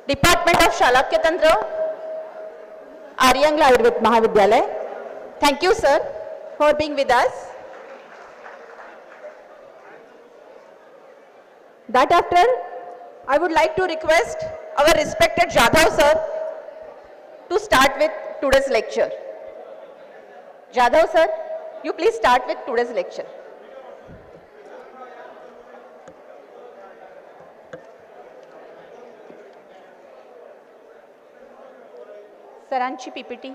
Department of Shalakya Tantra, JANGLI Ayurved Mahavidyalay. Thank you, sir, for being with us. That after, I would like to request our respected Jadhav sir to start with today's lecture. Jadhav sir, you please start with today's lecture. सरांची PPT.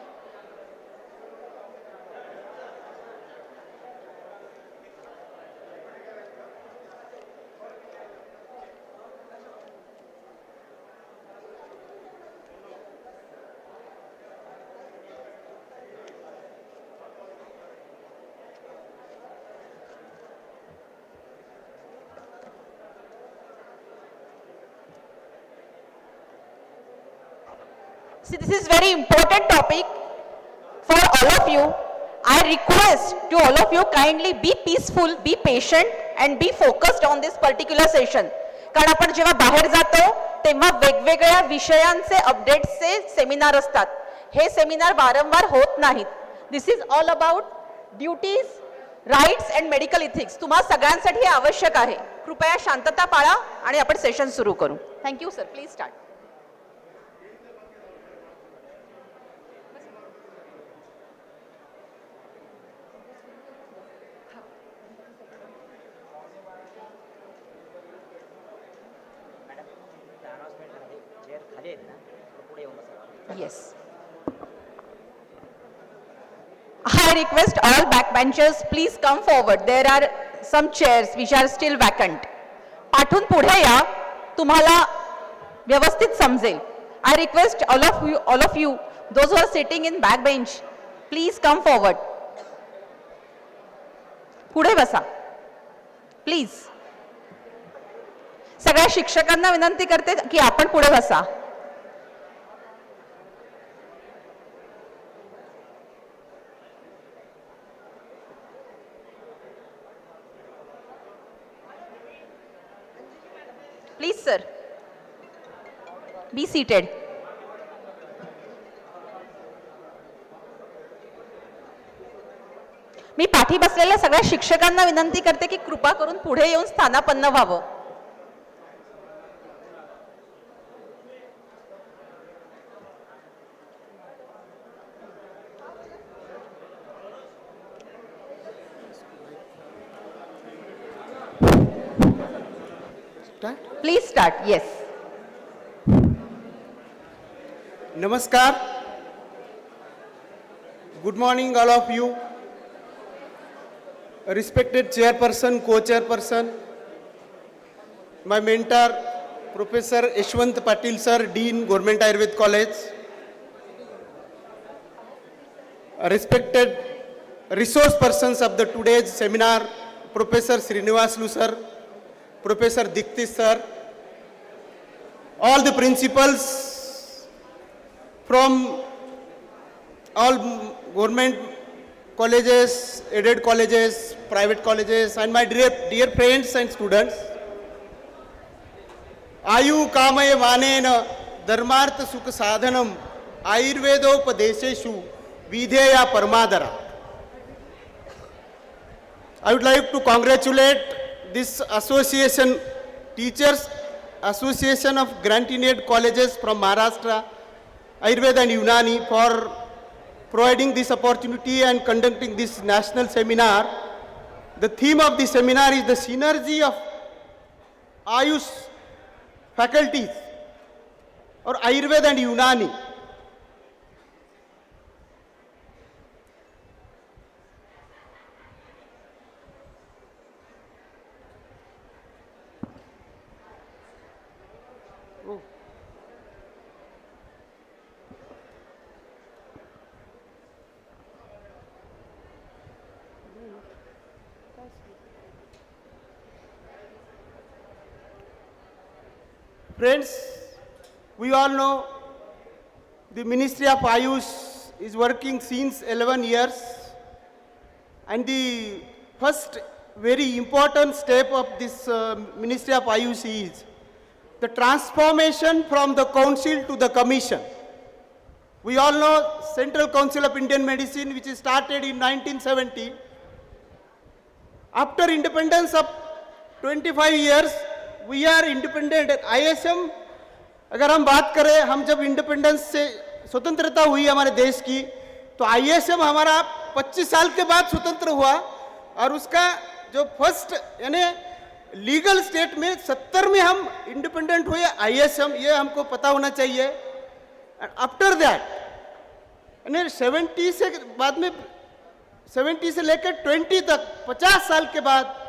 See, this is very important topic for all of you. I request to all of you kindly be peaceful, be patient and be focused on this particular session. कारण आपण जेव्हा बाहेर जातो तेव्हा वेगवेगळ्या विषयांचे अपडेट्सचे seminar असतात. हे सेमिनार वारंवार होत नाहीत. This is all about duties, rights and medical ethics. तुम्हा सगळ्यांसाठी हे आवश्यक आहे. कृपया शांतता पाळा आणि आपण सेशन सुरू करू. Thank you sir. Please start. Yes. I request all backbenchers, please come forward. There are some chairs which are still vacant. पाठून पुढे या, तुम्हाला व्यवस्थित समजेल. I request all of you, those who are sitting in backbench, please come forward. पुढे बसा. Please. सगळ्या शिक्षकांना विनंती करते की आपण पुढे बसा. Please, sir, be seated. मी पाठी बसलेल्या सगळ्या शिक्षकांना विनंती करते की कृपा करून पुढे येऊन स्थानापन्न व्हावं. Please start. Yes. Namaskar. Good morning, all of you. Respected chairperson, co-chairperson, my mentor, Professor Yashwant Patil sir, Dean, Government Ayurved College. Respected resource persons of the today's seminar, Professor Srinivaslu sir, Professor Dikti sir, all the principals from all government colleges, aided colleges, private colleges, and my dear friends and students. Ayu kamaya vanena dharmartha sukha sadhanam ayurvedopadesheshu videya paramadara. I would like to congratulate this association, Teachers Association of Grant-in-Aid Colleges from Maharashtra, Ayurved and Unani, for providing this opportunity and conducting this national seminar. The theme of the seminar is the synergy of Ayush faculties or Ayurved and Unani. Friends, we all know the Ministry of Ayush is working since 11 years, and the first very important step of this Ministry of Ayush is the transformation from the council to the commission. We all know Central Council of Indian Medicine, which is started in 1970. After independence of 25 years, we are independent. ISM, अगर हम बात करें, हम जब independence से स्वतंत्रता हुई हमारे देश की, तो ISM हमारा 25 साल के बाद स्वतंत्र हुआ, और उसका जो फर्स्ट यानी लीगल स्टेट में 70 में हम इंडिपेंडेंट हुए ISM, ये हमको पता होना चाहिए. आफ्टर दैट यानी 70 से बाद में 70 से लेकर 20 तक 50 साल के बाद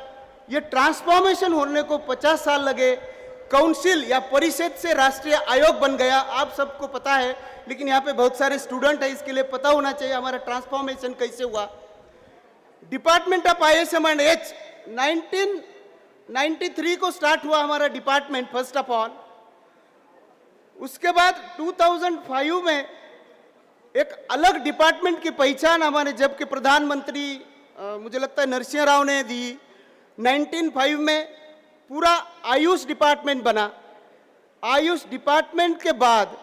ये ट्रांसफॉर्मेशन होने को 50 साल लगे. काउंसिल या परिषद से राष्ट्रीय आयोग बन गया, आप सबको पता है, लेकिन यहाँ पे बहुत सारे स्टूडेंट हैं, इसके लिए पता होना चाहिए हमारा ट्रांसफॉर्मेशन कैसे हुआ. Department of ISM and H 1993 को स्टार्ट हुआ हमारा डिपार्टमेंट फर्स्ट ऑफ ऑल. उसके बाद 2005 में एक अलग डिपार्टमेंट की पहचान हमारे जब के प्रधानमंत्री मुझे लगता है नरसिंह राव ने दी. 1905 में पूरा आयुष डिपार्टमेंट बना. आयुष डिपार्टमेंट के बाद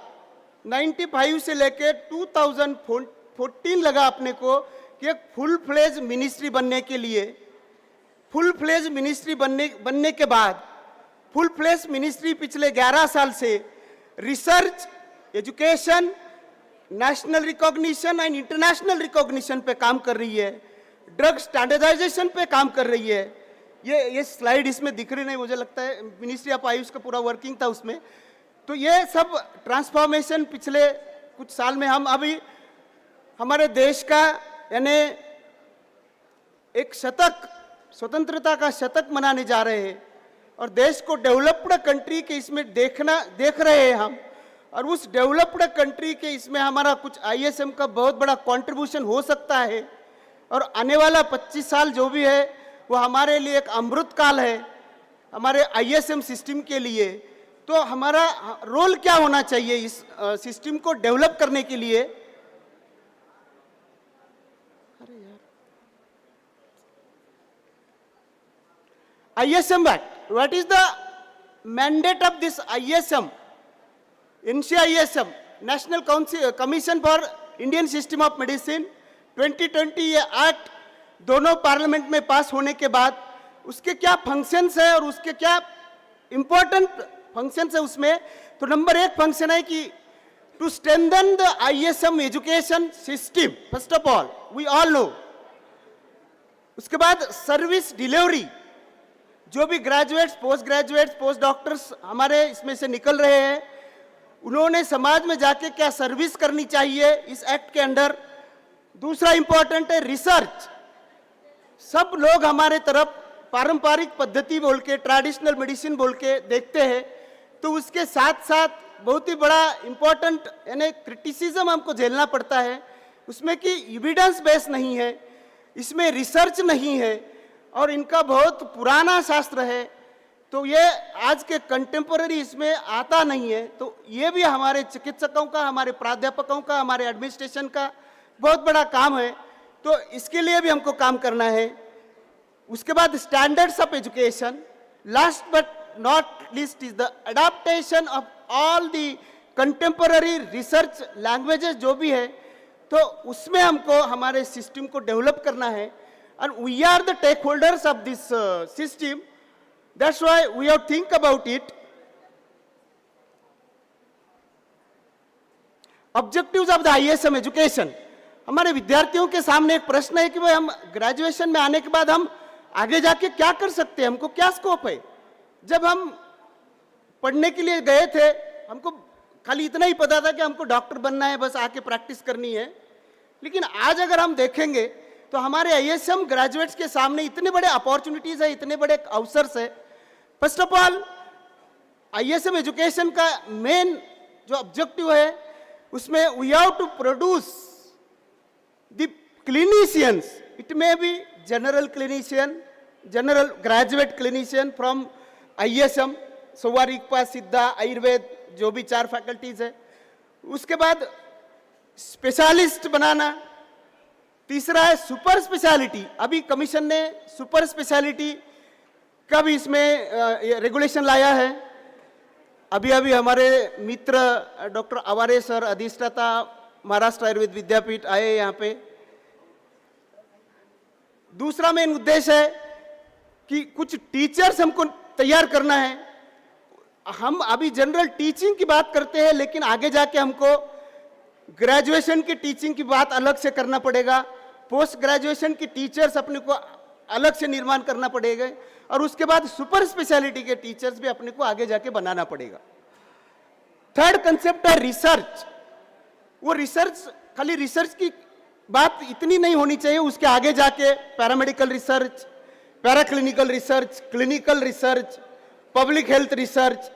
95 से लेकर 2014 लगा अपने को कि एक फुल फ्लेज मिनिस्ट्री बनने के लिए. फुल फ्लेज मिनिस्ट्री बनने के बाद फुल फ्लेज मिनिस्ट्री पिछले 11 साल से research, education, national recognition and international recognition पे काम कर रही है. ड्रग स्टैंडर्डाइजेशन पे काम कर रही है. ये स्लाइड इसमें दिख रही नहीं, मुझे लगता है मिनिस्ट्री ऑफ आयुष का पूरा वर्किंग था उसमें. तो ये सब ट्रांसफॉर्मेशन पिछले कुछ साल में हम अभी हमारे देश का यानी एक शतक, स्वतंत्रता का शतक मनाने जा रहे हैं, और देश को डेवलप्ड कंट्री के इसमें देख रहे हैं हम. और उस डेवलप्ड कंट्री के इसमें हमारा कुछ ISM का बहुत बड़ा कंट्रीब्यूशन हो सकता है. और आने वाला 25 साल जो भी है वो हमारे लिए एक अमृत काल है हमारे ISM सिस्टम के लिए. तो हमारा रोल क्या होना चाहिए इस सिस्टम को डेवलप करने के लिए? ISM Act. What is the mandate of this ISM? NCISM, National Commission for Indian System of Medicine 2020 ये एक्ट दोनों पार्लियामेंट में पास होने के बाद उसके क्या फंक्शंस है और उसके क्या इंपॉर्टेंट फंक्शंस है उसमें. तो नंबर 1 फंक्शन है कि to strengthen the ISM education system. First of all we all know. उसके बाद सर्विस डिलीवरी, जो भी ग्रेजुएट्स, पोस्ट डॉक्टर्स हमारे इसमें से निकल रहे हैं, उन्होंने समाज में जाके क्या सर्विस करनी चाहिए इस एक्ट के अंडर. दूसरा इंपॉर्टेंट है रिसर्च. सब लोग हमारे तरफ पारंपरिक पद्धति बोल के, ट्रेडिशनल मेडिसिन बोल के देखते हैं, तो उसके साथ साथ बहुत ही बड़ा इंपॉर्टेंट यानी क्रिटिसिज्म हमको झेलना पड़ता है उसमें कि एविडेंस बेस नहीं है, इसमें रिसर्च नहीं है, और इनका बहुत पुराना शास्त्र है, तो ये आज के कंटेम्पोररी इसमें आता नहीं है. तो ये भी हमारे चिकित्सकों का, हमारे प्राध्यापकों का, हमारे एडमिनिस्ट्रेशन का बहुत बड़ा काम है. तो इसके लिए भी हमको काम करना है. उसके बाद standards of education. Last but not least is the adaptation of all the contemporary research languages जो भी है, तो उसमें हमको हमारे सिस्टम को डेवलप करना है. And we are the stakeholders of this system. That's why we have to think about it. Objectives of the ISM education. हमारे विद्यार्थियों के सामने एक प्रश्न है कि भाई हम ग्रेजुएशन में आने के बाद हम आगे जाके क्या कर सकते हैं, हमको क्या स्कोप है. जब हम पढ़ने के लिए गए थे, हमको खाली इतना ही पता था कि हमको डॉक्टर बनना है, बस आके प्रैक्टिस करनी है. लेकिन आज अगर हम देखेंगे तो हमारे ISM ग्रेजुएट्स के सामने इतने बड़े अपॉर्चुनिटीज है, इतने बड़े अवसर है. First of all ISM education का मेन जो ऑब्जेक्टिव है उसमें we have to produce the clinicians. It may be general clinician, general graduate clinician from ISM, Sowarigpa, Siddha, Ayurveda, जो भी 4 फैकल्टीज है. उसके बाद स्पेशलिस्ट बनाना. तीसरा है सुपर स्पेशलिटी. अभी कमीशन ने सुपर स्पेशलिटी का भी इसमें रेगुलेशन लाया है. अभी अभी हमारे मित्र डॉक्टर आवारे सर, अधिष्ठाता महाराष्ट्र आयुर्वेद विद्यापीठ, आए यहाँ पे। दूसरा मेन उद्देश्य है कि कुछ टीचर्स हमको तैयार करना है। हम अभी जनरल टीचिंग की बात करते हैं, लेकिन आगे जाके हमको ग्रेजुएशन की टीचिंग की बात अलग से करना पड़ेगा, पोस्ट ग्रेजुएशन की टीचर्स अपने को अलग से निर्माण करना पड़ेगा, और उसके बाद सुपर स्पेशलिटी के टीचर्स भी अपने को आगे जाके बनाना पड़ेगा। थर्ड कंसेप्ट है रिसर्च। वो रिसर्च, खाली रिसर्च की बात इतनी नहीं होनी चाहिए, उसके आगे जाके paramedical research, paraclinical research, clinical research, public health research,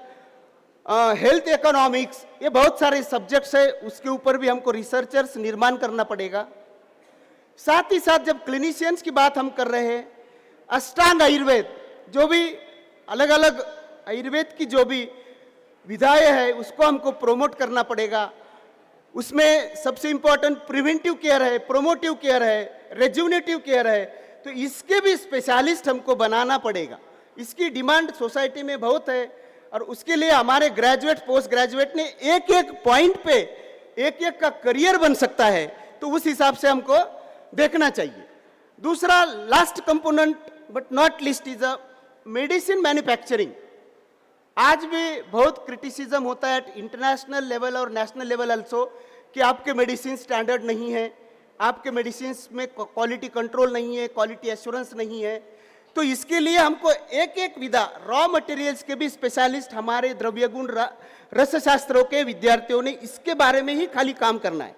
health economics, ये बहुत सारे सब्जेक्ट्स है, उसके ऊपर भी हमको रिसर्चर्स निर्माण करना पड़ेगा। साथ ही साथ जब क्लिनिशियंस की बात हम कर रहे हैं, अष्टांग आयुर्वेद, जो भी अलग अलग आयुर्वेद की जो भी विधाएं है उसको हमको प्रोमोट करना पड़ेगा। उसमें सबसे इंपॉर्टेंट प्रिवेंटिव केयर है, प्रोमोटिव केयर है, रेजुनेटिव केयर है, तो इसके भी स्पेशलिस्ट हमको बनाना पड़ेगा। इसकी डिमांड सोसाइटी में बहुत है, और उसके लिए हमारे ग्रेजुएट, पोस्ट ग्रेजुएट ने एक एक पॉइंट पे एक एक का करियर बन सकता है, तो उस हिसाब से हमको देखना चाहिए। दूसरा last component but not list is a medicine manufacturing. आज भी बहुत क्रिटिसिज्म होता है इंटरनेशनल लेवल और नेशनल लेवल अल्सो कि आपके मेडिसिन स्टैंडर्ड नहीं है, आपके मेडिसिन में क्वालिटी कंट्रोल नहीं है, क्वालिटी एश्योरेंस नहीं है। तो इसके लिए हमको एक एक विधा, रॉ मटेरियल्स के भी स्पेशलिस्ट हमारे द्रव्य गुण रसशास्त्रों के विद्यार्थियों ने इसके बारे में ही खाली काम करना है।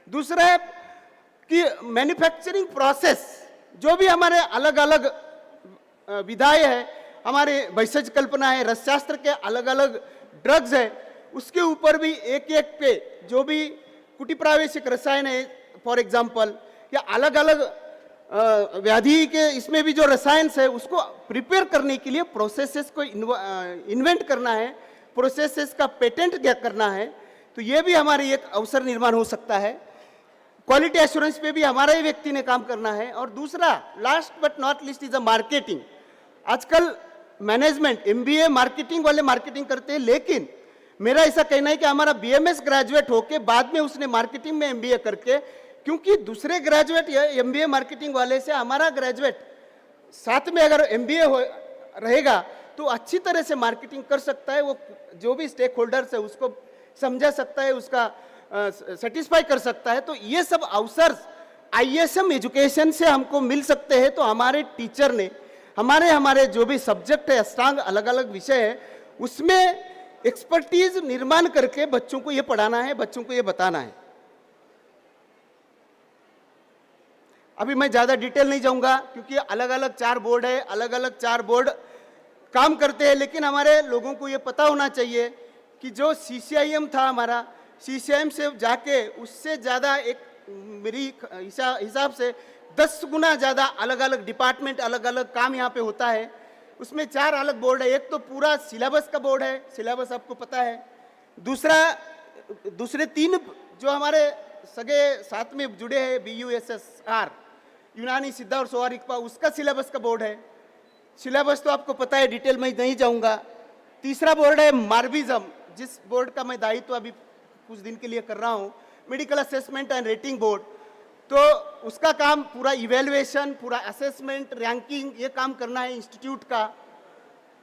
दूसरा है कि मैन्युफैक्चरिंग प्रोसेस, जो भी हमारे अलग अलग विधाएं हैं, हमारे वैशज कल्पना है, रसशास्त्र के अलग अलग ड्रग्स है, उसके ऊपर भी एक एक पे जो भी कुटी प्रावेशिक रसायन है फॉर एग्जांपल, या अलग अलग व्याधि के इसमें भी जो रसायन है उसको प्रिपेयर करने के लिए प्रोसेसेस को इन्वेंट करना है, प्रोसेसेस का पेटेंट करना है, तो ये भी हमारे एक अवसर निर्माण हो सकता है। क्वालिटी एश्योरेंस पे भी हमारा ही व्यक्ति ने काम करना है। और दूसरा last but not list is a marketing. आजकल मैनेजमेंट एमबीए मार्केटिंग वाले मार्केटिंग करते हैं, लेकिन मेरा ऐसा कहना है कि हमारा बीएमएस ग्रेजुएट होके बाद में उसने मार्केटिंग में एमबीए करके, क्योंकि दूसरे ग्रेजुएट या एमबीए मार्केटिंग वाले से हमारा ग्रेजुएट साथ में अगर एमबीए रहेगा तो अच्छी तरह से मार्केटिंग कर सकता है, वो जो भी स्टेक होल्डर्स है उसको समझा सकता है, उसका सेटिस्फाई कर सकता है। तो ये सब अवसर आईएसएम एजुकेशन से हमको मिल सकते हैं। तो हमारे टीचर ने हमारे जो भी सब्जेक्ट है, अष्टांग अलग अलग विषय है, उसमें एक्सपर्टीज निर्माण करके बच्चों को ये पढ़ाना है, बच्चों को ये बताना है। अभी मैं ज़्यादा डिटेल नहीं जाऊंगा, क्योंकि अलग अलग 4 बोर्ड है, अलग अलग 4 बोर्ड काम करते हैं, लेकिन हमारे लोगों को ये पता होना चाहिए कि जो सीसीआईएम था हमारा, सीसीआईएम से जाके उससे ज़्यादा एक मेरी हिसाब से 10 गुना ज़्यादा अलग अलग डिपार्टमेंट, अलग अलग काम यहाँ पे होता है। उसमें 4 अलग बोर्ड है। एक तो पूरा सिलेबस का बोर्ड है, सिलेबस आपको पता है। दूसरे 3 जो हमारे सगे साथ में जुड़े हैं, BUSSR, यूनानी, सिद्धा और सोआरिकपा, उसका सिलेबस का बोर्ड है। सिलेबस तो आपको पता है, डिटेल में नहीं जाऊंगा। तीसरा बोर्ड है मार्विज्म, जिस बोर्ड का मैं दायित्व अभी कुछ दिन के लिए कर रहा हूँ, medical assessment and rating board. तो उसका काम पूरा इवेल्युएशन, पूरा असेसमेंट, रैंकिंग, ये काम करना है इंस्टीट्यूट का।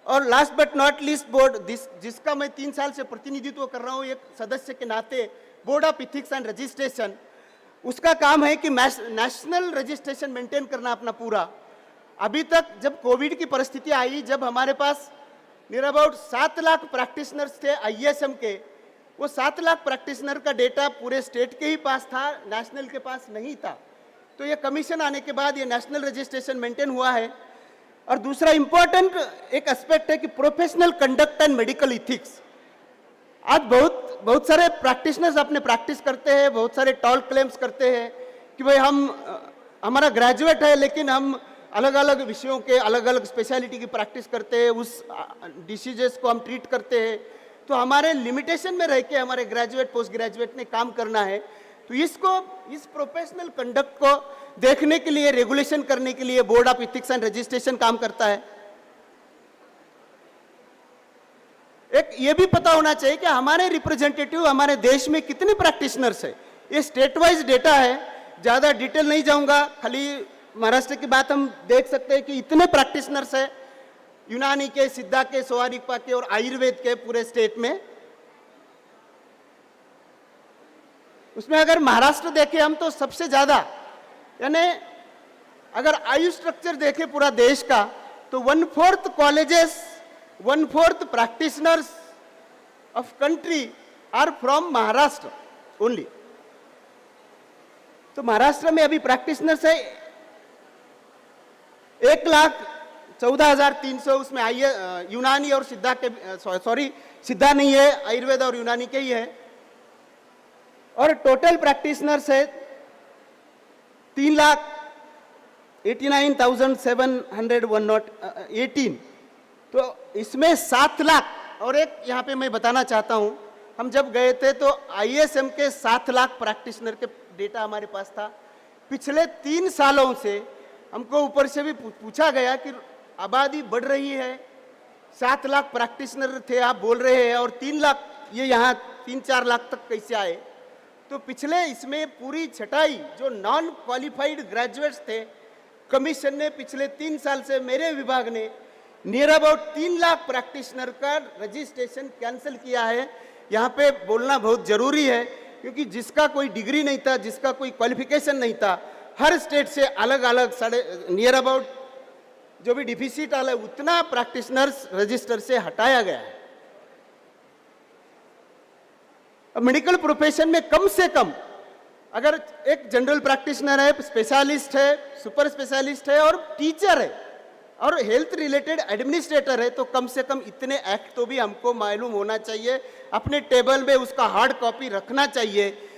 और last but not list board, जिसका मैं 3 साल से प्रतिनिधित्व कर रहा हूँ एक सदस्य के नाते, board of ethics and registration. उसका काम है कि नेशनल रजिस्ट्रेशन मेंटेन करना अपना पूरा। अभी तक जब कोविड की परिस्थिति आई, जब हमारे पास नियर अबाउट 7 लाख प्रैक्टिशनर्स थे आईएसएम के, वो 7 लाख प्रैक्टिशनर का डेटा पूरे स्टेट के ही पास था, नेशनल के पास नहीं था। तो ये कमीशन आने के बाद ये नेशनल रजिस्ट्रेशन मेंटेन हुआ है। और दूसरा इंपॉर्टेंट एक एस्पेक्ट है कि professional conduct and medical ethics. आज बहुत सारे प्रैक्टिशनर्स अपने प्रैक्टिस करते हैं, बहुत सारे टॉल क्लेम्स करते हैं कि भाई हमारा ग्रेजुएट है, लेकिन हम अलग अलग विषयों के अलग अलग स्पेशलिटी की प्रैक्टिस करते हैं, उस डिसीजेस को हम ट्रीट करते हैं। तो हमारे लिमिटेशन में रह के हमारे ग्रेजुएट, पोस्ट ग्रेजुएट ने काम करना है। तो इस प्रोफेशनल कंडक्ट को देखने के लिए, रेगुलेशन करने के लिए board of ethics and registration काम करता है। एक ये भी पता होना चाहिए कि हमारे रिप्रेजेंटेटिव हमारे देश में कितने प्रैक्टिशनर्स है। ये स्टेट वाइज डेटा है, ज़्यादा डिटेल नहीं जाऊंगा, खाली महाराष्ट्र की बात हम देख सकते हैं कि इतने प्रैक्टिशनर्स है यूनानी के, सिद्धा के, सोआरिकपा के और आयुर्वेद के पूरे स्टेट में। उसमें अगर महाराष्ट्र देखें हम तो सबसे ज़्यादा, यानी अगर आयु स्ट्रक्चर देखें पूरा देश का तो 1/4 colleges, 1/4 practitioners of country are from Maharashtra only. तो महाराष्ट्र में अभी प्रैक्टिशनर्स है 1,14,300, उसमें यूनानी और सिद्धा के, सॉरी सिद्धा नहीं है, आयुर्वेद और यूनानी के ही है। और टोटल प्रैक्टिशनर्स है 3,89,718। तो इसमें 7 लाख, और एक यहाँ पे मैं बताना चाहता हूँ, हम जब गए थे तो ISM के 7 लाख प्रैक्टिशनर के डेटा हमारे पास था। पिछले 3 सालों से हमको ऊपर से भी पूछा गया कि आबादी बढ़ रही है, 7 लाख प्रैक्टिशनर थे आप बोल रहे हैं और 3 लाख, ये यहाँ 3-4 लाख तक कैसे आए। तो पिछले इसमें पूरी छटाई जो नॉन क्वालिफाइड ग्रेजुएट्स थे, कमीशन ने पिछले 3 साल से मेरे विभाग ने नियर अबाउट 3 लाख प्रैक्टिशनर का रजिस्ट्रेशन कैंसिल किया है। यहाँ पे बोलना बहुत जरूरी है क्योंकि जिसका कोई डिग्री नहीं था, जिसका कोई क्वालिफिकेशन नहीं था, हर स्टेट से अलग अलग नियर अबाउट जो भी डिफिसिट आला उतना प्रैक्टिशनर्स रजिस्टर से हटाया गया है। अब मेडिकल प्रोफेशन में कम से कम अगर एक जनरल प्रैक्टिशनर है, स्पेशलिस्ट है, सुपर स्पेशलिस्ट है और टीचर है और हेल्थ रिलेटेड एडमिनिस्ट्रेटर है, तो कम से कम इतने एक्ट तो भी हमको मालूम होना चाहिए, अपने टेबल में उसका हार्ड कॉपी रखना चाहिए।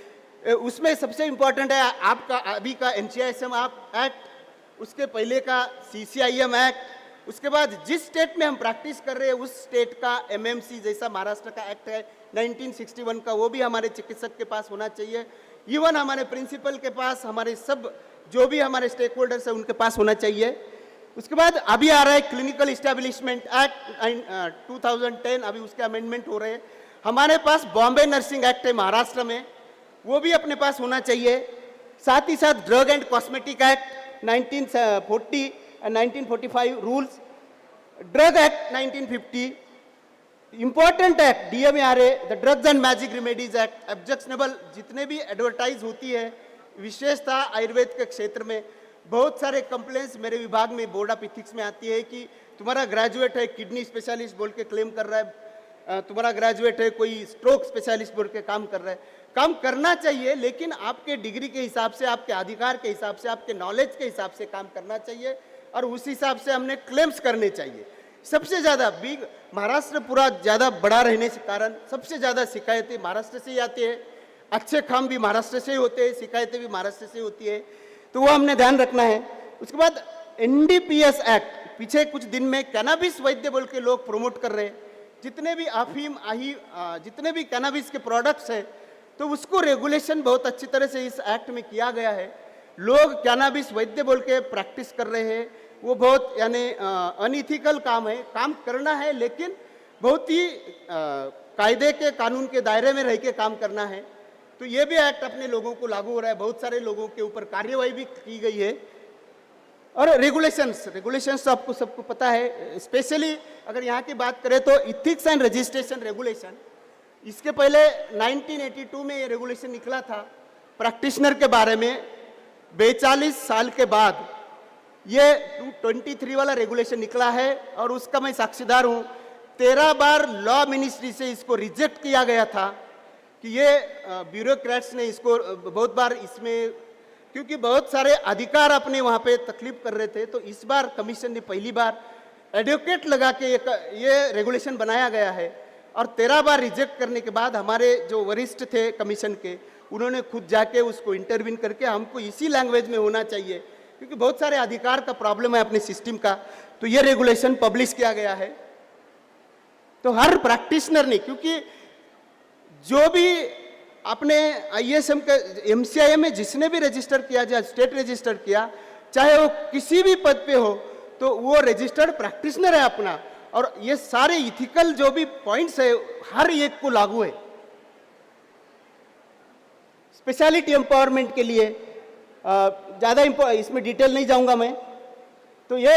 उसमें सबसे इम्पोर्टेंट है आपका अभी का NCISM एक्ट, उसके पहले का CCIM एक्ट, उसके बाद जिस स्टेट में हम प्रैक्टिस कर रहे हैं उस स्टेट का MMC, जैसा महाराष्ट्र का एक्ट है 1961 का, वो भी हमारे चिकित्सक के पास होना चाहिए। इवन हमारे प्रिंसिपल के पास, हमारे सब जो भी हमारे स्टेक होल्डर्स हैं उनके पास होना चाहिए। उसके बाद अभी आ रहा है क्लिनिकल इस्टेब्लिशमेंट एक्ट 2010, अभी उसके अमेंडमेंट हो रहे हैं। हमारे पास बॉम्बे नर्सिंग एक्ट है महाराष्ट्र में, वो भी अपने पास होना चाहिए। साथ ही साथ drug and cosmetic act 1940 and 1945 rules, drug act 1950, important act DMARA, the drugs and magic remedies act, objectionable जितने भी एडवर्टाइज होती है, विशेषतः आयुर्वेद के क्षेत्र में बहुत सारे कंप्लेंट्स मेरे विभाग में बोर्ड ऑफ इथिक्स में आती है कि तुम्हारा ग्रेजुएट है किडनी स्पेशलिस्ट बोल के क्लेम कर रहा है, तुम्हारा ग्रेजुएट है कोई स्ट्रोक स्पेशलिस्ट बोल के काम कर रहा है। काम करना चाहिए, लेकिन आपके डिग्री के हिसाब से, आपके अधिकार के हिसाब से, आपके नॉलेज के हिसाब से काम करना चाहिए और उस हिसाब से हमने क्लेम्स करने चाहिए। सबसे ज़्यादा बिग महाराष्ट्र पूरा ज़्यादा बड़ा रहने के कारण सबसे ज़्यादा शिकायतें महाराष्ट्र से ही आती है, अच्छे काम भी महाराष्ट्र से ही होते हैं, शिकायतें भी महाराष्ट्र से होती है, तो वो हमने ध्यान रखना है। उसके बाद NDPS एक्ट, पीछे कुछ दिन में कैनाबिस वैद्य बोल के लोग प्रमोट कर रहे हैं, जितने भी अफीम जितने भी कैनाबिस के प्रोडक्ट्स हैं, तो उसको रेगुलेशन बहुत अच्छी तरह से इस एक्ट में किया गया है। लोग कैनाबिस वैद्य बोल के प्रैक्टिस कर रहे हैं, वो बहुत यानी अनइथिकल काम है, काम करना है लेकिन बहुत ही कायदे के कानून के दायरे में रह के काम करना है। तो ये भी एक्ट अपने लोगों को लागू हो रहा है, बहुत सारे लोगों के ऊपर कार्यवाही भी की गई है। और रेगुलेशंस तो आपको सबको पता है, स्पेशली अगर यहाँ की बात करें तो इथिक्स एंड रजिस्ट्रेशन रेगुलेशन, इसके पहले 1982 में ये रेगुलेशन निकला था प्रैक्टिशनर के बारे में। 42 साल के बाद ये 223 वाला रेगुलेशन निकला है और उसका मैं साक्षीदार हूँ। 13 बार लॉ मिनिस्ट्री से इसको रिजेक्ट किया गया था कि ये ब्यूरोक्रेट्स ने इसको बहुत बार इसमें, क्योंकि बहुत सारे अधिकार अपने वहाँ पे तकलीफ कर रहे थे, तो इस बार कमीशन ने पहली बार एडवोकेट लगा के ये रेगुलेशन बनाया गया है। और 13 बार रिजेक्ट करने के बाद हमारे जो वरिष्ठ थे कमीशन के, उन्होंने खुद जाके उसको इंटरवीन करके हमको इसी लैंग्वेज में होना चाहिए क्योंकि बहुत सारे अधिकार का प्रॉब्लम है अपने सिस्टम का, तो ये रेगुलेशन पब्लिश किया गया है। तो हर प्रैक्टिशनर ने, क्योंकि जो भी अपने ISM के MCIM में जिसने भी रजिस्टर किया, या स्टेट रजिस्टर किया, चाहे वो किसी भी पद पे हो, तो वो रजिस्टर्ड प्रैक्टिशनर है अपना, और ये सारे इथिकल जो भी पॉइंट्स है हर एक को लागू है। स्पेशलिटी एम्पावरमेंट के लिए ज़्यादा इसमें डिटेल नहीं जाऊंगा मैं, तो ये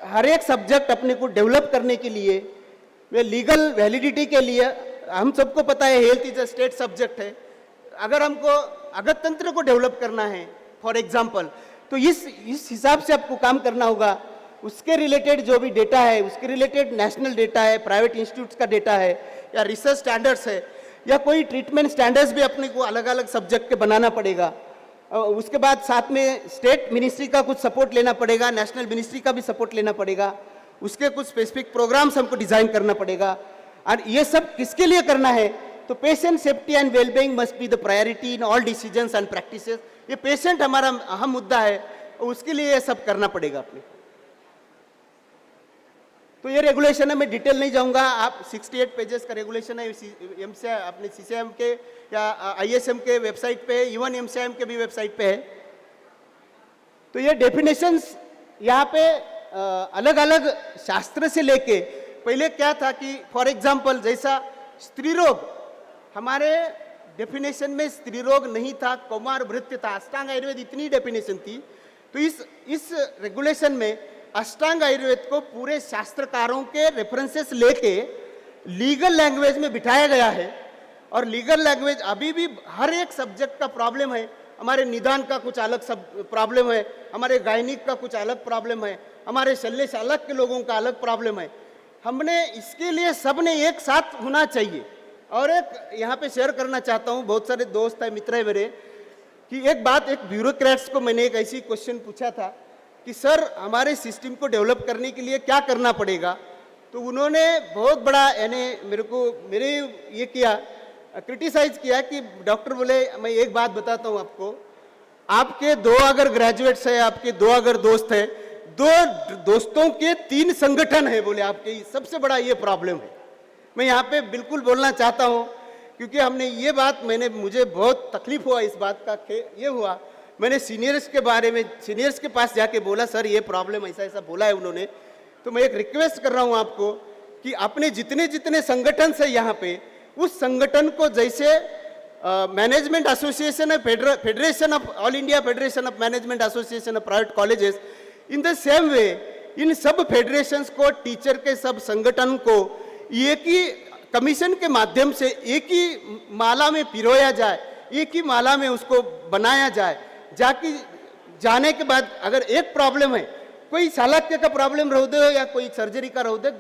हर एक सब्जेक्ट अपने को डेवलप करने के लिए, वे लीगल वैलिडिटी के लिए, हम सबको पता है health is a state subject है। अगर हमको अगतंत्र को डेवलप करना है फॉर एग्जांपल, तो इस हिसाब से आपको काम करना होगा। उसके रिलेटेड जो भी डेटा है, उसके रिलेटेड नेशनल डेटा है, प्राइवेट इंस्टीट्यूट्स का डेटा है, या रिसर्च स्टैंडर्ड्स है, या कोई ट्रीटमेंट स्टैंडर्ड्स भी अपने को अलग अलग सब्जेक्ट के बनाना पड़ेगा। उसके बाद साथ में स्टेट मिनिस्ट्री का कुछ सपोर्ट लेना पड़ेगा, नेशनल मिनिस्ट्री का भी सपोर्ट लेना पड़ेगा, उसके कुछ स्पेसिफिक प्रोग्राम्स हमको डिजाइन करना पड़ेगा। और ये सब किसके लिए करना है? तो patient safety and wellbeing must be the priority in all decisions and practices. ये पेशेंट हमारा अहम मुद्दा है, उसके लिए ये सब करना पड़ेगा अपने। तो ये रेगुलेशन है, मैं डिटेल नहीं जाऊंगा। आप 68 पेजेस का रेगुलेशन है, अपने सीसीएम के या आईएसएम के वेबसाइट पे है, इवन एमसीआईएम के भी वेबसाइट पे है। तो ये डेफिनेशंस यहाँ पे अलग अलग शास्त्र से लेके, पहले क्या था कि फॉर एग्जांपल जैसा स्त्री रोग, हमारे डेफिनेशन में स्त्री रोग नहीं था, कौमार भृत्य था, अष्टांग आयुर्वेद इतनी डेफिनेशन थी। तो इस रेगुलेशन में अष्टांग आयुर्वेद को पूरे शास्त्रकारों के रेफरेंसेस लेके लीगल लैंग्वेज में बिठाया गया है। और लीगल लैंग्वेज अभी भी हर एक सब्जेक्ट का प्रॉब्लम है। हमारे निदान का कुछ अलग सब प्रॉब्लम है, हमारे गायनिक का कुछ अलग प्रॉब्लम है, हमारे शल्य चालक के लोगों का अलग प्रॉब्लम है। हमने इसके लिए सब ने एक साथ होना चाहिए। और एक यहाँ पे शेयर करना चाहता हूँ, बहुत सारे दोस्त है, मित्र है मेरे, कि एक बात, एक ब्यूरोक्रेट्स को मैंने एक ऐसी क्वेश्चन पूछा था कि सर हमारे सिस्टम को डेवलप करने के लिए क्या करना पड़ेगा। तो उन्होंने बहुत बड़ा यानी मेरे ये किया, क्रिटिसाइज किया कि डॉक्टर बोले मैं एक बात बताता हूँ आपको, आपके 2 अगर ग्रेजुएट्स है, आपके 2 अगर दोस्त है, 2 दोस्तों के 3 संगठन है, बोले आपके सबसे बड़ा ये प्रॉब्लम है। मैं यहाँ पे बिल्कुल बोलना चाहता हूँ, क्योंकि हमने ये बात, मुझे बहुत तकलीफ हुआ इस बात का, ये हुआ मैंने सीनियर्स के बारे में, सीनियर्स के पास जाके बोला सर ये प्रॉब्लम ऐसा ऐसा बोला है उन्होंने। तो मैं एक रिक्वेस्ट कर रहा हूँ आपको कि अपने जितने जितने संगठन है यहाँ पे, उस संगठन को जैसे मैनेजमेंट एसोसिएशन है, federation of all India federation of management association of private colleges, in the same way इन सब फेडरेशंस को, टीचर के सब संगठन को एक ही कमीशन के माध्यम से एक ही माला में पिरोया जाए, एक ही माला में उसको बनाया जाए। जाके जाने के बाद अगर एक प्रॉब्लम है, कोई चालक्य का प्रॉब्लम रह दे या कोई सर्जरी का रह दे,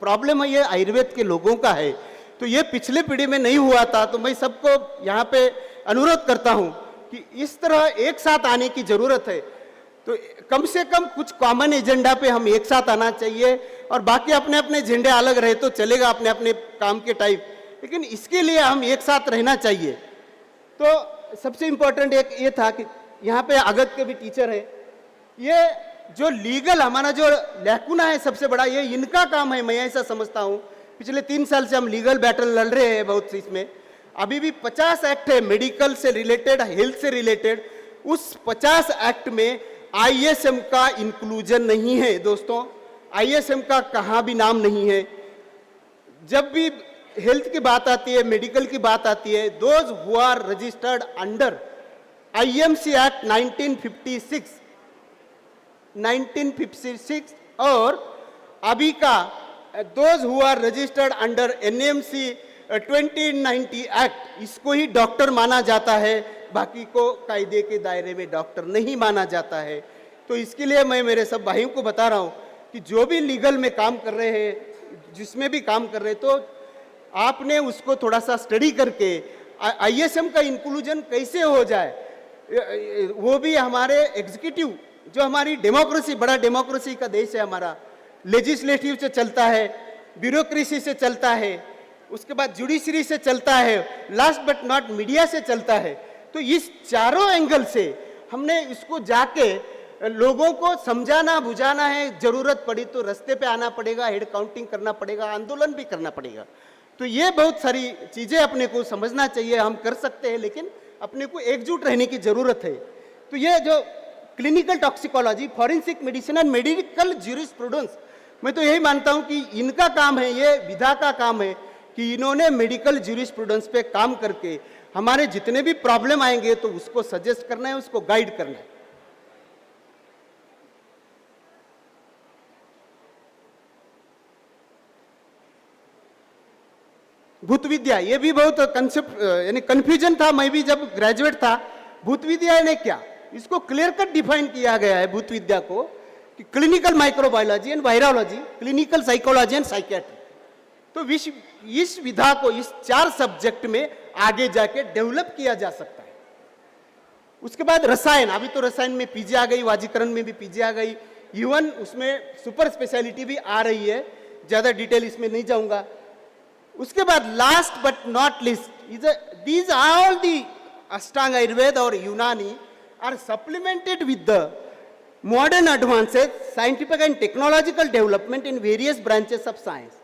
प्रॉब्लम है ये आयुर्वेद के लोगों का है। तो ये पिछले पीढ़ी में नहीं हुआ था। तो मैं सबको यहाँ पे अनुरोध करता हूँ कि इस तरह एक साथ आने की जरूरत है। तो कम से कम कुछ कॉमन एजेंडा पे हम एक साथ आना चाहिए, और बाकी अपने अपने झंडे अलग रहे तो चलेगा अपने अपने काम के टाइप, लेकिन इसके लिए हम एक साथ रहना चाहिए। तो सबसे इम्पोर्टेंट एक ये था कि यहाँ पे अगत के भी टीचर है, ये जो लीगल हमारा जो लैकुना है सबसे बड़ा, ये इनका काम है, मैं ऐसा समझता हूँ। पिछले 3 साल से हम लीगल बैटल लड़ रहे हैं बहुत इसमें। अभी भी 50 एक्ट है मेडिकल से रिलेटेड, हेल्थ से रिलेटेड। उस 50 एक्ट में आईएसएम का इंक्लूजन नहीं है दोस्तों, आईएसएम का कहाँ भी नाम नहीं है। जब भी हेल्थ की बात आती है, मेडिकल की बात आती है, those who are registered under IMC act 1956 और अभी का those who are registered under NMC 2090 act, इसको ही डॉक्टर माना जाता है, बाकी को कायदे के दायरे में डॉक्टर नहीं माना जाता है। तो इसके लिए मैं मेरे सब भाइयों को बता रहा हूँ कि जो भी लीगल में काम कर रहे हैं, जिसमें भी काम कर रहे हैं, तो आपने उसको थोड़ा सा स्टडी करके आईएसएम का इंक्लूजन कैसे हो जाए, वो भी हमारे एग्जीक्यूटिव, जो हमारी डेमोक्रेसी, बड़ा डेमोक्रेसी का देश है हमारा, लेजिस्लेटिव से चलता है, ब्यूरोक्रेसी से चलता है, उसके बाद जुडिशरी से चलता है, लास्ट बट नॉट मीडिया से चलता है। तो इस चारों एंगल से हमने इसको जाके लोगों को समझाना बुझाना है, जरूरत पड़ी तो रास्ते पे आना पड़ेगा, हेड काउंटिंग करना पड़ेगा, आंदोलन भी करना पड़ेगा। तो ये बहुत सारी चीजें अपने को समझना चाहिए, हम कर सकते हैं, लेकिन अपने को एकजुट रहने की जरूरत है। तो ये जो clinical toxicology, forensic medicine and medical jurisprudence, मैं तो यही मानता हूं कि इनका काम है, ये विधा का काम है कि इन्होंने मेडिकल ज्यूरिस्प्रूडेंस पे काम करके हमारे जितने भी प्रॉब्लम आएंगे तो उसको सजेस्ट करना है, उसको गाइड करना है। भूत विद्या, ये भी बहुत कंसेप्ट यानी कंफ्यूजन था। मैं भी जब ग्रेजुएट था, भूत विद्या ने क्या, इसको क्लियर कट डिफाइन किया गया है भूत विद्या को कि clinical microbiology and virology, clinical psychology and psychiatry. तो इस विधा को इस 4 सब्जेक्ट में आगे जाके डेवलप किया जा सकता है। उसके बाद रसायन, अभी तो रसायन में पीजी आ गई, वाजीकरण में भी पीजी आ गई, इवन उसमें सुपर स्पेशलिटी भी आ रही है, ज्यादा डिटेल इसमें नहीं जाऊंगा। उसके बाद last but not least, these all the Ashtanga Ayurveda और Unani are supplemented with the modern advances, scientific and technological development in various branches of science।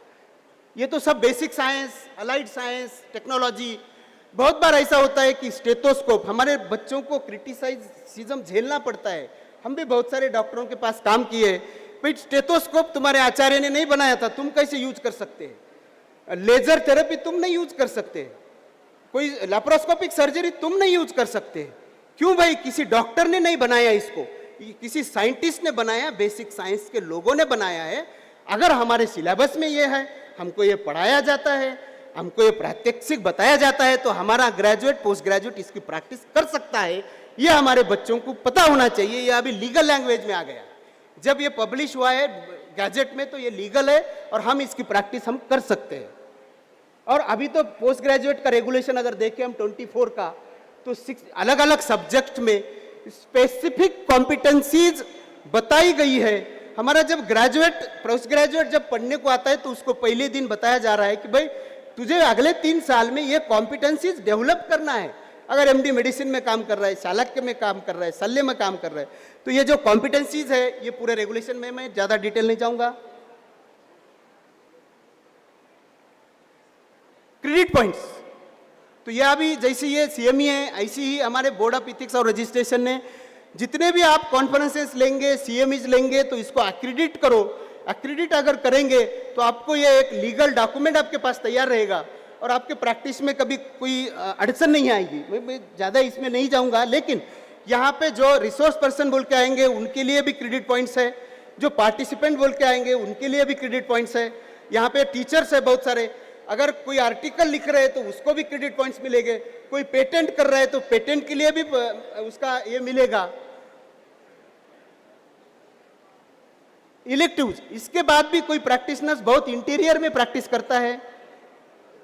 ये तो सब basic science, allied science, technology. बहुत बार ऐसा होता है कि स्टेथोस्कोप, हमारे बच्चों को क्रिटिसाइजिज्म झेलना पड़ता है। हम भी बहुत सारे डॉक्टरों के पास काम किए, भाई स्टेथोस्कोप तुम्हारे आचार्य ने नहीं बनाया था, तुम कैसे यूज कर सकते हैं? लेजर थेरेपी तुम नहीं यूज कर सकते, कोई लैप्रोस्कोपिक सर्जरी तुम नहीं यूज कर सकते। क्यों भाई? किसी डॉक्टर ने नहीं बनाया इसको, किसी साइंटिस्ट ने बनाया, बेसिक साइंस के लोगों ने बनाया है। अगर हमारे सिलेबस में ये है, हमको ये पढ़ाया जाता है, हमको ये प्रात्यक्षिक बताया जाता है, तो हमारा ग्रेजुएट पोस्ट ग्रेजुएट इसकी प्रैक्टिस कर सकता है। ये हमारे बच्चों को पता होना चाहिए। ये अभी लीगल लैंग्वेज में आ गया, जब ये पब्लिश हुआ है गैजेट में तो ये लीगल है और हम इसकी प्रैक्टिस हम कर सकते हैं। और अभी तो पोस्ट ग्रेजुएट का रेगुलेशन अगर देखें हम 24 का, तो 6 अलग अलग सब्जेक्ट में स्पेसिफिक कॉम्पिटेंसीज बताई गई है। हमारा जब ग्रेजुएट पोस्ट ग्रेजुएट जब पढ़ने को आता है तो उसको पहले दिन बताया जा रहा है कि भाई तुझे अगले 3 साल में ये कॉम्पिटेंसीज डेवलप करना है। अगर एमडी मेडिसिन में काम कर रहा है, चालक्य में काम कर रहा है, शल्य में काम कर रहा है, तो ये जो कॉम्पिटेंसीज है ये पूरे रेगुलेशन में, मैं ज्यादा डिटेल नहीं जाऊंगा। क्रेडिट पॉइंट्स, तो यह अभी जैसे ये सीएमई है, ऐसी ही हमारे बोर्ड ऑफ इथिक्स और रजिस्ट्रेशन ने जितने भी आप कॉन्फ्रेंसेस लेंगे, सीएमईज लेंगे, तो इसको एक्रेडिट करो। एक्रेडिट अगर करेंगे तो आपको ये एक लीगल डॉक्यूमेंट आपके पास तैयार रहेगा और आपके प्रैक्टिस में कभी कोई अड़चन नहीं आएगी। मैं ज़्यादा इसमें नहीं जाऊंगा, लेकिन यहाँ पे जो रिसोर्स पर्सन बोल के आएंगे उनके लिए भी क्रेडिट पॉइंट्स है, जो पार्टिसिपेंट बोल के आएंगे उनके लिए भी क्रेडिट पॉइंट्स है। यहाँ पे टीचर्स है बहुत सारे, अगर कोई आर्टिकल लिख रहे हैं तो उसको भी क्रेडिट पॉइंट्स मिलेंगे, कोई पेटेंट कर रहा है तो पेटेंट के लिए भी उसका ये मिलेगा। इलेक्टिव्स, इसके बाद भी कोई प्रैक्टिशनर्स बहुत इंटीरियर में प्रैक्टिस करता है,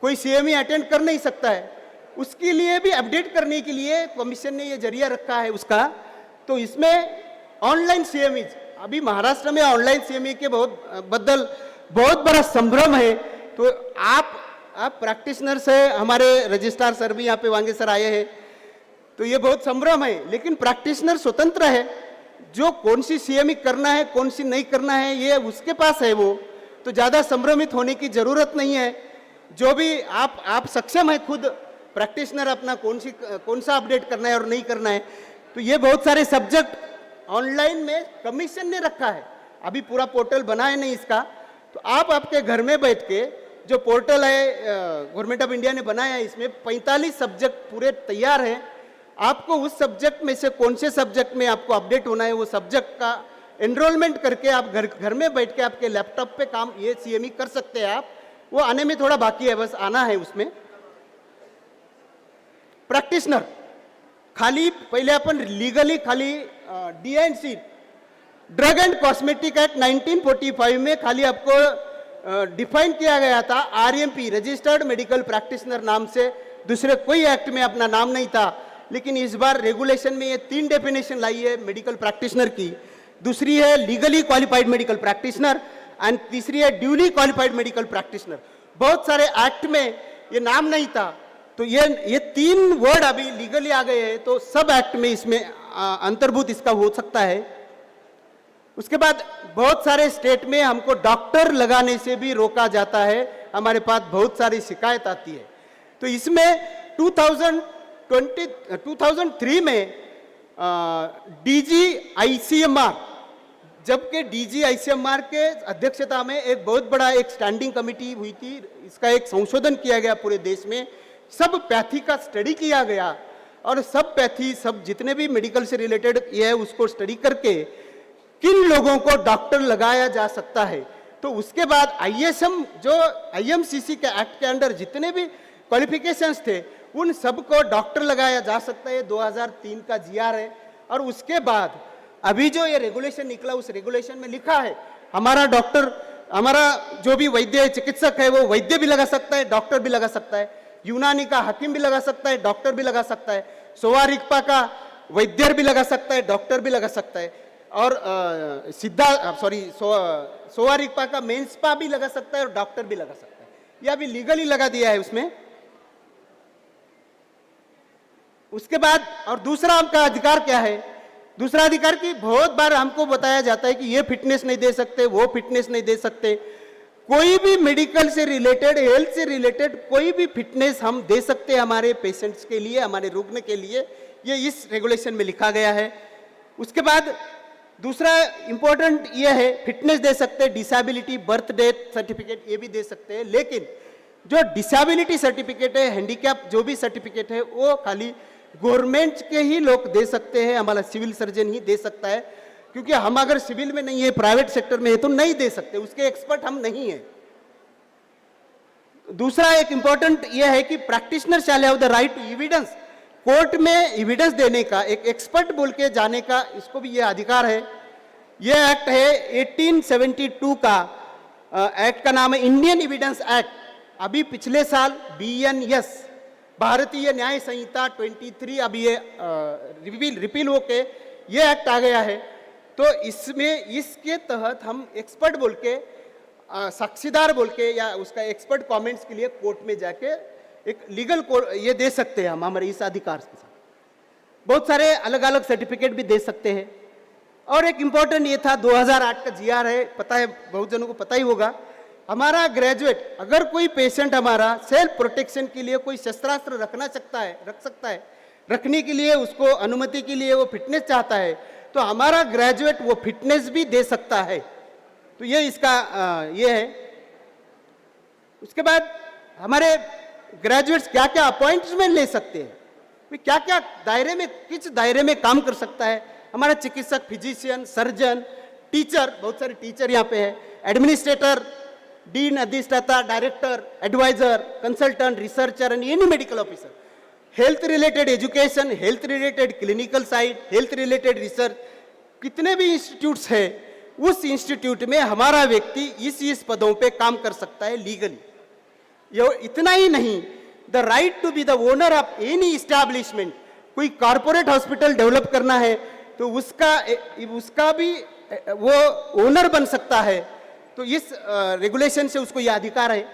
कोई सीएमई अटेंड कर नहीं सकता है, उसके लिए भी अपडेट करने के लिए कमीशन ने ये जरिया रखा है उसका। तो इसमें ऑनलाइन सीएमई, अभी महाराष्ट्र में ऑनलाइन सीएमई के बदल बहुत बड़ा संभ्रम है। तो आप प्रैक्टिशनर्स है, हमारे रजिस्ट्रार सर भी यहाँ पे वांगे सर आए हैं, तो ये बहुत संभ्रम है। लेकिन प्रैक्टिशनर स्वतंत्र है, जो कौन सी सीएमई करना है कौन सी नहीं करना है ये उसके पास है, वो तो ज़्यादा संभ्रमित होने की जरूरत नहीं है। जो भी आप सक्षम है खुद प्रैक्टिशनर अपना कौन सा अपडेट करना है और नहीं करना है। तो ये बहुत सारे सब्जेक्ट ऑनलाइन में कमीशन ने रखा है, अभी पूरा पोर्टल बना है नहीं इसका, तो आप आपके घर में बैठ के जो पोर्टल है गवर्नमेंट ऑफ इंडिया ने बनाया है, इसमें 45 सब्जेक्ट पूरे तैयार हैं। आपको उस सब्जेक्ट में से कौन से सब्जेक्ट में आपको अपडेट होना है, वो सब्जेक्ट का एनरोलमेंट करके आप घर में बैठ के आपके लैपटॉप पे काम ये सीएमई कर सकते हैं। आप वो आने में थोड़ा बाकी है, बस आना है उसमें। प्रैक्टिशनर खाली पहले अपन लीगली खाली DNC drug and cosmetic act 1945 में खाली आपको डिफाइन किया गया था RMP, रजिस्टर्ड मेडिकल प्रैक्टिशनर नाम से, दूसरे कोई एक्ट में अपना नाम नहीं था। लेकिन इस बार रेगुलेशन में ये 3 डेफिनेशन लाई है मेडिकल प्रैक्टिशनर की। दूसरी है legally qualified medical practitioner and तीसरी है ड्यूली क्वालिफाइड मेडिकल प्रैक्टिशनर। बहुत सारे एक्ट में ये नाम नहीं था, तो ये 3 वर्ड अभी लीगली आ गए हैं, तो सब एक्ट में इसमें अंतर्भूत इसका हो सकता है। उसके बाद बहुत सारे स्टेट में हमको डॉक्टर लगाने से भी रोका जाता है, हमारे पास बहुत सारी शिकायत आती है। तो इसमें 2003 में DG ICMR जबकि डीजी आईसीएमआर के अध्यक्षता में एक बहुत बड़ा एक स्टैंडिंग कमेटी हुई थी, इसका एक संशोधन किया गया पूरे देश में, सब पैथी का स्टडी किया गया और सब पैथी, सब जितने भी मेडिकल से रिलेटेड ये है उसको स्टडी करके किन लोगों को डॉक्टर लगाया जा सकता है। तो उसके बाद आईएसएम जो आईएमसीसी के एक्ट के अंडर जितने भी क्वालिफिकेशंस थे उन सबको डॉक्टर लगाया जा सकता है। 2003 का जीआर है। और उसके बाद अभी जो ये रेगुलेशन निकला उस रेगुलेशन में लिखा है हमारा डॉक्टर, हमारा जो भी वैद्य चिकित्सक है वो वैद्य भी लगा सकता है, डॉक्टर भी लगा सकता है, यूनानी का हकीम भी लगा सकता है, डॉक्टर भी लगा सकता है, सोवा रिक्पा का वैद्य भी लगा सकता है, डॉक्टर भी लगा सकता है, और सोवा रिक्पा का मेन स्पा भी लगा सकता है और डॉक्टर भी लगा सकता है। यह अभी लीगली लगा दिया है उसमें। उसके बाद और दूसरा आपका अधिकार क्या है? दूसरा अधिकार की बहुत बार हमको बताया जाता है कि ये फिटनेस नहीं दे सकते, वो फिटनेस नहीं दे सकते। कोई भी मेडिकल से रिलेटेड, हेल्थ से रिलेटेड कोई भी फिटनेस हम दे सकते हैं हमारे पेशेंट्स के लिए, हमारे रुग्ण के लिए, ये इस रेगुलेशन में लिखा गया है। उसके बाद दूसरा इंपॉर्टेंट ये है, फिटनेस दे सकते हैं, डिसेबिलिटी, बर्थ डेथ सर्टिफिकेट ये भी दे सकते हैं, लेकिन जो डिसेबिलिटी सर्टिफिकेट है, हैंडीकैप जो भी सर्टिफिकेट है वो खाली गवर्नमेंट के ही लोग दे सकते हैं, हमारा सिविल सर्जन ही दे सकता है, क्योंकि हम अगर सिविल में नहीं है, प्राइवेट सेक्टर में है तो नहीं दे सकते, उसके एक्सपर्ट हम नहीं है। दूसरा एक इंपॉर्टेंट यह है कि practitioner shall have the right to evidence, court में एविडेंस देने का, एक एक्सपर्ट बोल के जाने का, इसको भी यह अधिकार है। यह एक्ट है 1872 का, एक्ट का नाम है इंडियन एविडेंस एक्ट। अभी पिछले साल BNS भारतीय न्याय संहिता 23 अभी ये रिपील होके ये एक्ट आ गया है। तो इसमें इसके तहत हम एक्सपर्ट बोल के, साक्षीदार बोल के या उसका एक्सपर्ट कमेंट्स के लिए कोर्ट में जाके एक लीगल ये दे सकते हैं हम हमारे इस अधिकार के साथ। बहुत सारे अलग अलग सर्टिफिकेट भी दे सकते हैं। और एक इंपॉर्टेंट ये था 2008 का जीआर है, पता है बहुत जनों को पता ही होगा। हमारा ग्रेजुएट अगर कोई पेशेंट हमारा सेल्फ प्रोटेक्शन के लिए कोई शस्त्रास्त्र रख सकता है, रखने के लिए उसको अनुमति के लिए वो फिटनेस चाहता है तो हमारा ग्रेजुएट वो फिटनेस भी दे सकता है। तो ये इसका ये है। उसके बाद हमारे ग्रेजुएट्स क्या क्या अपॉइंटमेंट ले सकते हैं, क्या क्या दायरे में, किस दायरे में काम कर सकता है हमारा चिकित्सक, फिजिशियन, सर्जन, टीचर, बहुत सारे टीचर यहाँ पे है, एडमिनिस्ट्रेटर, डीन, अधिष्ठाता, director, adviser, consultant, researcher and any medical officer, health related education, health related clinical side, health related research, कितने भी इंस्टीट्यूट्स है उस इंस्टीट्यूट में हमारा व्यक्ति इस पदों पे काम कर सकता है लीगली। ये इतना ही नहीं, the right to be the owner of any establishment, कोई कॉर्पोरेट हॉस्पिटल डेवलप करना है तो उसका भी वो ओनर बन सकता है। तो इस रेगुलेशन से उसको यह अधिकार है।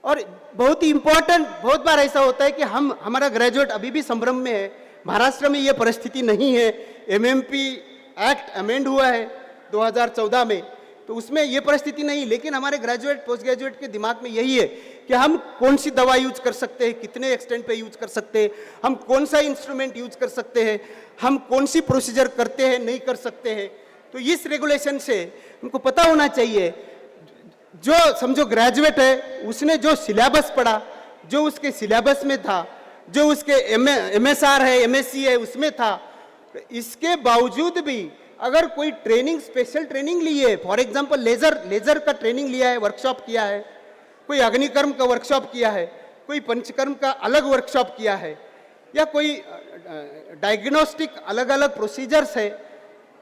और बहुत ही इंपॉर्टेंट, बहुत बार ऐसा होता है कि हमारा ग्रेजुएट अभी भी संभ्रम में है, महाराष्ट्र में ये परिस्थिति नहीं है। MMP एक्ट अमेंड हुआ है 2014 में, तो उसमें ये परिस्थिति नहीं, लेकिन हमारे ग्रेजुएट पोस्ट ग्रेजुएट के दिमाग में यही है कि हम कौन सी दवा यूज कर सकते हैं, कितने एक्सटेंट पे यूज कर सकते हैं, हम कौन सा इंस्ट्रूमेंट यूज कर सकते हैं, हम कौन सी प्रोसीजर करते हैं, नहीं कर सकते हैं। तो इस रेगुलेशन से उनको पता होना चाहिए, जो समझो ग्रेजुएट है उसने जो सिलेबस पढ़ा, जो उसके सिलेबस में था, जो उसके MSR है, MSc है उसमें था, इसके बावजूद भी अगर कोई ट्रेनिंग, स्पेशल ट्रेनिंग ली है, फॉर एग्जांपल लेजर का ट्रेनिंग लिया है, वर्कशॉप किया है, कोई अग्निकर्म का वर्कशॉप किया है, कोई पंचकर्म का अलग वर्कशॉप किया है, या कोई डायग्नोस्टिक अलग अलग प्रोसीजर्स है,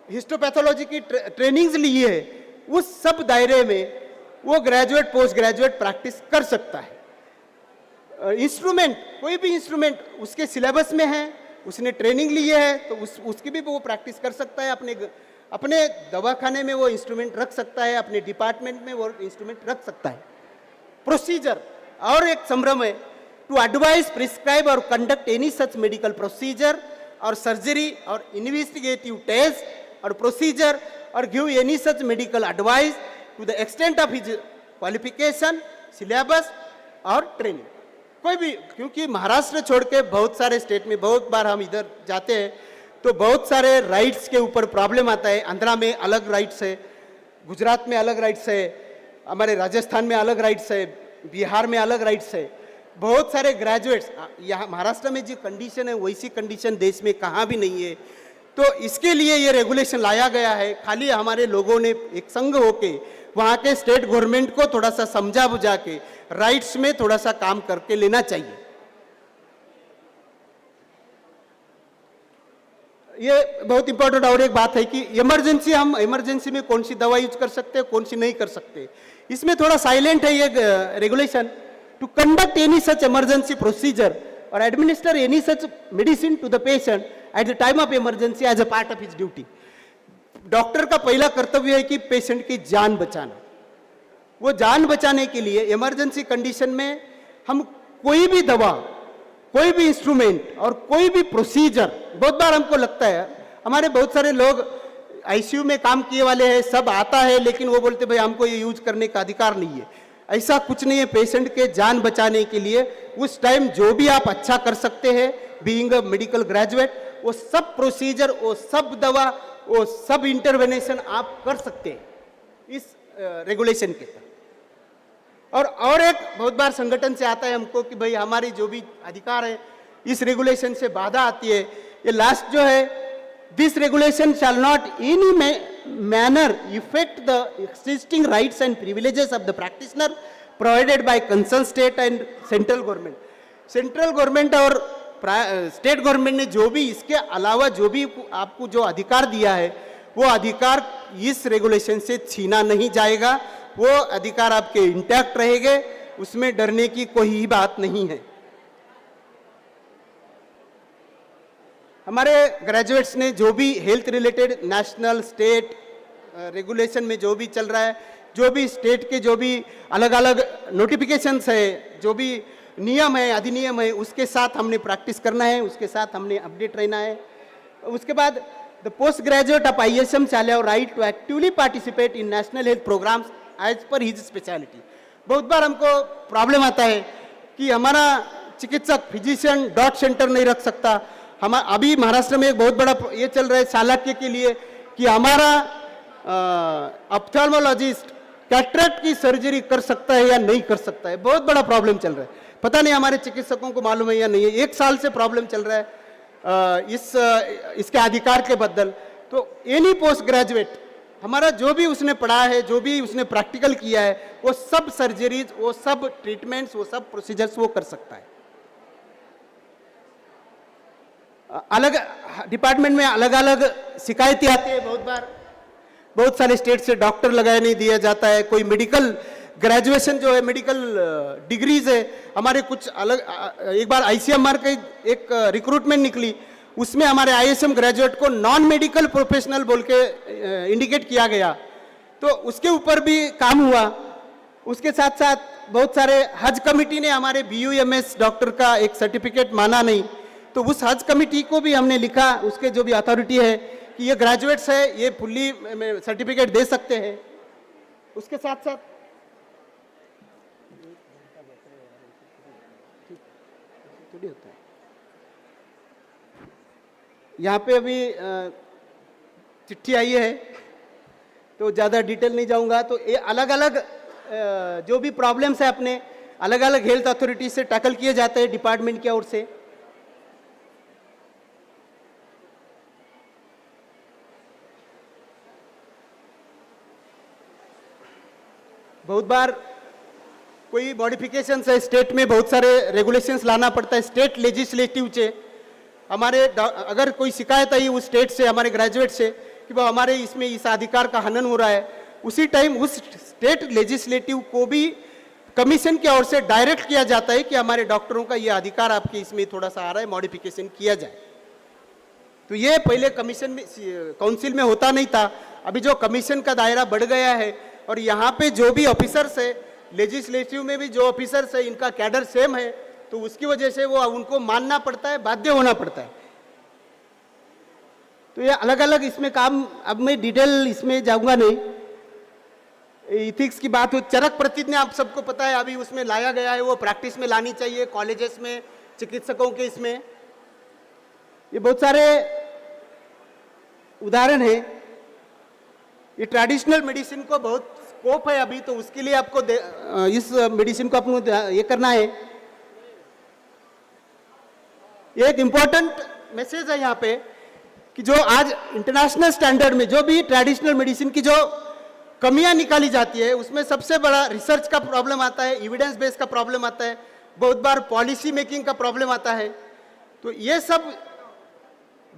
हिस्टोपैथोलॉजी की ट्रेनिंग्स ली है, उस सब दायरे में वो ग्रेजुएट पोस्ट ग्रेजुएट प्रैक्टिस कर सकता है। इंस्ट्रूमेंट, कोई भी इंस्ट्रूमेंट उसके सिलेबस में है, उसने ट्रेनिंग ली है तो उसकी भी वो प्रैक्टिस कर सकता है, अपने दवाखाने में वो इंस्ट्रूमेंट रख सकता है, अपने डिपार्टमेंट में वो इंस्ट्रूमेंट रख सकता है। प्रोसीजर और एक संभ्रम है, टू एडवाइज, प्रिस्क्राइब और conduct any such medical procedure और सर्जरी और इन्वेस्टिगेटिव टेस्ट और प्रोसीजर और give any such medical advice to the extent of his qualification, syllabus और ट्रेनिंग। कोई भी, क्योंकि महाराष्ट्र छोड़ के बहुत सारे स्टेट में बहुत बार हम इधर जाते हैं तो तो बहुत सारे राइट्स के ऊपर प्रॉब्लम आता है। आंध्रा में अलग राइट्स है, गुजरात में अलग राइट्स है, हमारे राजस्थान में अलग राइट्स है, बिहार में अलग राइट्स है। बहुत सारे ग्रेजुएट्स, यहाँ महाराष्ट्र में जो कंडीशन है वैसी कंडीशन देश में कहाँ भी नहीं है। तो इसके लिए ये रेगुलेशन लाया गया है। खाली हमारे लोगों ने एक संघ होके वहाँ के स्टेट गवर्नमेंट को थोड़ा सा समझा बुझा के राइट्स में थोड़ा सा काम करके लेना चाहिए। ये बहुत इंपॉर्टेंट और एक बात है कि इमरजेंसी, हम इमरजेंसी में कौन सी दवा यूज कर सकते हैं, कौन सी नहीं कर सकते, इसमें थोड़ा साइलेंट है ये regulation. To conduct any such emergency procedure और administer any such medicine to the patient at the time of emergency as a part of his duty. Doctor का पहला कर्तव्य है कि पेशेंट की जान बचाना। वो जान बचाने के लिए इमरजेंसी कंडीशन में हम कोई भी दवा, कोई भी इंस्ट्रूमेंट और कोई भी प्रोसीजर, बहुत बार हमको लगता है हमारे बहुत सारे लोग आईसीयू में काम किए वाले हैं, सब आता है, लेकिन वो बोलते भाई हमको ये यूज करने का अधिकार नहीं है। ऐसा कुछ नहीं है। पेशेंट के जान बचाने के लिए उस टाइम जो भी आप अच्छा कर सकते हैं, बीइंग अ मेडिकल ग्रेजुएट, वो सब प्रोसीजर, वो सब दवा, वो सब इंटरवेंशन आप कर सकते हैं इस रेगुलेशन के तहत। और एक बहुत बार संगठन से आता है हमको कि भाई हमारी जो भी अधिकार है इस रेगुलेशन से बाधा आती है। ये लास्ट जो है, this regulation shall not in manner effect the existing rights and privileges of the practitioner provided by concern state and central government. Central government और स्टेट गवर्नमेंट ने जो भी इसके अलावा जो भी आपको जो अधिकार दिया है, वो अधिकार इस रेगुलेशन से छीना नहीं जाएगा। वो अधिकार आपके इंटैक्ट रहेंगे, उसमें डरने की कोई बात नहीं है। हमारे ग्रेजुएट्स ने जो भी health related national state regulation में जो भी चल रहा है, जो भी स्टेट के जो भी अलग अलग नोटिफिकेशंस है, जो भी नियम है, अधिनियम है, उसके साथ हमने प्रैक्टिस करना है, उसके साथ हमने अपडेट रहना है। उसके बाद the post graduate of ISM shall have right to actively participate in national health programs as per his specialty। बहुत बार हमको प्रॉब्लम आता है कि हमारा चिकित्सक फिजिशियन डॉट सेंटर नहीं रख सकता। हम अभी महाराष्ट्र में एक बहुत बड़ा ये चल रहा है चालाक्य के लिए कि हमारा ऑप्थेल्मोलॉजिस्ट कैटरेक्ट की सर्जरी कर सकता है या नहीं कर सकता है। बहुत बड़ा प्रॉब्लम चल रहा है, पता नहीं हमारे चिकित्सकों को मालूम है या नहीं है। 1 साल से प्रॉब्लम चल रहा है इसके अधिकार के बदल। तो एनी पोस्ट ग्रेजुएट, हमारा जो भी उसने पढ़ा है, जो भी उसने प्रैक्टिकल किया है, वो सब सर्जरीज, वो सब ट्रीटमेंट्स, वो सब प्रोसीजर्स वो कर सकता है। अलग डिपार्टमेंट में अलग अलग शिकायतें आती है। बहुत बार बहुत सारे स्टेट से डॉक्टर लगाया नहीं दिया जाता है। कोई मेडिकल ग्रेजुएशन जो है, मेडिकल डिग्रीज है हमारे कुछ अलग। एक बार ICMR का एक रिक्रूटमेंट निकली, उसमें हमारे ISM ग्रेजुएट को नॉन मेडिकल प्रोफेशनल बोल के इंडिकेट किया गया, तो उसके ऊपर भी काम हुआ। उसके साथ साथ बहुत सारे हज कमिटी ने हमारे BUMS डॉक्टर का एक सर्टिफिकेट माना नहीं, तो उस हज कमिटी को भी हमने लिखा, उसके जो भी अथॉरिटी है, कि ये ग्रेजुएट्स है, ये फुल्ली सर्टिफिकेट दे सकते हैं। उसके साथ साथ होता है यहाँ पे अभी चिट्ठी आई है, तो ज़्यादा डिटेल नहीं जाऊंगा। तो ये अलग अलग जो भी प्रॉब्लम्स है अपने अलग अलग हेल्थ अथॉरिटी से टैकल किए जाते हैं डिपार्टमेंट की ओर से। बहुत बार कोई मॉडिफिकेशंस है स्टेट में, बहुत सारे रेगुलेशंस लाना पड़ता है स्टेट लेजिस्लेटिव से। हमारे अगर कोई शिकायत आई उस स्टेट से, हमारे ग्रेजुएट से, कि वो हमारे इसमें इस अधिकार का हनन हो रहा है, उसी टाइम उस स्टेट लेजिस्लेटिव को भी कमीशन की ओर से डायरेक्ट किया जाता है कि हमारे डॉक्टरों का ये अधिकार आपके इसमें थोड़ा सा आ रहा है, मॉडिफिकेशन किया जाए। तो ये पहले कमीशन में, काउंसिल में होता नहीं था। अभी जो कमीशन का दायरा बढ़ गया है, और यहाँ पे जो भी ऑफिसर्स है, लेजिस्लेटिव में भी जो ऑफिसर्स है, इनका कैडर सेम है, तो उसकी वजह से वो उनको मानना पड़ता है, बाध्य होना पड़ता है। तो ये अलग अलग इसमें काम, अब मैं डिटेल इसमें जाऊंगा नहीं। इथिक्स की बात हो, चरक प्रतिज्ञा आप सबको पता है, अभी उसमें लाया गया है, वो प्रैक्टिस में लानी चाहिए कॉलेजेस में, चिकित्सकों के इसमें। ये बहुत सारे उदाहरण है। ये ट्रेडिशनल मेडिसिन को बहुत स्कोप है अभी, तो उसके लिए आपको इस मेडिसिन को आपको ये करना है। ये एक इम्पॉर्टेंट मैसेज है यहाँ पे कि जो आज इंटरनेशनल स्टैंडर्ड में जो भी ट्रेडिशनल मेडिसिन की जो कमियां निकाली जाती है, उसमें सबसे बड़ा रिसर्च का प्रॉब्लम आता है, एविडेंस बेस का प्रॉब्लम आता है, बहुत बार पॉलिसी मेकिंग का प्रॉब्लम आता है। तो ये सब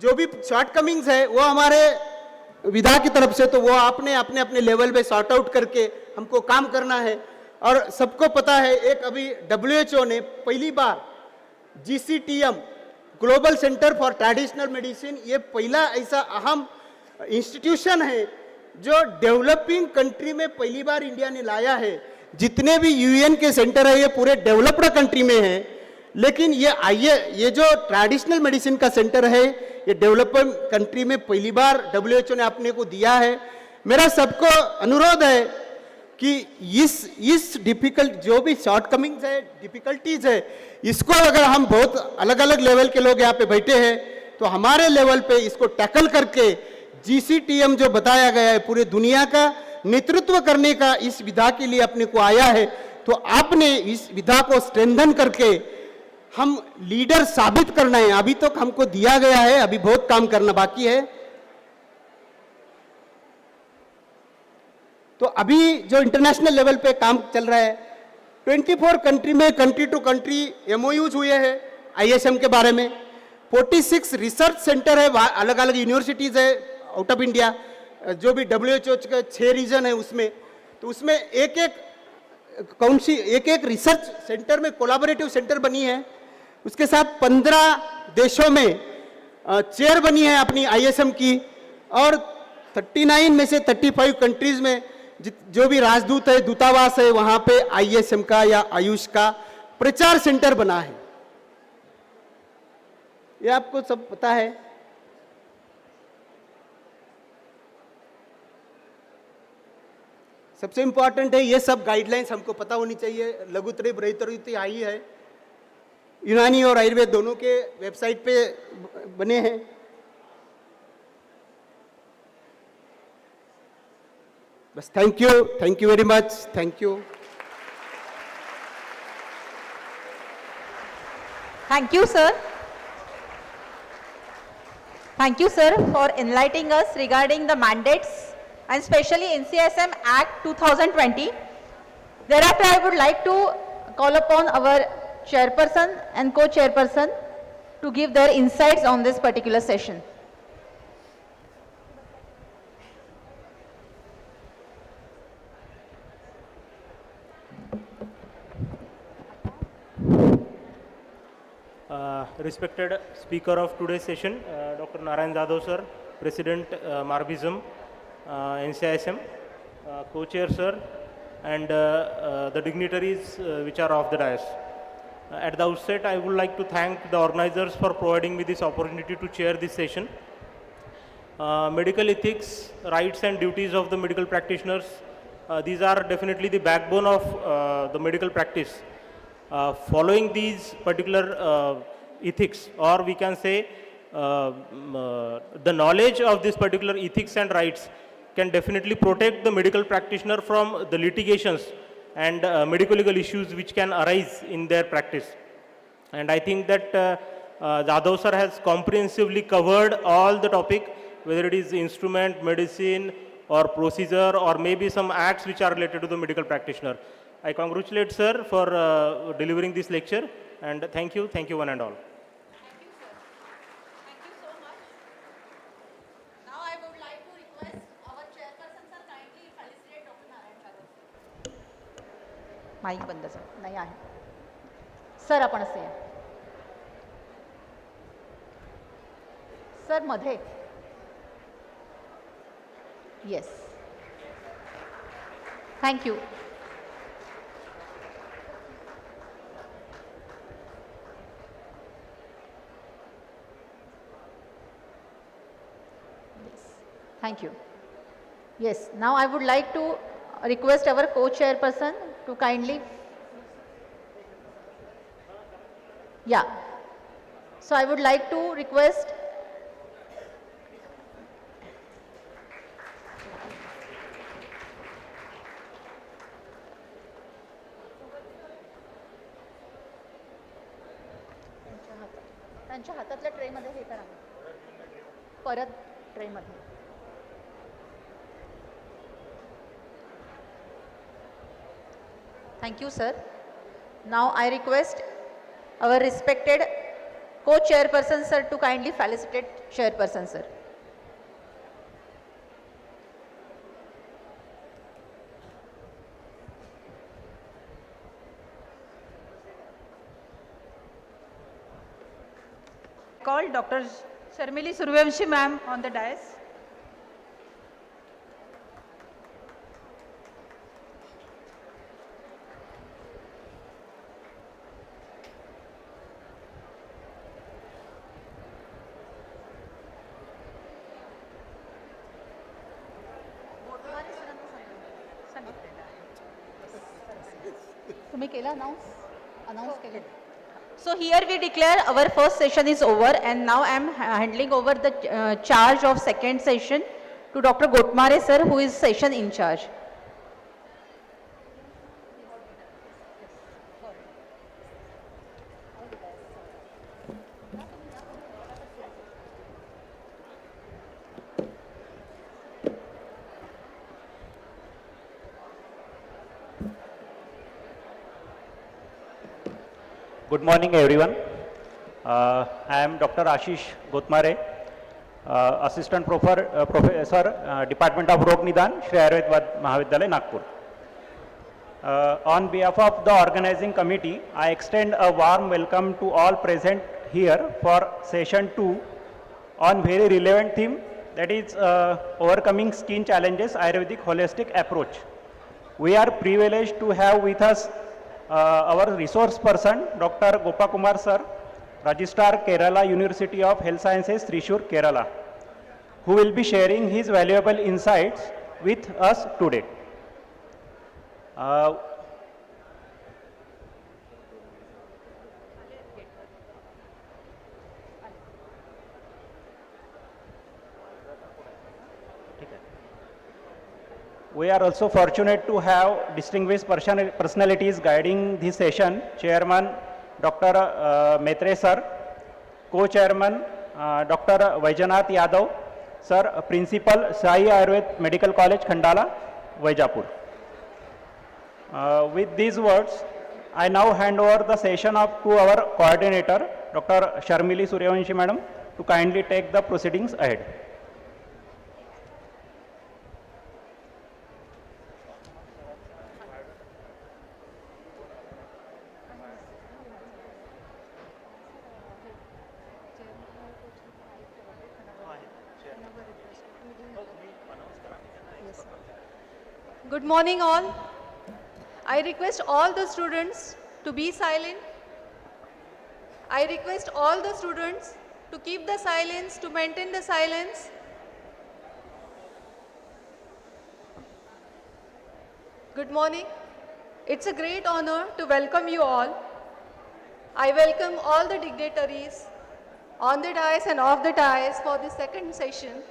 जो भी शॉर्टकमिंग्स है वो हमारे विधा की तरफ से, तो वो आपने अपने अपने लेवल पे सॉर्ट आउट करके हमको काम करना है। और सबको पता है, एक अभी WHO ने पहली बार GCTM global centre for traditional medicine, ये पहला ऐसा अहम इंस्टीट्यूशन है जो डेवलपिंग कंट्री में पहली बार इंडिया ने लाया है। जितने भी UN के सेंटर है ये पूरे डेवलप्ड कंट्री में है, लेकिन ये जो ट्रेडिशनल मेडिसिन का सेंटर है ये डेवलपिंग कंट्री में पहली बार WHO ने अपने को दिया है। मेरा सबको अनुरोध है कि इस डिफिकल्ट जो भी शॉर्टकमिंग्स है, डिफिकल्टीज है, इसको अगर हम बहुत अलग अलग लेवल के लोग यहाँ पे बैठे हैं तो हमारे लेवल पे इसको टैकल करके GCTM जो बताया गया है पूरे दुनिया का नेतृत्व करने का इस विधा के लिए अपने को आया है, तो आपने इस विधा को स्ट्रेंथन करके हम लीडर साबित करना है। अभी तक हमको दिया गया है, अभी बहुत काम करना बाकी है। तो अभी जो इंटरनेशनल लेवल पे काम चल रहा है, 24 कंट्री में कंट्री टू कंट्री MOUs हुए हैं ISM के बारे में। 46 रिसर्च सेंटर है, अलग अलग यूनिवर्सिटीज है आउट ऑफ इंडिया, जो भी WHO के 6 रीजन है उसमें, तो उसमें एक एक रिसर्च सेंटर में कोलैबोरेटिव सेंटर बनी है। उसके साथ 15 देशों में चेयर बनी है अपनी ISM की, और 39 में से 35 कंट्रीज में जो भी राजदूत है, दूतावास है, वहां पे ISM का या आयुष का प्रचार सेंटर बना है। ये आपको सब पता है। सबसे इंपॉर्टेंट है, ये सब गाइडलाइंस हमको पता होनी चाहिए। लघुत्री बृहत्तरी आई है, यूनानी और आयुर्वेद दोनों के वेबसाइट पे बने हैं। बस thank you very much, thank you. Thank you, sir. Thank you, sir, for enlightening us regarding the mandates and especially NCSM Act 2020. Thereafter, I would like to call upon our chairperson and co-chairperson to give their insights on this particular session. Respected speaker of today's session, Dr. Narayan Jadhav sir, President Marbism, NCISM, co-chair sir, and the dignitaries which are of the dais. At the outset, I would like to thank the organizers for providing me this opportunity to chair this session. Medical ethics, rights and duties of the medical practitioners, these are definitely the backbone of the medical practice. Following these particular ethics, or we can say the knowledge of this particular ethics and rights can definitely protect the medical practitioner from the litigations and medical legal issues which can arise in their practice. And I think that Jadhav sir has comprehensively covered all the topic, whether it is instrument, medicine or procedure, or maybe some acts which are related to the medical practitioner. I congratulate sir for delivering this lecture, and thank you one and all. Thank you, sir. Thank you so much. Now I would like to request our chairperson sir kindly felicitate Dr. Narayan Jadhav. Mic बंद sir, नाही आहे सर. आपण असे या sir मध्ये. Yes, thank you. Thank you. Yes, now I would like to request our co-chairperson to kindly. Yeah. So I would like to request त्याच्यातल्या ट्रेमध्ये हे करा परत ट्रेमध्ये. Thank you, sir. Now I request our respected co-chairperson, sir, to kindly felicitate chairperson, sir. Call Dr. Sharmili Suryavanshi ma'am on the dais. तुम्ही केला announce केलं. So here we declare our first session is over, and now I am handing over the charge of second session to Dr. Ggaucto sir, who is session in charge. Good morning, everyone. I am Dr. Ashish Ggaucto, Assistant Professor, Department of Rog Nidan, Shri Ayurved Mahavidyalaya, Nagpur. On behalf of the organizing committee, I extend a warm welcome to all present here for session 2 on very relevant theme, that is overcoming skin challenges, Ayurvedic holistic approach. We are privileged to have with us our resource person, Dr. Gopakumar sir, Registrar Kerala University of Health Sciences, Thrissur, Kerala, who will be sharing his valuable insights with us today. We are also fortunate to have distinguished personalities guiding this session. Chairman Dr. Maitre sir, Co-Chairman Dr. Vaijanath Yadav sir, Principal Sai Ayurved Medical College, Khandala, Vaijapur. With these words, I now hand over the session to our coordinator, Dr. Sharmili Suryavanshi madam, to kindly take the proceedings ahead. Good morning all. I request all the students to be silent. I request all the students to keep the silence, to maintain the silence. Good morning. It's a great honor to welcome you all. I welcome all the dignitaries on the dais and off the dais for the second session.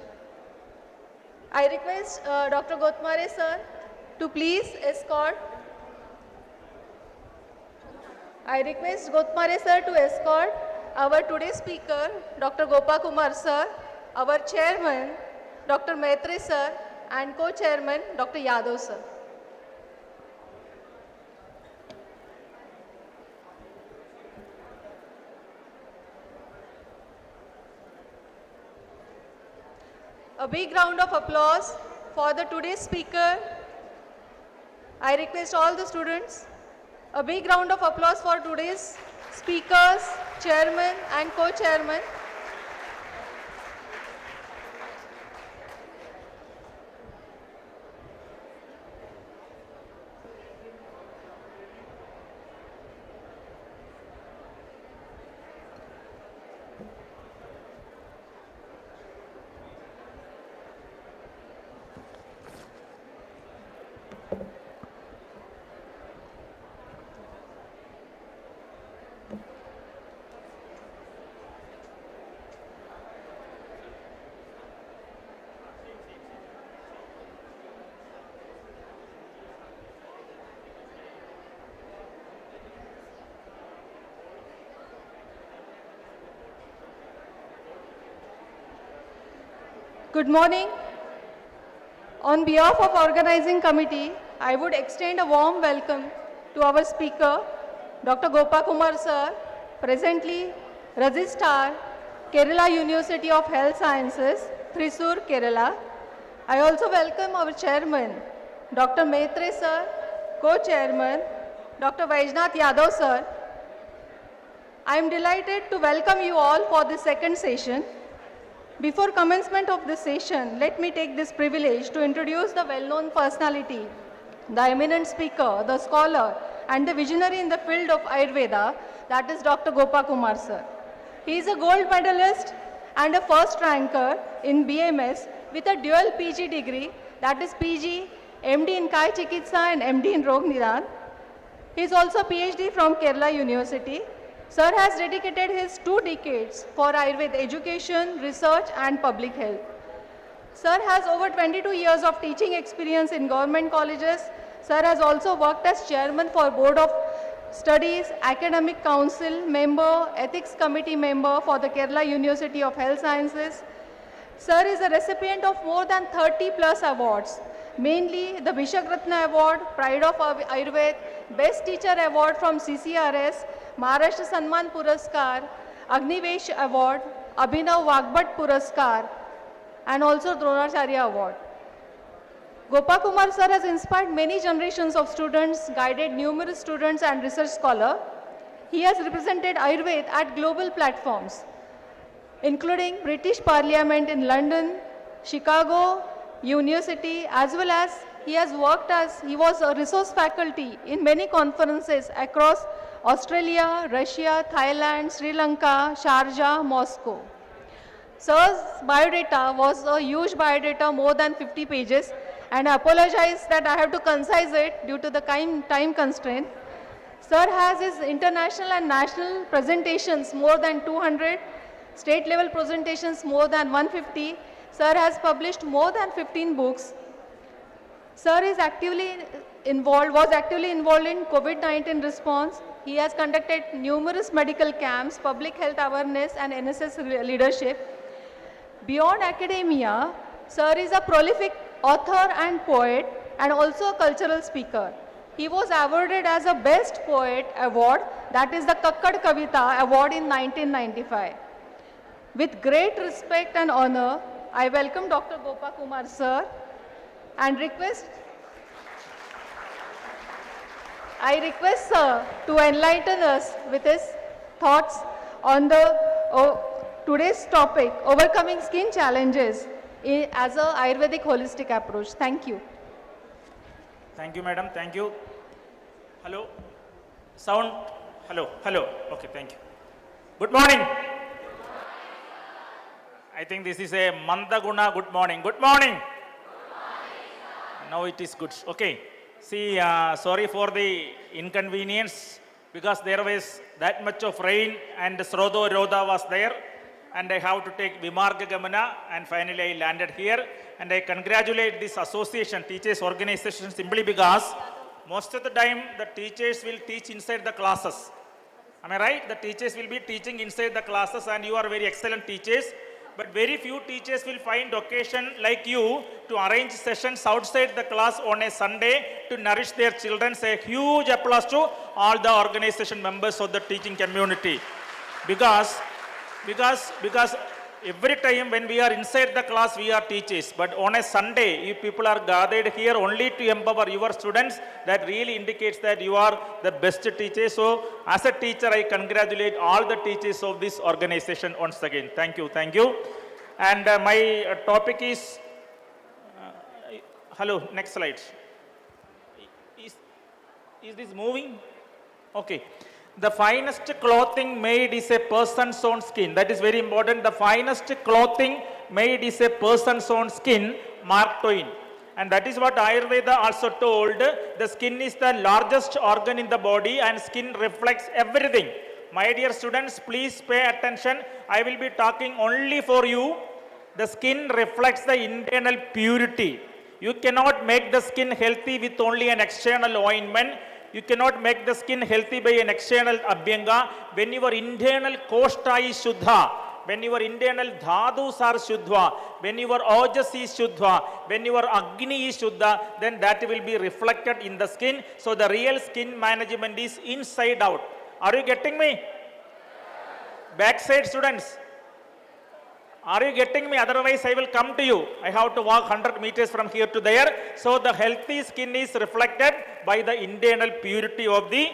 I request Dr. Ggaucto sir to please escort. I request Ggaucto sir to escort our today's speaker, Dr. Gopakumar sir, our chairman, Dr. Maitre sir, and co-chairman, Dr. Yadav sir. A big round of applause for the today's speaker. I request all the students, a big round of applause for today's speakers, chairman and co-chairman. Good morning. On behalf of organizing committee, I would extend a warm welcome to our speaker, Dr. Gopakumar sir, presently Registrar, Kerala University of Health Sciences, Thrissur, Kerala. I also welcome our chairman, Dr. Maitre sir, co-chairman, Dr. Vaishnath Yadav sir. I am delighted to welcome you all for the second session. Before commencement of this session, let me take this privilege to introduce the well-known personality, the eminent speaker, the scholar, and the visionary in the field of Ayurveda, that is Dr. Gopakumar sir. He is a gold medalist and a first ranker in BMS with a dual PG degree, that is PG, MD in Kai Chikitsa and MD in Rog Nidan. He is also PhD from Kerala University. Sir has dedicated his 2 decades for Ayurveda education, research and public health. Sir has over 22 years of teaching experience in government colleges. Sir has also worked as chairman for Board of Studies, Academic Council member, Ethics Committee member for the Kerala University of Health Sciences. Sir is a recipient of more than 30 plus awards, mainly the VISHWATMAK Award, Pride of Ayurved, Best Teacher Award from CCRS, Maharashtra Samman Puraskar, Agnivesh Award, Abhinav Vagbhat Puraskar, and also Dronacharya Award. Gopakumar sir has inspired many generations of students, guided numerous students and research scholars. He has represented Ayurveda at global platforms, including British Parliament in London, Chicago University, as well as he was a resource faculty in many conferences across Australia, Russia, Thailand, Sri Lanka, Sharjah, Moscow. Sir's biodata was a huge biodata, more than 50 pages, and I apologize that I have to concise it due to the time constraint. Sir has his international and national presentations, more than 200, state level presentations, more than 150. Sir has published more than 15 books. Sir was actively involved in COVID-19 response. He has conducted numerous medical camps, public health awareness and NSS leadership. Beyond academia, Sir is a prolific author and poet and also a cultural speaker. He was awarded as a Best Poet Award, that is the Kakkad Kavita Award in 1995. With great respect and honor, I welcome Dr. Gopakumar sir and I request sir to enlighten us with his thoughts on the today's topic, overcoming skin challenges as a Ayurvedic holistic approach. Thank you. Thank you, madam. Thank you. Hello. Sound. Hello. Hello. Okay. Thank you. Good morning. I think this is a Mandaguna good morning. Good morning. Now it is good. Okay. See, sorry for the inconvenience because there was that much of rain and Srodo Roda was there and I have to take Vimarga Gamana and finally I landed here and I congratulate this association, teachers organization simply because most of the time the teachers will teach inside the classes. Am I right? The teachers will be teaching inside the classes and you are very excellent teachers. But very few teachers will find occasion like you to arrange sessions outside the class on a Sunday to nourish their children. Say huge applause to all the organization members of the teaching community. Because every time when we are inside the class, we are teachers. But on a Sunday, if people are gathered here only to empower your students, that really indicates that you are the best teacher. So as a teacher, I congratulate all the teachers of this organization once again. Thank you. Thank you. And my topic is, hello, next slide. Is this moving? Okay. The finest clothing made is a person's own skin. That is very important. The finest clothing made is a person's own skin, Mark Twain. And that is what Ayurveda also told. The skin is the largest organ in the body and skin reflects everything. My dear students, please pay attention. I will be talking only for you. The skin reflects the internal purity. You cannot make the skin healthy with only an external ointment. You cannot make the skin healthy by an external abhyanga. When your internal koshta is shuddha, when your internal dhadus are Shuddha, when your Ojas is Shuddha, when your Agni is Shuddha, then that will be reflected in the skin. So the real skin management is inside out. Are you getting me? Backside students. Are you getting me? Otherwise, I will come to you. I have to walk 100 meters from here to there. So the healthy skin is reflected by the internal purity of the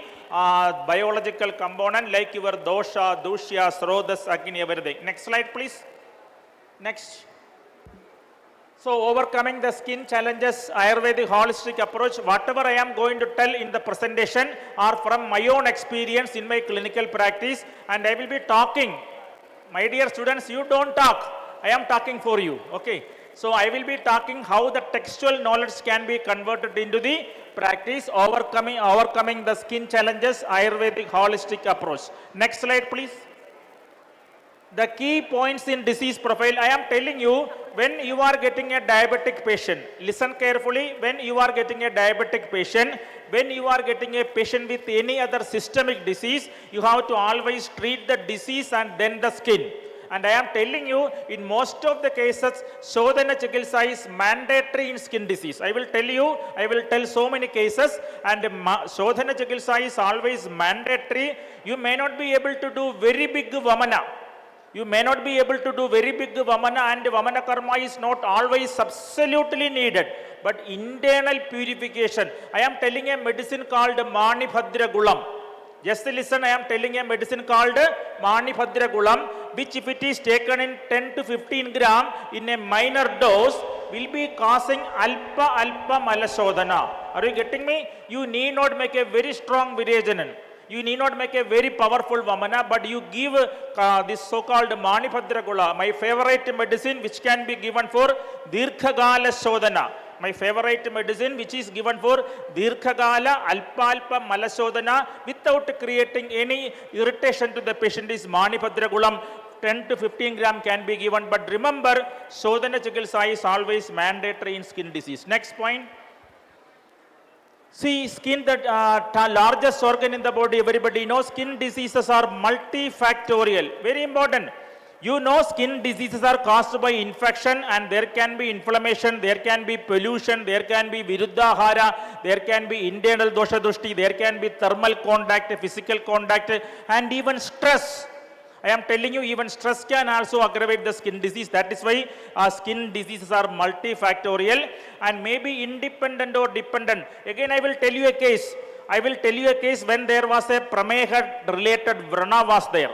biological component like your dosha, dushya, srodhas, agni, everything. Next slide, please. Next. So overcoming the skin challenges, Ayurvedic holistic approach, whatever I am going to tell in the presentation are from my own experience in my clinical practice, and I will be talking. My dear students, you don't talk. I am talking for you. Okay. So I will be talking how the textual knowledge can be converted into the practice, overcoming the skin challenges, Ayurvedic holistic approach. Next slide, please. The key points in disease profile, I am telling you, when you are getting a diabetic patient, listen carefully, when you are getting a diabetic patient, when you are getting a patient with any other systemic disease, you have to always treat the disease and then the skin. And I am telling you, in most of the cases, Shodhana Chikitsa is mandatory in skin disease. I will tell so many cases, and Shodhana Chikitsa is always mandatory. You may not be able to do very big Vamana. You may not be able to do very big Vamana, and Vamana karma is not always absolutely needed. But internal purification, I am telling a medicine called Manibhadra Gulam. Just listen, I am telling a medicine called Manibhadra Gulam, which if it is taken in 10 to 15 gram in a minor dose, will be causing alpa malashodhana. Are you getting me? You need not make a very strong Virajanan. You need not make a very powerful Vamana, but you give this so-called Manibhadra Gula, my favorite medicine which can be given for Dirghagala Shodhana. My favorite medicine which is given for Dirghagala, alpa malashodhana without creating any irritation to the patient is Manibhadra Gulam. 10 to 15 gram can be given, but remember, Shodhana Chikitsa is always mandatory in skin disease. Next point. See, skin, the largest organ in the body, everybody knows skin diseases are multifactorial. Very important. You know skin diseases are caused by infection, and there can be inflammation, there can be pollution, there can be viruddhahara, there can be internal dosha dushti, there can be thermal contact, physical contact, and even stress. I am telling you, even stress can also aggravate the skin disease. That is why skin diseases are multifactorial and maybe independent or dependent. Again, I will tell you a case. When there was a Prameha related Vrana was there.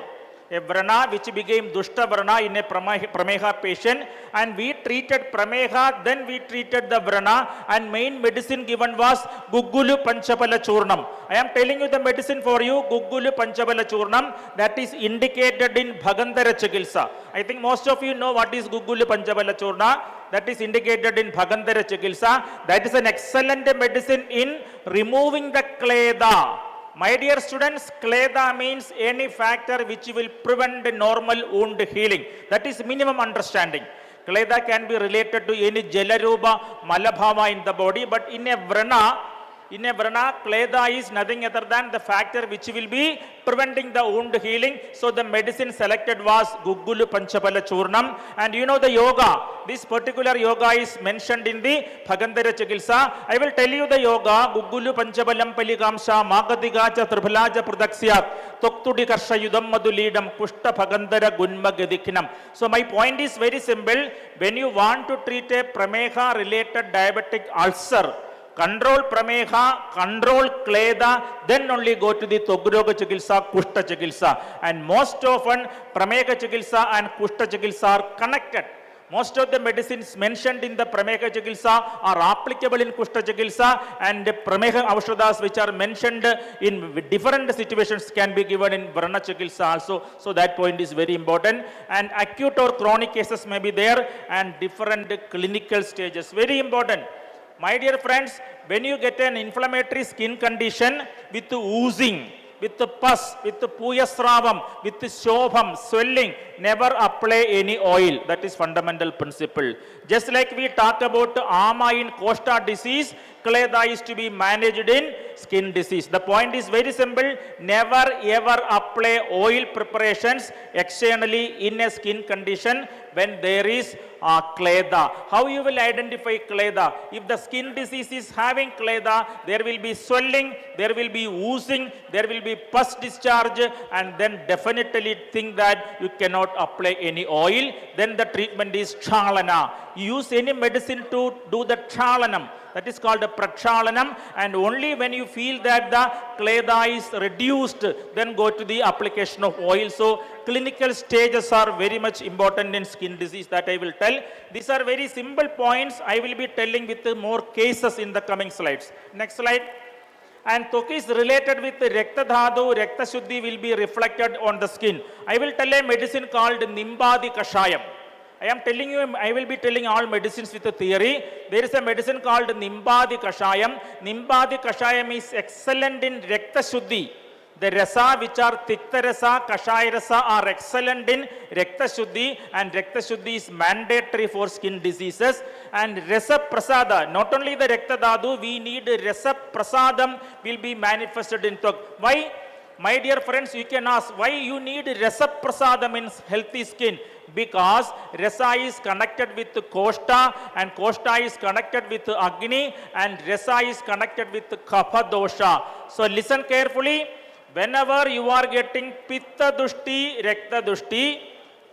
A Vrana which became Dushta Vrana in a Prameha patient, and we treated Prameha, then we treated the Vrana, and main medicine given was Guggulu Panchapala Churnam. I am telling you the medicine for you, Guggulu Panchapala Churnam, that is indicated in Bhagandara Chikitsa. I think most of you know what is Guggulu Panchapala Churna. That is indicated in Bhagandara Chikitsa. That is an excellent medicine in removing the kleda. My dear students, kleda means any factor which will prevent the normal wound healing. That is minimum understanding. Kleda can be related to any jalarupa, malabhava in the body, but in a vrana, kleda is nothing other than the factor which will be preventing the wound healing. So the medicine selected was Guggulu Panchapala Churnam. And you know the yoga. This particular yoga is mentioned in the Bhagandara Chikitsa. I will tell you the yoga. Guggulu Panchapalam Palikamsha Magadigacha Tribhalaja Pradakshyat Toktudi Karsha Yudam Madulidam Pushta Bhagandara Gunma Gadikhinam. So my point is very simple. When you want to treat a Prameha related diabetic ulcer, control Prameha, control Kleda, then only go to the Togroga Chikitsa, Kushta Chikitsa. And most often, Prameha Chikitsa and Kushta Chikitsa are connected. Most of the medicines mentioned in the Prameha Chikitsa are applicable in Kushta Chikitsa, and the Prameha Avshadas which are mentioned in different situations can be given in Vrana Chikitsa also. So that point is very important. And acute or chronic cases may be there, and different clinical stages. Very important. My dear friends, when you get an inflammatory skin condition with oozing, with pus, with puyasravam, with shobham, swelling, never apply any oil. That is fundamental principle. Just like we talk about ama in Costa disease, kleda is to be managed in skin disease. The point is very simple. Never ever apply oil preparations externally in a skin condition when there is kleda. How you will identify kleda? If the skin disease is having kleda, there will be swelling, there will be oozing, there will be pus discharge, and then definitely think that you cannot apply any oil. Then the treatment is chalana. You use any medicine to do the chalanam. That is called a prakshalanam, and only when you feel that the kleda is reduced, then go to the application of oil. So clinical stages are very much important in skin disease that I will tell. These are very simple points I will be telling with more cases in the coming slides. Next slide. And Toki is related with Rekta Dhatu, Rekta Shuddhi will be reflected on the skin. I will tell a medicine called Nimbadi Kashayam. I am telling you, I will be telling all medicines with a theory. There is a medicine called Nimbadi Kashayam. Nimbadi Kashayam is excellent in Rekta Shuddhi. The rasa which are Tikta rasa, Kashaya rasa are excellent in Rekta Shuddhi, and Rekta Shuddhi is mandatory for skin diseases. And Rasa Prasada, not only the Rekta Dhatu, we need Rasa Prasadam will be manifested in Tok. Why? My dear friends, you can ask, why you need Rasa Prasadam in healthy skin? Because Rasa is connected with Koshta, and Koshta is connected with Agni, and Rasa is connected with Kapha dosha. So listen carefully. Whenever you are getting Pitta Dushti, Rekta Dushti,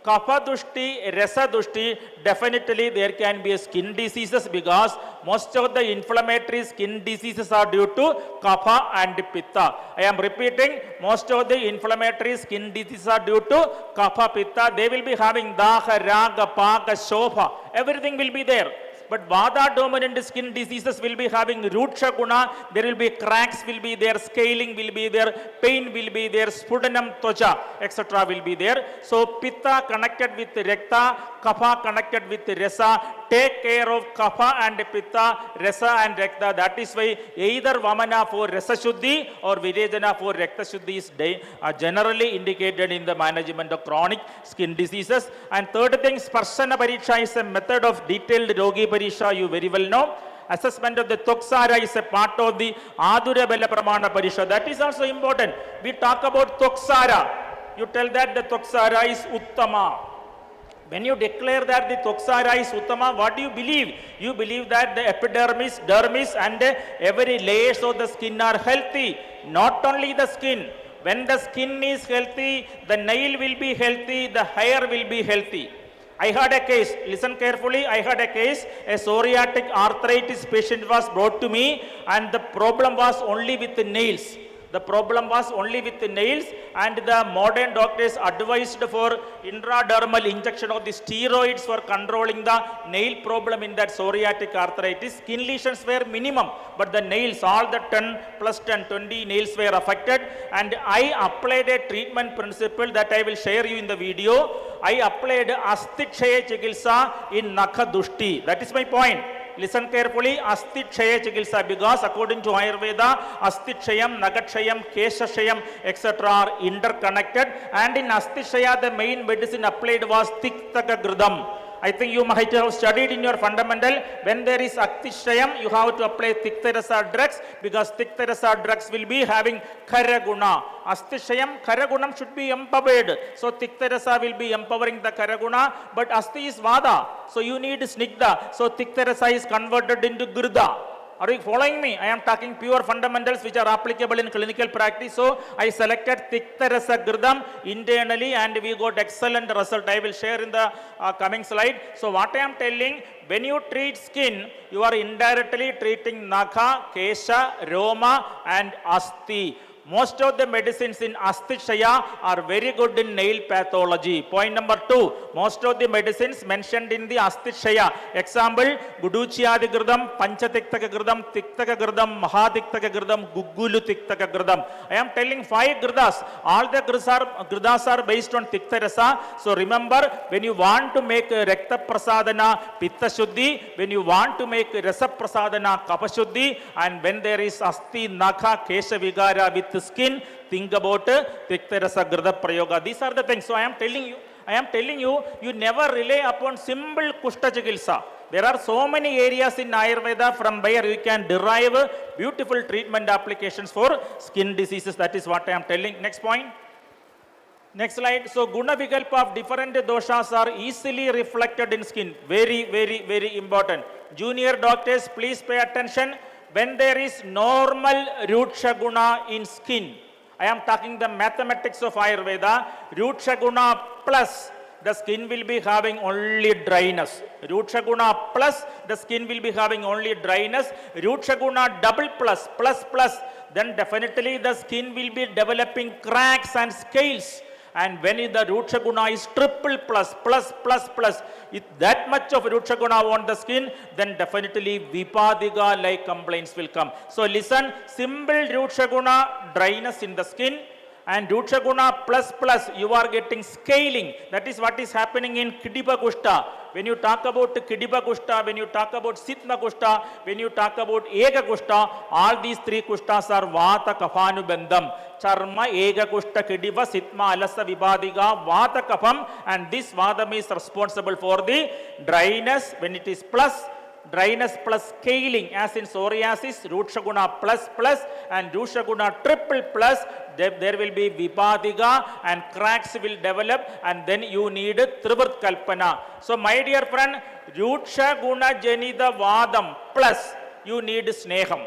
Kapha Dushti, Rasa Dushti, definitely there can be a skin diseases, because most of the inflammatory skin diseases are due to Kapha and Pitta. I am repeating, most of the inflammatory skin diseases are due to Kapha, Pitta. They will be having Daha, Raga, Paka, Shobha. Everything will be there. But Vata dominant skin diseases will be having Ruksha Guna, there will be cracks will be there, scaling will be there, pain will be there, Spudanam Tvacha, etc. will be there. So Pitta connected with Rekta, Kapha connected with Rasa. Take care of Kapha and Pitta, Rasa and Rekta. That is why either Vamana for Rasa Shuddhi or Virejana for Rekta Shuddhi is generally indicated in the management of chronic skin diseases. And third thing, Sparshana Pariksha is a method of detailed Rogi Pariksha, you very well know. Assessment of the Toksara is a part of the Adura Bela Pramana Pariksha. That is also important. We talk about Toksara. You tell that the Toksara is Uttama. When you declare that the Toksara is Uttama, what do you believe? You believe that the epidermis, dermis and every layers of the skin are healthy. Not only the skin. When the skin is healthy, the nail will be healthy, the hair will be healthy. I had a case, listen carefully, I had a case, a psoriatic arthritis patient was brought to me, and the problem was only with the nails. The problem was only with the nails, and the modern doctors advised for intradermal injection of the steroids for controlling the nail problem in that psoriatic arthritis. Skin lesions were minimum, but the nails, all the 10 plus 10, 20 nails were affected, and I applied a treatment principle that I will share you in the video. I applied Astitshaya Chikilsa in Nakha Dushti. That is my point. Listen carefully, Astitshaya Chikilsa, because according to Ayurveda, Astitshayam, Nagatshayam, Keshashayam, etc. are interconnected, and in Astitshaya the main medicine applied was Tiktaka Gridam. I think you might have studied in your fundamental, when there is Astitshayam, you have to apply Tiktarasa drugs, because Tiktarasa drugs will be having Karaguna. Astitshayam, Karagunam should be empowered. So Tiktarasa will be empowering the Karaguna, but Asti is Vada. So you need Snigdha. So Tiktarasa is converted into Girda. Are you following me? I am talking pure fundamentals which are applicable in clinical practice. So I selected Tiktarasa Girdam internally, and we got excellent result. I will share in the coming slide. So what I am telling, when you treat skin, you are indirectly treating Nakha, Kesha, Roma and Asti. Most of the medicines in Astitshaya are very good in nail pathology. Point number 2, most of the medicines mentioned in the Astitshaya. Example, Guduchiyadi Girdam, Panchatiktaka Girdam, Tiktaka Girdam, Mahatiktaka Girdam, Guggulu Tiktaka Girdam. I am telling 5 Girdas. All the Girdas are based on Tiktarasa. So remember, when you want to make Rekta Prasadana, Pitta Shuddhi, when you want to make Rasa Prasadana, Kapha Shuddhi, and when there is Asti, Nakha, Kesha Vigara with skin, think about Tiktarasa Girda Prayoga. These are the things. So I am telling you, you never rely upon simple Kushta Chikilsa. There are so many areas in Ayurveda from where you can derive beautiful treatment applications for skin diseases. That is what I am telling. Next point. Next slide. So, guna vikalpa of different doshas are easily reflected in skin. Very, very, very important. Junior doctors, please pay attention. When there is normal ruksha guna in skin, I am talking the mathematics of Ayurveda, ruksha guna plus, the skin will be having only dryness. Ruksha guna plus, the skin will be having only dryness. Ruksha guna double plus, then definitely the skin will be developing cracks and scales. And when the Ruksha guna is triple plus, if that much of Ruksha guna on the skin, then definitely Vipadiga like complaints will come. So listen, simple Ruksha guna, dryness in the skin, and Ruksha guna plus, you are getting scaling. That is what is happening in Kidipa Kushta. When you talk about Kidipa Kushta, when you talk about Sitna Kushta, when you talk about Ega Kushta, all these three Kushtas are Vata Kafanu Bandham. Charma, Ega Kushta, Kidipa, Sitma, Alasa, Vibadiga, Vata Kafam, and this Vadam is responsible for the dryness. When it is plus, dryness plus scaling, as in psoriasis, Ruksha guna plus, and Ruksha guna triple plus, there will be Vipadiga and cracks will develop, and then you need Trivrt Kalpana. So my dear friend, Ruksha guna Janida Vadam plus, you need Sneham.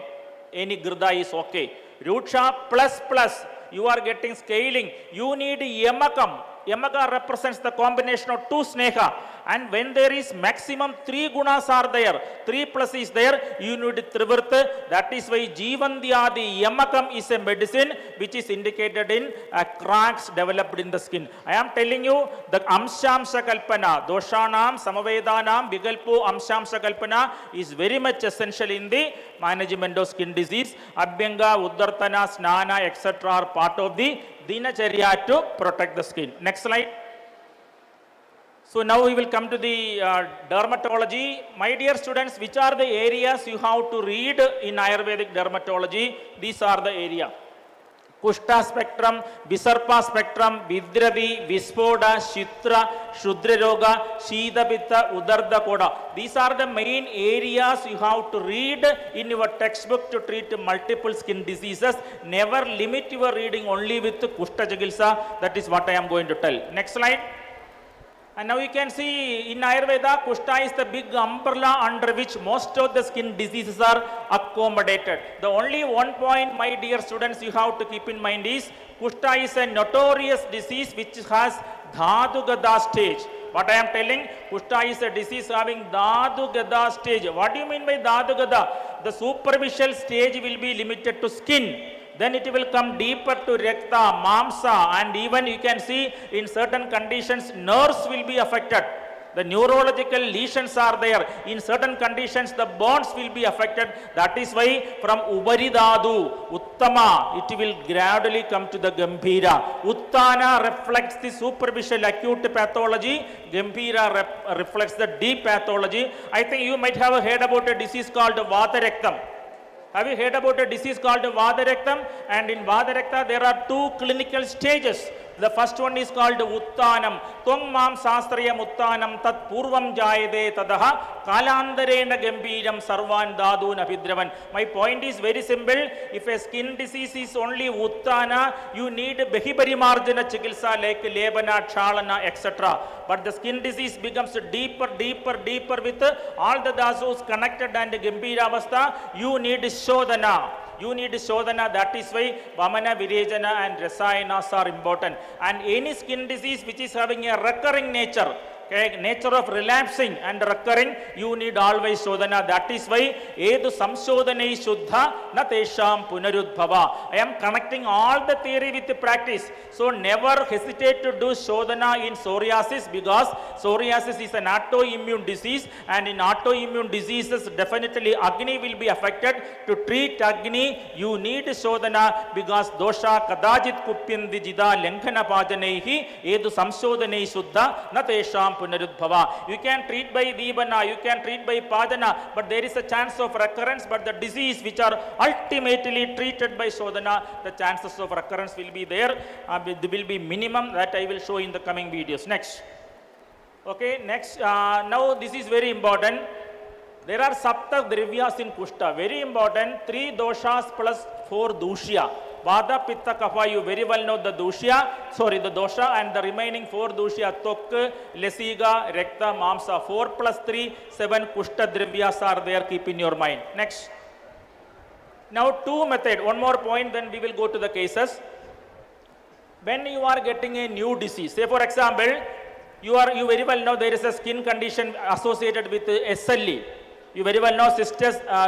Any Grida is okay. Ruksha plus, you are getting scaling. You need Yamakam. Yamaka represents the combination of two sneha, and when there is maximum 3 gunas are there, 3 plus is there, you need trivirtha. That is why Jivandyadi Yamakam is a medicine which is indicated in cracks developed in the skin. I am telling you the Amshamsa Kalpana, Doshanam, Samavedanam, Vigalpo, Amshamsa Kalpana is very much essential in the management of skin disease. Abhyanga, Uddartana, Snana, etc. are part of the Dinacharya to protect the skin. Next slide. So now we will come to the dermatology. My dear students, which are the areas you have to read in Ayurvedic dermatology? These are the areas. Kushta spectrum, Visarpa spectrum, Vidradi, Vispoda, Shitra, Shudraroga, Shidapita, Udarda Koda. These are the main areas you have to read in your textbook to treat multiple skin diseases. Never limit your reading only with Kushta Chikitsa. That is what I am going to tell. Next slide. And now you can see in Ayurveda, Kushta is the big umbrella under which most of the skin diseases are accommodated. The only one point, my dear students, you have to keep in mind is Kushta is a notorious disease which has Dhatu Gada stage. What I am telling, Kushta is a disease having Dhatu Gada stage. What do you mean by Dhatu Gada? The superficial stage will be limited to skin. Then it will come deeper to Rekta, Mamsa, and even you can see in certain conditions nerves will be affected. The neurological lesions are there. In certain conditions the bones will be affected. That is why from Ubaridadu, Uttama, it will gradually come to the Gambhira. Uttana reflects the superficial acute pathology. Gambhira reflects the deep pathology. I think you might have heard about a disease called Vatarektam. Have you heard about a disease called Vadarektam? And in Vadarekta there are 2 clinical stages. The first one is called Uttanam. Tvang mam sastrayam Uttanam tat purvam jayade tadaha kalandarena gambiram sarvan dadun apidravan. My point is very simple. If a skin disease is only Uttana, you need Behibarimarjana Chikitsa like Lebana, Chalana, etc. But the skin disease becomes deeper with all the dasos connected and Gambhira Avastha. You need Shodhana. You need Shodhana. That is why Vamana, Virejana and Rasayanas are important. And any skin disease which is having a recurring nature, nature of relapsing and recurring, you need always Shodhana. That is why Edu Samshodhane Shuddha na Tesham Punarudbhava. I am connecting all the theory with the practice. So never hesitate to do Shodhana in psoriasis, because psoriasis is an autoimmune disease, and in autoimmune diseases definitely Agni will be affected. To treat Agni you need Shodhana, because dosha kadajit kupyandi jida lenghana pajanehi Edu Samshodhane Shuddha na Tesham Punarudbhava. You can treat by Dibana, you can treat by Padana, but there is a chance of recurrence. But the disease which are ultimately treated by Shodhana, the chances of recurrence will be there. It will be minimum. That I will show in the coming videos. Next. Okay, next. Now this is very important. There are sapta drivyas in Kushta. Very important. 3 doshas plus 4 dushya. Vata, Pitta, Kapha, you very well know the the dosha, and the remaining 4 dushya, Tok, Lesiga, Rekta, Mamsa. 4 plus 3, 7 Kushta drivyas are there. Keep in your mind. Next. Now 2 method. One more point, then we will go to the cases. When you are getting a new disease, say for example, you very well know there is a skin condition associated with SLE. You very well know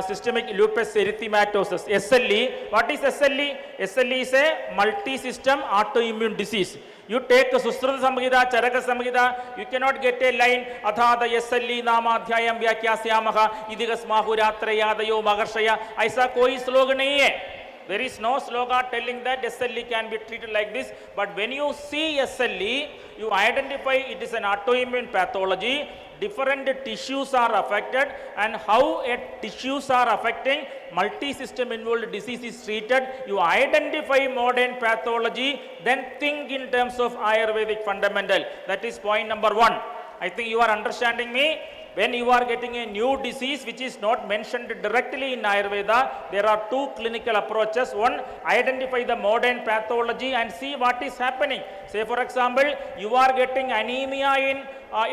systemic lupus erythematosus. SLE. What is SLE? SLE is a multi-system autoimmune disease. You take Susruta Samhita, Charaka Samhita, you cannot get a line, Athada SLE Namadhyayam Vyakyasyamaha, Idigas Mahuratraya, Dayo Magarshaya. Aisa koi slogan nahi hai. There is no slogan telling that SLE can be treated like this. But when you see SLE, you identify it is an autoimmune pathology. Different tissues are affected, and how tissues are affecting, multi-system involved disease is treated. You identify modern pathology, then think in terms of Ayurvedic fundamental. That is point number 1. I think you are understanding me. When you are getting a new disease which is not mentioned directly in Ayurveda, there are 2 clinical approaches. One, identify the modern pathology and see what is happening. Say for example, you are getting anemia in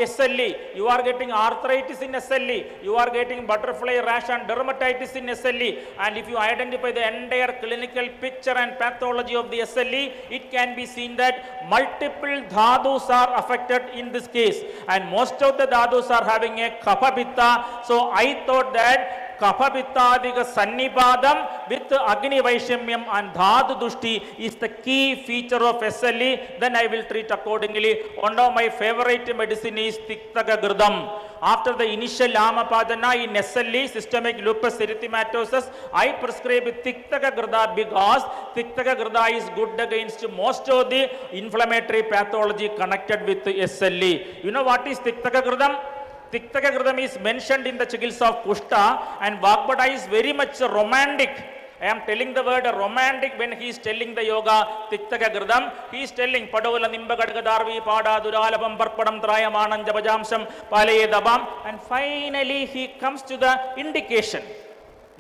SLE, you are getting arthritis in SLE, you are getting butterfly rash and dermatitis in SLE, and if you identify the entire clinical picture and pathology of the SLE, it can be seen that multiple dhadus are affected in this case, and most of the dhadus are having a kapha pitta. So I thought that Kapha Pittadiga Sannipadam with Agni Vaishamyam and Dhatu Dushti is the key feature of SLE. Then I will treat accordingly. One of my favorite medicine is Tiktaka Grdam. After the initial Amapadana in SLE, systemic lupus erythematosus, I prescribe Tiktaka Grda because Tiktaka Grda is good against most of the inflammatory pathology connected with SLE. You know what is Tiktaka Grdam? Tiktaka Grdam is mentioned in the Chikilsa of Kushta, and Vagbhata is very much romantic. I am telling the word romantic when he is telling the yoga Tiktaka Grdam. He is telling Padola Nimba Gadgadarvi Pada Duralabam Parpadam Trayamanam Jabajamsam Palaye Dabam, and finally he comes to the indication.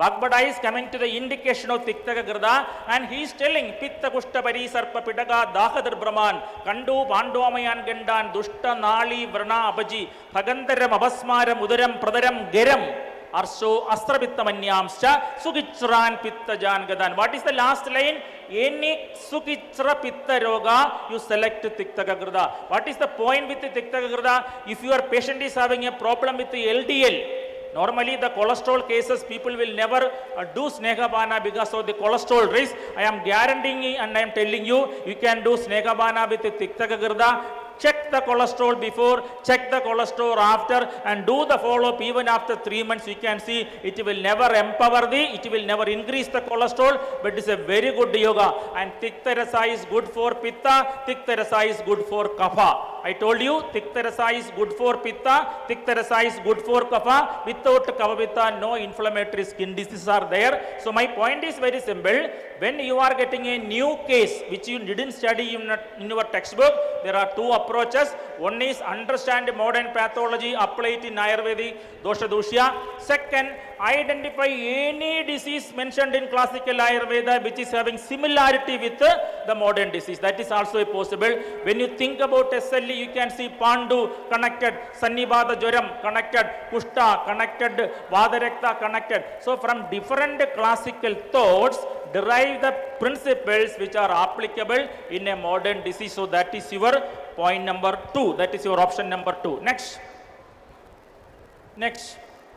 Vagbhata is coming to the indication of Tiktaka Grda, and he is telling Pitta Kushta Parisarpa Pitaka Dahadar Brahman Kandu Panduamayan Gandan Dushta Nali Vrana Abaji Pagantaram Abasmaram Udaram Pradaram Geram Arso Astrapitta Manyamscha Sukichran Pitta Jan Gadan. What is the last line? Any Sukitra Pitta Roga, you select Tiktaka Grda. What is the point with the Tiktaka Grda? If your patient is having a problem with the LDL, normally the cholesterol cases, people will never do Snegabana because of the cholesterol risk. I am guaranteeing and I am telling you, you can do Snegabana with the Tiktaka Grda. Check the cholesterol before, check the cholesterol after, and do the follow-up even after 3 months. You can see it will never empower it will never increase the cholesterol, but it is a very good yoga. And Tikta Rasa is good for Pitta, Tikta Rasa is good for Kapha. I told you, Tikta Rasa is good for Pitta, Tikta Rasa is good for Kapha. Without Kapha Pitta, no inflammatory skin diseases are there. So my point is very simple. When you are getting a new case which you didn't study in your textbook, there are 2 approaches. One is understand modern pathology, apply it in Ayurvedic dosha dushya. Second, identify any disease mentioned in classical Ayurveda which is having similarity with the modern disease. That is also possible. When you think about SLE, you can see Pandu connected, Sannibada Jwaram connected, Kushta connected, Vadarekta connected. So from different classical thoughts, derive the principles which are applicable in a modern disease. So that is your point number 2. That is your option number 2. Next.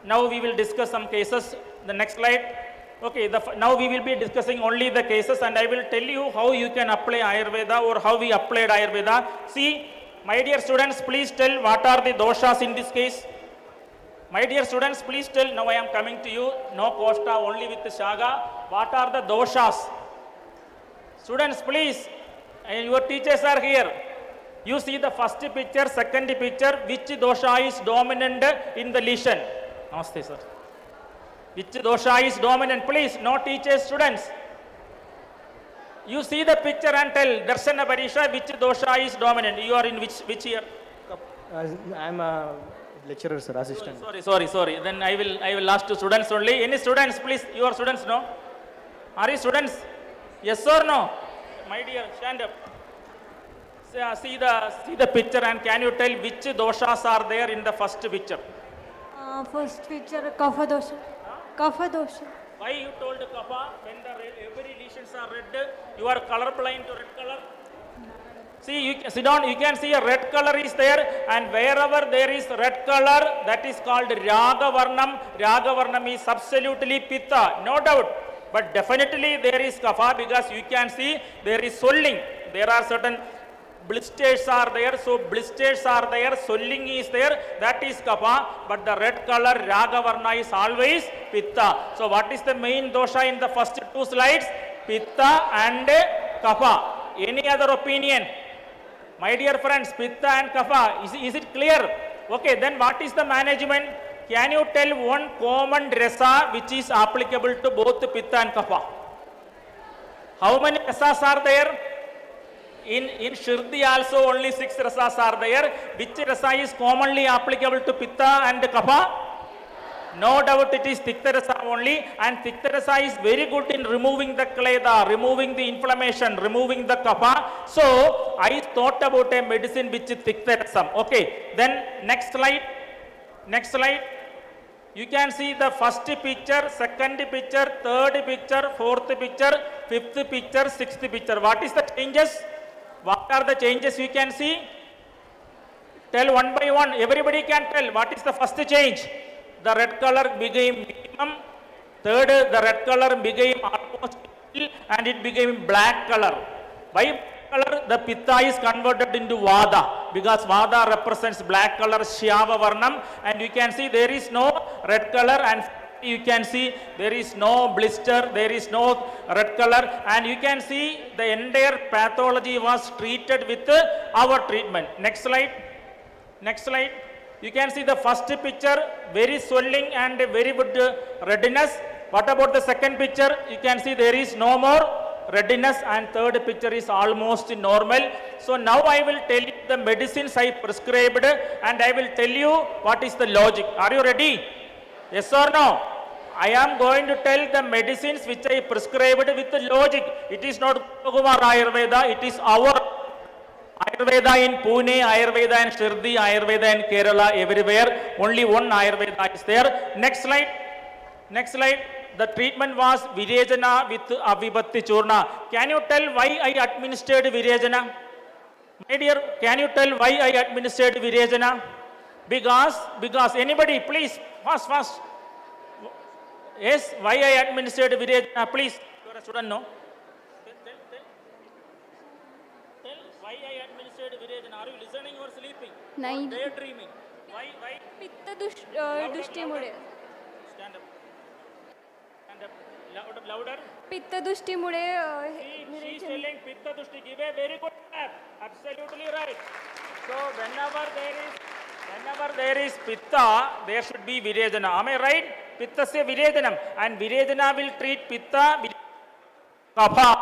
Now we will discuss some cases. The next slide. Okay, now we will be discussing only the cases, and I will tell you how you can apply Ayurveda or how we applied Ayurveda. See, my dear students, please tell what are the doshas in this case. My dear students, please tell, now I am coming to you, no Koshta, only with the Shaga. What are the doshas? Students, please, your teachers are here. You see the first picture, second picture, which dosha is dominant in the lesion? Namaste, sir. Which dosha is dominant? Please, no teachers, students. You see the picture and tell, Darshana Parisha, which dosha is dominant? You are in which year? I am lecturer, sir, assistant. Sorry. Then I will ask to students only. Any students, please? You are students, no? Are you students? Yes or no? My dear, stand up. See the picture and can you tell which doshas are there in the first picture? First picture, kapha dosha. Kapha dosha. Why you told kapha when every lesions are red? You are colorblind to red color. See, you sit down. You can see a red color is there, and wherever there is red color, that is called Raga Varnam. Raga Varnam is absolutely Pitta, no doubt. But definitely there is kapha because you can see there is swelling. There are certain blisters are there, so blisters are there, swelling is there, that is kapha, but the red color Raga Varna is always Pitta. So what is the main dosha in the first two slides? Pitta and kapha. Any other opinion? My dear friends, Pitta and kapha, is it clear? Okay, then what is the management? Can you tell one common rasa which is applicable to both Pitta and kapha? How many rasas are there? In Shirdi also only 6 rasas are there. Which rasa is commonly applicable to Pitta and Kapha? No doubt it is Tikta rasa only, and Tikta rasa is very good in removing the kleda, removing the inflammation, removing the Kapha. So I thought about a medicine which is Tikta rasa. Okay, then next slide. You can see the first picture, second picture, third picture, fourth picture, fifth picture, sixth picture. What is the changes? What are the changes you can see? Tell one by one. Everybody can tell. What is the first change? The red color became minimum. Third, the red color became almost nil and it became black color. By color, the Pitta is converted into Vada because Vada represents black color, Shyava Varnam, and you can see there is no red color, and you can see there is no blister, there is no red color, and you can see the entire pathology was treated with our treatment. Next slide. You can see the first picture, very swelling and very good redness. What about the second picture? You can see there is no more readiness, and third picture is almost normal. So now I will tell you the medicines I prescribed and I will tell you what is the logic. Are you ready? Yes or no? I am going to tell the medicines which I prescribed with the logic. It is not Kumar Ayurveda, it is our Ayurveda in Pune, Ayurveda in Shirdi, Ayurveda in Kerala, everywhere. Only one Ayurveda is there. Next slide. The treatment was Virejana with Avibhatti Churna. Can you tell why I administered Virejana? My dear, can you tell why I administered Virejana? Because anybody, please, fast. Yes, why I administered Virejana, please. You are a student, no? Tell why I administered Virejana. Are you listening or sleeping? Nahi. Or daydreaming? Why? पित्त दृष्टीमुळे Stand up. Louder. पित्त दृष्टीमुळे She is telling Pitta Dushti. Give a very good clap. Absolutely right. So whenever there is Pitta, there should be Virejana. Am I right? Pitta se Virejanam. And Virejana will treat Pitta, Kapha.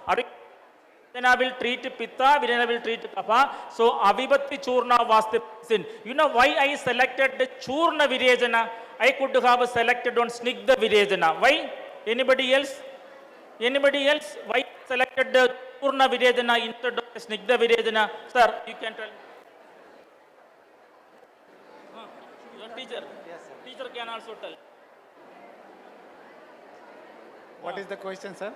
Virejana will treat Pitta, Virejana will treat Kapha. So Avibhatti Churna was the sin. You know why I selected the Churna Virejana? I could have selected on Snigdha Virejana. Why? Anybody else? Why selected the Churna Virejana instead of Snigdha Virejana? Sir, you can tell. Your teacher? Yes, sir. Teacher can also tell. What is the question, sir?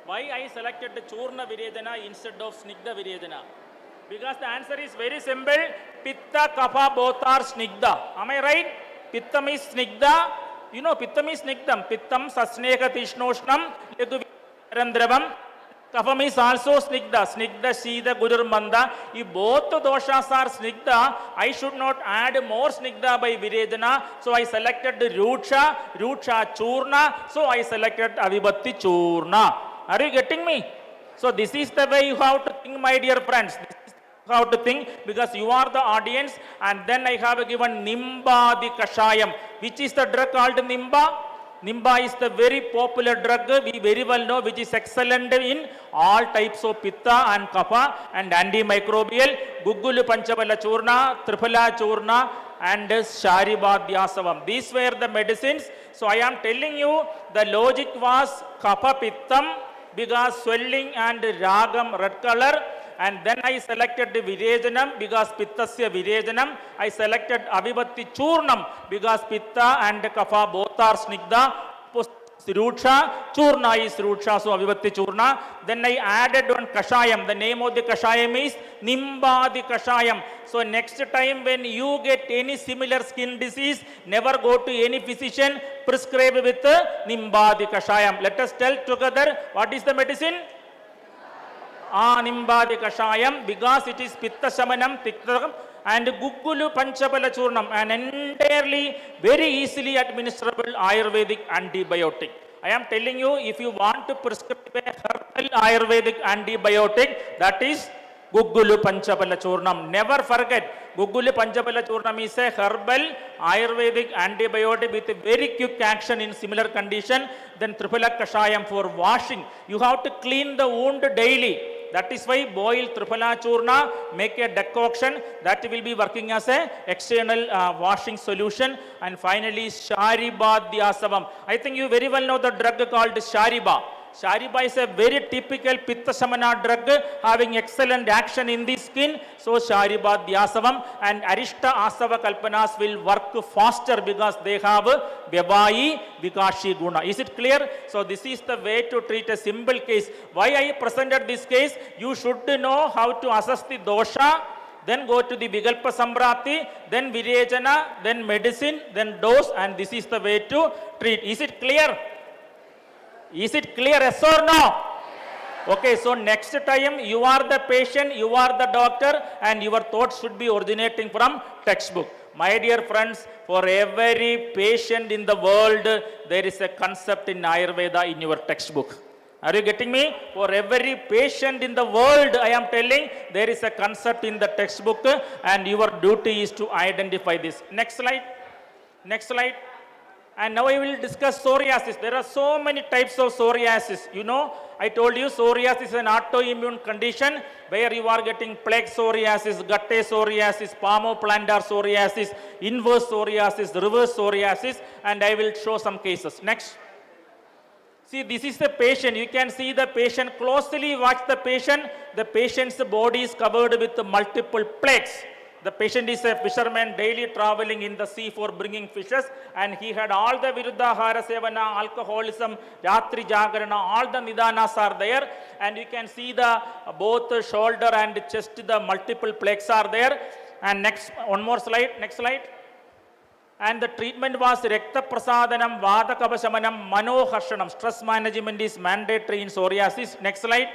Why I selected the Churna Virejana instead of Snigdha Virejana? Because the answer is very simple. Pitta, Kapha, both are Snigdha. Am I right? Pittam is Snigdha. You know, Pittam is Snigdham. Pittam Sasneka Tishnoshnam Leguviram Dravam. Kapham is also Snigdha. Snigdha, Shida, Gudur, Manda. If both doshas are Snigdha, I should not add more Snigdha by Virejana. So I selected the Rucha Churna. So I selected Avibhatti Churna. Are you getting me? So this is the way you have to think, my dear friends. This is how to think, because you are the audience. And then I have given Nimba the Kashayam. Which is the drug called Nimba? Nimba is the very popular drug, we very well know, which is excellent in all types of Pitta and Kapha and antimicrobial. Guggulu Panchabala Churna, Triphala Churna, and Sharibadhyasavam. These were the medicines. So I am telling you, the logic was Kapha Pittam because swelling and Ragam red color. And then I selected the Virejanam because Pittasya Virejanam. I selected Avibhatti Churnam because Pitta and Kapha both are Snigdha. Ruksha, Churna is Ruksha, so Avibhatti Churna. Then I added one Kashayam. The name of the Kashayam is Nimbadi Kashayam. So next time when you get any similar skin disease, never go to any physician, prescribe with Nimbadi Kashayam. Let us tell together, what is the medicine? Nimbadi Kashayam, because it is Pitta Shamanam, Tiktakam, and Guggulu Panchabala Churnam, an entirely very easily administrable Ayurvedic antibiotic. I am telling you, if you want to prescribe a herbal Ayurvedic antibiotic, that is Guggulu Panchabala Churnam. Never forget, Guggulu Panchabala Churnam is a herbal Ayurvedic antibiotic with a very quick action in similar condition. Then Triphala Kashayam for washing. You have to clean the wound daily. That is why boil Triphala Churna, make a decoction that will be working as a external washing solution. And finally, Sharibadhyasavam. I think you very well know the drug called Shariba. Shariba is a very typical Pitta Samana drug having excellent action in the skin. So Sharibadhyasavam and Arishta Asava Kalpanas will work faster because they have Vyavai Vikashi Guna. Is it clear? So this is the way to treat a simple case. Why I presented this case? You should know how to assess the dosha, then go to the Vigalpa Sambrati, then Virejana, then medicine, then dose, and this is the way to treat. Is it clear? Is it clear, yes or no? Okay, so next time you are the patient, you are the doctor, and your thoughts should be originating from textbook. My dear friends, for every patient in the world, there is a concept in Ayurveda in your textbook. Are you getting me? For every patient in the world, I am telling, there is a concept in the textbook, and your duty is to identify this. Next slide. Next slide. And now I will discuss psoriasis. There are so many types of psoriasis. You know, I told you psoriasis is an autoimmune condition where you are getting plague psoriasis, gutte psoriasis, palmoplantar psoriasis, inverse psoriasis, reverse psoriasis, and I will show some cases. Next. See, this is the patient. You can see the patient. Closely watch the patient. The patient's body is covered with multiple plagues. The patient is a fisherman daily traveling in the sea for bringing fishes, and he had all the Viruddhahara Sevana, alcoholism, Ratri Jagarana, all the Nidanas are there, and you can see the both shoulder and chest, the multiple plagues are there. And next, one more slide, next slide. And the treatment was Rekta Prasadanam, Vata Kapashamanam, Manoharshanam. Stress management is mandatory in psoriasis. Next slide.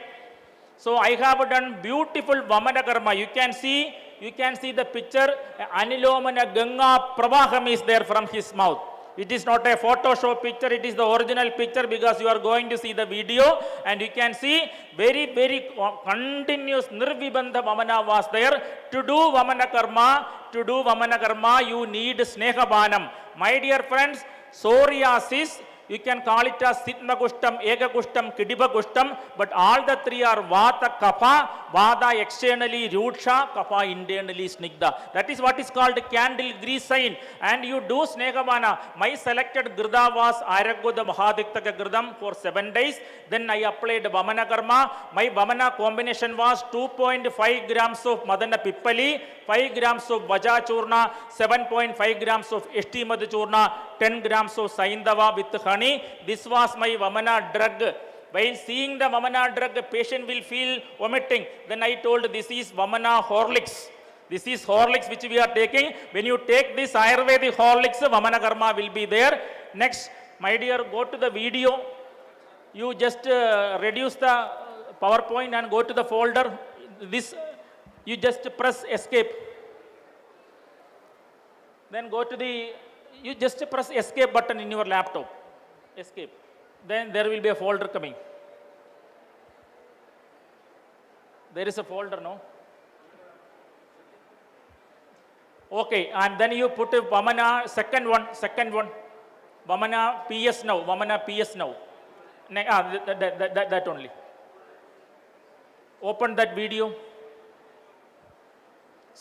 So I have done beautiful Vamana Karma. You can see the picture. Anilomana Ganga Pravaham is there from his mouth. It is not a Photoshop picture, it is the original picture because you are going to see the video, and you can see very continuous Nirvibandha Vamana was there. To do Vamana Karma, you need Sneha Banam. My dear friends, psoriasis, you can call it as Sitna Kushtam, Ega Kushtam, Kidiba Kushtam, but all the three are Vata Kapha, Vata externally Ruksha, Kapha internally Snigdha. That is what is called candle grease sign. And you do Snegavana. My selected Girda was Ayurveda Mahadiktaka Girdam for 7 days. Then I applied Vamana Karma. My Vamana combination was 2.5 grams of Madana Pippali, 5 grams of Vaja Churna, 7.5 grams of Esti Madhu Churna, 10 grams of Saindava with honey. This was my Vamana drug. By seeing the Vamana drug, the patient will feel vomiting. Then I told this is Vamana Horlicks. This is Horlicks which we are taking. When you take this Ayurvedic Horlicks, Vamana Karma will be there. Next, my dear, go to the video. You just reduce the PowerPoint and go to the folder. This, you just press escape. Then go to the, you just press escape button in your laptop. Escape. Then there will be a folder coming. There is a folder, no? Okay, and then you put a Vamana, second one. Vamana PS now, that only. Open that video.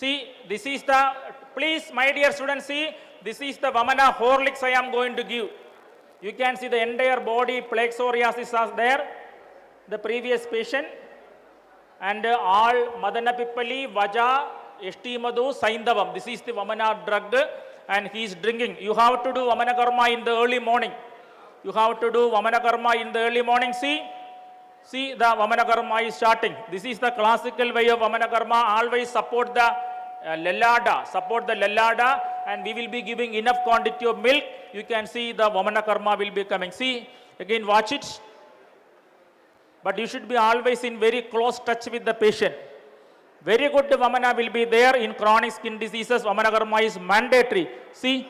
See, this is the, please, my dear students, see, this is the Vamana Horlicks I am going to give. You can see the entire body plaque psoriasis is there, the previous patient, and all Madana Pippali, Vaja, Eshti Madhu, Saindavam. This is the Vamana drug, and he is drinking. You have to do Vamana Karma in the early morning. You have to do Vamana Karma in the early morning. See, the Vamana Karma is starting. This is the classical way of Vamana Karma. Always support the Lellada, and we will be giving enough quantity of milk. You can see the Vamana Karma will be coming. See, again watch it. But you should be always in very close touch with the patient. Very good Vamana will be there in chronic skin diseases. Vamana Karma is mandatory. See,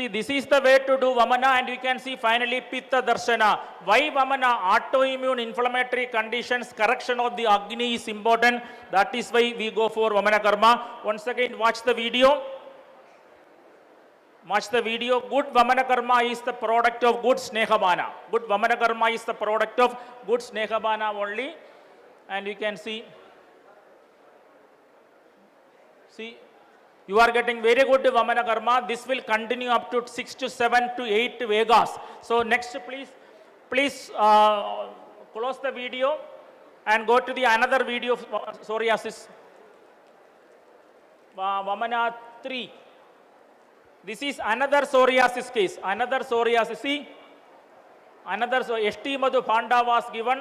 this is the way to do Vamana, and you can see finally Pitta Darshana. Why Vamana? Autoimmune inflammatory conditions, correction of the Agni is important. That is why we go for Vamana Karma. Once again, watch the video. Watch the video. Good Vamana Karma is the product of good Snehabana. Good Vamana Karma is the product of good Snehabana only. And you can see, you are getting very good Vamana Karma. This will continue up to 6 to 7 to 8 Vegas. So next, please close the video and go to the another video of psoriasis. Vamana 3. This is another psoriasis case. Another psoriasis. See, another Eshti Madhu Panda was given.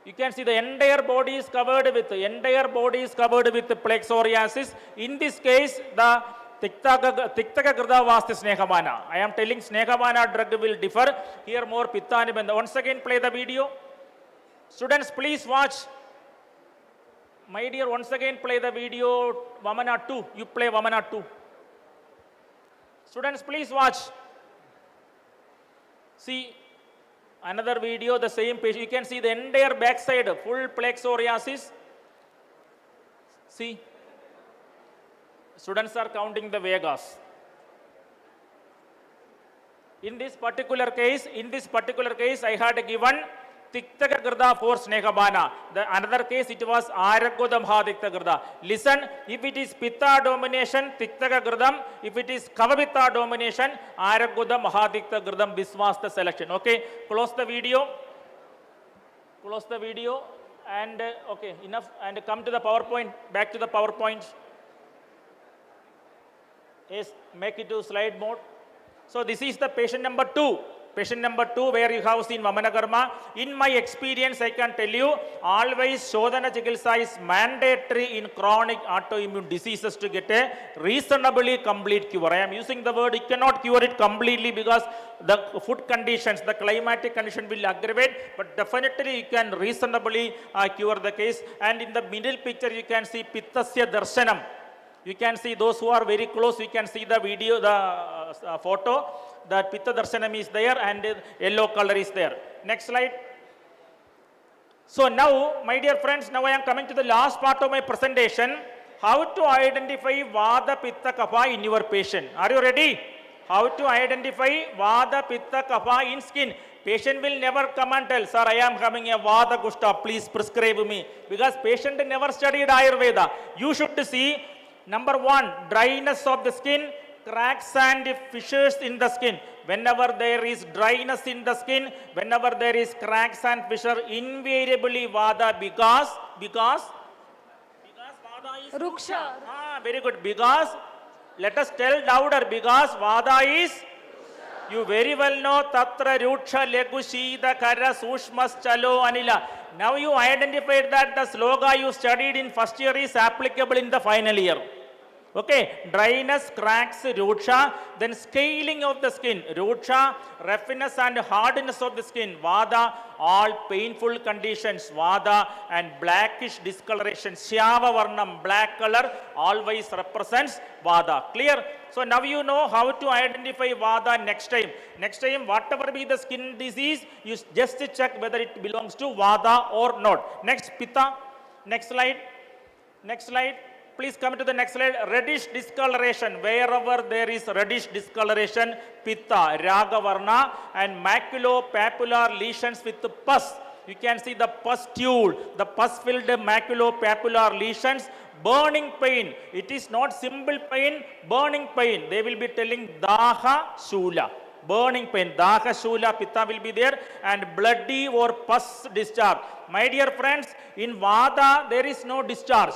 You can see the entire body is covered with plaque psoriasis. In this case, the Tiktaka Grada was the Snehabana. I am telling Snehabana drug will differ. Here more Pitta Nibandha. Once again, play the video. Students, please watch. My dear, once again play the video. Vamana 2. You play Vamana 2. Students, please watch. See, another video, the same patient. You can see the entire backside, full plaque psoriasis. See, students are counting the Vegas. In this particular case, I had given Tiktaka Grada for Snehabana. The another case, it was Aragodam Hadikta Grada. Listen, if it is Pitta domination, Tiktaka Gradam. If it is Kavapitta domination, Aragodam Hadikta Gradam. This was the selection. Okay, close the video. And okay, enough. And come to the PowerPoint. Back to the PowerPoint. Yes, make it to slide mode. So this is the patient number 2. Patient number 2, where you have seen Vamana Karma. In my experience, I can tell you, always Shodhana Chikitsa is mandatory in chronic autoimmune diseases to get a reasonably complete cure. I am using the word, you cannot cure it completely because the food conditions, the climatic condition will aggravate, but definitely you can reasonably cure the case. And in the middle picture, you can see Pittasya Darshanam. You can see those who are very close, you can see the video, the photo. That Pitta Darshanam is there and yellow color is there. Next slide. So now, my dear friends, now I am coming to the last part of my presentation. How to identify Vada Pitta Kapha in your patient. Are you ready? How to identify Vada Pitta Kapha in skin. Patient will never come and tell, sir, I am having a Vada Kushta, please prescribe me. Because patient never studied Ayurveda. You should see, number 1, dryness of the skin, cracks and fissures in the skin. Whenever there is dryness in the skin, whenever there is cracks and fissure, invariably Vada, because Vada is Ruksha. Very good. Because, let us tell louder, because Vada is, you very well know, Tatra Ruksha Legu Shida Kara Sushmas Chalo Anila. Now you identified that the sloga you studied in first year is applicable in the final year. Okay, dryness, cracks, ruksha, then scaling of the skin, ruksha, roughness and hardness of the skin, vada, all painful conditions, vada, and blackish discoloration, shyava varnam, black color, always represents vada. Clear? So now you know how to identify vada next time. Next time, whatever be the skin disease, you just check whether it belongs to vada or not. Next, pitta. Next slide. Next slide. Please come to the next slide. Reddish discoloration. Wherever there is reddish discoloration, pitta, ragavarna, and maculopapular lesions with pus. You can see the pustule, the pus-filled maculopapular lesions, burning pain. It is not simple pain, burning pain. They will be telling Daha Shula. Burning pain, Daha Shula, Pitta will be there, and bloody or pus discharge. My dear friends, in Vada there is no discharge.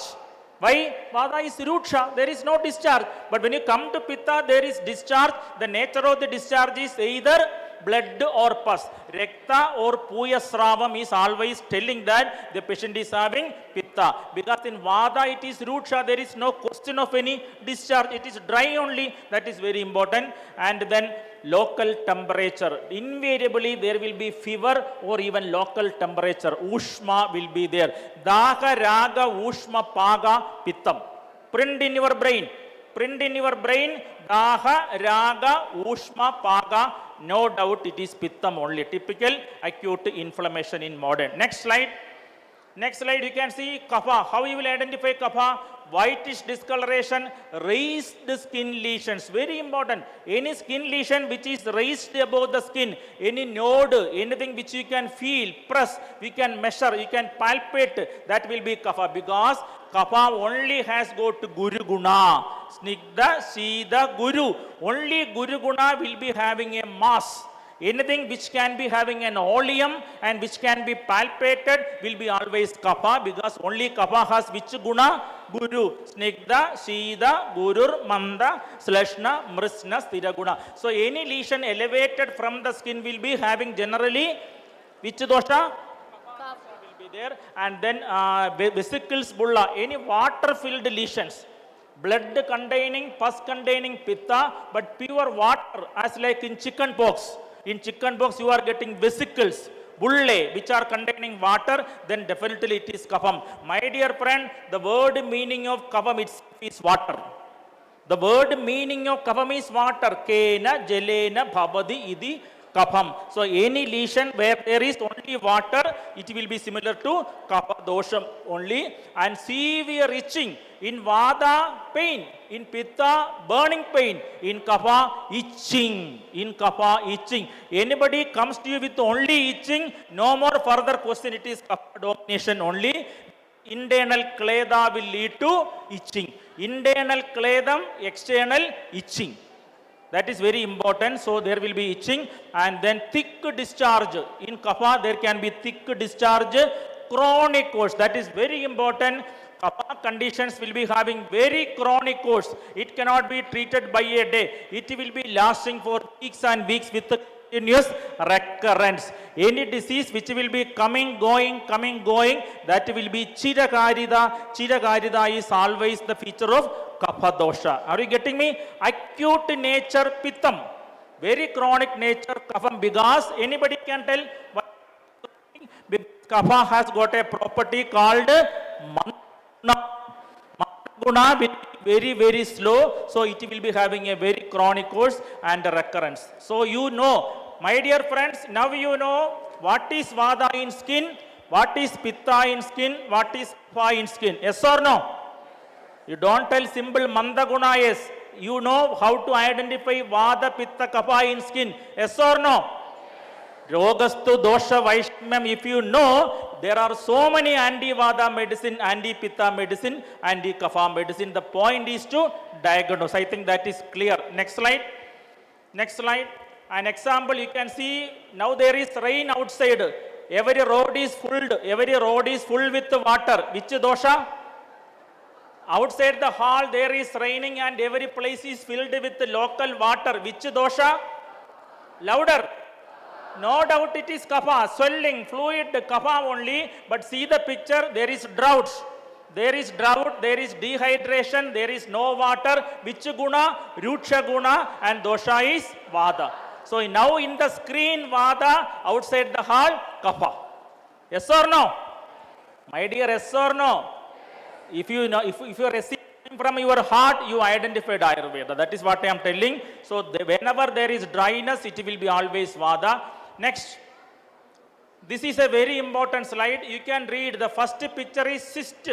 Why? Vada is Ruksha, there is no discharge. But when you come to Pitta, there is discharge. The nature of the discharge is either blood or pus. Rekta or Puya Sravam is always telling that the patient is having Pitta. Because in Vada it is Ruksha, there is no question of any discharge. It is dry only. That is very important. And then local temperature. Invariably there will be fever or even local temperature. Ushma will be there. Daha Raga Ushma Paga Pittam. Print in your brain. Print in your brain. Daha Raga Ushma Paga. No doubt it is Pittam only. Typical acute inflammation in modern. Next slide. Next slide you can see Kapha. How you will identify Kapha? Whitish discoloration, raised skin lesions. Very important. Any skin lesion which is raised above the skin, any node, anything which you can feel, press, we can measure, you can palpate, that will be Kapha. Because Kapha only has got Guru Guna. Snigdha, Sida, Guru. Only Guru Guna will be having a mass. Anything which can be having an oleum and which can be palpated will be always Kapha, because only Kapha has which guna? Guru. Snigdha, Shida, Gurur, Manda, Slashna, Mrisna, Sthira guna. So any lesion elevated from the skin will be having generally which dosha? Will be there. And then vesicles bulla, any water filled lesions. Blood containing, pus containing Pitta, but pure water, as like in chicken pox. In chicken pox you are getting vesicles, bulle, which are containing water, then definitely it is kapham. My dear friend, the word meaning of kapham is water. The word meaning of kapham is water. Kena, jelena, bhavadi, idi, kapham. So any lesion where there is only water, it will be similar to kapha dosham only. And severe itching. In vada, pain. In pitta, burning pain. In kapha, itching. In kapha, itching. Anybody comes to you with only itching, no more further question, it is kapha domination only. Internal kleda will lead to itching. Internal kledam, external itching. That is very important. So there will be itching. And then thick discharge. In kapha, there can be thick discharge. Chronic course. That is very important. Kapha conditions will be having very chronic course. It cannot be treated by a day. It will be lasting for weeks and weeks with a continuous recurrence. Any disease which will be coming, going, that will be Chirakarida. Chirakarida is always the feature of Kapha dosha. Are you getting me? Acute nature Pittam. Very chronic nature Kapham, because anybody can tell what Kapha has got a property called Guna will be very, very slow, so it will be having a very chronic course and a recurrence. So you know, my dear friends, now you know what is Vada in skin, what is Pitta in skin, what is Kapha in skin. Yes or no? You don't tell simple Manda Guna, yes. You know how to identify Vada, Pitta, Kapha in skin. Yes or no? Rogastu dosha Vaishmam, if you know, there are so many anti-Vada medicine, anti-Pitta medicine, anti-Kapha medicine. The point is to diagnose. I think that is clear. Next slide. Next slide. An example you can see, now there is rain outside. Every road is full. Every road is full with water. Which dosha? Outside the hall there is raining and every place is filled with local water. Which dosha? Louder. No doubt it is kapha, swelling, fluid, kapha only. But see the picture, there is drought. There is drought, there is dehydration, there is no water. Which guna? Ruksha guna, and dosha is vada. So now in the screen vada, outside the hall, kapha. Yes or no? My dear, yes or no? If you know, if you are receiving from your heart, you identified Ayurveda. That is what I am telling. So whenever there is dryness, it will be always vada. Next, this is a very important slide. You can read. The first picture is cyst.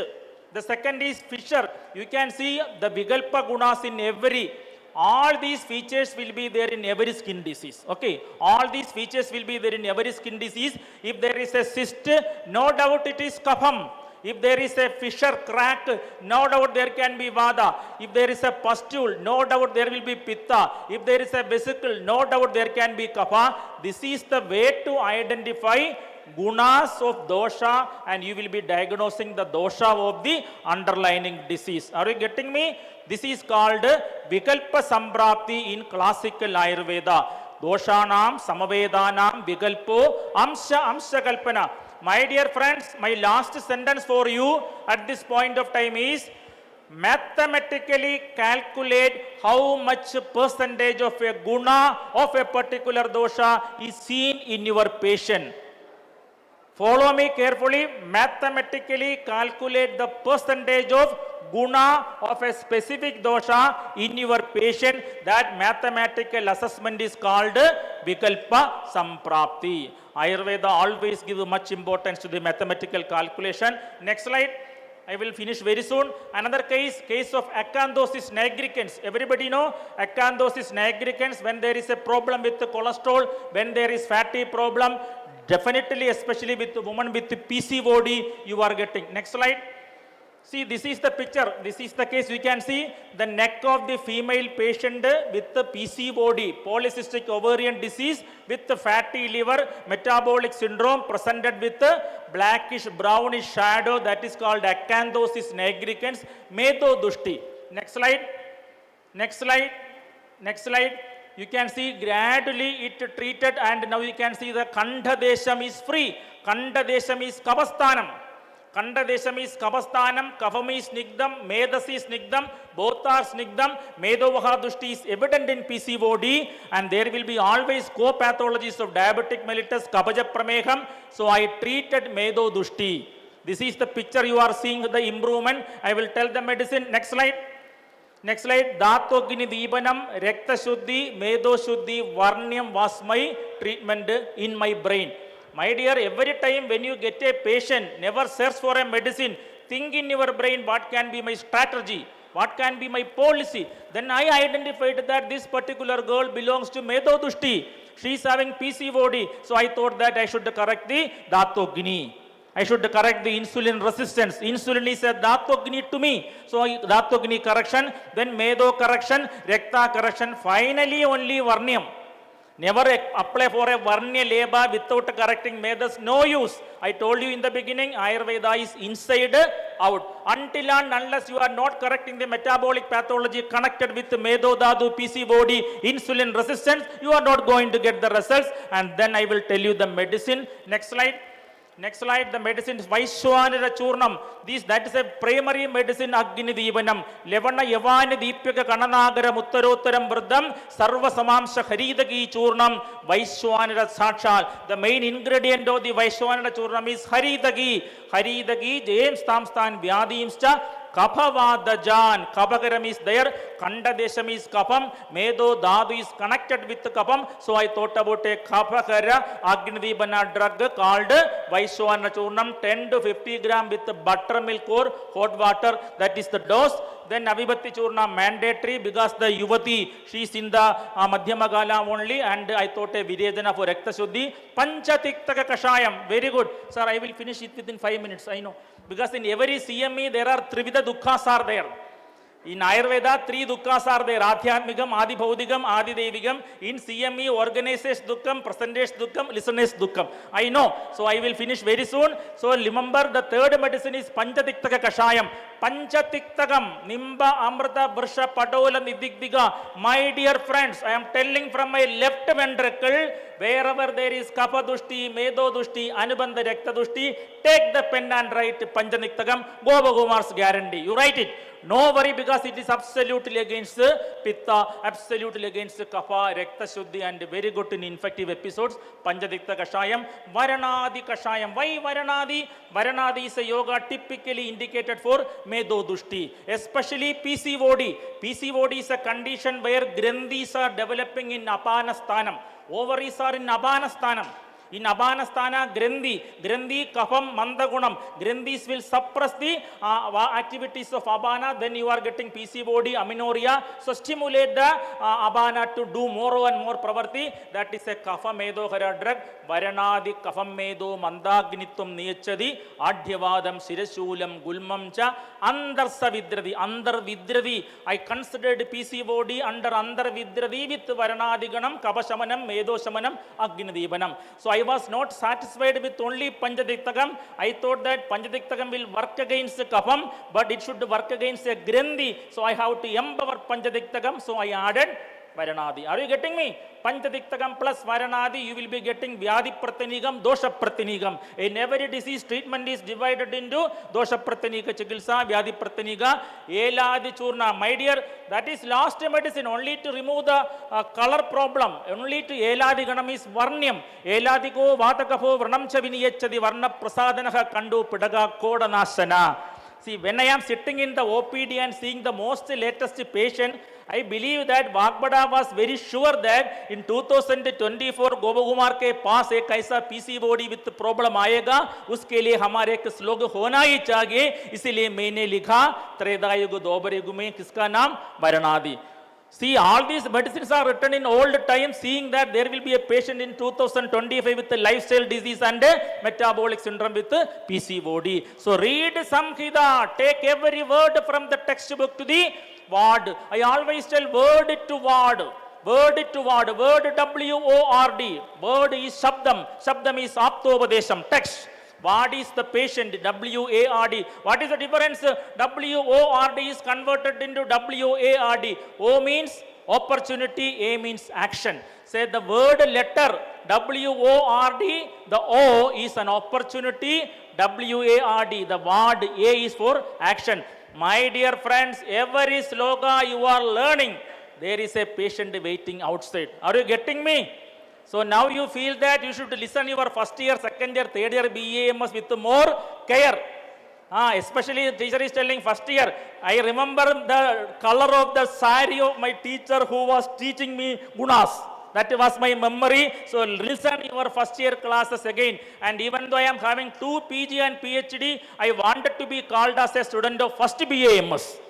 The second is fissure. You can see the Vigalpa gunas in every. All these features will be there in every skin disease. Okay. All these features will be there in every skin disease. If there is a cyst, no doubt it is kapham. If there is a fissure crack, no doubt there can be vada. If there is a pustule, no doubt there will be pitta. If there is a vesicle, no doubt there can be kapha. This is the way to identify gunas of dosha, and you will be diagnosing the dosha of the underlying disease. Are you getting me? This is called vikalpa samprapti in classical Ayurveda. Doshanam, Samavedanam, Vikalpo, Amsha Kalpana. My dear friends, my last sentence for you at this point of time is mathematically calculate how much percentage of a guna of a particular dosha is seen in your patient. Follow me carefully. Mathematically calculate the percentage of guna of a specific dosha in your patient. That mathematical assessment is called vikalpa samprapti. Ayurveda always gives much importance to the mathematical calculation. Next slide. I will finish very soon. Another case of acanthosis nigricans. Everybody know acanthosis nigricans, when there is a problem with the cholesterol, when there is fatty problem, definitely especially with the woman with the PCOD, you are getting. Next slide. See, this is the picture. This is the case. We can see the neck of the female patient with the PCOD, polycystic ovarian disease, with the fatty liver, metabolic syndrome, presented with the blackish brownish shadow, that is called acanthosis nigricans, medodushti. Next slide. Next slide. Next slide. You can see gradually it treated, and now you can see the Kandha Desham is free. Kandha Desham is Kavasthanam. Kanda Desham is Kavasthanam, Kavam is Snigdam, Medas is Snigdam, both are Snigdam. Medovahadushti is evident in PCOD, and there will be always co-pathologies of diabetic mellitus, Kabaja Prameham. So I treated Medodushti. This is the picture you are seeing, the improvement. I will tell the medicine. Next slide. Next slide. Datogini Deepanam, Rekta Shuddhi, Medo Shuddhi, Varnyam was my treatment in my brain. My dear, every time when you get a patient, never search for a medicine. Think in your brain, what can be my strategy? What can be my policy? Then I identified that this particular girl belongs to Medodushti. She is having PCOD. So I thought that I should correct the Datogini. I should correct the insulin resistance. Insulin is a Datogini to me. So Datogini correction, then Medo correction, Rekta correction, finally only Varnyam. Never apply for a Varnya leba without correcting Medas. No use. I told you in the beginning, Ayurveda is inside out. Until and unless you are not correcting the metabolic pathology connected with Medo Dadu, PCOD, insulin resistance, you are not going to get the results. And then I will tell you the medicine. Next slide. Next slide, the medicine is Vaishwanara Churnam. That is a primary medicine, Agni Deevanam. Levana Yavani Deepyaka Kananagara Muttarottaram Vrdam, Sarva Samamsha Haridagi Churnam, Vaishwanara Sachal. The main ingredient of the Vaishwanara Churnam is Haridagi. Haridagi, James Tamstan, Vyadimscha, Kaphavadajan. Kapagaram is there, Kanda Desham is Kapam, Medo Dadu is connected with the Kapam. So I thought about a Kapakara Agnidibana drug called Vaishwana Churnam, 10 to 50 gram with the buttermilk or hot water. That is the dose. Then Avibhatti Churna mandatory, because the Yuvati, she is in the Madhyamagala only, and I thought a Virejana for Rekta Shuddhi. Panchatiktaka Kashayam, very good. Sir, I will finish it within 5 minutes, I know. Because in every CME there are Trivida Dukkhas are there. In Ayurveda, 3 dukkhas are there: Adhyatmikam, Adi Bhaudigam, Adi Devigam. In CME, organizes Dukkham, presentes Dukkham, listeners Dukkham. I know. So I will finish very soon. So remember, the third medicine is Panchatiktaka Kashayam. Panchatiktakam, Nimba, Amrita, Vrsha, Padola, Nidigdiga. My dear friends, I am telling from my left ventricle, wherever there is Kapadushti, Medodushti, Anubandha Rektadushti, take the pen and write Panchatiktakam, Gopakumar's guarantee. You write it. No worry, because it is absolutely against Pitta, absolutely against Kapha, Rekta Shuddhi, and very good in infective episodes. Panchadikta Kashayam, Varanadi Kashayam. Why Varanadi? Varanadi is a yoga typically indicated for Medodushti, especially PCOD. PCOD is a condition where Grandhis are developing in Apanasthanam. Ovaries are in Apanasthanam. In Abanasthana, Grandhi, Kafam, Mandagunam. Grandhis will suppress the activities of Abana. Then you are getting PCOD, amenorrhea. So stimulate the Abana to do more and more pravarti. That is a Kafa Medo Hara drug. Varanadi, Kafam Medo, Mandagnitum Nechadi, Adhyavadam, Sirasulam, Gulmamcha, Andar Savidradi, Andar Vidradi. I considered PCOD under Andar Vidradi with Varanadiganam, Kabashamanam, Medo Shamanam, Agnidibanam. So I was not satisfied with only Panchadiktagam. I thought that Panchadiktagam will work against the Kafam, but it should work against a Grandhi. So I have to empower Panchadiktagam. So I added Varanadi. Are you getting me? Panchadiktagam plus Varanadi, you will be getting Vyadhi Pratinigam, Dosha Pratinigam. In every disease, treatment is divided into Dosha Pratinika Chikilsa, Vyadhi Pratiniga, Eladi Churna. My dear, that is last medicine only to remove the color problem. Only to Eladi Ganam is Varnyam. Eladiko Vatakafo Vranam Chaviniyachadi Varna Prasadanaha Kandu Pidaga Kodanasana. See, when I am sitting in the OPD and seeing the most latest patient, I believe that Vagbada was very sure that in 2024 गोबकुमार के पास एक ऐसा PCOD with problem आएगा, उसके लिए हमारे एक श्लोक होना ही चाहिए, इसीलिए मैंने लिखा त्रेधायुग द्वापरयुग में किसका नाम Varanasi. See, all these medicines are written in old times, seeing that there will be a patient in 2025 with a lifestyle disease and a metabolic syndrome with PCOD. So read Samhita, take every word from the textbook to the word. I always tell word to word. Word to word. Word W-O-R-D. Word is Shabdam. Shabdam is Aptovadesham. Text. What is the patient? W-A-R-D. What is the difference? W-O-R-D is converted into W-A-R-D. O means opportunity, A means action. Say the word letter W-O-R-D, the O is an opportunity, W-A-R-D, the word A is for action. My dear friends, every sloka you are learning, there is a patient waiting outside. Are you getting me? So now you feel that you should listen your first year, second year, third year BAMS with more care. Especially the teacher is telling first year. I remember the color of the sari of my teacher who was teaching me gunas. That was my memory. So listen your first year classes again. And even though I am having 2 PG and PhD, I wanted to be called as a student of first BAMS.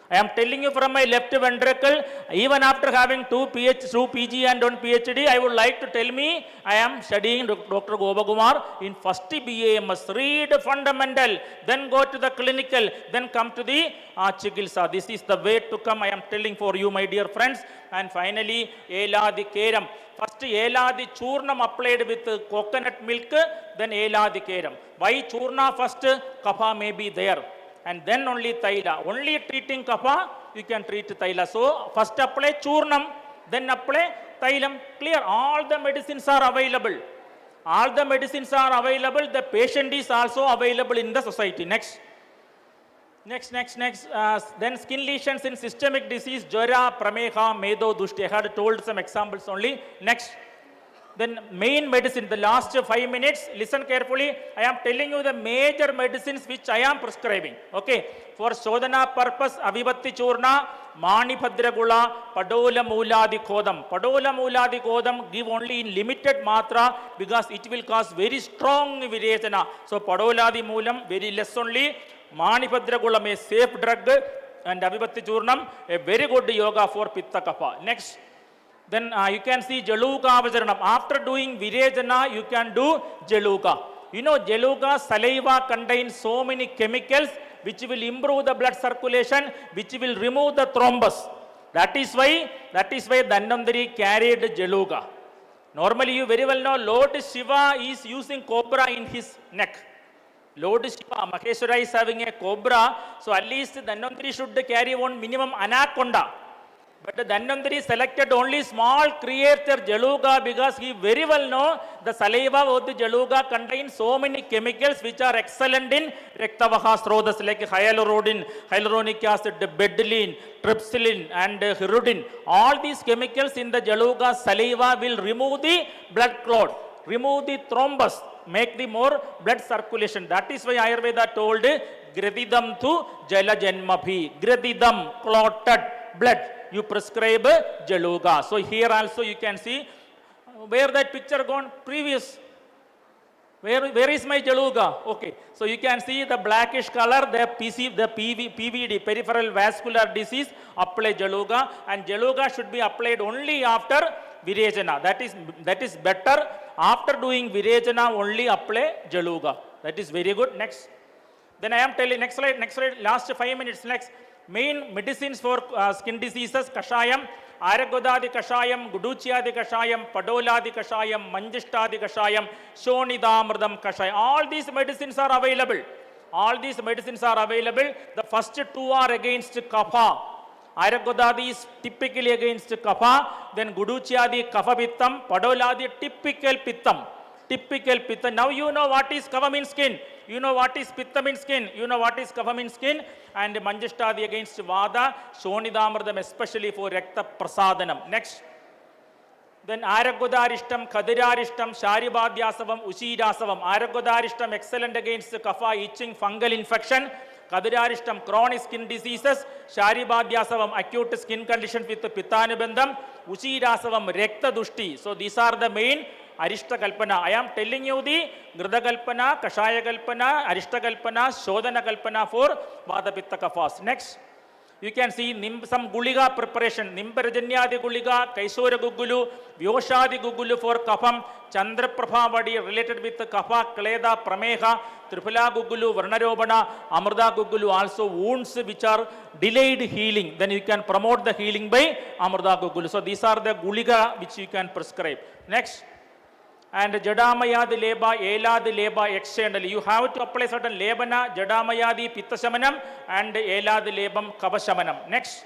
I am telling you from my left ventricle, even after having 2 PG and 1 PhD, I would like to tell me, I am studying Dr. Gopakumar in first BAMS. Read fundamental, then go to the clinical, then come to the Chikilsa. This is the way to come, I am telling for you, my dear friends. And finally, Eladi Keram. First, Eladi Churnam applied with coconut milk, then Eladi Keram. Why Churna first? Kapha may be there. And then only Taila. Only treating Kapha, you can treat Taila. So, first apply Churnam, then apply Tailam. Clear? All the medicines are available. All the medicines are available. The patient is also available in the society. Next. Then skin lesions in systemic disease, Jara, Prameha, Medo, Dushti. I had told some examples only. Next. Then main medicine, the last 5 minutes, listen carefully. I am telling you the major medicines which I am prescribing. Okay. For Shodhana purpose, Avivatti Churna, Mani Bhadragula, Padola Muladi Kodam. Padola Muladi Kodam give only in limited matra because it will cause very strong virejana. So Padoladi Mulam, very less only. Mani Bhadragula may safe drug and Avivatti Churnam, a very good yoga for Pitta Kapha. Next. Then you can see Jaluka Vajaranam. After doing Virejana, you can do Jaluka. You know, Jaluka saliva contains so many chemicals which will improve the blood circulation, which will remove the thrombus. That is why Dhanvantari carried Jaluka. Normally, you very well know Lord Shiva is using cobra in his neck. Lord Shiva, Maheshwara is having a cobra, so at least Dhanvantari should carry one minimum anaconda. But Dhanvantari selected only small creature Jaluga because he very well know the saliva of the Jaluga contains so many chemicals which are excellent in Rektavaha Srodhas like hyaluronic acid, bedolin, trypsilin and hirudin. All these chemicals in the Jaluga saliva will remove the blood clot, remove the thrombus, make the more blood circulation. That is why Ayurveda told Gradidam to Jala Janmabhi. Gradidam, clotted blood. You prescribe Jaluga. So here also you can see where that picture gone previous. Where is my Jaluga? Okay, so you can see the blackish color, the PVD, peripheral vascular disease, apply Jaluga, and Jaluga should be applied only after Virejana. That is better. After doing Virejana, only apply Jaluga. That is very good. Next. Then I am telling, next slide, last 5 minutes, next. Main medicines for skin diseases, Kashayam, Aragodadi Kashayam, Guduchiadi Kashayam, Padoladi Kashayam, Manjishtadi Kashayam, Shonidamradam Kashayam. All these medicines are available. The first two are against Kapha. Aragodadi is typically against Kapha, then Guduchiadi Kapha Pittam, Padoladi typical Pittam. Now you know what is Kapha means skin. You know what is Pitta means skin. You know what is Kapha means skin. And Manjishtadi against Vada, Shonidamradam especially for Rekta Prasadanam. Next. Then Aragodarishtam, Kadirarishtam, Sharibadhyasavam, Ushirasavam. Aragodarishtam excellent against Kapha, itching, fungal infection. Kadirarishtam, chronic skin diseases. Sharibadhyasavam, acute skin conditions with Pittanubandham. Ushirasavam, Rekta Dushti. So these are the main Arishta Kalpana. I am telling you the Grida Kalpana, Kashaya Kalpana, Arishta Kalpana, Shodhana Kalpana for Vada Pitta Kaphas. Next, you can see some Guliga preparation. Nimbarajanyadi Guliga, Kaisora Gugulu, Vyoshadi Gugulu for Kapham, Chandra Prabhavadi related with Kapha, Kleda, Prameha, Tripula Gugulu, Varnarobana, Amrda Gugulu, also wounds which are delayed healing. Then you can promote the healing by Amrda Gugulu. So these are the Guliga which you can prescribe. Next. And Jadamayadi Leba, Eladi Leba externally. You have to apply certain Lebana, Jadamayadi Pittashamanam and Eladi Lebam Kavashamanam. Next.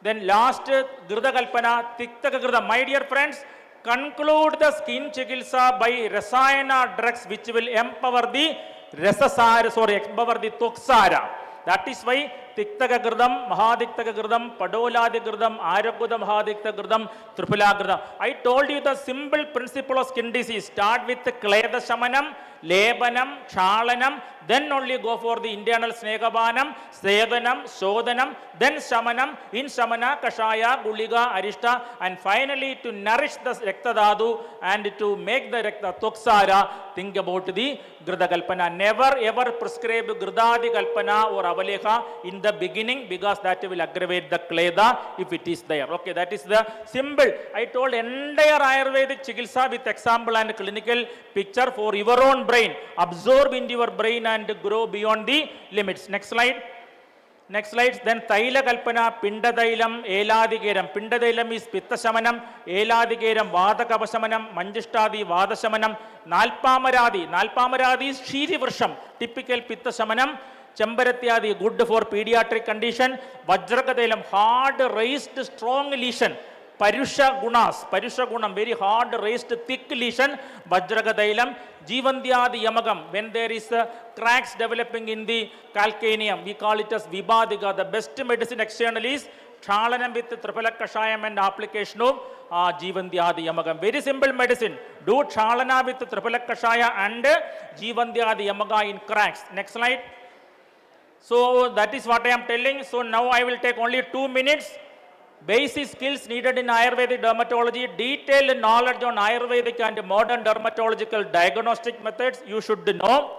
Then last Grida Kalpana, Tiktaka Grida. My dear friends, conclude the skin chikilsa by Rasayana drugs which will empower the empower the Toksara. That is why Tiktaka Gردam, Mahadiktaka Gردam, Padoladi Gردam, Arakuda Mahadikta Gردam, Tripula Gردam. I told you the simple principle of skin disease. Start with the Kleda Shamanam, Lebanam, Chalanam, then only go for the internal Snegabanam, Sedanam, Shodhanam, then Shamanam, in Shamana, Kashaya, Guliga, Arishta, and finally to nourish the Rektadadu and to make the Rekta Toksara, think about the Grida Kalpana. Never ever prescribe Gridadi Kalpana or Avaleha in the beginning because that will aggravate the Kleda if it is there. Okay, that is the symbol. I told entire Ayurvedic Chikilsa with example and clinical picture for your own brain. Absorb into your brain and grow beyond the limits. Next slide. Next slide. Then Thaila Kalpana, Pindadailam, Eladigeram. Pindadailam is Pitta Shamanam, Eladigeram, Vada Kavashamanam, Manjishtadi, Vada Shamanam, Nalpamaradi. Nalpamaradi is Shiri Varsham, typical Pitta Shamanam. Chambaratyadi, good for pediatric condition. Vajrakadailam, hard raised strong lesion. Parusha Gunam, very hard raised thick lesion. Vajrakadailam. Jivandyadi Yamagam, when there is cracks developing in the calcaneum, we call it as Vibadiga. The best medicine externally is Chalanam with Tripala Kashayam and application of Jivandyadi Yamagam. Very simple medicine. Do Chalana with Tripala Kashaya and Jivandyadi Yamaga in cracks. Next slide. So that is what I am telling. So now I will take only 2 minutes. Basic skills needed in Ayurvedic dermatology, detailed knowledge on Ayurvedic and modern dermatological diagnostic methods you should know.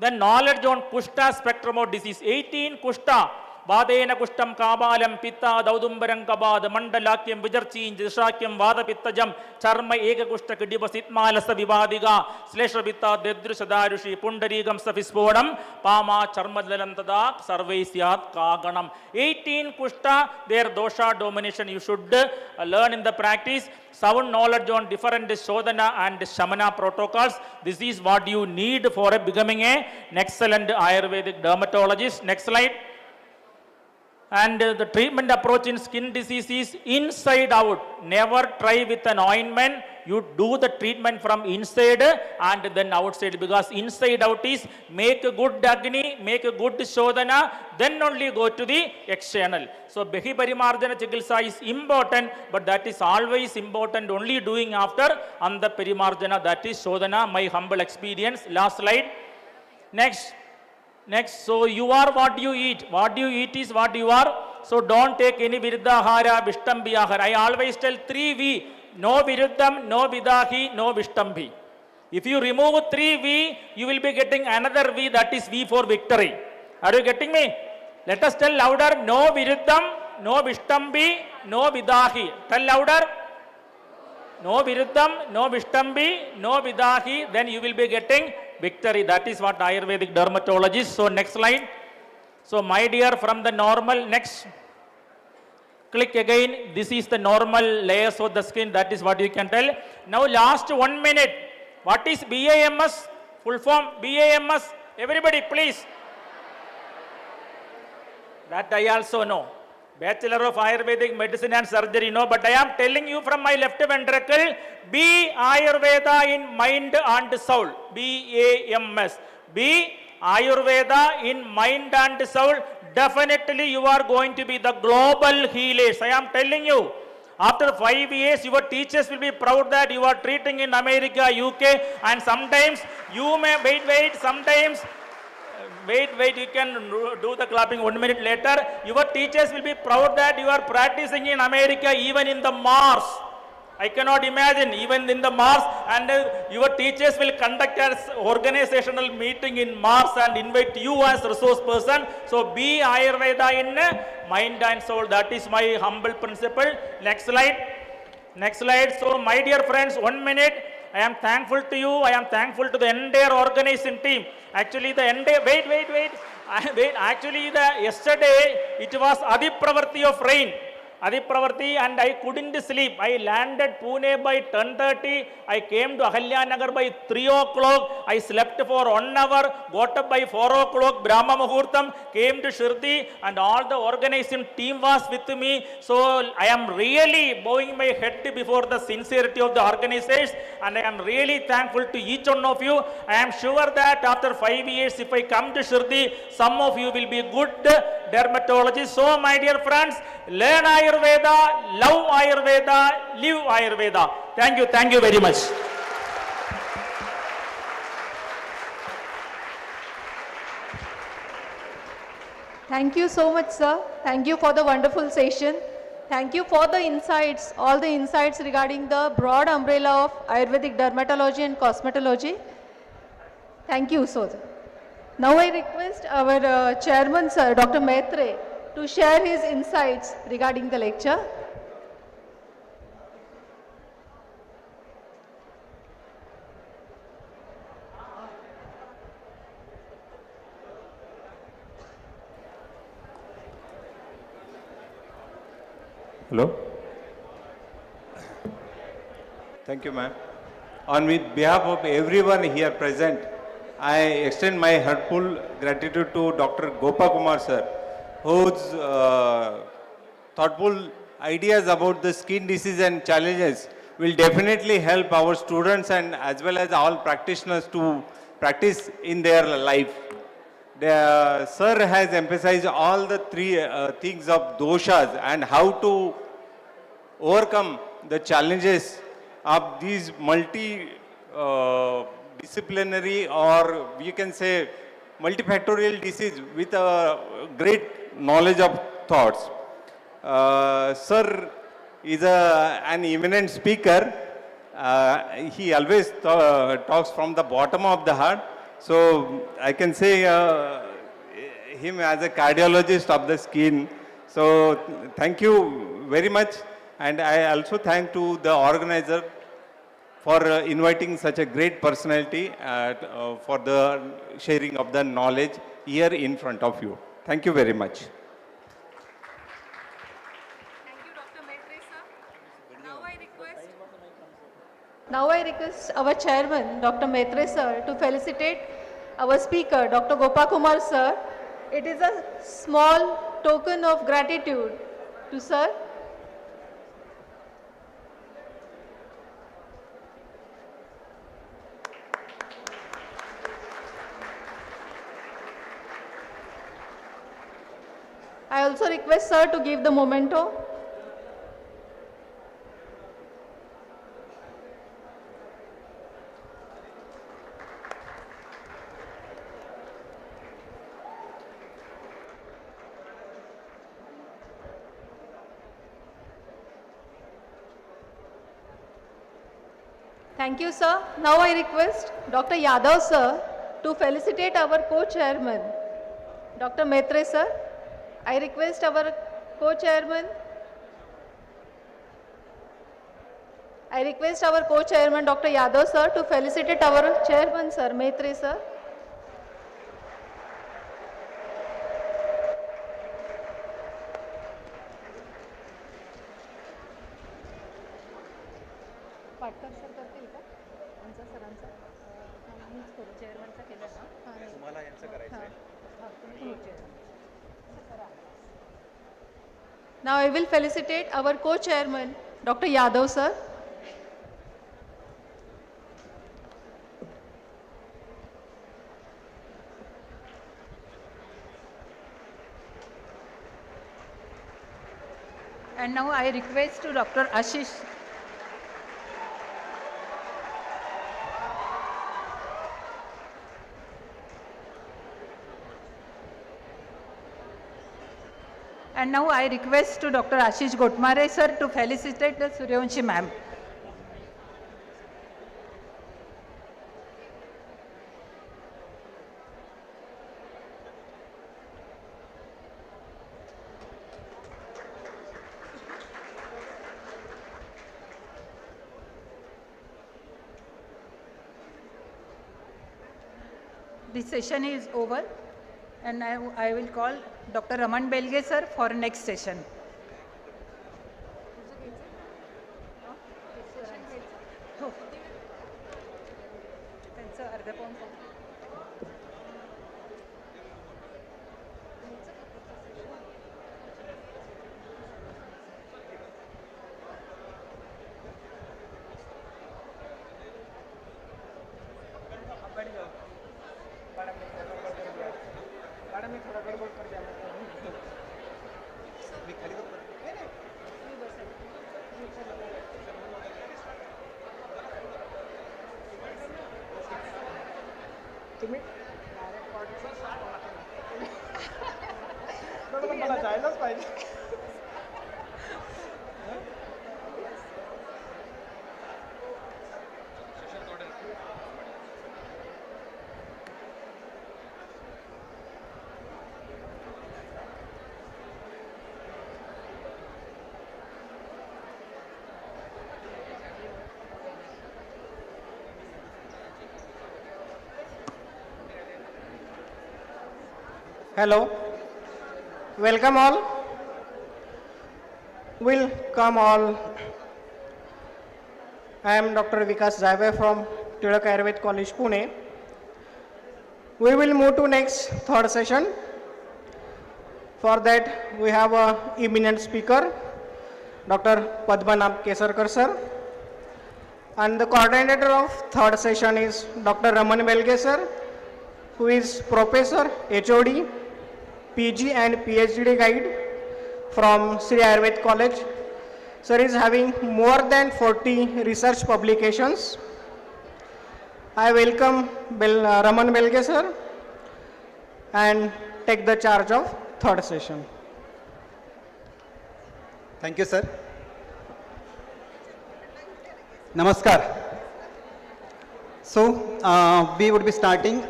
Then knowledge on Kushta spectrum of disease. 18 Kushta. Vadena Kushtam Kabalam Pitta Daudumbarang Kabad Mandalakyam Vijarchin Jishakyam Vada Pittajam Charma Ega Kushta Kidibasitma Lasa Vivadiga Slesha Pitta Dedrusadarushi Pundarigam Safispodam Pama Charmadlantada Sarvaisyat Kaganam. 18 Kushta, their dosha domination you should learn in the practice. Sound knowledge on different Shodhana and Shamana protocols. This is what you need for becoming an excellent Ayurvedic dermatologist. Next slide. And the treatment approach in skin disease is inside out. Never try with an ointment. You do the treatment from inside and then outside, because inside out is make a good Agni, make a good Shodhana, then only go to the external. So Behi Parimarjana Chikilsa is important, but that is always important only doing after Anda Parimarjana, that is Shodhana, my humble experience. Last slide. Next, so you are what you eat. What you eat is what you are. So don't take any Viruddhahara, Vishtambhiyahara. I always tell 3 V. No Viruddham, no Vidahi, no Vishtambhi. If you remove 3V, you will be getting another V, that is V for victory. Are you getting me? Let us tell louder, no viruddham, no vishtambi, no vidahi. Tell louder. No viruddham, no vishtambi, no vidahi, then you will be getting victory. That is what Ayurvedic dermatologist. So next slide. So my dear, from the normal, next, click again. This is the normal layers of the skin. That is what you can tell. Now last 1 minute. What is BAMS? Full form BAMS. Everybody please. That I also know. Bachelor of Ayurvedic Medicine and Surgery, no, but I am telling you from my left ventricle, be Ayurveda in mind and soul, BAMS. Be Ayurveda in mind and soul, definitely you are going to be the global healers. I am telling you, after 5 years, your teachers will be proud that you are treating in America, UK, and sometimes you may, wait, sometimes wait, you can do the clapping 1 minute later. Your teachers will be proud that you are practicing in America, even in the Mars. I cannot imagine, even in the Mars, and your teachers will conduct an organizational meeting in Mars and invite you as resource person. So be Ayurveda in mind and soul. That is my humble principle. Next slide. Next slide. So my dear friends, 1 minute. I am thankful to you. I am thankful to the entire organizing team. Actually, the entire, wait. Actually, yesterday, it was Adipravarti of rain. Adipravarti, and I couldn't sleep. I landed Pune by 10:30. I came to Ahalyanagar by 3 o'clock. I slept for 1 hour, got up by 4 o'clock, Brahma Muhurtam, came to Shirdi, and all the organizing team was with me. So I am really bowing my head before the sincerity of the organizers, and I am really thankful to each one of you. I am sure that after 5 years, if I come to Shirdi, some of you will be good dermatologists. So my dear friends, learn Ayurveda, love Ayurveda, live Ayurveda. Thank you very much. Thank you so much, sir. Thank you for the wonderful session. Thank you for the insights, all the insights regarding the broad umbrella of Ayurvedic dermatology and cosmetology. Thank you, sir. Now I request our chairman, sir, Dr. Maitre, to share his insights regarding the lecture. Hello. Thank you, ma'am. On behalf of everyone here present, I extend my heartful gratitude to Dr. Gopakumar sir, whose thoughtful ideas about the skin disease and challenges will definitely help our students and as well as all practitioners to practice in their life. The sir has emphasized all the three things of doshas and how to overcome the challenges of these multi-disciplinary or we can say multifactorial disease with a great knowledge of thoughts. Sir is an eminent speaker. He always talks from the bottom of the heart. So I can say him as a cardiologist of the skin. So thank you very much. And I also thank to the organizer for inviting such a great personality for the sharing of the knowledge here in front of you. Thank you very much. Thank you, Dr. Maitre, sir. Now I request our chairman, Dr. Maitre, sir, to felicitate our speaker, Dr. Gopakumar, sir. It is a small token of gratitude to sir. I also request sir to give the memento. Thank you, sir. Now I request Dr. Yadav, sir, to felicitate our co-chairman, Dr. Maitre, sir. I request our co-chairman, Dr. Yadav, sir, to felicitate our chairman, sir, Maitre, sir. Patkar sir करतील का आमचा सरांचा मीच करू चेअरमनचा केला ना तुम्हाला यांचं करायचं आहे Now I will felicitate our co-chairman, Dr. Yadav, sir. And now I request to Dr. Ashish. And now I request to Dr. Ashish Ggaucto, sir, to felicitate the Suryavanshi ma'am. This session is over. And I will call Dr. Raman Belge, sir, for next session. मला जायलाच पाहिजे. Hello, welcome all. Welcome all. I am Dr. Vikas Jaive from Ayurved College, Pune. We will move to next third session. For that, we have a eminent speaker, Dr. Padmanabh Kesarkar sir. And the coordinator of third session is Dr. Raman Belge sir, who is Professor, HOD, PG and PhD guide from Sri Ayurved College. Sir is having more than 40 research publications. I welcome Raman Belge sir and take the charge of third session. Thank you, sir. Namaskar. So, we would be starting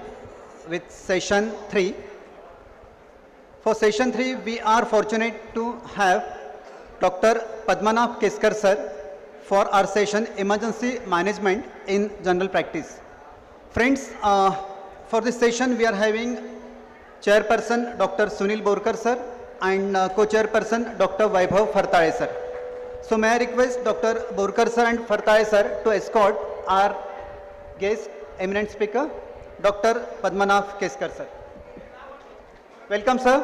with session 3. For session 3, we are fortunate to have Dr. Padmanabh Kesarkar sir for our session Emergency Management in General Practice. Friends, for this session, we are having Chairperson Dr. Sunil Borkar sir and Co-Chairperson Dr. Vaibhav Fartale sir. So may I request Dr. Borkar sir and Fartale sir to escort our guest, eminent speaker, Dr. Padmanabh Kesarkar sir. Welcome sir.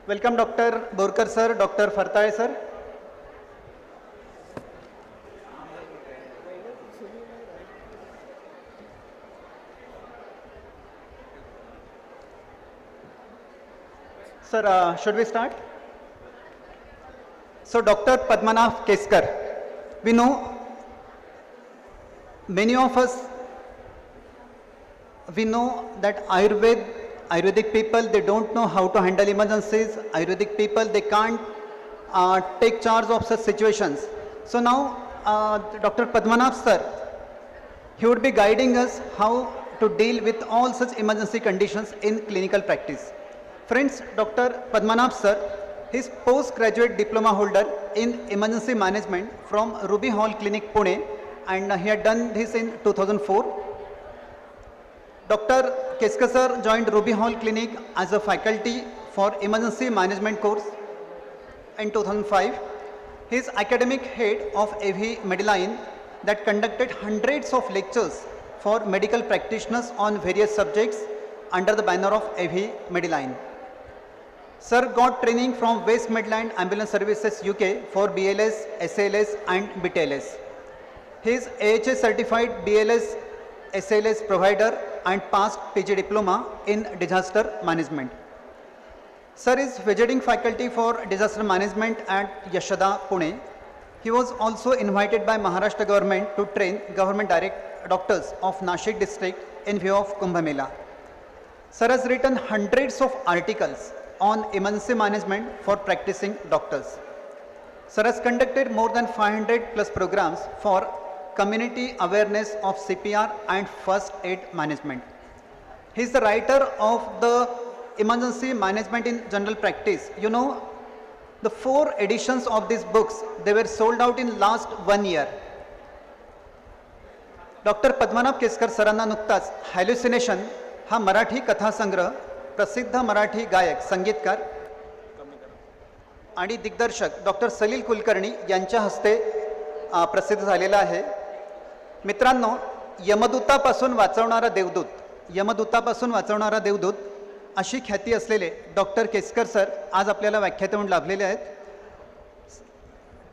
Welcome Dr. Borkar sir, Dr. Fartale sir. Sir, should we start? So Dr. Padmanabh Kesarkar, we know many of us, we know that Ayurvedic people, they don't know how to handle emergencies. Ayurvedic people, they can't take charge of such situations. So now, Dr. Padmanabh sir, he would be guiding us how to deal with all such emergency conditions in clinical practice. Friends, Dr. Padmanabh sir, he is postgraduate diploma holder in emergency management from Ruby Hall Clinic, Pune, and he had done this in 2004. Dr. Keskar sir joined Ruby Hall Clinic as a faculty for emergency management course in 2005. He is academic head of AV Medline that conducted hundreds of lectures for medical practitioners on various subjects under the banner of AV Medline. Sir got training from West Midland Ambulance Services UK for BLS, SLS and BTLS. He is AHA certified BLS, SLS provider and passed PG diploma in disaster management. Sir is visiting faculty for disaster management at Yashoda, Pune. He was also invited by Maharashtra government to train government direct doctors of Nashik district in view of Kumbh Mela. Sir has written hundreds of articles on emergency management for practicing doctors. Sir has conducted more than 500 plus programs for community awareness of CPR and first aid management. He is the writer of the emergency management in general practice. You know, the 4 editions of these books, they were sold out in last 1 year. Doctor Padmanabh Keskar सरांना नुकताच हॅल्युसिनेशन हा मराठी कथासंग्रह प्रसिद्ध मराठी गायक संगीतकार आणि दिग्दर्शक doctor Salil Kulkarni यांच्या हस्ते प्रसिद्ध झालेला आहे. मित्रांनो, यमदूतापासून वाचवणारा देवदूत अशी ख्याती असलेले डॉक्टर केसकर सर आज आपल्याला व्याख्याते लाभलेले आहेत.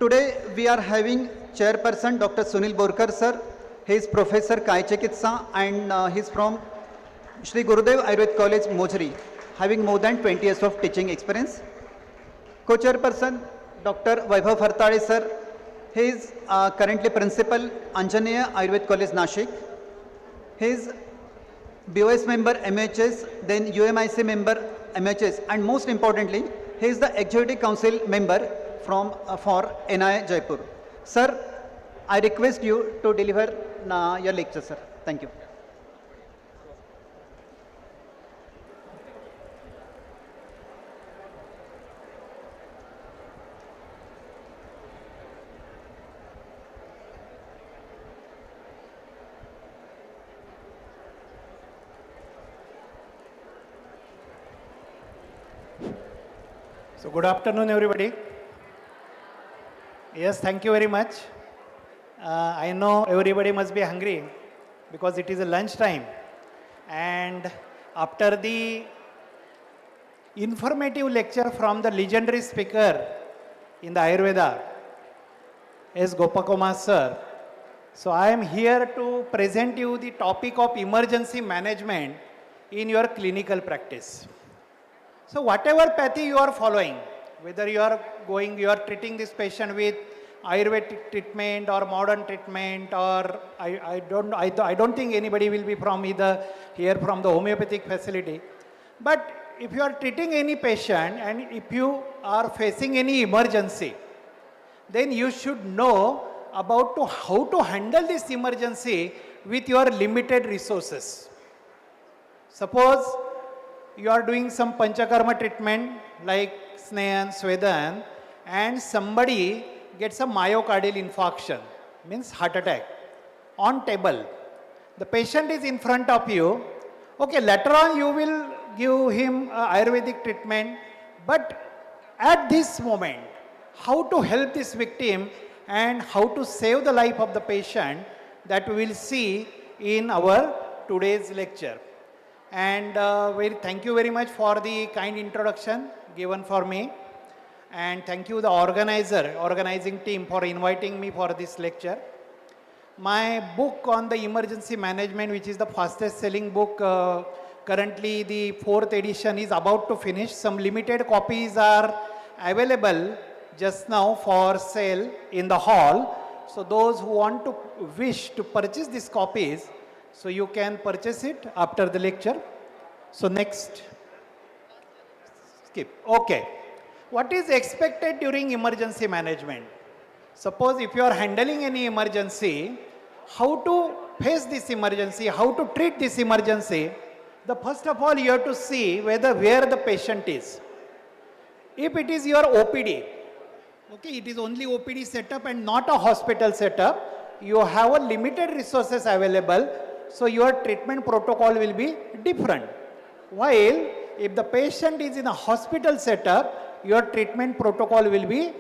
Today we are having chairperson doctor Sunil Borkar sir. He is Professor Kai Chikitsa and he is from Shri Gurudev Ayurved College, Mojri, having more than 20 years of teaching experience. Co-chairperson Dr. Vaibhav Hartale sir. He is currently Principal, Anjaneya Ayurved College, Nashik. He is BOS member MHS, then UMIC member MHS, and most importantly, he is the Executive Council member for NI Jaipur. Sir, I request you to deliver your lecture, sir. Thank you. So good afternoon, everybody. Yes, thank you very much. I know everybody must be hungry because it is a lunch time, and after the informative lecture from the legendary speaker in the Ayurveda, S. Gopakoma sir, so I am here to present you the topic of emergency management in your clinical practice. So whatever pathy you are following, whether you are treating this patient with Ayurvedic treatment or modern treatment, or I don't think anybody will be from here from the homeopathic facility. But if you are treating any patient and if you are facing any emergency, then you should know about how to handle this emergency with your limited resources. Suppose you are doing some panchakarma treatment like Snehan, Swedan, and somebody gets a myocardial infarction, means heart attack, on table. The patient is in front of you. Okay, later on you will give him Ayurvedic treatment, but at this moment, how to help this victim and how to save the life of the patient, that we will see in our today's lecture. And thank you very much for the kind introduction given for me. And thank you the organizing team for inviting me for this lecture. My book on the emergency management, which is the fastest selling book, currently the 4th edition is about to finish. Some limited copies are available just now for sale in the hall. So those who wish to purchase these copies, so you can purchase it after the lecture. So next. Skip. Okay. What is expected during emergency management? Suppose if you are handling any emergency, how to face this emergency, how to treat this emergency, the first of all you have to see where the patient is. If it is your OPD, okay, it is only OPD setup and not a hospital setup, you have a limited resources available, so your treatment protocol will be different. While if the patient is in a hospital setup, your treatment protocol will be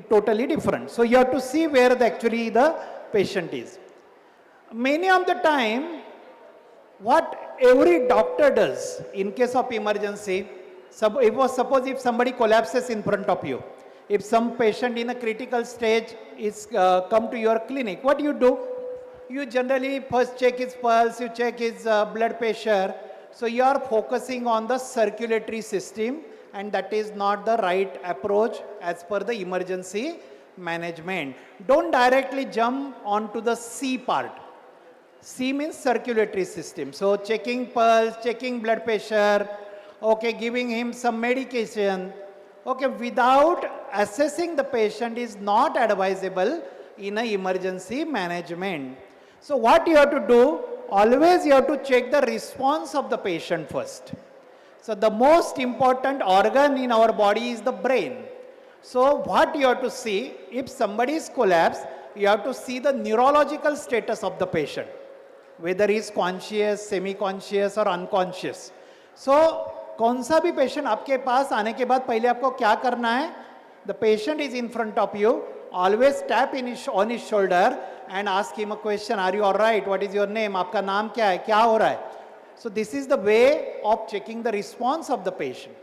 totally different. So you have to see where actually the patient is. Many of the time, what every doctor does in case of emergency, suppose if somebody collapses in front of you, if some patient in a critical stage is come to your clinic, what do? You generally first check his pulse, you check his blood pressure. So you are focusing on the circulatory system, and that is not the right approach as per the emergency management. Don't directly jump onto the C part. C means circulatory system. So checking pulse, checking blood pressure, okay, giving him some medication, okay, without assessing the patient is not advisable in an emergency management. So what you have to do, always you have to check the response of the patient first. So the most important organ in our body is the brain. So what you have to see, if somebody is collapsed, you have to see the neurological status of the patient, whether he is conscious, semi-conscious or unconscious. So कौन सा भी patient आपके पास आने के बाद पहले आपको क्या करना है? The patient is in front of you, always tap on his shoulder and ask him a question. Are you all right? What is your name? आपका नाम क्या है? क्या हो रहा है? So this is the way of checking the response of the patient.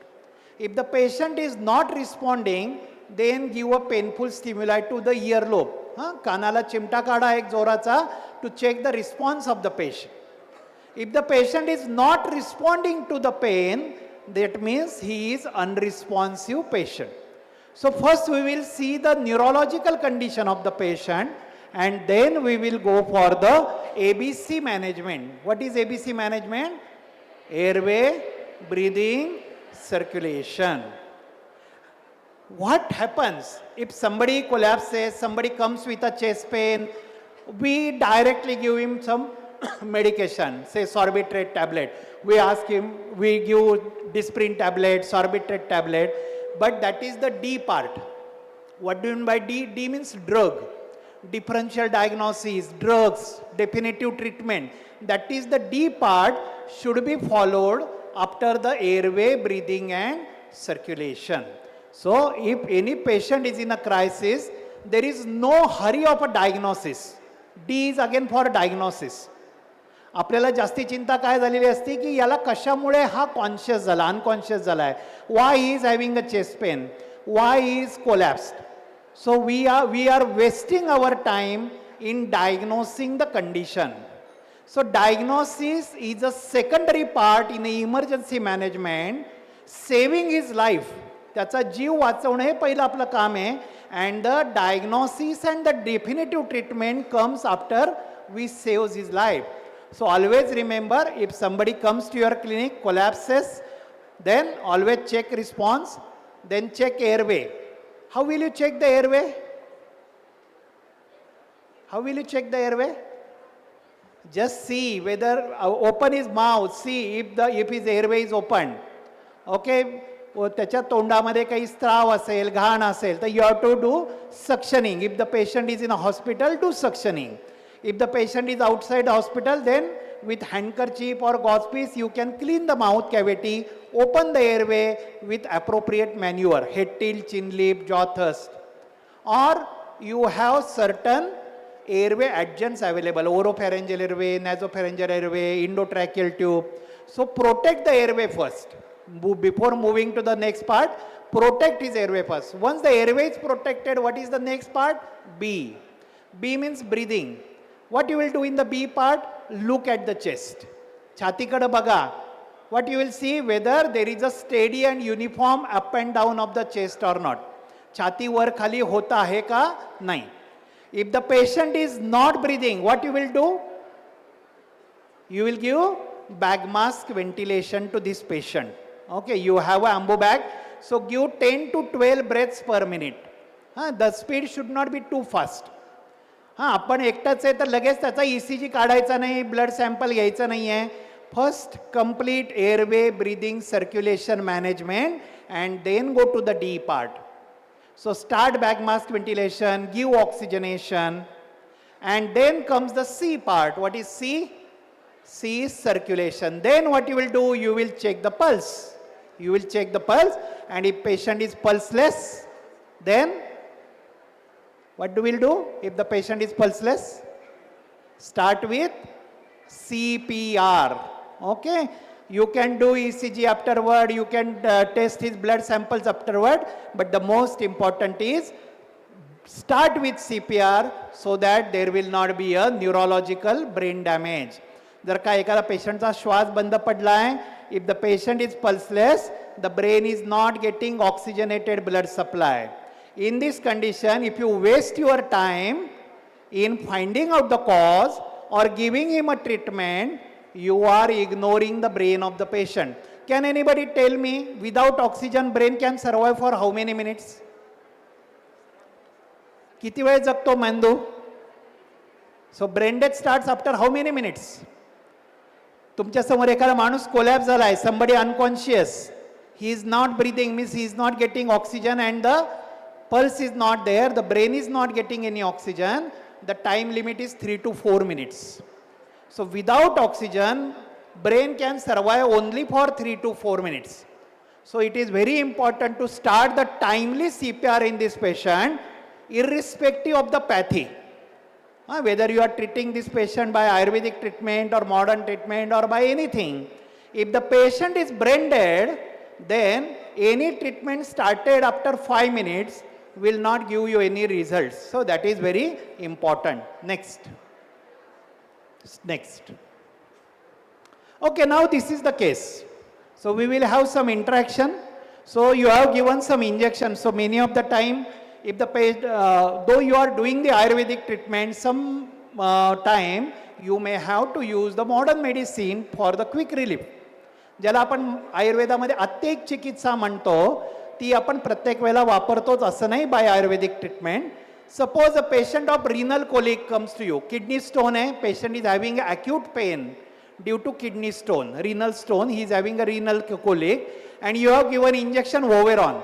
If the patient is not responding, then give a painful stimuli to the earlobe. कानाला चिमटा काढा एक जोराचा to check the response of the patient. If the patient is not responding to the pain, that means he is unresponsive patient. So first we will see the neurological condition of the patient, and then we will go for the ABC management. What is ABC management? Airway, breathing, circulation. What happens if somebody collapses, somebody comes with a chest pain, we directly give him some medication, say sorbitrate tablet. We ask him, we give disprin tablet, sorbitrate tablet, but that is the D part. What do you mean by D? D means drug. Differential diagnosis, drugs, definitive treatment. That is the D part should be followed after the airway, breathing and circulation. So if any patient is in a crisis, there is no hurry of a diagnosis. D is again for diagnosis. आपल्याला जास्ती चिंता काय झालेली असते की याला कशामुळे हा कॉन्शियस झाला, अनकॉन्शियस झाला आहे. Why he is having a chest pain? Why he is collapsed? So we are wasting our time in diagnosing the condition. So diagnosis is a secondary part in the emergency management. Saving his life, त्याचा जीव वाचवणे हे पहिलं आपलं काम आहे. And the diagnosis and the definitive treatment comes after we save his life. So always remember, if somebody comes to your clinic, collapses, then always check response, then check airway. How will you check the airway? How will you check the airway? Just see whether open his mouth, see if his airway is open. Okay, त्याच्या तोंडामध्ये काही स्त्राव असेल, घाण असेल, तर you have to do suctioning. If the patient is in a hospital, do suctioning. If the patient is outside the hospital, then with handkerchief or gauze piece, you can clean the mouth cavity, open the airway with appropriate maneuver, head tilt, chin lip, jaw thrust. Or you have certain airway adjuncts available, oropharyngeal airway, nasopharyngeal airway, endotracheal tube. So protect the airway first. Before moving to the next part, protect his airway first. Once the airway is protected, what is the next part? B. B means breathing. What you will do in the B part? Look at the chest. छातीकडे बघा. What you will see, whether there is a steady and uniform up and down of the chest or not. छाती वर खाली होता है का? नहीं. If the patient is not breathing, what you will do? You will give bag mask ventilation to this patient. Okay, you have a ambu bag. So give 10 to 12 breaths per minute. The speed should not be too fast. आपण एकटाच आहे तर लगेच त्याचा ECG काढायचा नाही, blood sample घ्यायचं नाही आहे. First complete airway breathing circulation management and then go to the D part. So start back mask ventilation, give oxygenation, and then comes the C part. What is C? C is circulation. Then what you will do, you will check the pulse. You will check the pulse, and if patient is pulseless, then what do we do? If the patient is pulseless, start with CPR. Okay? You can do ECG afterward, you can test his blood samples afterward, but the most important is start with CPR so that there will not be a neurological brain damage. जर का एखादा पेशंटचा श्वास बंद पडला आहे, if the patient is pulseless, the brain is not getting oxygenated blood supply. In this condition, if you waste your time in finding out the cause or giving him a treatment, you are ignoring the brain of the patient. Can anybody tell me, without oxygen, brain can survive for how many minutes? किती वेळ जगतो मेंदू? So brain death starts after how many minutes? तुमच्या समोर एखादा माणूस collapse झालाय, somebody unconscious, he is not breathing, means he is not getting oxygen and the pulse is not there, the brain is not getting any oxygen, the time limit is 3 to 4 minutes. So without oxygen, brain can survive only for 3 to 4 minutes. So it is very important to start the timely CPR in this patient, irrespective of the pathy. Whether you are treating this patient by Ayurvedic treatment or modern treatment or by anything, if the patient is brain dead, then any treatment started after 5 minutes will not give you any results. So that is very important. Next. Next. Okay, now this is the case. So we will have some interaction. So you have given some injections. So many of the time, if the patient, though you are doing the Ayurvedic treatment, some time you may have to use the modern medicine for the quick relief. ज्याला आपण आयुर्वेदामध्ये अत्येक चिकित्सा म्हणतो, ती आपण प्रत्येक वेळेला वापरतोच असं नाही by Ayurvedic treatment. Suppose a patient of renal colic comes to you. Kidney stone hai, patient is having acute pain due to kidney stone, renal stone, he is having a renal colic, and you have given injection Voveron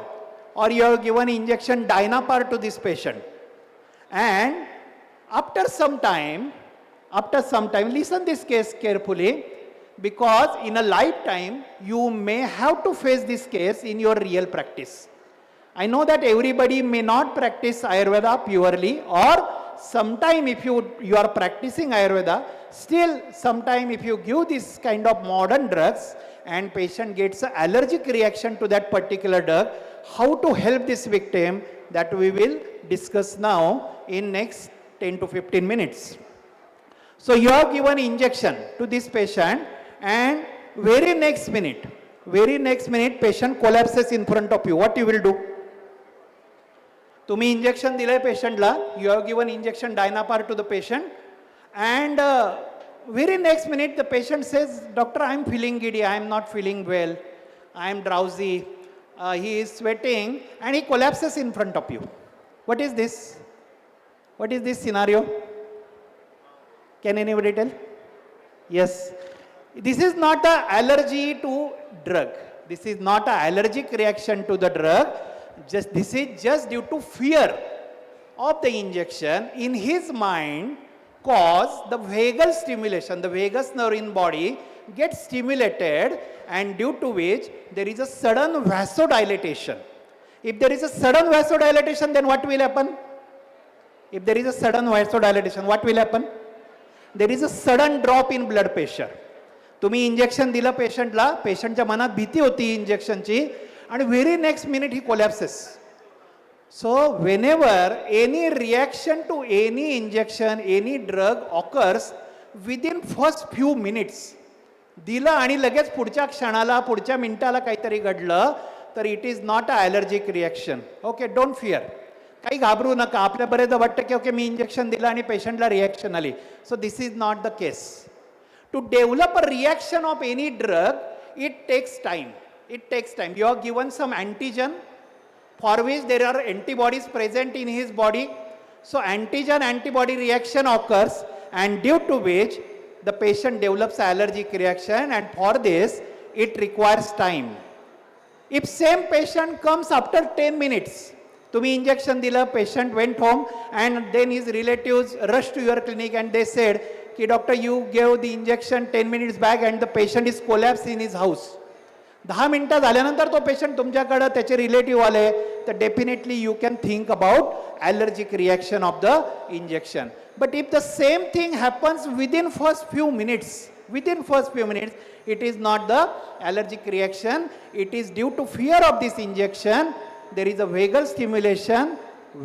or you have given injection Dynapar to this patient. And after some time, listen this case carefully, because in a lifetime you may have to face this case in your real practice. I know that everybody may not practice Ayurveda purely, or sometime if you are practicing Ayurveda, still sometime if you give this kind of modern drugs and patient gets an allergic reaction to that particular drug, how to help this victim, that we will discuss now in next 10 to 15 minutes. So you have given injection to this patient, and very next minute patient collapses in front of you. What you will do? तुम्ही injection दिलंय पेशंटला, you have given injection Dynapar to the patient, and very next minute the patient says, doctor, I am feeling giddy, I am not feeling well, I am drowsy, he is sweating, and he collapses in front of you. What is this? What is this scenario? Can anybody tell? Yes. This is not an allergy to drug. This is not an allergic reaction to the drug. This is just due to fear of the injection. In his mind, cause the vagal stimulation, the vagus nerve in body gets stimulated, and due to which there is a sudden vasodilatation. If there is a sudden vasodilatation, then what will happen? If there is a sudden vasodilatation, what will happen? There is a sudden drop in blood pressure. तुम्ही injection दिलं पेशंटला, पेशंटच्या मनात भीती होती इंजेक्शनची, and very next minute he collapses. So whenever any reaction to any injection, any drug occurs within first few minutes, दिलं आणि लगेच पुढच्या क्षणाला, पुढच्या मिनिटाला काहीतरी घडलं, तर it is not an allergic reaction. Okay, don't fear. काही घाबरू नका. आपल्या बरेचदा वाटतं की ओके मी इंजेक्शन दिलं आणि पेशंटला रिॲक्शन आली. So this is not the case. To develop a reaction of any drug, it takes time. It takes time. You are given some antigen for which there are antibodies present in his body. So antigen-antibody reaction occurs, and due to which the patient develops allergic reaction, and for this it requires time. If same patient comes after 10 minutes, तुम्ही injection दिलं, patient went home, and then his relatives rushed to your clinic and they said, "Ki doctor, you gave the injection 10 minutes back and the patient is collapsed in his house." 10 मिनिटं झाल्यानंतर तो patient तुमच्याकडे त्याचे relative आले, तर definitely you can think about allergic reaction of the injection. But if the same thing happens within first few minutes, it is not the allergic reaction. It is due to fear of this injection. There is a vagal stimulation,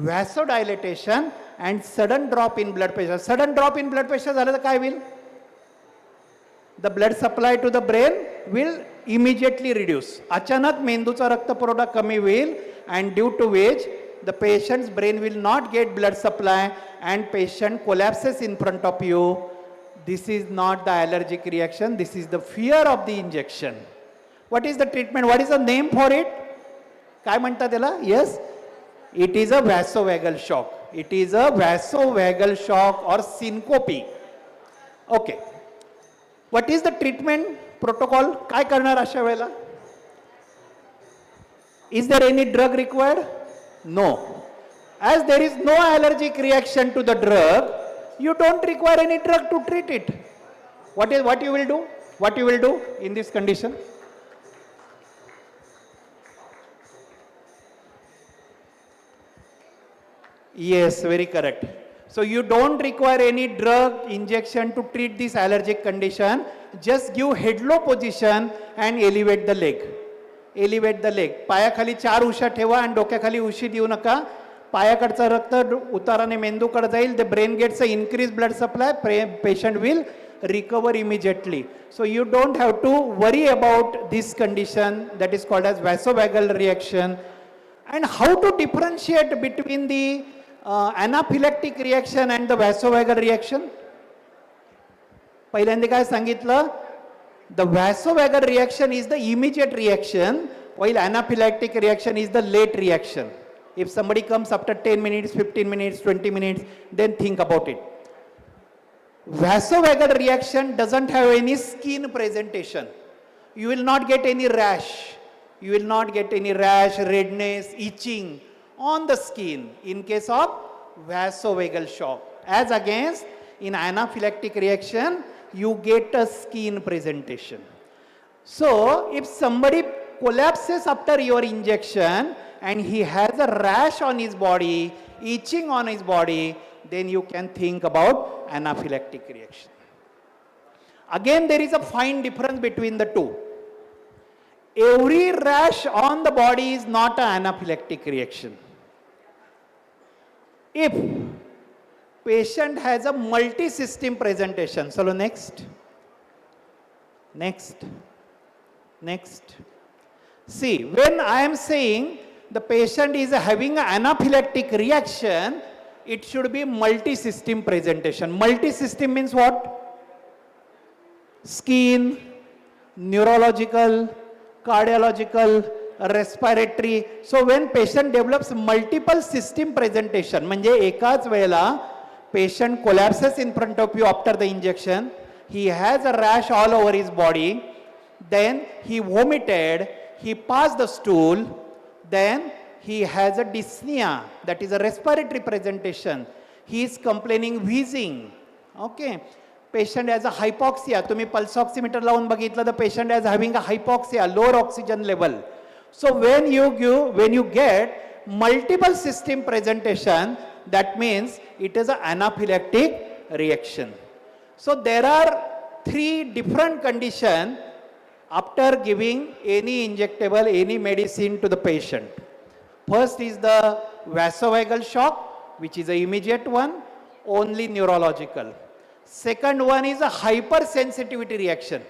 vasodilatation, and sudden drop in blood pressure. Sudden drop in blood pressure झालं तर काय होईल? The blood supply to the brain will immediately reduce. अचानक मेंदूचा रक्तपुरवठा कमी होईल, and due to which the patient's brain will not get blood supply and patient collapses in front of you. This is not the allergic reaction. This is the fear of the injection. What is the treatment? What is the name for it? काय म्हणतात त्याला? Yes, it is a vasovagal shock. It is a vasovagal shock or syncope. Okay. What is the treatment protocol? काय करणार अशा वेळेला? Is there any drug required? No. As there is no allergic reaction to the drug, you don't require any drug to treat it. What you will do? What you will do in this condition? Yes, very correct. So you don't require any drug injection to treat this allergic condition. Just give head low position and elevate the leg. Elevate the leg. पायाखाली 4 Usha ठेवा आणि डोक्याखाली उशी देऊ नका. पायाकडचं रक्त उताराने मेंदूकडे जाईल. The brain gets an increased blood supply. Patient will recover immediately. So you don't have to worry about this condition that is called as vasovagal reaction. And how to differentiate between the anaphylactic reaction and the vasovagal reaction? पहिल्यांदा काय सांगितलं? The vasovagal reaction is the immediate reaction, while anaphylactic reaction is the late reaction. If somebody comes after 10 minutes, 15 minutes, 20 minutes, then think about it. Vasovagal reaction doesn't have any skin presentation. You will not get any rash. You will not get any rash, redness, itching on the skin in case of vasovagal shock. As against in anaphylactic reaction, you get a skin presentation. So if somebody collapses after your injection and he has a rash on his body, itching on his body, then you can think about anaphylactic reaction. Again, there is a fine difference between the two. Every rash on the body is not an anaphylactic reaction. If patient has a multi-system presentation. So next. See, when I am saying the patient is having an anaphylactic reaction, it should be multi-system presentation. Multi-system means what? Skin, neurological, cardiological, respiratory. So when patient develops multiple system presentation, म्हणजे एकाच वेळेला patient collapses in front of you after the injection, he has a rash all over his body, then he vomited, he passed the stool, then he has a dyspnea, that is a respiratory presentation, he is complaining wheezing, okay. Patient has a hypoxia, तुम्ही pulse oximeter लावून बघितलं, the patient is having a hypoxia, lower oxygen level. So when you get multiple system presentation, that means it is an anaphylactic reaction. So there are 3 different conditions after giving any injectable, any medicine to the patient. First is the vasovagal shock, which is an immediate one, only neurological. Second one is a hypersensitivity reaction.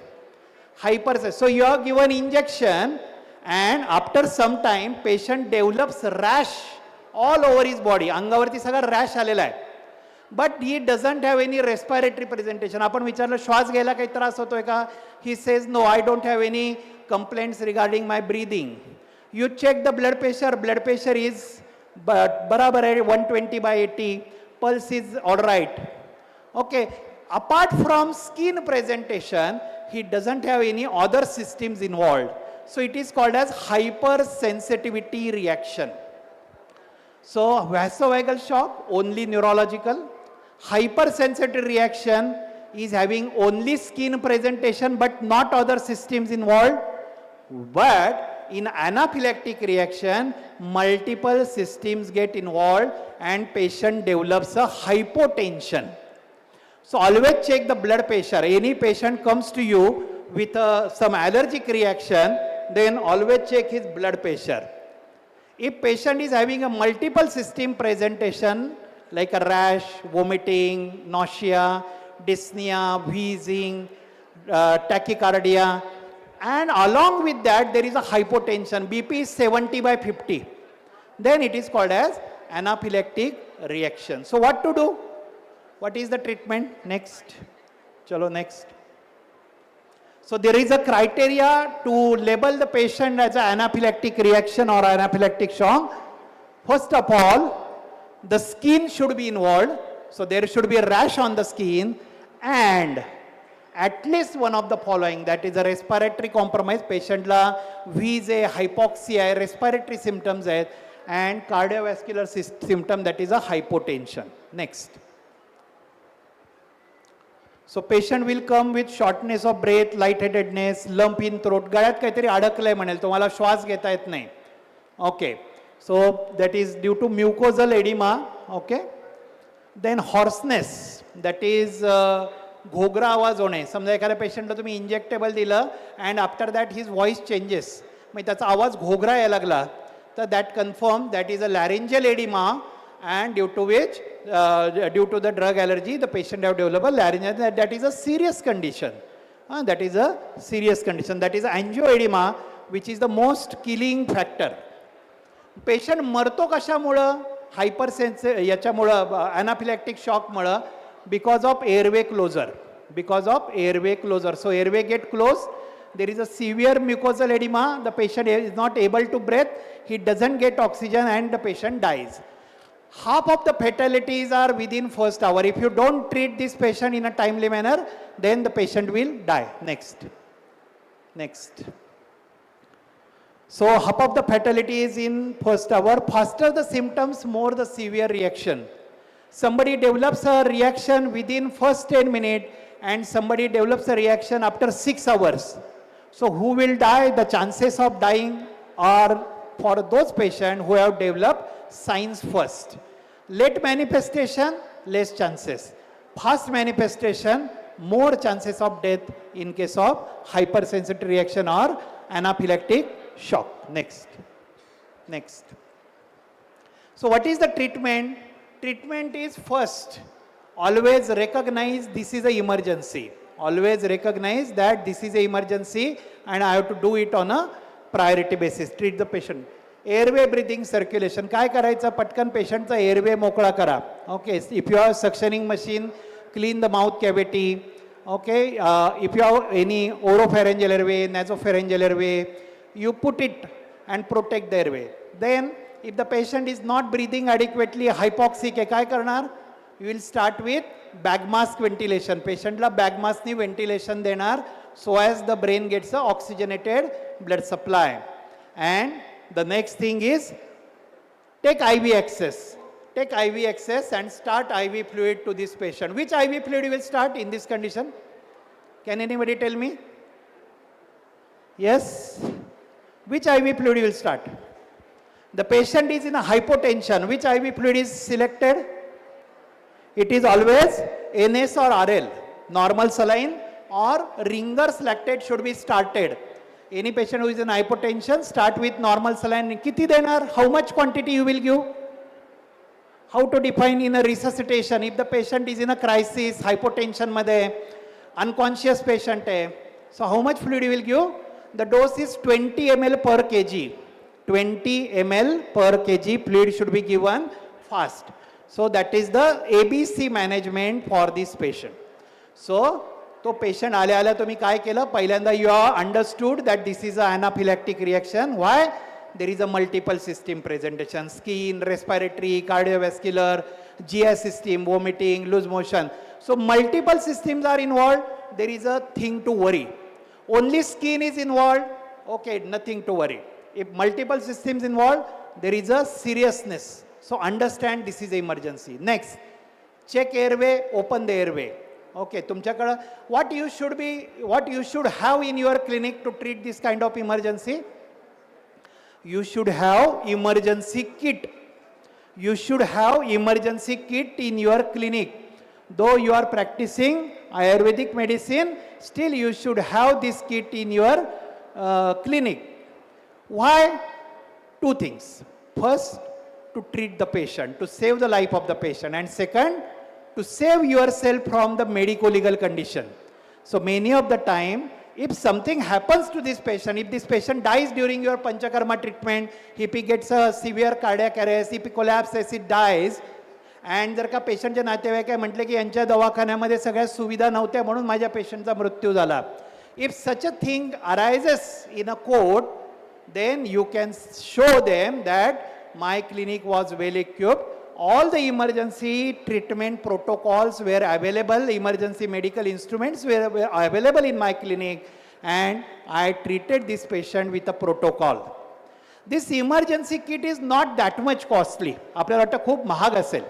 So you are given injection and after some time patient develops rash all over his body. अंगावरती सगळा rash आलेला आहे. But he doesn't have any respiratory presentation. आपण विचारलं श्वास घ्यायला काही त्रास होतोय का? He says no, I don't have any complaints regarding my breathing. You check the blood pressure is barabar hai, 120/80, pulse is all right. Okay, apart from skin presentation, he doesn't have any other systems involved. So it is called as hypersensitivity reaction. So vasovagal shock, only neurological. Hypersensitive reaction is having only skin presentation but not other systems involved. But in anaphylactic reaction, multiple systems get involved and patient develops a hypotension. So always check the blood pressure. Any patient comes to you with some allergic reaction, then always check his blood pressure. If patient is having a multiple system presentation like a rash, vomiting, nausea, dyspnea, wheezing, tachycardia, and along with that there is a hypotension, BP is 70/50, then it is called as anaphylactic reaction. So what to do? What is the treatment? Next. Chalo, next. So there is a criteria to label the patient as an anaphylactic reaction or anaphylactic shock. First of all, the skin should be involved. So there should be a rash on the skin and at least one of the following, that is a respiratory compromise, patient la wheeze, hypoxia, respiratory symptoms and cardiovascular symptom, that is a hypotension. Next. So patient will come with shortness of breath, lightheadedness, lump in throat, गळ्यात काहीतरी अडकलंय म्हणेल, तुम्हाला श्वास घेता येत नाही. Okay. So that is due to mucosal edema. Okay. Then hoarseness, that is Ghogra आवाज होणे. समजा एखाद्या पेशंटला तुम्ही इंजेक्टेबल दिलं and after that his voice changes, म्हणजे त्याचा आवाज घोगरा यायला लागला, तर that confirm that is a laryngeal edema and due to which due to the drug allergy the patient have developed a laryngeal, that is a serious condition. That is a serious condition, that is angioedema, which is the most killing factor. Patient मरतो कशामुळं? याच्यामुळं anaphylactic shock मुळं, because of airway closure, because of airway closure. So airway get closed, there is a severe mucosal edema, the patient is not able to breathe, he doesn't get oxygen and the patient dies. Half of the fatalities are within first hour. If you don't treat this patient in a timely manner, then the patient will die. Next. Next. So half of the fatality is in first hour. Faster the symptoms, more the severe reaction. Somebody develops a reaction within first 10 minutes and somebody develops a reaction after 6 hours. So who will die? The chances of dying are for those patients who have developed signs first. Late manifestation, less chances. Fast manifestation, more chances of death in case of hypersensitive reaction or anaphylactic shock. Next. Next. So what is the treatment? Treatment is first, always recognize this is an emergency. Always recognize that this is an emergency and I have to do it on a priority basis. Treat the patient. Airway breathing circulation. काय करायचं? पटकन पेशंटचा airway मोकळा करा. Okay, if you have suctioning machine, clean the mouth cavity. Okay, if you have any oropharyngeal airway, nasopharyngeal airway, you put it and protect the airway. Then if the patient is not breathing adequately, hypoxic, काय करणार? You will start with bag mask ventilation. Patientला bag mask ni ventilation देणार, so as the brain gets a oxygenated blood supply. And the next thing is take IV access. Take IV access and start IV fluid to this patient. Which IV fluid you will start in this condition? Can anybody tell me? Yes? Which IV fluid you will start? The patient is in a hypotension. Which IV fluid is selected? It is always NS or RL. Normal saline or Ringer's lactate should be started. Any patient who is in hypotension, start with normal saline. Kiti denar? How much quantity you will give? How to define in a resuscitation? If the patient is in a crisis, hypotension madhe, unconscious patient hai, so how much fluid you will give? The dose is 20 ml per kg. 20 ml per kg fluid should be given fast. So that is the ABC management for this patient. So तो patient आल्या तुम्ही काय केलं? पहिल्यांदा you have understood that this is an anaphylactic reaction. Why? there is a multiple system presentation, skin, respiratory, cardiovascular, GI system, vomiting, loose motion. So multiple systems are involved, there is a thing to worry. Only skin is involved, okay, nothing to worry. If multiple systems involved, there is a seriousness. So understand this is an emergency. Next, check airway, open the airway. Okay, तुमच्याकडं what you should have in your clinic to treat this kind of emergency? You should have emergency kit. You should have emergency kit in your clinic. Though you are practicing Ayurvedic medicine, still you should have this kit in your clinic. Why? Two things. First, to treat the patient, to save the life of the patient. And second, to save yourself from the medico-legal condition. So many of the time, if something happens to this patient, if this patient dies during your Panchakarma treatment, if he gets a severe cardiac arrest, if he collapses, he dies, and जर का पेशंटचे नातेवाईक म्हटले की यांच्या दवाखान्यामध्ये सगळ्या सुविधा नव्हत्या म्हणून माझ्या पेशंटचा मृत्यू झाला. If such a thing arises in a court, then you can show them that my clinic was well equipped. All the emergency treatment protocols were available, emergency medical instruments were available in my clinic, and I treated this patient with a protocol. This emergency kit is not that much costly. आपल्याला वाटतं खूप महाग असेल.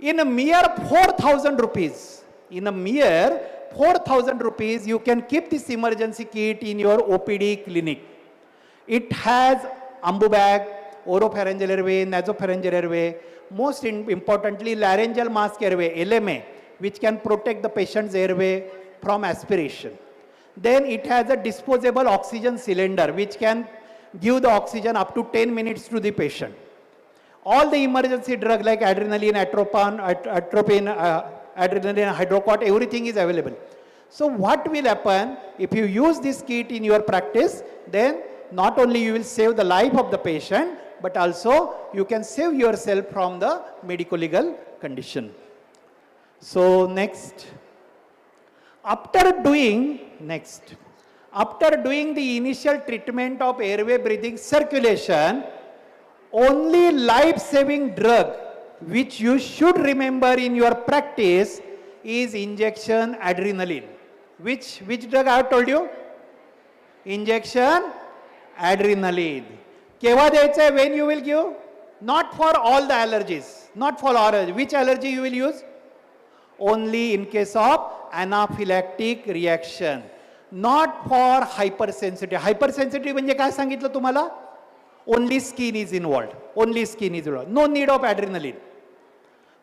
In a mere 4,000 rupees, you can keep this emergency kit in your OPD clinic. It has ambu bag, oropharyngeal airway, nasopharyngeal airway, most importantly laryngeal mask airway, LMA, which can protect the patient's airway from aspiration. Then it has a disposable oxygen cylinder which can give the oxygen up to 10 minutes to the patient. All the emergency drugs like adrenaline, atropine, adrenaline, hydrocot, everything is available. So what will happen if you use this kit in your practice, then not only you will save the life of the patient, but also you can save yourself from the medico-legal condition. So next, after doing the initial treatment of airway breathing circulation, only life-saving drug which you should remember in your practice is injection adrenaline. Which drug I have told you? Injection adrenaline. केव्हा द्यायचं? When you will give? Not for all the allergies. Not for all allergies. Which allergy you will use? Only in case of anaphylactic reaction. Not for hypersensitive. Hypersensitive म्हणजे काय सांगितलं तुम्हाला? Only skin is involved. Only skin is involved. No need of adrenaline.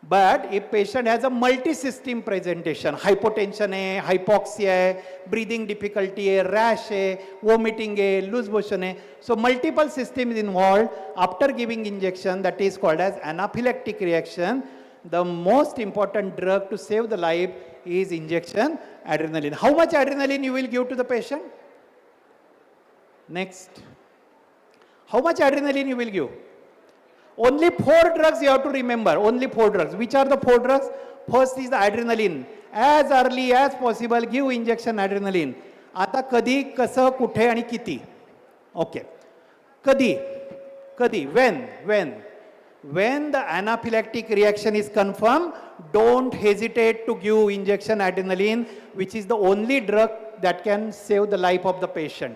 But if patient has a multi-system presentation, hypotension hai, hypoxia hai, breathing difficulty hai, rash hai, vomiting hai, loose motion hai, so multiple systems involved, after giving injection, that is called as anaphylactic reaction, the most important drug to save the life is injection adrenaline. How much adrenaline you will give to the patient? Next. How much adrenaline you will give? Only 4 drugs you have to remember. Only 4 drugs. Which are the 4 drugs? First is the adrenaline. As early as possible, give injection adrenaline. आता कधी, कसं, कुठे आणि किती? Okay. कधी? When the anaphylactic reaction is confirmed, don't hesitate to give injection adrenaline, which is the only drug that can save the life of the patient.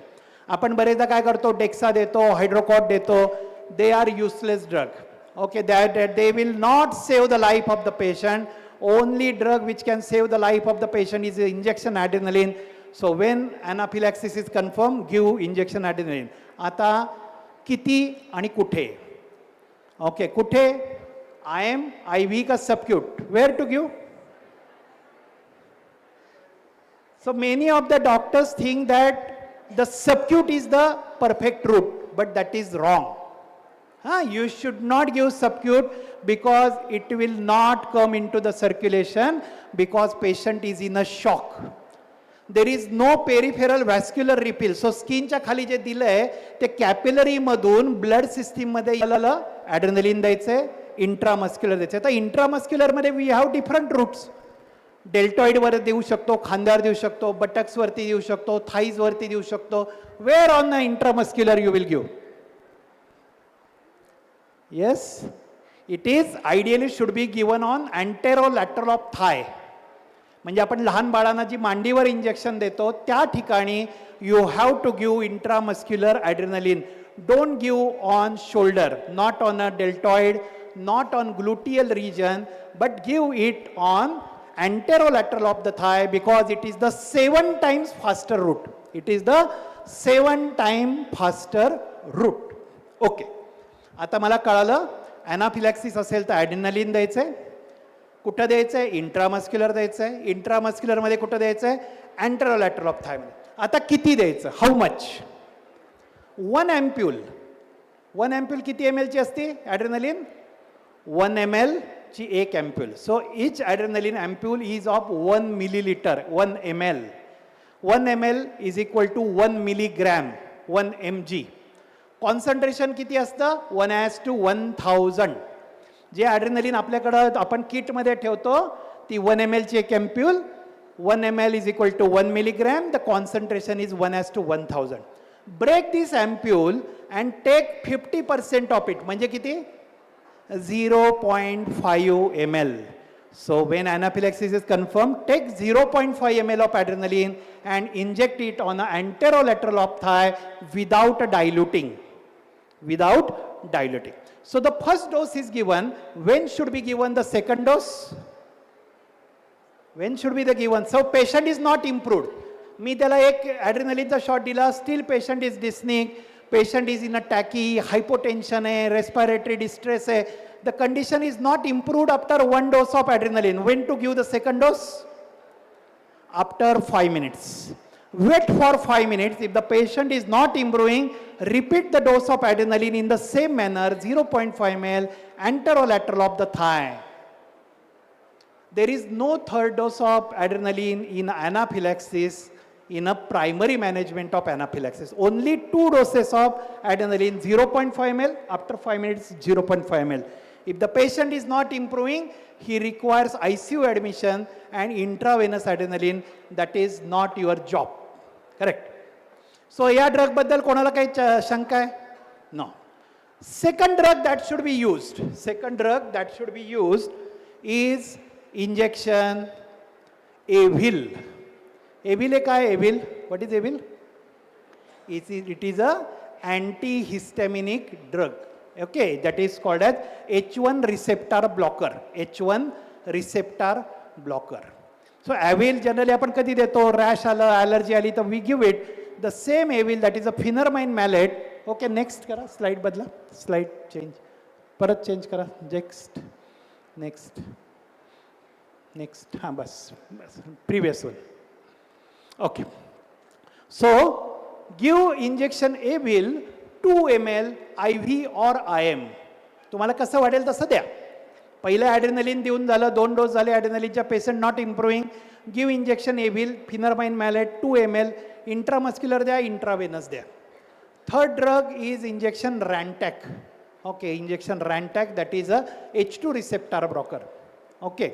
आपण बरेचदा काय करतो? डेक्सा देतो, हायड्रोकॉट देतो. They are useless drug. Okay, that they will not save the life of the patient. Only drug which can save the life of the patient is injection adrenaline. So when anaphylaxis is confirmed, give injection adrenaline. आता किती आणि कुठे? Okay, कुठे? IM, IV का subcut? Where to give? So many of the doctors think that the subcut is the perfect route, but that is wrong. You should not give subcut because it will not come into the circulation because patient is in a shock. There is no peripheral vascular refill. So skin च्या खाली जे दिलंय ते capillary मधून blood system मध्ये adrenaline द्यायचंय, intramuscular द्यायचंय. तर intramuscular मध्ये we have different routes. Deltoid वर देऊ शकतो, खांद्यावर देऊ शकतो, बटक्स वरती देऊ शकतो, थाईज वरती देऊ शकतो. Where on the intramuscular you will give? Yes, it is ideally should be given on anterolateral of thigh. म्हणजे आपण लहान बाळांना जी मांडीवर इंजेक्शन देतो त्या ठिकाणी you have to give intramuscular adrenaline. Don't give on shoulder, not on a deltoid, not on gluteal region, but give it on anterolateral of the thigh because it is the 7 times faster route. It is the 7 times faster route. Okay. आता मला कळालं ॲनाफिलॅक्सिस असेल तर ॲड्रेनलिन द्यायचंय. कुठं द्यायचंय? Intramuscular द्यायचंय. इंट्रामस्क्युलरमध्ये कुठं द्यायचंय? अँटेरोलॅटरल ऑफ थायमध्ये. आता किती द्यायचं? How much? 1 अँप्यूल. 1 अँप्यूल किती ml ची असते ॲड्रेनलिन? 1 ml ची 1 ampoule. So each adrenaline ampoule is of 1 millilitre. 1 ml. 1 ml is equal to 1 milligram. 1 mg. Concentration किती असतं? 1:1000. जे ॲड्रेनलिन आपल्याकडं आपण किटमध्ये ठेवतो ती 1 ml ची 1 ampoule. 1 ml is equal to 1 milligram. The concentration is 1:1000. Break this ampule and take 50% of it. म्हणजे किती? 0.5 ml. So when anaphylaxis is confirmed, take 0.5 ml of adrenaline and inject it on the anterolateral of thigh without diluting. Without diluting. So the first dose is given. When should be given the second dose? When should be the given? So patient is not improved. मी त्याला एक ॲड्रेनलिनचा shot दिला, still patient is dyspneic, patient is in a tachy, hypotension आहे, respiratory distress आहे. The condition is not improved after 1 dose of adrenaline. When to give the second dose? After 5 minutes. Wait for 5 minutes. If the patient is not improving, repeat the dose of adrenaline in the same manner, 0.5 ml, anterolateral of the thigh. There is no third dose of adrenaline in anaphylaxis in a primary management of anaphylaxis. Only 2 doses of adrenaline, 0.5 ml, after 5 minutes 0.5 ml. If the patient is not improving, he requires ICU admission and intravenous adrenaline. That is not your job. Correct? So या drug बद्दल कोणाला काही शंका आहे? No. Second drug that should be used. Second drug that should be used is injection Avil. Avil is काय? Avil. What is Avil? It is a antihistaminic drug. Okay, that is called as H1 receptor blocker. H1 receptor blocker. So Avil generally आपण कधी देतो? Rash आलं, allergy आली तर we give it. The same Avil, that is a phenarmine malate. Okay, next करा. Slide बदला. Slide change. परत change करा. नेक्स्ट हां बस previous one. Okay. So give injection Avil 2 ml IV or IM. तुम्हाला कसं वाटेल तसं द्या. पहिलं ॲड्रेनलिन देऊन झालं, 2 डोस झाले ॲड्रेनलिनच्या, patient not improving. Give injection Avil, pheniramine maleate 2 ml. Intramuscular द्या, इंट्रावेनस द्या. Third drug is injection Rantac. Okay, injection Rantac, that is a H2 receptor blocker. Okay.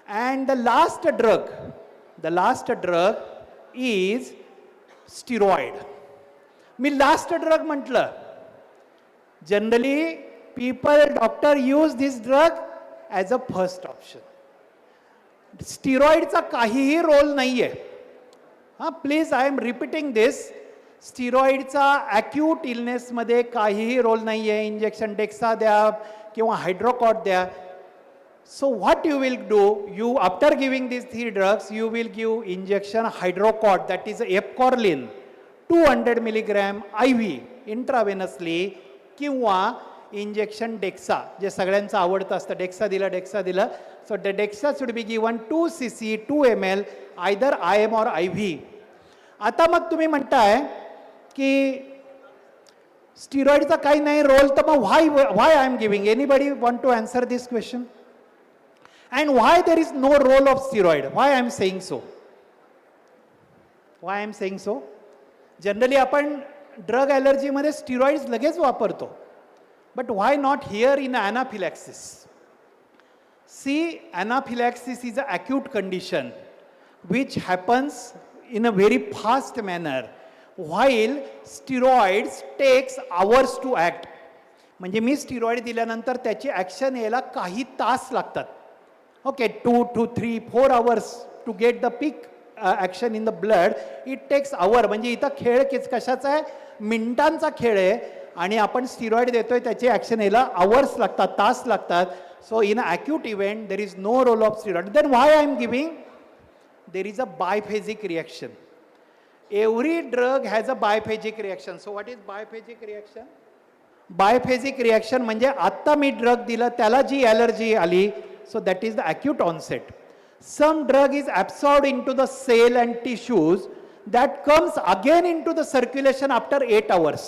And the last drug is steroid. मी last drug म्हटलं. Generally doctor use this drug as a first option. स्टिरॉइडचा काहीही role नाहीये. हां, please I am repeating this. स्टिरॉइडचा acute इलनेसमध्ये काहीही role नाहीये. इंजेक्शन डेक्सा द्या किंवा हायड्रोकॉट द्या. So what you will do, you after giving these 3 drugs, you will give injection hydrocot, that is epcorlin, 200 milligram IV intravenously, किंवा इंजेक्शन डेक्सा, जे सगळ्यांचं आवडतं असतं. डेक्सा दिलं. So the dexa should be given 2 cc 2 ml either IM or IV. आता मग तुम्ही म्हणताय की स्टिरॉइडचा काही नाही रोल, तर मग why I am giving? Anybody want to answer this question? And why there is no role of steroid? Why I am saying so? Why I am saying so? Generally आपण drug ॲलर्जीमध्ये steroids लगेच वापरतो. But why not here in anaphylaxis? See, anaphylaxis is an acute condition which happens in a very fast manner, while steroids takes hours to act. म्हणजे मी steroid दिल्यानंतर त्याची action यायला काही तास लागतात. Okay, 2 to 3, 4 hours to get the peak action in the blood. It takes hour. म्हणजे इथं खेळ कशाचा आहे? मिनिटांचा खेळ आहे. आणि आपण स्टिरॉइड देतोय त्याची ॲक्शन यायला आवर्स लागतात, तास लागतात. So in a acute event there is no role of steroid. Then why I am giving? There is a biphasic reaction. Every drug has a biphasic reaction. So what is biphasic reaction? Biphasic reaction म्हणजे आत्ता मी drug दिलं त्याला जी allergy आली, so that is the acute onset. Some drug is absorbed into the cell and tissues that comes again into the circulation after 8 hours.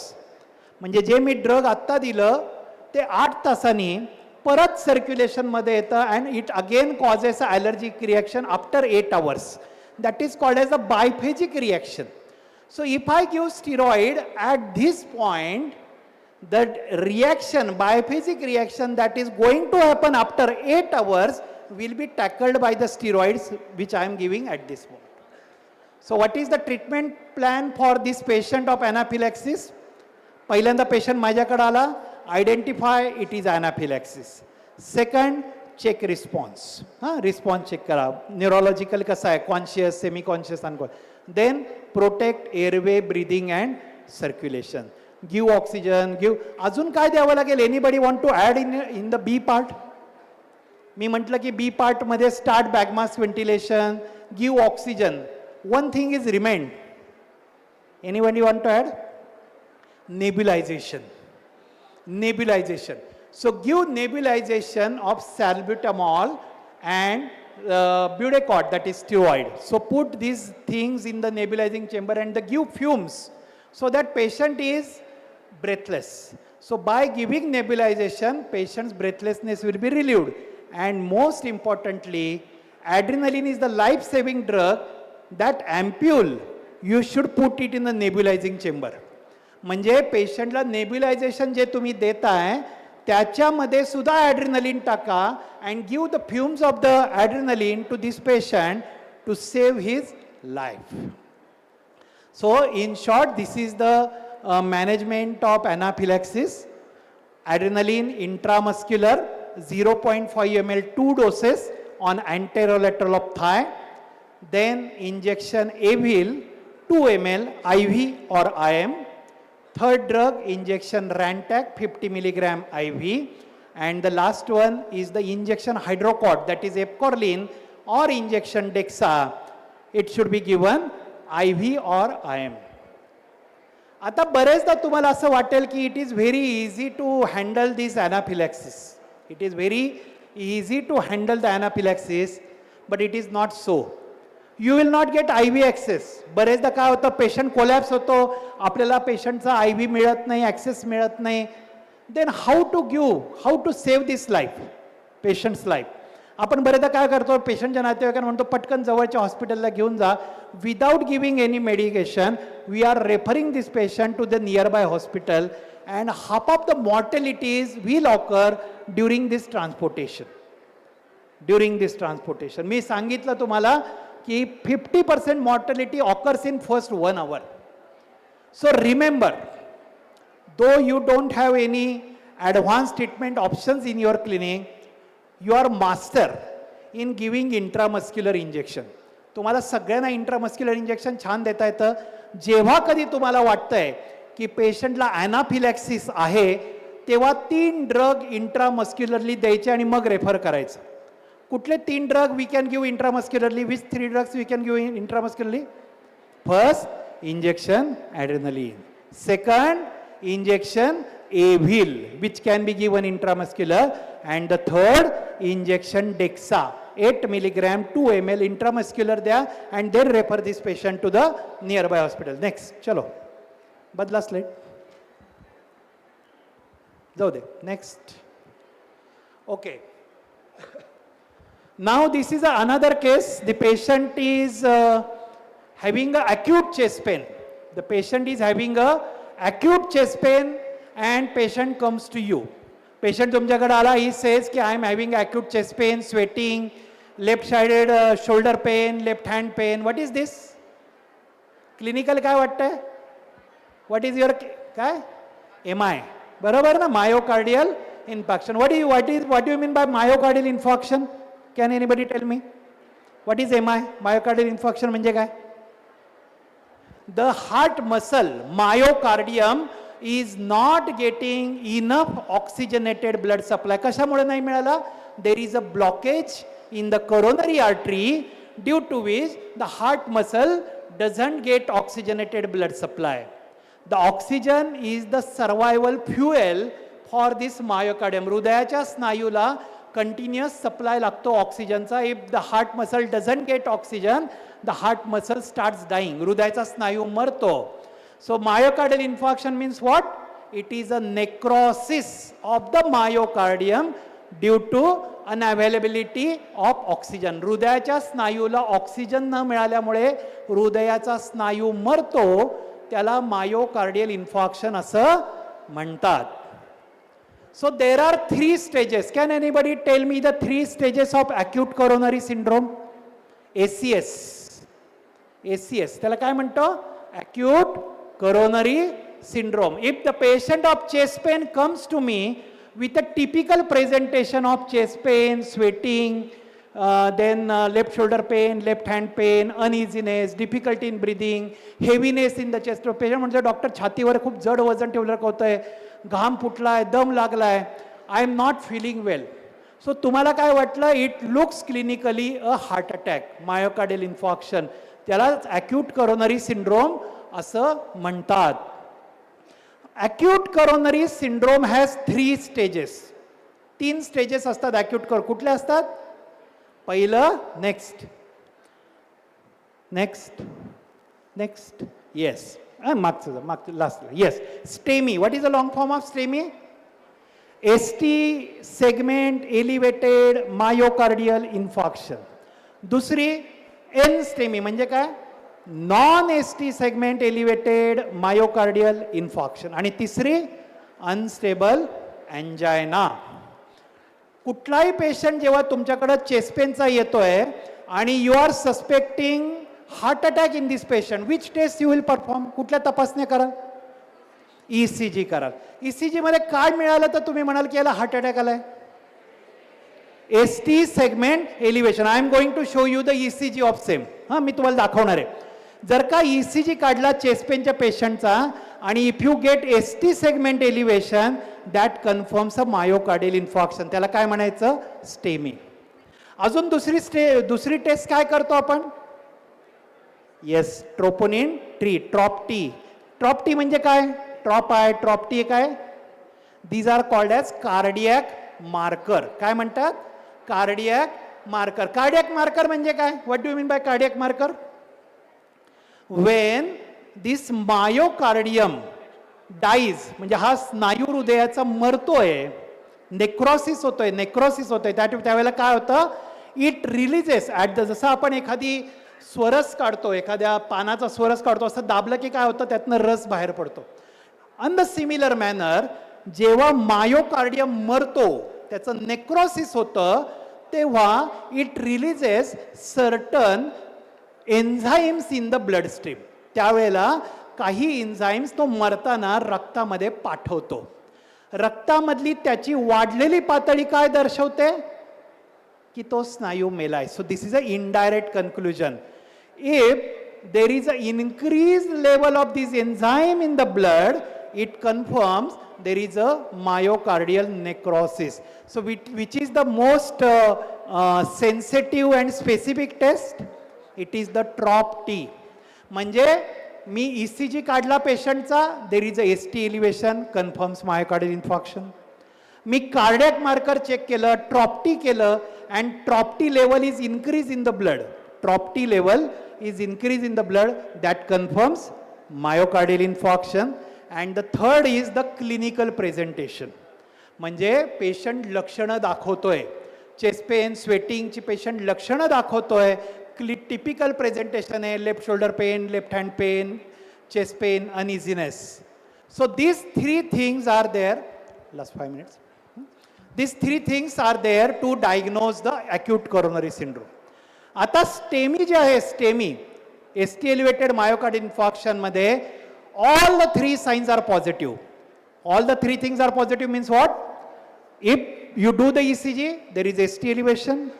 म्हणजे जे मी drug आत्ता दिलं ते 8 तासांनी परत सर्क्युलेशन मध्ये येतं and it again causes an allergic reaction after 8 hours. That is called as a biphagic reaction. So if I give steroid at this point, the reaction, biphagic reaction that is going to happen after 8 hours will be tackled by the steroids which I am giving at this moment. So what is the treatment plan for this patient of anaphylaxis? पहिल्यांदा patient माझ्याकडे आला, identify it is anaphylaxis. Second, check response. Response check करा. Neurological कसा आहे? Conscious, semi-conscious, unconscious. Then protect airway, breathing and circulation. Give oxygen, give. अजून काय द्यावं लागेल? Anybody want to add in the B part? मी म्हटलं की बी पार्ट मध्ये start bag mask ventilation, give oxygen. One thing is remind. Anybody want to add? Nebulisation. Nebulisation. So give nebulisation of salbutamol and Budecort, that is steroid. So put these things in the nebulizing chamber and give fumes so that patient is breathless. So by giving nebulization, patient's breathlessness will be relieved. And most importantly, adrenaline is the life-saving drug. That ampule, you should put it in the nebulizing chamber. म्हणजे पेशंटला नेब्युलायझेशन जे तुम्ही देताय त्याच्यामध्ये सुद्धा adrenaline टाका and give the fumes of the adrenaline to this patient to save his life. So in short, this is the management of anaphylaxis. Adrenaline intramuscular 0.5 ml 2 doses on anterolateral of thigh. Then injection Avil 2 ml IV or IM. Third drug injection Rantac 50 milligram IV. And the last one is the injection hydrocot, that is epcorlin or injection Dexa. It should be given IV or IM. आता बरेचदा तुम्हाला असं वाटेल की it is very easy to handle this anaphylaxis. It is very easy to handle the anaphylaxis, but it is not so. You will not get IV access. बरेचदा काय होतं, patient collapse होतो, आपल्याला पेशंटचा IV मिळत नाही, ॲक्सेस मिळत नाही. Then how to give, how to save this life, patients life. आपण बरेचदा काय करतो, पेशंटच्या नातेवाईकांना म्हणतो पटकन जवळच्या हॉस्पिटलला घेऊन जा. Without giving any medication we are referring this patient to the nearby hospital and half of the mortalities will occur during this transportation. During this transportation मी सांगितलं तुम्हाला की 50% mortality occurs in first 1 hour. So remember, though you don't have any advance treatment options in your clinic, you are master in giving intramuscular injection. तुम्हाला सगळ्यांना intramuscular injection छान देता येतं. जेव्हा कधी तुम्हाला वाटतंय की पेशंटला ॲनाफिलॅक्सिस आहे, तेव्हा 3 ड्रग इंट्रामस्क्युलरली द्यायचे आणि मग रेफर करायचं. कुठले 3 drug we can give intramuscularly? Which 3 drugs we can give intramuscularly? First injection adrenaline, second injection Avil which can be given intramuscular, and the third injection Dexa 8 milligram 2 ml intramuscular there, and then refer this patient to the nearby hospital. Next, chalo badla slide, jao de next. Okay, now this is another case. The patient is having a acute chest pain. The patient is having a acute chest pain and patient comes to you. Patient तुमच्याकडे आला, he says की I am having acute chest pain, sweating, left-sided shoulder pain, left hand pain. What is this? Clinical काय वाटतंय? What is your काय? MI. बरोबर ना? Myocardial इन्फॉर्क्शन. what do you mean by myocardial infarction? Can anybody tell me? What is MI? Myocardial infarction म्हणजे काय? The heart muscle, myocardium, is not getting enough oxygenated blood supply. कशामुळे नाही मिळाला? There is a blockage in the coronary artery, due to which the heart muscle doesn't get oxygenated blood supply. The oxygen is the survival fuel for this myocardium. हृदयाच्या स्नायूला continuous supply लागतो ऑक्सिजनचा. If the heart muscle doesn't get oxygen, the heart muscle starts dying. हृदयाचा स्नायू मरतो. So myocardial infarction means what? It is a necrosis of the myocardium due to unavailability of oxygen. हृदयाच्या स्नायूला oxygen न मिळाल्यामुळे हृदयाचा स्नायू मरतो. त्याला मायोकार्डियल इन्फॉर्क्शन असं म्हणतात. So there are 3 stages. Can anybody tell me the 3 stages of acute coronary syndrome? ACS. ACS. त्याला काय म्हणतो? Acute coronary syndrome. If the patient of chest pain comes to me with a typical presentation of chest pain, sweating, then left shoulder pain, left hand pain, uneasiness, difficulty in breathing, heaviness in the chest. Patient म्हणजे doctor छातीवर खूप जड वजन ठेवल्यासारखं होतंय, घाम फुटलाय, दम लागलाय, I am not feeling well. So तुम्हाला काय वाटलं? It looks clinically a heart attack, myocardial infarction. त्याला ॲक्यूट करोनरी सिंड्रोम असं म्हणतात. Acute coronary syndrome has 3 stages. 3 stages असतात ॲक्यूट कुठले असतात? पहिलं, नेक्स्ट नेक्स्ट नेक्स्ट येस, मागचं last, yes, STEMI. What is the long form of STEMI? ST segment elevated myocardial infarction. दुसरी N STEMI म्हणजे काय? Non ST segment elevated myocardial इन्फॉर्क्शन. आणि तिसरी अनस्टेबल एंजायना. कुठलाही पेशंट जेव्हा तुमच्याकडे चेस्ट पेनचा येतोय आणि you are suspecting heart attack in this patient, which test you will perform? कुठल्या तपासण्या कराल? ECG कराल. ECG मध्ये काय मिळालं तर तुम्ही म्हणाल की याला हार्ट अटॅक आलाय? ST segment elevation. I am going to show you the ECG of same. हां, मी तुम्हाला दाखवणार आहे. जर का ECG काढला चेस्ट पेनच्या पेशंटचा आणि if you get ST segment elevation, that confirms a myocardial infarction. त्याला काय म्हणायचं? स्टेमी. अजून दुसरी टेस्ट काय करतो आपण? Yes, troponin T, trop T. Trop T म्हणजे काय? ट्रॉप आहे, ट्रॉप-टी काय? These are called as cardiac marker. काय म्हणतात? Cardiac marker. कार्डियक मार्कर म्हणजे काय? What do you mean by cardiac marker? When this myocardium dies, म्हणजे हा स्नायू हृदयाचा मरतोय, नेक्रोसिस होतोय, त्यावेळेला काय होतं? इट रिलीजेस ॲट द, जसं आपण एखादी स्वरस काढतो, एखाद्या पानाचा स्वरस काढतो, असं दाबलं की काय होतं? त्यातनं रस बाहेर पडतो. ऑन द सिमिलर मॅनर, जेव्हा मायोकार्डियम मरतो, त्याचं नेक्रोसिस होतं, तेव्हा it releases certain enzymes in the blood stream. त्यावेळेला काही एन्झाईम्स तो मरताना रक्तामध्ये पाठवतो. रक्तामधली त्याची वाढलेली पातळी काय दर्शवते? की तो स्नायू मेलाय. So this is a indirect conclusion. If there is a increase level of this enzyme in the blood, it confirms there is a myocardial necrosis. So which is the most sensitive and specific test? It is the TROP-T. म्हणजे मी ECG काढला पेशंटचा, there is a ST elevation, confirms myocardial infarction. मी cardiac marker check केलं, TROP-T केलं, and TROP-T level is increase in the blood. TROP-T level is increase in the blood, that confirms myocardial infarction. And the third is the clinical presentation. म्हणजे patient लक्षणं दाखवतोय, chest pain, स्वेटिंगची patient लक्षणं दाखवतोय, typical presentation आहे, left shoulder pain, left hand pain, chest pain, uneasiness. So these 3 things are there. Last 5 minutes. These 3 things are there to diagnose the acute coronary syndrome. आता STEMI जे आहे, STEMI ST elevated myocardial infarction मध्ये all the 3 signs are positive. All the three things are positive means what? If you do the ECG, there is ST elevation.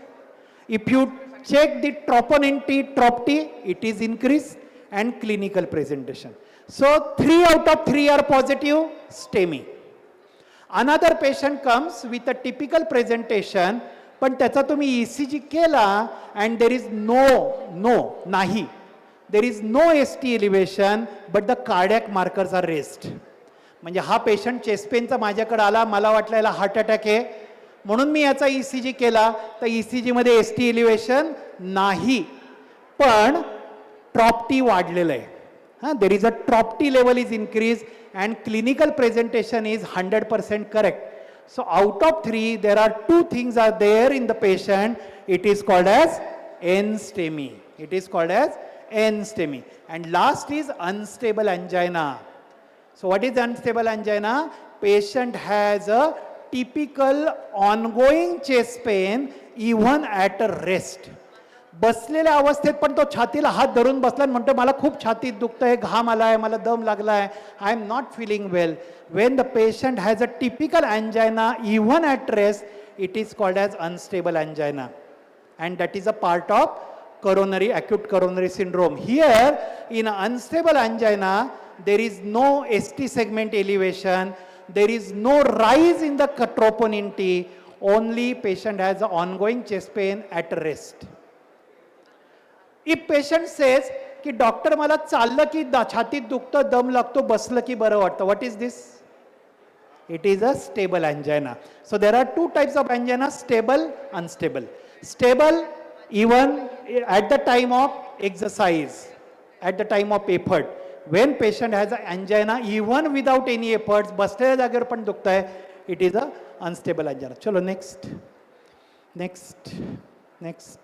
If you check the troponin T, trop T, it is increased, and clinical presentation. So 3 out of 3 are positive, STEMI. Another patient comes with a typical presentation, पण त्याचा तुम्ही ECG केला and there is नाही. There is no ST elevation, but the cardiac markers are raised. म्हणजे हा patient chest पेनचा माझ्याकडे आला, मला वाटलं याला हार्ट अटॅक आहे, म्हणून मी याचा ECG केला, तर ECG मध्ये ST elevation नाही, पण trop T वाढलेलं आहे. There is a trop T level is increased and clinical presentation is 100% correct. So out of 3, there are 2 things are there in the patient. It is called as NSTEMI. It is called as NSTEMI. And last is unstable angina. So what is unstable angina? Patient has a typical ongoing chest pain even at a rest. बसलेल्या अवस्थेत पण तो छातीला हात धरून बसला आणि म्हणतो मला खूप छातीत दुखतंय, घाम आलाय, मला दम लागलाय, I am not feeling well. When the patient has a typical angina even at rest, it is called as unstable angina, and that is a part of coronary acute coronary syndrome. Here in unstable angina, there is no ST segment elevation, there is no rise in the troponin T, only patient has an ongoing chest pain at rest. If patient says की doctor मला चाललं की छातीत दुखतं, दम लागतो, बसलं की बरं वाटतं, what is this? It is a stable angina. So there are 2 types of angina, stable, unstable. Stable even at the time of exercise, at the time of effort. When patient has an angina even without any efforts, बसलेल्या जागेवर पण दुखतंय, it is a unstable angina. चलो next, next, next,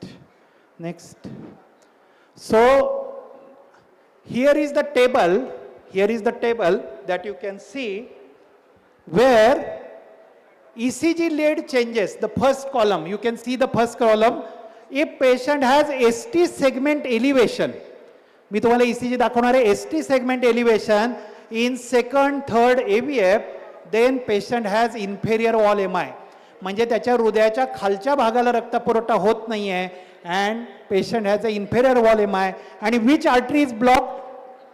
next. So here is the table that you can see where ECG lead changes. The first column, you can see the first column. If patient has ST segment elevation, मी तुम्हाला ECG दाखवणार आहे, ST segment elevation in second, third AVF, then patient has inferior wall MI. म्हणजे त्याच्या हृदयाच्या खालच्या भागाला रक्तपुरवठा होत नाही आहे, and patient has an inferior wall MI, and which artery is blocked?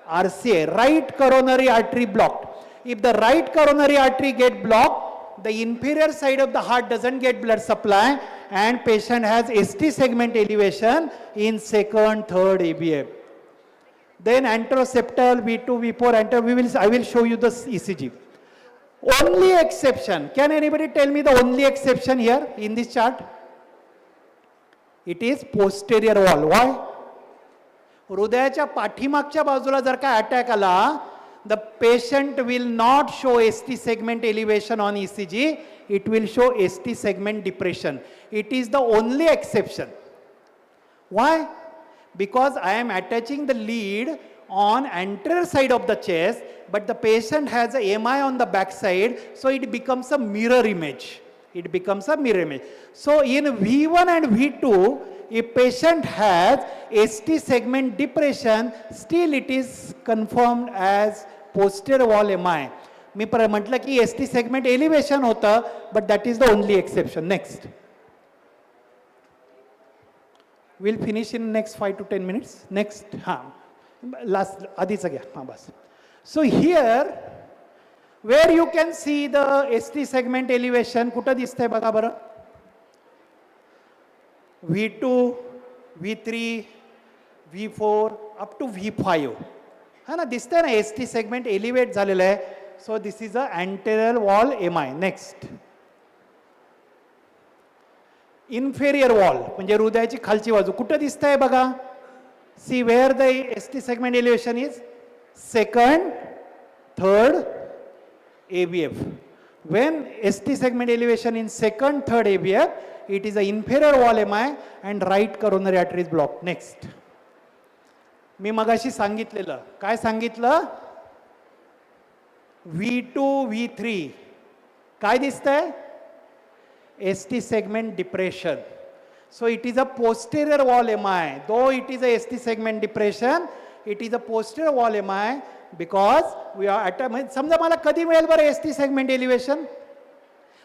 RCA, right coronary artery blocked. If the right coronary artery get blocked, the inferior side of the heart doesn't get blood supply, and patient has ST segment elevation in second, third AVF. Then anteroseptal, V2, V4, I will show you the ECG. Only exception, can anybody tell me the only exception here in this chart? It is posterior wall. Why? हृदयाच्या पाठीमागच्या बाजूला जर का attack आला, the patient will not show ST segment elevation on ECG, it will show ST segment depression. It is the only exception. Why? Because I am attaching the lead on anterior side of the chest, but the patient has a MI on the back side, so it becomes a mirror image. It becomes a mirror image. So in V1 and V2, if patient has ST segment depression, still it is confirmed as posterior wall MI. मी म्हटलं की ST segment elevation होतं, but that is the only exception. Next. We'll finish in next 5 to 10 minutes. Next. Last, आधीच घ्या. बस. So here, where you can see the ST segment elevation, कुठं दिसतंय बघा बरं. V2, V3, V4, up to V5. है ना, दिसतंय ना ST segment elevate झालेलं आहे. So this is a anterior wall MI. Next. Inferior wall, म्हणजे हृदयाची खालची बाजू कुठं दिसतंय बघा. See where the ST segment elevation is? Second, third AVF. When ST segment elevation in second, third AVF, it is a inferior wall MI and right coronary artery is blocked. Next. मी मगाशी सांगितलेलं, काय सांगितलं? V2, V3. काय दिसतंय? ST segment depression. So it is a posterior wall MI. Though it is a ST segment depression, It is a posterior wall MI because we are at a, समजा मला कधी मिळेल बरं ST segment elevation?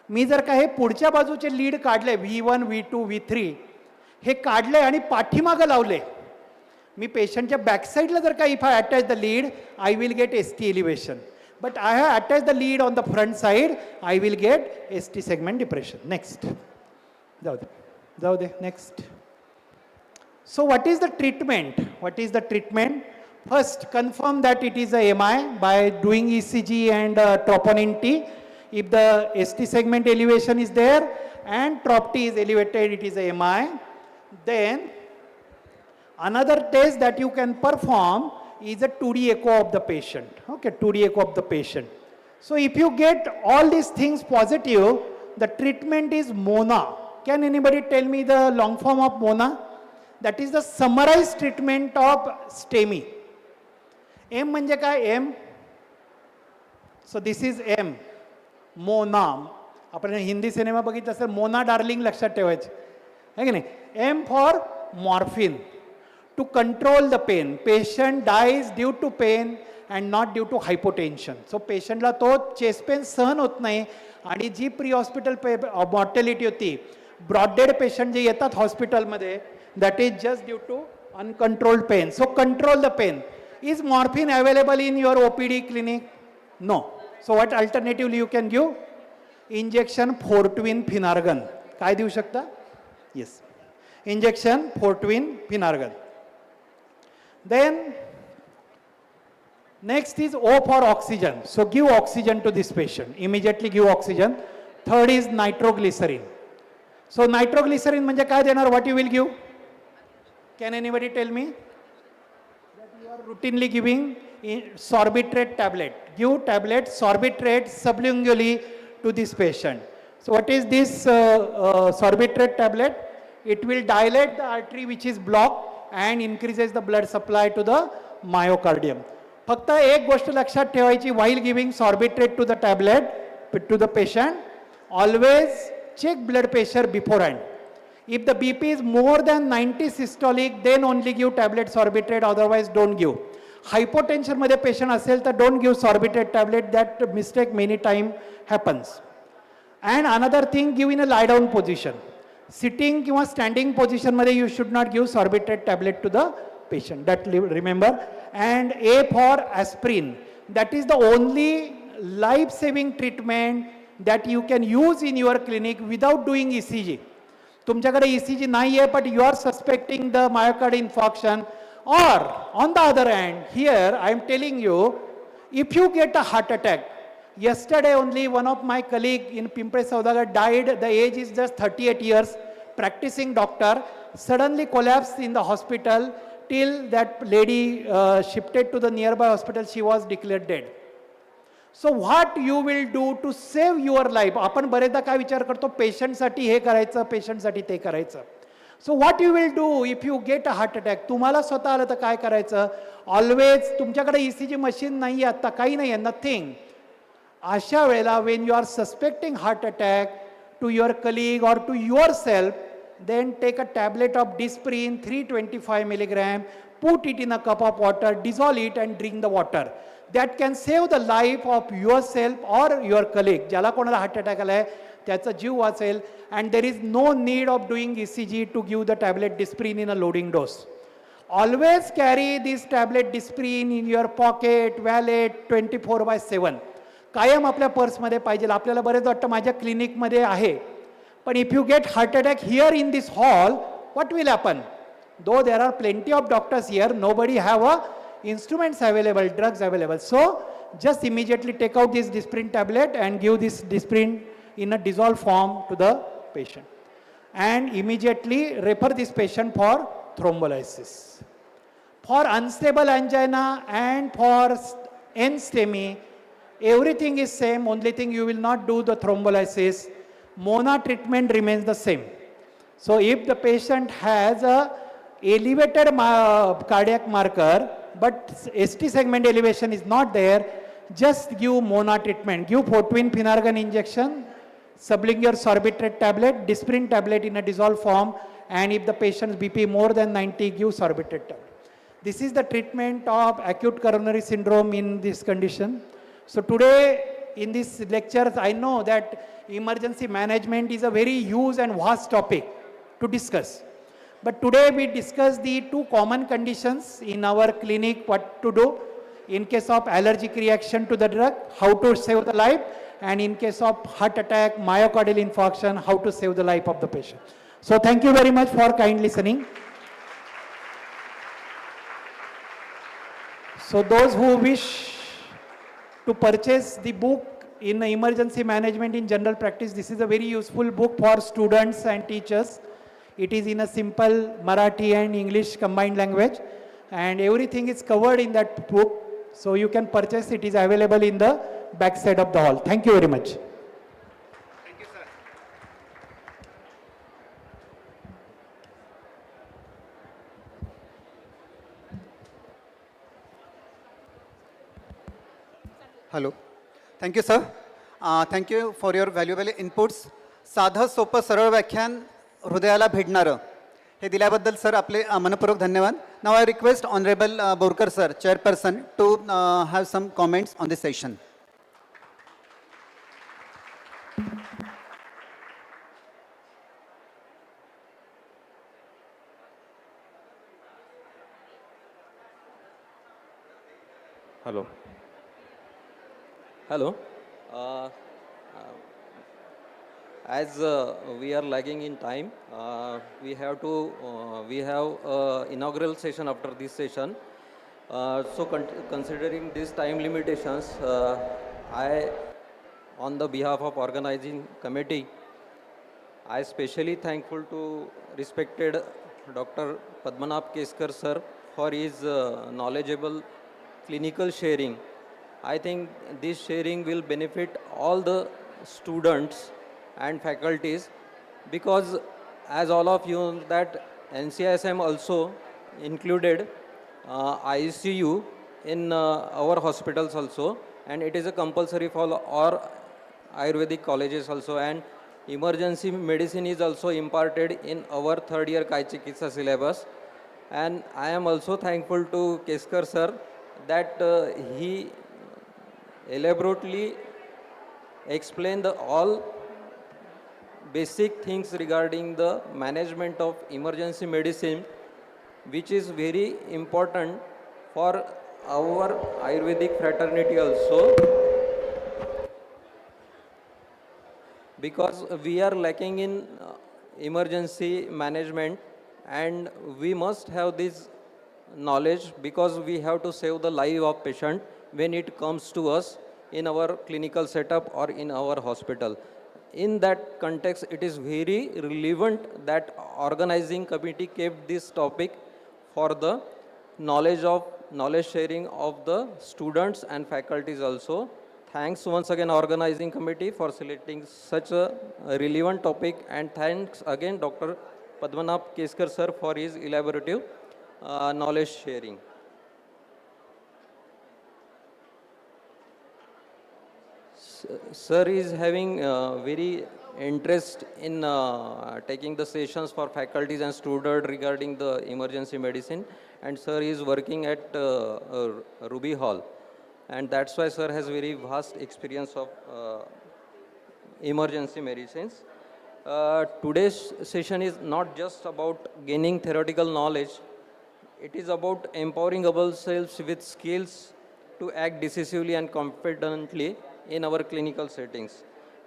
मी जर का हे पुढच्या बाजूचे lead काढले V1, V2, V3 हे काढले आणि पाठीमागं लावले, मी पेशंटच्या बॅकसाईडला जर का if I attach the lead I will get ST elevation. But I have attached the lead on the front side, I will get ST segment depression. Next. Next. So what is the treatment? What is the treatment? First, confirm that it is a MI by doing ECG and troponin T. If the ST segment elevation is there and trop T is elevated, it is a MI. Then another test that you can perform is a 2D echo of the patient. Okay, 2D echo of the patient. So if you get all these things positive, the treatment is MONA. Can anybody tell me the long form of MONA? That is the summarized treatment of STEMI. M म्हणजे काय? M. So this is M. MONA. आपण Hindi cinema बघितला असेल, Mona darling लक्षात ठेवायचे आहे की नाही? M for morphine. To control the pain. Patient dies due to pain and not due to hypotension. So patientला तो chest pain सहन होत नाही आणि जी प्री हॉस्पिटल मॉर्टॅलिटी होती, ब्रॉड डेड पेशंट जे येतात हॉस्पिटलमध्ये, that is just due to uncontrolled pain. So control the pain. Is morphine available in your OPD clinic? No. So what alternatively you can give? Injection Fortwin Phenargan. काय देऊ शकता? Yes. Injection Fortwin Phenargan. Then next is O for oxygen. So give oxygen to this patient. Immediately give oxygen. Third is nitroglycerin. So nitroglycerin म्हणजे काय देणार? What you will give? Can anybody tell me? That you are routinely giving sorbitrate tablet. Give tablet sorbitrate sublingually to this patient. So what is this sorbitrate tablet? It will dilate the artery which is blocked and increases the blood supply to the myocardium. फक्त एक गोष्ट लक्षात ठेवायची, while giving sorbitrate to the tablet to the patient, always check blood pressure beforehand. If the BP is more than 90 systolic, then only give tablet sorbitrate, otherwise don't give. Hypotension मध्ये patient असेल तर don't give sorbitrate tablet. That mistake many time happens. And another thing, give in a lie down position. Sitting किंवा standing position मध्ये you should not give sorbitrate tablet to the patient. That remember. And A for aspirin. That is the only life-saving treatment that you can use in your clinic without doing ECG. तुमच्याकडे ECG नाही आहे, but you are suspecting the myocardial infarction. Or on the other hand, here I am telling you, if you get a heart attack, yesterday only one of my colleague in Pimpri Saudagar died. The age is just 38 years, practicing doctor, suddenly collapsed in the hospital till that lady shifted to the nearby hospital. She was declared dead. So what you will do to save your life? आपण बरेचदा काय विचार करतो, पेशंटसाठी हे करायचं, पेशंटसाठी ते करायचं. So what you will do if you get a heart attack? तुम्हाला स्वतः आलं तर काय करायचं? Always तुमच्याकडे ECG मशीन नाही आहे, आता काही नाही आहे, nothing. अशा वेळेला when you are suspecting heart attack to your colleague or to yourself, then take a tablet of Disprin 325 milligram, put it in a cup of water, dissolve it and drink the water. That can save the life of yourself or your colleague. ज्याला कोणाला heart attack आलाय त्याचा जीव वाचेल. And there is no need of doing ECG to give the tablet Disprin in a loading dose. Always carry this tablet Disprin in your pocket, wallet, 24/7. कायम आपल्या पर्समध्ये पाहिजे. आपल्याला बरेच वाटतं माझ्या क्लिनिकमध्ये आहे, पण if you get heart attack here in this hall, what will happen? Though there are plenty of doctors here, nobody have instruments available, drugs available. So just immediately take out this Disprin tablet and give this Disprin in a dissolved form to the patient. And immediately refer this patient for thrombolysis. For unstable angina and for NSTEMI, everything is same. Only thing you will not do the thrombolysis. MONA treatment remains the same. So if the patient has a elevated cardiac marker, but ST segment elevation is not there, just give MONA treatment. Give Fortwin Phenargan injection, sublingual sorbitrate tablet, Disprin tablet in a dissolved form, and if the patient's BP more than 90, give sorbitrate tablet. This is the treatment of acute coronary syndrome in this condition. So today in this lecture, I know that emergency management is a very huge and vast topic to discuss. But today we discuss the two common conditions in our clinic, what to do in case of allergic reaction to the drug, how to save the life, and in case of heart attack, myocardial infarction, how to save the life of the patient. So thank you very much for kind listening. So those who wish to purchase the book in emergency management in general practice, this is a very useful book for students and teachers. It is in a simple Marathi and English combined language, and everything is covered in that book. So you can purchase it. Is available in the back side of the hall. Thank you very much. Thank you, sir. Hello thank you sir thank you for your valuable inputs. साधं सोपं सरळ व्याख्यान हृदयाला भिडणारं हे दिल्याबद्दल sir आपले मनपूर्वक धन्यवाद. नाव I request honourable Borkar sir, chairperson, to have some comments on this session. Hello. Hello. As we are lagging in time, we have inaugural session after this session. So considering these time limitations, I, on the behalf of organizing committee, I especially thankful to respected Dr. Padmanabh Keskar sir for his knowledgeable clinical sharing. I think this sharing will benefit all the students and faculties, because as all of you know that NCISM also included ICU in our hospitals also, and it is a compulsory for all Ayurvedic colleges also, and emergency medicine is also imparted in our third year Kai Chikitsa syllabus. And I am also thankful to Keskar sir that he elaborately explained all basic things regarding the management of emergency medicine, which is very important for our Ayurvedic fraternity also, because we are lacking in emergency management, and we must have this knowledge because we have to save the life of patient when it comes to us in our clinical setup or in our hospital. In that context, it is very relevant that organizing committee kept this topic for the knowledge sharing of the students and faculties also. Thanks once again organizing committee for selecting such a relevant topic, and thanks again Dr. Padmanabh Keskar sir for his elaborative knowledge sharing. Sir is having very interest in taking the sessions for faculties and students regarding the emergency medicine, and sir is working at Ruby Hall, and that's why sir has very vast experience of emergency medicines. Today's session is not just about gaining theoretical knowledge, it is about empowering ourselves with skills to act decisively and confidently in our clinical settings.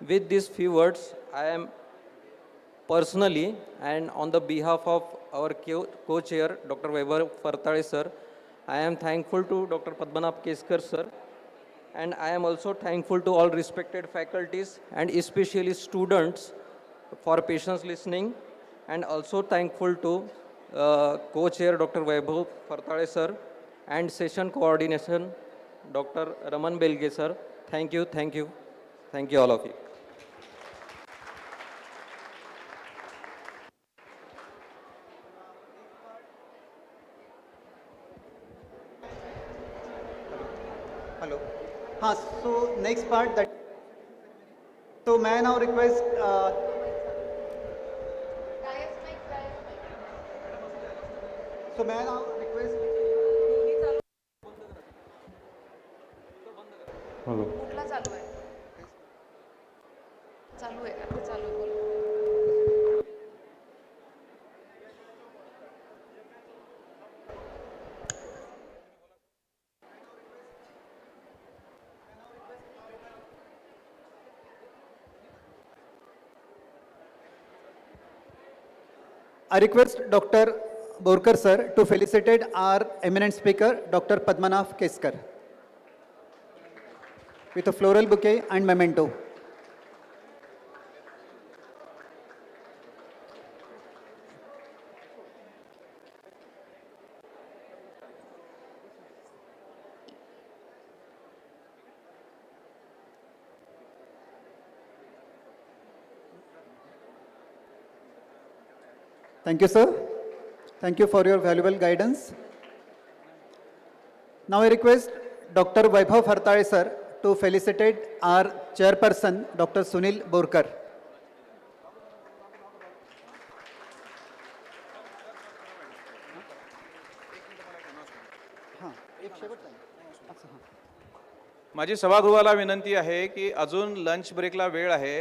With these few words, I am personally and on the behalf of our co-chair, Dr. Vaibhav Fartale sir, I am thankful to Dr. Padmanabh Keskar sir, and I am also thankful to all respected faculties and especially students for patience listening, and also thankful to co-chair Dr. Vaibhav Fartale sir and session coordination Dr. Raman Belge sir. Thank you, thank you, thank you all of you. Hello. So next part that. So may I now request. So may I now request कुठला चालू आहे? चालू आहे, आता चालू आहे, बोला. I request Dr. Borkar sir to felicitate our eminent speaker, Dr. Padmanabh Keskar, with a floral bouquet and memento. Thank you, sir. Thank you for your valuable guidance. Now I request Dr. Vaibhav Hartale sir to felicitate our chairperson, Dr. Sunil Borkar. माझी सभागृहाला विनंती आहे की अजून lunch ब्रेकला वेळ आहे.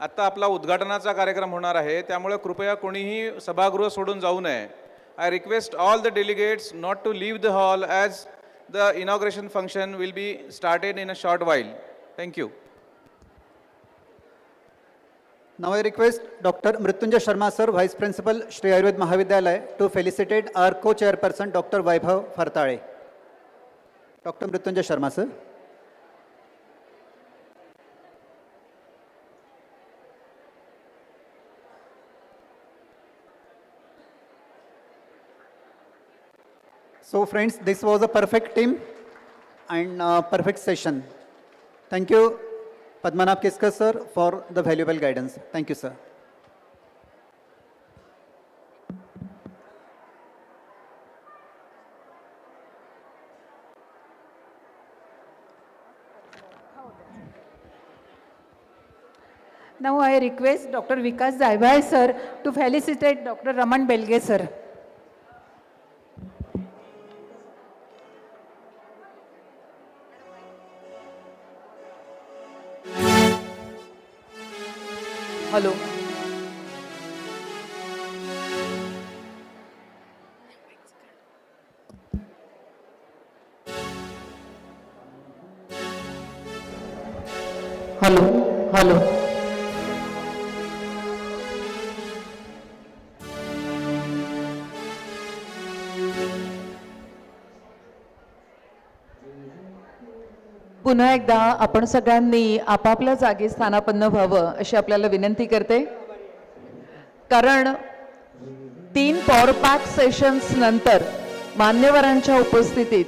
आता आपला उद्घाटनाचा कार्यक्रम होणार आहे, त्यामुळे कृपया कोणीही सभागृह सोडून जाऊ नये. I request all the delegates not to leave the hall as the inauguration function will be started in a short while. Thank you. Now I request Dr. Mrityunjay Sharma sir, Vice Principal, Shri Ayurved Mahavidyalaya, to felicitate our co-chairperson, Dr. Vaibhav Hartale. Dr. Mrityunjay Sharma sir. So friends, this was a perfect team and perfect session. Thank you, Padmanabh Keskar sir, for the valuable guidance. Thank you, sir. Now I request Dr. Vikas Zaibhai sir to felicitate Dr. Raman Belge sir. Hello. Hello. Hello. पुन्हा एकदा आपण सगळ्यांनी आपापल्या जागी स्थानापन्न व्हावं अशी आपल्याला विनंती करते. कारण 3 पॉवर पॅक सेशन्स नंतर मान्यवरांच्या उपस्थितीत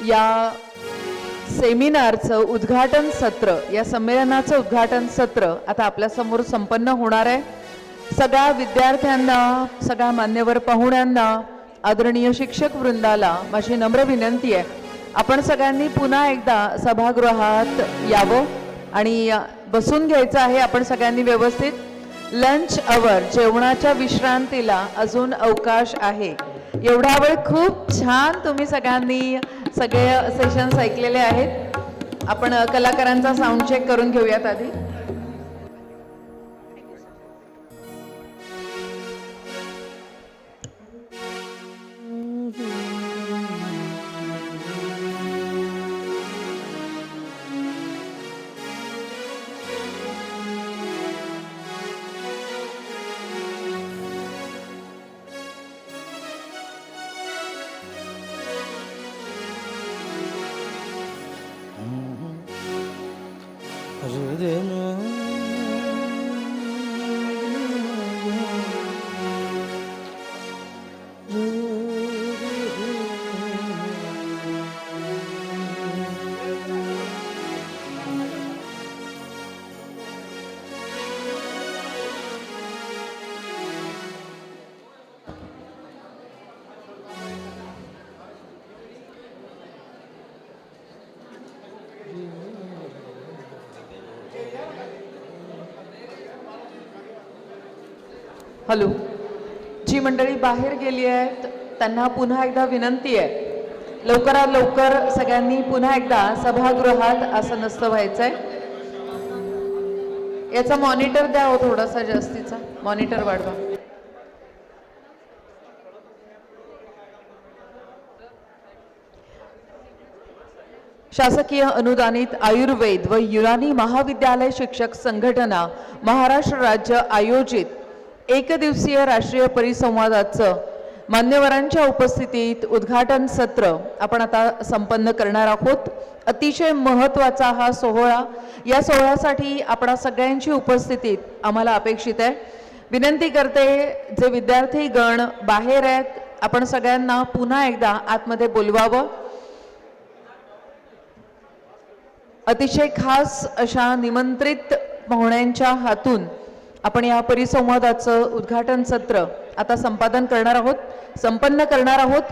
या सेमिनारचं उद्घाटन सत्र, या संमेलनाचं उद्घाटन सत्र आता आपल्यासमोर संपन्न होणार आहे. सगळ्या विद्यार्थ्यांना, सगळ्या मान्यवर पाहुण्यांना, आदरणीय शिक्षक वृंदाला माझी नम्र विनंती आहे, आपण सगळ्यांनी पुन्हा एकदा सभागृहात यावं आणि बसून घ्यायचं आहे. आपण सगळ्यांनी व्यवस्थित. लंच अवर, जेवणाच्या विश्रांतीला अजून अवकाश आहे. एवढा वेळ खूप छान तुम्ही सगळ्यांनी सगळे सेशन्स ऐकलेले आहेत. आपण कलाकारांचा साऊंड चेक करून घेऊयात आधी. हॅलो. जी मंडळी बाहेर गेली आहेत त्यांना पुन्हा एकदा विनंती आहे लवकरात लवकर सगळ्यांनी पुन्हा एकदा सभागृहात आसनस्थ व्हायचंय. याचा मॉनिटर द्या हो थोडासा जास्तीचा, मॉनिटर वाढवा. शासकीय अनुदानित आयुर्वेद व युनानी महाविद्यालय शिक्षक संघटना महाराष्ट्र राज्य आयोजित एकदिवसीय राष्ट्रीय परिसंवादाचं मान्यवरांच्या उपस्थितीत उद्घाटन सत्र आपण आता संपन्न करणार आहोत. अतिशय महत्त्वाचा हा सोहळा. या सोहळ्यासाठी आपणा सगळ्यांची उपस्थितीत आम्हाला अपेक्षित आहे. विनंती करते, जे विद्यार्थी गण बाहेर आहेत, आपण सगळ्यांना पुन्हा एकदा आतमध्ये बोलवावं. अतिशय खास अशा निमंत्रित पाहुण्यांच्या हातून आपण या परिसंवादाचं उद्घाटन सत्र आता संपन्न करणार आहोत.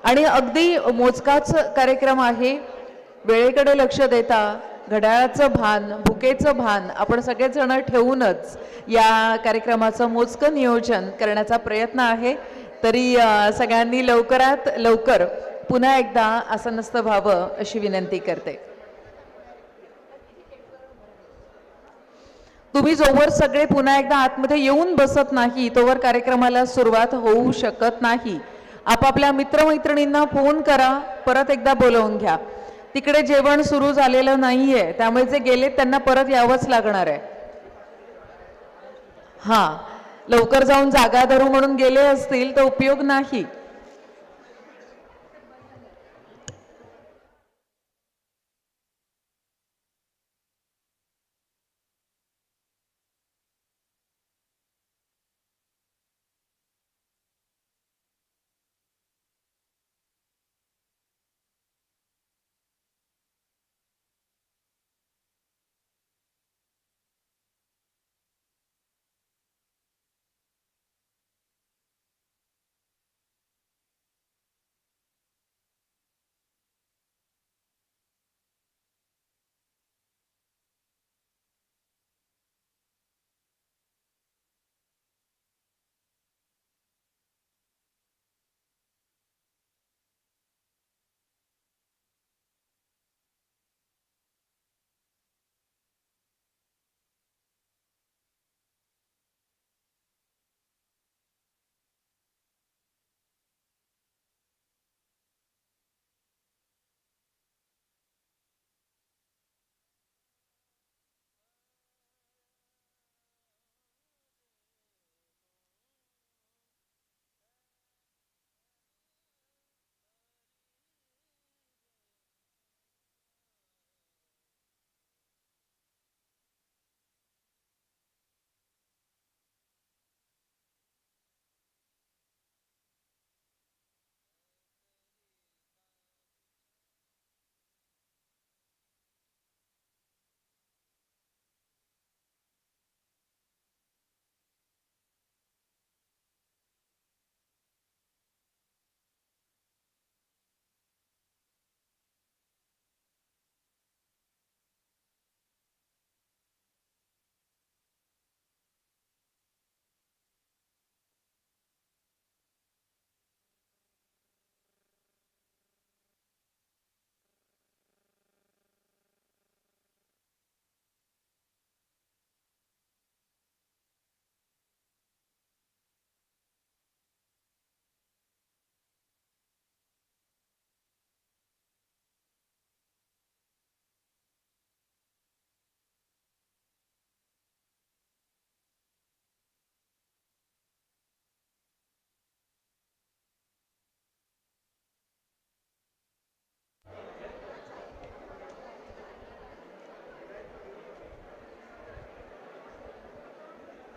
आणि अगदी मोजकाच कार्यक्रम आहे. वेळेकडे लक्ष देता घड्याळाचं भान, भुकेचं भान आपण सगळेजण ठेवूनच या कार्यक्रमाचं मोजकं नियोजन करण्याचा प्रयत्न आहे. तरी सगळ्यांनी लवकरात लवकर पुन्हा एकदा आसनस्थ व्हावं अशी विनंती करते. तुम्ही जोवर सगळे पुन्हा एकदा आतमध्ये येऊन बसत नाही तोवर कार्यक्रमाला सुरुवात होऊ शकत नाही. आपापल्या मित्रमैत्रिणींना फोन करा, परत एकदा बोलवून घ्या. तिकडे जेवण सुरू झालेलं नाहीये, त्यामुळे जे गेले त्यांना परत यावंच लागणार आहे. हां, लवकर जाऊन जागा धरू म्हणून गेले असतील तर उपयोग नाही.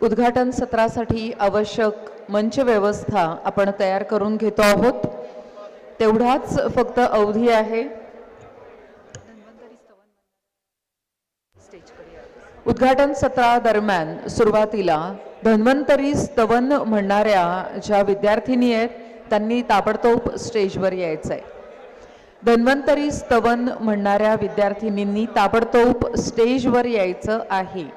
उद्घाटन सत्रासाठी आवश्यक मंच व्यवस्था आपण तयार करून घेतो आहोत. तेवढाच फक्त अवधी आहे. उद्घाटन सत्रादरम्यान सुरुवातीला धन्वंतरी स्तवन म्हणणाऱ्या ज्या विद्यार्थिनी आहेत त्यांनी ताबडतोब स्टेजवर यायचंय. धन्वंतरी स्तवन म्हणणाऱ्या विद्यार्थिनींनी ताबडतोब स्टेजवर यायचं आहे.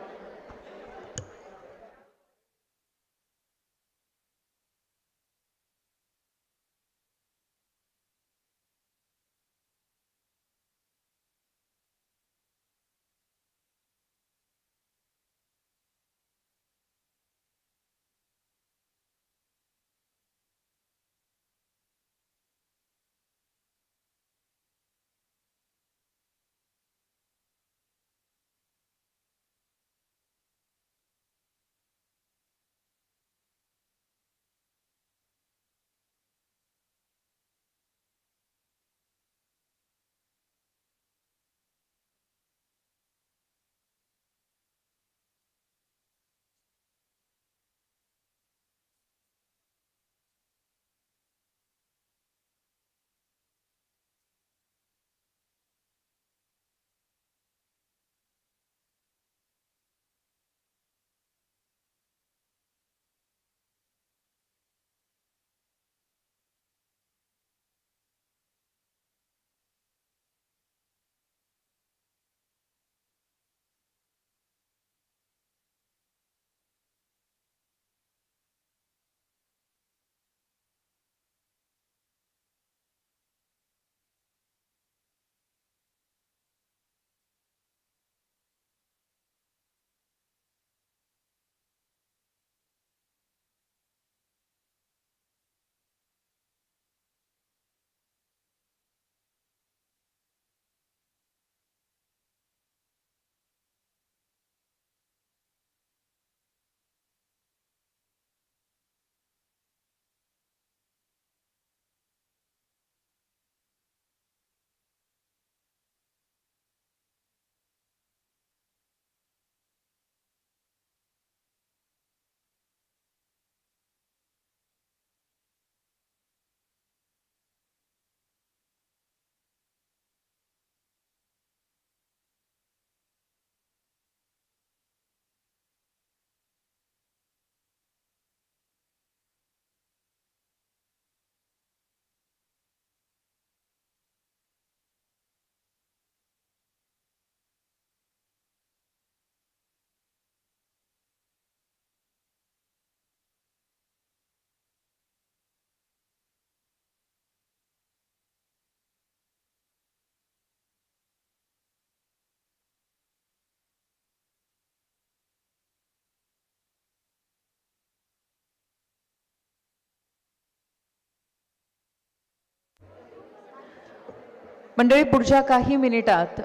मंडळी, पुढच्या काही मिनिटात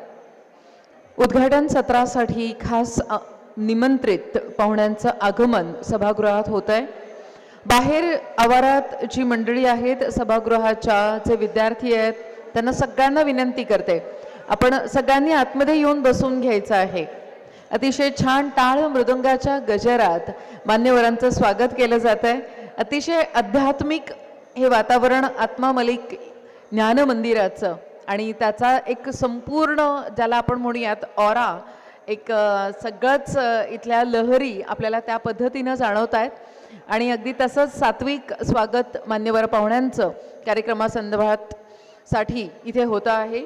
उद्घाटन सत्रासाठी खास निमंत्रित पाहुण्यांचं आगमन सभागृहात होत आहे. बाहेर आवारात जी मंडळी आहेत, सभागृहाच्या जे विद्यार्थी आहेत, त्यांना सगळ्यांना विनंती करते, आपण सगळ्यांनी आतमध्ये येऊन बसून घ्यायचं आहे. अतिशय छान टाळ मृदुंगाच्या गजरात मान्यवरांचं स्वागत केलं जात आहे. अतिशय आध्यात्मिक हे वातावरण आत्मा मलिक ज्ञान मंदिराचं आणि त्याचा एक संपूर्ण, ज्याला आपण म्हणूयात ऑरा, एक सगळंच इथल्या लहरी आपल्याला त्या पद्धतीनं जाणवत आहेत. आणि अगदी तसंच सात्विक स्वागत मान्यवर पाहुण्यांचं कार्यक्रमासंदर्भात साठी इथे होतं आहे.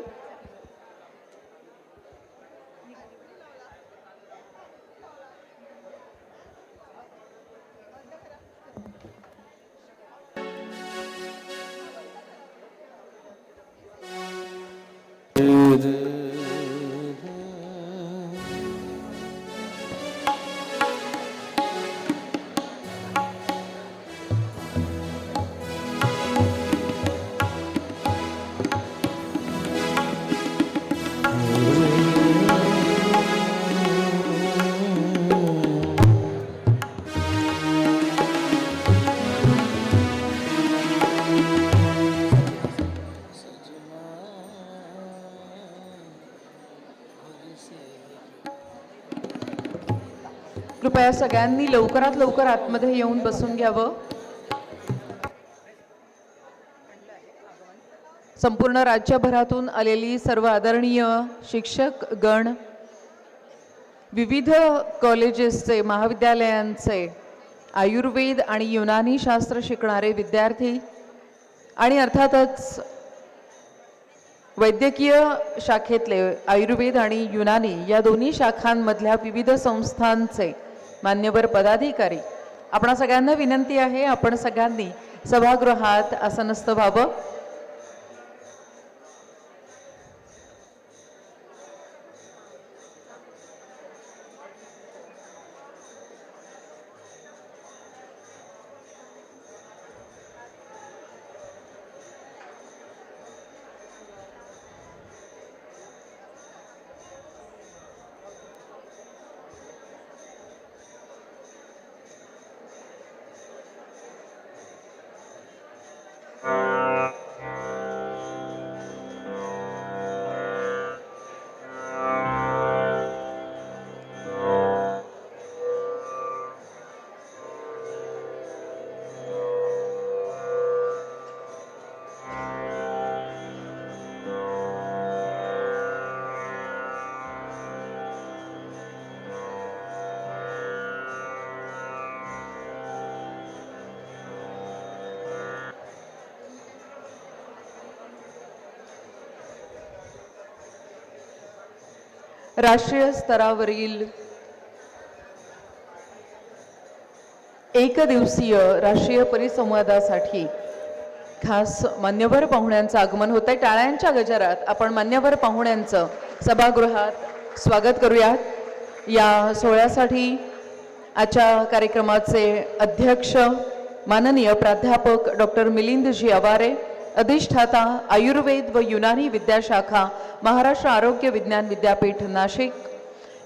कृपया सगळ्यांनी लवकरात लवकर आतमध्ये येऊन बसून घ्यावं. संपूर्ण राज्यभरातून आलेली सर्व आदरणीय शिक्षक गण, विविध कॉलेजेसचे, महाविद्यालयांचे आयुर्वेद आणि युनानी शास्त्र शिकणारे विद्यार्थी आणि अर्थातच वैद्यकीय शाखेतले आयुर्वेद आणि युनानी या दोन्ही शाखांमधल्या विविध संस्थांचे मान्यवर पदाधिकारी, आपणा सगळ्यांना विनंती आहे, आपण सगळ्यांनी सभागृहात आसनस्थ व्हावं. राष्ट्रीय स्तरावरील एकदिवसीय राष्ट्रीय परिसंवादासाठी खास मान्यवर पाहुण्यांचं आगमन होत आहे. टाळ्यांच्या गजरात आपण मान्यवर पाहुण्यांचं सभागृहात स्वागत करूयात. या सोहळ्यासाठी आजच्या कार्यक्रमाचे अध्यक्ष माननीय प्राध्यापक डॉक्टर मिलिंदजी आवारे, अधिष्ठाता आयुर्वेद व युनानी विद्याशाखा महाराष्ट्र आरोग्य विज्ञान विद्यापीठ नाशिक.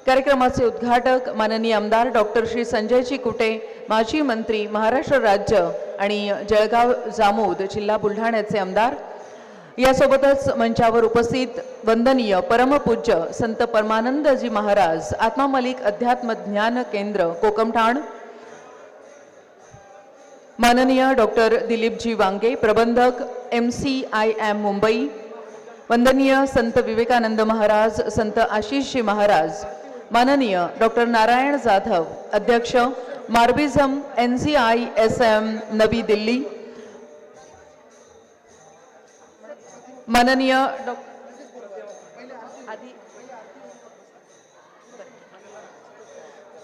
कार्यक्रमाचे उद्घाटक माननीय आमदार डॉक्टर श्री संजयजी कुटे, माजी मंत्री, महाराष्ट्र राज्य आणि जळगाव जामोद जिल्हा बुलढाण्याचे आमदार. यासोबतच मंचावर उपस्थित वंदनीय परमपूज्य संत परमानंदजी महाराज, आत्मा मलिक अध्यात्म ज्ञान केंद्र कोकमठाण, माननीय डॉक्टर दिलीपजी वांगे, प्रबंधक MCIM मुंबई, वंदनीय संत विवेकानंद महाराज, संत आशिषजी महाराज, माननीय डॉक्टर नारायण जाधव, अध्यक्ष मार्बिझम NCISM नवी दिल्ली, माननीय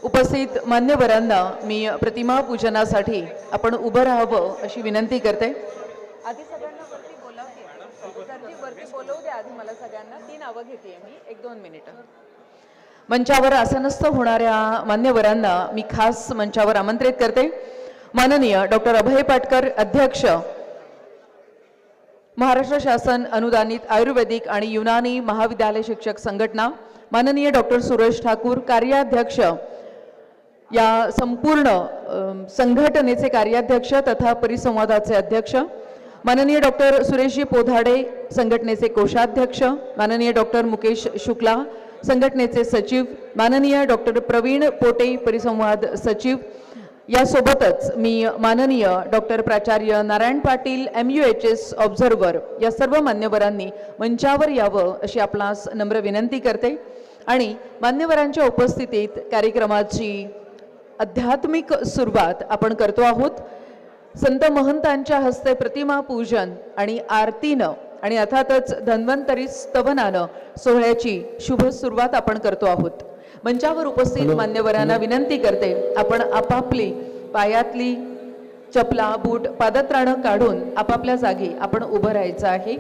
उपस्थित मान्यवरांना मी प्रतिमा पूजनासाठी आपण उभं राहावं अशी विनंती करते. आधी सगळ्यांना वरती बोलवू द्या. आधी मला सगळ्यांना 3 नावं घेते मी, 1-2 मिनिटं. मंचावर आसनस्थ होणाऱ्या मान्यवरांना मी खास मंचावर आमंत्रित करते. माननीय डॉक्टर अभय पाटकर, अध्यक्ष महाराष्ट्र शासन अनुदानित आयुर्वेदिक आणि युनानी महाविद्यालय शिक्षक संघटना, माननीय डॉक्टर सुरेश ठाकूर कार्याध्यक्ष, या संपूर्ण संघटनेचे कार्याध्यक्ष तथा परिसंवादाचे अध्यक्ष, माननीय डॉक्टर सुरेशजी पोधाडे संघटनेचे कोषाध्यक्ष, माननीय डॉक्टर मुकेश शुक्ला संघटनेचे सचिव, माननीय डॉक्टर प्रवीण पोटे परिसंवाद सचिव, यासोबतच मी माननीय डॉक्टर प्राचार्य नारायण पाटील MUHS ऑब्झर्व्हर या सर्व मान्यवरांनी मंचावर यावं अशी आपणास नम्र विनंती करते आणि मान्यवरांच्या उपस्थितीत कार्यक्रमाची आध्यात्मिक सुरुवात आपण करतो आहोत. संत महंतांच्या हस्ते प्रतिमा पूजन आणि आरतीनं आणि अर्थातच धन्वंतरी स्तवनानं सोहळ्याची शुभ सुरुवात आपण करतो आहोत. मंचावर उपस्थित मान्यवरांना विनंती करते, आपण आपापली पायातली चपला, बूट, पादत्राणं काढून आपापल्या जागी आपण उभं राहायचं आहे.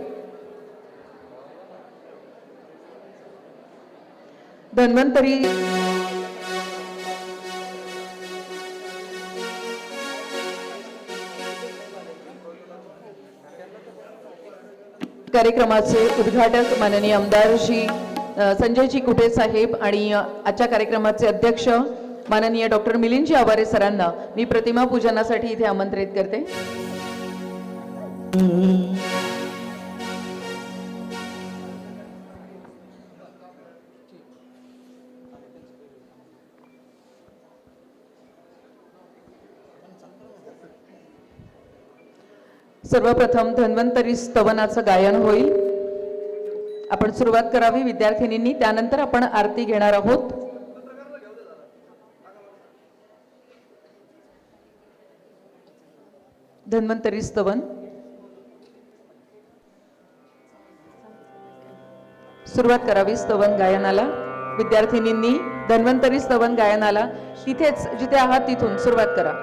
धन्वंतरी कार्यक्रमाचे उद्घाटक माननीय आमदार श्री संजयजी कुटे साहेब आणि आजच्या कार्यक्रमाचे अध्यक्ष माननीय डॉक्टर मिलिंदजी आवारे सरांना मी प्रतिमा पूजनासाठी इथे आमंत्रित करते. सर्वप्रथम धन्वंतरी स्तवनाचं गायन होईल. आपण सुरुवात करावी विद्यार्थिनींनी, त्यानंतर आपण आरती घेणार आहोत. धन्वंतरी स्तवन सुरुवात करावी स्तवन गायनाला. विद्यार्थिनींनी धन्वंतरी स्तवन गायनाला तिथेच जिथे आहात तिथून सुरुवात करा.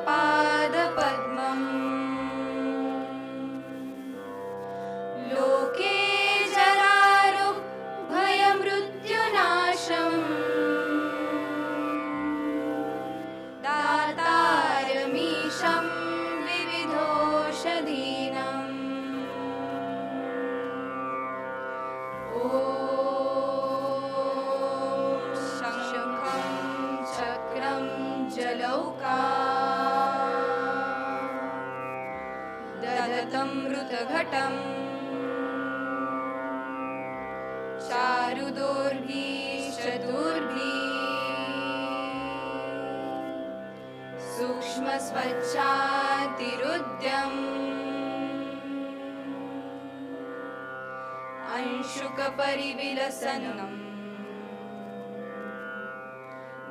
पादपद्मम् लोके जरारुभयमृत्युनाशम् दातारमीशं विविधोषधीनम् ॐ शङ्खं चक्रं जलौका ददतमृतघटं चारुदोर्भिश्चतुर्भिः सूक्ष्मस्वच्छातिरुद्यम् अंशुकपरिविलसनम्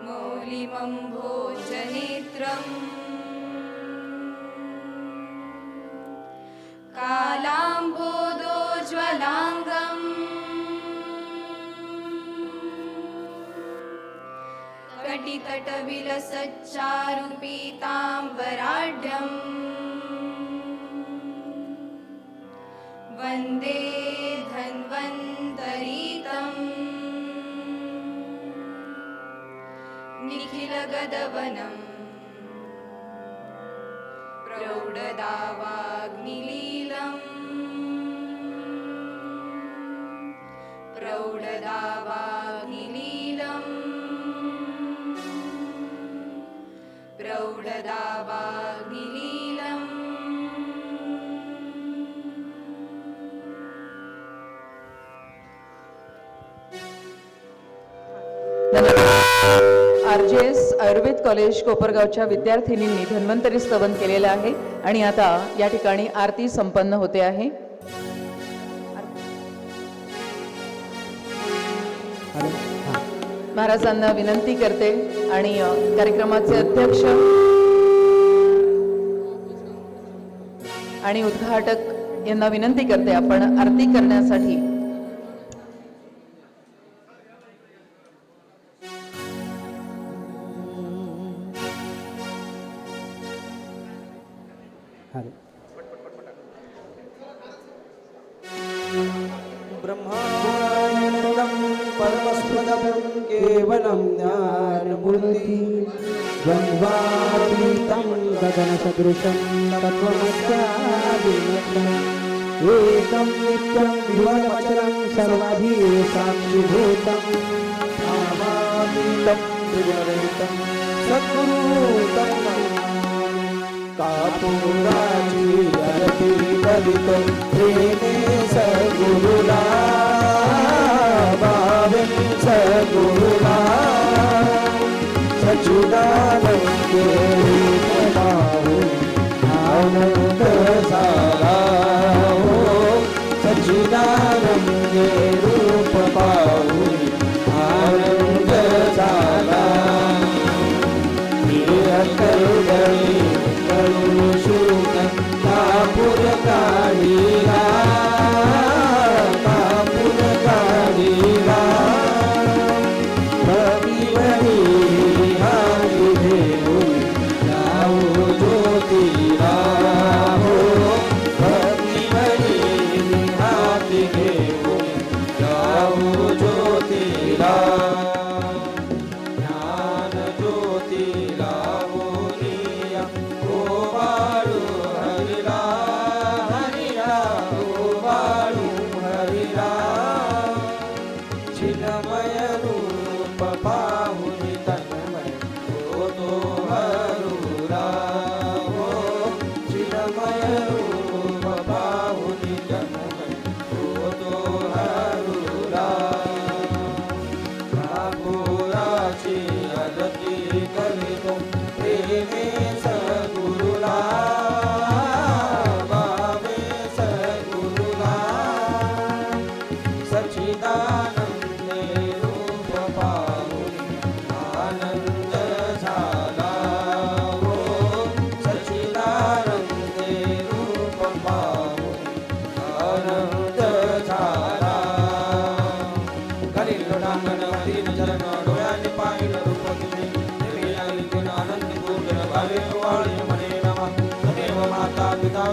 मौलिमम्भोजनेत्रम् कालाम्बोदोज्ज्वलाङ्गम् कटितटविलसच्चारुपीताम्बराढ्यम् वन्दे धन्वन्तरीतम् निखिलगदवनम् प्रौढदावाग्निलीलम् प्रौढदावाग्निलीलम् प्रौढदावाग्निलीलम् RJS आयुर्वेद कॉलेज कोपरगावच्या विद्यार्थिनींनी धन्वंतरी स्तवन केलेलं आहे आणि आता या ठिकाणी आरती संपन्न होते आहे. महाराजांना विनंती करते आणि कार्यक्रमाचे अध्यक्ष आणि उद्घाटक यांना विनंती करते आपण आरती करण्यासाठी. हरे ब्रह्मानन्दं परमस्पदं केवलं ज्ञानमूर्ति द्वन्द्वातीतं गगनसदृशं तत्त्वमस्यादिलक्ष्यम् एकं नित्यं विमलमचलं सर्वधी साक्षिभूतं नामातीतं त्रिगुणरहितं सद्गुरुतं कापुराची आरती करीतो प्रेमे सद्गुरुला भावे सद्गुरुला सच्चिदानंद रूप पाहून आनंद झाला हो सच्चिदानंद रूप पाहून आनंद झाला करुणी करुशुक कापूर काढीला कापूर काढीला भगीवरी हाती घेऊन जाऊ ज्योतीला हो भगीवरी हाती घेऊन जाऊ ज्योतीला ज्ञान ज्योतीला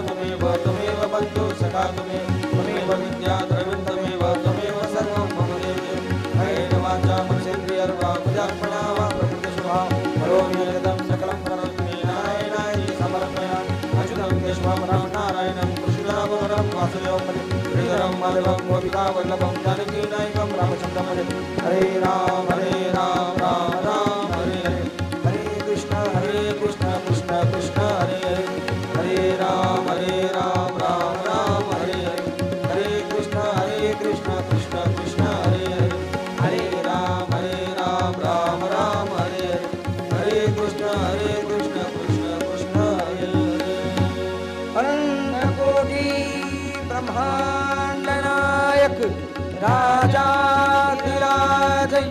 त्वमेव त्वमेव बन्धु सखा त्वमेव विद्या द्रविण त्वमेव त्वमेव सर्वं मम देवे हरेण वाचा मनसेन्द्रियर्वा बुद्ध्यात्मना वा प्रकृतिस्वभाव करोमि यदं सकलं करोमि नारायणाय समर्पयामि अच्युतं केशवं रामनारायणं कृष्णरामवरं वासुदेवं श्रीधरं माधवं गोपिका वल्लभं जानकीनायकं रामचन्द्रं हरे राम राम राम हरे हरे हरे कृष्ण कृष्ण कृष्ण हरे हरे हरे राम राम राम हरे हरे हरे कृष्ण कृष्ण कृष्ण हरे हरे हरे राम राम राम हरे हरे हरे कृष्ण कृष्ण कृष्ण हरे हरे अनंत कोटि ब्रह्मांड नायक राजाधिराज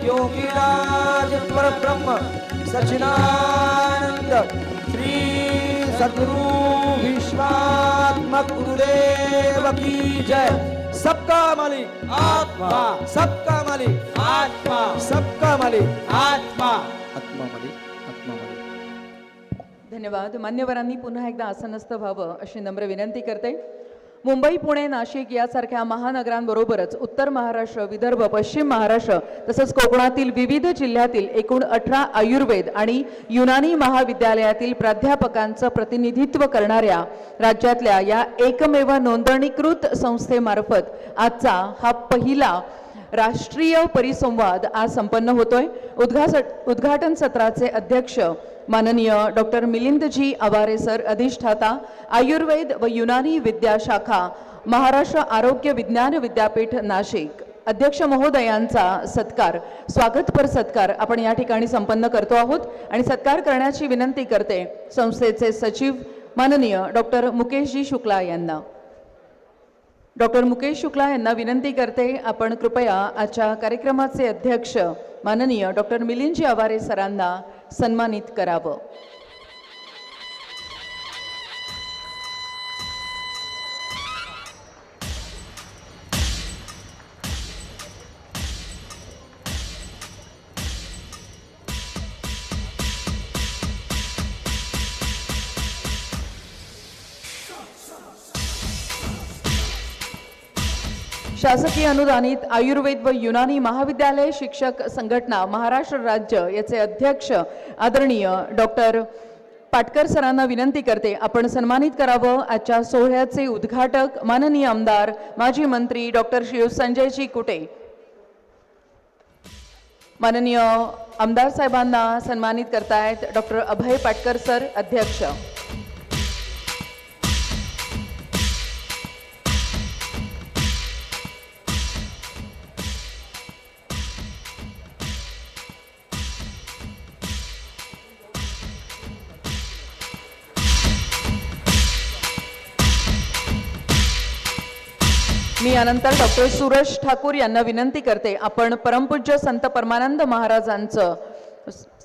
योगीराज परब्रह्म सच्चिदानंद श्री सद्गुरु विश्वात्मक गुरुदेव की जय। सबका मालिक आत्मा, सबका मालिक आत्मा, सबका मालिक आत्मा, आत्मा मालिक, आत्मा मालिक। धन्यवाद। मान्यवरांनी पुन्हा एकदा आसनस्थ व्हावं अशी नम्र विनंती करते। मुंबई, पुणे, नाशिक यासारख्या महानगरांबरोबरच उत्तर महाराष्ट्र, विदर्भ, पश्चिम महाराष्ट्र तसंच कोकणातील विविध जिल्ह्यातील एकूण 18 आयुर्वेद आणि युनानी महाविद्यालयातील प्राध्यापकांचं प्रतिनिधित्व करणाऱ्या राज्यातल्या या एकमेव नोंदणीकृत संस्थेमार्फत आजचा हा पहिला राष्ट्रीय परिसंवाद आज संपन्न होतोय। उद्घाटन सत्राचे अध्यक्ष माननीय डॉक्टर मिलिंदजी आवारे सर, अधिष्ठाता आयुर्वेद व युनानी विद्याशाखा महाराष्ट्र आरोग्य विज्ञान विद्यापीठ नाशिक, अध्यक्ष महोदयांचा सत्कार, स्वागतपर सत्कार आपण या ठिकाणी संपन्न करतो आहोत आणि सत्कार करण्याची विनंती करते संस्थेचे सचिव माननीय डॉक्टर मुकेशजी शुक्ला यांना। डॉक्टर मुकेश शुक्ला यांना विनंती करते आपण कृपया आजच्या कार्यक्रमाचे अध्यक्ष माननीय डॉक्टर मिलिंदजी आवारे सरांना सन्मानित करावं। शासकीय अनुदानित आयुर्वेद व युनानी महाविद्यालय शिक्षक संघटना महाराष्ट्र राज्य याचे अध्यक्ष आदरणीय डॉक्टर पाटकर सरांना विनंती करते आपण सन्मानित करावं। आजच्या सोहळ्याचे उद्घाटक माननीय आमदार माजी मंत्री डॉक्टर श्री संजयजी कुटे, माननीय आमदार साहेबांना सन्मानित करतायत डॉक्टर अभय पाटकर सर अध्यक्ष। मी यानंतर डॉक्टर सुरेश ठाकूर यांना विनंती करते आपण परमपूज्य संत परमानंद महाराजांचं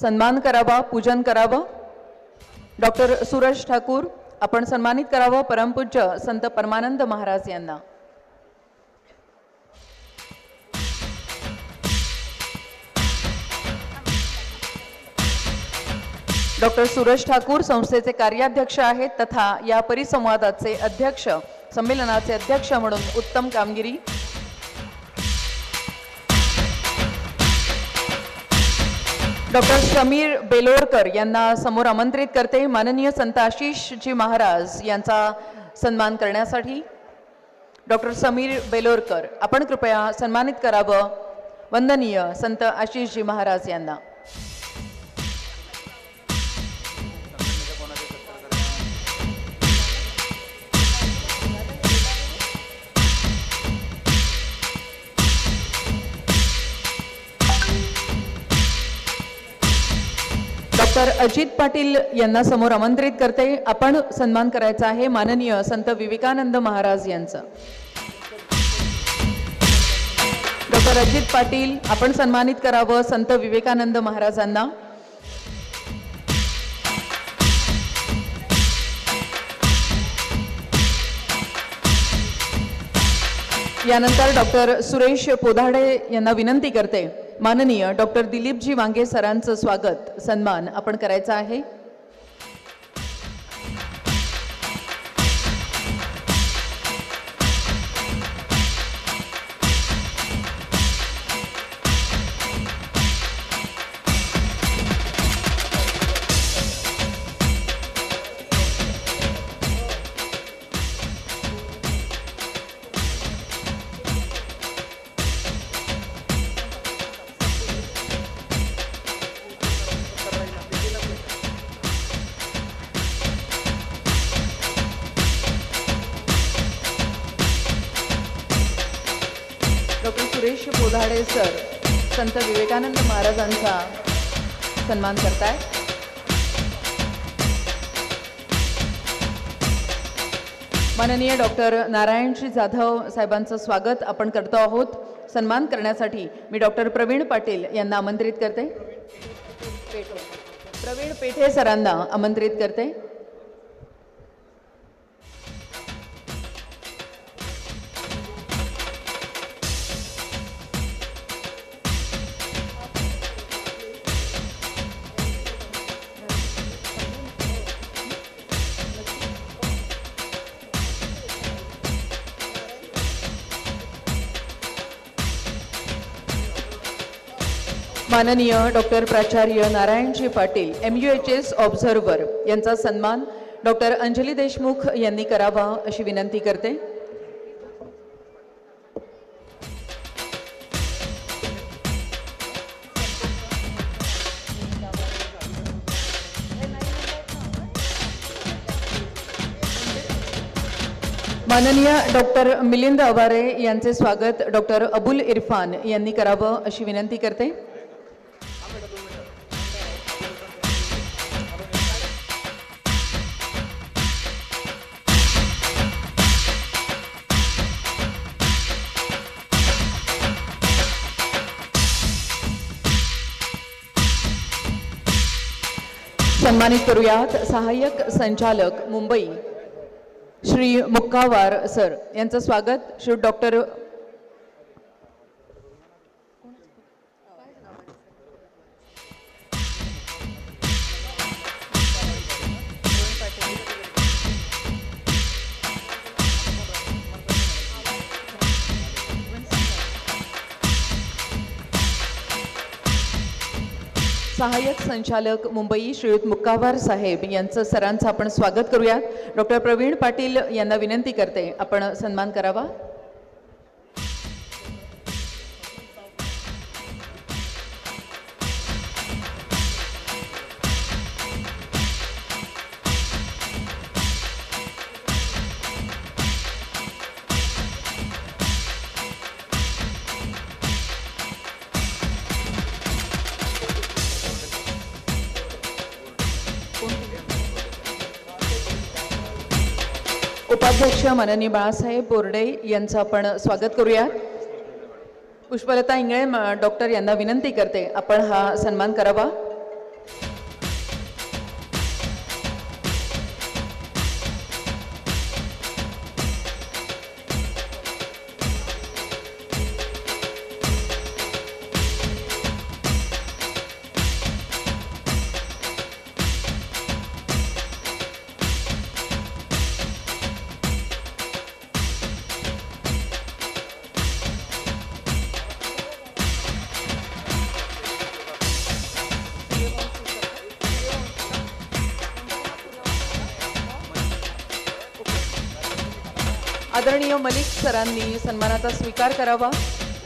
सन्मान करावा, पूजन करावं। डॉक्टर सुरेश ठाकूर आपण सन्मानित करावं परमपूज्य संत परमानंद महाराज यांना। डॉक्टर सुरेश ठाकूर संस्थेचे कार्याध्यक्ष आहेत तथा या परिसंवादाचे अध्यक्ष, संमेलनाचे अध्यक्ष म्हणून उत्तम कामगिरी। डॉक्टर समीर बेलोरकर यांना समोर आमंत्रित करते माननीय संत आशिषजी महाराज यांचा सन्मान करण्यासाठी। डॉक्टर समीर बेलोरकर आपण कृपया सन्मानित करावं वंदनीय संत आशिषजी महाराज यांना। डॉक्टर अजित पाटील यांना समोर आमंत्रित करते आपण सन्मान करायचा आहे माननीय संत विवेकानंद महाराज यांचा। डॉक्टर अजित पाटील आपण सन्मानित करावं संत विवेकानंद महाराजांना। यानंतर डॉक्टर सुरेश पोधाडे यांना विनंती करते माननीय डॉक्टर दिलीपजी वांगे सरांचं स्वागत सन्मान आपण करायचा आहे। डॉक्टर सुरेश पोधाडे सर संत विवेकानंद महाराजांचा सन्मान करताय। माननीय डॉक्टर नारायणजी जाधव साहेबांचं स्वागत आपण करतो आहोत। सन्मान करण्यासाठी मी डॉक्टर प्रवीण पाटील यांना आमंत्रित करते, प्रवीण पेठे सरांना आमंत्रित करते। माननीय डॉक्टर प्राचार्य नारायणजी पाटील MUHS ऑब्झर्व्हर यांचा सन्मान डॉक्टर अंजली देशमुख यांनी करावा अशी विनंती करते। माननीय डॉक्टर मिलिंद अवारे यांचे स्वागत डॉक्टर अबुल इरफान यांनी करावं अशी विनंती करते। सन्मानित करूयात सहाय्यक संचालक मुंबई श्री मुक्कावार सर यांचं स्वागत श्री डॉक्टर सहाय्यक संचालक मुंबई श्रीयुत मुक्कावार साहेब यांचं सरांचं आपण स्वागत करूया. डॉक्टर प्रवीण पाटील यांना विनंती करते आपण सन्मान करावा. उपाध्यक्ष माननीय बाळासाहेब बोर्डे यांचं आपण स्वागत करूया. पुष्पलता इंगळे डॉक्टर यांना विनंती करते आपण हा सन्मान करावा. आदरणीय मलिक सरांनी सन्मानाचा स्वीकार करावा.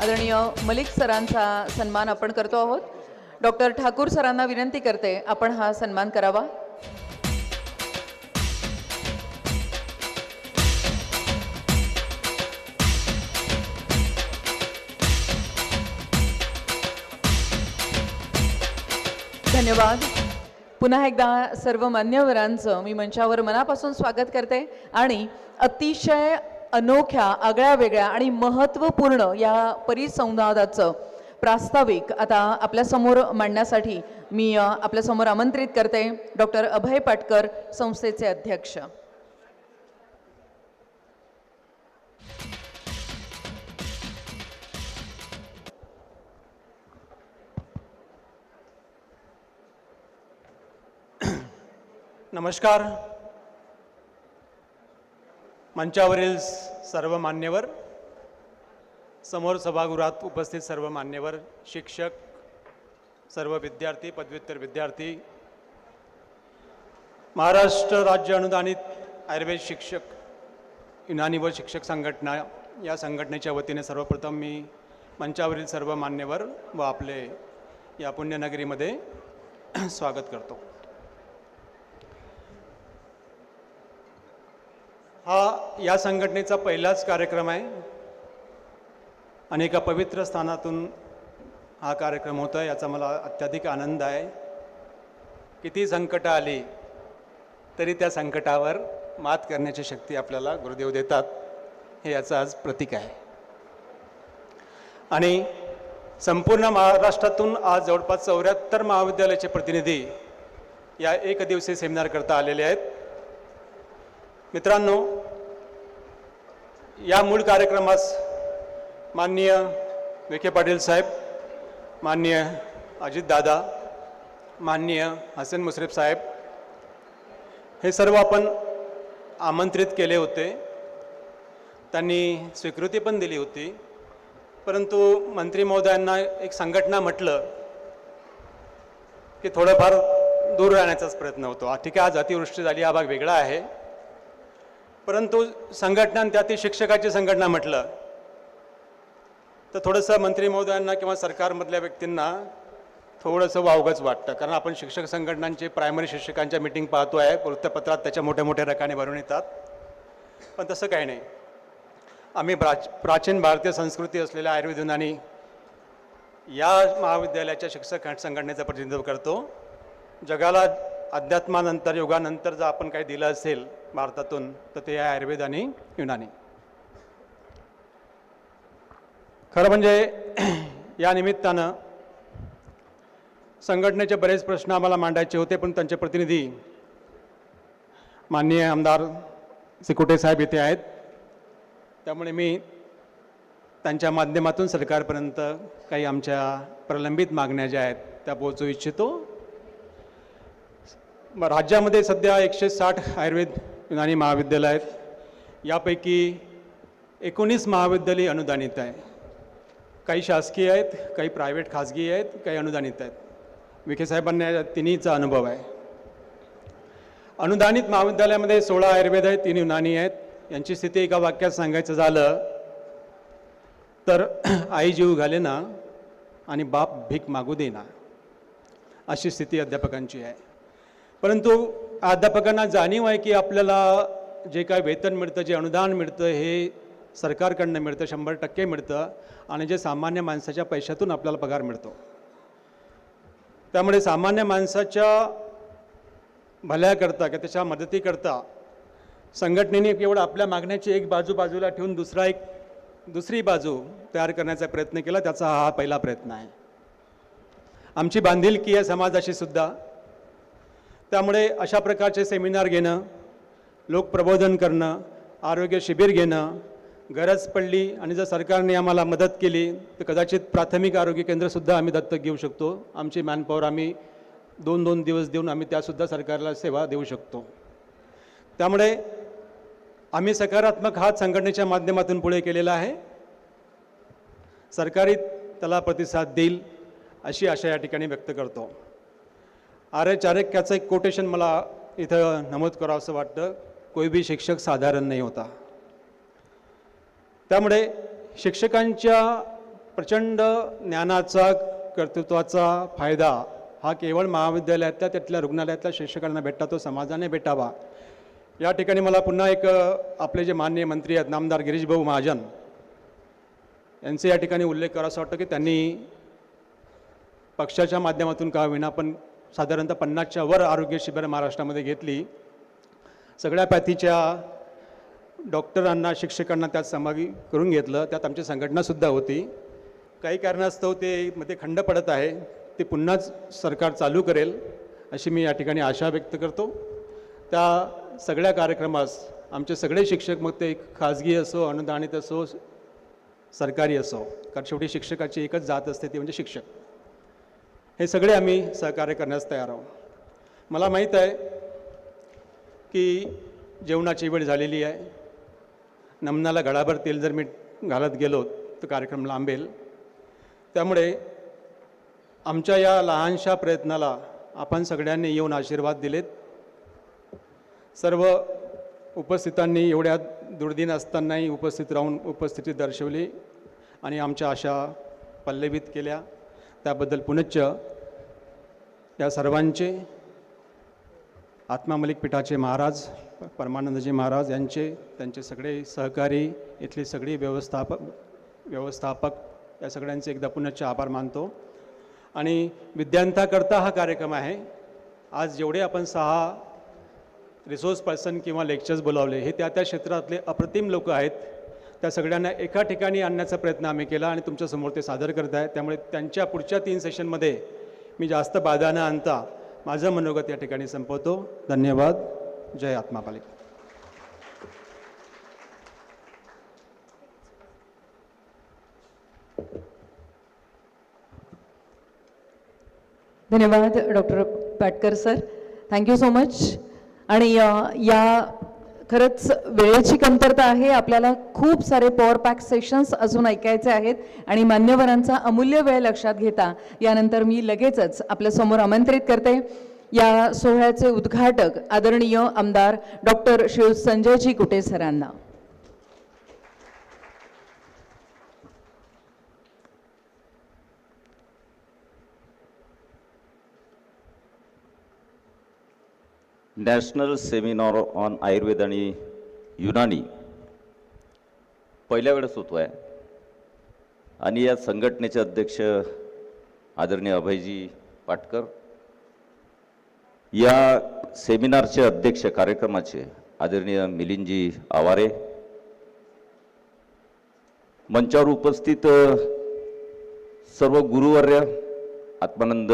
आदरणीय मलिक सरांचा सन्मान आपण करतो आहोत. डॉक्टर ठाकूर सरांना विनंती करते आपण हा सन्मान करावा. धन्यवाद. पुन्हा एकदा सर्व मान्यवरांचं मी मंचावर मनापासून स्वागत करते आणि अतिशय अनोख्या आगळ्या वेगळ्या आणि महत्त्वपूर्ण या परिसंवादाचं प्रास्ताविक आता आपल्यासमोर मांडण्यासाठी मी आपल्यासमोर आमंत्रित करते डॉक्टर अभय पाटकर संस्थेचे अध्यक्ष. नमस्कार. मंचावरील सर्व मान्यवर, समोर सभागृहात उपस्थित सर्व मान्यवर, शिक्षक, सर्व विद्यार्थी, पदव्युत्तर विद्यार्थी, महाराष्ट्र राज्य अनुदानित आयुर्वेद शिक्षक युनानी व शिक्षक संघटना या संघटनेच्या वतीने सर्वप्रथम मी मंचावरील सर्व मान्यवर व आपले या पुण्यनगरीमध्ये स्वागत करतो. हा या संघटनेचा पहिलाच कार्यक्रम आहे आणि एका पवित्र स्थानातून हा कार्यक्रम होतो आहे याचा मला अत्याधिक आनंद आहे. किती संकटं आली तरी त्या संकटावर मात करण्याची शक्ती आपल्याला गुरुदेव देतात हे याचं आज प्रतीक आहे. आणि संपूर्ण महाराष्ट्रातून आज जवळपास 74 महाविद्यालयाचे प्रतिनिधी या एकदिवसीय सेमिनारकरता आलेले आहेत. मित्रांनो, या मूळ कार्यक्रमास माननीय विखे पाटील साहेब, माननीय अजितदादा, माननीय हसन मुश्रीफ साहेब हे सर्व आपण आमंत्रित केले होते. त्यांनी स्वीकृती पण दिली होती. परंतु मंत्री महोदयांना एक संघटना म्हटलं की थोडंफार दूर राहण्याचाच प्रयत्न होतो. ठीक आहे, आज अतिवृष्टी झाली, हा भाग वेगळा आहे. परंतु संघटना त्यातील शिक्षकाची संघटना म्हटलं तर थोडंसं मंत्री महोदयांना किंवा सरकारमधल्या व्यक्तींना थोडंसं वावगंच वाटतं. कारण आपण शिक्षक संघटनांचे प्रायमरी शिक्षकांच्या मीटिंग पाहतो आहे, वृत्तपत्रात त्याच्या मोठ्या मोठ्या रकाने भरून येतात. पण तसं काही नाही. आम्ही प्राचीन भारतीय संस्कृती असलेल्या आयुर्वेद युनानी या महाविद्यालयाच्या शिक्षक संघटनेचं प्रतिनिधित्व करतो. जगाला अध्यात्मानंतर योगानंतर जर आपण काही दिलं असेल भारतातून तर ते आहे आयुर्वेद आणि युनानी. खरं म्हणजे या निमित्तानं संघटनेचे बरेच प्रश्न आम्हाला मांडायचे होते, पण त्यांचे प्रतिनिधी माननीय आमदार सिकुटे साहेब इथे आहेत. त्यामुळे मी त्यांच्या माध्यमातून सरकारपर्यंत काही आमच्या प्रलंबित मागण्या ज्या आहेत त्या पोहोचवू इच्छितो. राज्यामध्ये सध्या 160 आयुर्वेद युनानी महाविद्यालय आहेत. यापैकी 19 महाविद्यालय अनुदानित आहे. काही शासकीय आहेत, काही प्रायव्हेट खाजगी आहेत, काही अनुदानित आहेत. विखे साहेबांना या तिन्हीचा अनुभव आहे. अनुदानित महाविद्यालयामध्ये 16 आयुर्वेद आहेत, 3 युनानी आहेत. यांची स्थिती एका वाक्यात सांगायचं झालं तर आई जीव घालेना आणि बाप भीक मागू देना, अशी स्थिती अध्यापकांची आहे. परंतु अध्यापकांना जाणीव आहे की आपल्याला जे काय वेतन मिळतं, जे अनुदान मिळतं, हे सरकारकडनं मिळतं, 100% मिळतं, आणि जे सामान्य माणसाच्या पैशातून आपल्याला पगार मिळतो. त्यामुळे सामान्य माणसाच्या भल्याकरता किंवा त्याच्या मदतीकरता संघटनेने केवळ आपल्या मागण्याची एक बाजू बाजूला ठेवून दुसरी बाजू तयार करण्याचा प्रयत्न केला. त्याचा हा पहिला प्रयत्न आहे. आमची बांधिलकी आहे समाजाशी सुद्धा. त्यामुळे अशा प्रकारचे सेमिनार घेणं, लोकप्रबोधन करणं, आरोग्य शिबिर घेणं, गरज पडली आणि जर सरकारने आम्हाला मदत केली तर कदाचित प्राथमिक आरोग्य केंद्रसुद्धा आम्ही दत्तक घेऊ शकतो. आमची मॅनपॉवर आम्ही 2-2 दिवस देऊन आम्ही त्यासुद्धा सरकारला सेवा देऊ शकतो. त्यामुळे आम्ही सकारात्मक हात संघटनेच्या माध्यमातून पुढे केलेला आहे. सरकारी त्याला प्रतिसाद देईल अशी आशा या ठिकाणी व्यक्त करतो. आर्य चाणक्याचं एक कोटेशन मला इथं नमूद करावं असं वाटतं. कोई भी शिक्षक साधारण नहीं होता. त्यामुळे शिक्षकांच्या प्रचंड ज्ञानाचा, कर्तृत्वाचा फायदा हा केवळ महाविद्यालयातल्या त्यातल्या रुग्णालयातल्या शिक्षकांना भेटता, तो समाजाने भेटावा. या ठिकाणी मला पुन्हा एक आपले जे माननीय मंत्री आहेत नामदार गिरीशभाऊ महाजन यांचे या ठिकाणी उल्लेख करावा असं वाटतं की त्यांनी पक्षाच्या माध्यमातून का विना पण साधारणतः 50च्या वर आरोग्य शिबिरं महाराष्ट्रामध्ये घेतली. सगळ्या पॅथीच्या डॉक्टरांना, शिक्षकांना त्यात सहभागी करून घेतलं. त्यात आमची संघटनासुद्धा होती. काही कारणास्तव ते मध्ये खंड पडत आहे. ते पुन्हाच सरकार चालू करेल अशी मी या ठिकाणी आशा व्यक्त करतो. त्या सगळ्या कार्यक्रमास आमचे सगळे शिक्षक, मग ते खाजगी असो, अनुदानित असो, सरकारी असो, कारण शेवटी शिक्षकाची एकच जात असते, ती म्हणजे शिक्षक, हे सगळे आम्ही सहकार्य करण्यास तयार आहोत. मला माहीत आहे की जेवणाची वेळ झालेली आहे. नमनाला घडाभर तेल जर मी घालत गेलो तर कार्यक्रम लांबेल. त्यामुळे आमच्या या लहानशा प्रयत्नाला आपण सगळ्यांनी येऊन आशीर्वाद दिलेत. सर्व उपस्थितांनी एवढ्या दुर्दिन असतानाही उपस्थित राहून उपस्थिती दर्शवली आणि आमच्या आशा पल्लवित केल्या. त्याबद्दल पुनश्च या सर्वांचे, आत्मा मलिक पीठाचे महाराज परमानंदजी महाराज यांचे, त्यांचे सगळे सहकारी, इथली सगळी व्यवस्थापक या सगळ्यांचे एकदा पुनश्च आभार मानतो. आणि विद्यार्थ्याकरता हा कार्यक्रम आहे. आज जेवढे आपण 6 रिसोर्स पर्सन किंवा लेक्चर्स बोलावले, हे त्या क्षेत्रातले अप्रतिम लोक आहेत. त्या सगळ्यांना एका ठिकाणी आणण्याचा प्रयत्न आम्ही केला आणि तुमच्यासमोर ते सादर करत आहे. त्यामुळे त्यांच्या पुढच्या 3 सेशनमध्ये मी जास्त बाधा न आणता माझं मनोगत या ठिकाणी संपवतो. धन्यवाद. जय आत्मा मालिक. धन्यवाद doctor Patkar sir, thank you so much. आणि या खरंच वेळेची कमतरता आहे. आपल्याला खूप सारे पॉवर पॅक सेशन्स अजून ऐकायचे आहेत आणि मान्यवरांचा अमूल्य वेळ लक्षात घेता यानंतर मी लगेचच आपल्यासमोर आमंत्रित करते या सोहळ्याचे उद्घाटक आदरणीय आमदार डॉक्टर श्री संजयजी कुटे सरांना. नॅशनल सेमिनार ऑन आयुर्वेद आणि युनानी पहिल्या वेळेस होतो आहे आणि या संघटनेचे अध्यक्ष आदरणीय अभयजी पाटकर, या सेमिनारचे अध्यक्ष कार्यक्रमाचे आदरणीय मिलिंदजी आवारे, मंचावर उपस्थित सर्व गुरुवर्य, आत्मानंद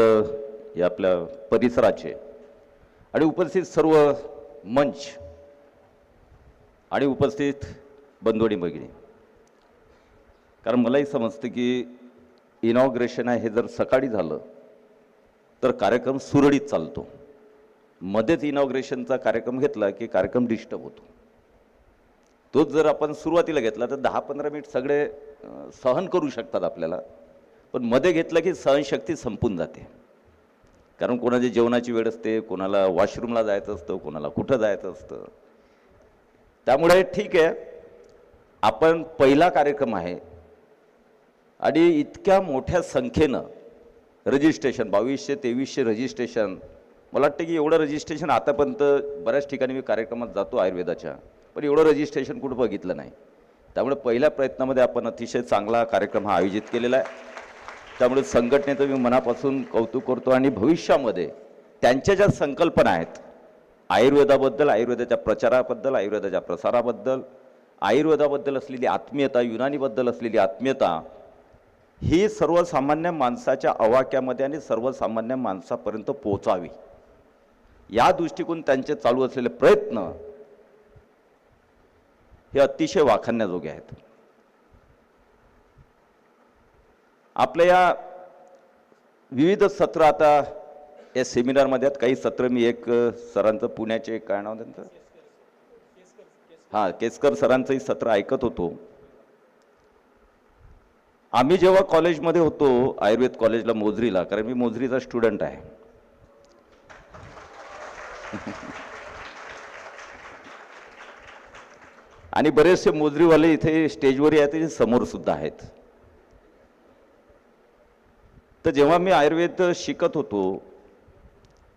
या आपल्या परिसराचे आणि उपस्थित सर्व मंच आणि उपस्थित बंधू आणि भगिनी, कारण मलाही समजतं की इनॉग्रेशन आहे हे जर सकाळी झालं तर कार्यक्रम सुरळीत चालतो. मध्येच इनॉग्रेशनचा कार्यक्रम घेतला की कार्यक्रम डिस्टर्ब होतो. तोच जर आपण सुरुवातीला घेतला तर 10-15 मिनिट सगळे सहन करू शकतात आपल्याला, पण मध्ये घेतलं की सहनशक्ती संपून जाते. कारण कोणाची जेवणाची वेळ असते, कोणाला वॉशरूमला जायचं असतं, कोणाला कुठं जायचं असतं. त्यामुळे ठीक आहे, आपण पहिला कार्यक्रम आहे आणि इतक्या मोठ्या संख्येनं रजिस्ट्रेशन 2200-2300 रजिस्ट्रेशन, मला वाटतं की एवढं रजिस्ट्रेशन आतापर्यंत बऱ्याच ठिकाणी मी कार्यक्रमात जातो आयुर्वेदाच्या, पण एवढं रजिस्ट्रेशन कुठं बघितलं नाही. त्यामुळे पहिल्या प्रयत्नामध्ये आपण अतिशय चांगला कार्यक्रम हा आयोजित केलेला आहे. त्यामुळे संघटनेचं मी मनापासून कौतुक करतो आणि भविष्यामध्ये त्यांच्या ज्या संकल्पना आहेत आयुर्वेदाबद्दल, आयुर्वेदाच्या प्रचाराबद्दल, आयुर्वेदाच्या प्रसाराबद्दल, आयुर्वेदाबद्दल असलेली आत्मीयता, युनानीबद्दल असलेली आत्मीयता, ही सर्वसामान्य माणसाच्या आवाक्यामध्ये आणि सर्वसामान्य माणसापर्यंत पोहोचावी, या दृष्टिकोन त्यांचे चालू असलेले प्रयत्न हे अतिशय वाखाणण्याजोगे आहेत. आपल्या या विविध सत्र आता या सेमिनारमध्ये आहेत. काही सत्र मी एक सरांचं पुण्याचे काय नाव त्यांचं, हां, केसकर सरांचंही सत्र ऐकत होतो. आम्ही जेव्हा कॉलेजमध्ये होतो, आयुर्वेद कॉलेजला मोझरीला, कारण मी मोझरीचा स्टुडंट आहे, आणि बरेचसे मोजरीवाले इथे स्टेजवर आहेत, समोर सुद्धा आहेत. तर जेव्हा मी आयुर्वेद शिकत होतो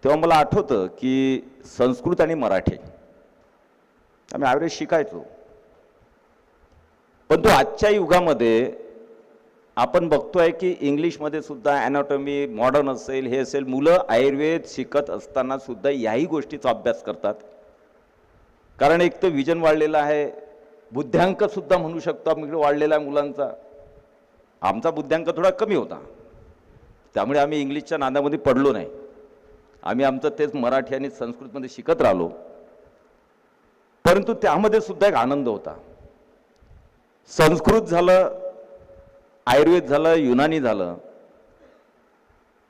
तेव्हा मला आठवतं की संस्कृत आणि मराठी आम्ही आयुर्वेद शिकायचो, पण तो आजच्या युगामध्ये आपण बघतोय की इंग्लिशमध्ये सुद्धा ॲनाटॉमी मॉडर्न असेल, हे असेल, मुलं आयुर्वेद शिकत असताना सुद्धा याही गोष्टीचा अभ्यास करतात. कारण एक तर विजन वाढलेलं आहे, बुद्ध्यांक सुद्धा म्हणू शकतो आपण वाढलेला आहे मुलांचा. आमचा बुद्ध्यांक थोडा कमी होता, त्यामुळे आम्ही इंग्लिशच्या नादामध्ये पडलो नाही. आम्ही आमचं तेच मराठी आणि संस्कृतमध्ये शिकत राहिलो, परंतु त्यामध्ये सुद्धा एक आनंद होता. संस्कृत झालं, आयुर्वेद झालं, युनानी झालं,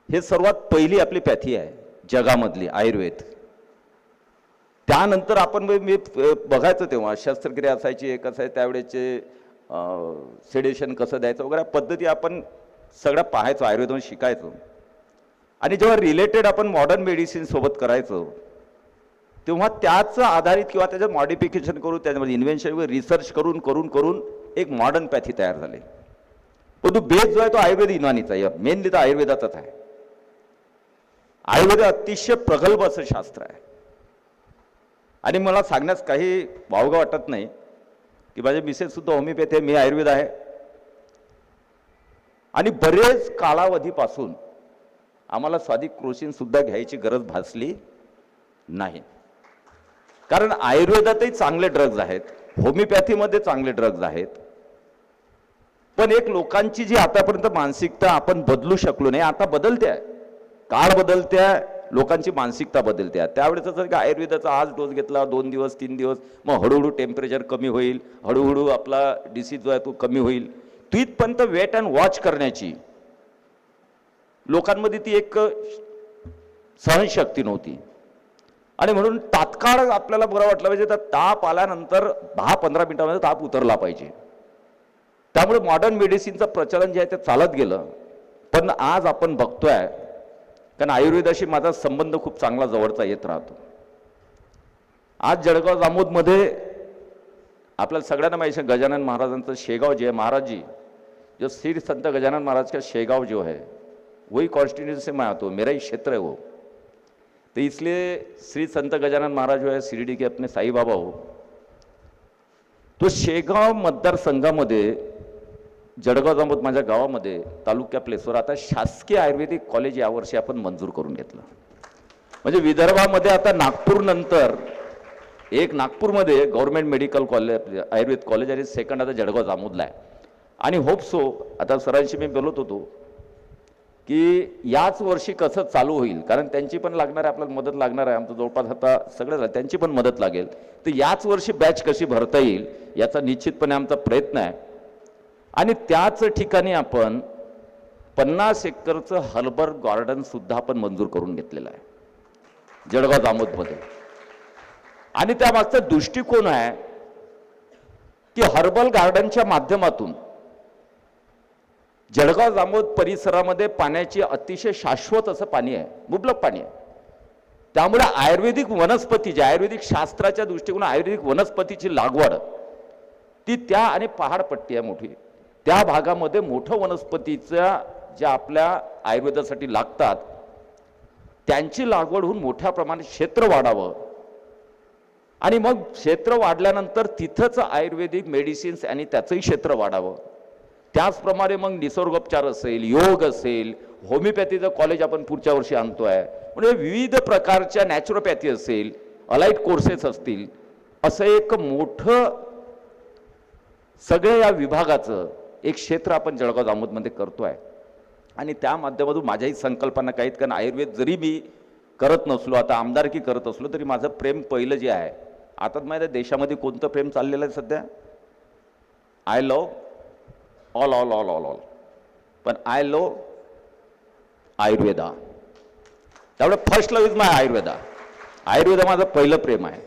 हे सर्वात पहिली आपली पॅथी आहे जगामधली आयुर्वेद. त्यानंतर आपण मी बघायचं तेव्हा शस्त्रक्रिया असायची, एक असायची, त्यावेळेचे सेडेशन कसं द्यायचं वगैरे पद्धती आपण सगळ्या पाहायचो, आयुर्वेदून शिकायचो. आणि जेव्हा रिलेटेड आपण मॉडर्न मेडिसिन सोबत करायचो तेव्हा त्याचं आधारित किंवा त्याचं मॉडिफिकेशन करून त्याच्यामध्ये इन्व्हेन्शन रिसर्च करून करून करून एक मॉडर्न पॅथी तयार झाली. पण तो बेस जो आहे तो आयुर्वेद युनानीचा आहे, मेनली तर आयुर्वेदाचाच आहे. आयुर्वेद अतिशय प्रगल्भ असं शास्त्र आहे. आणि मला सांगण्यास काही वावगं वाटत नाही की माझे मिसेस सुद्धा होमिओपॅथी आहे, मी आयुर्वेद आहे. आणि बरेच कालावधीपासून आम्हाला स्वादिक क्रोसिन सुद्धा घ्यायची गरज भासली नाही, कारण आयुर्वेदातही चांगले ड्रग्ज आहेत, होमिओपॅथीमध्ये चांगले ड्रग्ज आहेत. पण एक लोकांची जी आतापर्यंत मानसिकता आपण बदलू शकलो नाही, आता बदलते आहे, काळ बदलते आहे, लोकांची मानसिकता बदलते आहे. त्यावेळेस असं की आयुर्वेदाचा आज डोस घेतला 2 दिवस 3 दिवस, मग हळूहळू टेम्परेचर कमी होईल, हळूहळू आपला डिसीज जो आहे तो कमी होईल. तिथपर्यंत वेट अँड वॉच करण्याची लोकांमध्ये ती एक सहनशक्ती नव्हती. आणि म्हणून तात्काळ आपल्याला बरं वाटलं पाहिजे, तर ताप आल्यानंतर 10-15 मिनिटांमध्ये ताप उतरला पाहिजे. त्यामुळे मॉडर्न मेडिसिनचं प्रचलन जे आहे ते चालत गेलं. पण आज आपण बघतोय, कारण आयुर्वेदाशी माझा संबंध खूप चांगला जवळचा येत राहतो. आज जळगाव जामोदमध्ये आपल्याला सगळ्यांना माहिती आहे गजानन महाराजांचं शेगाव जे आहे, महाराज जी जो श्री संत गजानन महाराज का शेगाव जो है वही कॉन्स्टिट्यूंसी से मैं आता हूँ, मेरा ही क्षेत्र है वो. तो इसलिए श्री संत गजानन महाराज जो है शिर्डी के अपने साई बाबा हो, तो शेगाव मतदारसंघामध्ये जळगाव जामोद माझ्या गावामध्ये तालुक्या प्लेसवर आता शासकीय आयुर्वेदिक कॉलेज यावर्षी आपण मंजूर करून घेतलं. म्हणजे विदर्भामध्ये आता नागपूर नंतर एक नागपूरमध्ये government medical college Ayurveda college आणि सेकंड आता जळगाव जामोदला आहे. आणि होप सो आता सरांशी मी बोलत होतो की याच वर्षी कसं चालू होईल, कारण त्यांची पण लागणार आहे, आपल्याला मदत लागणार आहे. आमचं जवळपास आता सगळं झालं, त्यांची पण मदत लागेल. तर याच वर्षी बॅच कशी भरता येईल याचा निश्चितपणे आमचा प्रयत्न आहे. आणि त्याच ठिकाणी आपण 50 एकरचं हर्बल गार्डन सुद्धा आपण मंजूर करून घेतलेलं आहे जळगाव जामोदमध्ये. आणि त्यामागचा दृष्टिकोन आहे की हर्बल गार्डनच्या माध्यमातून जळगाव जामोद परिसरामध्ये पाण्याची अतिशय शाश्वत असं पाणी आहे, मुबलक पाणी आहे. त्यामुळे आयुर्वेदिक वनस्पती जे आयुर्वेदिक शास्त्राच्या दृष्टिकोन आयुर्वेदिक वनस्पतीची लागवड ती त्या आणि पहाडपट्टी आहे मोठी, त्या भागामध्ये मोठं वनस्पतीच्या ज्या आपल्या आयुर्वेदासाठी लागतात त्यांची लागवड होऊन मोठ्या प्रमाणात क्षेत्र वाढावं आणि मग क्षेत्र वाढल्यानंतर तिथंच आयुर्वेदिक मेडिसिन्स आणि त्याचंही क्षेत्र वाढावं. त्याचप्रमाणे मग निसर्गोपचार असेल, योग असेल, होमिओपॅथीचं कॉलेज आपण पुढच्या वर्षी आणतोय, म्हणजे विविध प्रकारच्या नॅचरोपॅथी असेल, अलाइड कोर्सेस असतील, असं एक मोठं सगळ्या या विभागाचं एक क्षेत्र आपण जळगाव जामोदमध्ये करतोय. आणि त्या माध्यमातून माझ्याही संकल्पना काही आहेत, कारण आयुर्वेद जरी मी करत नसलो, आता आमदारकी करत असलो तरी माझं प्रेम पहिलं जे आहे, आता माहिती आहे देशामध्ये कोणतं प्रेम चाललेलं आहे सध्या, I love all all all all all, पण आय लव्ह आयुर्वेदा. त्यामुळे first love is my Ayurveda. Ayurveda माझं पहिलं प्रेम आहे.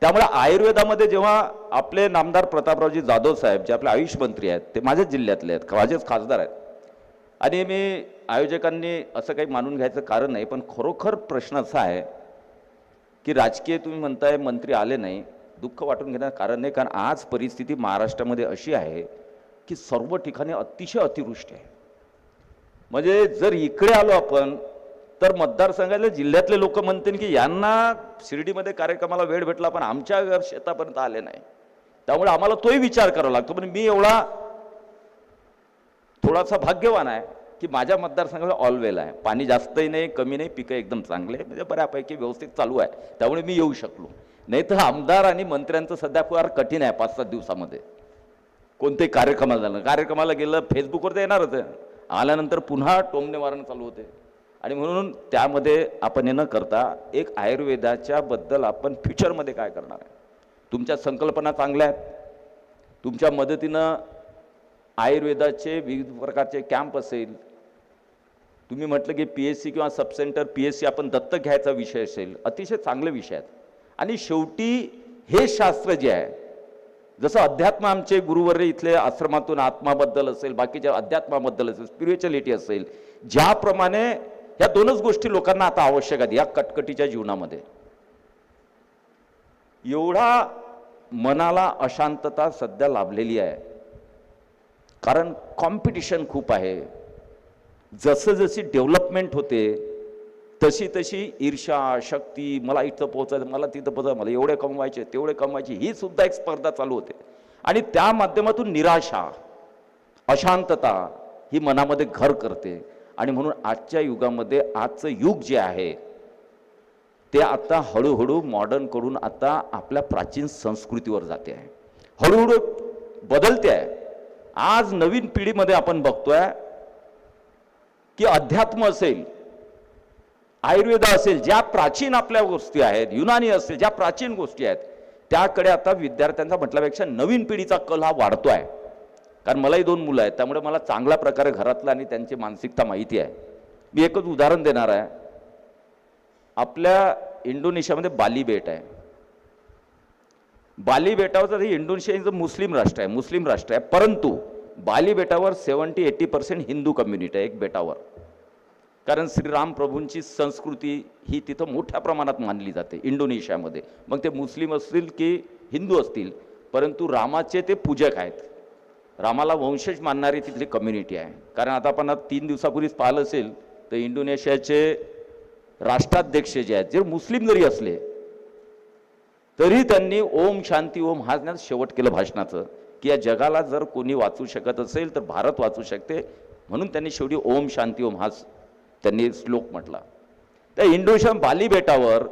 त्यामुळे आयुर्वेदामध्ये जेव्हा आपले नामदार प्रतापरावजी जाधव साहेब जे आपले आयुष मंत्री आहेत, ते माझ्याच जिल्ह्यातले आहेत, माझेच खासदार आहेत, आणि मी आयोजकांनी असं काही मानून घ्यायचं कारण नाही, पण खरोखर प्रश्न असा आहे की राजकीय तुम्ही म्हणताय मंत्री आले नाही, दुःख वाटून घेण्याचं कारण नाही, कारण आज परिस्थिती महाराष्ट्रामध्ये अशी आहे की सर्व ठिकाणी अतिशय अतिवृष्टी आहे. म्हणजे जर इकडे आलो आपण तर मतदारसंघातले जिल्ह्यातले लोक म्हणतील की यांना शिर्डीमध्ये कार्यक्रमाला वेळ भेटला पण आमच्या शेतापर्यंत आले नाही. त्यामुळे आम्हाला तोही विचार करावा लागतो. पण मी एवढा थोडासा भाग्यवान आहे की माझ्या मतदारसंघाला ऑलवेल आहे, पाणी जास्तही नाही कमी नाही, पिकं एकदम चांगले, म्हणजे बऱ्यापैकी व्यवस्थित चालू आहे. त्यामुळे मी येऊ शकलो. नाही तर आमदार आणि मंत्र्यांचं सध्या फार कठीण आहे. 5-7 दिवसामध्ये कोणतेही कार्यक्रमाला झालं, कार्यक्रमाला गेलं फेसबुकवर तर येणारच आहे, आल्यानंतर पुन्हा टोमणे मारणं चालू होते. आणि म्हणून त्यामध्ये आपण हे न करता एक आयुर्वेदाच्या बद्दल आपण फ्युचरमध्ये काय करणार आहे. तुमच्या संकल्पना चांगल्या आहेत, तुमच्या मदतीनं आयुर्वेदाचे विविध प्रकारचे कॅम्प असेल, तुम्ही म्हटलं की PSC किंवा सब सेंटर PSC आपण दत्तक घ्यायचा विषय असेल, अतिशय चांगले विषय आहेत. आणि शेवटी हे शास्त्र जे आहे, जसं अध्यात्म आमचे गुरुवर्य इथले आश्रमातून आत्माबद्दल असेल, बाकीच्या अध्यात्माबद्दल असेल, स्पिरिच्युअलिटी असेल, ज्याप्रमाणे ह्या दोनच गोष्टी लोकांना आता आवश्यक आहेत या कटकटीच्या जीवनामध्ये. एवढा मनाला अशांतता सध्या लाभलेली आहे, कारण कॉम्पिटिशन खूप आहे. जसं जशी डेव्हलपमेंट होते तशी तशी ईर्षा शक्ती, मला इथं पोहोचायचं, मला तिथं पोहोचायचं, मला एवढे कमवायचे तेवढे कमवायचे, ही सुद्धा एक स्पर्धा चालू होते. आणि त्या माध्यमातून निराशा अशांतता ही मनामध्ये घर करते. आणि म्हणून आजच्या युगामध्ये आजचं युग जे आहे ते आता हळूहळू मॉडर्न कडून आता आपल्या प्राचीन संस्कृतीवर जाते आहे, हळूहळू बदलते आहे. आज नवीन पिढीमध्ये आपण बघतोय की अध्यात्म असेल, आयुर्वेद असेल, ज्या प्राचीन आपल्या गोष्टी आहेत, युनानी असेल, ज्या प्राचीन गोष्टी आहेत, त्याकडे आता विद्यार्थ्यांचा म्हटल्यापेक्षा नवीन पिढीचा कल हा वाढतोय. कारण मलाही 2 मुलं आहेत, त्यामुळे मला चांगल्या प्रकारे घरातलं आणि त्यांची मानसिकता माहिती आहे. मी एकच उदाहरण देणार आहे. आपल्या इंडोनेशियामध्ये बाली बेट आहे. बाली बेटावर हे इंडोनेशियाचं मुस्लिम राष्ट्र आहे, परंतु बाली बेटावर 70-80% हिंदू कम्युनिटी आहे एक बेटावर. कारण श्रीराम प्रभूंची संस्कृती ही तिथं मोठ्या प्रमाणात मानली जाते इंडोनेशियामध्ये. मग ते मुस्लिम असतील की हिंदू असतील, परंतु रामाचे ते पूजक आहेत. रामाला वंशज मानणारी तिथली कम्युनिटी आहे. कारण आता आपण 3 दिवसापूर्वीच पाहिलं असेल तर इंडोनेशियाचे राष्ट्राध्यक्ष जे आहेत, जे मुस्लिम जरी असले तरी त्यांनी ओम शांती ओम हा शेवट केलं भाषणाचं, की या जगाला जर कोणी वाचू शकत असेल तर भारत वाचू शकते. म्हणून त्यांनी शेवटी ओम शांती ओम हा त्यांनी श्लोक म्हटला. त्या इंडोनेशिया बाली बेटावर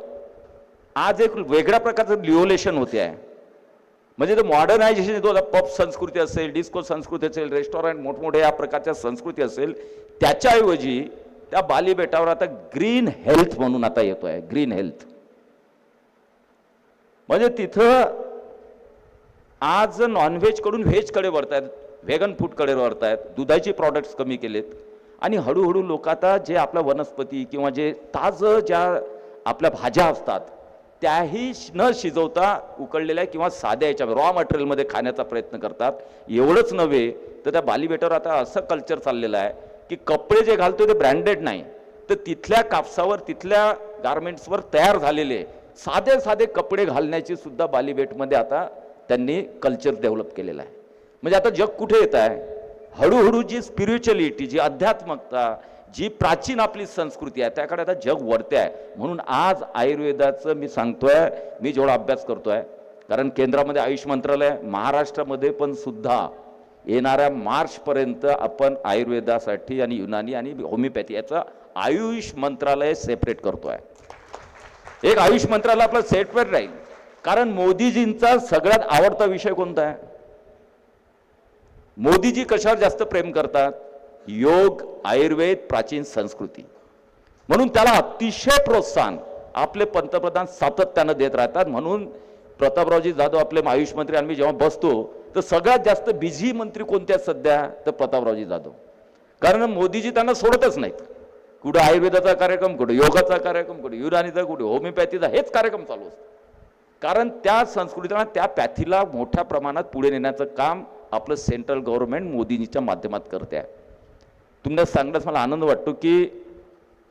आज एक वेगळ्या प्रकारचं लिओलेशन होते आहे. म्हणजे ते मॉडर्नायझेशन येतो, पब संस्कृती असेल, डिस्को संस्कृती असेल, रेस्टॉरंट मोठमोठ्या या प्रकारच्या संस्कृती असेल, त्याच्याऐवजी त्या बाली बेटावर आता ग्रीन हेल्थ म्हणून आता येतोय. ग्रीन हेल्थ म्हणजे तिथं आज नॉनव्हेज कडून व्हेजकडे वळतायत, व्हेगन फूडकडे वळतायत, दुधाचे प्रॉडक्ट्स कमी केलेत. आणि हळूहळू लोक आता जे आपल्या वनस्पती किंवा जे ताजं ज्या आपल्या भाज्या असतात त्याही न शिजवता उकळलेल्या किंवा साध्या याच्या रॉ मटेरियलमध्ये खाण्याचा प्रयत्न करतात. एवढंच नव्हे तर त्या बालीबेटावर आता असं कल्चर चाललेलं आहे की कपडे जे घालतो ते ब्रँडेड नाही, तर तिथल्या कापसावर तिथल्या गारमेंट्सवर तयार झालेले साधे साधे कपडे घालण्याची सुद्धा बालीबेटमध्ये आता त्यांनी कल्चर डेव्हलप केलेलं आहे. म्हणजे आता जग कुठे येत आहे, हळूहळू जी स्पिरिच्युअलिटी, जी अध्यात्मकता, जी प्राचीन आपली संस्कृती आहे त्याकडे आता जग वळते आहे. म्हणून आज आयुर्वेदाचं मी सांगतोय, मी जेवढा अभ्यास करतोय, कारण केंद्रामध्ये आयुष मंत्रालय, महाराष्ट्रामध्ये पण सुद्धा येणाऱ्या मार्चपर्यंत आपण आयुर्वेदासाठी आणि युनानी आणि होमिओपॅथी याचं आयुष मंत्रालय सेपरेट करतोय. एक आयुष मंत्रालय आपलं सेपरेट राहील. कारण मोदीजींचा सगळ्यात आवडता विषय कोणता आहे? मोदीजी कशावर जास्त प्रेम करतात? योग, आयुर्वेद, प्राचीन संस्कृती. म्हणून त्याला अतिशय प्रोत्साहन आपले पंतप्रधान सातत्यानं देत राहतात. म्हणून प्रतापरावजी जाधव आपले आयुष मंत्री आणि मी जेव्हा बसतो तर सगळ्यात जास्त बिझी मंत्री कोणत्या सध्या, तर प्रतापरावजी जाधव. कारण मोदीजी त्यांना सोडतच नाहीत. कुठे आयुर्वेदाचा कार्यक्रम, कुठे योगाचा कार्यक्रम, कुठे युनानीचा, कुठे होमिओपॅथीचा, हेच कार्यक्रम चालू असतात. कारण त्या संस्कृतीला, त्या पॅथीला मोठ्या प्रमाणात पुढे नेण्याचं काम आपलं सेंट्रल गव्हर्नमेंट मोदीजीच्या माध्यमात करते आहे. तुम्हाला सांगण्यास मला आनंद वाटतो की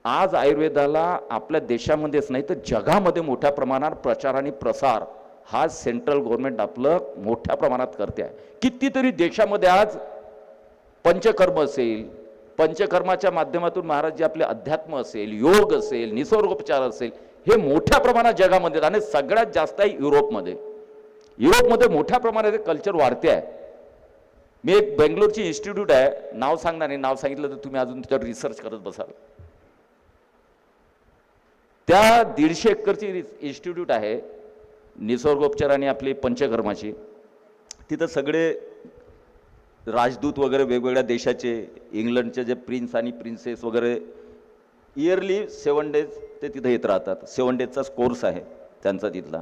आज आयुर्वेदाला आपल्या देशामध्येच नाही तर जगामध्ये मोठ्या प्रमाणात प्रचार आणि प्रसार हा सेंट्रल गव्हर्नमेंट आपलं मोठ्या प्रमाणात करते आहे. कितीतरी देशामध्ये आज पंचकर्म असेल, पंचकर्माच्या माध्यमातून महाराज जे आपले अध्यात्म असेल, योग असेल, निसर्गोपचार असेल, हे मोठ्या प्रमाणात जगामध्ये आणि सगळ्यात जास्त आहे युरोपमध्ये. युरोपमध्ये मोठ्या प्रमाणात कल्चर वाढते आहे. मी एक बेंगलोरची इन्स्टिट्यूट आहे, नाव सांगणार नाही, नाव सांगितलं तर तुम्ही अजून त्याच्यावर रिसर्च करत बसाल. त्या 150 एकरची इन्स्टिट्यूट आहे निसर्गोपचार आणि आपली पंचकर्माची. तिथं सगळे राजदूत वगैरे वेगवेगळ्या देशाचे, इंग्लंडचे जे प्रिन्स आणि प्रिन्सेस वगैरे इयरली 7 डेज ते तिथे येत राहतात. 7 डेजचाच कोर्स आहे त्यांचा तिथला,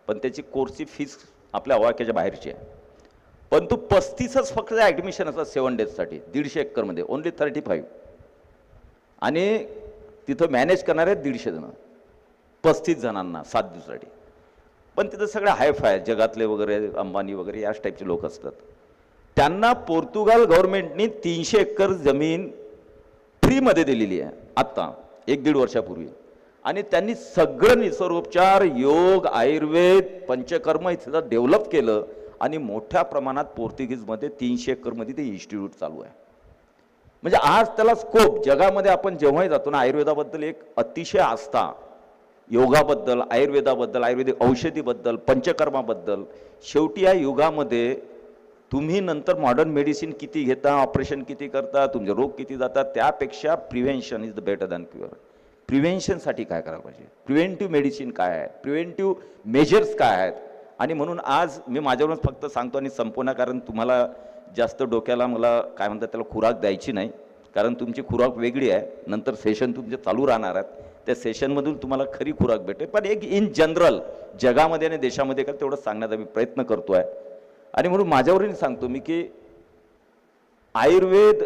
पण त्याची कोर्सची फीस आपल्या आवाक्याच्या बाहेरची आहे. पण तो 35च फक्त ॲडमिशन असतात 7 डेजसाठी 150 एकरमध्ये, ओन्ली 35. आणि तिथं मॅनेज करणारे 150 जण, 35 जणांना 7 दिवसासाठी. पण तिथं सगळे हायफाय जगातले वगैरे अंबानी वगैरे याच टाईपचे लोक असतात. त्यांना पोर्तुगाल गव्हर्नमेंटनी 300 एकर जमीन फ्रीमध्ये दिलेली आहे आत्ता 1-1.5 वर्षापूर्वी. आणि त्यांनी सगळं निसर्गोपचार, योग, आयुर्वेद, पंचकर्म इथं डेव्हलप केलं आणि मोठ्या प्रमाणात पोर्तुगीजमध्ये 300 एकरमध्ये ते इन्स्टिट्यूट चालू आहे. म्हणजे आज त्याला स्कोप जगामध्ये आपण जेव्हाही जातो ना, आयुर्वेदाबद्दल एक अतिशय आस्था, योगाबद्दल, आयुर्वेदाबद्दल, आयुर्वेदिक औषधीबद्दल, पंचकर्माबद्दल. शेवटी या युगामध्ये तुम्ही नंतर मॉडर्न मेडिसिन किती घेता, ऑपरेशन किती करता, तुमचे रोग किती जातात, त्यापेक्षा prevention is the better than cure. प्रिव्हेन्शनसाठी काय करायला पाहिजे, प्रिव्हेंटिव्ह मेडिसिन काय आहे, प्रिव्हेंटिव्ह मेजर्स काय आहेत. आणि म्हणून आज मी माझ्यावरूनच फक्त सांगतो आणि संपवणार, कारण तुम्हाला जास्त डोक्याला मला काय म्हणतात त्याला खुराक द्यायची नाही, कारण तुमची खुराक वेगळी आहे. नंतर सेशन तुमचे चालू राहणार आहेत, त्या सेशनमधून तुम्हाला खरी खुराक भेटेल. पण एक इन जनरल जगामध्ये आणि देशामध्ये का तेवढं सांगण्याचा मी प्रयत्न करतो आहे. आणि म्हणून माझ्यावरून सांगतो मी की आयुर्वेद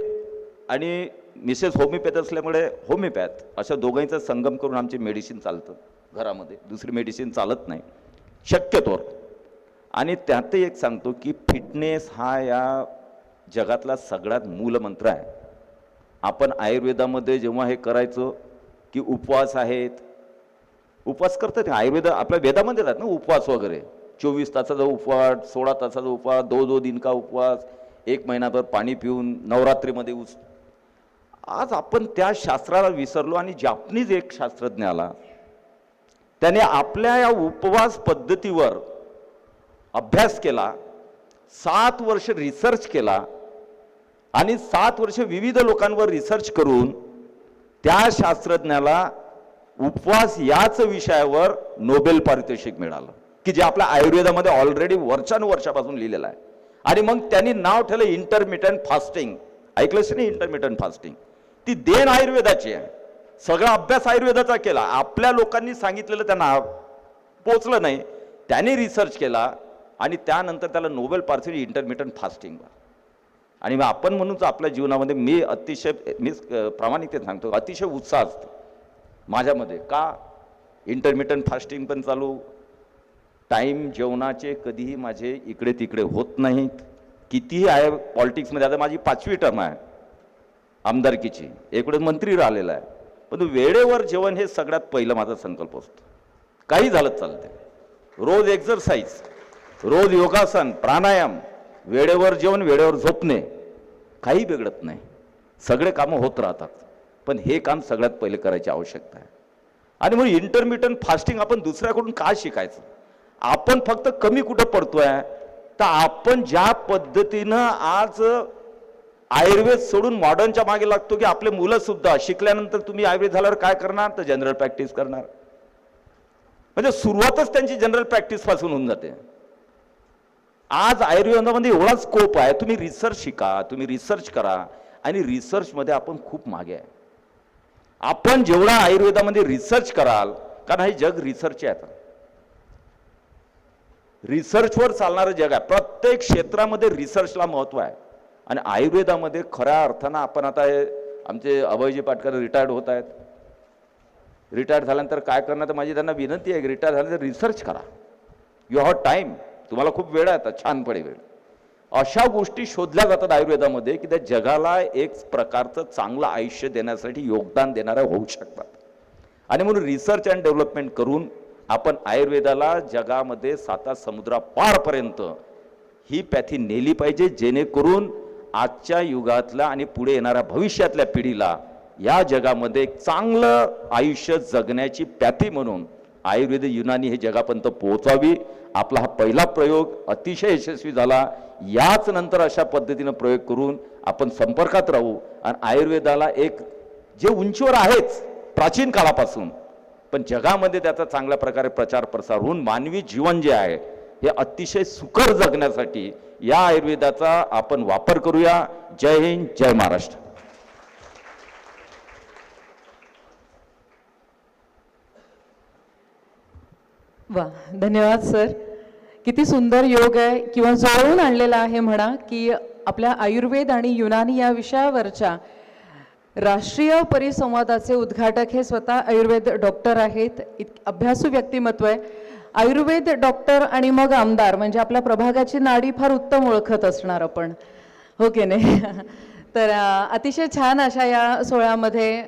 आणि मिसेस होमिओपॅथ असल्यामुळे होमिओपॅथ अशा दोघांचा संगम करून आमचे मेडिसिन चालतं घरामध्ये, दुसरी मेडिसिन चालत नाही शक्यतोवर. आणि त्यातही एक सांगतो की फिटनेस हा या जगातला सगळ्यात मूलमंत्र आहे. आपण आयुर्वेदामध्ये जेव्हा हे करायचो की उपवास आहेत, उपवास करतात आयुर्वेद आपल्या वेदामध्ये आहेत ना, उपवास वगैरे 24 तासाचा उपवास, 16 तासाचा उपवास, 2 दिन का उपवास, 1 महिनाभर पाणी पिऊन, नवरात्रीमध्ये आज आपण त्या शास्त्राला विसरलो. आणि जापनीज एक शास्त्रज्ञ आला, त्याने आपल्या या उपवास पद्धतीवर अभ्यास केला, 7 वर्ष रिसर्च केला आणि 7 वर्ष विविध लोकांवर रिसर्च करून त्या शास्त्रज्ञाला उपवास याच विषयावर नोबेल पारितोषिक मिळालं, की जे आपल्या आयुर्वेदामध्ये ऑलरेडी वर्षानुवर्षापासून लिहिलेलं आहे. आणि मग त्यांनी नाव ठेवलं इंटरमिटंट फास्टिंग. ऐकलंच नाही इंटरमिटंट फास्टिंग? ती देण आयुर्वेदाची आहे. सगळा अभ्यास आयुर्वेदाचा केला, आपल्या लोकांनी सांगितलेलं त्यांना पोचलं नाही, त्यांनी रिसर्च केला आणि त्यानंतर त्याला नोबेल पारितोषिक इंटरमिटंट फास्टिंगवर. आणि मग आपण म्हणून आपल्या जीवनामध्ये मी अतिशय प्रामाणिकतेने सांगतो, अतिशय उत्साह असतो माझ्यामध्ये. का इंटरमिटंट फास्टिंग पण चालू, टाईम जेवणाचे कधीही माझे इकडे तिकडे होत नाहीत. कितीही आहे पॉलिटिक्समध्ये, आता माझी 5वी टर्म आहे आमदारकीची, इकडे मंत्री राहिलेला आहे, पण वेळेवर जेवण हे सगळ्यात पहिलं माझा संकल्प असतो. काही झालं चालते, रोज एक्सरसाइज, रोज योगासन, प्राणायाम, वेळेवर जेवण, वेळेवर झोपणे, काही बिघडत नाही, सगळे कामं होत राहतात. पण हे काम सगळ्यात पहिले करायची आवश्यकता आहे. आणि म्हणून इंटरमिटंट फास्टिंग आपण दुसऱ्याकडून का शिकायचं? आपण फक्त कमी कुठं पडतोय, तर आपण ज्या पद्धतीनं आज आयुर्वेद सोडून मॉडर्नच्या मागे लागतो, की आपले मुलं सुद्धा शिकल्यानंतर तुम्ही आयुर्वेद झाल्यावर काय करणार, तर जनरल प्रॅक्टिस करणार. म्हणजे सुरुवातच त्यांची जनरल प्रॅक्टिस पासून होऊन जाते. आज आयुर्वेदामध्ये एवढा स्कोप आहे, तुम्ही रिसर्च शिका, तुम्ही रिसर्च करा, आणि रिसर्चमध्ये आपण खूप मागे आहे. आपण जेवढा आयुर्वेदामध्ये रिसर्च कराल, कारण हे जग रिसर्च आहे, आता रिसर्चवर चालणारं जग आहे, प्रत्येक क्षेत्रामध्ये रिसर्चला महत्त्व आहे. आणि आयुर्वेदामध्ये खऱ्या अर्थानं आपण आता हे आमचे अभयजी पाटकर रिटायर्ड होत आहेत, रिटायर्ड झाल्यानंतर काय करणार, तर माझी त्यांना विनंती आहे की रिटायर झाल्यानंतर रिसर्च करा. यू हॅव टाईम, तुम्हाला खूप वेळ आहे, आता छानपणे वेळ. अशा गोष्टी शोधल्या जातात आयुर्वेदामध्ये की त्या जगाला एक प्रकारचं चांगलं आयुष्य देण्यासाठी योगदान देणाऱ्या होऊ शकतात. आणि म्हणून रिसर्च अँड डेव्हलपमेंट करून आपण आयुर्वेदाला जगामध्ये 7 समुद्रापारपर्यंत ही पॅथी नेली पाहिजे, जेणेकरून आजच्या युगातल्या आणि पुढे येणाऱ्या भविष्यातल्या पिढीला या जगामध्ये एक चांगलं आयुष्य जगण्याची पॅथी म्हणून आयुर्वेद युनानी हे जगापर्यंत पोहोचावी. आपला हा पहिला प्रयोग अतिशय यशस्वी झाला. याच नंतर अशा पद्धतीनं प्रयोग करून आपण संपर्कात राहू आणि आयुर्वेदाला एक जे उंचीवर आहेच प्राचीन काळापासून, पण जगामध्ये त्याचा चांगल्या प्रकारे प्रचार प्रसार होऊन मानवी जीवन जे आहे हे अतिशय सुखर जगण्यासाठी या आयुर्वेदाचा आपण वापर करूया. जय हिंद, जय महाराष्ट्र. वा, धन्यवाद सर. किती सुंदर योग आहे किंवा जुळवून आणलेला आहे म्हणा, की आपल्या आयुर्वेद आणि युनानी या विषयावरच्या राष्ट्रीय परिसंवादाचे उद्घाटक हे स्वतः आयुर्वेद डॉक्टर आहेत. अभ्यासू व्यक्तिमत्व आहे. आयुर्वेद डॉक्टर आणि मग आमदार, म्हणजे आपल्या प्रभागाची नाडी फार उत्तम ओळखत असणार आपण, हो की नाही? तर अतिशय छान अशा या सोहळ्यामध्ये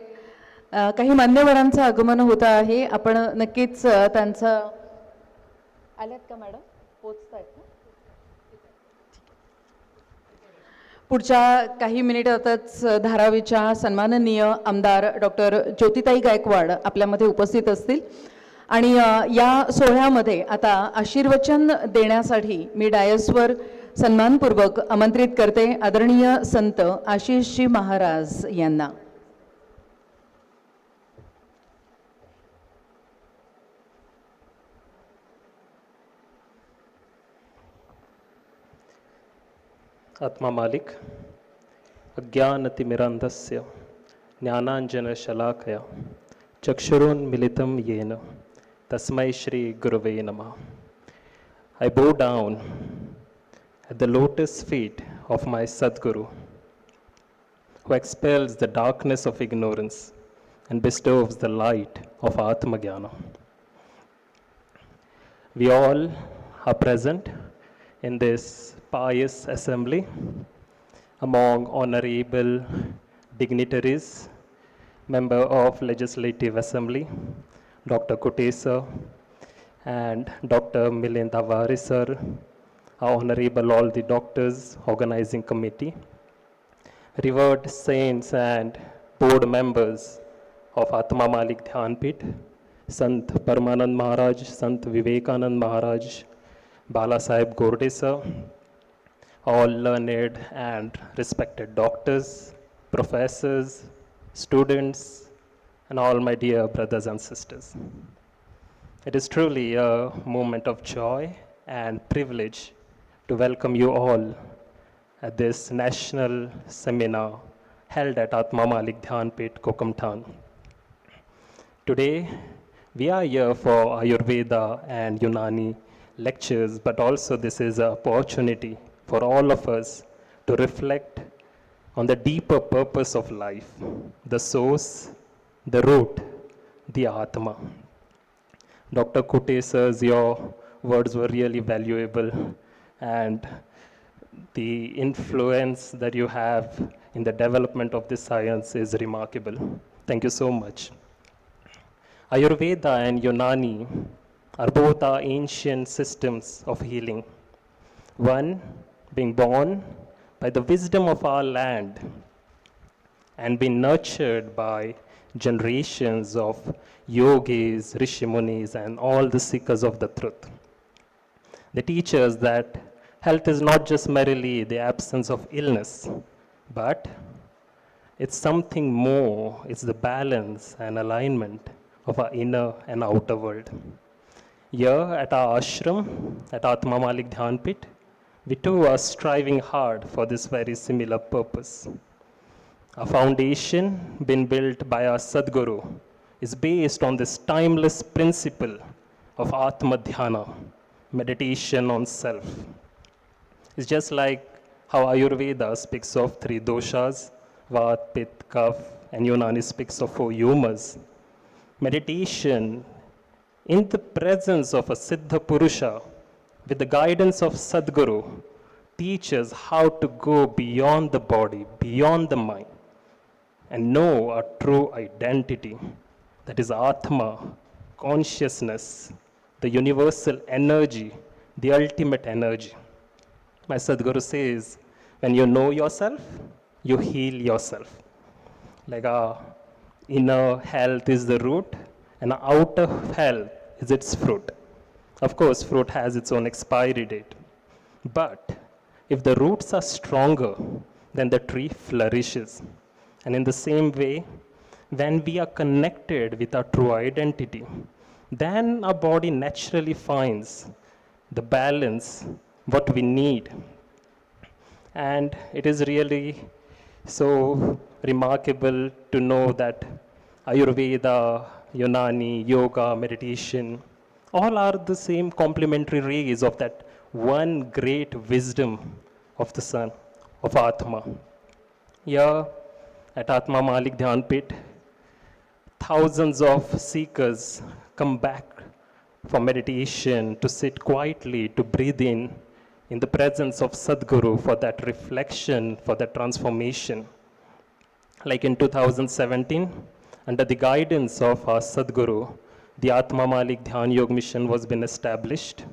काही मान्यवरांचं आगमन होत आहे. आपण नक्कीच त्यांचं, आल्यात का मॅडम? पोचतायत ना? पुढच्या काही मिनिटातच धारावीच्या सन्माननीय आमदार डॉक्टर ज्योतिताई गायकवाड आपल्यामध्ये उपस्थित असतील. आणि या सोहळ्यामध्ये आता आशीर्वचन देण्यासाठी मी डायसवर सन्मानपूर्वक आमंत्रित करते आदरणीय संत आशिषजी महाराज यांना. आत्मा मालिक अज्ञानतिमिरान्धस्य ज्ञानाञ्जनशलाकया चक्षुरुन्मिलितं येन तस्मै श्री गुरवे नमः. I bow down at the lotus feet of my Sadguru, who expels the darkness of ignorance and bestows the light of Atma Jnana. We all are present in this pious assembly among honorable dignitaries, Member of Legislative Assembly, Dr. Kutesa and Dr. Milinda Vari sir, our honorable all the doctors, organizing committee, revered saints and board members of Atma Malik Dhyanpit, Sant Parmanand Maharaj, Sant Vivekanand Maharaj, Bala Sahib Gorde sir, all learned and respected doctors, professors, students, and all my dear brothers and sisters. It is truly a moment of joy and privilege to welcome you all at this national seminar held at Atma Malik Dhyanpit, KOKAMTHAN. Today, we are here for Ayurveda and Unani lectures, but also this is an opportunity for all of us to reflect on the deeper purpose of life, the source, the root, the Atma. Dr. Kute sirs, your words were really valuable, and the influence that you have in the development of this science is remarkable. Thank you so much. Ayurveda and Unani are both our ancient systems of healing. One being born by the wisdom of our land and been nurtured by generations of yogis, rishimunis, and all the seekers of the truth. They teach us that health is not just merely the absence of illness, but it's something more. It's the balance and alignment of our inner and outer world. Here at our ashram, at Atma Malik Dhyan Pit, we too are striving hard for this very similar purpose. Our foundation, been built by our Sadguru, is based on this timeless principle of Atma Dhyana, meditation on self. It's just like how Ayurveda speaks of 3 doshas, Vat, Pitta, Kapha, and Unani speaks of 4 humas. Meditation in the presence of a Siddha Purusha, with the guidance of Sadguru, teaches how to go beyond the body, beyond the mind, and know our true identity, that is Atma, consciousness, the universal energy, the ultimate energy. My Sadguru says, when you know yourself, you heal yourself. Like our inner health is the root, and our outer health is its fruit. Of course, fruit has its own expiry date. But if the roots are stronger, then the tree flourishes. And in the same way, when we are connected with our true identity, then our body naturally finds the balance, what we need. And it is really so remarkable to know that Ayurveda, Unani, yoga, meditation, all are the same complementary rays of that one great wisdom of the Son, of Atma. Here at Atma Malik Dhyan Pit, thousands of seekers come back for meditation, to sit quietly, to breathe in the presence of Sadguru for that reflection, for that transformation. Like in 2017, under the guidance of our Sadguru, the Atma Malik Dhyan Yoga Mission was been established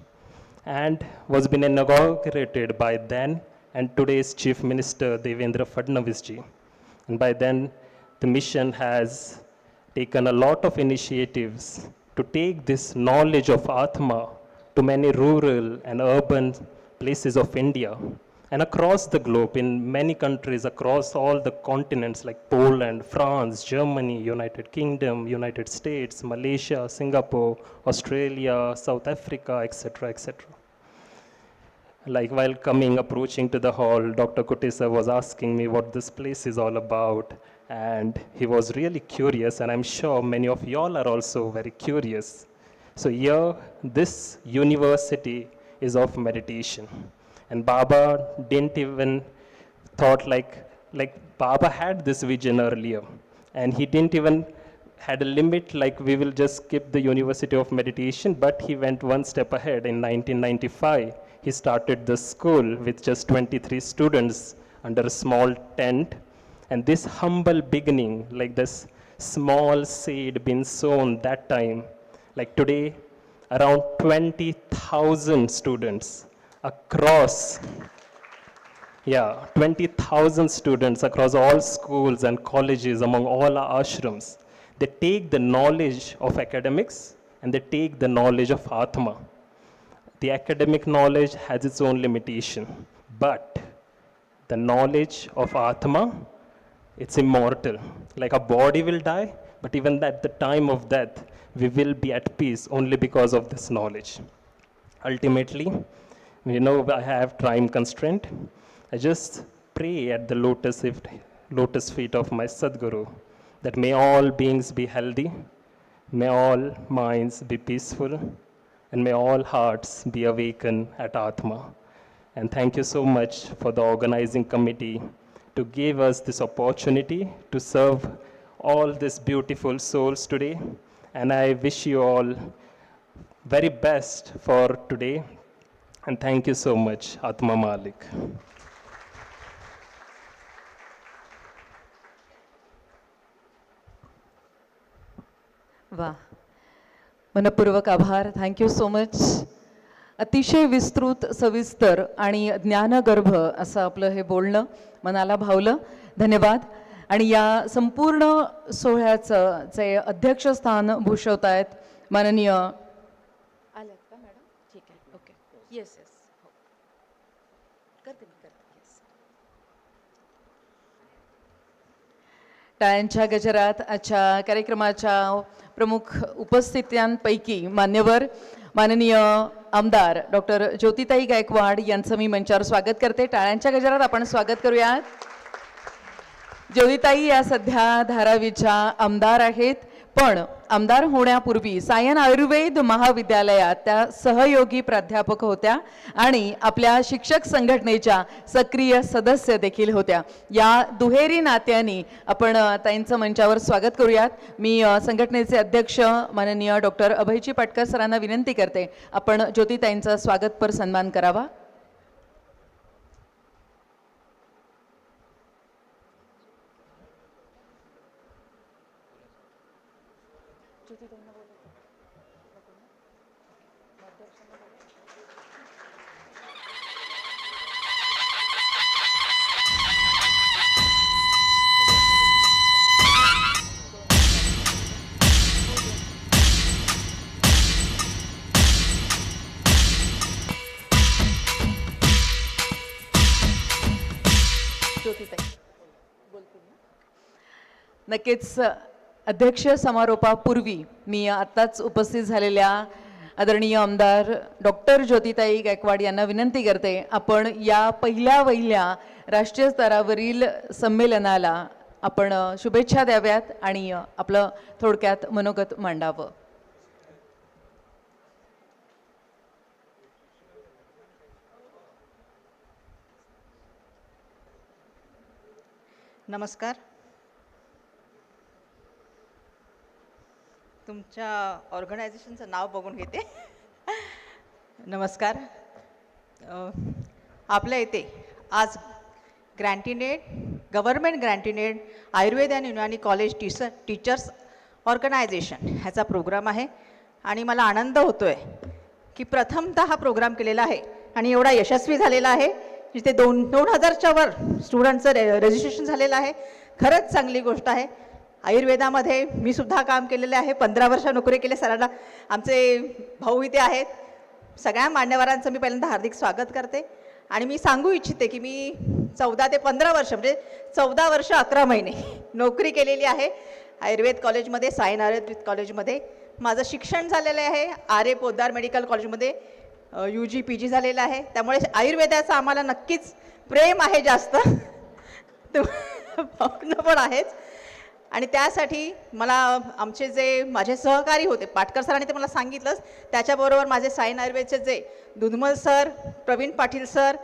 and was been inaugurated by then and today's Chief Minister Devendra Fadnavis ji. And by then, the mission has taken a lot of initiatives to take this knowledge of Atma to many rural and urban places of India and across the globe, in many countries across all the continents like Poland, France, Germany, United Kingdom, United States, Malaysia, Singapore, Australia, South Africa, etc., etc. Like while approaching to the hall, Dr. Kutesa was asking me what this place is all about, and he was really curious, and I'm sure many of y'all are also very curious. So here, this university is of meditation. And Baba didn't even thought like Baba had this vision earlier, and he didn't even had a limit like we will just skip the University of Meditation, but he went one step ahead. In 1995, he started the school with just 23 students under a small tent. And this humble beginning, like this small seed been sown that time, like today, around 20,000 students across, 20,000 students across all schools and colleges among all our ashrams. They take the knowledge of academics and they take the knowledge of Atma. The academic knowledge has its own limitation, but the knowledge of Atma, it's immortal. Like our body will die, but even at the time of death, we will be at peace only because of this knowledge. Ultimately, I have time constraint. I just pray at the lotus feet of my Sadguru that may all beings be healthy, may all minds be peaceful, and may all hearts be awakened at Atma. And thank you so much for the organizing committee to give us this opportunity to serve all these beautiful souls today. And I wish you all very best for today. And thank you so much, Atma Malik. वा, मनपूर्वक आभार. Thank you so much. अतिशय विस्तृत, सविस्तर आणि ज्ञानगर्भ असं आपलं हे बोलणं मनाला भावलं. धन्यवाद. आणि या संपूर्ण सोहळ्याचं जे अध्यक्षस्थान भूषवत आहेत माननीय आल्यात का मॅडम? ठीक आहे, ओके, येस येस, हो करते मी, करते, येस. टाळ्यांच्या गजरात आजच्या कार्यक्रमाच्या प्रमुख उपस्थितांपैकी मान्यवर माननीय आमदार डॉक्टर ज्योतिताई गायकवाड यांचं मी मंचावर स्वागत करते. टाळ्यांच्या गजरात आपण स्वागत करूयात. ज्योतिताई या सध्या धारावीच्या आमदार आहेत, पण आमदार होण्यापूर्वी सायन आयुर्वेद महाविद्यालयात त्या सहयोगी प्राध्यापक होत्या आणि आपल्या शिक्षक संघटनेच्या सक्रिय सदस्य देखील होत्या. या दुहेरी नात्यांनी आपण ताईंचं मंचावर स्वागत करूयात. मी संघटनेचे अध्यक्ष माननीय डॉक्टर अभयजी पाटकर सरांना विनंती करते, आपण ज्योतिताईंचा स्वागतपर सन्मान करावा. नक्कीच अध्यक्ष समारोपापूर्वी मी आत्ताच उपस्थित झालेल्या आदरणीय आमदार डॉक्टर ज्योतिताई गायकवाड यांना विनंती करते, आपण या पहिल्या राष्ट्रीय स्तरावरील संमेलनाला आपण शुभेच्छा द्याव्यात आणि आपलं थोडक्यात मनोगत मांडावं. नमस्कार. तुमच्या ऑर्गनायझेशनचं नाव बघून घेते. नमस्कार. आपल्या इथे आज गव्हर्नमेंट ग्रँटिनेड आयुर्वेद आणि युनानी कॉलेज टीचर्स ऑर्गनायझेशन ह्याचा प्रोग्राम आहे आणि मला आनंद होतो आहे की प्रथमतः हा प्रोग्राम केलेला आहे आणि एवढा यशस्वी झालेला आहे. जिथे 2000च्या वर स्टुडंटचं रजिस्ट्रेशन झालेलं आहे. खरंच चांगली गोष्ट आहे. आयुर्वेदामध्ये मी सुद्धा काम केलेले आहे. 15 वर्ष नोकरी केली. सरांना आमचे भाऊ इथे आहेत. सगळ्या मान्यवरांचं मी पहिल्यांदा हार्दिक स्वागत करते आणि मी सांगू इच्छिते की मी 14 ते 15 वर्ष म्हणजे 14 वर्ष 11 महिने नोकरी केलेली आहे आयुर्वेद कॉलेजमध्ये, सायन आयुर्वेद कॉलेजमध्ये. माझं शिक्षण झालेलं आहे आरे पोद्दार मेडिकल कॉलेजमध्ये, UG PG झालेलं आहे. त्यामुळे आयुर्वेदाचं आम्हाला नक्कीच प्रेम आहे जास्त, भावना पण आहेच. आणि त्यासाठी मला आमचे जे माझे सहकारी होते पाटकर सरांनी ते मला सांगितलंच, त्याच्याबरोबर माझे सायन आयुर्वेदचे जे Dudhmal sir, Praveen Patil sir,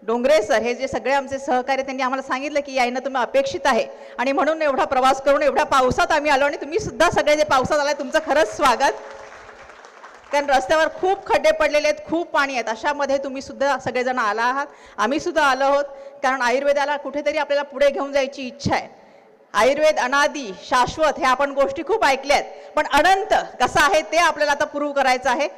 Dongre sir, हे जे सगळे आमचे सहकारी, त्यांनी आम्हाला सांगितलं की यायनं तुम्ही अपेक्षित आहे आणि म्हणून एवढा प्रवास करून एवढ्या पावसात आम्ही आलो आणि तुम्ही सुद्धा सगळे जे पावसात आलाय तुमचं खरंच स्वागत. कारण रस्त्यावर खूप खड्डे पडलेले आहेत, खूप पाणी आहेत. अशामध्ये तुम्ही सुद्धा सगळेजण आला आहात, आम्ही सुद्धा आलो आहोत. कारण आयुर्वेदाला कुठेतरी आपल्याला पुढे घेऊन जायची इच्छा आहे. आयुर्वेद अनादी शाश्वत हे आपण गोष्टी खूप ऐकल्यात, पण अनंत कसं आहे ते आपल्याला आता प्रूव्ह करायचं आहे.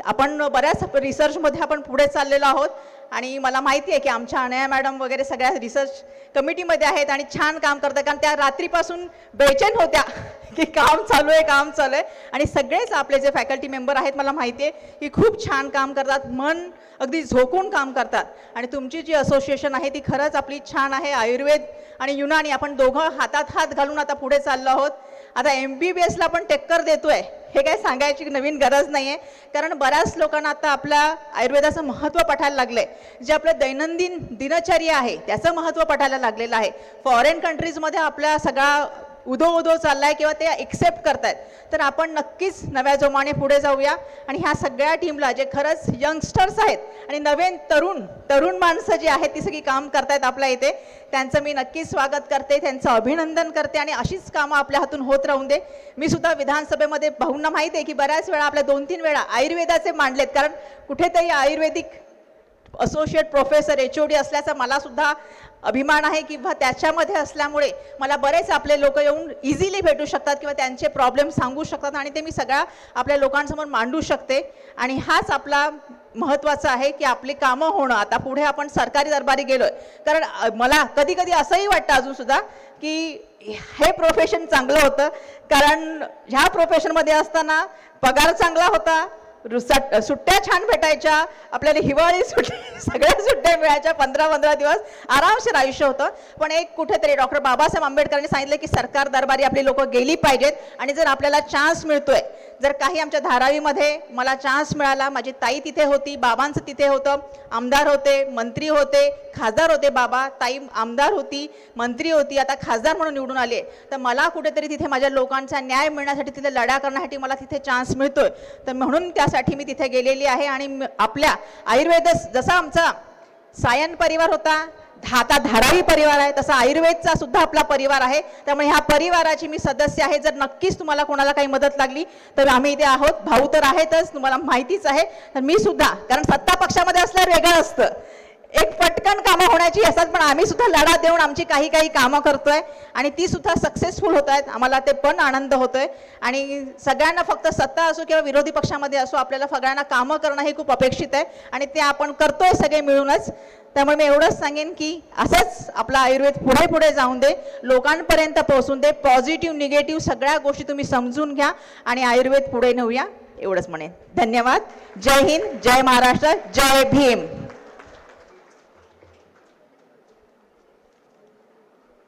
आपण बऱ्याच रिसर्चमध्ये आपण पुढे चाललेलो आहोत आणि मला माहिती आहे की आमच्या अनया मॅडम वगैरे सगळ्या रिसर्च कमिटीमध्ये आहेत आणि छान काम करतात. कारण त्या रात्रीपासून बेचैन होत्या की काम चालू आहे आणि सगळेच आपले जे फॅकल्टी मेंबर आहेत मला माहिती आहे की खूप छान काम करतात, मन अगदी झोकून काम करतात. आणि तुमची जी असोसिएशन आहे ती खरंच आपली छान आहे. आयुर्वेद आणि युनानी आपण दोघं हातात हात घालून आता पुढे चाललो आहोत. आता MBBSला पण टक्कर देतोय हे काय सांगायची नवीन गरज नाही आहे. कारण बऱ्याच लोकांना आता आपल्या आयुर्वेदाचं महत्त्व पठायला लागलं आहे. जे आपलं दैनंदिन दिनचर्या आहे त्याचं महत्त्व पठायला लागलेलं आहे. फॉरेन कंट्रीजमध्ये आपल्या सगळा उदो उदो चाललाय किंवा ते एक्सेप्ट करतायत, तर आपण नक्कीच नव्या जोमाने पुढे जाऊया. आणि ह्या सगळ्या टीमला जे खरंच यंगस्टर्स आहेत आणि नवीन तरुण माणसं जी आहेत ती सगळी काम करतायत आपल्या इथे, त्यांचं मी नक्कीच स्वागत करते, त्यांचं अभिनंदन करते आणि अशीच कामं आपल्या हातून होत राहून दे. मी सुद्धा विधानसभेमध्ये भाऊंना माहिती आहे की बऱ्याच वेळा आपल्या 2-3 वेळा आयुर्वेदाचे मांडलेत, कारण कुठेतरी आयुर्वेदिक असोसिएट प्रोफेसर HOD असल्याचा मला सुद्धा अभिमान आहे किंवा त्याच्यामध्ये असल्यामुळे मला बरेच आपले लोक येऊन इझिली भेटू शकतात किंवा त्यांचे प्रॉब्लेम सांगू शकतात आणि ते मी सगळ्या आपल्या लोकांसमोर मांडू शकते. आणि हाच आपला महत्त्वाचं आहे की आपली कामं होणं. आता पुढे आपण सरकारी दरबारी गेलोय, कारण मला कधी कधी असंही वाटतं अजून सुद्धा की हे प्रोफेशन चांगलं होतं, कारण ह्या प्रोफेशनमध्ये असताना पगार चांगला होता, सुट्ट्या छान भेटायच्या, आपल्याला हिवाळी सुट्ट्या सगळ्या सुट्ट्या मिळायच्या, 15-15 दिवस आरामशीर आयुष्य होतं. पण एक कुठेतरी डॉक्टर बाबासाहेब आंबेडकरांनी सांगितलं की सरकार दरबारी आपली लोक गेली पाहिजेत. आणि जर आपल्याला चान्स मिळतोय, जर काही आमच्या धारावीमध्ये मला चान्स मिळाला, माझी ताई तिथे होती, बाबांचं तिथे होतं, आमदार होते, मंत्री होते, खासदार होते, बाबा ताई आमदार होती, मंत्री होती, आता खासदार म्हणून निवडून आले, तर मला कुठेतरी तिथे माझ्या लोकांचा न्याय मिळण्यासाठी तिथे लढा करण्यासाठी मला तिथे चान्स मिळतोय. तर म्हणून त्यासाठी मी तिथे गेलेली आहे. आणि आपल्या आयुर्वेद जसा आमचा सायन परिवार होता, आता धारावी परिवार आहे, तसा आयुर्वेदचा सुद्धा आपला परिवार आहे. त्यामुळे ह्या परिवाराची मी सदस्य आहे. जर नक्कीच तुम्हाला कोणाला काही मदत लागली तर आम्ही इथे आहोत. भाऊ तर आहेतच, तुम्हाला माहितीच आहे. तर मी सुद्धा, कारण सत्ता पक्षामध्ये असल्यावर वेगळं असतं, एक पटकन कामं होण्याची असतात, पण आम्ही सुद्धा लढा देऊन आमची काही कामं करतोय आणि ती सुद्धा सक्सेसफुल होत आहेत. आम्हाला ते पण आनंद होतोय. आणि सगळ्यांना फक्त सत्ता असो किंवा विरोधी पक्षामध्ये असो, आपल्याला सगळ्यांना कामं करणं हे खूप अपेक्षित आहे आणि ते आपण करतोय सगळे मिळूनच. त्यामुळे मी एवढंच सांगेन की असंच आपला आयुर्वेद पुढे पुढे जाऊन दे, लोकांपर्यंत पोहोचून दे. पॉझिटिव्ह निगेटिव्ह सगळ्या गोष्टी तुम्ही समजून घ्या आणि आयुर्वेद पुढे नेऊया, एवढंच म्हणेन. धन्यवाद. जय हिंद, जय महाराष्ट्र, जय भीम.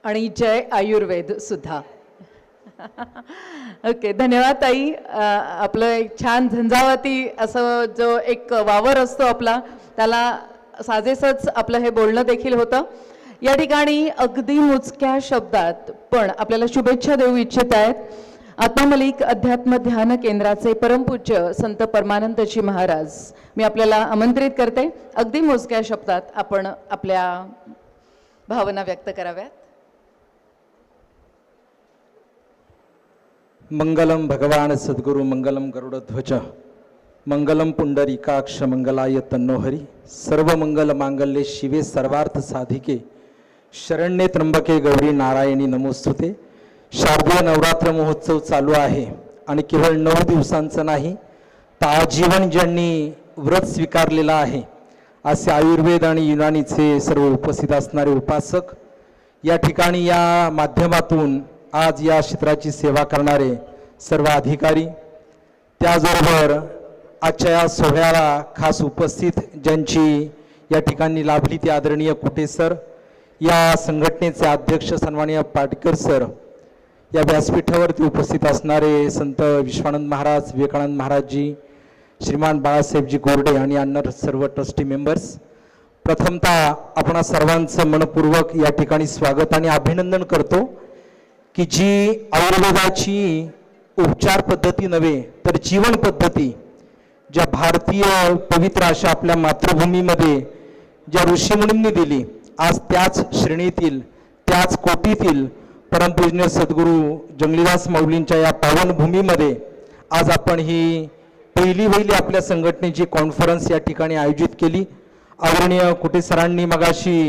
आणि जय आयुर्वेद सुद्धा. ओके, धन्यवाद ताई. आपलं एक छान झंझावाती असं जो एक वावर असतो आपला, त्याला साजेसच आपलं हे बोलणं देखील होतं. या ठिकाणी अगदी मोजक्या शब्दात पण आपल्याला शुभेच्छा देऊ इच्छित आहेत आत्मा मलिक अध्यात्म ध्यान केंद्राचे परमपूज्य संत परमानंदजी महाराज. मी आपल्याला आमंत्रित करते, अगदी मोजक्या शब्दात आपण आपल्या भावना व्यक्त कराव्यात. मंगलम भगवान सद्गुरु मंगलम गरुडध्वज मंगलम पुंडरीकाक्ष मंगलाय तन्नोहरी. सर्व मंगल मांगल्ये शिवे सर्वार्थ साधिके शरण्ये त्र्यंबके गौरी नारायणी नमोस्तुते. शारदीय नवरात्र महोत्सव चालू आहे आणि केवळ 9 दिवसांचं नाही, तर आजीवन ज्यांनी व्रत स्वीकारलेलं आहे असे आयुर्वेद आणि युनानीचे सर्व उपस्थित असणारे उपासक, या ठिकाणी या माध्यमातून आज या क्षेत्राची सेवा करणारे सर्व अधिकारी, त्याचबरोबर आजच्या या सोहळ्याला खास उपस्थित ज्यांची या ठिकाणी लाभली ती आदरणीय कुटे सर, या संघटनेचे अध्यक्ष सन्माननीय पाटकर सर, या व्यासपीठावरती उपस्थित असणारे संत विश्वानंद महाराज, विवेकानंद महाराजजी, श्रीमान बाळासाहेबजी गोरडे आणि अन्य सर्व ट्रस्टी मेंबर्स, प्रथमतः आपण सर्वांचं मनपूर्वक या ठिकाणी स्वागत आणि अभिनंदन करतो की जी आयुर्वेदाची उपचार पद्धती नव्हे तर जीवन पद्धती ज्या भारतीय पवित्र अशा आपल्या मातृभूमीमध्ये ज्या ऋषीमुनींनी दिली, आज त्याच श्रेणीतील त्याच कोटीतील परमपूजनीय सद्गुरू जंगलीदास माऊलींच्या या पावनभूमीमध्ये आज आपण ही पहिली आपल्या संघटनेची कॉन्फरन्स या ठिकाणी आयोजित केली. आदरणीय कुटे सरांनी मगाशी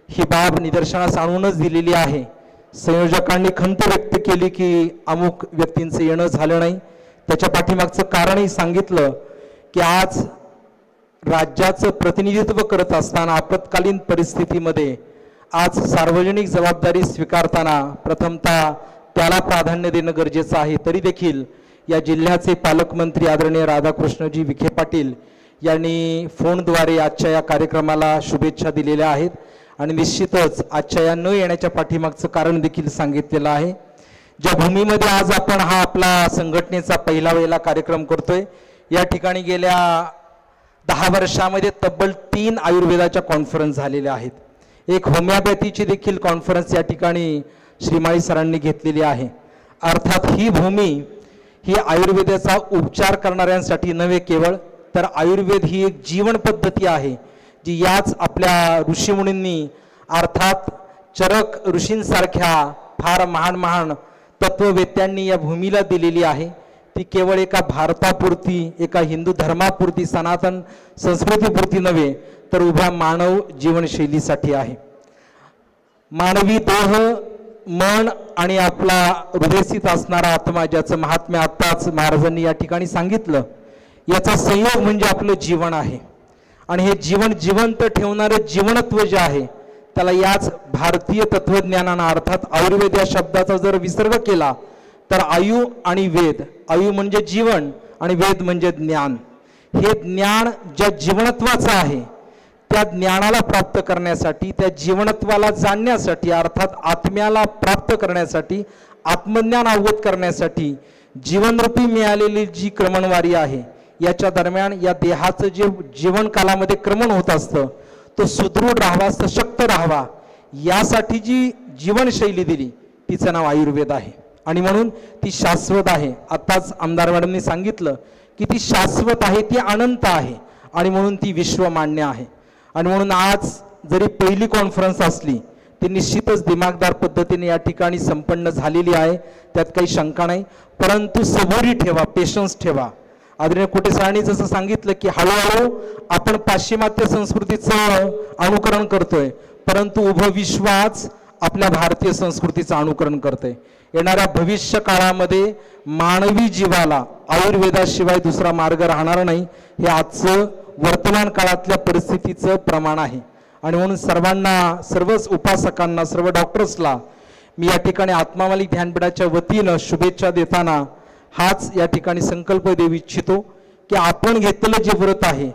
ही बाब निदर्शनास आणूनच दिलेली आहे. संयोजकांनी खंत व्यक्त केली की अमुक व्यक्तींचं येणं झालं नाही, त्याच्या पाठीमागचं कारणही सांगितलं की आज राज्याचं प्रतिनिधित्व करत असताना आपत्कालीन परिस्थितीमध्ये आज सार्वजनिक जबाबदारी स्वीकारताना प्रथमतः त्याला प्राधान्य देणं गरजेचं आहे. तरी देखील या जिल्ह्याचे पालकमंत्री आदरणीय राधाकृष्णजी विखे पाटील यांनी फोनद्वारे आजच्या या कार्यक्रमाला शुभेच्छा दिलेल्या आहेत आणि निश्चितच आजच्या या न येण्याच्या पाठीमागचं कारण देखील सांगितलेलं आहे. ज्या भूमीमध्ये आज आपण हा आपला संघटनेचा पहिला कार्यक्रम करतोय, या ठिकाणी गेल्या 10 वर्षामध्ये तब्बल 3 आयुर्वेदाच्या कॉन्फरन्स झालेल्या आहेत. एक होमिओपॅथीची देखील कॉन्फरन्स या ठिकाणी श्रीमाळी सरांनी घेतलेली आहे. अर्थात ही भूमी ही आयुर्वेदाचा उपचार करणाऱ्यांसाठी नव्हे केवळ, तर आयुर्वेद ही एक जीवन पद्धती आहे जी याच आपल्या ऋषीमुनींनी अर्थात चरक ऋषींसारख्या फार महान महान तत्ववेत्यांनी या भूमीला दिलेली आहे. ती केवळ एका भारतापुरती, एका हिंदू धर्मापुरती, सनातन संस्कृतीपुरती नव्हे, तर उभ्या मानव जीवनशैलीसाठी आहे. मानवी देह, मन आणि आपला हृदयस्थित असणारा आत्मा, ज्याचं महात्म्य आत्ताच महाराजांनी या ठिकाणी सांगितलं, याचा संयोग म्हणजे आपलं जीवन आहे. आणि हे जीवन जिवंत ठेवणारं जीवनत्व जे आहे त्याला याच भारतीय तत्वज्ञानानं अर्थात आयुर्वेद या शब्दाचा जर विसर्ग केला तर आयु आणि वेद, आयु म्हणजे जीवन आणि वेद म्हणजे ज्ञान. हे ज्ञान ज्या जीवनत्वाचं आहे त्या ज्ञानाला प्राप्त करण्यासाठी, त्या जीवनत्वाला जाणण्यासाठी अर्थात आत्म्याला प्राप्त करण्यासाठी, आत्मज्ञान अवगत करण्यासाठी जीवनरूपी मिळालेली जी क्रमणवारी आहे याच्या दरम्यान या देहाचं जे जीवनकालामध्ये क्रमण होत असतं तो सुदृढ राहावा, सशक्त राहावा, यासाठी जी जीवनशैली दिली तिचं नाव आयुर्वेद आहे. आणि म्हणून ती शाश्वत आहे. आत्ताच आमदार मॅडमनी सांगितलं की ती शाश्वत आहे, ती अनंत आहे आणि म्हणून ती विश्वमान्य आहे. आणि म्हणून आज जरी पहिली कॉन्फरन्स असली ती निश्चितच दिमागदार पद्धतीने या ठिकाणी संपन्न झालेली आहे, त्यात काही शंका नाही. परंतु सबुरी ठेवा, पेशन्स ठेवा. आदरणीय कोटे सरांनी जसं सांगितलं की हळूहळू आपण पाश्चिमात्य संस्कृतीचं अनुकरण करतोय, परंतु उभं विश्वाच आपल्या भारतीय संस्कृतीचं अनुकरण करतंय. येणाऱ्या भविष्य काळामध्ये मानवी जीवाला आयुर्वेदाशिवाय दुसरा मार्ग राहणार नाही, हे आजचं वर्तमान काळातल्या परिस्थितीचं प्रमाण आहे. आणि म्हणून सर्वांना, सर्वच उपासकांना, सर्व डॉक्टर्सला मी या ठिकाणी आत्मा मालिक ध्यानपीठाच्या वतीनं शुभेच्छा देताना हाच या ठिकाणी संकल्प देऊ इच्छितो की आपण घेतलेलं जे व्रत आहे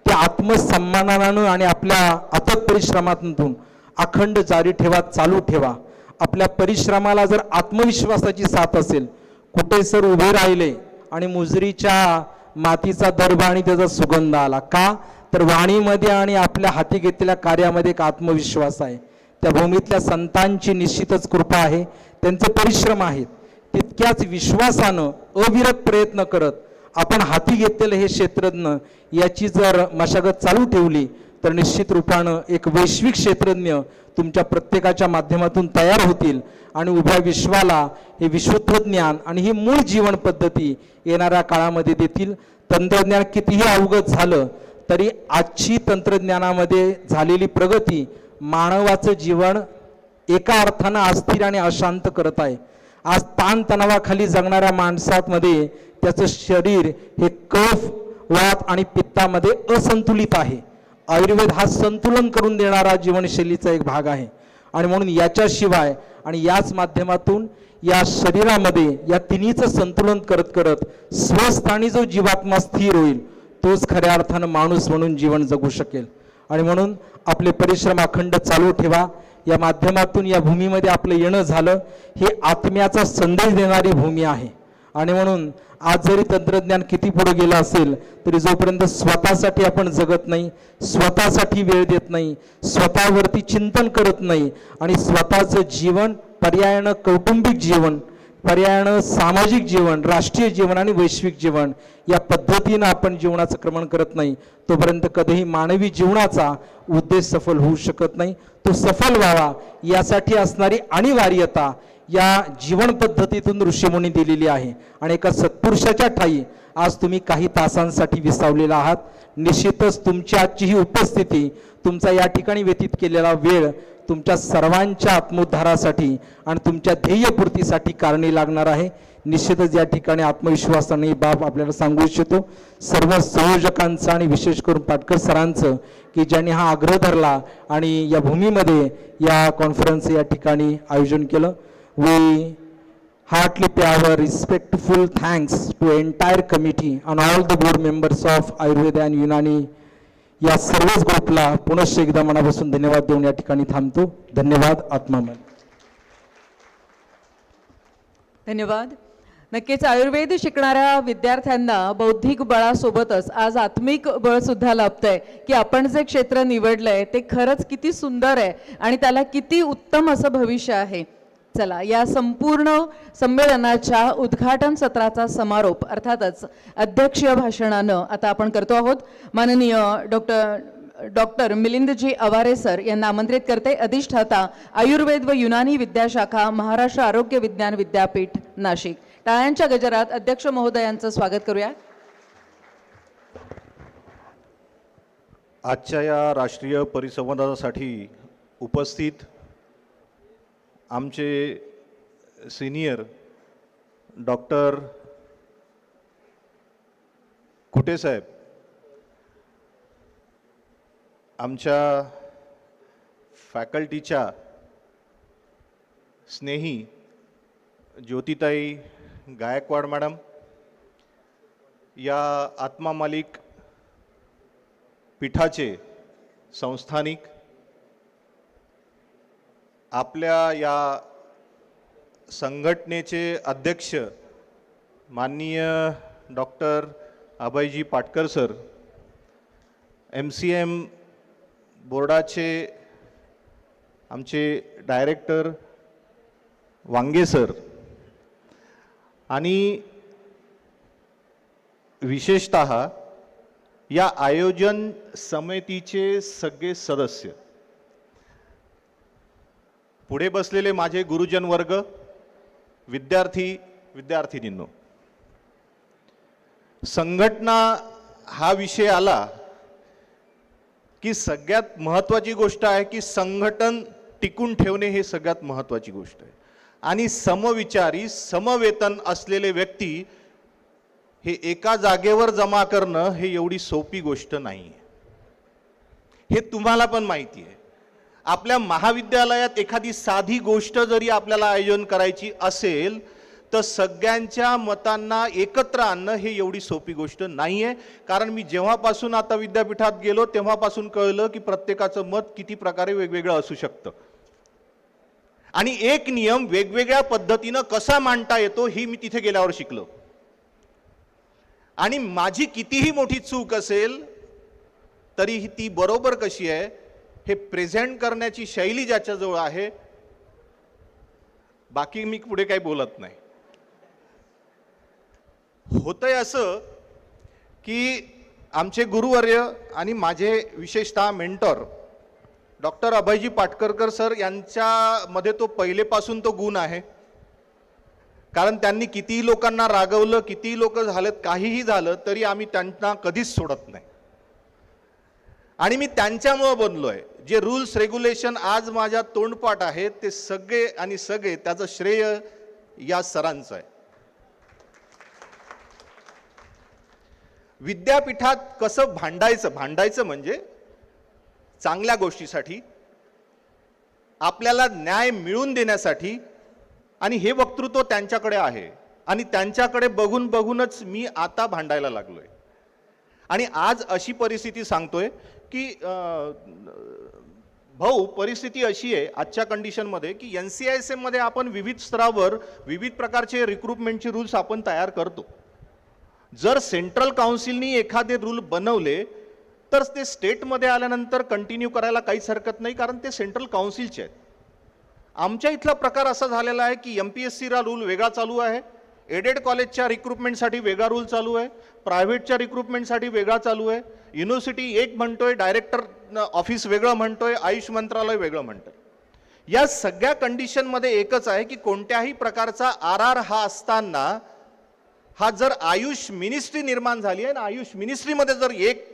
ते आत्मसन्मानानं आणि आपल्या अथक परिश्रमातून अखंड जारी ठेवा, चालू ठेवा. आपल्या परिश्रमाला जर आत्मविश्वासाची साथ असेल, कुठे सर उभे राहिले आणि मुजरीच्या मातीचा दर्भ आणि त्याचा सुगंध आला का, तर वाणीमध्ये आणि आपल्या हाती घेतलेल्या कार्यामध्ये एक आत्मविश्वास आहे. त्या भूमीतल्या संतांची निश्चितच कृपा आहे, त्यांचे परिश्रम आहेत. तितक्याच विश्वासानं अविरत प्रयत्न करत आपण हाती घेतलेलं हे क्षेत्रज्ञ याची जर मशागत चालू ठेवली तर निश्चित रूपानं एक वैश्विक क्षेत्रज्ञ तुमच्या प्रत्येकाच्या माध्यमातून तयार होतील आणि उभ्या विश्वाला हे विश्वत्व ज्ञान आणि ही मूळ जीवन पद्धती येणाऱ्या काळामध्ये देतील. तंत्रज्ञान कितीही अवगत झालं तरी आजची तंत्रज्ञानामध्ये झालेली प्रगती मानवाचं जीवन एका अर्थानं अस्थिर आणि अशांत करत आहे. आज ताणतणावाखाली जगणाऱ्या माणसामध्ये त्याचं शरीर हे कफ, वात आणि पित्तामध्ये असंतुलित आहे. आयुर्वेद हा संतुलन करून देणारा जीवनशैलीचा एक भाग आहे. आणि म्हणून याच्याशिवाय आणि याच माध्यमातून या शरीरामध्ये या तिन्हीचं संतुलन करत करत स्वस्थ आणि जो जीवात्मा स्थिर होईल तोच खऱ्या अर्थानं माणूस म्हणून जीवन जगू शकेल. आणि म्हणून आपले परिश्रम अखंड चालू ठेवा. या माध्यमातून या भूमीमध्ये आपलं येणं झालं, हे आत्म्याचा संदेश देणारी भूमी आहे. आणि म्हणून आज जरी तंत्रज्ञान किती पुढे गेलं असेल तरी जोपर्यंत स्वतःसाठी आपण जगत नाही, स्वतःसाठी वेळ देत नाही, स्वतःवरती चिंतन करत नाही आणि स्वतःचं जीवन पर्यायानं कौटुंबिक जीवन, पर्यायानं सामाजिक जीवन, राष्ट्रीय जीवन आणि वैश्विक जीवन या पद्धतीनं आपण जीवनाचं क्रमण करत नाही तोपर्यंत कधीही मानवी जीवनाचा उद्देश सफल होऊ शकत नाही. तो सफल व्हावा यासाठी असणारी अनिवार्यता या जीवन पद्धतीतून ऋषीमुनी दिलेली आहे. आणि एका सत्पुरुषाच्या ठाई आज तुम्ही काही तासांसाठी विसावलेला आहात. निश्चितच तुमची आजची ही उपस्थिती, तुमचा या ठिकाणी व्यतीत केलेला वेळ तुमच्या सर्वांच्या आत्मोद्धारासाठी आणि तुमच्या ध्येयपूर्तीसाठी कारणी लागणार आहे. निश्चितच या ठिकाणी आत्मविश्वासाने बाब आपल्याला सांगू इच्छितो सर्व संयोजकांचं आणि विशेष करून पाटकर सरांचं की ज्यांनी हा आग्रह धरला आणि या भूमीमध्ये या कॉन्फरन्स या ठिकाणी आयोजन केलं. We heartily pay our respectful thanks to entire committee and all the board members of Ayurved and Unani. या सर्वच ग्रुपला पुनश्च एकदा मनापासून धन्यवाद देऊन या ठिकाणी थांबतो. धन्यवाद. आत्मा मन. धन्यवाद. नक्कीच आयुर्वेद शिकणाऱ्या विद्यार्थ्यांना बौद्धिक बळासोबतच आज आत्मिक बळ सुद्धा लाभतंय की आपण जे क्षेत्र निवडलंय ते खरंच किती सुंदर आहे आणि त्याला किती उत्तम असं भविष्य आहे. चला, या संपूर्ण संमेलनाच्या उद्घाटन सत्राचा समारोप अर्थातच अध्यक्षीय भाषणानं आता आपण करतो आहोत. माननीय डॉक्टर मिलिंदजी अवारे सर यांना आमंत्रित करते. अधिष्ठाता आयुर्वेद व युनानी विद्याशाखा, महाराष्ट्र आरोग्य विज्ञान विद्यापीठ, नाशिक. टाळ्यांच्या गजरात अध्यक्ष महोदयांचं स्वागत करूया. आजच्या या राष्ट्रीय परिसंवादासाठी उपस्थित आमचे सिनियर डॉक्टर कुटे साहेब, आमच्या फॅकल्टीच्या स्नेही ज्योतिताई गायकवाड मॅडम, या आत्मा मालिक पीठाचे संस्थानिक, आपल्या या संघटनेचे अध्यक्ष माननीय doctor Abhayji Patkar sir, MCM बोर्डाचे आमचे डायरेक्टर वांगे सर, आणि विशेषतः या आयोजन समितीचे सगळे सदस्य, पुढे बसलेले माझे गुरुजन वर्ग, विद्यार्थी विद्यार्थिनींनो, संघटना हा विषय आला की सगळ्यात महत्त्वाची गोष्ट आहे की संघटन टिकून ठेवणे हे सगळ्यात महत्त्वाची गोष्ट आहे. आणि समविचारी समवेतन असलेले व्यक्ती हे एका जागेवर जमा करणं हे एवढी सोपी गोष्ट नाही आहे. हे तुम्हाला पण माहिती आहे. आपल्या महाविद्यालयात एखादी साधी गोष्ट जरी आपल्याला आयोजन करायची असेल तर सगळ्यांच्या मतांना एकत्र आणणं हे एवढी सोपी गोष्ट नाही आहे. कारण मी जेव्हापासून आता विद्यापीठात गेलो तेव्हापासून कळलं की प्रत्येकाचं मत किती प्रकारे वेगवेगळं असू शकतं, आणि एक नियम वेगवेगळ्या पद्धतीनं कसा मांडता येतो ही मी तिथे गेल्यावर शिकलो. आणि माझी कितीही मोठी चूक असेल तरी ती बरोबर कशी आहे हे प्रेझेंट करण्याची शैली ज्याच्याजवळ आहे, बाकी मी पुढे काही बोलत नाही. होतंय असं की आमचे गुरुवर्य आणि माझे विशेषतः मेंटॉर डॉक्टर अभयजी पाटकरकर सर यांच्यामध्ये तो पहिलेपासून तो गुण आहे. कारण त्यांनी कितीही लोकांना रागवलं, कितीही लोक झालेत, काहीही झालं तरी आम्ही त्यांना कधीच सोडत नाही. आणि मी त्यांच्यामुळं बनलोय. जे रूल्स रेग्युलेशन आज माझ्या तोंडपाठ आहेत ते सगळे त्याचं श्रेय या सरांचं आहे. विद्यापीठात कसं भांडायचं म्हणजे चांगल्या गोष्टीसाठी, आपल्याला न्याय मिळवून देण्यासाठी, आणि हे वक्तृत्व त्यांच्याकडे आहे. आणि त्यांच्याकडे बघूनच मी आता भांडायला लागलोय. आणि आज अशी परिस्थिती सांगतोय की भाऊ, परिस्थिती अशी आहे आजच्या कंडिशनमध्ये की NCISM मध्ये आपण विविध स्तरावर विविध प्रकारचे रिक्रुटमेंटचे रूल्स आपण तयार करतो. जर सेंट्रल काउन्सिलनी एखादे रूल बनवले तर ते स्टेटमध्ये आल्यानंतर कंटिन्यू करायला काहीच हरकत नाही, कारण ते सेंट्रल काउन्सिलचे आहेत. आमच्या इथला प्रकार असा झालेला आहे की MPSCला रूल वेगळा चालू आहे, एडेड कॉलेजच्या रिक्रुटमेंटसाठी वेगळा रूल चालू आहे, प्रायव्हेटच्या रिक्रुटमेंटसाठी वेगळा चालू आहे, युनिव्हर्सिटी एक म्हणतोय, डायरेक्टर ऑफिस वेगळं म्हणतोय, आयुष मंत्रालय वेगळं म्हणतोय. या सगळ्या कंडिशनमध्ये एकच आहे की कोणत्याही प्रकारचा RR हा असताना हा जर आयुष मिनिस्ट्री निर्माण झाली आहे आणि आयुष मिनिस्ट्रीमध्ये जर एक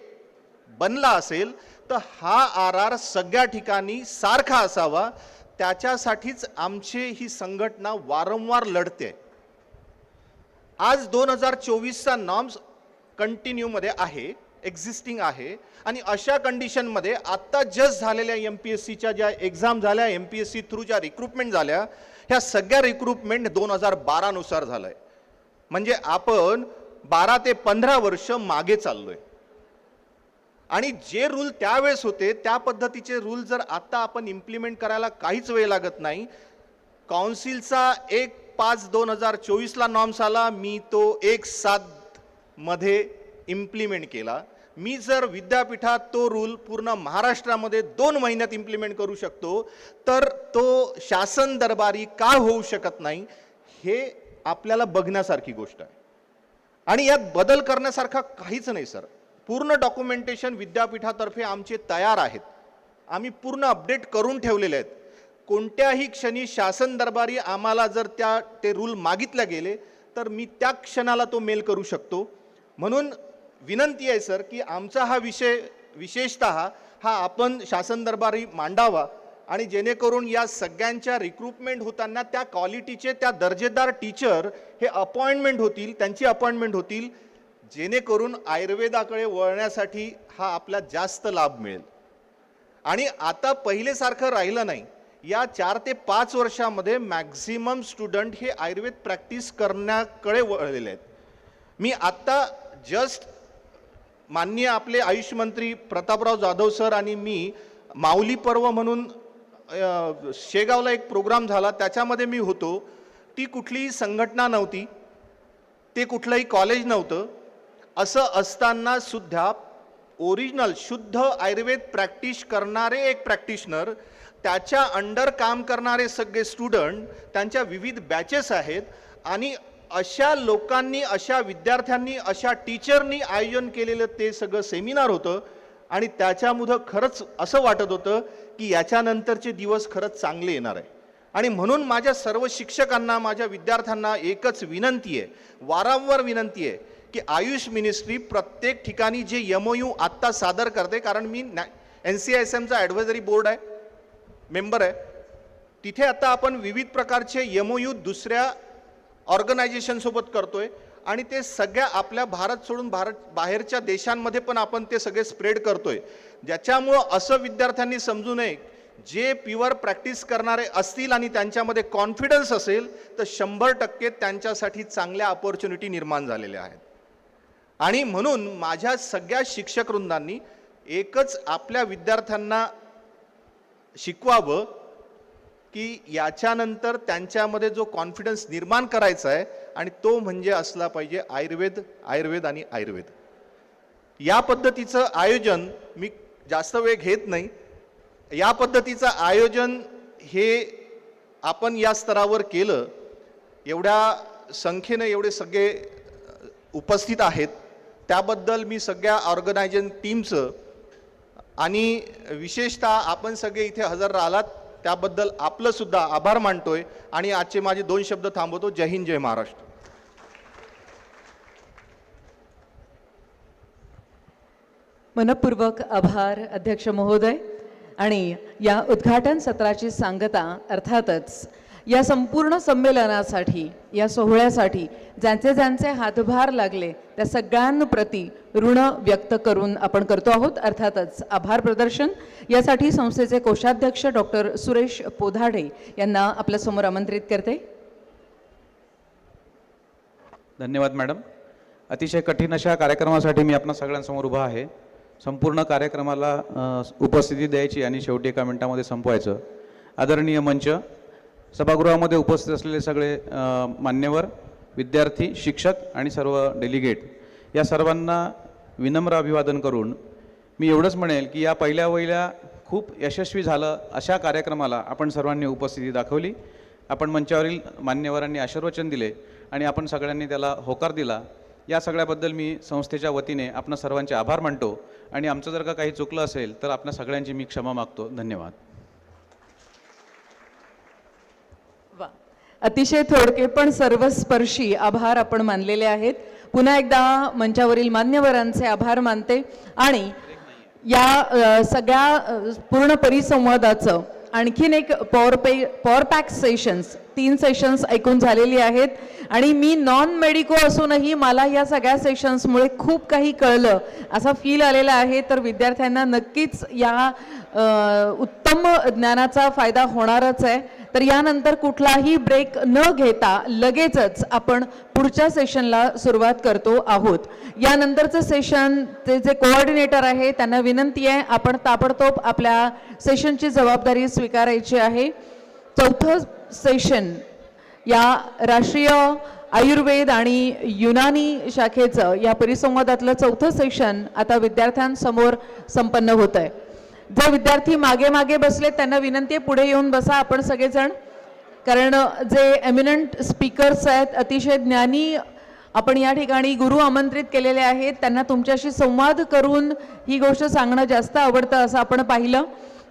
बनला असेल तर हा RR सगळ्या ठिकाणी सारखा असावा. त्याच्यासाठीच आमची ही संघटना वारंवार लढते. आज 2024चा नॉर्म्स कंटिन्यूमध्ये आहे, एक्झिस्टिंग आहे. आणि अशा कंडिशनमध्ये आत्ता जस्ट झालेल्या MPSCच्या ज्या एक्झाम झाल्या, MPSC थ्रू ज्या रिक्रुटमेंट झाल्या, ह्या सगळ्या रिक्रुटमेंट 2012 नुसार झालंय. म्हणजे आपण 12 ते 15 वर्ष मागे चाललोय. आणि जे रूल त्यावेळेस होते त्या पद्धतीचे रूल जर आता आपण इम्प्लिमेंट करायला काहीच वेळ लागत नाही. काउन्सिलचा 1/5/2024ला नॉर्म्स आला, मी तो 1/7 मध्ये इम्प्लिमेंट केला. मी जर विद्यापीठात तो रूल पूर्ण महाराष्ट्रामध्ये 2 महिन्यात इम्प्लिमेंट करू शकतो, तर तो शासन दरबारी का होऊ शकत नाही, हे आपल्याला बघण्यासारखी गोष्ट आहे. आणि यात बदल करण्यासारखा काहीच नाही सर. पूर्ण डॉक्युमेंटेशन विद्यापीठातर्फे आमचे तयार आहेत, आम्ही पूर्ण अपडेट करून ठेवलेले आहेत. कोणत्याही क्षणी शासन दरबारी आम्हाला जर ते रूल मागितले गेले तर मी त्या क्षणाला तो मेल करू शकतो. म्हणून विनंती आहे सर की आमचा हा विषय विशेषतः हा आपण शासन दरबारी मांडावा, आणि जेणेकरून या सगळ्यांच्या रिक्रुटमेंट होताना त्या क्वालिटीचे, त्या दर्जेदार टीचर हे अपॉइंटमेंट होतील, त्यांची अपॉइंटमेंट होतील, जेणेकरून आयुर्वेदाकडे वळण्यासाठी हा आपला जास्त लाभ मिळेल. आणि आता पहिलेसारखं राहिलं नाही. या 4 ते 5 वर्षामध्ये मॅक्झिमम स्टुडंट हे आयुर्वेद प्रॅक्टिस करण्याकडे वळलेले आहेत. मी आत्ता जस्ट माननीय आपले आयुष मंत्री प्रतापराव जाधव सर आणि मी माऊली पर्व म्हणून शेगावला एक प्रोग्राम झाला, त्याच्यामध्ये मी होतो. ती कुठलीही संघटना नव्हती, ते कुठलंही कॉलेज नव्हतं. असं असताना सुद्धा ओरिजिनल शुद्ध आयुर्वेद प्रॅक्टिस करणारे एक प्रॅक्टिशनर, त्याच्या अंडर काम करणारे सगळे स्टुडंट, त्यांच्या विविध बॅचेस आहेत, आणि अशा लोकांनी, अशा विद्यार्थ्यांनी, अशा टीचरनी आयोजन केलेलं ते सगळं सेमिनार होतं. आणि त्याच्यामुळं खरंच असं वाटत होतं की याच्यानंतरचे दिवस खरंच चांगले येणार आहे. आणि म्हणून माझ्या सर्व शिक्षकांना, माझ्या विद्यार्थ्यांना एकच विनंती आहे, वारंवार विनंती आहे की आयुष मिनिस्ट्री प्रत्येक ठिकाणी जे MOU आत्ता सादर करते, कारण मी NCISMचा ॲडव्हायझरी बोर्ड आहे, मेंबर आहे, तिथे आता आपण विविध प्रकारचे MOU दुसऱ्या ऑर्गनायझेशनसोबत करतोय, आणि ते सगळ्या आपल्या भारत सोडून बाहेरच्या देशांमध्ये पण आपण ते सगळे स्प्रेड करतोय. ज्याच्यामुळं असं विद्यार्थ्यांनी समजू नये, जे प्युअर प्रॅक्टिस करणारे असतील आणि त्यांच्यामध्ये कॉन्फिडन्स असेल तर 100% त्यांच्यासाठी चांगल्या अपॉर्च्युनिटी निर्माण झालेल्या आहेत. आणि म्हणून माझ्या सगळ्या शिक्षकवृंदांनी एकच आपल्या विद्यार्थ्यांना शिकवावं की याच्यानंतर त्यांच्यामध्ये जो कॉन्फिडन्स निर्माण करायचा आहे, आणि तो म्हणजे असला पाहिजे आयुर्वेद, आयुर्वेद आणि आयुर्वेद. या पद्धतीचं आयोजन, मी जास्त वेळ घेत नाही, या पद्धतीचं आयोजन हे आपण या स्तरावर केलं. एवढ्या संख्येने एवढे सगळे उपस्थित आहेत, त्याबद्दल मी सगळ्या ऑर्गनायझेशन टीमचं आणि विशेषतः आपण सगळे इथे हजर राहिलात त्याबद्दल आपलं सुद्धा आभार मानतोय. आणि आजचे माझे 2 शब्द थांबवतो. जय हिंद, जय महाराष्ट्र. मनपूर्वक आभार अध्यक्ष महोदय. आणि या उद्घाटन सत्राची सांगता अर्थातच या संपूर्ण संमेलनासाठी, या सोहळ्यासाठी ज्यांचे ज्यांचे हातभार लागले त्या सगळ्यांप्रती ऋण व्यक्त करून आपण करतो आहोत. अर्थातच आभार प्रदर्शन यासाठी संस्थेचे कोषाध्यक्ष डॉक्टर सुरेश पोधाडे यांना आपल्यासमोर आमंत्रित करते. धन्यवाद मॅडम. अतिशय कठीण अशा कार्यक्रमासाठी मी आपणा सगळ्यांसमोर उभा आहे. संपूर्ण कार्यक्रमाला उपस्थिती द्यायची आणि शेवटी एका मिनिटामध्ये संपवायचं. आदरणीय मंच, सभागृहामध्ये उपस्थित असलेले सगळे मान्यवर, विद्यार्थी, शिक्षक आणि सर्व डेलिगेट, या सर्वांना विनम्र अभिवादन करून मी एवढंच म्हणेल की या पहिल्या खूप यशस्वी झालं अशा कार्यक्रमाला आपण सर्वांनी उपस्थिती दाखवली. आपण मंचावरील मान्यवरांनी आशीर्वचन दिले आणि आपण सगळ्यांनी त्याला होकार दिला. या सगळ्याबद्दल मी संस्थेच्या वतीने आपणा सर्वांचे आभार मानतो आणि आमचं जर का काही चुकलं असेल तर आपणा सगळ्यांची मी क्षमा मागतो. धन्यवाद. अतिशय थोडके पण सर्वस्पर्शी आभार आपण मानलेले आहेत. पुन्हा एकदा मंचावरील मान्यवरांचे आभार मानते आणि या सगळ्या पूर्ण परिसंवादाचं आणखीन एक पॉवर पॅक सेशन्स 3 सेशन्स ऐकून झालेली आहेत. आणि मी नॉन मेडिको असूनही मला या सगळ्या सेशन्समुळे खूप काही कळलं असा फील आलेला आहे. तर विद्यार्थ्यांना नक्कीच या उत्तम ज्ञानाचा फायदा होणारच आहे. तर यानंतर कुठलाही ब्रेक न घेता लगेचच आपण पुढच्या सेशनला सुरुवात करतो आहोत. यानंतरचं सेशन ते जे कोऑर्डिनेटर आहे त्यांना विनंती आहे आपण ताबडतोब आपल्या सेशनची जबाबदारी स्वीकारायची आहे. 4थं सेशन या राष्ट्रीय आयुर्वेद आणि युनानी शाखेचं या परिसंवादातलं चौथं सेशन आता विद्यार्थ्यांसमोर संपन्न होत आहे. जे विद्यार्थी मागे मागे बसले त्यांना विनंती आहे पुढे येऊन बसा आपण सगळेजण, कारण जे एमिनंट स्पीकर्स आहेत, अतिशय ज्ञानी आपण या ठिकाणी गुरु आमंत्रित केलेले आहेत, त्यांना तुमच्याशी संवाद करून ही गोष्ट सांगणं जास्त आवडतं असं आपण पाहिलं.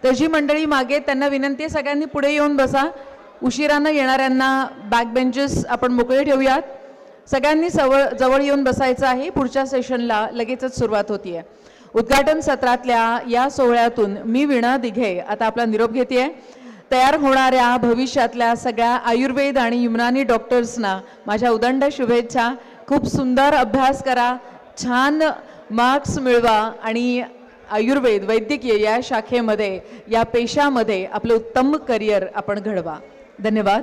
तर जी मंडळी मागे त्यांना विनंती आहे सगळ्यांनी पुढे येऊन बसा. उशिरानं येणाऱ्यांना बॅक बेंचेस आपण मोकळे ठेवूयात. सगळ्यांनी जवळ येऊन बसायचं आहे. पुढच्या सेशनला लगेचच सुरुवात होतीये. उद्घाटन सत्रातल्या या सोहळ्यातून मी वीणा दिघे आता आपला निरोप घेतेय. तयार होणाऱ्या भविष्यातल्या सगळ्या आयुर्वेद आणि युनानी डॉक्टर्सना माझ्या उदंड शुभेच्छा. खूप सुंदर अभ्यास करा, छान मार्क्स मिळवा आणि आयुर्वेद वैद्यकीय या शाखेमध्ये, या पेशामध्ये आपलं उत्तम करिअर आपण घडवा. धन्यवाद.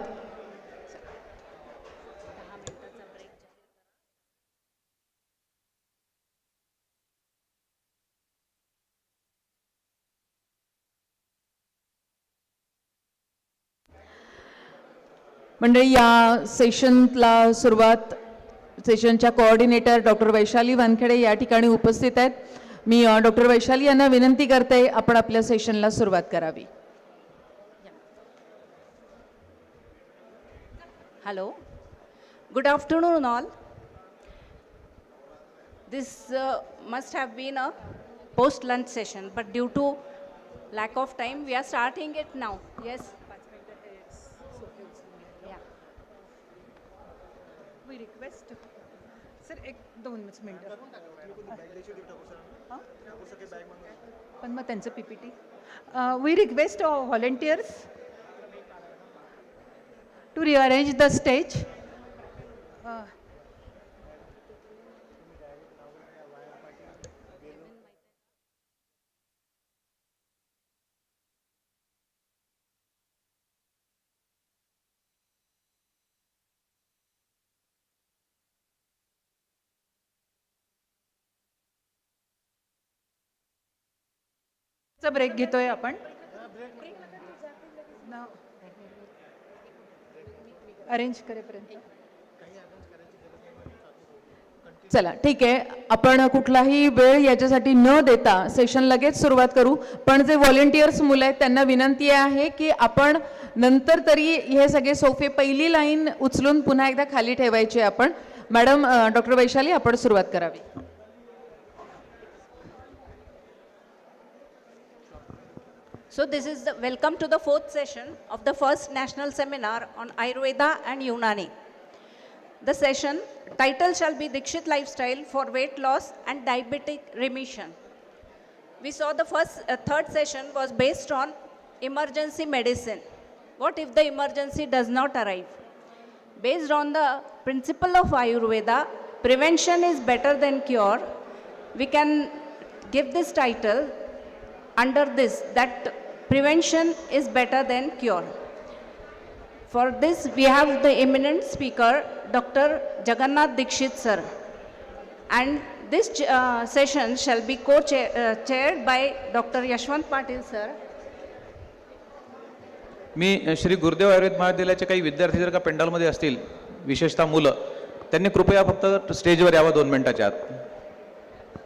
मंडळी, या सेशनला सुरुवात सेशनच्या कोऑर्डिनेटर डॉक्टर वैशाली वानखेडे या ठिकाणी उपस्थित आहेत. मी डॉक्टर वैशाली यांना विनंती करते आपण आपल्या सेशनला सुरुवात करावी. Hello, good afternoon all. This must have been a post-lunch session, but due to lack of time, we are starting it now. Yes? Yeah. We request, sir, एक 2 मिनिटं. पण मग त्यांचं PPT. We request our volunteers to rearrange the stage. चा break घेतोय आपण. Arrange करेपर्यंत. चला ठीक आहे, आपण कुठलाही वेळ याच्यासाठी न देता सेशन लगेच सुरुवात करू. पण जे व्हॉलेंटियर्स मुलं आहेत त्यांना विनंती आहे की आपण नंतर तरी हे सगळे सोफे पहिली लाईन उचलून पुन्हा एकदा खाली ठेवायचे. आपण मॅडम डॉक्टर वैशाली आपण सुरुवात करावी. So this is the welcome to the 4th session of the first national seminar on Ayurveda and Unani. The session title shall be Dikshit Lifestyle for Weight Loss and Diabetic Remission. We saw the third session was based on emergency medicine. What if the emergency does not arrive? Based on the principle of Ayurveda, prevention is better than cure. We can give this title under this, that prevention is better than cure. For this, we have the eminent speaker, Dr. Jagannath Dikshit sir. And this session shall be chaired by Dr. Yashwant Patil sir. मी श्री गुरुदेव आयुर्वेद महाविद्यालयाचे काही विद्यार्थी जर का पेंडॉलमध्ये असतील, विशेषतः मुलं, त्यांनी कृपया फक्त स्टेजवर यावं 2 मिनिटाच्या आत.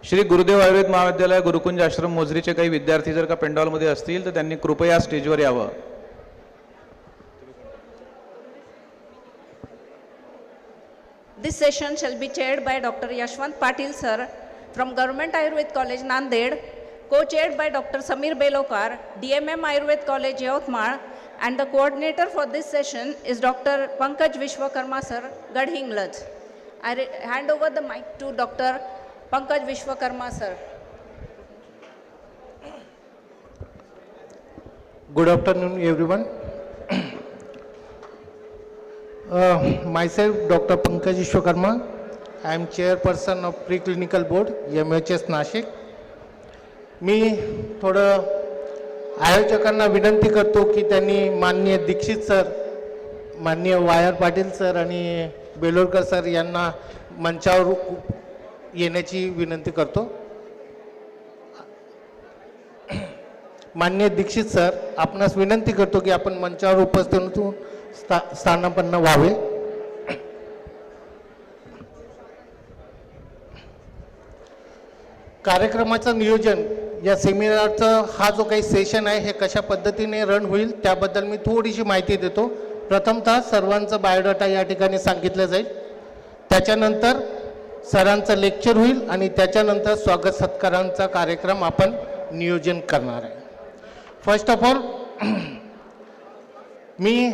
श्री गुरुदेव आयुर्वेद महाविद्यालय गुरुकुंज आश्रम मोजरीचे काही विद्यार्थी जर का पेंडॉलमध्ये असतील तर त्यांनी कृपया स्टेजवर यावं. This session shall be chaired by Dr. Yashwant Patil sir from Government Ayurved College Nanded, co-chaired by Dr. Samir Belokar, DMM Ayurved College Yavatmal, and the coordinator for this session is Dr. Pankaj Vishwakarma sir, Gadhinglaj. I hand over the mic to Dr. Pankaj Vishwakarma sir. Good afternoon everyone. Myself Dr. Pankaj Vishwakarma. I am chairperson of Preclinical Board, MHS Nashik. मी थोडं आयोजकांना विनंती करतो की त्यांनी माननीय Dixit sir, माननीय wire Patil sir आणि बेलोरकर sir यांना मंचावर येण्याची विनंती करतो. माननीय दीक्षित सर, आपणास विनंती करतो की आपण मंचावर उपस्थित होऊन स्थानापन्न व्हावे. कार्यक्रमाचं नियोजन या सेमिनारचं हा जो काही सेशन आहे हे कशा पद्धतीने रन होईल त्याबद्दल मी थोडीशी माहिती देतो. प्रथमतः सर्वांचं बायोडाटा या ठिकाणी सांगितलं जाईल. त्याच्यानंतर सरांचं लेक्चर होईल आणि त्याच्यानंतर स्वागत सत्कारांचा कार्यक्रम आपण नियोजन करणार आहे. First of all me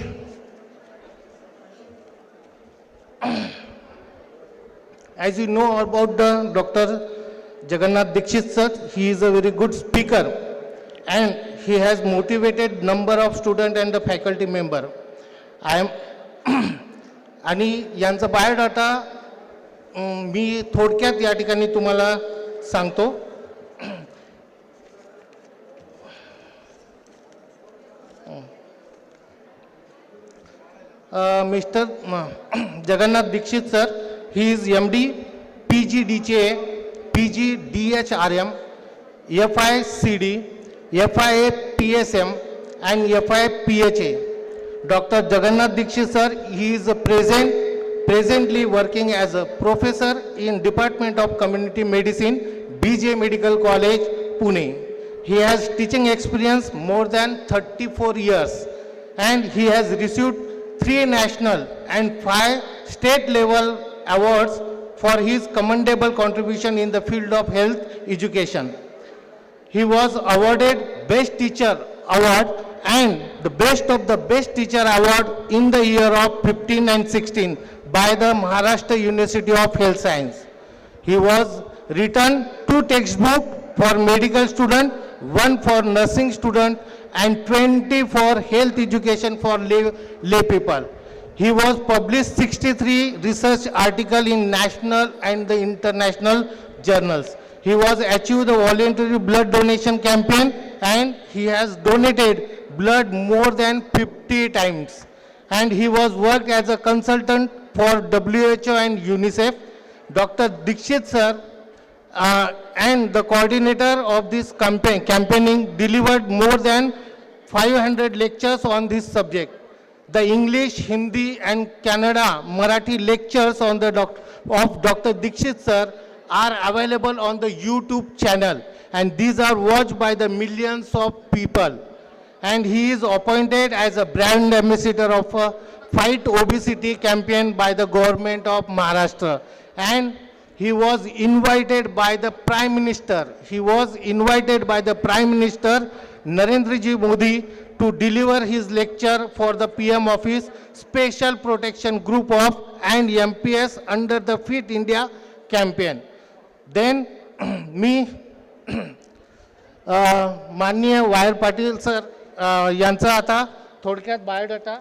as you know about the Dr. Jagannath Dikshit sir, he is a very good speaker and he has motivated number of students and the faculty member. I am आणि यांचा biodata मी थोडक्यात या ठिकाणी तुम्हाला सांगतो. Mr. Jagannath Dikshit sir, he is MD, PG DCA, PG DHRM, FICD, FIA PSM and FIA PHA. Dr. Jagannath Dikshit sir, he is presently working as a professor in Department of Community Medicine, BJ Medical College, Pune. He has teaching experience more than 34 years and he has received 3 national and 5 state level awards for his commendable contribution in the field of health education. He was awarded Best Teacher Award and the Best of the Best Teacher Award in the year of 15 and 16 by the Maharashtra University of Health Science. He was written 2 textbooks for medical student, 1 for nursing student and 20 for health education for lay people. He was published 63 research articles in national and the international journals. He was achieved the voluntary blood donation campaign and he has donated blood more than 50 times. And he was worked as a consultant for WHO and UNICEF. Dr. Dikshit sir and the coordinator of this campaigning delivered more than 500 lectures on this subject. The English, Hindi and Kannada, Marathi lectures on the of Dr. Dikshit sir are available on the YouTube channel and these are watched by the millions of people. And he is appointed as a brand ambassador of a Fight Obesity campaign by the government of Maharashtra. And he was invited by the Prime Minister. He was invited by the Prime Minister Narendra Ji Modi to deliver his lecture for the PM Office Special Protection Group of and MPS under the Fit India campaign. Then मी माननीय wire Patil sir यांचा आता थोडक्यात biodata.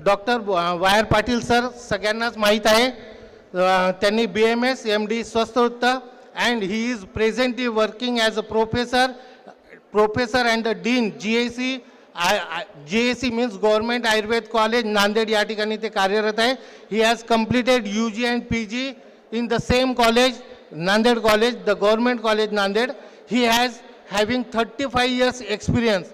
Doctor wire Patil sir सगळ्यांनाच माहीत आहे. त्यांनी BMS MD स्वस्थवृत्त and he is presently working as a professor and the dean GAC. GAC means Government Ayurved College Nanded या ठिकाणी ते कार्यरत आहे. He has completed UG and PG in the same college, Nanded College, the Government College Nanded. He has having 35 years experience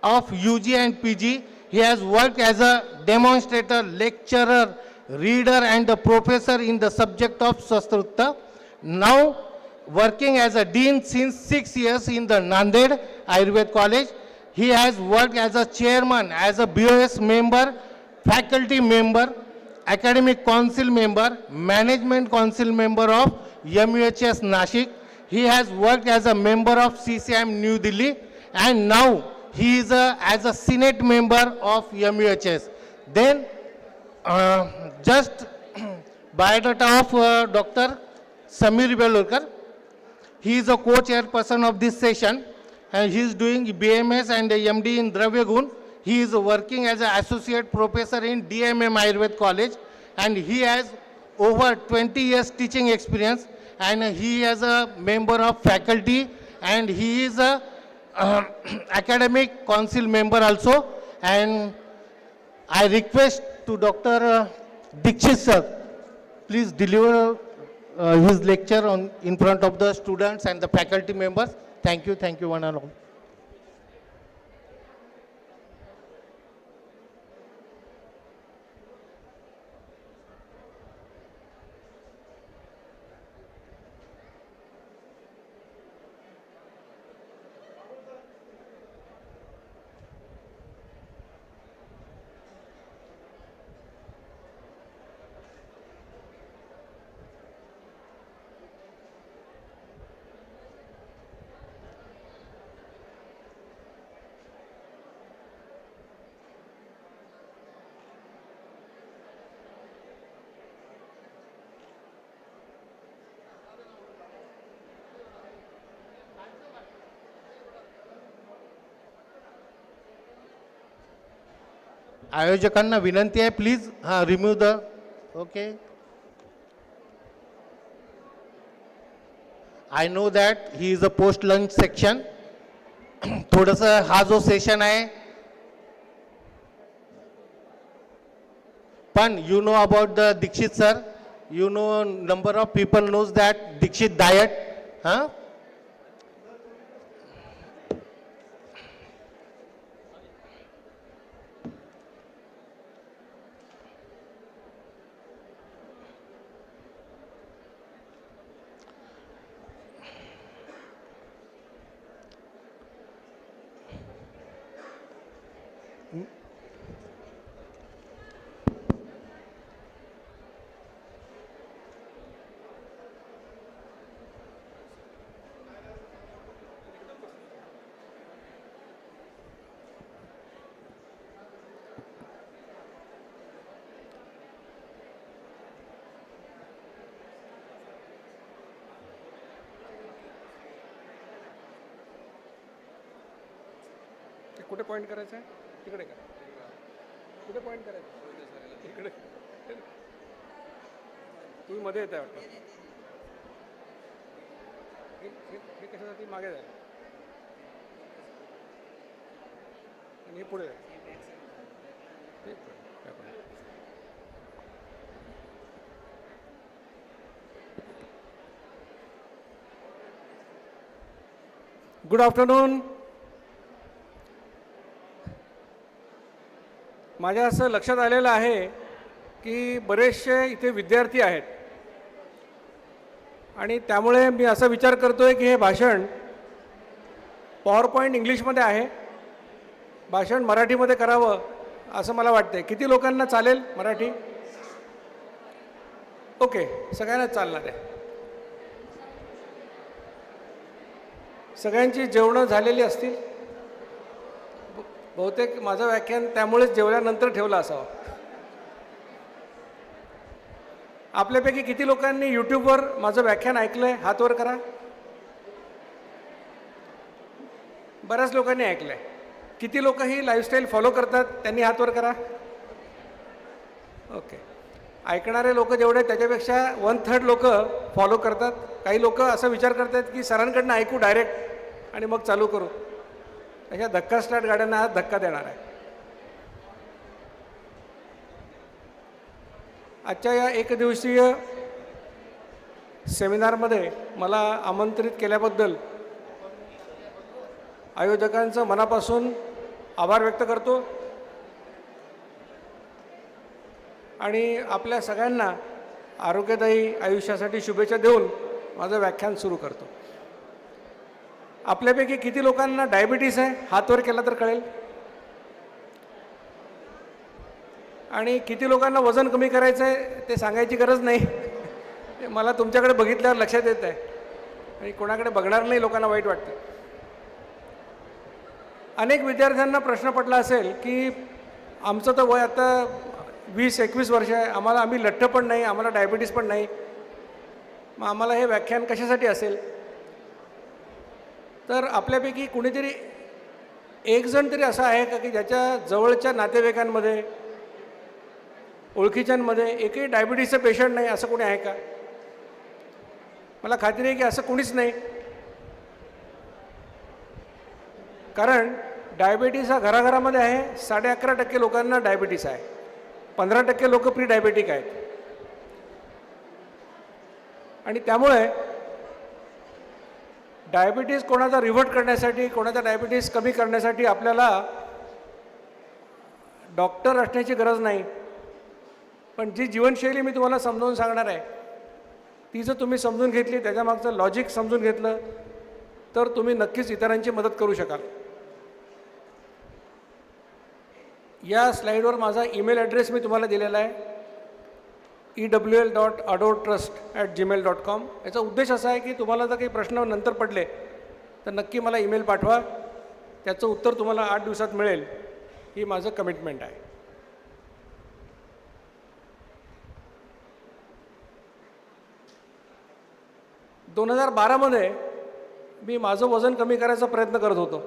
of UG and PG. He has worked as a demonstrator, lecturer, reader and a professor in the subject of Swastrutta. Now working as a dean since 6 years in the Nanded Ayurved College. He has worked as a chairman, as a BOS member, faculty member, academic council member, management council member of MUHS Nashik. He has worked as a member of CCM New Delhi and now he is as a Senate member of MUHS. Then just biodata of Dr. Samir Belurkar. He is a co-chairperson of this session and he is doing BMS and MD in Dravya Gun. He is working as an associate professor in DMM Ayurved College and he has over 20 years teaching experience and he is a member of faculty and he is a academic council member also. And I request to Dr. Dikshit sir, please deliver his lecture in front of the students and the faculty members. Thank you one and all. आयोजकांना विनंती आहे, please remove the okay. I know that he is a post lunch section. थोडंसं हा जो session आहे, पण you know about the Dikshit sir, you know number of people knows that Dikshit diet. हां, कुठे पॉईंट करायचं आहे? तिकडे का? कुठे पॉईंट करायचं? इकडे. तुम्ही मध्ये येत आहे वाटतं. हे कशासाठी मागे जायला आणि हे पुढे गुड आफ्टरनून. माझ्या असं लक्षात आलेलं आहे की बरेचसे इथे विद्यार्थी आहेत आणि त्यामुळे मी असा विचार करतो आहे की हे भाषण पॉवर पॉईंट इंग्लिशमध्ये आहे, भाषण मराठीमध्ये करावं असं मला वाटतं आहे. किती लोकांना चालेल मराठी? ओके, सगळ्यांनाच चालणार आहे. सगळ्यांची जेवणं झालेली असतील. बहुतेक माझं व्याख्यान त्यामुळेच जेवल्यानंतर ठेवलं असावं. आपल्यापैकी किती लोकांनी यूट्यूबवर माझं व्याख्यान ऐकलं आहे? हात वर करा. बऱ्याच लोकांनी ऐकलं आहे. किती लोक ही लाईफस्टाईल फॉलो करतात? त्यांनी हात वर करा. ओके, ऐकणारे लोक जेवढे त्याच्यापेक्षा 1/3 लोक फॉलो करतात. काही लोक असा विचार करतात की सरांकडनं ऐकू डायरेक्ट आणि मग चालू करू. अशा धक्का स्टार्ट गाड्यांना आज धक्का देणार आहे. आजच्या या एकदिवसीय सेमिनारमध्ये मला आमंत्रित केल्याबद्दल आयोजकांचं मनापासून आभार व्यक्त करतो आणि आपल्या सगळ्यांना आरोग्यदायी आयुष्यासाठी शुभेच्छा देऊन माझं व्याख्यान सुरू करतो. आपल्यापैकी किती लोकांना डायबिटीस आहे? हात वर केला तर कळेल. आणि किती लोकांना वजन कमी करायचं आहे ते सांगायची गरज नाही, मला तुमच्याकडे बघितल्यावर लक्षात येत आहे आणि कोणाकडे बघणार नाही लोकांना वाईट वाटतं. अनेक विद्यार्थ्यांना प्रश्न पडला असेल की आमचं तर वय आता 20-21 वर्ष आहे, आम्ही लठ्ठ पण नाही, आम्हाला डायबिटीस पण नाही, मग आम्हाला हे व्याख्यान कशासाठी असेल? तर आपल्यापैकी कुणीतरी एक जण तरी असा आहे का की ज्याच्या जवळच्या नातेवाईकांमध्ये ओळखीच्यांमध्ये एकही डायबिटीसचं पेशंट नाही, असं कोणी आहे का? मला खात्री आहे की असं कोणीच नाही. कारण डायबिटीस हा घराघरामध्ये आहे. 11.5% लोकांना डायबिटीस आहे, 15% लोक प्री डायबेटिक आहेत. आणि त्यामुळे डायबिटीस कोणाचा रिव्हर्ट करण्यासाठी, कोणाचा डायबिटीस कमी करण्यासाठी आपल्याला डॉक्टर असण्याची गरज नाही. पण जी जीवनशैली मी तुम्हाला समजावून सांगणार आहे ती जर तुम्ही समजून घेतली, त्याच्यामागचं लॉजिक समजून घेतलं तर तुम्ही नक्कीच इतरांची मदत करू शकाल. या स्लाईडवर माझा ईमेल ॲड्रेस मी तुम्हाला दिलेला आहे, ewl.adotrust@gmail.com. याचा उद्देश असा आहे की तुम्हाला जर काही प्रश्न नंतर पडले तर नक्की मला ईमेल पाठवा, त्याचं उत्तर तुम्हाला 8 दिवसात मिळेल, ही माझं कमिटमेंट आहे. – 2012मध्ये मी माझं वजन कमी करायचा प्रयत्न करत होतो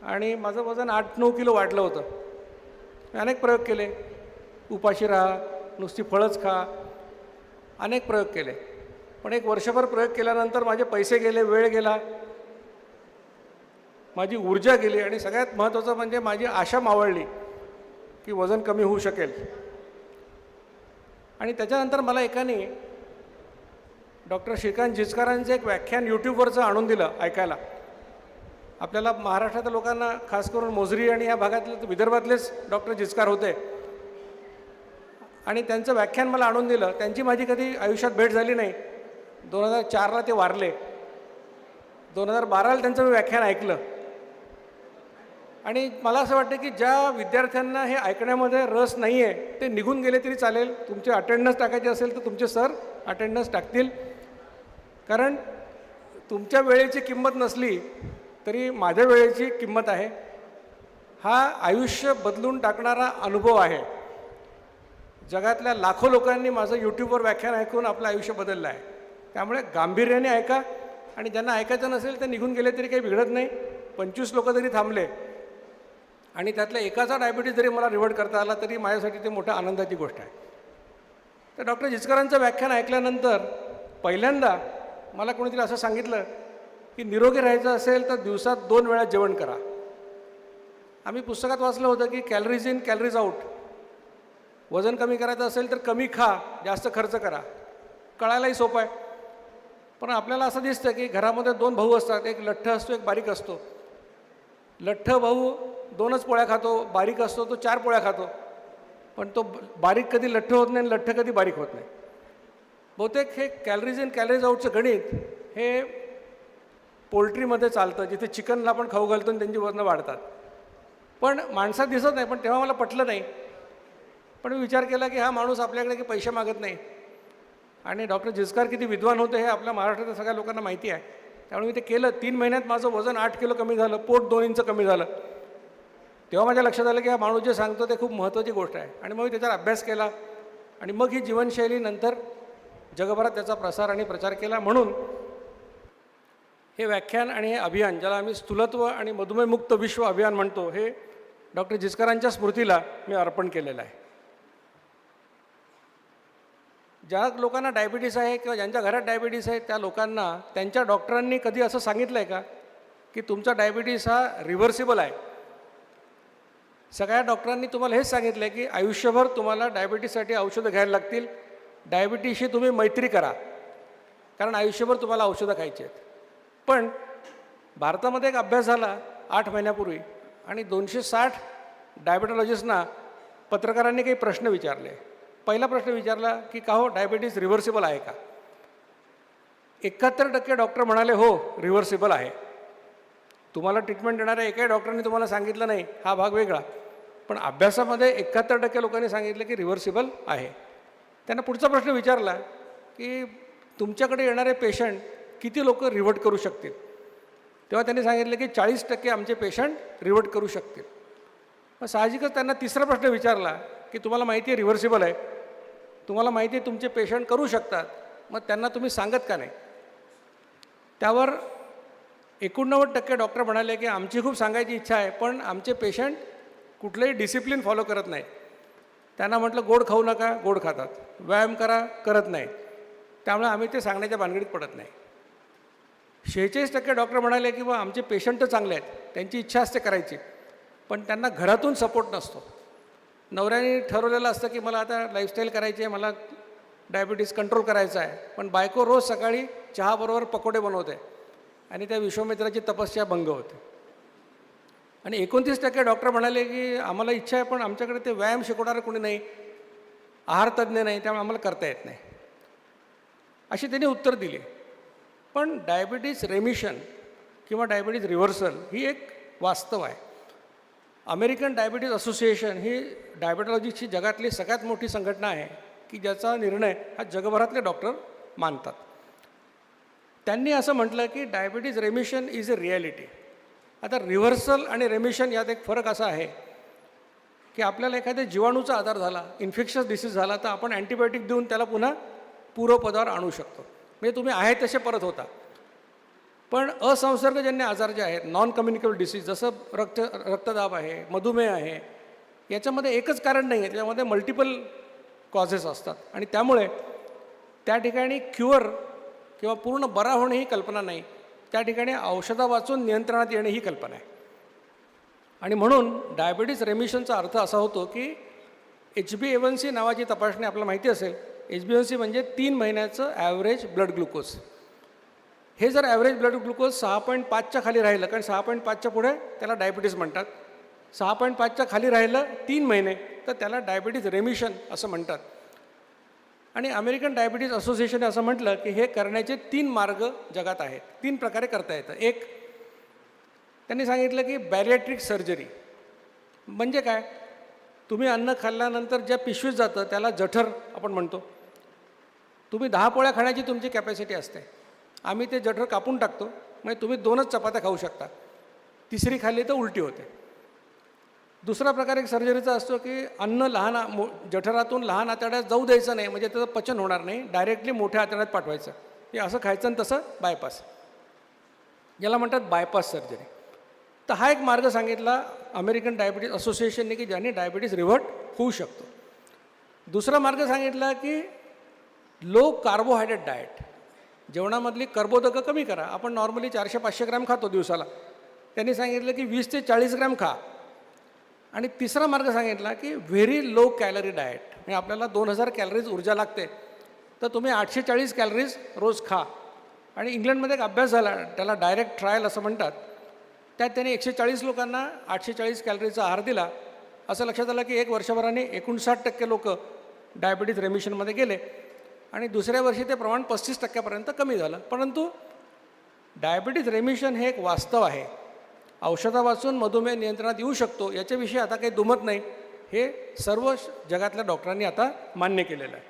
आणि माझं वजन 8-9 किलो वाढलं होतं. मी अनेक प्रयोग केले, उपाशी राहा, नुसती फळंच खा, अनेक प्रयोग केले. पण एक वर्षभर प्रयोग केल्यानंतर माझे पैसे गेले, वेळ गेला, माझी ऊर्जा गेली आणि सगळ्यात महत्त्वाचं म्हणजे माझी आशा मावळली की वजन कमी होऊ शकेल. आणि त्याच्यानंतर मला एकाने डॉक्टर श्रीकांत जिचकारांचं एक व्याख्यान यूट्यूबवरचं आणून दिलं ऐकायला. आपल्याला महाराष्ट्रातल्या लोकांना खास करून मोजरी आणि या भागातले विदर्भातलेच डॉक्टर जिचकार होते आणि त्यांचं व्याख्यान मला आणून दिलं. त्यांची माझी कधी आयुष्यात भेट झाली नाही. 2004ला ते वारले. 2012ला त्यांचं मी व्याख्यान ऐकलं आणि मला असं वाटतं की ज्या विद्यार्थ्यांना हे ऐकण्यामध्ये रस नाही आहे ते निघून गेले तरी चालेल. तुमचे अटेंडन्स टाकायचे असेल तर तुमचे सर अटेंडन्स टाकतील, कारण तुमच्या वेळेची किंमत नसली तरी माझ्या वेळेची किंमत आहे. हा आयुष्य बदलून टाकणारा अनुभव आहे. जगातल्या लाखो लोकांनी माझं यूट्यूबवर व्याख्यान ऐकून आपलं आयुष्य बदललं आहे. त्यामुळे गांभीर्याने ऐका आणि ज्यांना ऐकायचं नसेल ते निघून गेले तरी काही बिघडत नाही. 25 लोक जरी थांबले आणि त्यातल्या एकाचा डायबिटीज जरी मला रिव्हर्ट करता आला तरी माझ्यासाठी ते मोठ्या आनंदाची गोष्ट आहे. तर डॉक्टर जिचकरांचं व्याख्यान ऐकल्यानंतर पहिल्यांदा मला कोणीतरी असं सांगितलं की निरोगी राहायचं असेल तर दिवसात 2 वेळा जेवण करा. आम्ही पुस्तकात वाचलं होतं की कॅलरीज इन कॅलरीज आउट. वजन कमी करायचं असेल तर कमी खा, जास्त खर्च करा. कळायलाही सोपं आहे. पण आपल्याला असं दिसतं की घरामध्ये 2 भाऊ असतात, एक लठ्ठ असतो, एक बारीक असतो. लठ्ठ भाऊ 2च पोळ्या खातो, बारीक असतो तो 4 पोळ्या खातो. पण तो बारीक कधी लठ्ठ होत नाही आणि लठ्ठ कधी बारीक होत नाही. बहुतेक हे कॅलरीज इन कॅलरीज आउटचं गणित हे पोल्ट्रीमध्ये चालतं, जिथे चिकनला आपण खाऊ घालतो आणि त्यांची वजनं वाढतात. पण माणसात दिसत नाही. पण तेव्हा मला पटलं नाही. पण मी विचार केला की हा माणूस आपल्याकडे की पैसे मागत नाही आणि डॉक्टर जिचकार किती विद्वान होते हे आपल्या महाराष्ट्रातल्या सगळ्या लोकांना माहिती आहे. त्यामुळे मी ते केलं. 3 महिन्यात माझं वजन 8 किलो कमी झालं, पोट 2 इंच कमी झालं. तेव्हा माझ्या लक्षात आलं की हा माणूस जे सांगतो ते खूप महत्त्वाची गोष्ट आहे. आणि मग मी त्याच्यावर अभ्यास केला आणि मग ही जीवनशैली नंतर जगभरात त्याचा प्रसार आणि प्रचार केला. म्हणून हे व्याख्यान आणि हे अभियान, ज्याला आम्ही स्थूलत्व आणि मधुमेहमुक्त विश्व अभियान म्हणतो, हे डॉक्टर जिचकारांच्या स्मृतीला मी अर्पण केलेलं आहे. ज्या लोकांना डायबिटीस आहे किंवा ज्यांच्या घरात डायबिटीस आहे त्या लोकांना त्यांच्या डॉक्टरांनी कधी असं सांगितलं आहे का की तुमचा डायबिटीस हा रिव्हर्सिबल आहे? सगळ्या डॉक्टरांनी तुम्हाला हेच सांगितलं आहे की आयुष्यभर तुम्हाला डायबिटीससाठी औषधं घ्यायला लागतील. डायबिटीसशी तुम्ही मैत्री करा, कारण आयुष्यभर तुम्हाला औषधं खायची आहेत. पण भारतामध्ये एक अभ्यास झाला 8 महिन्यापूर्वी आणि 260 डायबेटॉलॉजिस्टना पत्रकारांनी काही प्रश्न विचारले. पहिला प्रश्न विचारला की का हो डायबिटीस रिव्हर्सिबल आहे का? 71% डॉक्टर म्हणाले हो रिव्हर्सिबल आहे. तुम्हाला ट्रीटमेंट देणाऱ्या एकाही डॉक्टरांनी तुम्हाला सांगितलं नाही, हा भाग वेगळा. पण अभ्यासामध्ये 71% लोकांनी सांगितलं की रिव्हर्सिबल आहे. त्यांना पुढचा प्रश्न विचारला की तुमच्याकडे येणारे पेशंट किती लोक रिव्हर्ट करू शकतील? तेव्हा त्यांनी सांगितलं की 40% आमचे पेशंट रिव्हर्ट करू शकतील. मग साहजिकच त्यांना तिसरा प्रश्न विचारला की तुम्हाला माहिती आहे रिव्हर्सिबल आहे, तुम्हाला माहिती आहे तुमचे पेशंट करू शकतात, मग त्यांना तुम्ही सांगत का नाही? त्यावर 89% डॉक्टर म्हणाले की आमची खूप सांगायची इच्छा आहे, पण आमचे पेशंट कुठलंही डिसिप्लिन फॉलो करत नाही. त्यांना म्हटलं गोड खाऊ नका, गोड खातात. व्यायाम करा, करत नाही. त्यामुळे आम्ही ते सांगण्याच्या भानगडीत पडत नाही. 46% डॉक्टर म्हणाले की बा आमचे पेशंट तर चांगले आहेत, त्यांची इच्छा असते करायची, पण त्यांना घरातून सपोर्ट नसतो. नवऱ्याने ठरवलेलं असतं की मला आता लाईफस्टाईल करायची आहे, मला डायबिटीस कंट्रोल करायचा आहे, पण बायको रोज सकाळी चहाबरोबर पकोडे बनवते आणि त्या विश्वामित्राची तपस्या भंग होते. आणि 29% डॉक्टर म्हणाले की आम्हाला इच्छा आहे, पण आमच्याकडे ते व्यायाम शिकवणारं कोणी नाही, आहारतज्ज्ञ नाही, त्यामुळे आम्हाला करता येत नाही. अशी त्यांनी उत्तर दिली. पण डायबिटीस रेमिशन किंवा डायबिटीज रिव्हर्सल ही एक वास्तव आहे. अमेरिकन डायबिटीज असोसिएशन ही डायबेटॉलॉजीची जगातली सगळ्यात मोठी संघटना आहे की ज्याचा निर्णय हा जगभरातले डॉक्टर मानतात. त्यांनी असं म्हटलं की डायबिटीज रेमिशन इज अ रिॲलिटी. आता रिव्हर्सल आणि रेमिशन यात एक फरक असा आहे की आपल्याला एखाद्या जीवाणूचा आजार झाला, इन्फेक्शस डिसीज झाला, तर आपण अँटीबायोटिक देऊन त्याला पुन्हा पूर्वपदावर आणू शकतो, म्हणजे तुम्ही आहे तसे परत होता. पण असंसर्गजन्य आजार जे आहेत, नॉन कम्युनिकेबल डिसीज, जसं रक्तदाब आहे, मधुमेह आहे, याच्यामध्ये एकच कारण नाही आहे, त्याच्यामध्ये मल्टिपल कॉजेस असतात आणि त्यामुळे त्या ठिकाणी क्युअर किंवा पूर्ण बरा होणे ही कल्पना नाही, त्या ठिकाणी औषधा वाचून नियंत्रणात येणे ही कल्पना आहे. आणि म्हणून डायबिटीज रेमिशनचा अर्थ असा होतो की HbA1c नावाची तपासणी आपल्याला माहिती असेल. HbA1c म्हणजे 3 महिन्याचं ॲव्हरेज ब्लड ग्लुकोज. हे जर ॲव्हरेज ब्लड ग्लुकोज 6.5च्या खाली राहिलं, कारण 6.5च्या पुढे त्याला डायबिटीज म्हणतात, 6.5च्या खाली राहिलं 3 महिने तर त्याला डायबिटीज रेमिशन असं म्हणतात. आणि अमेरिकन डायबिटीज असोसिएशनने असं म्हटलं की हे करण्याचे 3 मार्ग जगात आहेत, 3 प्रकारे करता येतं. एक, त्यांनी सांगितलं की बॅरिएट्रिक सर्जरी. म्हणजे काय, तुम्ही अन्न खाल्ल्यानंतर ज्या पिशवीत जातं त्याला जठर आपण म्हणतो. तुम्ही 10 पोळ्या खाण्याची तुमची कॅपॅसिटी असते, आम्ही ते जठर कापून टाकतो, म्हणजे तुम्ही 2च चपात्या खाऊ शकता, तिसरी खाल्ली तर उलटी होते. दुसरा प्रकार एक सर्जरीचा असतो की अन्न जठरातून लहान आतड्यात जाऊ द्यायचं नाही, म्हणजे त्याचं पचन होणार नाही, डायरेक्टली मोठ्या आतड्यात पाठवायचं. हे असं खायचं आणि तसं बायपास, याला म्हणतात बायपास सर्जरी. तर हा एक मार्ग सांगितला अमेरिकन डायबिटीज असोसिएशनने की ज्याने डायबिटीज रिव्हर्ट होऊ शकतो. दुसरा मार्ग सांगितला की लो कार्बोहायड्रेट डाएट, जेवणामधली कर्बोदकं कमी करा. आपण नॉर्मली 400-500 ग्रॅम खातो दिवसाला, त्यांनी सांगितलं की 20 ते 40 ग्रॅम खा. आणि तिसरा मार्ग सांगितला की व्हेरी लो कॅलरी डाएट, म्हणजे आपल्याला 2000 कॅलरीज ऊर्जा लागते, तर तुम्ही 840 कॅलरीज रोज खा. आणि इंग्लंडमध्ये एक अभ्यास झाला, त्याला डायरेक्ट ट्रायल असं म्हणतात, त्यात त्याने 140 लोकांना 840 कॅलरीचा आहार दिला. असं लक्षात आलं की 1 वर्षभराने 59% लोक डायबिटीज रेमिशनमध्ये गेले आणि दुसऱ्या वर्षी ते प्रमाण 35% कमी झालं. परंतु डायबिटीज रेमिशन हे एक वास्तव आहे. औषधापासून मधुमेह नियंत्रणात येऊ शकतो, याच्याविषयी आता काही दुमत नाही, हे सर्व जगातल्या डॉक्टरांनी आता मान्य केलेलं आहे.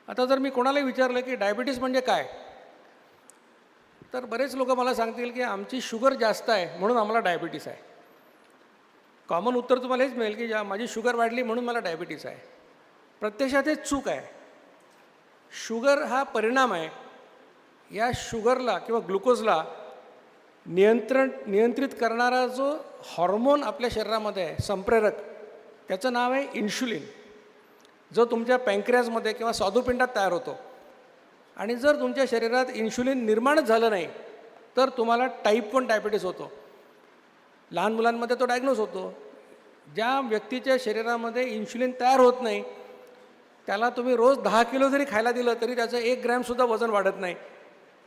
आता जर मी कोणालाही विचारलं की डायबिटीज म्हणजे काय, तर बरेच लोक मला सांगतील की आमची शुगर जास्त आहे म्हणून आम्हाला डायबिटीस आहे. कॉमन उत्तर तुम्हाला हेच मिळेल की माझी शुगर वाढली म्हणून मला डायबिटीस आहे. प्रत्यक्षात हे चूक आहे. शुगर हा परिणाम आहे. या शुगरला किंवा ग्लुकोजला नियंत्रित करणारा जो हॉर्मोन आपल्या शरीरामध्ये आहे, संप्रेरक, त्याचं नाव आहे इन्शुलिन, जो तुमच्या पँक्रियाजमध्ये किंवा स्वादुपिंडात तयार होतो. आणि जर तुमच्या शरीरात इन्शुलिन निर्माणच झालं नाही तर तुम्हाला टाईप 1 डायबिटीस होतो. लहान मुलांमध्ये तो डायग्नोज होतो. ज्या व्यक्तीच्या शरीरामध्ये इन्शुलिन तयार होत नाही त्याला तुम्ही रोज 10 किलो जरी खायला दिलं तरी त्याचं 1 ग्रॅमसुद्धा वजन वाढत नाही,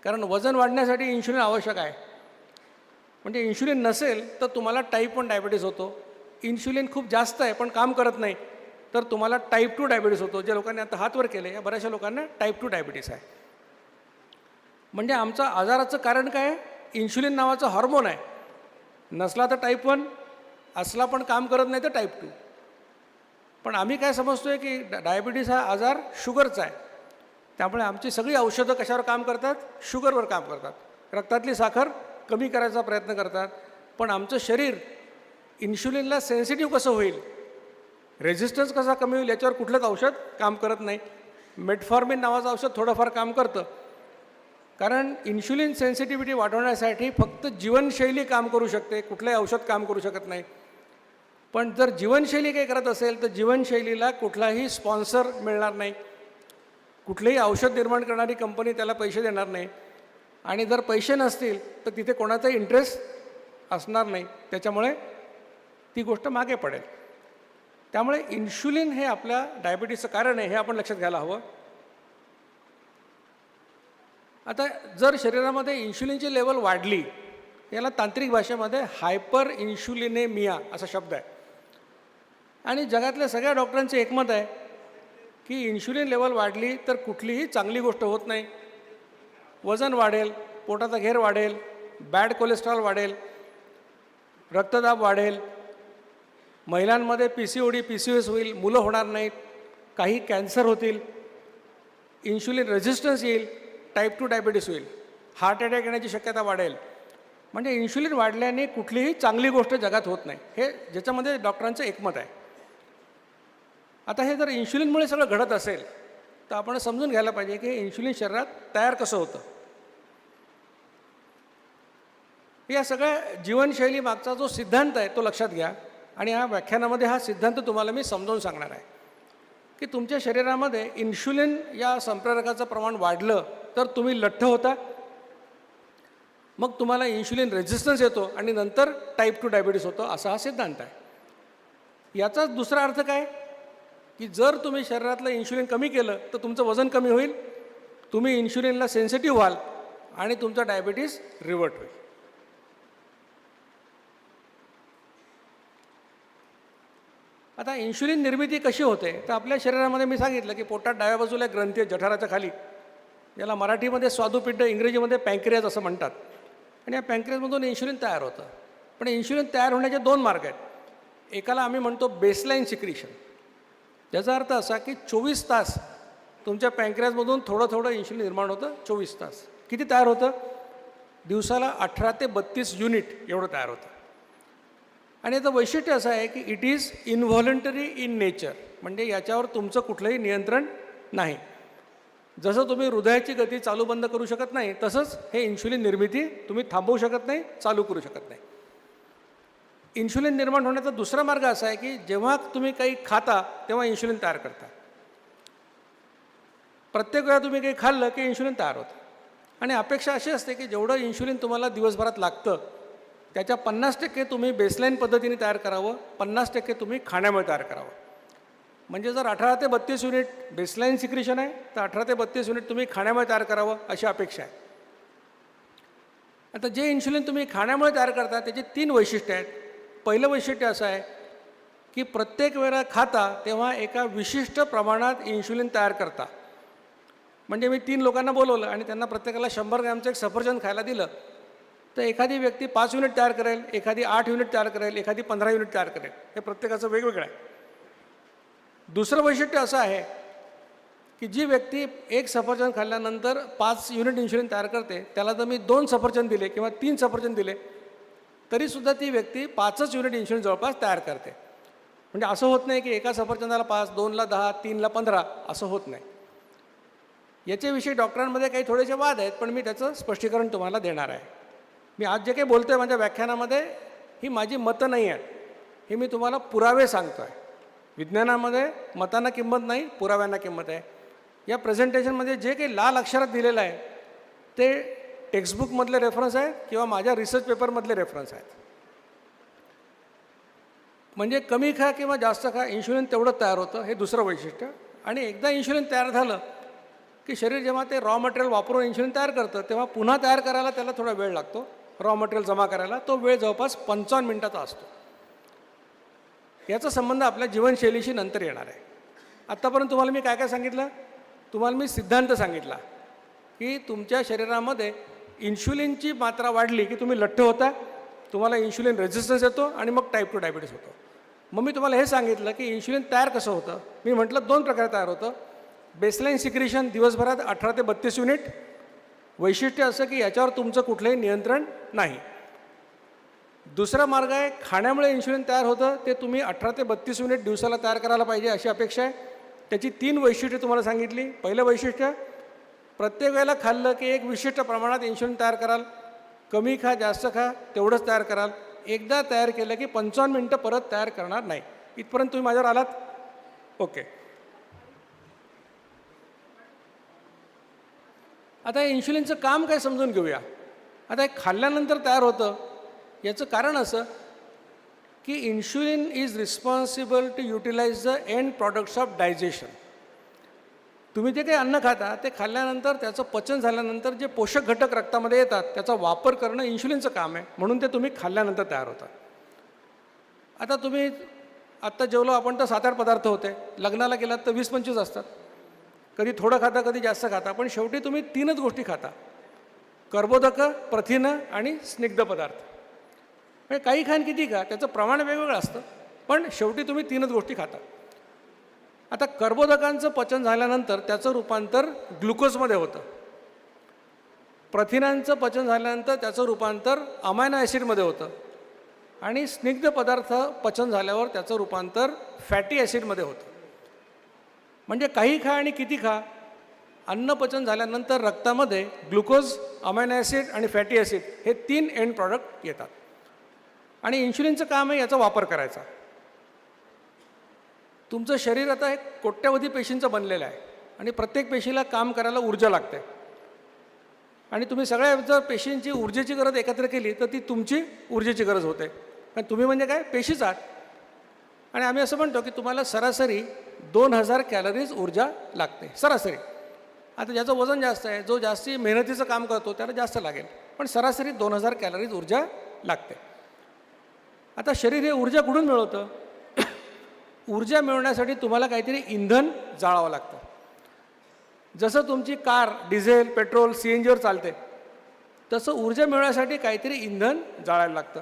कारण वजन वाढण्यासाठी इन्शुलिन आवश्यक आहे. म्हणजे इन्शुलिन नसेल तर तुम्हाला टाईप 1 डायबिटीस होतो. इन्शुलिन खूप जास्त आहे पण काम करत नाही तर तुम्हाला टाईप 2 डायबिटीस होतो. ज्या लोकांनी आता हात वर केले या बऱ्याचशा लोकांना टाईप 2 डायबिटीस आहे. म्हणजे आमचं आजाराचं कारण काय आहे, इन्शुलिन नावाचा हॉर्मोन आहे. नसला तर टाईप 1, असला पण काम करत नाही तर टाईप 2. पण आम्ही काय समजतो आहे की डायबिटीस हा आजार शुगरचा आहे, त्यामुळे आमची सगळी औषधं कशावर काम करतात, शुगरवर काम करतात. रक्तातली साखर कमी करायचा प्रयत्न करतात. पण आमचं शरीर इन्शुलिनला सेन्सिटिव्ह कसं होईल, रेझिस्टन्स कसा कमी होईल, याच्यावर कुठलंच औषध काम करत नाही. मेटफॉर्मिन नावाचं औषध थोडंफार काम करतं, कारण इन्शुलिन सेन्सिटिव्हिटी वाढवण्यासाठी फक्त जीवनशैली काम करू शकते, कुठलंही औषध काम करू शकत नाही. पण जर जीवनशैली काही करत असेल तर जीवनशैलीला कुठलाही स्पॉन्सर मिळणार नाही, कुठलेही औषध निर्माण करणारी कंपनी त्याला पैसे देणार नाही. आणि जर पैसे नसतील तर तिथे कोणाचाही इंटरेस्ट असणार नाही, त्याच्यामुळे ती गोष्ट मागे पडेल. त्यामुळे इन्शुलिन हे आपल्या डायबिटीसचं कारण आहे, हे आपण लक्षात घ्यायला हवं. आता जर शरीरामध्ये इन्शुलिनची लेवल वाढली, याला तांत्रिक भाषेमध्ये हायपर इन्शुलिनेमिया असा शब्द आहे. आणि जगातल्या सगळ्या डॉक्टरांचं एकमत आहे की इन्शुलिन लेवल वाढली तर कुठलीही चांगली गोष्ट होत नाही. वजन वाढेल, पोटाचा घेर वाढेल, बॅड कोलेस्ट्रॉल वाढेल, रक्तदाब वाढेल, महिलांमध्ये PCOD PCOS होईल, मुलं होणार नाहीत, काही कॅन्सर होतील, इन्शुलिन रेझिस्टन्स येईल, टाईप 2 डायबिटीस होईल, हार्ट अटॅक येण्याची शक्यता वाढेल. म्हणजे इन्शुलिन वाढल्याने कुठलीही चांगली गोष्ट जगात होत नाही, हे ज्याच्यामध्ये डॉक्टरांचं एकमत आहे. आता हे जर इन्शुलिनमुळे सगळं घडत असेल तर आपण समजून घ्यायला पाहिजे की इन्शुलिन शरीरात तयार कसं होतं. या सगळ्या जीवनशैली मागचा जो सिद्धांत आहे तो लक्षात घ्या आणि ह्या व्याख्यानामध्ये हा सिद्धांत तुम्हाला मी समजावून सांगणार आहे की तुमच्या शरीरामध्ये इन्शुलिन या संप्रेरकाचं प्रमाण वाढलं तर तुम्ही लठ्ठ होता, मग तुम्हाला इन्शुलिन रेझिस्टन्स येतो आणि नंतर टाईप 2 डायबिटीस होतो, असा हा सिद्धांत आहे. याचाच दुसरा अर्थ काय की जर तुम्ही शरीरातलं इन्शुलिन कमी केलं तर तुमचं वजन कमी होईल, तुम्ही इन्शुलिनला सेन्सिटिव्ह व्हाल आणि तुमचा डायबिटीस रिव्हर्ट होईल. आता इन्शुलिन निर्मिती कशी होते तर आपल्या शरीरामध्ये मी सांगितलं की पोटात डाव्या बाजूला एक ग्रंथी आहे जठराच्या खाली, याला मराठीमध्ये स्वादुपिंड, इंग्रजीमध्ये पँक्रियाज असं म्हणतात. आणि या पँक्रियाजमधून इन्शुलिन तयार होतं. पण इन्शुलिन तयार होण्याचे 2 मार्ग आहेत. एकाला आम्ही म्हणतो बेसलाईन सिक्रिशन, याचा अर्थ असा की 24 तास तुमच्या पँक्रियाजमधून थोडं थोडं इन्शुलिन निर्माण होतं. 24 तास किती तयार होतं? दिवसाला 18 ते 32 युनिट एवढं तयार होतं. आणि याचं वैशिष्ट्य असं आहे की इट इज इनव्हॉलंटरी इन नेचर, म्हणजे याच्यावर तुमचं कुठलंही नियंत्रण नाही. जसं तुम्ही हृदयाची गती चालू बंद करू शकत नाही तसंच हे इन्शुलिन निर्मिती तुम्ही थांबवू शकत नाही, चालू करू शकत नाही. इन्शुलिन निर्माण होण्याचा दुसरा मार्ग असा आहे की जेव्हा तुम्ही काही खाता तेव्हा इन्शुलिन तयार करता. प्रत्येक वेळा तुम्ही काही खाल्लं की इन्शुलिन तयार होतं. आणि अपेक्षा अशी असते की जेवढं इन्शुलिन तुम्हाला दिवसभरात लागतं त्याच्या 50% तुम्ही बेसलाईन पद्धतीने तयार करावं, 50% तुम्ही खाण्यामुळे तयार करावं. म्हणजे जर 18 ते 32 युनिट बेसलाईन सिक्रिशन आहे तर 18 ते 32 युनिट तुम्ही खाण्यामुळे तयार करावं अशी अपेक्षा आहे. आता जे इन्शुलिन तुम्ही खाण्यामुळे तयार करता त्याची 3 वैशिष्ट्ये आहेत. पहिलं वैशिष्ट्य असं आहे की प्रत्येक वेळा खाता तेव्हा एका विशिष्ट प्रमाणात इन्शुलिन तयार करता. म्हणजे मी 3 लोकांना बोलवलं आणि त्यांना प्रत्येकाला 100 ग्रॅमचं एक सफरचंद खायला दिलं तर एखादी व्यक्ती 5 युनिट तयार करेल, एखादी 8 युनिट तयार करेल, एखादी 15 युनिट तयार करेल. हे प्रत्येकाचं वेगवेगळं आहे. दुसरं वैशिष्ट्य असं आहे की जी व्यक्ती एक सफरचंद खाल्ल्यानंतर 5 युनिट इन्शुलिन तयार करते त्याला जर मी 2 सफरचंद दिले किंवा 3 सफरचंद दिले तरीसुद्धा ती व्यक्ती 5च युनिट इन्शुलिन जवळपास तयार करते. म्हणजे असं होत नाही की एका सफरचंदाला 5, 2ला 10, 3ला 15 असं होत नाही. याच्याविषयी डॉक्टरांमध्ये काही थोडेसे वाद आहेत पण मी त्याचं स्पष्टीकरण तुम्हाला देणार आहे. मी आज जे काही बोलतो आहे माझ्या व्याख्यानामध्ये ही माझी मतं नाही आहेत, हे मी तुम्हाला पुरावे सांगतो आहे. विज्ञानामध्ये मतांना किंमत नाही, पुराव्यांना किंमत आहे. या प्रेझेंटेशनमध्ये जे काही लाल अक्षरात दिलेलं आहे ते टेक्स्टबुकमधले रेफरन्स आहेत किंवा माझ्या रिसर्च पेपरमधले रेफरन्स आहेत. म्हणजे कमी खा किंवा जास्त खा इन्शुलिन तेवढं तयार होतं, हे दुसरं वैशिष्ट्य. आणि एकदा इन्शुलिन तयार झालं की शरीर जेव्हा ते रॉ मटेरियल वापरून इन्शुलिन तयार करतं तेव्हा पुन्हा तयार करायला त्याला थोडा वेळ लागतो. रॉ मटेरियल जमा करायला तो वेळ जवळपास 55 मिनिटाचा असतो. याचा संबंध आपल्या जीवनशैलीशी नंतर येणार आहे. आत्तापर्यंत तुम्हाला मी काय काय सांगितलं? तुम्हाला मी सिद्धांत सांगितला की तुमच्या शरीरामध्ये इन्शुलिनची मात्रा वाढली की तुम्ही लठ्ठ होता, तुम्हाला इन्शुलिन रेझिस्टन्स येतो आणि मग टाईप 2 डायबिटीस होतो. मग मी तुम्हाला हे सांगितलं की इन्शुलिन तयार कसं होतं. मी म्हटलं 2 प्रकारे तयार होतं. बेसलाईन सिक्रिशन दिवसभरात 18 ते 32 युनिट. वैशिष्ट्य असं की याच्यावर तुमचं कुठलंही नियंत्रण नाही. दुसरा मार्ग आहे खाण्यामुळे इन्शुलिन तयार होतं, ते तुम्ही 18 ते 32 युनिट दिवसाला तयार करायला पाहिजे अशी अपेक्षा आहे. त्याची 3 वैशिष्ट्ये तुम्हाला सांगितली. पहिलं वैशिष्ट्य प्रत्येक वेळेला खाल्लं की एक विशिष्ट प्रमाणात इन्शुलिन तयार कराल. कमी खा जास्त खा तेवढंच तयार कराल. एकदा तयार केलं की 55 मिनटं परत तयार करणार नाही. इथपर्यंत तुम्ही माझ्यावर आलात? ओके. आता इन्शुलिनचं काम काय समजून घेऊया. आता हे खाल्ल्यानंतर तयार होतं याचं कारण असं की insulin is responsible to utilize the end products of digestion. तुम्ही जे काही अन्न खाता ते खाल्ल्यानंतर त्याचं पचन झाल्यानंतर जे पोषक घटक रक्तामध्ये येतात त्याचा वापर करणं इन्शुलिनचं काम आहे, म्हणून ते तुम्ही खाल्ल्यानंतर तयार होतात. आता तुम्ही आत्ता जेवलो आपण तर 7-8 पदार्थ होते, लग्नाला गेलात तर 20-25 असतात. कधी थोडं खाता कधी जास्त खाता, पण शेवटी तुम्ही 3च गोष्टी खाता: कर्बोदकं, प्रथिनं आणि स्निग्ध पदार्थ. म्हणजे काही खान किती खा त्याचं प्रमाण वेगवेगळं असतं, पण शेवटी तुम्ही 3च गोष्टी खाता. आता कर्बोदकांचं पचन झाल्यानंतर त्याचं रूपांतर ग्लुकोजमध्ये होतं. प्रथिनांचं पचन झाल्यानंतर त्याचं रूपांतर अमायनो ॲसिडमध्ये होतं. आणि स्निग्ध पदार्थ पचन झाल्यावर त्याचं रूपांतर फॅटी ॲसिडमध्ये होतं. म्हणजे काही खा आणि किती खा अन्नपचन झाल्यानंतर रक्तामध्ये ग्लुकोज, अमायनो ॲसिड आणि फॅटी ॲसिड हे 3 एंड प्रॉडक्ट येतात. आणि इन्शुलिनचं काम आहे याचा वापर करायचा. तुमचं शरीर आता एक कोट्यावधी पेशींचं बनलेलं आहे आणि प्रत्येक पेशीला काम करायला ऊर्जा लागते. आणि तुम्ही सगळ्या जर पेशींची ऊर्जेची गरज एकत्र केली तर ती तुमची ऊर्जेची गरज होते. कारण तुम्ही म्हणजे काय, पेशीच आहात. आणि आम्ही असं म्हणतो की तुम्हाला सरासरी 2000 कॅलरीज ऊर्जा लागते सरासरी. आता ज्याचं वजन जास्त आहे, जो जास्ती मेहनतीचं काम करतो त्याला जास्त लागेल, पण सरासरी 2000 कॅलरीज ऊर्जा लागते. आता शरीर हे ऊर्जा कुठून मिळवतं? ऊर्जा मिळवण्यासाठी तुम्हाला काहीतरी इंधन जाळावं लागतं. जसं तुमची कार डिझेल, पेट्रोल, CNGवर चालते, तसं ऊर्जा मिळवण्यासाठी काहीतरी इंधन जाळायला लागतं.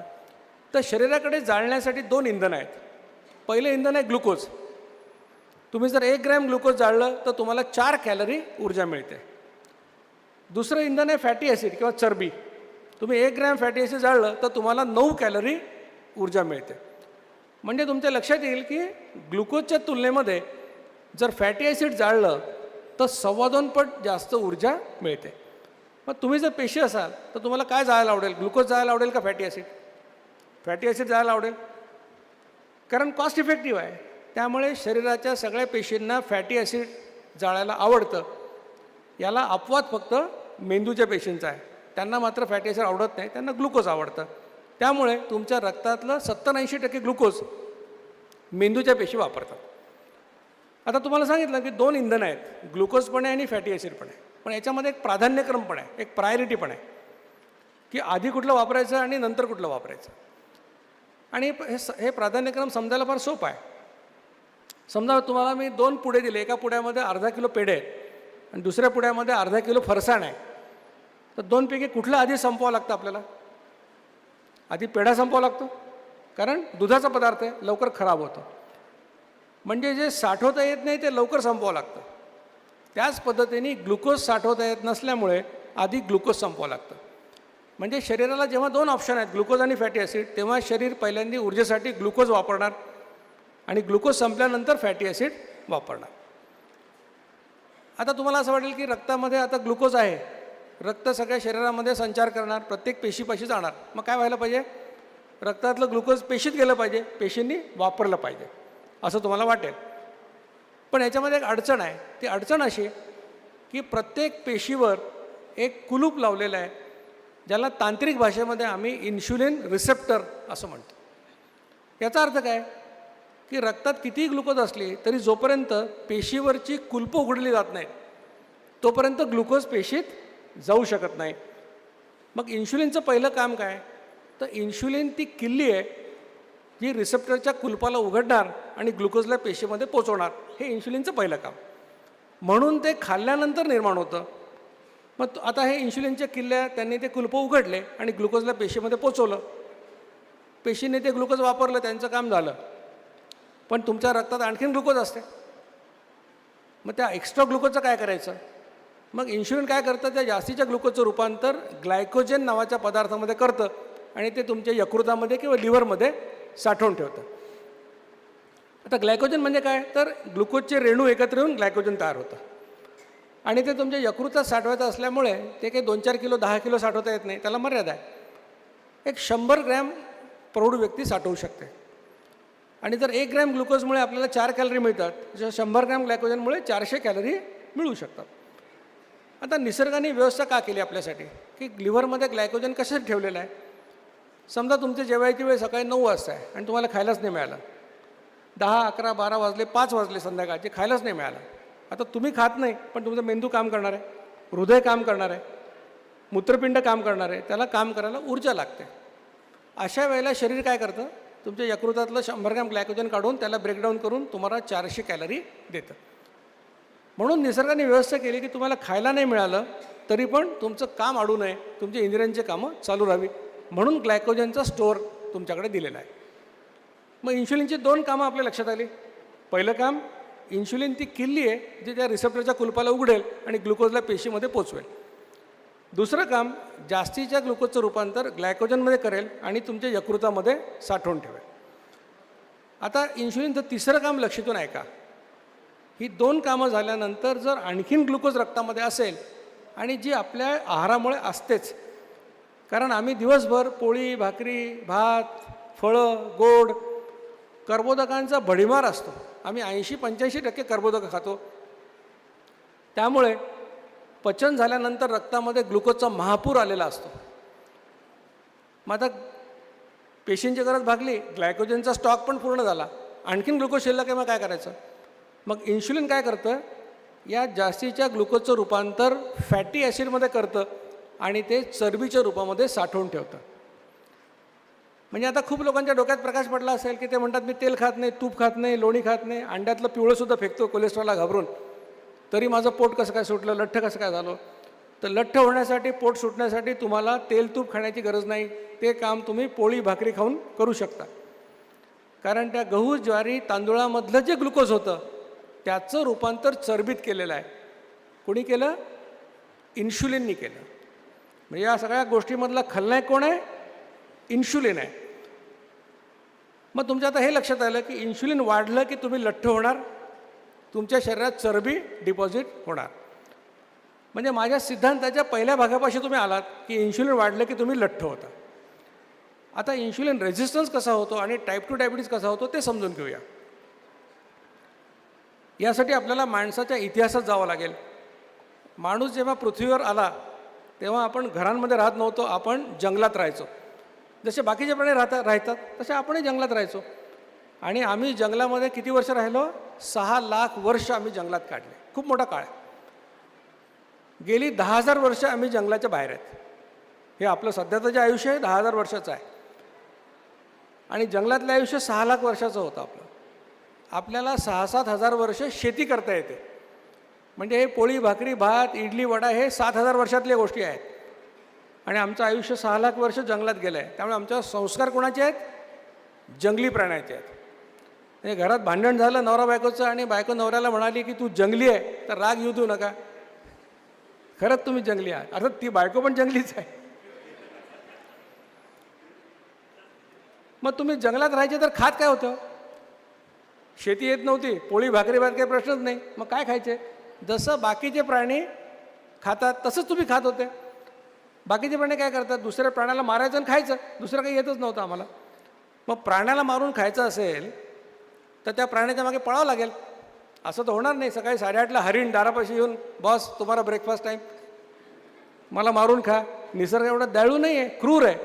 तर शरीराकडे जाळण्यासाठी 2 इंधन आहेत. पहिलं इंधन आहे ग्लुकोज. तुम्ही जर 1 ग्रॅम ग्लुकोज जाळलं तर तुम्हाला 4 कॅलरी ऊर्जा मिळते. दुसरं इंधन आहे फॅटी ॲसिड किंवा चरबी. तुम्ही 1 ग्रॅम फॅटी ॲसिड जाळलं तर तुम्हाला 9 कॅलरी ऊर्जा मिळते. म्हणजे तुमच्या लक्षात येईल की ग्लुकोजच्या तुलनेमध्ये जर फॅटी ॲसिड जाळलं तर 2.25 पट जास्त ऊर्जा मिळते. मग तुम्ही जर पेशी असाल तर तुम्हाला काय जायला आवडेल? ग्लुकोज जायला आवडेल का फॅटी ॲसिड? फॅटी ॲसिड जायला आवडेल, कारण कॉस्ट इफेक्टिव्ह आहे. त्यामुळे शरीराच्या सगळ्या पेशींना फॅटी ॲसिड जाळायला आवडतं. याला अपवाद फक्त मेंदूच्या पेशींचा आहे. त्यांना मात्र फॅटी ॲसिड आवडत नाही, त्यांना ग्लुकोज आवडतं. त्यामुळे तुमच्या रक्तातलं 70-80% ग्लुकोज मेंदूच्या पेशी वापरतात. आता तुम्हाला सांगितलं की 2 इंधन आहेत, ग्लुकोज पण आहे आणि फॅटी ॲसिड पण आहे. पण याच्यामध्ये एक प्राधान्यक्रम पण आहे, एक प्रायोरिटी पण आहे की आधी कुठलं वापरायचं आणि नंतर कुठलं वापरायचं. आणि हे प्राधान्यक्रम समजायला फार सोपं आहे. समजा तुम्हाला मी 2 पुडे दिले, एका पुड्यामध्ये अर्धा किलो पेढे आहेत आणि दुसऱ्या पुड्यामध्ये अर्धा किलो फरसाण आहे. तर 2 पैकी कुठलं आधी संपवावं लागतं आपल्याला? आधी पेढा संपवावा लागतो, कारण दुधाचा पदार्थ आहे, लवकर खराब होतो. म्हणजे जे साठवता येत नाही ते लवकर संपवावं लागतं. त्याच पद्धतीने ग्लुकोज साठवता येत नसल्यामुळे आधी ग्लुकोज संपवावं लागतं. म्हणजे शरीराला जेव्हा 2 ऑप्शन आहेत, ग्लुकोज आणि फॅटी ॲसिड, तेव्हा शरीर पहिल्यांदा ऊर्जेसाठी ग्लुकोज वापरणार आणि ग्लुकोज संपल्यानंतर फॅटी ॲसिड वापरणार. आता तुम्हाला असं वाटेल की रक्तामध्ये आता ग्लुकोज आहे, रक्त सगळ्या शरीरामध्ये संचार करणार, प्रत्येक पेशीपाशी जाणार. मग काय व्हायला पाहिजे? रक्तातलं ग्लुकोज पेशीत गेलं पाहिजे, पेशींनी वापरलं पाहिजे असं तुम्हाला वाटेल. पण याच्यामध्ये एक अडचण आहे. ती अडचण अशी की प्रत्येक पेशीवर एक कुलूप लावलेलं आहे, ज्याला तांत्रिक भाषेमध्ये आम्ही इन्शुलिन रिसेप्टर असं म्हणतो. याचा अर्थ काय की रक्तात कितीही ग्लुकोज असली तरी जोपर्यंत पेशीवरची कुलपं उघडली जात नाहीत तोपर्यंत ग्लुकोज पेशीत जाऊ शकत नाही. मग इन्शुलिनचं पहिलं काम काय? तर इन्शुलिन ती किल्ली आहे जी रिसेप्टरच्या कुलपाला उघडणार आणि ग्लुकोजला पेशीमध्ये पोचवणार. हे इन्शुलिनचं पहिलं काम. म्हणून ते खाल्ल्यानंतर निर्माण होतं. मग आता हे इन्शुलिनच्या किल्ल्या त्यांनी ते कुलपं उघडले आणि ग्लुकोजला पेशीमध्ये पोचवलं. पेशीने ते ग्लुकोज वापरलं, त्यांचं काम झालं. पण तुमच्या रक्तात आणखीन ग्लुकोज असते. मग त्या एक्स्ट्रा ग्लुकोजचं काय करायचं? मग इन्शुलिन काय करतं? त्या जास्तीच्या ग्लुकोजचं रूपांतर ग्लायकोजन नावाच्या पदार्थामध्ये करतं आणि ते तुमच्या यकृतामध्ये किंवा लिव्हरमध्ये साठवून ठेवतं. आता ग्लायकोजन म्हणजे काय? तर ग्लुकोजचे रेणू एकत्र येऊन ग्लायकोजन तयार होतं आणि ते तुमच्या यकृतात साठवायचं असल्यामुळे ते काही 2-4 किलो 10 किलो साठवता येत नाही, त्याला मर्यादा आहे. एक 100 ग्रॅम प्रौढ व्यक्ती साठवू शकते. आणि जर 1 ग्रॅम ग्लुकोजमुळे आपल्याला 4 कॅलरी मिळतात, जर 100 ग्रॅम ग्लायकोजनमुळे 400 कॅलरी मिळू शकतात. आता निसर्गाने व्यवस्था का केली आपल्यासाठी की लिव्हरमध्ये ग्लायकोजन कशासाठी ठेवलेलं आहे? समजा तुमचे जेवायची वेळ सकाळी 9 वाजता आहे आणि तुम्हाला खायलाच नाही मिळालं. 10, 11, 12 वाजले, 5 वाजले संध्याकाळचे, खायलाच नाही मिळालं. आता तुम्ही खात नाही, पण तुमचा मेंदू काम करणार आहे, हृदय काम करणार आहे, मूत्रपिंड काम करणार आहे, त्याला काम करायला ऊर्जा लागते. अशा वेळेला शरीर काय करतं? तुमच्या यकृतातलं 100 ग्रॅम ग्लायकोजन काढून त्याला ब्रेकडाऊन करून तुम्हाला 400 कॅलरी देतं. म्हणून निसर्गाने व्यवस्था केली की तुम्हाला खायला नाही मिळालं तरी पण तुमचं काम अडू नये, तुमच्या इंद्रियांची कामं चालू राहावी, म्हणून ग्लायकोजनचा स्टोअर तुमच्याकडे दिलेला आहे. मग इन्शुलिनची 2 कामं आपल्या लक्षात आली. पहिलं काम, इन्शुलिन ती किल्ली आहे जी त्या रिसेप्टरच्या कुलपाला उघडेल आणि ग्लुकोजला पेशीमध्ये पोचवेल. दुसरं काम, जास्तीच्या ग्लुकोजचं रूपांतर ग्लायकोजनमध्ये करेल आणि तुमच्या यकृतामध्ये साठवून ठेवेल. आता इन्शुलिनचं तिसरं काम लक्षातून ऐका. ही 2 कामं झाल्यानंतर जर आणखीन ग्लुकोज रक्तामध्ये असेल आणि जी आपल्या आहारामुळे असतेच, कारण आम्ही दिवसभर पोळी भाकरी भात फळं गोड कर्बोदकांचा भडीमार असतो. आम्ही 80-85% कर्बोदकं खातो. त्यामुळे पचन झाल्यानंतर रक्तामध्ये ग्लुकोजचा महापूर आलेला असतो. मग आता पेशींची गरज भागली, ग्लायकोजनचा स्टॉक पण पूर्ण झाला, आणखीन ग्लुकोज शिल्लक आहे, मग काय करायचं? मग इन्शुलिन काय करतं, या जास्तीच्या ग्लुकोजचं रूपांतर फॅटी ॲसिडमध्ये करतं आणि ते चरबीच्या रूपामध्ये साठवून ठेवतं. म्हणजे आता खूप लोकांच्या डोक्यात प्रकाश पडला असेल की ते म्हणतात मी तेल खात नाही, तूप खात नाही, लोणी खात नाही, अंड्यातलं पिवळंसुद्धा फेकतो कोलेस्ट्रॉलला घाबरून, तरी माझं पोट कसं काय सुटलं, लठ्ठ कसं काय झालं? तर लठ्ठ होण्यासाठी पोट सुटण्यासाठी तुम्हाला तेल तूप खाण्याची गरज नाही. ते काम तुम्ही पोळी भाकरी खाऊन करू शकता. कारण त्या गहू ज्वारी तांदूळामधलं जे ग्लुकोज होतं त्याचं रूपांतर चरबीत केलेलं आहे. कोणी केलं? इन्शुलिननी केलं. म्हणजे या सगळ्या गोष्टीमधला खलनायक कोण आहे? इन्शुलिन आहे. मग तुमच्या आता हे लक्षात आलं की इन्शुलिन वाढलं की तुम्ही लठ्ठ होणार, तुमच्या शरीरात चरबी डिपॉझिट होणार. म्हणजे माझ्या सिद्धांताच्या पहिल्या भागापाशी तुम्ही आलात की इन्शुलिन वाढलं की तुम्ही लठ्ठ होता. आता इन्शुलिन रेझिस्टन्स कसा होतो आणि टाईप 2 डायबिटीज कसा होतो ते समजून घेऊया. यासाठी आपल्याला माणसाच्या इतिहासात जावं लागेल. माणूस जेव्हा पृथ्वीवर आला तेव्हा आपण घरांमध्ये राहत नव्हतो, आपण जंगलात राहायचो. जसे बाकीचे प्राणी राहतात तसे आपणही जंगलात राहायचो. आणि आम्ही जंगलामध्ये किती वर्ष राहिलो? 6 लाख वर्ष आम्ही जंगलात काढले. खूप मोठा काळ आहे. गेली 10,000 वर्ष आम्ही जंगलाच्या बाहेर आहेत. हे आपलं सध्याचं जे आयुष्य आहे 10,000 वर्षाचं आहे. आणि जंगलातलं आयुष्य 6 लाख वर्षाचं होतं आपलं. आपल्याला 6-7 हजार वर्ष शेती करता येते. म्हणजे हे पोळी भाकरी भात इडली वडा हे 7,000 वर्षातल्या गोष्टी आहेत. आणि आमचं आयुष्य 6 लाख वर्ष जंगलात गेलं आहे. त्यामुळे आमचे संस्कार कोणाचे आहेत? जंगली प्राण्याचे आहेत. म्हणजे घरात भांडण झालं नवरा बायकोचं आणि बायको नवऱ्याला म्हणाली की तू जंगली आहे, तर राग येऊ देऊ नका, खरंच तुम्ही जंगली आहात. अर्थात ती बायको पण जंगलीच आहे. मग तुम्ही जंगलात राहायचे तर खात काय होतं? शेती येत नव्हती, पोळी भाकरी भात काही प्रश्नच नाही, मग काय खायचे? जसं बाकीचे प्राणी खातात तसंच तुम्ही खात होते. बाकीचे प्राणी काय करतात? दुसऱ्या प्राण्याला मारायचं आणि खायचं, दुसरं काही येतच नव्हतं आम्हाला. मग प्राण्याला मारून खायचं असेल तर त्या प्राण्याच्या मागे पळावं लागेल. असं तर होणार नाही. सकाळी 8:30ला हरिण दारापाशी येऊन बॉस तुम्हाला ब्रेकफास्ट टाईम, मला मारून खा. निसर्ग एवढा दयाळू नाही आहे, क्रूर आहे.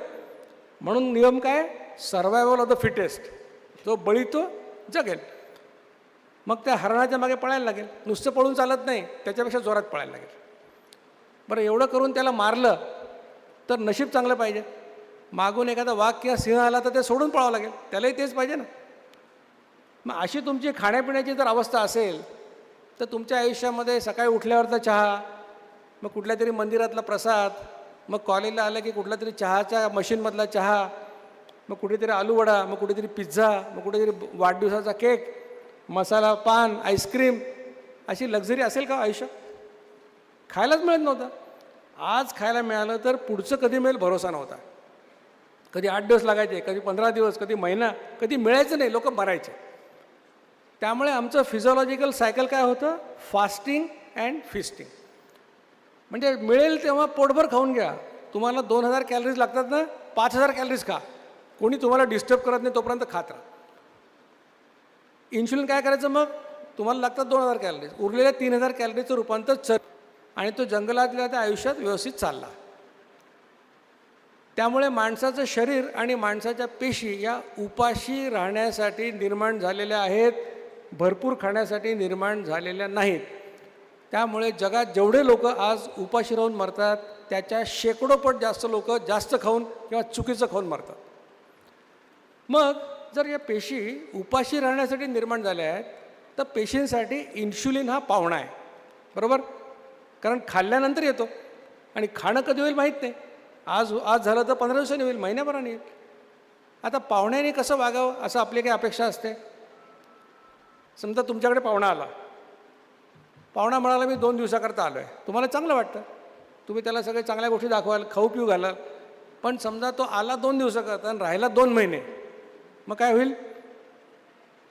म्हणून नियम काय? Survival of the fittest. जो बळी तो जगेल. मग त्या हरणाच्या मागे पळायला लागेल. नुसतं पळून चालत नाही, त्याच्यापेक्षा जोरात पळायला लागेल. बरं, एवढं करून त्याला मारलं तर नशीब चांगलं पाहिजे. मागून एखादा वाघ किंवा सिंह आला तर ते सोडून पळावं लागेल, त्यालाही तेच पाहिजे ना. मग अशी तुमची खाण्यापिण्याची जर अवस्था असेल तर तुमच्या आयुष्यामध्ये सकाळी उठल्यावरचा चहा, मग कुठल्या तरी मंदिरातला प्रसाद, मग कॉलेजला आलं की कुठल्या तरी चहाच्या मशीनमधला चहा, मग कुठेतरी आलूवडा, मग कुठेतरी पिझ्झा, मग कुठेतरी वाढदिवसाचा केक, मसाला पान, आईस्क्रीम, अशी लक्झरी असेल का आयुष्य? खायलाच मिळत नव्हतं. आज खायला मिळालं तर पुढचं कधी मिळेल भरोसा नव्हता. कधी 8 दिवस लागायचे, कधी 15 दिवस, कधी महिना, कधी मिळायचं नाही, लोक मरायचे. त्यामुळे आमचं फिजिओलॉजिकल सायकल काय होतं? Fasting and fisting. म्हणजे मिळेल तेव्हा पोटभर खाऊन घ्या. तुम्हाला 2,000 कॅलरीज लागतात ना, 5,000 कॅलरीज खा. कोणी तुम्हाला डिस्टर्ब करत नाही तोपर्यंत खात राहा. इन्शुलिन काय करायचं? मग तुम्हाला लागतात 2,000 कॅलरीज, उरलेल्या 3,000 कॅलरीजचं रूपांतर आणि तो जंगलातल्या त्या आयुष्यात व्यवस्थित चालला. त्यामुळे माणसाचं शरीर आणि माणसाच्या पेशी या उपाशी राहण्यासाठी निर्माण झालेल्या आहेत, भरपूर खाण्यासाठी निर्माण झालेल्या नाहीत. त्यामुळे जगात जेवढे लोक आज उपाशी राहून मरतात त्याच्या शेकडोपट जास्त लोक जास्त खाऊन किंवा चुकीचं खाऊन मरतात. मग जर या पेशी उपाशी राहण्यासाठी निर्माण झाल्या आहेत तर पेशींसाठी इन्शुलिन हा पाहुणा आहे, बरोबर? कारण खाल्ल्यानंतर येतो आणि खाणं कधी होईल माहीत नाही. आज झालं तर 15 दिवसांनी होईल, महिन्याभराने येईल. आता पाहुण्याने कसं वागावं असं आपली काही अपेक्षा असते? समजा तुमच्याकडे पाहुणा आला, पाहुणा म्हणाला मी 2 दिवसाकरता आलो आहे. तुम्हाला चांगलं वाटतं, तुम्ही त्याला सगळे चांगल्या गोष्टी दाखवाल, खाऊ पिऊ घालाल. पण समजा तो आला 2 दिवसाकरता आणि राहिला 2 महिने, मग काय होईल?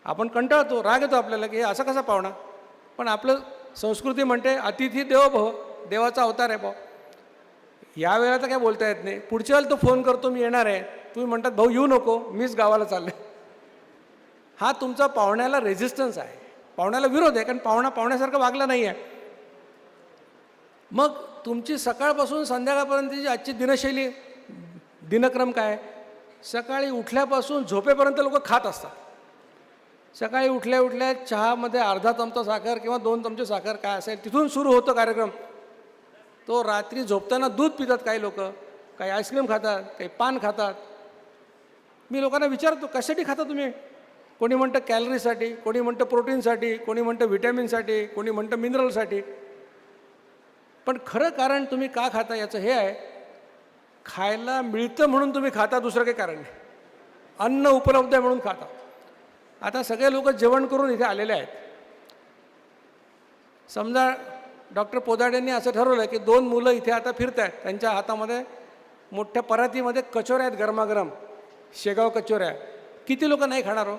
आपण कंटाळतो, राग येतो आपल्याला की असं कसा पाहुणा. पण आपलं संस्कृती म्हणते अतिथी देवो भव, देवाचा अवतार आहे भाऊ. या वेळेला तर काय बोलता येत नाही. पुढच्या वेळेला तो फोन करतो मी येणार आहे, तुम्ही म्हणतात भाऊ येऊ नको मीच गावाला चालले. हा तुमचा पाहुण्याला रेझिस्टन्स आहे, पाहुण्याला विरोध आहे, कारण पाहुणा पाहुण्यासारखं वागला नाही आहे. मग तुमची सकाळपासून संध्याकाळपर्यंतची आजची दिनशैली, दिनक्रम काय? सकाळी उठल्यापासून झोपेपर्यंत लोक खात असतात. सकाळी उठल्या उठल्या चहामध्ये अर्धा चमचा साखर किंवा 2 चमचे साखर काय असेल तिथून सुरू होतो कार्यक्रम. तो रात्री झोपताना दूध पितात काही लोक, काही आईस्क्रीम खातात, काही पान खातात. मी लोकांना विचारतो कशासाठी खाता तुम्ही? कोणी म्हणतं कॅलरीसाठी, कोणी म्हणतं प्रोटीनसाठी, कोणी म्हणतं व्हिटॅमिनसाठी, कोणी म्हणतं मिनरलसाठी. पण खरं कारण तुम्ही का खाता याचं हे आहे, खायला मिळतं म्हणून तुम्ही खाता, दुसरं काही कारण नाही. अन्न उपलब्ध आहे म्हणून खाता. आता सगळे लोक जेवण करून इथे आलेले आहेत. समजा डॉक्टर पोदाडेंनी असं ठरवलं की 2 मुलं इथे आता फिरत आहेत, त्यांच्या हातामध्ये मोठ्या परातीमध्ये कचोऱ्या आहेत, गरमागरम शेगाव कचोऱ्या. किती लोक नाही खाणार हो?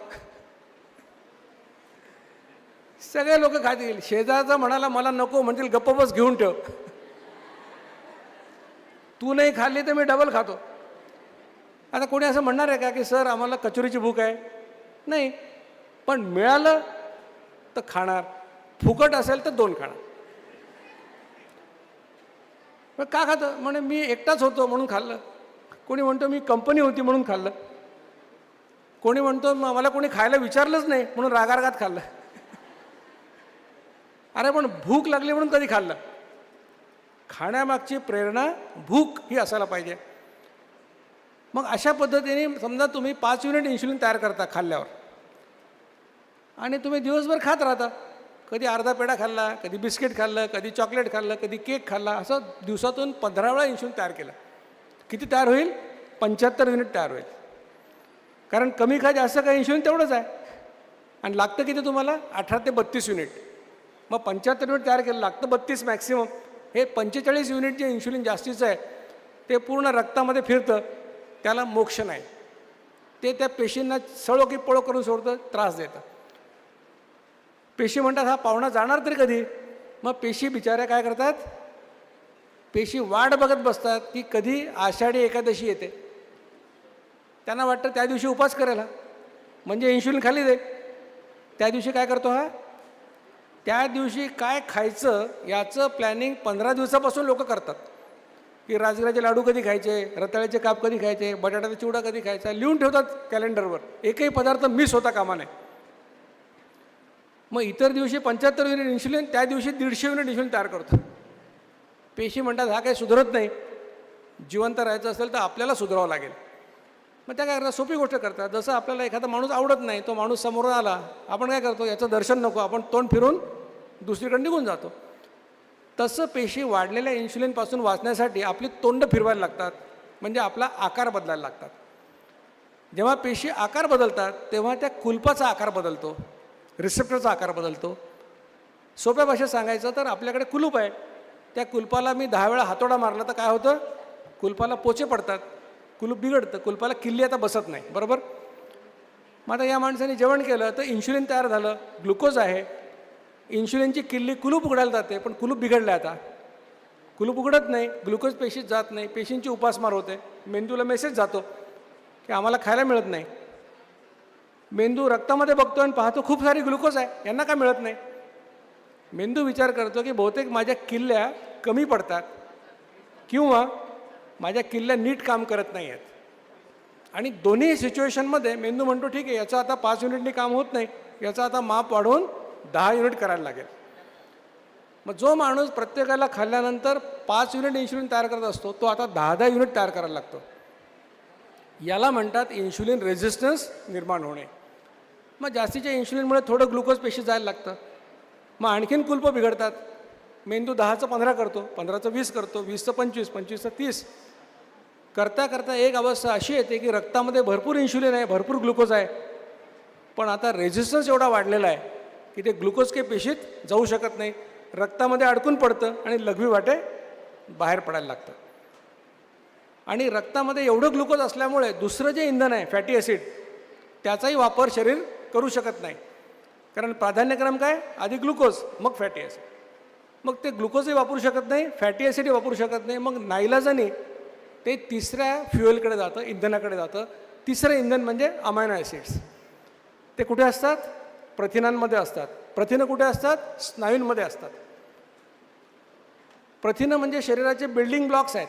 सगळे लोक खातील. शेजारचा म्हणाला मला नको, म्हणतील गप्प बस घेऊन ठेव, तू नाही खाल्ली तर मी डबल खातो. आता कोणी असं म्हणणार आहे का की सर आम्हाला कचोरीची भूक आहे? नाही, पण मिळालं तर खाणार, फुकट असेल तर 2 खाणार. मग का खातं? म्हणे मी एकटाच होतो म्हणून खाल्लं. कोणी म्हणतो मी कंपनी होती म्हणून खाल्लं. कोणी म्हणतो मला कोणी खायला विचारलंच नाही म्हणून रागारागात खाल्लं. अरे पण भूक लागली म्हणून कधी खाल्लं? खाण्यामागची प्रेरणा भूक ही असायला पाहिजे. मग अशा पद्धतीने समजा तुम्ही 5 युनिट इन्शुलिन तयार करता खाल्ल्यावर, आणि तुम्ही दिवसभर खात राहता. कधी अर्धा पेढा खाल्ला, कधी बिस्किट खाल्लं, कधी चॉकलेट खाल्लं, कधी केक खाल्ला, असं दिवसातून 15 वेळा इन्शुलिन तयार केलं. किती तयार होईल? 75 युनिट तयार होईल. कारण कमी खा जास्त काय इन्शुलिन तेवढंच आहे. आणि लागतं किती तुम्हाला? 18 ते 32 युनिट. मग 75 युनिट तयार केलं, लागतं 32 मॅक्सिमम. हे 45 युनिट जे इन्शुलिन जास्तीचं आहे ते पूर्ण रक्तामध्ये फिरतं, त्याला मोक्ष नाही. ते त्या पेशींना सळो की पळो करून सोडतं, त्रास देतं. पेशी म्हणतात हा पाहुणा जाणार तरी कधी? मग पेशी बिचाऱ्या काय करतात? पेशी वाट बघत बसतात की कधी आषाढी एकादशी येते. त्यांना वाटतं त्या दिवशी उपास करायला, म्हणजे इन्शुलिन खाली दे. त्या दिवशी काय करतो हा? त्या दिवशी काय खायचं याचं प्लॅनिंग 15 दिवसापासून लोक करतात. की राजगिराचे लाडू कधी खायचे, रताळ्याचे काप कधी खायचे, बटाट्याचा चिवडा कधी खायचा, लिहून ठेवतात कॅलेंडरवर. एकही पदार्थ मिस होता कामा नये. मग इतर दिवशी 75 युनिट इन्शुलिन, त्या दिवशी 150 युनिट इन्शुलिन तयार करतो. पेशी म्हणतात हा काही सुधारत नाही, जिवंत राहायचं असेल तर आपल्याला सुधारावं लागेल. मग त्या काय करतात? सोपी गोष्ट करतात. जसं आपल्याला एखादा माणूस आवडत नाही, तो माणूस समोर आला, आपण काय करतो? याचं दर्शन नको, आपण तोंड फिरून दुसरीकडे निघून जातो. तसं पेशी वाढलेल्या इन्शुलिनपासून वाचण्यासाठी आपली तोंड फिरवायला लागतात, म्हणजे आपला आकार बदलायला लागतात. जेव्हा पेशी आकार बदलतात तेव्हा त्या कुलपाचा आकार बदलतो, रिसेप्टरचा आकार बदलतो. सोप्या भाषेत सांगायचं तर आपल्याकडे कुलूप आहे, त्या कुलपाला मी 10 वेळा हातोडा मारला तर काय होतं? कुलपाला पोचे पडतात, कुलूप बिघडतं, कुलपाला किल्ली आता बसत नाही, बरोबर? मग आता या माणसाने जेवण केलं तर इन्शुलिन तयार झालं, ग्लुकोज आहे, इन्शुलिनची किल्ली कुलूप उघडायला जाते, पण कुलूप बिघडलं. आता कुलूप उघडत नाही, ग्लुकोज पेशीत जात नाही, पेशींची उपासमार होते, मेंदूला मेसेज जातो की आम्हाला खायला मिळत नाही. मेंदू रक्तामध्ये बघतो आणि पाहतो खूप सारी ग्लुकोज आहे, यांना काय मिळत नाही. मेंदू विचार करतो की बहुतेक माझ्या किल्ल्या कमी पडतात किंवा माझ्या किल्ल्या नीट काम करत नाही आहेत. आणि दोन्ही सिच्युएशनमध्ये मेंदू म्हणतो ठीक आहे, याचं आता 5 युनिटनी काम होत नाही, याचं आता माप वाढवून 10 युनिट करायला लागेल. मग जो माणूस प्रत्येकाला खाल्ल्यानंतर 5 युनिट इन्शुलिन तयार करत असतो, तो आता 10-10 युनिट तयार करायला लागतो. याला म्हणतात इन्शुलिन रेझिस्टन्स निर्माण होणे. मग जास्तीच्या इन्शुलिनमुळे थोडं ग्लुकोज पेशी जायला लागतं, मग आणखीन कुल्प बिघडतात. मेंदू 10चं 15 करतो, 15चं 20 करतो, 20चं 25, 25चं 30 करता करता एक अवस्था अशी येते की रक्तामध्ये भरपूर इन्शुलिन आहे, भरपूर ग्लुकोज आहे, पण आता रेझिस्टन्स एवढा वाढलेला आहे की ते ग्लुकोज काही पेशीत जाऊ शकत नाही, रक्तामध्ये अडकून पडतं आणि लघवी वाटे बाहेर पडायला लागतं. आणि रक्तामध्ये एवढं ग्लुकोज असल्यामुळे दुसरं जे इंधन आहे फॅटी ॲसिड, त्याचाही वापर शरीर करू शकत नाही. कारण प्राधान्यक्रम काय, आधी ग्लुकोज मग फॅटी ॲसिड. मग ते ग्लुकोजही वापरू शकत नाही, फॅटी ॲसिडही वापरू शकत नाही. मग नाईलाजाने ते तिसऱ्या फ्युएलकडे जातं, इंधनाकडे जातं. तिसरं इंधन म्हणजे अमायनो ॲसिड्स. ते कुठे असतात, प्रथिनांमध्ये असतात. प्रथिनं कुठे असतात, स्नायूंमध्ये असतात. प्रथिनं म्हणजे शरीराचे बिल्डिंग ब्लॉक्स आहेत.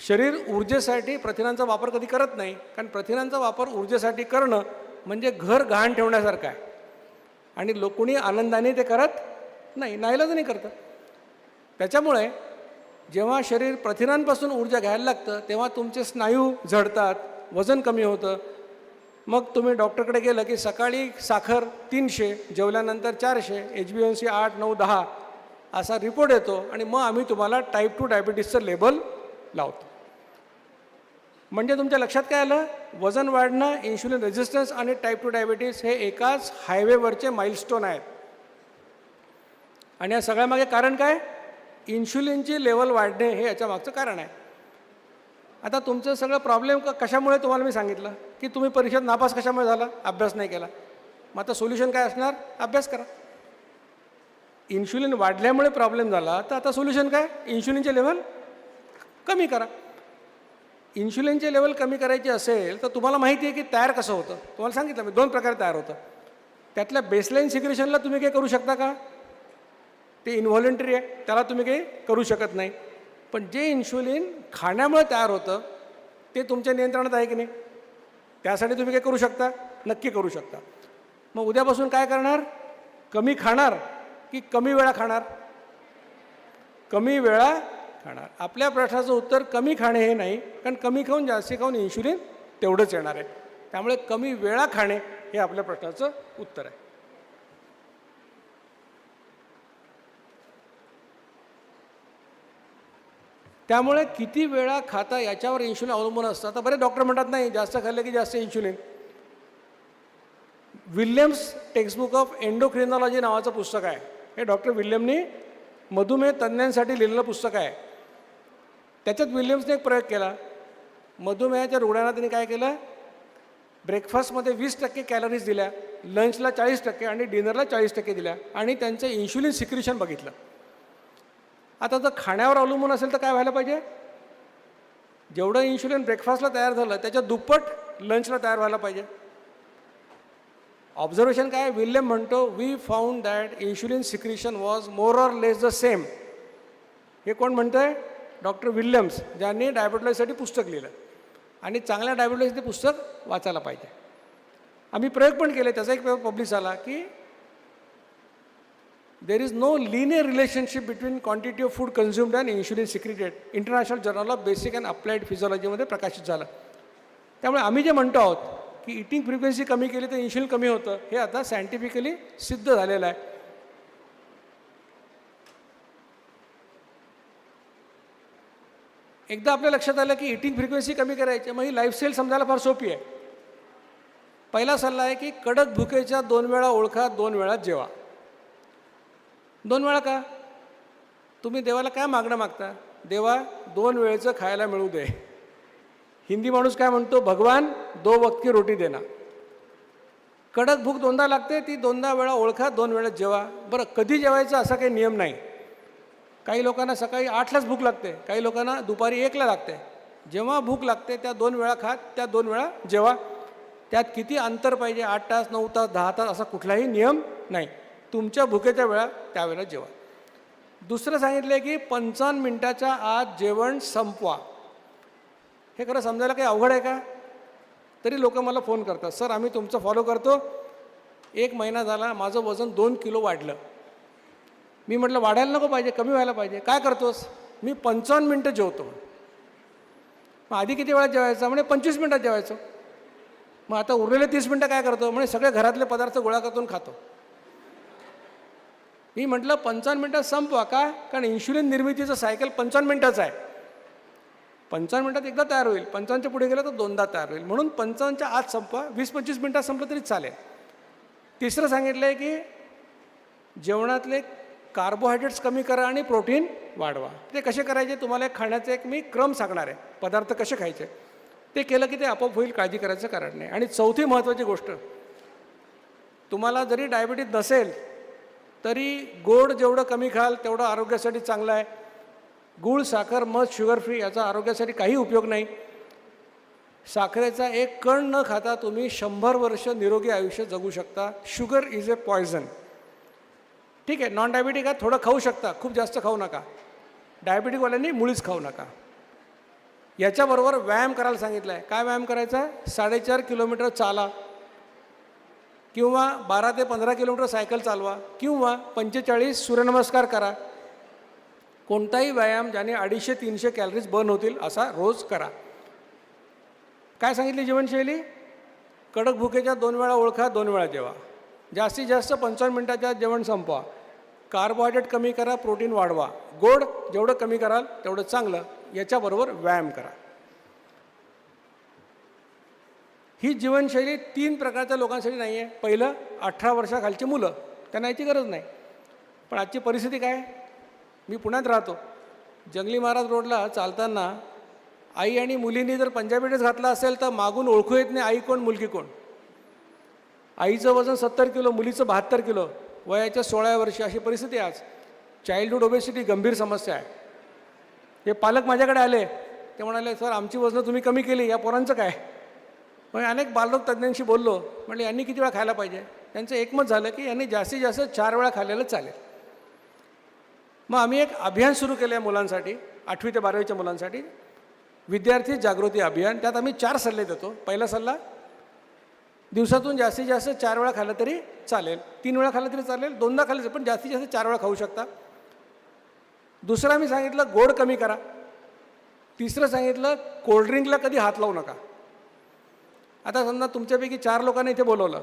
शरीर ऊर्जेसाठी प्रथिनांचा वापर कधी करत नाही, कारण प्रथिनांचा वापर ऊर्जेसाठी करणं म्हणजे घर गहाण ठेवण्यासारखं आहे. आणि कोणी आनंदाने ते करत नाही, नाईलाजाने करतं. त्याच्यामुळे जेव्हा शरीर प्रथिनांपासून ऊर्जा घ्यायला लागतं तेव्हा तुमचे स्नायू झडतात, वजन कमी होतं. मग तुम्ही डॉक्टरकडे गेलं की सकाळी साखर 300, जेवल्यानंतर 400, HbA1c 8, 9, 10 असा रिपोर्ट येतो आणि मग आम्ही तुम्हाला टाईप 2 डायबिटीसचं लेबल लावतो. म्हणजे तुमच्या लक्षात काय आलं, वजन वाढणं, इन्शुलिन रेझिस्टन्स आणि टाईप 2 डायबिटीस हे एकाच हायवेवरचे माइलस्टोन आहेत. आणि या सगळ्यामागे कारण काय, इन्शुलिनची लेवल वाढणे हे याच्या मागचं कारण आहे. आता तुमचं सगळं प्रॉब्लेम कशामुळे तुम्हाला मी सांगितलं की तुम्ही परीक्षेत नापास कशामुळे झाला, अभ्यास नाही केला. मग आता सोल्युशन काय असणार, अभ्यास करा. इन्शुलिन वाढल्यामुळे प्रॉब्लेम झाला तर आता सोल्युशन काय, इन्शुलिनचे लेवल कमी करा. इन्शुलिनचे लेवल कमी करायचे असेल तर तुम्हाला माहिती आहे की तयार कसं होतं. तुम्हाला सांगितलं मी 2 प्रकारे तयार होतं. त्यातल्या बेसलाईन सिक्रेशनला तुम्ही काही करू शकता का, ते इनव्हॉलंटरी आहे, त्याला तुम्ही काही करू शकत नाही. पण जे इन्शुलिन खाण्यामुळे तयार होतं ते तुमच्या नियंत्रणात आहे की नाही, त्यासाठी तुम्ही काय करू शकता, नक्की करू शकता. मग उद्यापासून काय करणार, कमी खाणार की कमी वेळा खाणार, कमी वेळा खाणार. आपल्या प्रश्नाचं उत्तर कमी खाणे हे नाही, कारण कमी खाऊन जास्ती खाऊन इन्शुलिन तेवढंच येणार आहे. त्यामुळे कमी वेळा खाणे हे आपल्या प्रश्नाचं उत्तर आहे. त्यामुळे किती वेळा खाता याच्यावर इन्शुलिन अवलंबून असतं. आता बरेच डॉक्टर म्हणतात नाही जास्त खाल्लं की जास्त इन्शुलिन. विल्यम्स टेक्स्टबुक ऑफ एंडोक्रिनॉलॉजी नावाचं पुस्तक आहे. हे डॉक्टर विल्यमनी मधुमेह तज्ज्ञांसाठी लिहिलेलं पुस्तक आहे. त्याच्यात विल्यम्सने एक प्रयोग केला. मधुमेहाच्या रुग्णांना त्यांनी काय केलं, ब्रेकफास्टमध्ये 20% कॅलरीज दिल्या, लंचला 40% आणि डिनरला 40% दिल्या आणि त्यांचं इन्शुलिन सिक्रेशन बघितलं. आता जर खाण्यावर अवलंबून असेल तर काय व्हायला पाहिजे, जेवढं इन्शुलिन ब्रेकफास्टला तयार झालं त्याच्या दुप्पट लंचला तयार व्हायला पाहिजे. ऑब्झर्वेशन काय, विल्यम म्हणतो we found that insulin secretion was more or less the same. हे कोण म्हणतं आहे, डॉक्टर विल्यम्स, ज्यांनी डायबिटीजसाठी पुस्तक लिहिलं. आणि चांगल्या डायबिटीजसाठी पुस्तक वाचायला पाहिजे. आम्ही प्रयोग पण केले, त्याचा एक पेपर पब्लिश झाला की there is no linear relationship between quantity of food consumed and insulin secreted. International journal of basic and applied फिजिओलॉजीमध्ये प्रकाशित झालं. त्यामुळे आम्ही जे म्हणतो आहोत की इटिंग फ्रिक्वेन्सी कमी केली तर इन्शुलिन कमी होतं, हे आता सायंटिफिकली सिद्ध झालेलं आहे. एकदा आपल्या लक्षात आलं की इटिंग फ्रिक्वेन्सी कमी करायची, मग ही लाईफस्टाईल समजायला फार सोपी आहे. पहिला सल्ला आहे की कडक भुकेच्या 2 वेळा ओळखा, 2 वेळा जेवा. 2 वेळा का, तुम्ही देवाला काय मागणं मागता, देवा 2 वेळेचं खायला मिळू दे. हिंदी माणूस काय म्हणतो, भगवान 2 वक्त की रोटी देना. कडक भूक 2दा लागते, ती 2दा वेळा ओळखा, 2 वेळा जेवा. बरं, कधी जेवायचं असा काही नियम नाही. काही लोकांना सकाळी 8लाच भूक लागते, काही लोकांना दुपारी 1ला लागते. जेव्हा भूक लागते त्या 2 वेळा खा, त्या 2 वेळा जेवा. त्यात किती अंतर पाहिजे, 8 तास, 9 तास, 10 तास असा कुठलाही नियम नाही. तुमच्या भुकेच्या वेळा त्यावेळेला जेवा. दुसरं सांगितलं आहे की 55 मिनिटाच्या आत जेवण संपवा. हे खरं समजायला काही अवघड आहे का, तरी लोक मला फोन करतात, सर आम्ही तुमचं फॉलो करतो, 1 महिना झाला माझं वजन 2 किलो वाढलं. मी म्हटलं वाढायला नको पाहिजे, कमी व्हायला पाहिजे. काय करतोस, मी 55 मिनटं जेवतो. मग आधी किती वेळात जेवायचं, म्हणजे 25 मिनटात जेवायचं. मग आता उरलेले 30 मिनटं काय करतो, म्हणजे सगळे घरातले पदार्थ गोळा करून खातो. मी म्हटलं 55 मिनटात संपवा. का, कारण इन्शुलिन निर्मितीचं सायकल 55 मिनटाचं आहे. 55 मिनटात एकदा तयार होईल, 55च्या पुढे गेलं तर 2दा तयार होईल. म्हणून 55च्या आत संपवा, 20-25 मिनटात संपलं तरी चालेल. तिसरं सांगितलं आहे की जेवणातले कार्बोहायड्रेट्स कमी करा आणि प्रोटीन वाढवा. ते कसे करायचे, तुम्हाला एक खाण्याचा एक मी क्रम सांगणार आहे, पदार्थ कसे खायचे. ते केलं की ते आपोआप होईल, काळजी करायचं कारण नाही. आणि चौथी महत्त्वाची गोष्ट, तुम्हाला जरी डायबिटीज नसेल तरी गोड जेवढं कमी खाल तेवढं आरोग्यासाठी चांगलं आहे. गूळ, साखर, मध, शुगर फ्री याचा आरोग्यासाठी काही उपयोग नाही. साखरेचा एक कण न खाता तुम्ही 100 वर्ष निरोगी आयुष्य जगू शकता. Sugar is a poison. ठीक आहे, नॉन डायबिटिक आहे, थोडं खाऊ शकता, खूप जास्त खाऊ नका. डायबिटिकवाल्यांनी मुळीच खाऊ नका. याच्याबरोबर व्यायाम करायला सांगितलं आहे. काय व्यायाम करायचा आहे? 4.5 किलोमीटर चाला किंवा 12 ते 15 किलोमीटर सायकल चालवा किंवा 45 सूर्यनमस्कार करा. कोणताही व्यायाम ज्याने 250-300 कॅलरीज बर्न होतील असा रोज करा. काय सांगितली जीवनशैली? कडक भुकेच्या 2 वेळा ओळखा, 2 वेळा जेवा. जास्तीत जास्त 55 मिनिटाच्या जेवण संपवा. कार्बोहायड्रेट कमी करा, प्रोटीन वाढवा. गोड जेवढं कमी कराल तेवढं चांगलं. याच्याबरोबर व्यायाम करा. ही जीवनशैली 3 प्रकारच्या लोकांसाठी नाही आहे. पहिलं, 18 वर्षाखालची मुलं, त्यांना याची गरज नाही. पण आजची परिस्थिती काय? मी पुण्यात राहतो. जंगली महाराज रोडला चालताना आई आणि मुलींनी जर पंजाबी ड्रेस घातला असेल तर मागून ओळखू येत नाही आई कोण मुलगी कोण. आईचं वजन 70 किलो, मुलीचं 72 किलो, वयाच्या 16 वर्षी, अशी परिस्थिती आज. चाइल्डहूड ओबेसिटी गंभीर समस्या आहे. हे पालक माझ्याकडे आले, ते म्हणाले सर आमची वजनं तुम्ही कमी केली, या पोरांचं काय? मग अनेक बालरोग तज्ज्ञांशी बोललो. म्हटलं यांनी किती वेळा खायला पाहिजे? त्यांचं एकमत झालं की यांनी जास्तीत जास्त 4 वेळा खाल्लेलं चालेल. मग आम्ही एक अभियान सुरू केलं आहे मुलांसाठी, 8वी ते 12वीच्या मुलांसाठी, विद्यार्थी जागृती अभियान. त्यात आम्ही 4 सल्ले देतो. पहिला सल्ला, दिवसातून जास्तीत जास्त 4 वेळा खाल्लं तरी चालेल, 3 वेळा खाल्लं तरी चालेल, 2दा खाल्लं पण जास्तीत जास्त 4 वेळा खाऊ शकता. दुसरं मी सांगितलं गोड कमी करा. तिसरं सांगितलं कोल्ड्रिंकला कधी हात लावू नका. आता समजा तुमच्यापैकी 4 लोकांनी इथे बोलवलं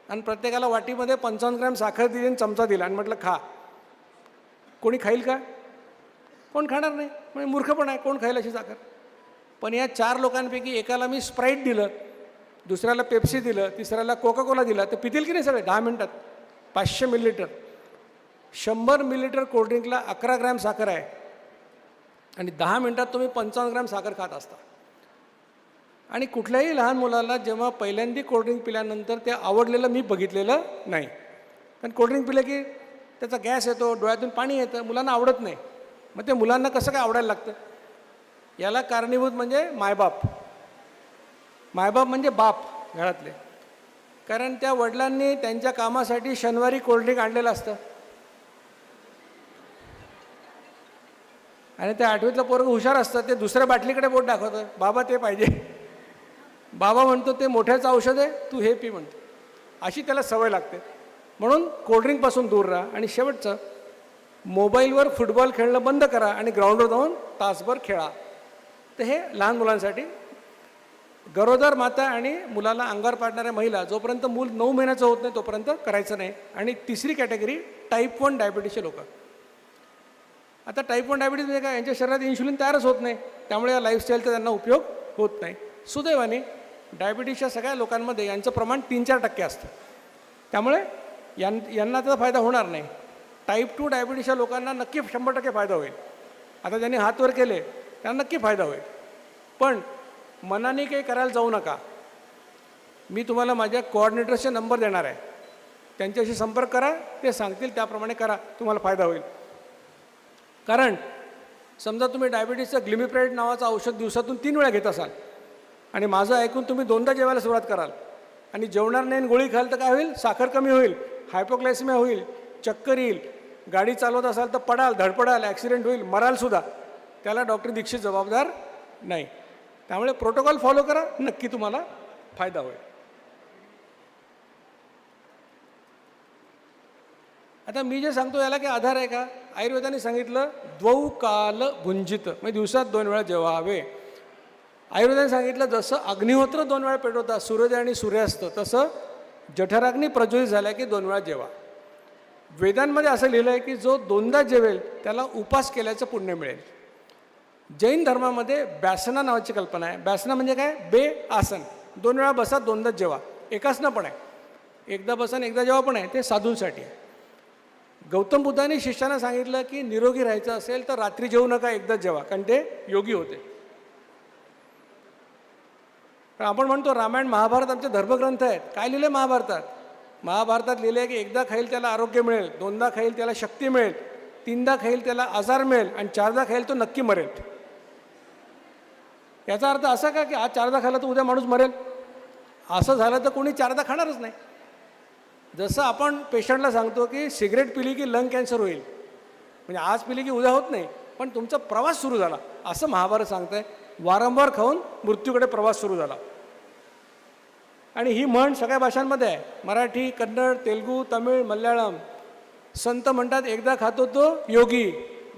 आणि प्रत्येकाला वाटीमध्ये 55 ग्रॅम साखर दिली आणि चमचा दिला आणि म्हटलं खा. कोणी खाईल का? कोण खाणार नाही. म्हणजे मूर्खपण आहे, कोण खाईल अशी साखर? पण या 4 लोकांपैकी एकाला मी स्प्राईट दिलं, दुसऱ्याला पेप्सी दिलं, तिसऱ्याला कोकाकोला दिला, तर पितील की नाही सगळे 10 मिनटात? 500 मिलीलिटर. 100 मिलीलिटर कोल्ड्रिंकला 11 ग्रॅम साखर आहे आणि 10 मिनटात तुम्ही 55 ग्रॅम साखर खात असता. आणि कुठल्याही लहान मुलाला जेव्हा पहिल्यांदा कोल्ड्रिंक पिल्यानंतर ते आवडलेलं मी बघितलेलं नाही. कारण कोल्ड्रिंक पिलं की त्याचा गॅस येतो, डोळ्यातून पाणी येतं, मुलांना आवडत नाही. मग ते मुलांना कसं काय आवडायला लागतं? याला कारणीभूत म्हणजे मायबाप. मायबाप म्हणजे बाप घरातले. कारण त्या वडिलांनी त्यांच्या कामासाठी शनिवारी कोल्ड्रिंक आणलेलं असतं आणि त्या 8वीतलं पोरगं हुशार असतं, ते दुसऱ्या बाटलीकडे बोट दाखवतं, बाबा ते पाहिजे. बाबा म्हणतो ते मोठ्याचं औषध आहे, तू हे पी म्हणतो. अशी त्याला सवय लागते. म्हणून कोल्ड्रिंकपासून दूर राहा. आणि शेवटचं, मोबाईलवर फुटबॉल खेळणं बंद करा आणि ग्राउंडवर जाऊन तासभर खेळा. तर हे लहान मुलांसाठी. गरोदर माता आणि मुलाला अंगावर पाडणाऱ्या महिला, जोपर्यंत मूल 9 महिन्याचं होत नाही तोपर्यंत करायचं नाही. आणि तिसरी कॅटेगरी, टाईप 1 डायबिटीसचे लोक. आता टाईप 1 डायबिटीस म्हणजे काय? यांच्या शरीरात इन्शुलिन तयारच होत नाही, त्यामुळे या लाईफस्टाईलचा त्यांना उपयोग होत नाही. सुदैवाने डायबिटीसच्या सगळ्या लोकांमध्ये यांचं प्रमाण 3-4% असतं, त्यामुळे यांना त्याचा फायदा होणार नाही. टाईप 2 डायबिटीसच्या लोकांना नक्की 100% फायदा होईल. आता ज्यांनी हात वर केले त्यांना नक्की फायदा होईल. पण मनाने काही करायला जाऊ नका. मी तुम्हाला माझ्या कोऑर्डिनेटर्सचे नंबर देणार आहे, त्यांच्याशी संपर्क करा, ते सांगतील त्याप्रमाणे करा, तुम्हाला फायदा होईल. कारण समजा तुम्ही डायबिटीसचं ग्लिमिप्राइड नावाचं औषध दिवसातून 3 वेळा घेत असाल आणि माझं ऐकून तुम्ही 2दा जेवायला सुरुवात कराल आणि जेवणार नाही गोळी खाल तर काय होईल? साखर कमी होईल, हायपोग्लायसेमिया होईल, चक्कर येईल, गाडी चालवत असाल तर पडाल, धडपडाल, ॲक्सिडेंट होईल, मरालसुद्धा. त्याला डॉक्टर दीक्षित जबाबदार नाही. त्यामुळे प्रोटोकॉल फॉलो करा, नक्की तुम्हाला फायदा होईल. आता मी जे सांगतो याला काही आधार आहे का? आयुर्वेदाने सांगितलं द्वौ काल भुंजित, म्हणजे दिवसात 2 वेळा जेवावे. आयुर्वेदाने सांगितलं जसं अग्निहोत्र 2 वेळा पेटवतात, सूर्योदय आणि सूर्यास्त, तसं जठराग्नी प्रज्वलित झाला की 2 वेळा जेवा. वेदांमध्ये असं लिहिलं आहे की जो 2दा जेवेल त्याला उपास केल्याचं पुण्य मिळेल. जैन धर्मामध्ये ब्यासना नावाची कल्पना आहे. ब्यासना म्हणजे काय? आसन. 2 वेळा बसा, 2दाच जेवा. एकासनं पण आहे, एकदा बसा आणि एकदा जेवा पण आहे, ते साधूंसाठी आहे. गौतम बुद्धांनी शिष्यांना सांगितलं की निरोगी राहायचं असेल तर रात्री जेवू नका, एकदाच जेवा, कारण ते योगी होते. आपण म्हणतो रामायण महाभारत आमचे धर्मग्रंथ आहेत. काय लिहिलं महाभारतात? महाभारतात लिहिले आहे की एकदा खाईल त्याला आरोग्य मिळेल, दोनदा खाईल त्याला शक्ती मिळेल, तीनदा खाईल त्याला आजार मिळेल आणि चारदा खाईल तो नक्की मरेल. याचा अर्थ असा का की आज चारदा खाल्ला तर उद्या माणूस मरेल? असं झालं तर कोणी चारदा खाणारच नाही. जसं आपण पेशंटला सांगतो की सिगरेट पिली की लंग कॅन्सर होईल, म्हणजे आज पिली की उद्या होत नाही, पण तुमचा प्रवास सुरू झाला, असं महाभारत सांगतंय. वारंवार खाऊन मृत्यूकडे प्रवास सुरू झाला. आणि ही म्हण सगळ्या भाषांमध्ये आहे, मराठी, कन्नड, तेलुगू, तमिळ, मल्याळम. संत म्हणतात एकदा खातो तो योगी,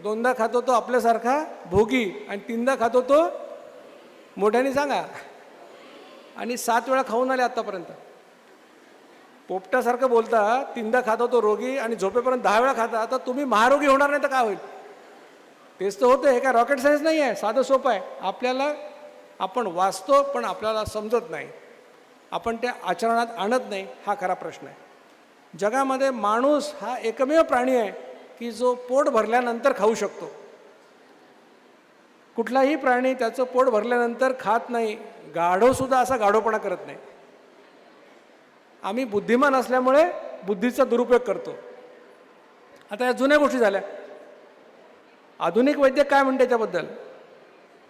दोनदा खातो तो आपल्यासारखा भोगी आणि तीनदा खातो तो मोठ्याने सांगा. आणि 7 वेळा खाऊन आले आत्तापर्यंत. पोपटासारखं बोलता, तीनदा खातो तो रोगी आणि झोपेपर्यंत 10 वेळा खाता, तर तुम्ही महारोगी होणार नाही तर काय होईल? तेच तर होतं. हे काय रॉकेट सायन्स नाही आहे, साधं सोपं आहे. आपण वाचतो पण आपल्याला समजत नाही, आपण त्या आचरणात आणत नाही, हा खरा प्रश्न आहे. जगामध्ये माणूस हा एकमेव प्राणी आहे की जो पोट भरल्यानंतर खाऊ शकतो. कुठलाही प्राणी त्याचं पोट भरल्यानंतर खात नाही. गाढवसुद्धा असा गाढवपणा करत नाही. आम्ही बुद्धिमान असल्यामुळे बुद्धीचा दुरुपयोग करतो. आता या जुन्या गोष्टी झाल्या. आधुनिक वैद्य काय म्हणते त्याबद्दल?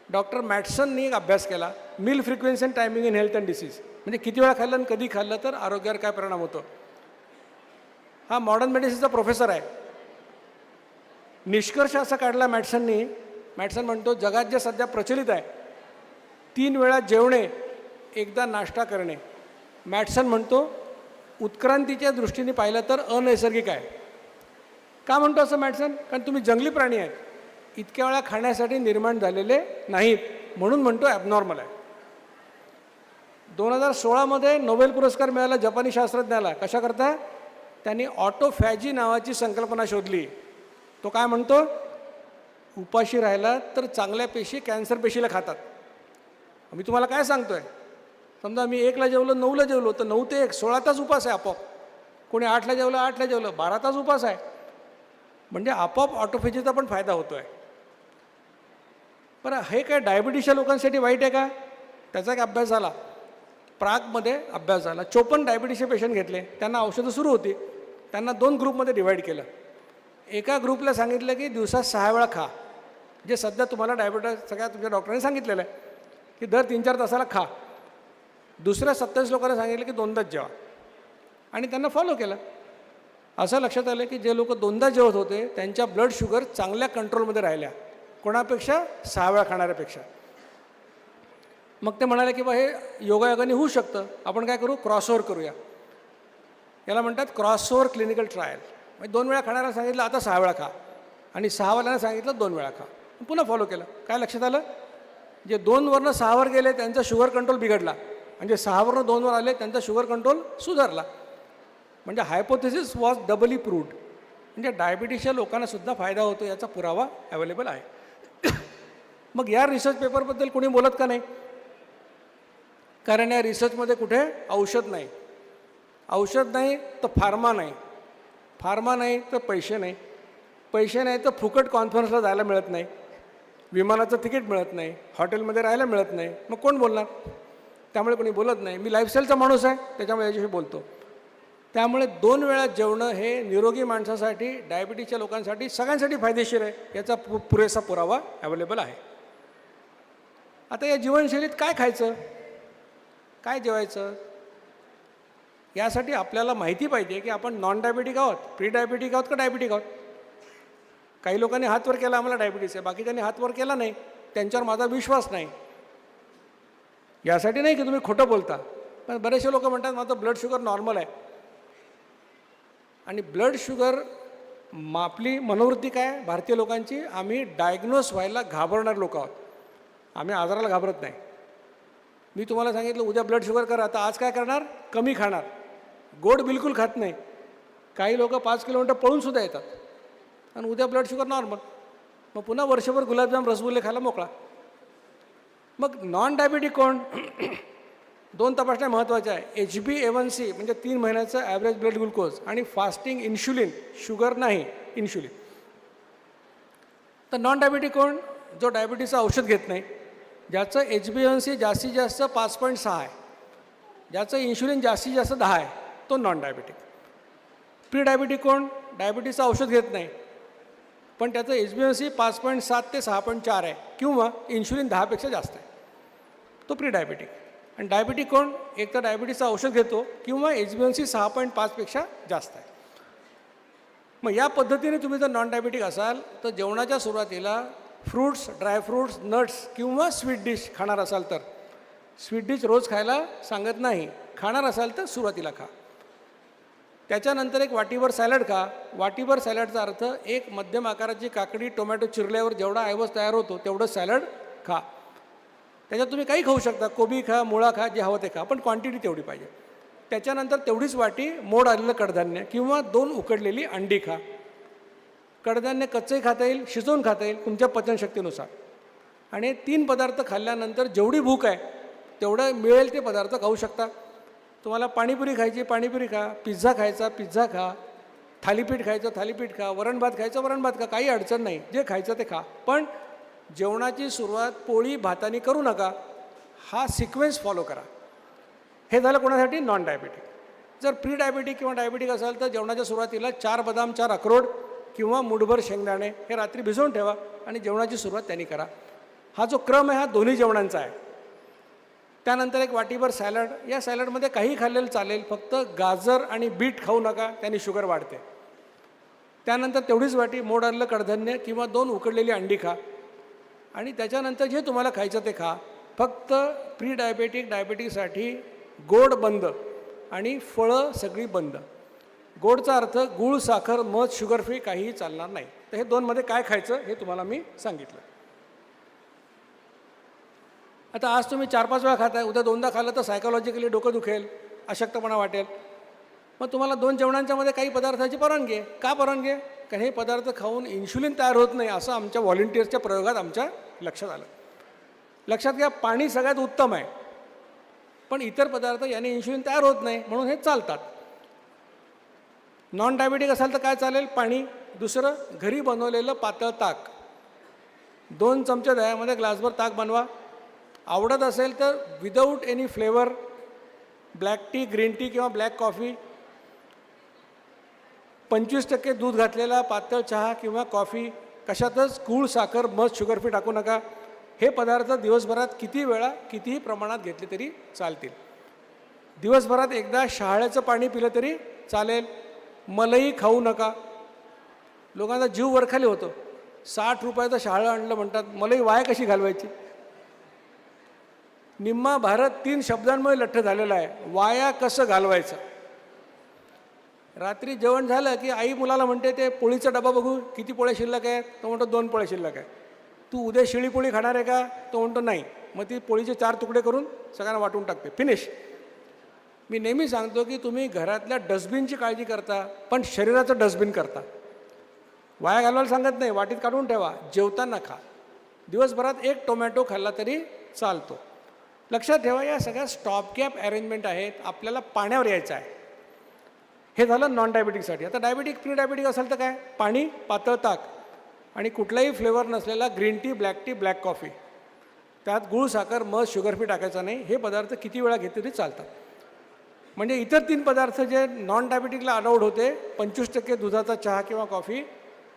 डॉक्टर मॅटसननी एक अभ्यास केला, meal frequency and timing in health and disease, म्हणजे किती वेळा खाल्लं आणि कधी खाल्लं तर आरोग्यावर काय परिणाम होतो. हा मॉडर्न मेडिसिनचा प्रोफेसर आहे. निष्कर्ष असा काढला मॅटसननी. मॅटसन म्हणतो जगात जे सध्या प्रचलित आहे 3 वेळा जेवणे, एकदा नाश्ता करणे, मॅटसन म्हणतो उत्क्रांतीच्या दृष्टीने पाहिलं तर अनैसर्गिक आहे. का म्हणतो असं मॅटसन? कारण तुम्ही जंगली प्राणी आहेत, इतक्या वेळा खाण्यासाठी निर्माण झालेले नाहीत, म्हणून म्हणतो ॲबनॉर्मल आहे. 2016 नोबेल पुरस्कार मिळाला जपानी शास्त्रज्ञाला. कशाकरता? त्यांनी ऑटोफॅजी नावाची संकल्पना शोधली. तो काय म्हणतो? उपाशी राहिला तर चांगल्या पेशी कॅन्सर पेशीला खातात. मी तुम्हाला काय सांगतोय, समजा मी 1ला जेवलो, 9ला जेवलो, तर 9 ते 1 16 तास उपास आहे आपोआप. कोणी 8ला जेवलं, 8ला जेवलं, 12 तास उपास आहे. म्हणजे आपोआप ऑटोफॅजीचा पण फायदा होतो आहे. बरं, हे काय डायबिटीसच्या लोकांसाठी वाईट आहे का? त्याचा एक अभ्यास झाला, प्रागमध्ये अभ्यास झाला. 54 डायबिटीसचे पेशंट घेतले, त्यांना औषधं सुरू होती. त्यांना 2 ग्रुपमध्ये डिवाईड केलं. एका ग्रुपला सांगितलं की दिवसात 6 वेळा खा, जे सध्या तुम्हाला डायबिटीस सगळ्या तुमच्या डॉक्टरांनी सांगितलेलं आहे की दर 3-4 तासाला खा. दुसऱ्या 27 लोकांना सांगितलं की 2दाच जेवा, आणि त्यांना फॉलो केलं. असं लक्षात आलं की जे लोक 2दा जेवत होते त्यांच्या ब्लड शुगर चांगल्या कंट्रोलमध्ये राहिल्या, कोणापेक्षा? 6 वेळा खाणाऱ्यापेक्षा. मग ते म्हणाले की बा हे योगायोगाने होऊ शकतं, आपण काय करू, क्रॉसओव्हर करूया. याला म्हणतात क्रॉसओव्हर क्लिनिकल ट्रायल. म्हणजे 2 वेळा खाणाऱ्याला सांगितलं आता 6 वेळा खा, आणि 6 वाल्यांना सांगितलं 2 वेळा खा. पुन्हा फॉलो केलं. काय लक्षात आलं? जे 2वरनं 6वर गेले त्यांचा शुगर कंट्रोल बिघडला, आणि जे 6वरनं 2वर आले त्यांचा शुगर कंट्रोल सुधारला. म्हणजे हायपोथेसिस वॉज डबली प्रूव्ड. म्हणजे डायबिटीसच्या लोकांना सुद्धा फायदा होतो याचा पुरावा अवेलेबल आहे. मग या रिसर्च पेपरबद्दल कोणी बोलत का नाही? कारण या रिसर्चमध्ये कुठे औषध नाही. औषध नाही तर फार्मा नाही, फार्मा नाही तर पैसे नाही, पैसे नाही तर फुकट कॉन्फरन्सला जायला मिळत नाही, विमानाचं तिकीट मिळत नाही, हॉटेलमध्ये राहायला मिळत नाही. मग कोण बोलणार? त्यामुळे कोणी बोलत नाही. मी लाईफस्टाईलचा माणूस आहे, त्याच्यामुळे याच्याशी बोलतो. त्यामुळे 2 वेळा जेवणं हे निरोगी माणसासाठी, डायबिटीसच्या लोकांसाठी, सगळ्यांसाठी फायदेशीर आहे, याचा पुरेसा पुरावा अवेलेबल आहे. आता या जीवनशैलीत काय खायचं, काय जेवायचं, यासाठी आपल्याला माहिती पाहिजे की आपण नॉन डायबिटिक आहोत, प्री डायबिटिक आहोत का डायबिटिक आहोत. काही लोकांनी हात वर केला आम्हाला डायबिटीस आहे, बाकीच्यांनी हात वर केला नाही, त्यांच्यावर माझा विश्वास नाही. यासाठी नाही की तुम्ही खोटं बोलता, पण बरेचसे लोक म्हणतात माझं ब्लड शुगर नॉर्मल आहे. आणि ब्लड शुगर, आपली मनोवृत्ती काय भारतीय लोकांची, आम्ही डायग्नोस व्हायला घाबरणारे लोक आहोत, आम्ही आजाराला घाबरत नाही. मी तुम्हाला सांगितलं उद्या ब्लड शुगर करा, आता आज काय करणार, कमी खाणार, गोड बिलकुल खात नाही. काही लोक 5 किलोमीटर पळूनसुद्धा येतात, आणि उद्या ब्लड शुगर नॉर्मल, मग पुन्हा वर्षभर गुलाबजाम रसगुल्ले खायला मोकळा. मग नॉन डायबिटिक कोण? 2 तपासण्या महत्त्वाच्या आहे. HbA1c म्हणजे 3 महिन्याचं ॲव्हरेज ब्लड ग्लुकोज, आणि फास्टिंग इन्शुलिन, शुगर नाही इन्शुलिन. तर नॉन डायबिटिक कोण? जो डायबिटीसचं औषध घेत नाही, ज्याचं HbA1c जास्तीत जास्त 5.6 आहे, ज्याचं इन्शुलिन जास्तीत जास्त 10 आहे, तो नॉन डायबेटिक. प्री डायबेटिक कोण? डायबिटीसचं औषध घेत नाही पण त्याचं HbA1c 5.7 ते 6.4 आहे किंवा इन्शुलिन 10पेक्षा जास्त आहे, तो प्री डायबेटिक. आणि डायबिटिक कोण? एक तर डायबिटीसचं औषध घेतो किंवा HbA1c 6.5पेक्षा जास्त आहे. मग या पद्धतीने तुम्ही जर नॉन डायबेटिक असाल तर जेवणाच्या सुरुवातीला फ्रूट्स, ड्रायफ्रूट्स, नट्स किंवा स्वीट डिश खाणार असाल तर, स्वीट डिश रोज खायला सांगत नाही, खाणार असाल तर सुरुवातीला खा. त्याच्यानंतर एक वाटीभर सॅलड खा. वाटीभर सॅलडचा अर्थ एक मध्यम आकाराची काकडी टोमॅटो चिरल्यावर जेवढा आयवस तयार होतो तेवढं सॅलड खा. त्याच्यात तुम्ही काही खाऊ शकता, कोबी खा, मुळा खा, जे हवं ते खा, पण क्वांटिटी तेवढी पाहिजे. त्याच्यानंतर तेवढीच वाटी मोड आलेलं कडधान्य किंवा 2 उकडलेली अंडी खा. कडधान्य कच्चंही खाता येईल, शिजवून खाता येईल तुमच्या पचनशक्तीनुसार. आणि 3 पदार्थ खाल्ल्यानंतर जेवढी भूक आहे तेवढं मिळेल ते पदार्थ खाऊ शकता. तुम्हाला पाणीपुरी खायची पाणीपुरी खा, पिझ्झा खायचा पिझ्झा खा, थालीपीठ खायचं थालीपीठ खा, वरण भात खायचं वरण भात खा, काही अडचण नाही, जे खायचं ते खा. पण जेवणाची सुरुवात पोळी भाताने करू नका, हा सिक्वेन्स फॉलो करा. हे झालं कोणासाठी? Non diabetic. जर प्री डायबेटिक किंवा डायबेटिक असाल तर जेवणाच्या सुरुवातीला 4 बदाम 4 अक्रोड किंवा मुठभर शेंगदाणे हे रात्री भिजवून ठेवा आणि जेवणाची सुरुवात त्यांनी करा. हा जो क्रम आहे हा दोन्ही जेवणांचा आहे. त्यानंतर एक वाटीभर सॅलड. या सॅलडमध्ये काही खाल्लेलं चालेल, फक्त गाजर आणि बीट खाऊ नका, त्याने शुगर वाढते. त्यानंतर तेवढीच वाटी मोड आलेलं कडधान्य किंवा 2 उकडलेली अंडी खा. आणि त्याच्यानंतर जे तुम्हाला खायचं ते खा. फक्त प्री डायबेटिक डायबेटिकसाठी गोड बंद आणि फळं सगळी बंद. गोडचा अर्थ गूळ, साखर, मध, शुगर फ्री काहीही चालणार नाही. तर हे 2मध्ये काय खायचं हे तुम्हाला मी सांगितलं. आता आज तुम्ही 4-5 वेळा खाताय, उद्या 2दा खाल्लं तर सायकोलॉजिकली डोकं दुखेल, अशक्तपणा वाटेल. मग तुम्हाला 2 जेवणांच्यामध्ये काही पदार्थाची परवानगी आहे. का परवानगी आहे? कारण हे पदार्थ खाऊन इन्शुलिन तयार होत नाही असं आमच्या व्हॉलंटियर्सच्या प्रयोगात आमच्या लक्षात आलं. लक्षात घ्या, पाणी सगळ्यात उत्तम आहे पण इतर पदार्थ याने इन्शुलिन तयार होत नाही म्हणून हे चालतात. नॉन डायबेटिक असाल तर काय चालेल? पाणी. दुसरं, घरी बनवलेलं पातळ ताक. 2 चमचे दह्यामध्ये ग्लासभर ताक बनवा. आवडत असेल तर without any flavour black tea, green tea किंवा ब्लॅक कॉफी, 25% दूध घातलेला पातळ चहा किंवा कॉफी, कशातच गूळ, साखर, मध, शुगर फ्री टाकू नका. हे पदार्थ दिवसभरात किती वेळा कितीही प्रमाणात घेतले तरी चालतील. दिवसभरात एकदा शहाळ्याचं पाणी पिलं तरी चालेल. मलई खाऊ नका. लोकांचा जीव वरखाली होतो. 60 रुपयाचं शहाळं आणलं म्हणतात, मलई वाया कशी घालवायची? निम्मा भारत 3 शब्दांमुळे लठ्ठ झालेला आहे, वाया कसं घालवायचं. रात्री जेवण झालं की आई मुलाला म्हणते ते पोळीचा डबा बघू किती पोळ्या शिल्लक आहे. तो म्हणतो 2 पोळ्या शिल्लक आहे. तू उद्या शिळी पोळी खाणार आहे का? तो म्हणतो नाही. मग ती पोळीचे 4 तुकडे करून सगळ्यांना वाटून टाकते, फिनिश. मी नेहमी सांगतो की तुम्ही घरातल्या डस्टबिनची काळजी करता पण शरीराचं डस्टबिन करता. वाया घालवायला सांगत नाही, वाटीत काढून ठेवा, जेवताना खा. दिवसभरात 1 टोमॅटो खाल्ला तरी चालतो. लक्षात ठेवा, या सगळ्या स्टॉप गॅप अरेंजमेंट आहेत. आपल्याला पाण्यावर यायचं आहे. हे झालं नॉन डायबेटिकसाठी. आता डायबेटिक प्री डायबेटिक असेल तर काय? पाणी, पातळ ताक आणि कुठलाही फ्लेवर नसलेला green tea, black tea, black coffee. त्यात गूळ, साखर, मध, शुगर फ्री टाकायचा नाही. हे पदार्थ किती वेळा घेतले तरी चालतात. म्हणजे इतर 3 पदार्थ जे नॉन डायबेटिकला अलाउड होते, 25% दुधाचा चहा किंवा कॉफी,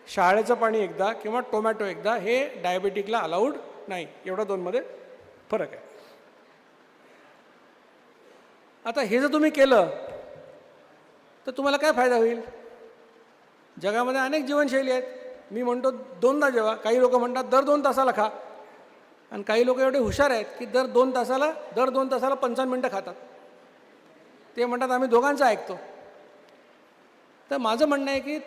शहाळ्याचं पाणी एकदा किंवा टोमॅटो एकदा, हे डायबेटिकला अलाउड नाही. एवढा 2मध्ये फरक आहे. आता हे जर तुम्ही केलं तर तुम्हाला काय फायदा होईल? जगामध्ये अनेक जीवनशैली आहेत. मी म्हणतो 2दा जेवा. काही लोक म्हणतात दर 2 तासाला खा. आणि काही लोक एवढे हुशार आहेत की दर 2 तासाला 55 मिनटं खातात. ते म्हणतात आम्ही दोघांचं ऐकतो. तर माझं म्हणणं आहे की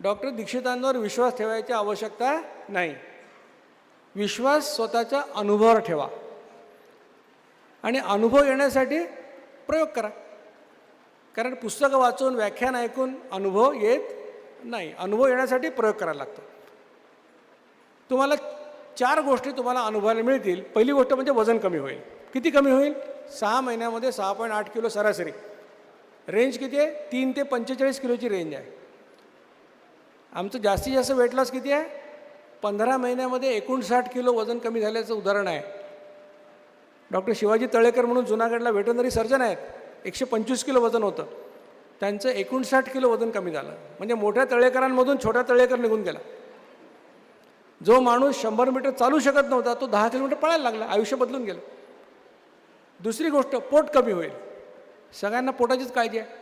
डॉक्टर दीक्षितांवर विश्वास ठेवायची आवश्यकता नाही. विश्वास स्वतःच्या अनुभवावर ठेवा आणि अनुभव येण्यासाठी प्रयोग करा. कारण पुस्तकं वाचून, व्याख्यान ऐकून अनुभव येत नाही. अनुभव येण्यासाठी प्रयोग करायला लागतो. तुम्हाला 4 गोष्टी तुम्हाला अनुभवायला मिळतील. पहिली गोष्ट म्हणजे वजन कमी होईल. किती कमी होईल? 6 महिन्यामध्ये 6.8 किलो सरासरी. रेंज किती आहे? 3 ते 45 किलोची रेंज आहे. आमचं जास्तीत जास्त वेट लॉस किती आहे? 15 महिन्यामध्ये 59 किलो वजन कमी झाल्याचं उदाहरण आहे. डॉक्टर शिवाजी तळेकर म्हणून जुनागडला व्हेटरनरी सर्जन आहेत. 125 किलो वजन होतं, त्यांचं 59 किलो वजन कमी झालं. म्हणजे मोठ्या तळेकरांमधून छोट्या तळेकर निघून गेला. जो माणूस 100 मीटर चालू शकत नव्हता तो 10 किलोमीटर पळायला लागला. आयुष्य बदलून गेलं. दुसरी गोष्ट, पोट कमी होईल. सगळ्यांना पोटाचीच काळजी आहे.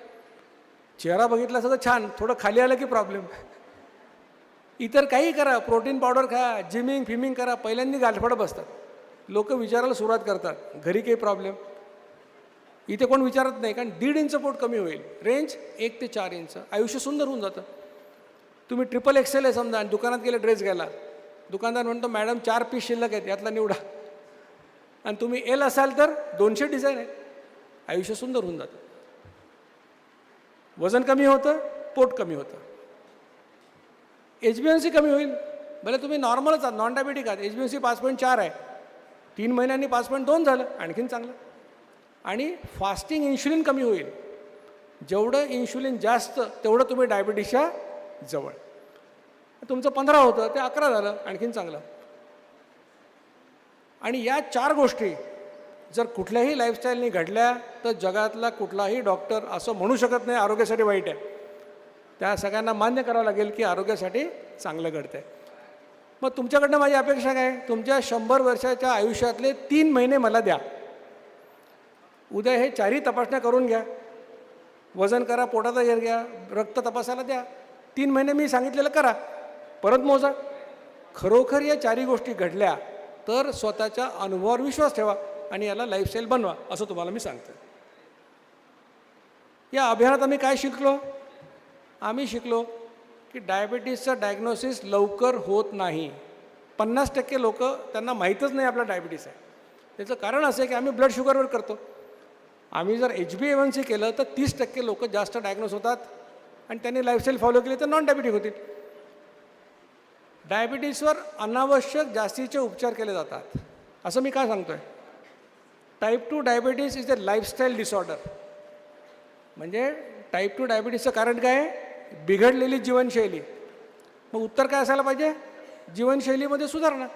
चेहरा बघितला असं तर छान, थोडं खाली आलं की प्रॉब्लेम. इतर काही करा, प्रोटीन पावडर खा, जिमिंग फिमिंग करा, पहिल्यांदा गालफडं बसतात. लोक विचारायला सुरुवात करतात, घरी काही प्रॉब्लेम. इथे कोण विचारत नाही, कारण 1.5 इंच पोट कमी होईल. रेंज 1 ते 4 इंच. आयुष्य सुंदर होऊन जातं. तुम्ही ट्रिपल XL आहे समजा आणि दुकानात गेले ड्रेस घ्यायला, दुकानदार म्हणतो मॅडम 4 पीस शिल्लक आहेत, यातला निवडा. आणि तुम्ही L असाल तर 200 डिझाईन आहे. आयुष्य सुंदर होऊन जातं. वजन कमी होतं, पोट कमी होतं. HbA1c कमी होईल. भले तुम्ही नॉर्मलच आहात, नॉन डायबेटिक आहात, HbA1c 5.4 आहे, 3 महिन्यांनी 5.2 झालं, आणखीन चांगलं. आणि फास्टिंग इन्शुलिन कमी होईल. जेवढं इन्शुलिन जास्त तेवढं तुम्ही डायबिटीसच्या जवळ. तुमचं 15 होतं ते 11 झालं, आणखीन चांगलं. आणि या 4 गोष्टी जर कुठल्याही लाईफस्टाईलनी घडल्या तर जगातला कुठलाही डॉक्टर असं म्हणू शकत नाही आरोग्यासाठी वाईट आहे. त्या सगळ्यांना मान्य करावं लागेल की आरोग्यासाठी चांगलं घडतं आहे. मग तुमच्याकडनं माझी अपेक्षा काय? तुमच्या 100 वर्षाच्या आयुष्यातले 3 महिने मला द्या. उद्या हे 4ही तपासण्या करून घ्या. वजन करा, पोटाचा घेर घ्या, रक्त तपासायला द्या. 3 महिने मी सांगितलेलं करा, परत मोजा. खरोखर या 4ही गोष्टी घडल्या तर स्वतःच्या अनुभवावर विश्वास ठेवा आणि याला लाईफस्टाईल बनवा, असं तुम्हाला मी सांगतो. या अभियानात आम्ही काय शिकलो? आम्ही शिकलो की डायबिटीसचं डायग्नोसिस लवकर होत नाही. 50% लोक त्यांना माहीतच नाही आपला डायबिटीस आहे. त्याचं कारण असं आहे की आम्ही ब्लड शुगरवर करतो. आम्ही जर HbA1c केलं तर 30% लोक जास्त डायग्नोस होतात आणि त्यांनी लाईफस्टाईल फॉलो केली तर नॉन डायबिटिक होतील. डायबिटीसवर अनावश्यक जास्तीचे उपचार केले जातात. असं मी काय सांगतो आहे? Type 2 diabetes is a lifestyle disorder. म्हणजे टाईप 2 डायबिटीसचं कारण काय आहे? बिघडलेली जीवनशैली. मग उत्तर काय असायला पाहिजे? जीवनशैलीमध्ये सुधारणा.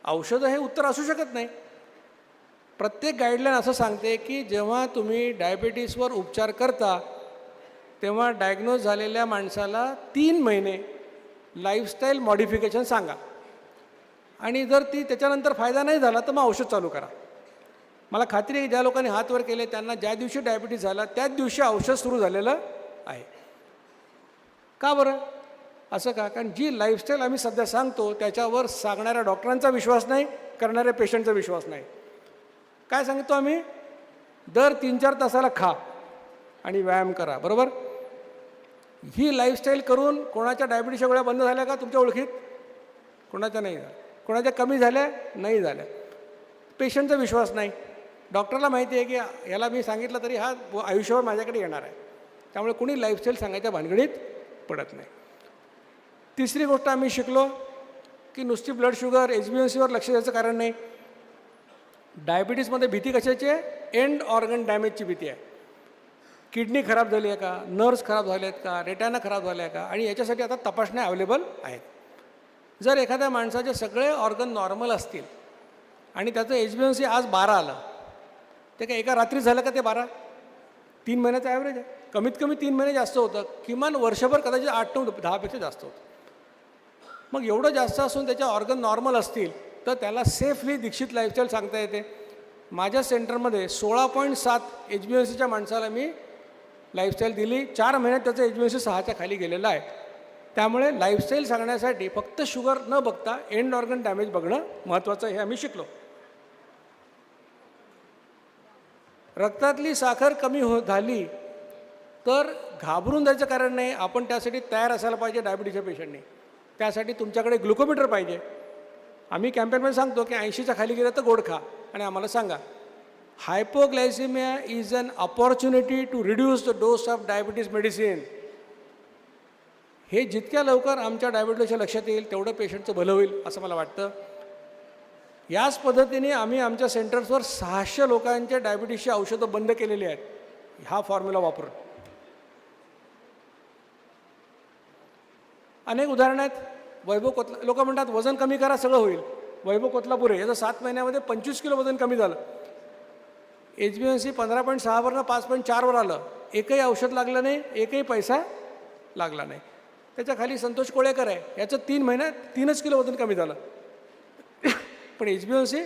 औषधं हे उत्तर असू शकत नाही. प्रत्येक गाईडलाईन असं सांगते की जेव्हा तुम्ही डायबिटीसवर उपचार करता तेव्हा डायग्नोज झालेल्या माणसाला 3 महिने लाईफस्टाईल मॉडिफिकेशन सांगा आणि जर त्याच्यानंतर फायदा नाही झाला तर मग औषध चालू करा. मला खात्री आहे की ज्या लोकांनी हात वर केले त्यांना ज्या दिवशी डायबिटीस झाला त्याच दिवशी औषध सुरू झालेलं आहे. का बरं असं का? कारण जी लाईफस्टाईल आम्ही सध्या सांगतो त्याच्यावर सांगणाऱ्या डॉक्टरांचा विश्वास नाही, करणाऱ्या पेशंटचा विश्वास नाही. काय सांगतो आम्ही? दर 3-4 तासाला खा आणि व्यायाम करा. बरोबर? ही लाईफस्टाईल करून कोणाच्या डायबिटीसच्या गोळ्या बंद झाल्या का तुमच्या ओळखीत? कोणाच्या नाही झाल्या. कोणाच्या कमी झाल्या? नाही झाल्या. पेशंटचा विश्वास नाही. डॉक्टरला माहिती आहे की याला मी सांगितलं तरी हा आयुष्यावर माझ्याकडे येणार आहे. त्यामुळे कोणी लाईफस्टाईल सांगायच्या भानगडीत पडत नाही. तिसरी गोष्ट आम्ही शिकलो की नुसती ब्लड शुगर HbA1cवर लक्ष द्यायचं कारण नाही. डायबिटीसमध्ये भीती कशाची आहे? एंड ऑर्गन डॅमेजची भीती आहे. किडनी खराब झाली आहे का? नर्व्स खराब झाले आहेत का? रेटाना खराब झाल्या आहे का? आणि याच्यासाठी आता तपासण्या अवेलेबल आहेत. जर एखाद्या माणसाचे सगळे ऑर्गन नॉर्मल असतील आणि त्याचं HbA1c आज 12 आलं, ते काय एका रात्री झालं का ते 12? 3 महिन्याचं ॲव्हरेज आहे. कमीत कमी 3 महिने जास्त होतं, किमान वर्षभर कदाचित 8-9 10पेक्षा जास्त होतं. मग एवढं जास्त असून त्याचे ऑर्गन नॉर्मल असतील तर त्याला सेफली दीक्षित लाईफस्टाईल सांगता येते. माझ्या सेंटरमध्ये 16.7 HbA1cच्या माणसाला मी लाईफस्टाईल दिली. 4 महिन्यात त्याचं HbA1c 6च्या खाली गेलेलं आहे. त्यामुळे लाईफस्टाईल सांगण्यासाठी फक्त शुगर न बघता एंड ऑर्गन डॅमेज बघणं महत्त्वाचं हे आम्ही शिकलो. रक्तातली साखर कमी झाली तर घाबरून जायचं कारण नाही. आपण त्यासाठी तयार असायला पाहिजे डायबिटीसच्या पेशंटने. त्यासाठी तुमच्याकडे ग्लुकोमीटर पाहिजे. आम्ही कॅम्पेनमध्ये सांगतो की 80च्या खाली गेलं तर गोड खा आणि आम्हाला सांगा. Hypoglycemia is an opportunity to reduce the dose of diabetes medicine. हे जितक्या लवकर आमच्या डायबिटीसच्या लक्षात येईल तेवढं पेशंटचं भलं होईल असं मला वाटतं. याच पद्धतीने आम्ही आमच्या सेंटर्सवर 600 लोकांच्या डायबिटीसची औषधं बंद केलेली आहेत हा फॉर्म्युला वापरून. अनेक उदाहरणं आहेत. वैभव कोतला लोक म्हणतात वजन कमी करा सगळं होईल. वैभव कोतलापुरे याचं 7 महिन्यामध्ये 25 किलो वजन कमी झालं. HbA1c 15.6वरनं 5.4वर आलं, एकही औषध लागलं नाही, एकही पैसा लागला नाही. त्याच्या खाली संतोष कोळेकर आहे, याचं 3 महिन्यात 3 किलो वजन कमी झालं. पण HbA1c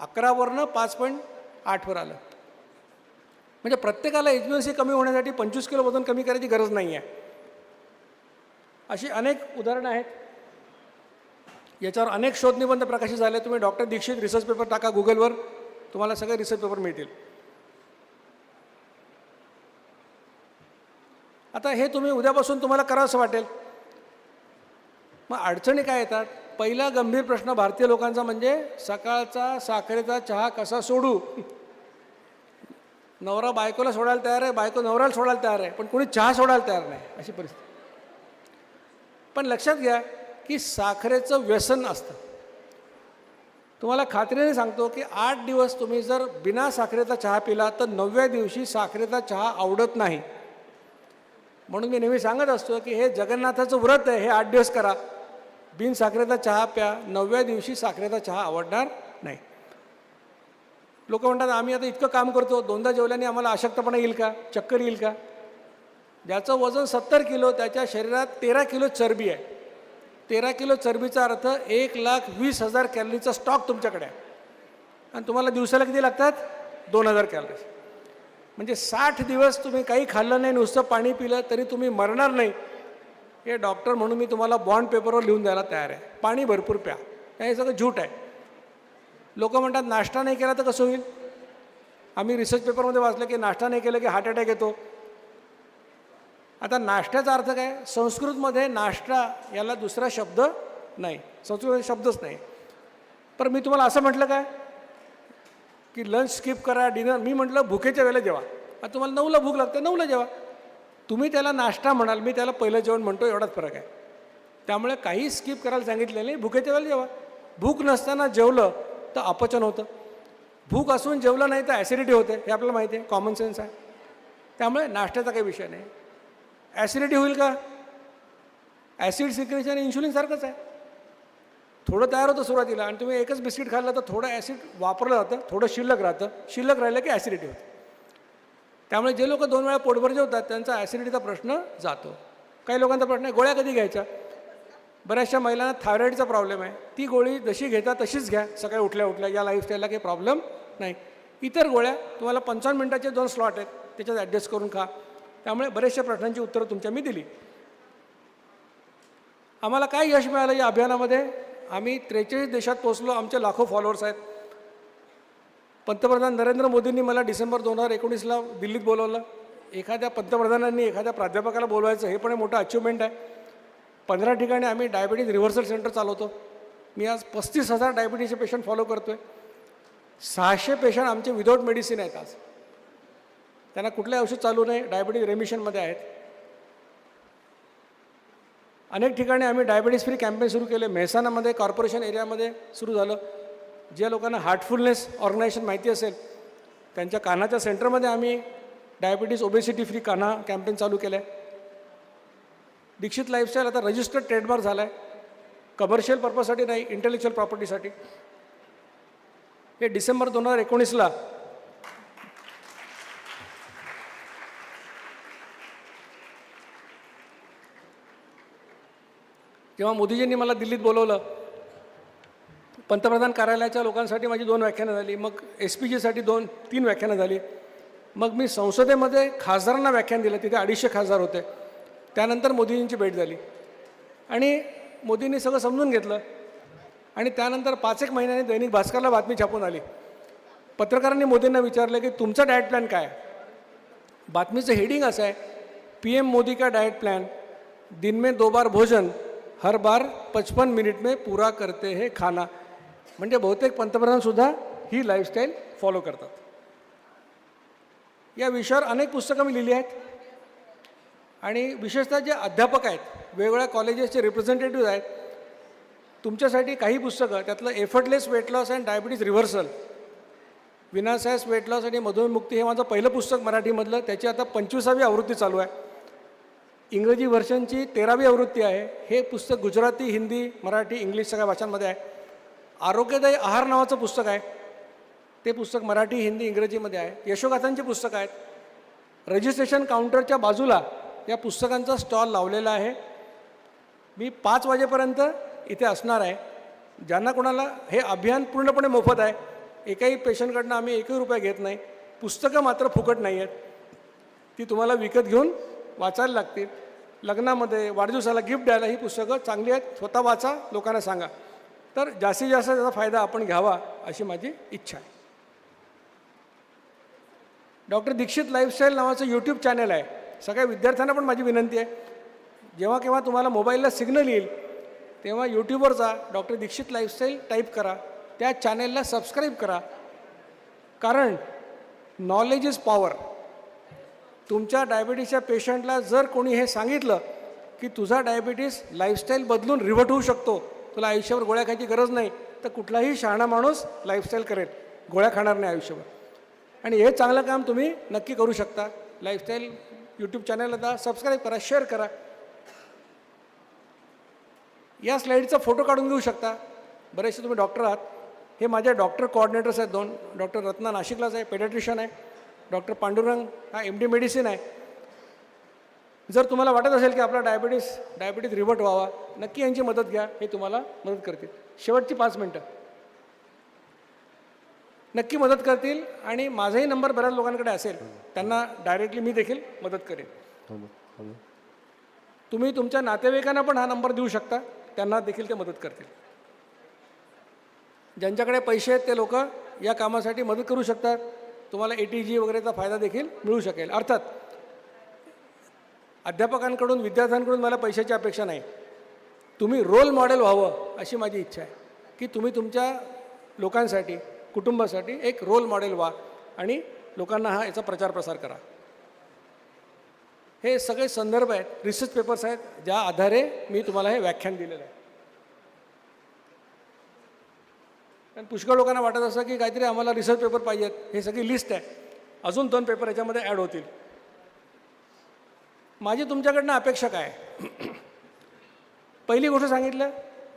11वरनं 5.8वर आलं. म्हणजे प्रत्येकाला HbA1c कमी होण्यासाठी 25 किलो वजन कमी करायची गरज नाही आहे. अशी अनेक उदाहरणं आहेत. याच्यावर अनेक शोधनिबंध प्रकाशित झाले. तुम्ही डॉक्टर दीक्षित रिसर्च पेपर टाका गुगलवर, तुम्हाला सगळे रिसर्च पेपर मिळतील. आता हे तुम्ही उद्यापासून तुम्हाला करावंसं वाटेल. मग अडचणी काय येतात? पहिला गंभीर प्रश्न भारतीय लोकांचा म्हणजे सकाळचा साखरेचा चहा कसा सोडू. नवरा बायकोला सोडायला तयार आहे, बायको नवऱ्याला सोडायला तयार आहे, पण कोणी चहा सोडायला तयार नाही, अशी परिस्थिती. पण लक्षात घ्या की साखरेचं व्यसन असतं. तुम्हाला खात्रीने सांगतो की 8 दिवस तुम्ही जर बिना साखरेचा चहा पिला तर 9व्या दिवशी साखरेचा चहा आवडत नाही. म्हणून मी नेहमी सांगत असतो की हे जगन्नाथाचं व्रत आहे, हे 8 दिवस करा, बिन साखरेचा चहा प्या, 9व्या दिवशी साखरेचा चहा आवडणार नाही. लोक म्हणतात आम्ही आता इतकं काम करतो, 2दा जेवल्याने आम्हाला अशक्तपणा येईल का, चक्कर येईल का? ज्याचं वजन 70 किलो त्याच्या शरीरात 13 किलो चरबी आहे. 13 किलो चरबीचा अर्थ 1,20,000 कॅलरीचा स्टॉक तुमच्याकडे आहे. आणि तुम्हाला दिवसाला किती लागतात? 2,000 कॅलरीज. म्हणजे 60 दिवस तुम्ही काही खाल्लं नाही, नुसतं पाणी पिलं तरी तुम्ही मरणार नाही. हे डॉक्टर म्हणून मी तुम्हाला बॉन्ड पेपरवर लिहून द्यायला तयार आहे. पाणी भरपूर प्या. हे सगळं झूट आहे. लोक म्हणतात नाश्ता नाही केला तर कसं होईल? आम्ही रिसर्च पेपरमध्ये वाचलं की नाश्ता नाही केलं की हार्ट अटॅक येतो. आता नाश्त्याचा अर्थ काय? संस्कृतमध्ये नाश्ता याला दुसरा शब्द नाही, संस्कृतमध्ये शब्दच नाही. पण मी तुम्हाला असं म्हटलं काय की लंच स्किप करा, डिनर. मी म्हटलं भुकेच्या वेळेला जेवा. आता तुम्हाला 9ला भूक लागते, 9ला जेवा. तुम्ही त्याला नाश्ता म्हणाल, मी त्याला पहिलं जेवण म्हणतो, एवढाच फरक आहे. त्यामुळे काही स्किप करायला सांगितलेलं नाही, भुकेच्या वेळेला जेवा. भूक नसताना जेवलं तर अपचन होतं, भूक असून जेवलं नाही तर ॲसिडिटी होते, हे आपल्याला माहिती आहे, कॉमन सेन्स आहे. त्यामुळे नाश्त्याचा काही विषय नाही. ॲसिडिटी होईल का? ॲसिड सिक्रेशन इन्शुलिनसारखंच आहे. थोडं तयार होतं सुरुवातीला आणि तुम्ही एकच बिस्किट खाल्लं तर थोडं ॲसिड वापरलं जातं, थोडं शिल्लक राहतं, शिल्लक राहिलं की ॲसिडिटी होते. त्यामुळे जे लोक 2 वेळा पोटभर जेवतात त्यांचा ॲसिडिटीचा प्रश्न जातो. काही लोकांचा प्रश्न आहे गोळ्या कधी घ्यायच्या. बऱ्याचशा महिलांना थायरॉईडचा प्रॉब्लेम आहे, ती गोळी जशी घेता तशीच घ्या, सकाळी उठल्या उठल्या, या लाईफस्टाईलला काही प्रॉब्लेम नाही. इतर गोळ्या तुम्हाला 55 मिनिटाचे 2 स्लॉट आहेत, त्याच्यात ॲडजस्ट करून खा. त्यामुळे बऱ्याचशा प्रश्नांची उत्तरं तुमच्या मी दिली. आम्हाला काय यश मिळालं या अभियानामध्ये? आम्ही 43 देशात पोहोचलो, आमचे लाखो फॉलोअर्स आहेत. पंतप्रधान नरेंद्र मोदींनी मला डिसेंबर 2019ला दिल्लीत बोलवलं. एखाद्या पंतप्रधानांनी एखाद्या प्राध्यापकाला बोलवायचं हे पण एक मोठं अचिव्हमेंट आहे. 15 ठिकाणी आम्ही डायबिटीज रिव्हर्सल सेंटर चालवतो. मी आज 35,000 डायबिटीजचे पेशंट फॉलो करतो आहे. 600 पेशंट आमचे विदाऊट मेडिसिन आहेत. आज त्यांना कुठलंही औषध चालू नाही, डायबिटीज रेमिशनमध्ये आहेत. अनेक ठिकाणी आम्ही डायबिटीज फ्री कॅम्पेन सुरू केले. मेहसाणामध्ये कॉर्पोरेशन एरियामध्ये सुरू झालं. ज्या लोकांना हार्टफुलनेस ऑर्गनायझेशन माहिती असेल त्यांच्या कानाच्या सेंटरमध्ये आम्ही diabetes obesity free Kanha campaign चालू केलं आहे. दीक्षित लाईफस्टाईल आता रजिस्टर्ड ट्रेडमार्क झाला आहे, कमर्शियल पर्पजसाठी नाही, इंटेलेक्च्युअल प्रॉपर्टीसाठी. हे डिसेंबर 2019ला जेव्हा मोदीजींनी मला दिल्लीत बोलवलं, पंतप्रधान कार्यालयाच्या लोकांसाठी माझी 2 व्याख्यानं झाली, मग SPGसाठी 2-3 व्याख्यानं झाली. मग मी संसदेमध्ये खासदारांना व्याख्यान दिलं, तिथे 250 खासदार होते. त्यानंतर मोदीजींची भेट झाली आणि मोदींनी सगळं समजून घेतलं. आणि त्यानंतर 5-1 महिन्याने दैनिक भास्करला बातमी छापून आली. पत्रकारांनी मोदींना विचारलं की तुमचा डाएट प्लॅन काय आहे? बातमीचं हेडिंग असं आहे, PM मोदी का डाएट प्लॅन, दिन में 2 बार भोजन, हर बार 55 मिनिट में पूरा करते हैं खाना. म्हणजे बहुतेक पंतप्रधानसुद्धा ही लाईफस्टाईल फॉलो करतात. या विषयावर अनेक पुस्तकं मी लिहिली आहेत. आणि विशेषतः जे अध्यापक आहेत, वेगवेगळ्या कॉलेजेसचे रिप्रेझेंटेटिव्ह आहेत, तुमच्यासाठी काही पुस्तकं, त्यातलं effortless weight loss and diabetes reversal, विनाशास वेट लॉस आणि मधुमेहमुक्ती, हे माझं पहिलं पुस्तक मराठीमधलं. त्याची आता 25वी आवृत्ती चालू आहे. इंग्रजी व्हर्शनची 13वी आवृत्ती आहे. हे पुस्तक गुजराती, हिंदी, मराठी, इंग्लिश सगळ्या भाषांमध्ये आहे. आरोग्यदायी आहार नावाचं पुस्तक आहे, ते पुस्तक मराठी, हिंदी, इंग्रजीमध्ये आहे. यशोगाथांची पुस्तकं आहेत. रजिस्ट्रेशन काउंटरच्या बाजूला या पुस्तकांचा स्टॉल लावलेला आहे. मी 5 वाजेपर्यंत इथे असणार आहे. ज्यांना कोणाला हे अभियान पूर्णपणे मोफत आहे. एकाही पेशंटकडनं आम्ही 1 रुपया घेत नाही. पुस्तकं मात्र फुकट नाही आहेत. ती तुम्हाला विकत घेऊन वाचायला लागतील. लग्नामध्ये, वाढदिवसाला गिफ्ट द्यायला ही पुस्तकं चांगली आहेत. स्वतः वाचा, लोकांना सांगा. तर जास्तीत जास्त त्याचा फायदा आपण घ्यावा अशी माझी इच्छा आहे. डॉक्टर दीक्षित लाईफस्टाईल नावाचं यूट्यूब चॅनल आहे. सगळ्या विद्यार्थ्यांना पण माझी विनंती आहे, जेव्हा केव्हा तुम्हाला मोबाईलला सिग्नल येईल तेव्हा यूट्यूबवर जा, डॉक्टर दीक्षित लाईफस्टाईल टाईप करा, त्या चॅनेलला सबस्क्राईब करा. कारण नॉलेज इज पॉवर. तुमच्या डायबिटीसच्या पेशंटला जर कोणी हे सांगितलं की तुझा डायबिटीस लाईफस्टाईल बदलून रिव्हर्ट होऊ शकतो, तुला आयुष्यावर गोळ्या खायची गरज नाही, तर कुठलाही शहाणा माणूस लाईफस्टाईल करेल, गोळ्या खाणार नाही आयुष्यभर. आणि हे चांगलं काम तुम्ही नक्की करू शकता. लाईफस्टाईल यूट्यूब चॅनलला सबस्क्राईब करा, शेअर करा. या स्लाईडचा फोटो काढून घेऊ शकता. बरेचसे तुम्ही डॉक्टर आहात. हे माझे डॉक्टर कोऑर्डिनेटर्स आहेत 2. डॉक्टर रत्ना नाशिकलाच आहे, पेडियाट्रिशियन आहे. डॉक्टर पांडुरंग हा MD मेडिसिन आहे. जर तुम्हाला वाटत असेल की आपला डायबिटीस रिव्हर्ट व्हावा, नक्की यांची मदत घ्या, हे तुम्हाला मदत करतील. शेवटची 5 मिनटं नक्की मदत करतील. आणि माझाही नंबर बऱ्याच लोकांकडे असेल, त्यांना डायरेक्टली मी देखील मदत करेन. तुम्ही तुमच्या नातेवाईकांना पण हा नंबर देऊ शकता, त्यांना देखील ते मदत करतील. ज्यांच्याकडे पैसे आहेत ते लोक या कामासाठी मदत करू शकतात. तुम्हाला ATG वगैरेचा फायदा देखील मिळू शकेल. अर्थात अध्यापकांकडून, विद्यार्थ्यांकडून मला पैशाची अपेक्षा नाही. तुम्ही रोल मॉडेल व्हावं अशी माझी इच्छा आहे की तुम्ही तुमच्या लोकांसाठी, कुटुंबासाठी एक रोल मॉडेल व्हा आणि लोकांना याचा प्रचार प्रसार करा. हे सगळे संदर्भ आहेत, रिसर्च पेपर्स आहेत, ज्या आधारे मी तुम्हाला हे व्याख्यान दिलेलं आहे. कारण पुष्कळ लोकांना वाटत असं की काहीतरी आम्हाला रिसर्च पेपर पाहिजेत. हे सगळी लिस्ट आहे. अजून 2 पेपर याच्यामध्ये ॲड होतील. माझी तुमच्याकडनं अपेक्षा काय? पहिली गोष्ट सांगितलं,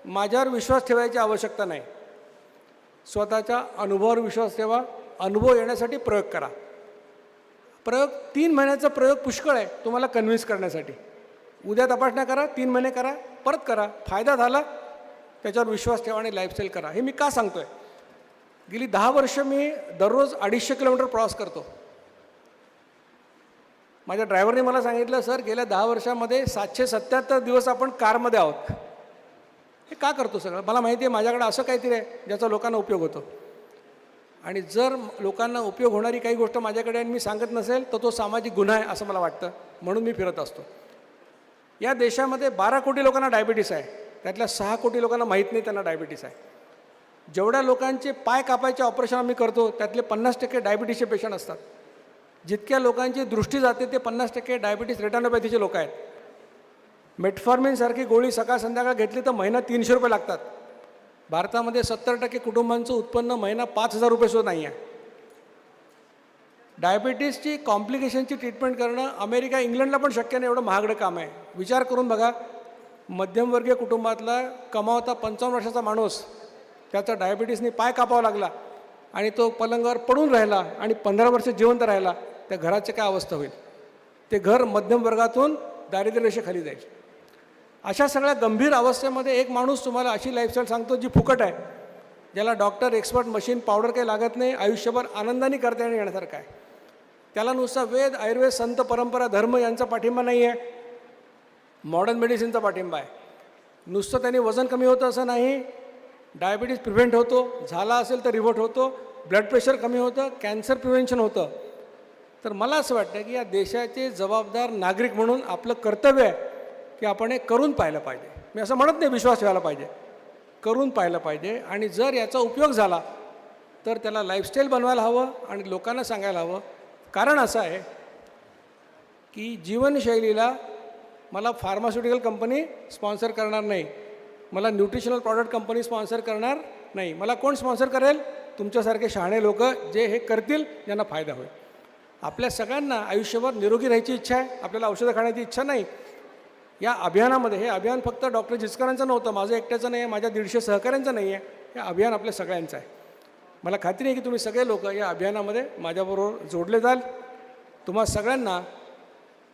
माझ्यावर विश्वास ठेवायची आवश्यकता नाही. स्वतःच्या अनुभवावर विश्वास ठेवा. अनुभव येण्यासाठी प्रयोग करा. 3 महिन्याचा प्रयोग पुष्कळ आहे तुम्हाला कन्व्हिन्स करण्यासाठी. उद्या तपासण्या करा, 3 महिने करा, परत करा. फायदा झाला त्याच्यावर विश्वास ठेवा आणि लाईफस्टाईल करा. हे मी का सांगतो आहे? गेली 10 वर्ष मी दररोज 250 किलोमीटर प्रवास करतो. माझ्या ड्रायव्हरने मला सांगितलं, सर गेल्या 10 वर्षामध्ये 777 दिवस आपण कारमध्ये आहोत. हे का करतो सगळं? मला माहिती आहे माझ्याकडे असं काहीतरी आहे ज्याचा लोकांना उपयोग होतो. आणि जर लोकांना उपयोग होणारी काही गोष्ट माझ्याकडे आणि मी सांगत नसेल तर तो सामाजिक गुन्हा आहे असं मला वाटतं. म्हणून मी फिरत असतो. या देशामध्ये 12 कोटी लोकांना डायबिटीस आहे. त्यातल्या 6 कोटी लोकांना माहीत नाही त्यांना डायबिटीस आहे. जेवढ्या लोकांचे पाय कापायचे ऑपरेशन आम्ही करतो त्यातले 50% डायबिटीसचे पेशंट असतात. जितक्या लोकांची दृष्टी जाते ते 50% डायबिटीस रेटिनोपॅथीचे लोक आहेत. मेटफॉर्मिनसारखी गोळी सकाळ संध्याकाळ घेतली तर महिना 300 रुपये लागतात. भारतामध्ये 70% कुटुंबांचं उत्पन्न महिना 5,000 रुपये सुद्धा नाही आहे. डायबिटीसची कॉम्प्लिकेशनची ट्रीटमेंट करणं अमेरिका, इंग्लंडला पण शक्य नाही, एवढं महागडं काम आहे. विचार करून बघा, मध्यमवर्गीय कुटुंबातला कमावता 55 वर्षाचा माणूस, त्याचा डायबिटीसने पाय कापावा लागला आणि तो पलंगावर पडून राहिला आणि 15 वर्ष जिवंत राहिला, त्या घराची काय अवस्था होईल? ते घर मध्यम वर्गातून दारिद्र्य रेषेखाली जाईल. अशा सगळ्या गंभीर अवस्थेमध्ये एक माणूस तुम्हाला अशी लाईफस्टाईल सांगतो जी फुकट आहे, ज्याला डॉक्टर, एक्सपर्ट, मशीन, पावडर काही लागत नाही, आयुष्यभर आनंदाने करता येण्यासारखं आहे. त्याला नुसता वेद, आयुर्वेद, संत परंपरा, धर्म यांचा पाठिंबा नाही आहे, मॉडर्न मेडिसिनचा पाठिंबा आहे. नुसतं त्याने वजन कमी होतं असं नाही, डायबिटीस प्रिव्हेंट होतो, झाला असेल तर रिव्हर्ट होतो, ब्लड प्रेशर कमी होतं, कॅन्सर प्रिव्हेन्शन होतं. तर मला असं वाटतं की या देशाचे जबाबदार नागरिक म्हणून आपलं कर्तव्य आहे की आपण हे करून पाहिलं पाहिजे. मी असं म्हणत नाही विश्वास ठेवायला पाहिजे, करून पाहिलं पाहिजे. आणि जर याचा उपयोग झाला तर त्याला लाईफस्टाईल बनवायला हवं आणि लोकांना सांगायला हवं. कारण असं आहे की जीवनशैलीला मला फार्मास्युटिकल कंपनी स्पॉन्सर करणार नाही, मला न्यूट्रिशनल प्रॉडक्ट कंपनी स्पॉन्सर करणार नाही. मला कोण स्पॉन्सर करेल? तुमच्यासारखे शहाणे लोक जे हे करतील, ज्यांना फायदा होईल. आपल्या सगळ्यांना आयुष्यभर निरोगी राहायची इच्छा आहे, आपल्याला औषधं खाण्याची इच्छा नाही. या अभियानामध्ये, हे अभियान फक्त डॉक्टर जिचकरांचं नव्हतं, माझं एकट्याचं नाही आहे, माझ्या 150 सहकाऱ्यांचं नाही आहे, हे अभियान आपल्या सगळ्यांचं आहे. मला खात्री आहे की तुम्ही सगळे लोक या अभियानामध्ये माझ्याबरोबर जोडले जाल. तुम्हा सगळ्यांना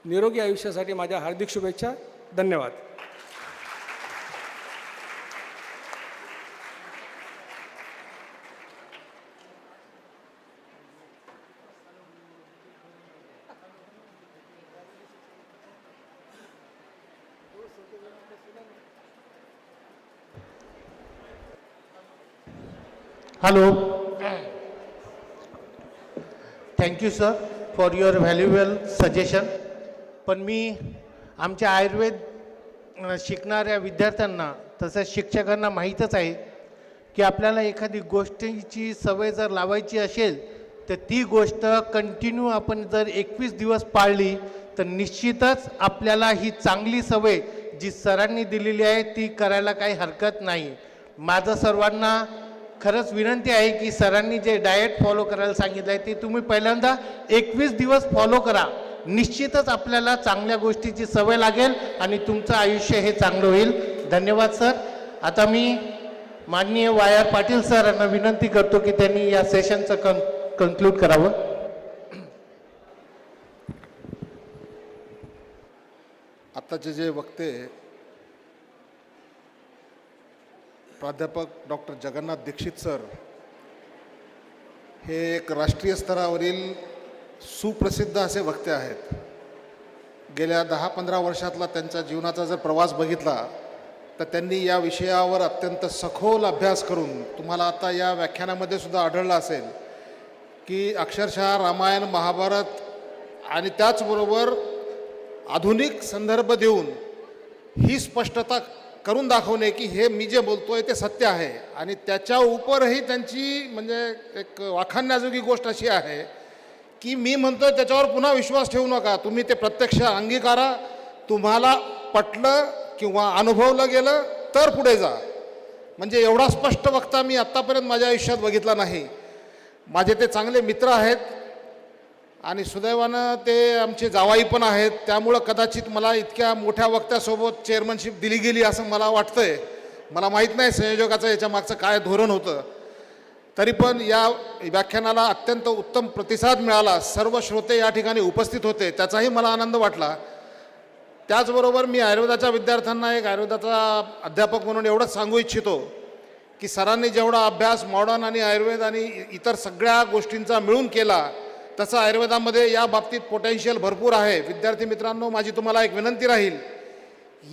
निरोगी आयुष्यासाठी माझ्या हार्दिक शुभेच्छा. धन्यवाद. Hello, thank you sir for your valuable suggestion. पण मी आमच्या आयुर्वेद शिकणाऱ्या विद्यार्थ्यांना तसंच शिक्षकांना माहीतच आहे की आपल्याला एखादी गोष्टीची सवय जर लावायची असेल तर ती गोष्ट कंटिन्यू आपण जर 21 दिवस पाळली तर निश्चितच आपल्याला ही चांगली सवय जी सरांनी दिलेली आहे ती करायला काही हरकत नाही. माझं सर्वांना खरंच विनंती आहे की सरांनी जे डाएट फॉलो करायला सांगितलं आहे ते तुम्ही पहिल्यांदा 21 दिवस फॉलो करा. निश्चितच आपल्याला चांगल्या गोष्टीची सवय लागेल आणि तुमचं आयुष्य हे चांगलं होईल. धन्यवाद सर. आता मी माननीय वायर पाटील सरांना विनंती करतो की त्यांनी या सेशनचं कन्क्लूड करावं. आत्ताचे जे वक्ते प्राध्यापक डॉक्टर जगन्नाथ दीक्षित सर हे एक राष्ट्रीय स्तरावरील सुप्रसिद्ध असे वक्ते आहेत. गेल्या 10-15 वर्षातला त्यांच्या जीवनाचा जर प्रवास बघितला तर त्यांनी या विषयावर अत्यंत सखोल अभ्यास करून तुम्हाला आता या व्याख्यानामध्ये सुद्धा आढळलं असेल की अक्षरशः रामायण महाभारत आणि त्याचबरोबर आधुनिक संदर्भ देऊन ही स्पष्टता करून दाखवणे की हे मी जे बोलतोय ते सत्य आहे. आणि त्याच्या उपरही त्यांची म्हणजे एक वाखाणण्याजोगी गोष्ट अशी आहे की मी म्हणतोय त्याच्यावर पुन्हा विश्वास ठेवू नका, तुम्ही ते प्रत्यक्ष अंगीकारा. तुम्हाला पटलं किंवा अनुभवलं गेलं तर पुढे जा. म्हणजे एवढा स्पष्ट वक्ता मी आत्तापर्यंत माझ्या आयुष्यात बघितला नाही. माझे ते चांगले मित्र आहेत आणि सुदैवानं ते आमचे जावाई पण आहेत. त्यामुळं कदाचित मला इतक्या मोठ्या वक्त्यासोबत चेअरमनशिप दिली गेली असं मला वाटतंय. मला माहीत नाही संयोजकाचं याच्या मागचं काय धोरण होतं. तरी पण या व्याख्यानाला अत्यंत उत्तम प्रतिसाद मिळाला. सर्व श्रोते या ठिकाणी उपस्थित होते, त्याचाही मला आनंद वाटला. त्याचबरोबर मी आयुर्वेदाच्या विद्यार्थ्यांना एक आयुर्वेदाचा अध्यापक म्हणून एवढंच सांगू इच्छितो की सरांनी जेवढा अभ्यास मॉडर्न आणि आयुर्वेद आणि इतर सगळ्या गोष्टींचा मिळून केला तसं आयुर्वेदामध्ये या बाबतीत पोटेन्शियल भरपूर आहे. विद्यार्थी मित्रांनो, माझी तुम्हाला एक विनंती राहील,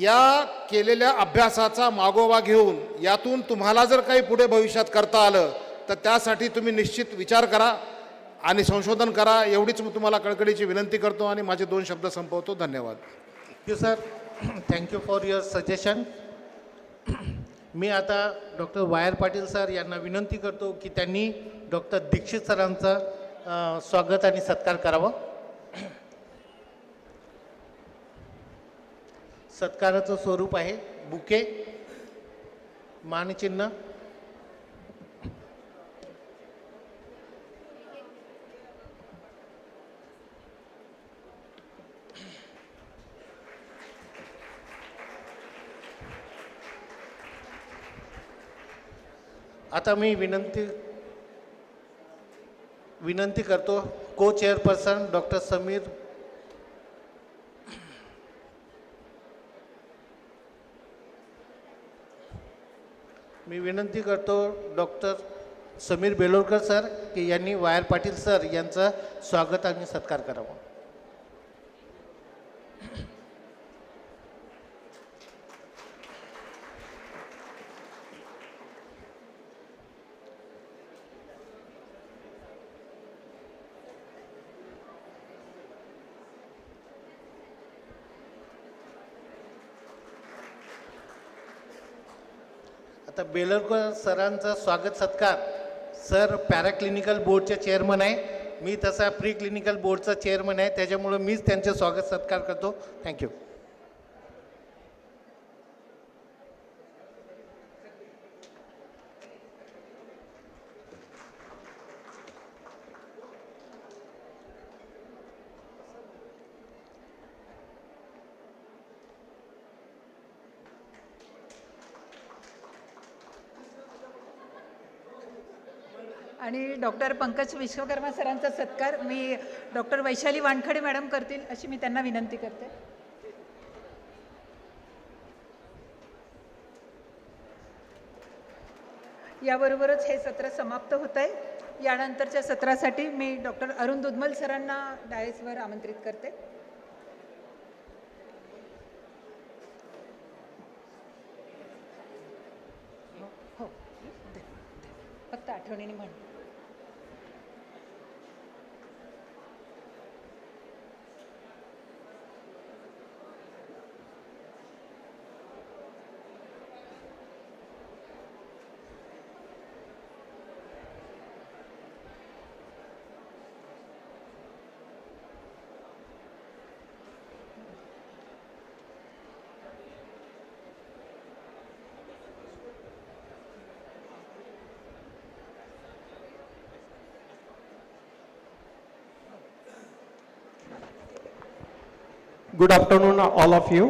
या केलेल्या अभ्यासाचा मागोवा घेऊन यातून तुम्हाला जर काही पुढे भविष्यात करता आलं तर त्यासाठी तुम्ही निश्चित विचार करा आणि संशोधन करा. एवढीच मी तुम्हाला कळकळीची विनंती करतो आणि माझे 2 शब्द संपवतो. धन्यवाद. Thank you sir. Thank you for your suggestion. मी आता डॉक्टर वायर पाटील सर यांना विनंती करतो की त्यांनी डॉक्टर दीक्षित सरांचं स्वागत आणि सत्कार करावा. सत्काराचं स्वरूप आहे बुके, मानचिन्ह, आता मी विनंती करतो co chairperson doctor Sameer doctor Sameer Belorkar sir की यांनी वायर पाटील सर यांचं स्वागत आणि सत्कार करावा. आता बेलोरकर सरांचा स्वागत सत्कार. सर पॅराक्लिनिकल बोर्डचे चेअरमन आहे. मी तसा प्री क्लिनिकल बोर्डचा चेअरमन आहे, त्याच्यामुळे मीच त्यांचे स्वागत सत्कार करतो. थँक्यू. आणि डॉक्टर पंकज विश्वकर्मा सरांचा सत्कार मी डॉक्टर वैशाली वानखडे मॅडम करतील अशी मी त्यांना विनंती करते. याबरोबरच हे सत्र समाप्त होत आहे. यानंतरच्या सत्रासाठी मी डॉक्टर अरुण दुधमल सरांना डायसवर आमंत्रित करते. हो, फक्त आठवणीने म्हण. Good afternoon, all of you.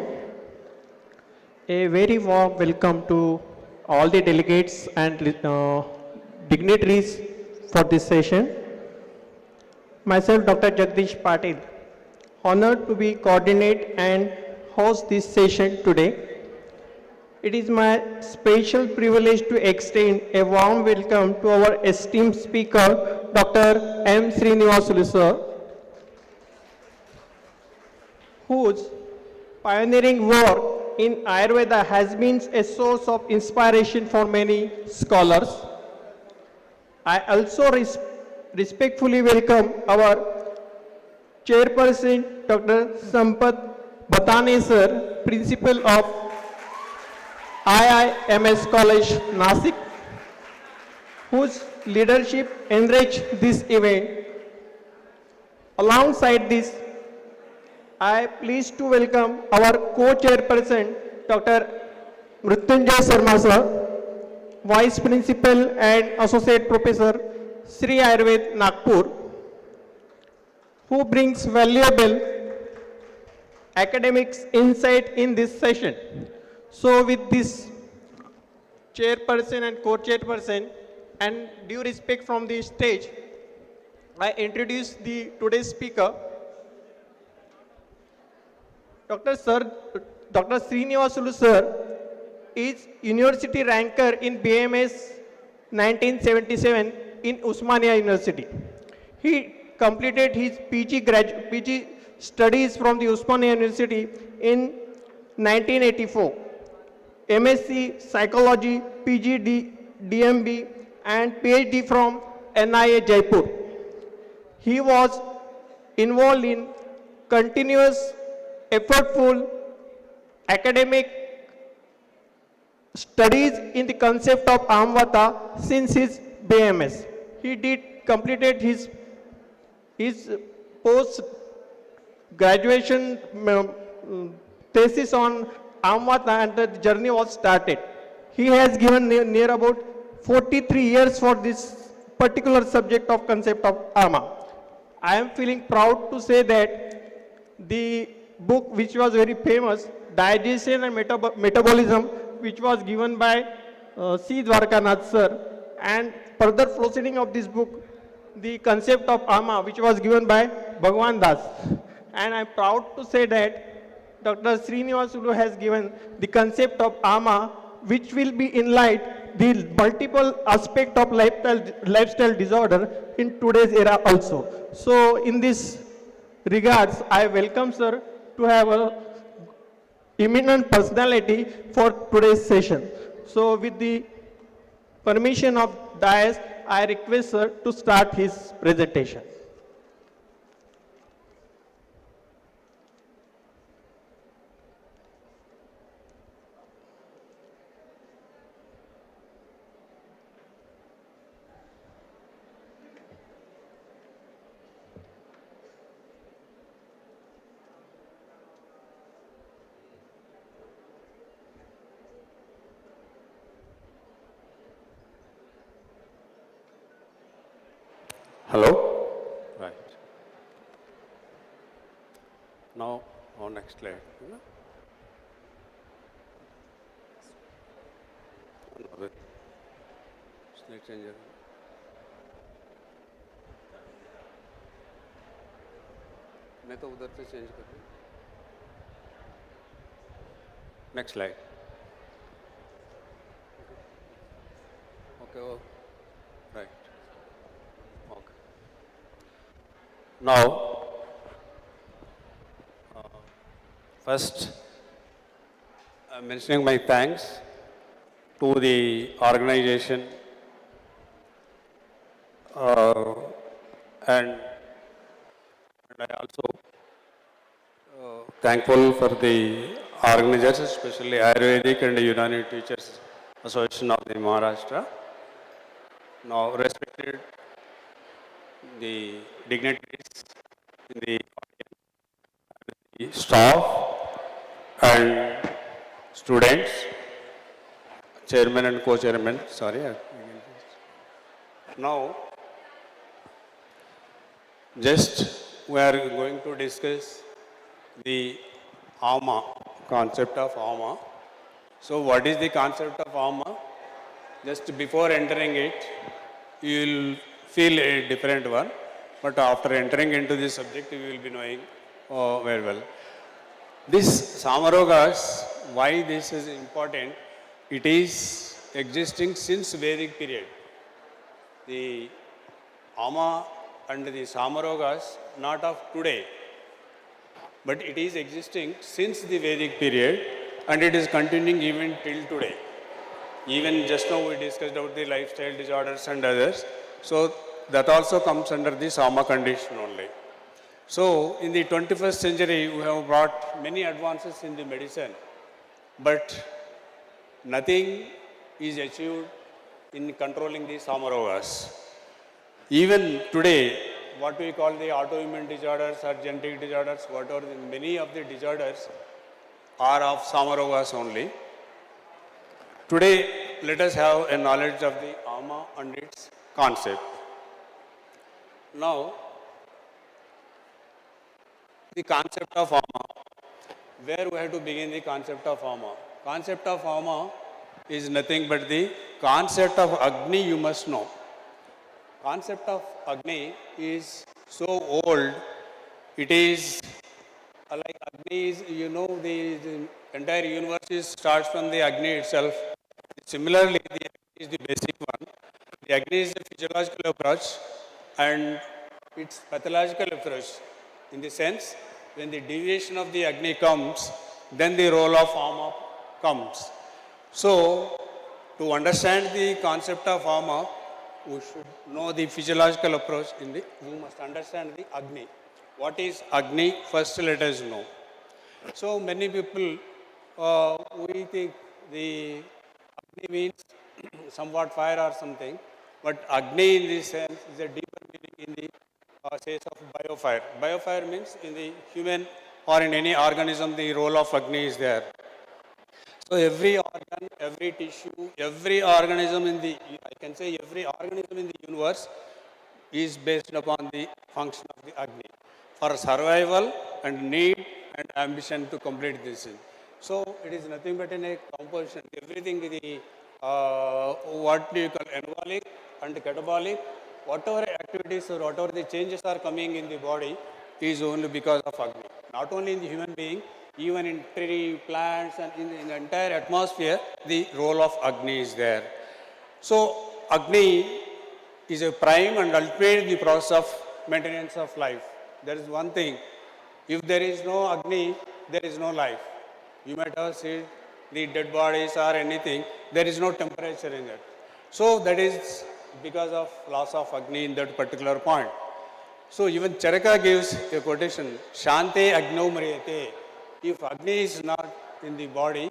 A very warm welcome to all the delegates and dignitaries for this session. Myself, Dr. Jagdish Patil, honored to be coordinate and host this session today. It is my special privilege to extend a warm welcome to our esteemed speaker, Dr. M. Srinivasulu sir, whose pioneering work in Ayurveda has been a source of inspiration for many scholars. I also respectfully welcome our chairperson, Dr. Sampath Bhatane sir, principal of IIMS College, Nasik, whose leadership enriched this event. Alongside this, I am pleased to welcome our co-chairperson, Dr. Mrutyunjay Sharma sir, Vice Principal and Associate Professor, Sri Ayurved, Nagpur, who brings valuable academics insight in this session. So with this chairperson and co-chairperson and due respect from the stage, I introduce the today's speaker, Dr. Srinivasulu sir is university ranker in BMS 1977 in Usmania University. He completed his PG studies from the Usmania University in 1984. MSc Psychology, PG DMB and PhD from NIA Jaipur. He was involved in continuous effortful academic studies in the concept of Amvata since his BMS. He completed his post graduation thesis on Amvata and the journey was started. He has given near about 43 years for this particular subject of concept of Ama. I am feeling proud to say that the book which was very famous, Digestion and Metabolism, which was given by C. Dwarkanath sir, and further proceeding of this book, the concept of Ama, which was given by Bhagwan Das. And I am proud to say that Dr. Srinivasulu has given the concept of Ama, which will be enlightened the multiple aspect of lifestyle disorder in today's era also. So in this regards, I welcome sir to have a eminent personality for today's session. So with the permission of dais, I request sir to start his presentation. Hello? Right. Now, on next slide. Slide changer. मैं तो उधर से change कर दूँ. Next slide. Okay, oh, right. Okay. Now, first, I'm mentioning my thanks to the organization and I also thankful for the organizers, especially Ayurvedic and Unani Teachers Association of the Maharashtra. Now, respected the dignitaries in the audience, the staff and students, chairman and co-chairman, sorry. Now, just we are going to discuss the Ama, concept of Ama. So what is the concept of Ama? Just before entering it, you will feel a different one, but after entering into this subject, you will be knowing very well. This Samarogas, why this is important? It is existing since Vedic period. The Ama and the Samarogas, not of today, but it is existing since the Vedic period and it is continuing even till today. Even just now we discussed about the lifestyle disorders and others. So that also comes under the Sama condition only. So in the 21st century, we have brought many advances in the medicine, but nothing is achieved in controlling the Samarogas. Even today, what we call the autoimmune disorders or genetic disorders, whatever, many of the disorders are of Samarogas only. Today, let us have a knowledge of the Ama and its concept. Now, the concept of Ama. Where we have to begin the concept of Ama? Concept of Ama is nothing but the concept of Agni you must know. Concept of Agni is so old, it is like Agni is, you know, the entire universe starts from the Agni itself. Similarly, the Agni is the basic one. The Agni is the physiological approach and its pathological approach. In the sense, when the deviation of the Agni comes, then the role of Ama comes. So, to understand the concept of Ama, we should know the physiological approach we must understand the Agni. What is Agni? First let us know. So many people, we think the Agni means somewhat fire or something, but Agni in this sense is a deeper meaning in the sense of biofire. Biofire means in the human or in any organism the role of Agni is there. So every organ, every tissue, every organism in the, I can say every organism in the universe is based upon the function of the Agni for survival and need and ambition to complete this. So it is nothing but in a composition. Everything the what do you call anabolic and catabolic, whatever activities or whatever the changes are coming in the body is only because of Agni. Not only in the human being, even in tree, plants and in the entire atmosphere, the role of Agni is there. So Agni is a prime and ultimate the process of maintenance of life. There is one thing, if there is no Agni, there is no life. You might have seen the dead bodies or anything, there is no temperature in it. So that is because of loss of Agni in that particular point. So even Charaka gives a quotation, Shante Agno Mariyate. If Agni is not in the body,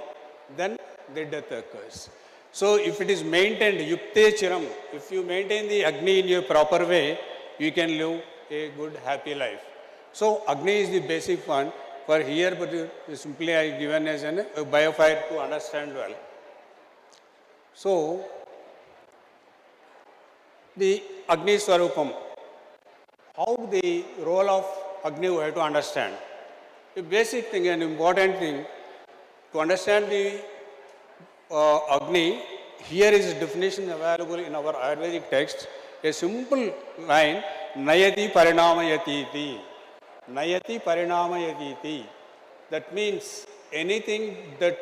then the death occurs. So if it is maintained, Yukte Chiram, if you maintain the Agni in your proper way, you can live a good, happy life. So Agni is the basic one. For here, but simply I given as a biofire to understand well. So the Agni Swarupam, how the role of Agni we have to understand. The basic thing and important thing to understand the Agni, here is a definition available in our Ayurvedic text, a simple line, Nayati Parinamayati iti. Nayati parinamayati. That means anything that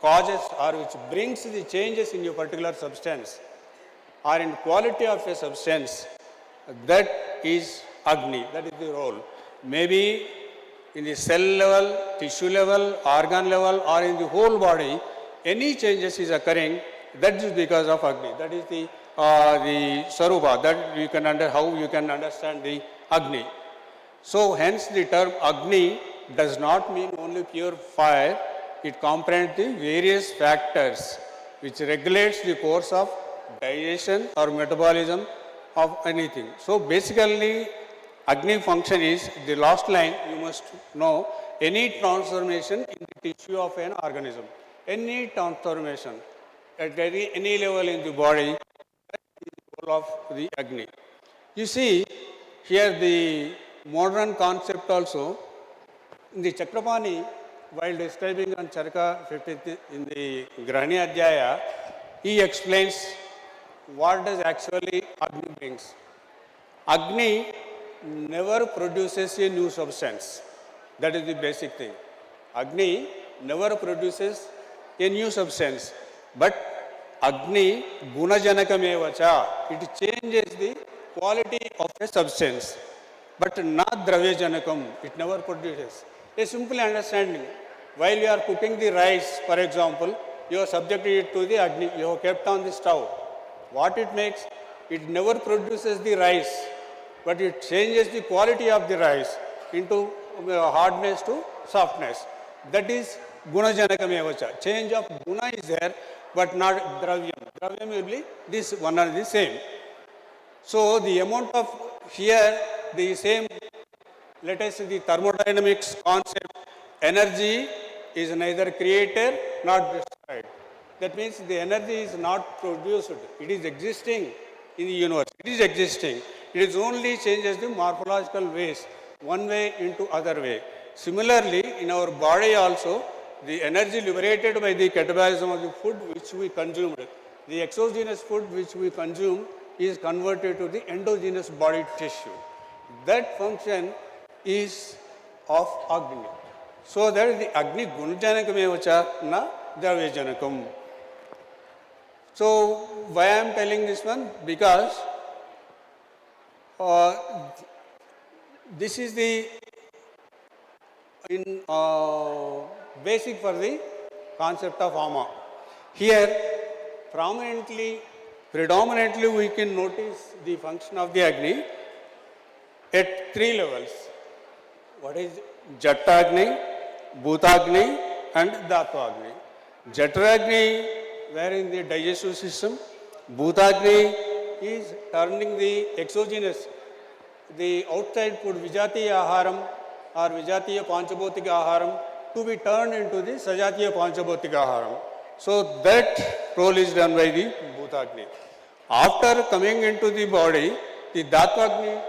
causes or which brings the changes in your particular substance or in quality of a substance, that is Agni, that is the role. Maybe in the cell level, tissue level, organ level, or in the whole body, any changes is occurring, that is because of Agni. That is the Sarupa, that you can how you can understand the Agni. So hence the term Agni does not mean only pure fire, it comprehends the various factors which regulates the course of digestion or metabolism of anything. So basically, Agni function is, the last line you must know, any transformation in the tissue of an organism. Any transformation at any level in the body, that is the role of the Agni. You see, here the modern concept also, in the Chakrapani, while describing on Charaka 50th in the Grahani Adhyaya, he explains what does actually Agni brings. Agni never produces a new substance. That is the basic thing. Agni never produces a new substance. But Agni gunajanakamevacha, it changes the quality of a substance. But not dravyajanakam, it never produces. A simple understanding. While you are cooking the rice, for example, you have subjected it to the Agni, you have kept on the stove. What it makes? It never produces the rice, but it changes the quality of the rice into hardness to softness. That is gunajanakamevacha. Change of guna is there, but not dravyam. Dravyam will be this one and the same. So the amount of here, the same, let us say the thermodynamics concept, energy is neither created nor destroyed. That means the energy is not produced, it is existing in the universe. It is existing. It is only changes the morphological ways, one way into other way. Similarly, in our body also, the energy liberated by the catabolism of the food which we consumed, the exogenous food which we consume is converted to the endogenous body tissue. That function is of Agni. So that is the Agni Gunajanakameva na Dravyajanakam. So why I am telling this one? Because this is the basic for the concept of Ama. Here predominantly we can notice the function of the Agni at three levels. What is Jattagni, Bhutagni and Dhatvagni. Jattagni, where in the digestive system, Bhutagni is turning the exogenous, the outside food, Vijatiya Aharam or Vijatiya Panchabhotika Aharam, to be turned into the Sajatiya Panchabhotika Aharam. So that role is done by the Bhutagni. After coming into the body, the Dhatvagni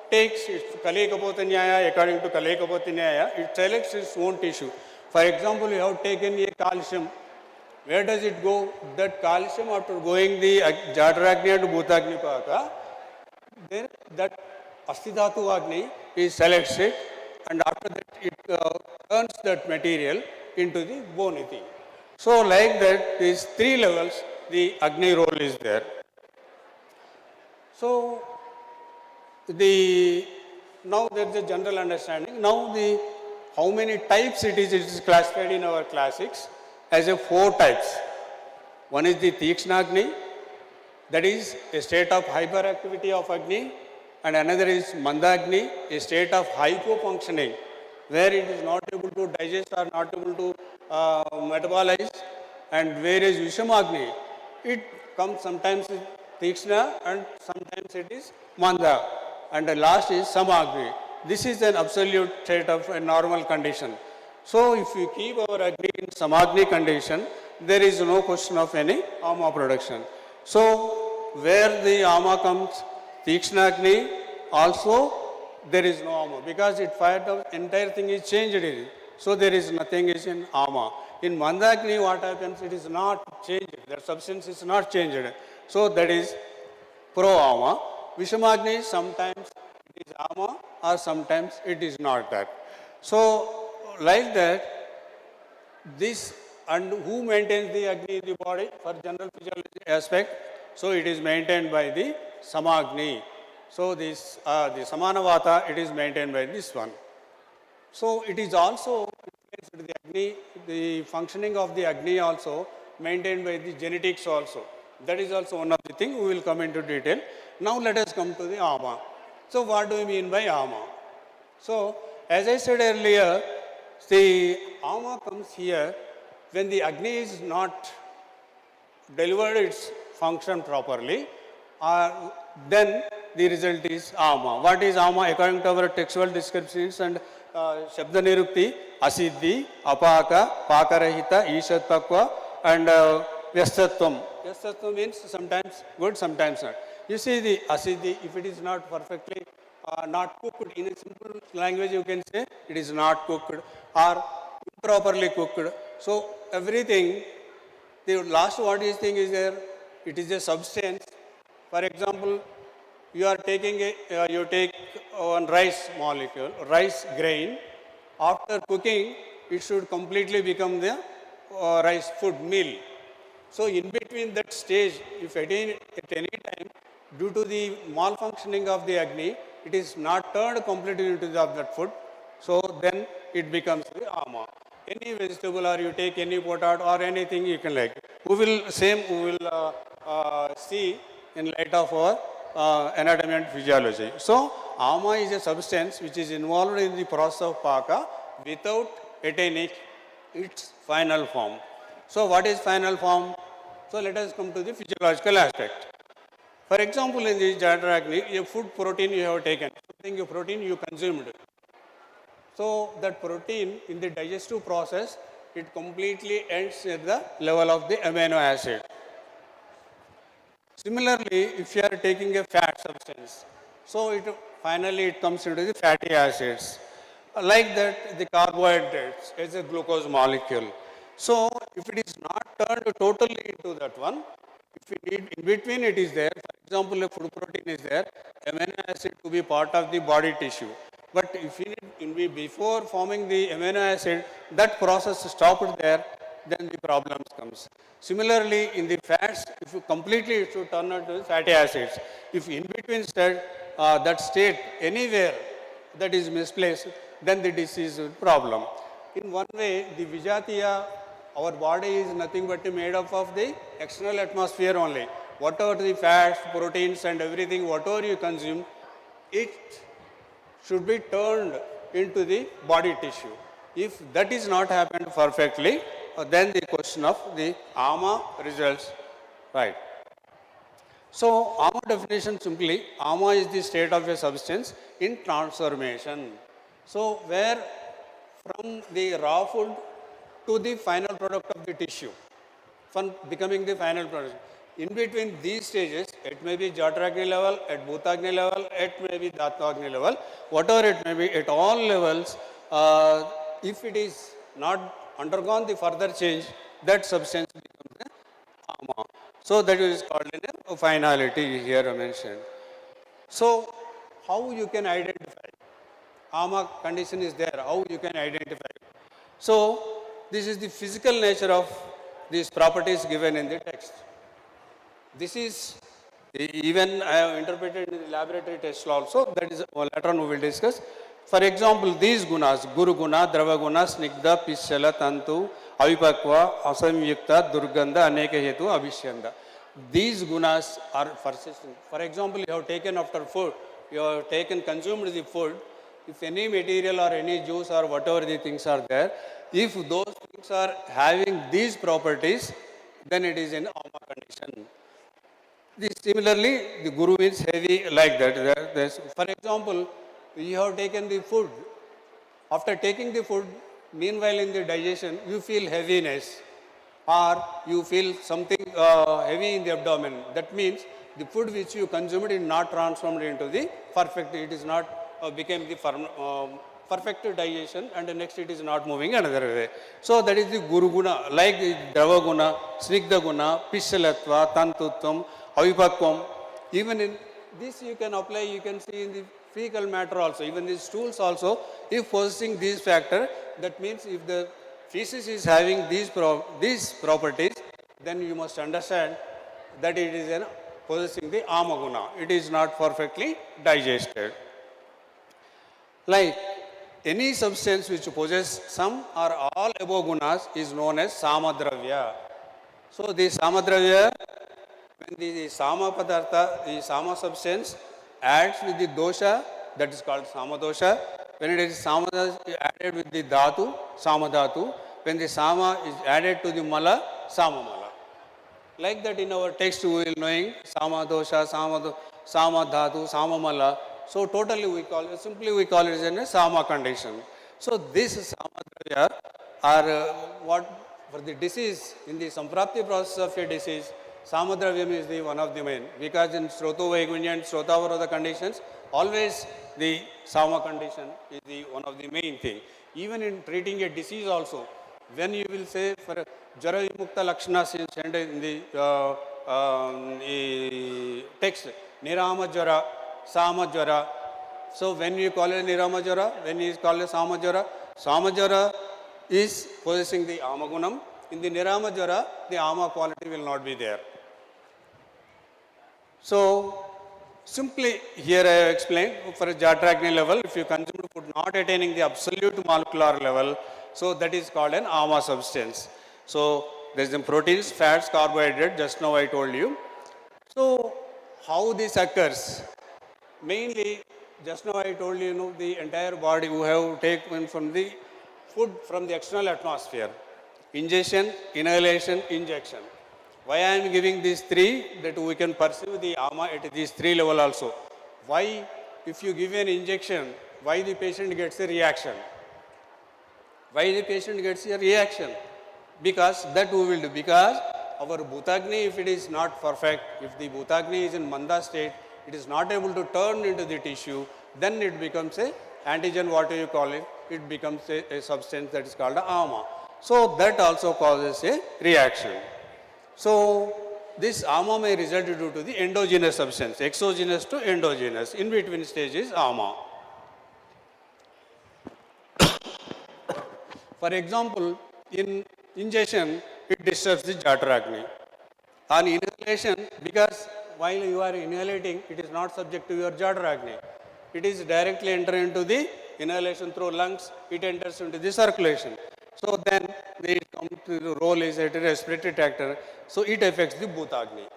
takes its Kalekapota Nyaya, according to Kalekapota Nyaya, it selects its own tissue. For example, you have taken a calcium. Where does it go? That calcium, after going the Jataragni and Bhutagni Paka, then that Astidhatu Agni is selected, and after that it turns that material into the bony thing. So like that, these three levels, the Agni role is there. So now there is a general understanding. Now how many types it is classified in our classics as a 4 types. One is the Tikshna Agni, that is a state of hyperactivity of Agni, and another is Mandagni, a state of hypofunctioning, where it is not able to digest or not able to metabolize, and whereas Vishamagni, it comes sometimes with Tikshna and sometimes it is Manda, and the last is Samagni. This is an absolute state of a normal condition. So if we keep our Agni in Samagni condition, there is no question of any Ama production. So where the Ama comes, Tikshna Agni, also there is no Ama, because it fired out, entire thing is changed. So there is nothing is in Ama. In Mandagni, what happens? It is not changed. The substance is not changed. So that is pro-Ama. Vishamagni, sometimes is ama or sometimes it is not that. So like that, this, and who maintains the Agni in the body for general physiology aspect? So it is maintained by the Samagni. So this, the Samanavata, it is maintained by this one. So it is also the Agni, the functioning of the Agni also maintained by the genetics also. That is also one of the things we will come into detail. Now let us come to the Ama. So what do we mean by Ama? So as I said earlier, the Ama comes here when the Agni is not delivered its function properly, then the result is Ama. What is Ama? According to our textual descriptions and Shabda Nirukti, Asiddhi, Apaka, Pakarahita, Ishatpakwa, and Vyastatvam. Vyastatvam means sometimes good, sometimes not. You see the Asiddhi, if it is not perfectly not cooked, in a simple language you can say it is not cooked or improperly cooked. So everything, the last what is thing is there, it is a substance. For example, you are taking you take one rice molecule, rice grain. After cooking, it should completely become the rice food meal. So in between that stage, if at any time, due to the malfunctioning of the Agni, it is not turned completely into that food, so then it becomes the Ama. Any vegetable or you take any potato or anything you can like. We will see in light of our anatomy and physiology. So Ama is a substance which is involved in the process of Paka without attaining its final form. So what is final form? So let us come to the physiological aspect. For example, in the Jatrakni, a food protein you have taken, something protein you consumed. So that protein in the digestive process, it completely ends at the level of the amino acid. Similarly, if you are taking a fat substance, so finally it comes into the fatty acids. Like that, the carbohydrates is a glucose molecule. So if it is not turned totally into that one, if we need in between it is there, for example, a food protein is there, amino acid to be part of the body tissue. But if you need before forming the amino acid, that process stopped there, then the problems comes. Similarly, in the fats, if you completely it should turn into fatty acids. If in between that state anywhere that is misplaced, then the disease is problem. In one way, the Vijatiya, our body is nothing but made up of the external atmosphere only. Whatever the fats, proteins and everything, whatever you consume, it should be turned into the body tissue. If that is not happened perfectly, then the question of the Ama results right. So Ama definition simply, Ama is the state of a substance in transformation. So where from the raw food to the final product of the tissue, from becoming the final product. In between these stages, it may be Jatrakni level, at Bhutagni level, it may be Dhattvagni level, whatever it may be, at all levels, if it is not undergone the further change, that substance becomes the Ama. So that is called in a finality here mentioned. So how you can identify? Ama condition is there, how you can identify? So this is the physical nature of these properties given in the text. This is even I have interpreted in the laboratory test also, that is later on we will discuss. For example, these gunas, Guru Guna, Drava Guna, Snigdha, Pishala, Tantu, Avipakva, Asamyukta, Durgandha, Aneka Hetu, Abhishyanda. These gunas are persistent. For example, you have taken after food, you have consumed the food, if any material or any juice or whatever the things are there, if those things are having these properties, then it is in Ama condition. Similarly, the Guru is heavy like that. For example, you have taken the food. After taking the food, meanwhile in the digestion, you feel heaviness or you feel something heavy in the abdomen. That means the food which you consumed is not transformed into the perfect, it is not became the perfect digestion, and the next it is not moving another way. So that is the Guru Guna, like the Drava Guna, Snigdha Guna, Pishalatva, Tantutvam, Avipakvam. Even in this you can apply, you can see in the fecal matter also, even the stools also, if possessing these factor, that means if the feces is having these properties, then you must understand that it is possessing the amaguna. It is not perfectly digested. Like any substance which possesses some or all above gunas is known as samadravya. So the samadravya, when the sama padartha, the sama substance adds with the dosha, that is called samadosha. When it is sama added with the dhatu, samadhatu. When the sama is added to the mala, samamala. Like that in our text we will knowing samadosha, samadhatu, samamala. So totally we call it, simply we call it as a sama condition. So this samadravya are what for the disease, in the samprapti process of a disease, samadravya is the one of the main. Because in Sroto Vaigunya and Srotavaroda conditions, always the sama condition is the one of the main thing. Even in treating a disease also, when you will say for Jara Vimukta Lakshana in the text, Nirama Jara, Sama Jara. So when you call it Nirama Jara, when you call it Sama Jara is possessing the Amagunam. In the Nirama Jara, the Ama quality will not be there. So simply here I have explained for a Jatragni level, if you consume food not attaining the absolute molecular level, so that is called an Ama substance. So there is the proteins, fats, carbohydrate, just now I told you. So how this occurs? Mainly, just now I told you, the entire body we have taken from the food from the external atmosphere. Ingestion, inhalation, injection. Why I am giving these three, that we can perceive the ama at these three level also. Why, if you give an injection, why the patient gets a reaction? Why the patient gets a reaction? Because that we will do. Because our Bhutagni, if it is not perfect, if the Bhutagni is in Manda state, it is not able to turn into the tissue, then it becomes a antigen, what do you call it? It becomes a substance that is called a ama. So that also causes a reaction. So this ama may result due to the endogenous substance, exogenous to endogenous. In between stage is ama. For example, in ingestion, it disturbs the Jatragni. On inhalation, because while you are inhalating, it is not subject to your Jatragni. It is directly enter into the inhalation through lungs, it enters into the circulation. So then they come to the role is a respiratory tractor, so it affects the Bhutagni.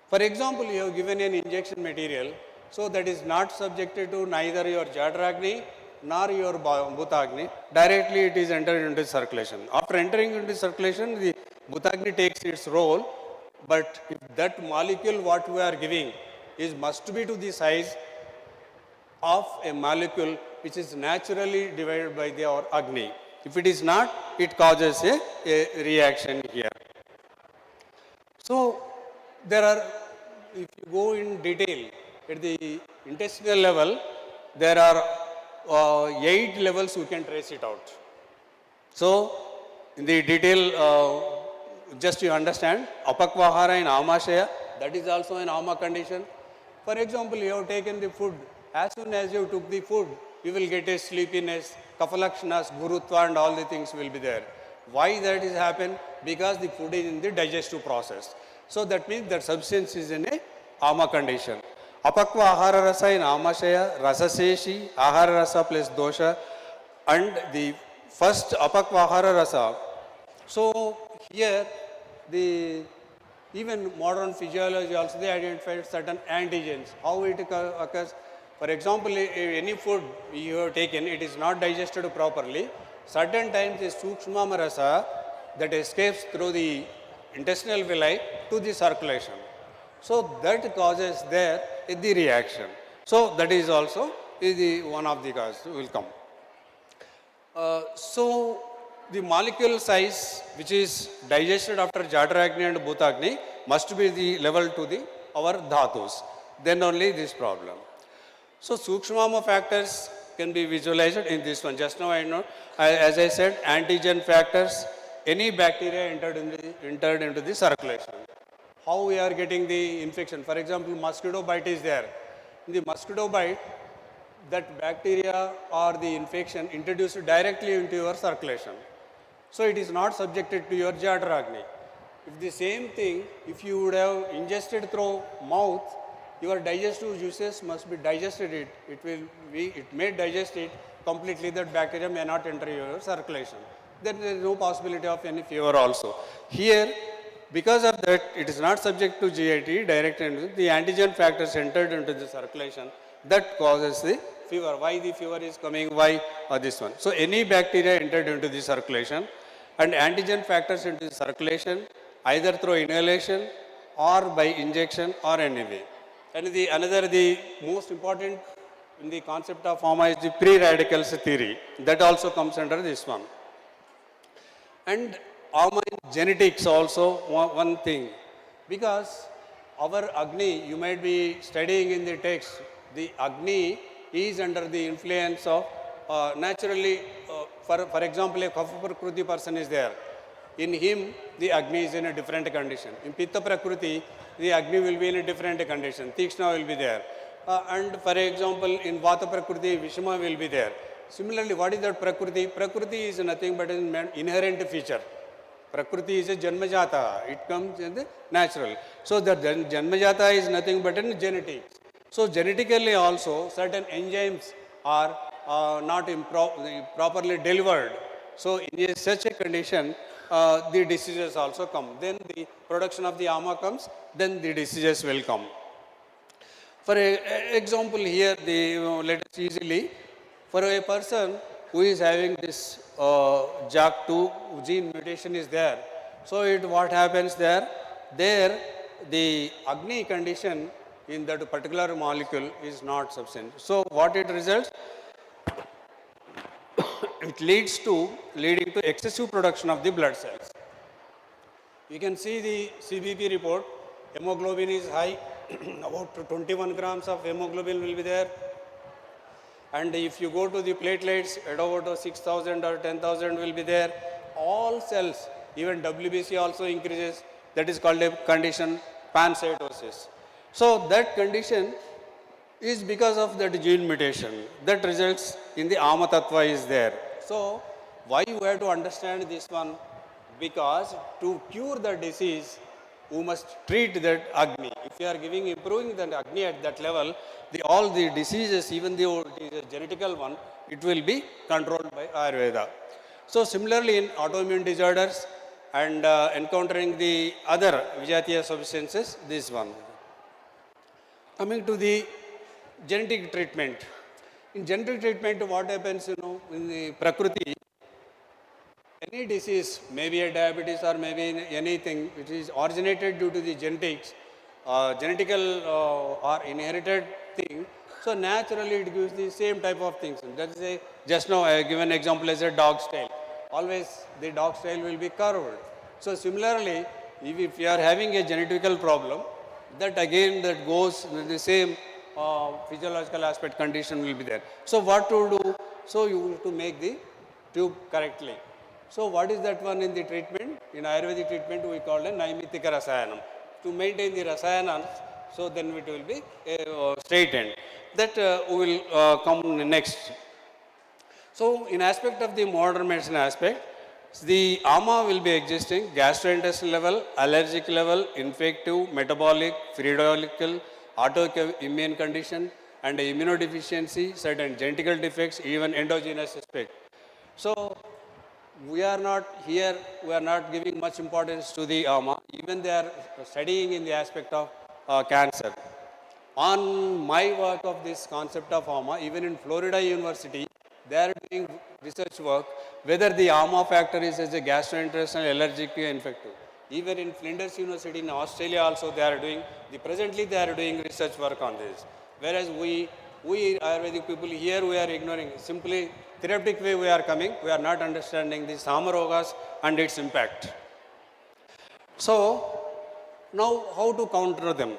For example, you have given an injection material, so that is not subjected to neither your Jatragni nor your Bhutagni. Directly it is entered into circulation. After entering into circulation, the Bhutagni takes its role, but if that molecule what we are giving is must be to the size of a molecule which is naturally divided by our Agni. If it is not, it causes a reaction here. So there are, if you go in detail, at the intestinal level, there are 8 levels we can trace it out. So in the detail, just you understand, apakvahara in amashaya, that is also an ama condition. For example, you have taken the food, as soon as you took the food, you will get a sleepiness, kafalakshanas, gurutva and all the things will be there. Why that is happen? Because the food is in the digestive process. So that means that substance is in a ama condition. Apakva ahara rasa in amashaya, rasaseshi, ahara rasa plus dosha, and the first apakva ahara rasa. So here the even modern physiology also they identified certain antigens. How it occurs? For example, any food you have taken, it is not digested properly. Certain times the sukshma rasa that escapes through the intestinal villi to the circulation. So that causes there the reaction. So that is also the one of the causes will come. So the molecule size which is digested after Jatragni and Bhutagni must be the level to the our dhatus. Then only this problem. So Sukshmama factors can be visualized in this one. Just now I know, as I said, antigen factors, any bacteria entered into the circulation. How we are getting the infection? For example, mosquito bite is there. In the mosquito bite, that bacteria or the infection introduced directly into your circulation. So it is not subjected to your Jatragni. If the same thing, if you would have ingested through mouth, your digestive juices must be digested. It may digest it completely, that bacteria may not enter your circulation. Then there is no possibility of any fever also. Here, because of that, it is not subject to GIT, direct entry. The antigen factors entered into the circulation, that causes the fever. Why the fever is coming, why this one. So any bacteria entered into the circulation and antigen factors into the circulation, either through inhalation or by injection or any way. And the most important in the concept of pharma is the pre-radicals theory. That also comes under this one. And genetics also one thing, because our Agni, you might be studying in the text, the Agni is under the influence of naturally, for example, a Kapha Prakruti person is there. In him, the Agni is in a different condition. In Pitta Prakruti, the Agni will be in a different condition. Tikshna will be there. And for example, in Vata Prakriti, Vishma will be there. Similarly, what is that Prakriti? Prakriti is nothing but an inherent feature. Prakriti is a Janmajata. It comes in the natural. So the Janmajata is nothing but in genetics. So genetically also, certain enzymes are not properly delivered. So in such a condition, the diseases also come. Then the production of the ama comes, then the diseases will come. For example here, let us easily, for a person who is having this Ggaucto gene mutation is there. So what happens there? There the Agni condition in that particular molecule is not sufficient. So what it results? It leading to excessive production of the blood cells. You can see the CBP report. Hemoglobin is high, about 21 grams of hemoglobin will be there. And if you go to the platelets, at about 6,000 or 10,000 will be there. All cells, even WBC also increases. That is called a condition pancytosis. So that condition is because of that gene mutation. That results in the ama tattva is there. So why you have to understand this one? Because to cure the disease, you must treat that Agni. If you are improving the Agni at that level, all the diseases, even the genetical one, it will be controlled by Ayurveda. So similarly in autoimmune disorders and encountering the other Vijatiya substances, this one. Coming to the genetic treatment. In genetic treatment, what happens, in the Prakriti, any disease, maybe a diabetes or maybe anything which is originated due to the genetics, genetical or inherited thing, so naturally it gives the same type of things. That is just now I have given an example as a dog's tail. Always the dog's tail will be curved. So similarly, if you are having a genetical problem, that again that goes with the same physiological aspect condition will be there. So what to do? So you have to make the tube correctly. So what is that one in the treatment? In Ayurvedic treatment we call it Naimitika Rasayanam. To maintain the Rasayanams, so then it will be straightened. That will come next. So in aspect of the modern medicine aspect, the ama will be existing gastrointestinal level, allergic level, infective, metabolic, physiological, autoimmune condition and immunodeficiency, certain genetical defects, even endogenous aspect. So we are not here, we are not giving much importance to the ama. Even they are studying in the aspect of cancer. On my work of this concept of ama, even in Florida University, they are doing research work whether the ama factor is as a gastrointestinal, allergic, infective. Even in Flinders University in Australia also they are doing, presently they are doing research work on this. Whereas we Ayurvedic people here we are ignoring, simply therapeutic way we are coming, we are not understanding the Samarogas and its impact. So now how to counter them?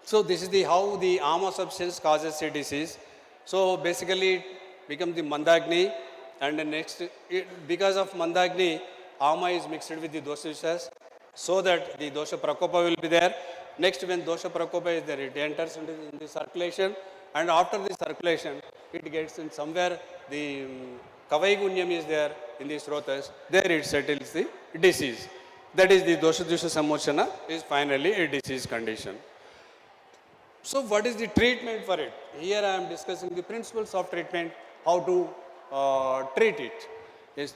So this is how the ama substance causes a disease. So basically it becomes the Mandagni, and the next, because of Mandagni, ama is mixed with the dosha, so that the dosha prakopa will be there. Next, when dosha prakopa is there, it enters into the circulation, and after the circulation, it gets in somewhere the Kavaigunyam is there in the Srotas, there it settles the disease. That is the Doshadusha Samochana is finally a disease condition. So what is the treatment for it? Here I am discussing the principles of treatment, how to treat it. Yes.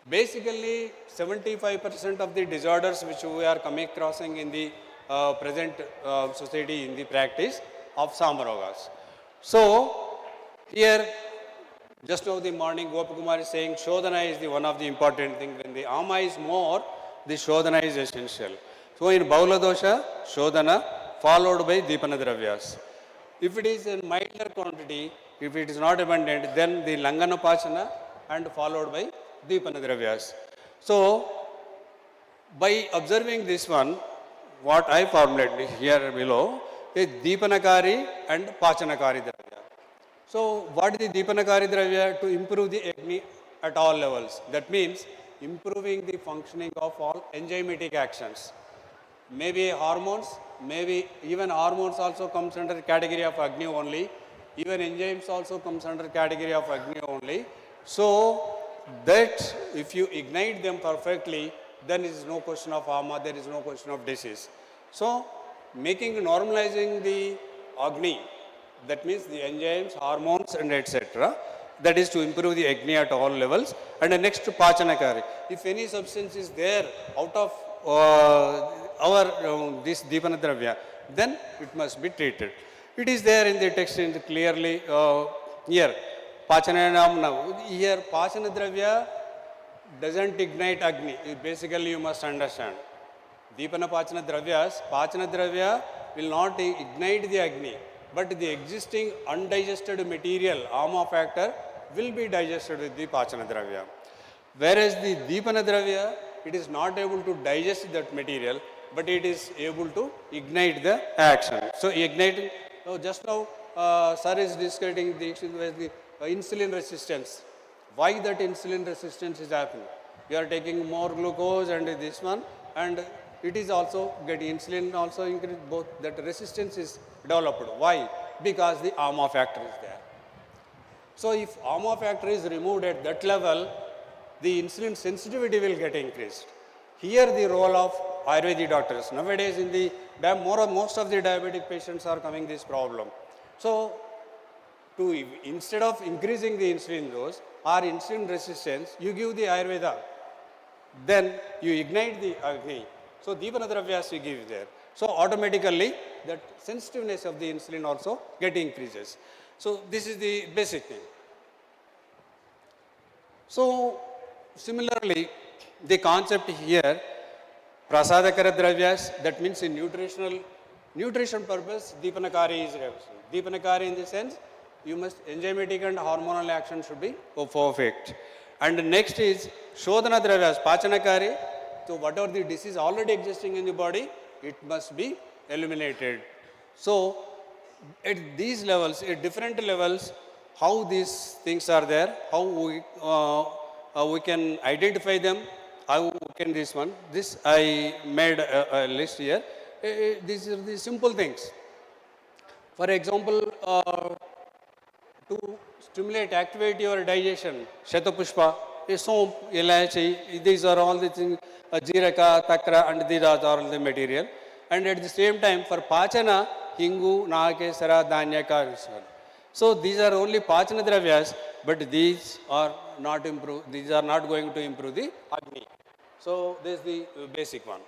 Basically, 75% of the disorders which we are coming crossing in the present society in the practice of Samarogas. So, here, just now the morning Gopakumar is saying Shodhana is the one of the important things. When the Ama is more, the Shodhana is essential. So, in Baula Dosha, Shodhana followed by Deepana Dravyas. If it is in milder quantity, if it is not abundant, then the Langana Pachana and followed by Deepana Dravyas. So, by observing this one, what I formulated here below is Deepanakari and Pachanakari Dravya. So, what is the Deepanakari Dravya? To improve the Agni at all levels. That means improving the functioning of all enzymatic actions. Maybe hormones, maybe even hormones also comes under category of Agni only. Even enzymes also comes under category of Agni only. So, that if you ignite them perfectly, then it is no question of Ama, there is no question of disease. So, normalizing the Agni, that means the enzymes, hormones and etc. That is to improve the Agni at all levels. And the next Pachanakari. If any substance is there out of this Deepana Dravya, then it must be treated. It is there in the text clearly here. Pachananam, here Pachana Dravya doesn't ignite Agni. Basically, you must understand. Deepana Pachana Dravya will not ignite the Agni, but the existing undigested material, Ama factor, will be digested with the Pachana Dravya. Whereas the Deepana Dravya, it is not able to digest that material, but it is able to ignite the action. So, igniting, just now, sir is discussing the insulin resistance. Why that insulin resistance is happening? You are taking more glucose and this one, and it is also getting insulin also increase, both that resistance is developed. Why? Because the Ama factor is there. So if Ama factor is removed at that level, the insulin sensitivity will get increased. Here the role of Ayurvedic doctors. Nowadays in the most of the diabetic patients are coming this problem. So instead of increasing the insulin dose or insulin resistance, you give the Ayurveda. Then you ignite the Agni. So Deepana Dravyas you give there. So automatically that sensitiveness of the insulin also get increases. So this is the basic thing. So similarly, the concept here, Prasadakara Dravyas, that means in nutrition purpose, Deepanakari is represented. Deepanakari in the sense, you must enzymatic and hormonal action should be perfect. And next is Shodhana Dravyas, Pachanakari. So whatever the disease already existing in the body, it must be eliminated. So at these levels, at different levels, how these things are there, how we can identify them, how we can this one. This I made a list here. These are the simple things. For example, to stimulate, activate your digestion, Shatapushpa, soap, elachi, these are all the things, Jiraka, Takra, and these are all the material. And at the same time, for Pachana, Hingu, Nahakesara, Dhanyaka. So these are only Pachana Dravyas, but these are not going to improve the Agni. So this is the basic one.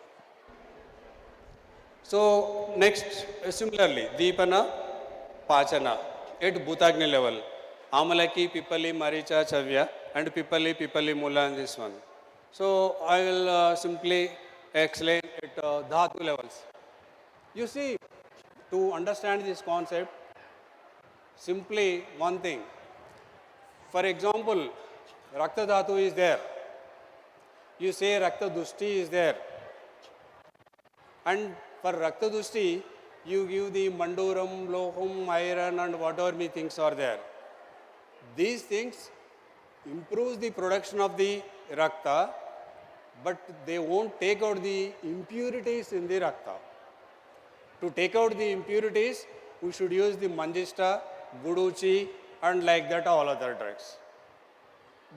So next, similarly, Deepana, Pachana, at Bhutagni level, Amalaki, Pipali, Maricha, Chavya, and Pipali, Mula in this one. So I will simply explain at Dhatu levels. You see, to understand this concept, simply one thing. For example, Rakta Dhatu is there. You say Rakta Dushti is there. And for Rakta Dushti, you give the Manduram, Lohum, iron and whatever things are there. These things improves the production of the Rakta, but they won't take out the impurities in the Rakta. To take out the impurities, we should use the Manjista, Guduchi, and like that all other drugs.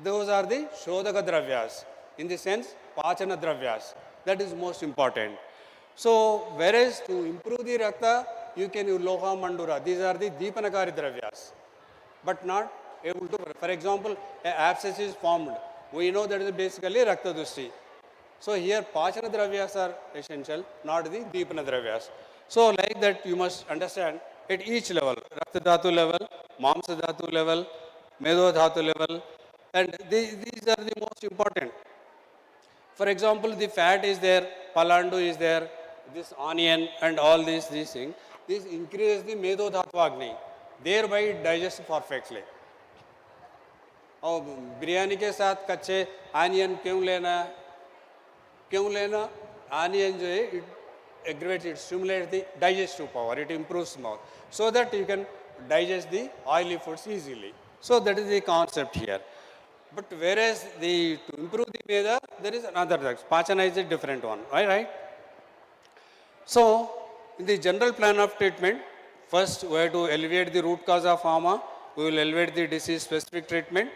Those are the Shodhaka Dravyas, in the sense Pachana Dravyas. That is most important. So, whereas to improve the Rakta, you can use Loha Mandura. These are the Deepanakari Dravyas, but not able to. For example, an abscess is formed. We know that is basically Rakta Dusti. So, here Pachana Dravyas are essential, not the Deepana Dravyas. So, like that you must understand at each level, Rakta Dhatu level, Mamsa Dhatu level, Medo Dhatu level, and these are the most important. For example, the fat is there, palandu is there, this onion and all these things. This increases the Medo Dhatu Agni, thereby it digests perfectly. और बिरयानी के साथ कच्चे onion क्यों लेना onion जो है it aggravates, it stimulates the digestive power, it improves mouth, so that you can digest the oily foods easily. So that is the concept here. But whereas to improve the Veda, there is another drug. Pachana is a different one, right? So, in the general plan of treatment, first we have to elevate the root cause of hama, we will elevate the disease specific treatment,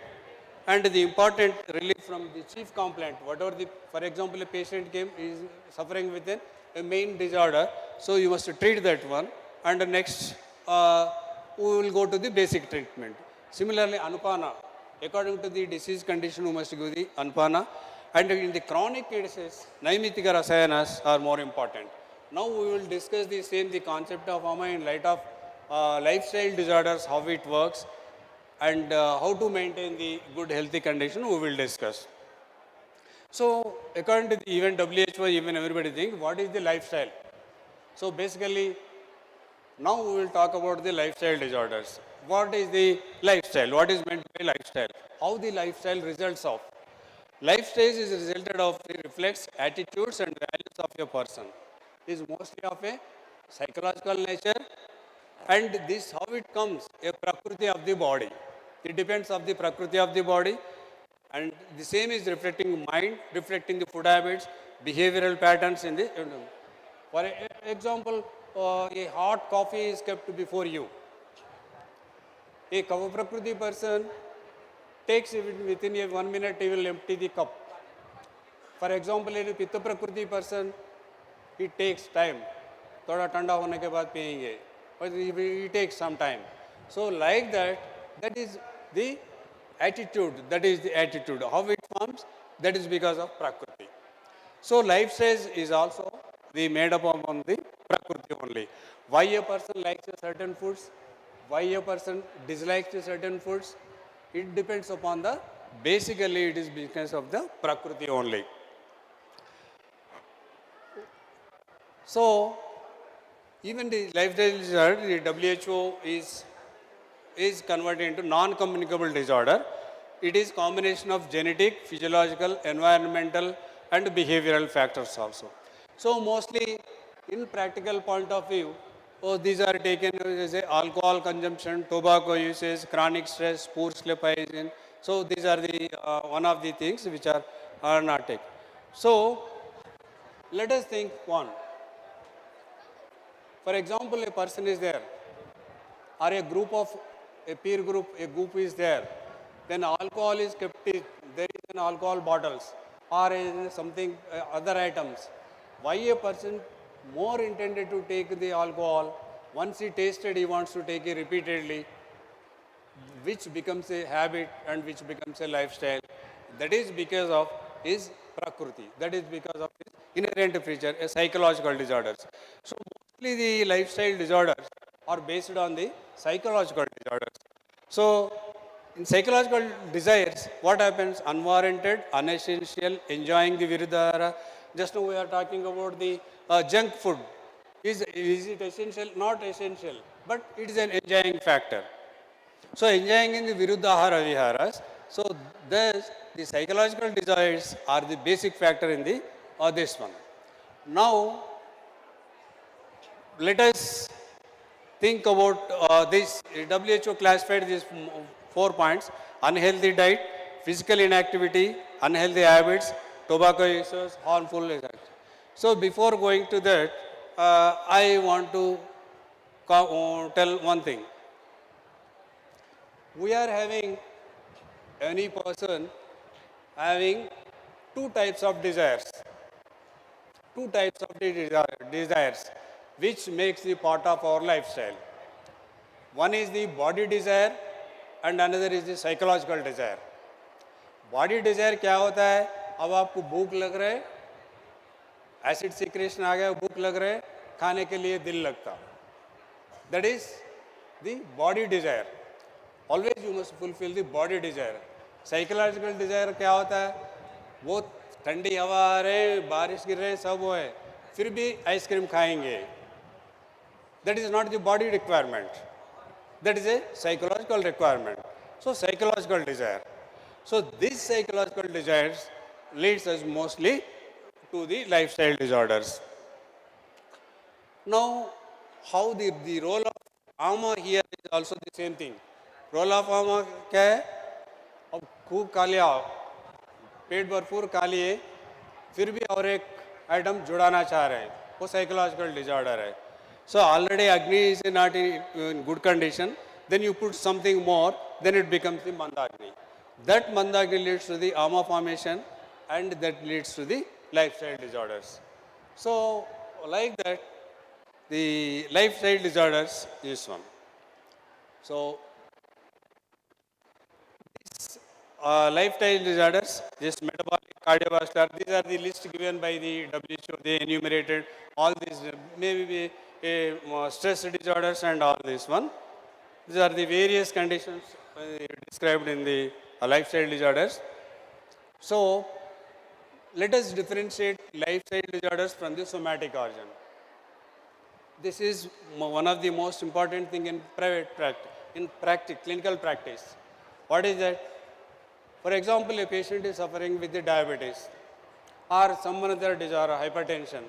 and the important relief from the chief complaint, whatever for example, a patient is suffering with a main disorder, so you must treat that one, and next we will go to the basic treatment. Similarly, Anupana, according to the disease condition, we must give the Anupana, and in the chronic cases, Naimitika Rasayanas are more important. Now we will discuss the concept of hama in light of lifestyle disorders, how it works, and how to maintain the good healthy condition we will discuss. So according to the even WHO, even everybody thinks, what is the lifestyle? So basically, now we will talk about the lifestyle disorders. What is the lifestyle? What is meant by lifestyle? How the lifestyle results of? Lifestyle is a result of the reflects attitudes and values of a person. It is mostly of a psychological nature, and this how it comes, a prakriti of the body. It depends on the prakriti of the body, and the same is reflecting mind, reflecting the food habits, behavioral patterns in the. For example, a hot coffee is kept before you. A Kava Prakriti person takes within 1 minute, he will empty the cup. For example, a Pitta Prakriti person, he takes time. Thoda ठंडा होने के बाद पिएंगे, but he takes some time. So like that, that is the attitude. That is the attitude. How it forms, that is because of Prakriti. So lifestyle is also made up on the Prakriti only. Why a person likes a certain foods, why a person dislikes a certain foods, it depends upon the, basically it is because of the Prakriti only. So, even the lifestyle disorder, the WHO is converted into non-communicable disorder. It is combination of genetic, physiological, environmental and behavioral factors also. So, mostly in practical point of view, these are taken as alcohol consumption, tobacco usage, chronic stress, poor sleep hygiene. So, these are the one of the things which are not taken. So, let us think one. For example, a person is there, or a group of, a peer group, a group is there, then alcohol is kept, there is an alcohol bottles, or something, other items. Why a person more intended to take the alcohol, once he tasted, he wants to take it repeatedly, which becomes a habit and which becomes a lifestyle. That is because of his prakriti, that is because of his inherent feature, a psychological disorders. So, mostly the lifestyle disorders are based on the psychological disorders. So, in psychological desires, what happens? Unwarranted, unessential, enjoying the viruddhara. Just now we are talking about the junk food. Is it essential? Not essential, but it is an enjoying factor. So, enjoying in the viruddhara viharas. So, thus the psychological desires are the basic factor in the this one. Now, let us think about this. WHO classified these 4 points: unhealthy diet, physical inactivity, unhealthy habits, tobacco users, harmful effects. So before going to that, I want to tell one thing. we are having any person having two types of desires. Two types of desires which makes the part of our lifestyle. One is the body desire and another is the psychological desire. Body desire क्या होता है? अब आपको भूख लग रहा है, acid secretion आ गया, भूख लग रहा है, खाने के लिए दिल लगता. That is the body desire. Always you must fulfill the body desire. Psychological desire क्या होता है? वो ठंडी हवा आ रहे, बारिश गिर रहे, सब वो है, फिर भी आइसक्रीम खाएंगे. That is not the body requirement. That is a psychological requirement. So psychological desire. So these psychological desires leads us mostly to the lifestyle disorders. Now, how the role of Ama here is also the same thing. Role of Ama क्या है? अब खूब खा लिया, पेट भरपूर खा लिए, फिर भी और एक आइटम जुड़ाना चाह रहे हैं, वो साइकोलॉजिकल डिजॉर्डर है. So already Agni is not in good condition, then you put something more, then it becomes the Mandagni. That Mandagni leads to the Ama formation and that leads to the lifestyle disorders. So like that, the lifestyle disorders is one. So these lifestyle disorders, just metabolic, cardiovascular, these are the list given by the WHO. They enumerated all these, maybe stress disorders and all this one. These are the various conditions described in the lifestyle disorders. So let us differentiate lifestyle disorders from the somatic origin. This is one of the most important thing in private practice, in clinical practice. What is that? For example, a patient is suffering with the diabetes or some other disorder, hypertension.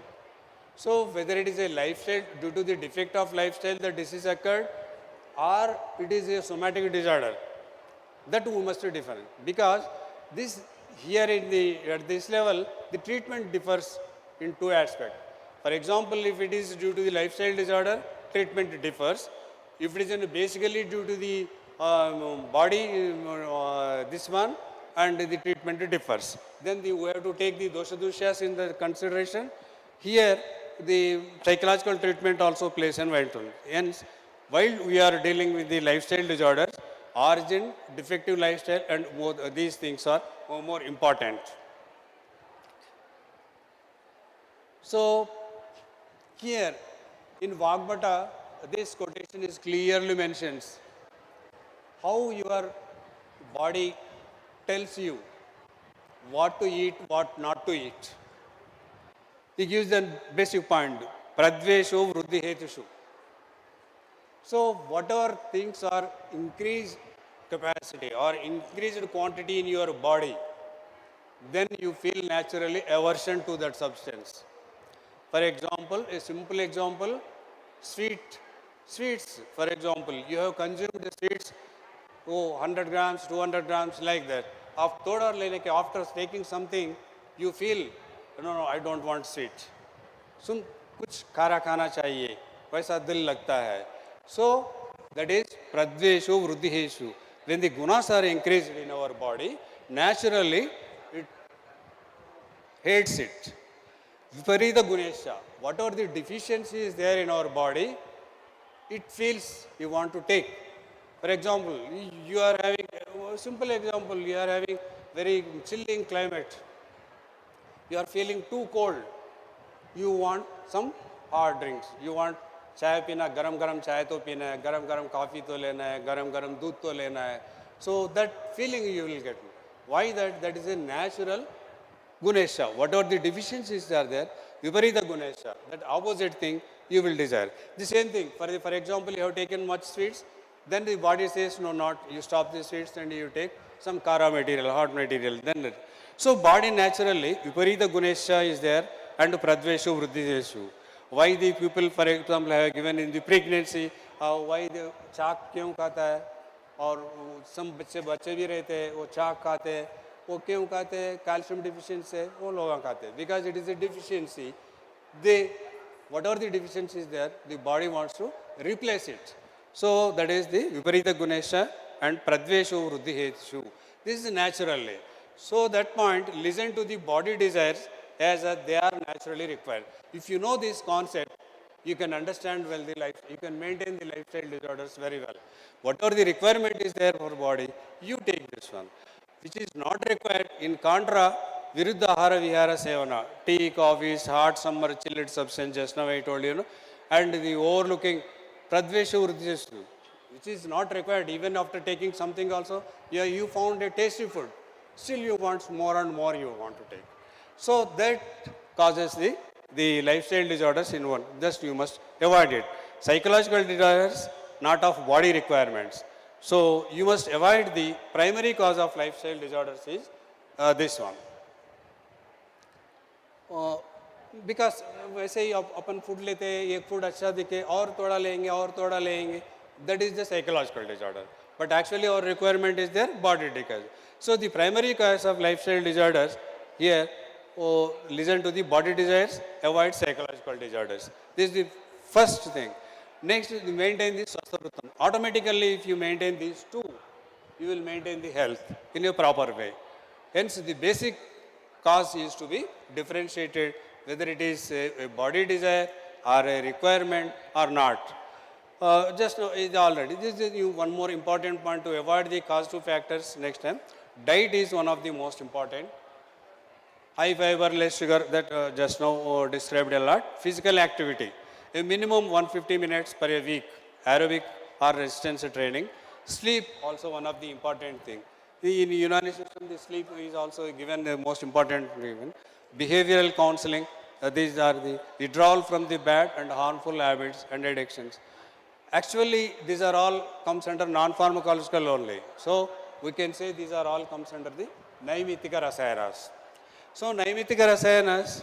So whether it is a lifestyle, due to the defect of lifestyle the disease occurred, or it is a somatic disorder, that we must differ. Because this here at this level, the treatment differs in two aspects. For example, if it is due to the lifestyle disorder, treatment differs. If it is basically due to the body, this one, and the treatment differs. Then we have to take the dosha dushas in the consideration. Here, the psychological treatment also plays an vital role. Hence, while we are dealing with the lifestyle disorders, origin, defective lifestyle, and these things are more important. So, here in Vagbata, this quotation is clearly mentions how your body tells you what to eat, what not to eat. He gives the basic point, pradvesho vruddhi hetushu. So whatever things are increased capacity or increased quantity in your body, then you feel naturally aversion to that substance. For example, a simple example, sweets, for example, you have consumed the sweets, 100 grams, 200 grams, like that. After taking something, you feel, no, I don't want sweet. सुन कुछ खारा खाना चाहिए, वैसा दिल लगता है. So that is pradveshu vruddhiheshu. When the gunas are increased in our body, naturally it hates it. Viparita gunesha. Whatever the deficiency is there in our body, it feels you want to take. For example, you are having a simple example. You are having very chilling climate. You are feeling too cold. You want some hard drinks. You want चाय पीना, गरम गरम चाय तो पीना है, गरम गरम कॉफ़ी तो लेना है, गरम गरम दूध तो लेना है. So that feeling you will get. Why that? That is a natural gunesha. Whatever the deficiencies are there, viparita gunesha, that opposite thing you will desire. The same thing, for example, you have taken much sweets, then the body says, no, not, you stop the sweets and you take some kara material, hot material. Then so body naturally, viparita gunesha is there and pradveshu vruddhiheshu. Why the people, for example, have given in the pregnancy, why the चाक क्यों खाता है, और some बच्चे भी रहते हैं, वो चाक खाते हैं, वो क्यों खाते हैं, calcium deficiency है, वो लोग खाते हैं, because it is a deficiency. Whatever the deficiency is there, the body wants to replace it. So that is the viparita gunesha and pradveshu vruddhihetushu. This is naturally. So that point, listen to the body desires as they are naturally required. If you know this concept, you can understand well the life, you can maintain the lifestyle disorders very well. Whatever the requirement is there for body, you take this one. Which is not required, in contra, viruddha ahara vihara sevana, tea, coffees, hot summer, chilled substance, just now I told you, and the overlooking pradvesha vruddhishu, which is not required. Even after taking something also, you found a tasty food, still you want more and more you want to take. So that causes the lifestyle disorders in one. Just you must avoid it. Psychological disorders, not of body requirements. So you must avoid the primary cause of lifestyle disorders is this one. Because वैसे ही अपन food लेते हैं, एक food अच्छा दिखे और थोड़ा लेंगे, that is the psychological disorder. But actually our requirement is their body decay. So the primary cause of lifestyle disorders here, listen to the body desires, avoid psychological disorders. This is the first thing. Next is maintain the swastha. Automatically if you maintain these two, you will maintain the health in a proper way. Hence the basic cause is to be differentiated, whether it is a body desire or a requirement or not. Just now is already. This is one more important point to avoid the causative factors next time. Diet is one of the most important. High fiber, less sugar, that just now described a lot. Physical activity, a minimum 150 minutes per week, aerobic or resistance training. Sleep also one of the important thing. In Unani system, the sleep is also given the most important reason. Behavioral counseling, these are the withdrawal from the bad and harmful habits and addictions. Actually, these are all comes under non-pharmacological only. So we can say these are all comes under the Naimitika Rasayanas. So Naimitika Rasayanas,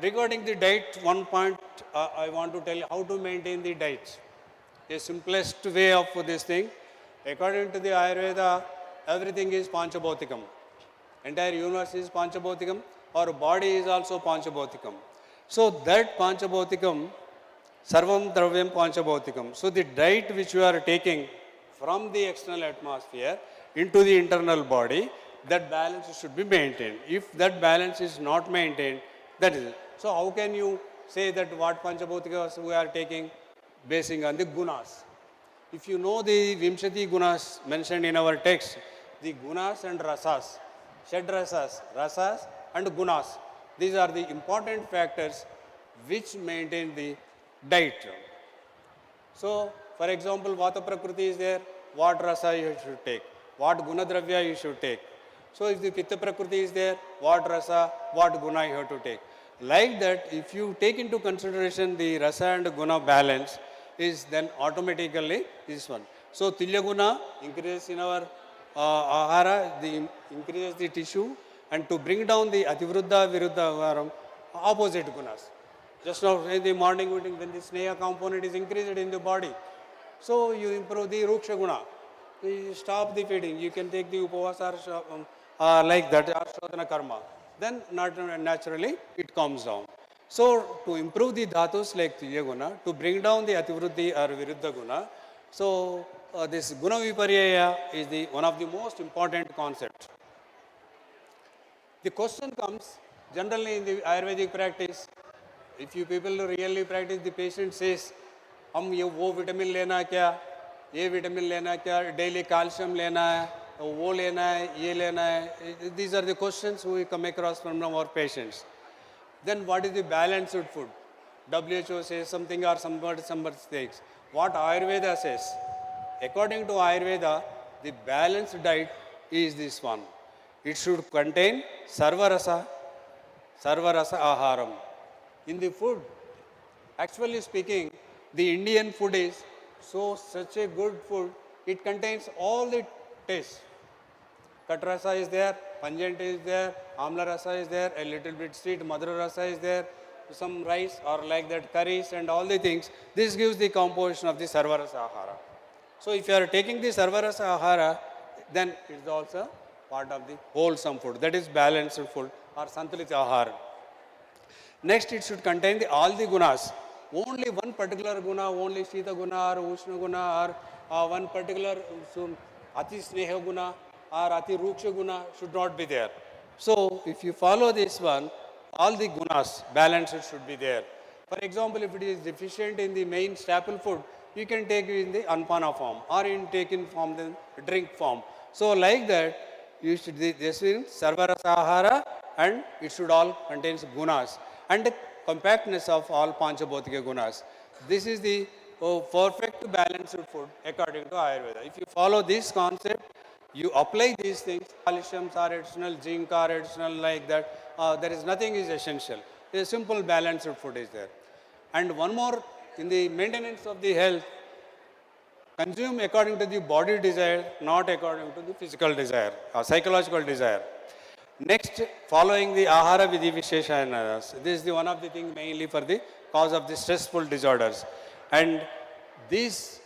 regarding the diet, one point I want to tell you how to maintain the diet. The simplest way of this thing, according to the Ayurveda, everything is Panchabhotikam. Entire universe is Panchabhotikam. Our body is also Panchabhotikam. So that Panchabhotikam, Sarvam Dravyam Panchabhotikam. So the diet which you are taking from the external atmosphere into the internal body, that balance should be maintained. If that balance is not maintained, that is it. So how can you say that what Panchabhotikas we are taking basing on the gunas? If you know the Vimshati gunas mentioned in our text, the gunas and rasas, Shad rasas and gunas, these are the important factors which maintain the diet. So, for example, Vata Prakriti is there, what rasa you should take, what Gunadravya you should take. So, if the Pitta Prakriti is there, what rasa, what guna you have to take. Like that, if you take into consideration the rasa and guna balance, is then automatically this one. So, Tilya Guna increases in our ahara, increases the tissue, and to bring down the Ativruddha Viruddha Avaram, opposite gunas. Just now in the morning meeting, when the Sneha component is increased in the body, so you improve the Ruksha Guna. You stop the feeding, you can take the Upavasa like that, or Shodhana Karma. Then naturally it comes down. So to improve the dhatus like Tilya Guna, to bring down the Ativruddhi or Viruddha Guna, so this Guna Viparyaya is one of the most important concepts. The question comes, generally in the Ayurvedic practice, if you people really practice, the patient says, हम ये वो vitamin लेना है क्या, ये vitamin लेना है क्या, डेली कैल्शियम लेना है, वो लेना है, ये लेना है. These are the questions we come across from our patients. Then what is the balanced food? WHO says something or somebody says. What Ayurveda says? According to Ayurveda, the balanced diet is this one. It should contain sarvarasa aharam. In the food, actually speaking, the Indian food is such a good food, it contains all the tastes. Katrasa is there, pungent is there, amla rasa is there, a little bit sweet, madhura rasa is there, some rice or like that curries and all the things. This gives the composition of the sarvarasa ahara. So if you are taking the sarvarasa ahara, then it is also part of the wholesome food, that is balanced food or santulita ahara. Next, it should contain all the gunas. only one particular guna, only Shita guna or Ushna guna or one particular Ati Sneha guna or Ati Ruksha guna should not be there. So if you follow this one, all the gunas balanced should be there. For example, if it is deficient in the main staple food, you can take it in the anpana form or in taken from the drink form. So like that, you should, this means sarvarasa ahara, and it should all contains gunas and the compactness of all panchabhotika gunas. This is the perfect balanced food according to Ayurveda. If you follow this concept, you apply these things, calciums are additional, zinc are additional, like that. There is nothing is essential. A simple balanced food is there. And one more, in the maintenance of the health, consume according to the body desire, not according to the physical desire or psychological desire. Next, following the Ahara Vidhi Visheshanaras. This is the one of the things mainly for the cause of the stressful disorders. And these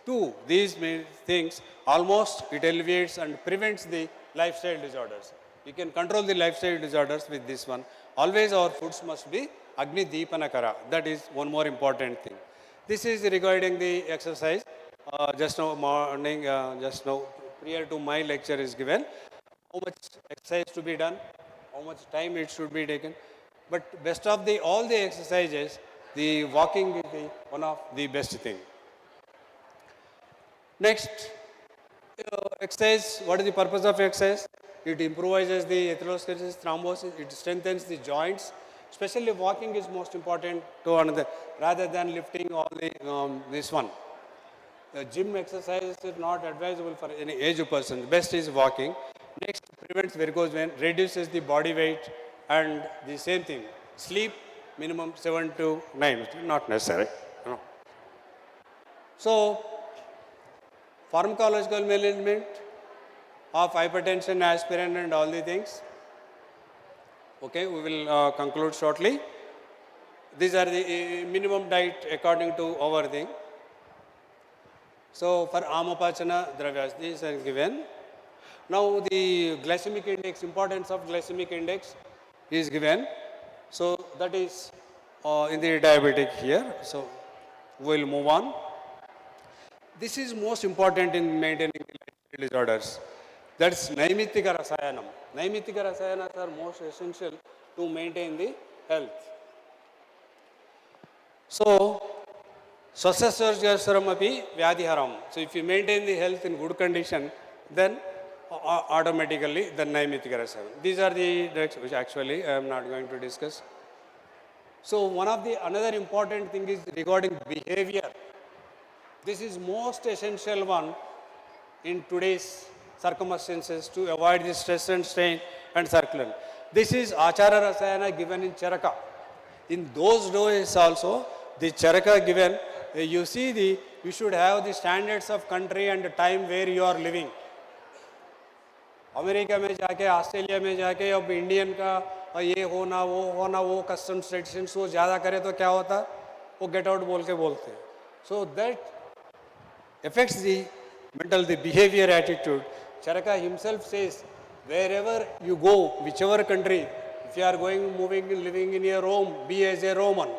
main things, almost it alleviates and prevents the lifestyle disorders. You can control the lifestyle disorders with this one. Always our foods must be Agni Deepanakara. That is one more important thing. This is regarding the exercise. Just now morning, just now prior to my lecture is given. How much exercise to be done, how much time it should be taken. But best of all the exercises, the walking is the one of the best thing. Next, exercise. What is the purpose of exercise? It improvises the atherosclerosis, thrombosis, it strengthens the joints. Especially walking is most important to another, rather than lifting all the this one. Gym exercise is not advisable for any aged person. The best is walking. Next, prevents varicose vein, reduces the body weight, and the same thing. Sleep minimum 7 to 9, not necessary. No. So, pharmacological management of hypertension, aspirin, and all the things. Okay, we will conclude shortly. These are the minimum diet according to our thing. So for Amapachana Dravyas, these are given. Now the glycemic index, importance of glycemic index is given. So that is in the diabetic here. So we will move on. This is most important in maintaining lifestyle disorders. That's Naimittika Rasayanam. Naimittika Rasayanas are most essential to maintain the health. So, Swasasarjasaram api Vyadhiharam. So, if you maintain the health in good condition, then automatically the Naimittika Rasayanam. These are the drugs which actually I am not going to discuss. So, another important thing is regarding behavior. This is most essential one in today's circumstances to avoid the stress and strain and circulant. This is Achara Rasayana given in Charaka. In those days also, the Charaka given, you see you should have the standards of country and the time where you are living. America में जाके, Australia में जाके, अब Indian का ये होना वो customs traditions वो ज़्यादा करे तो क्या होता, वो गेट आउट बोल के बोलते हैं. So that affects the behavior attitude. Charaka himself says, wherever you go, whichever country, if you are going, moving, living in a Rome, be as a Roman.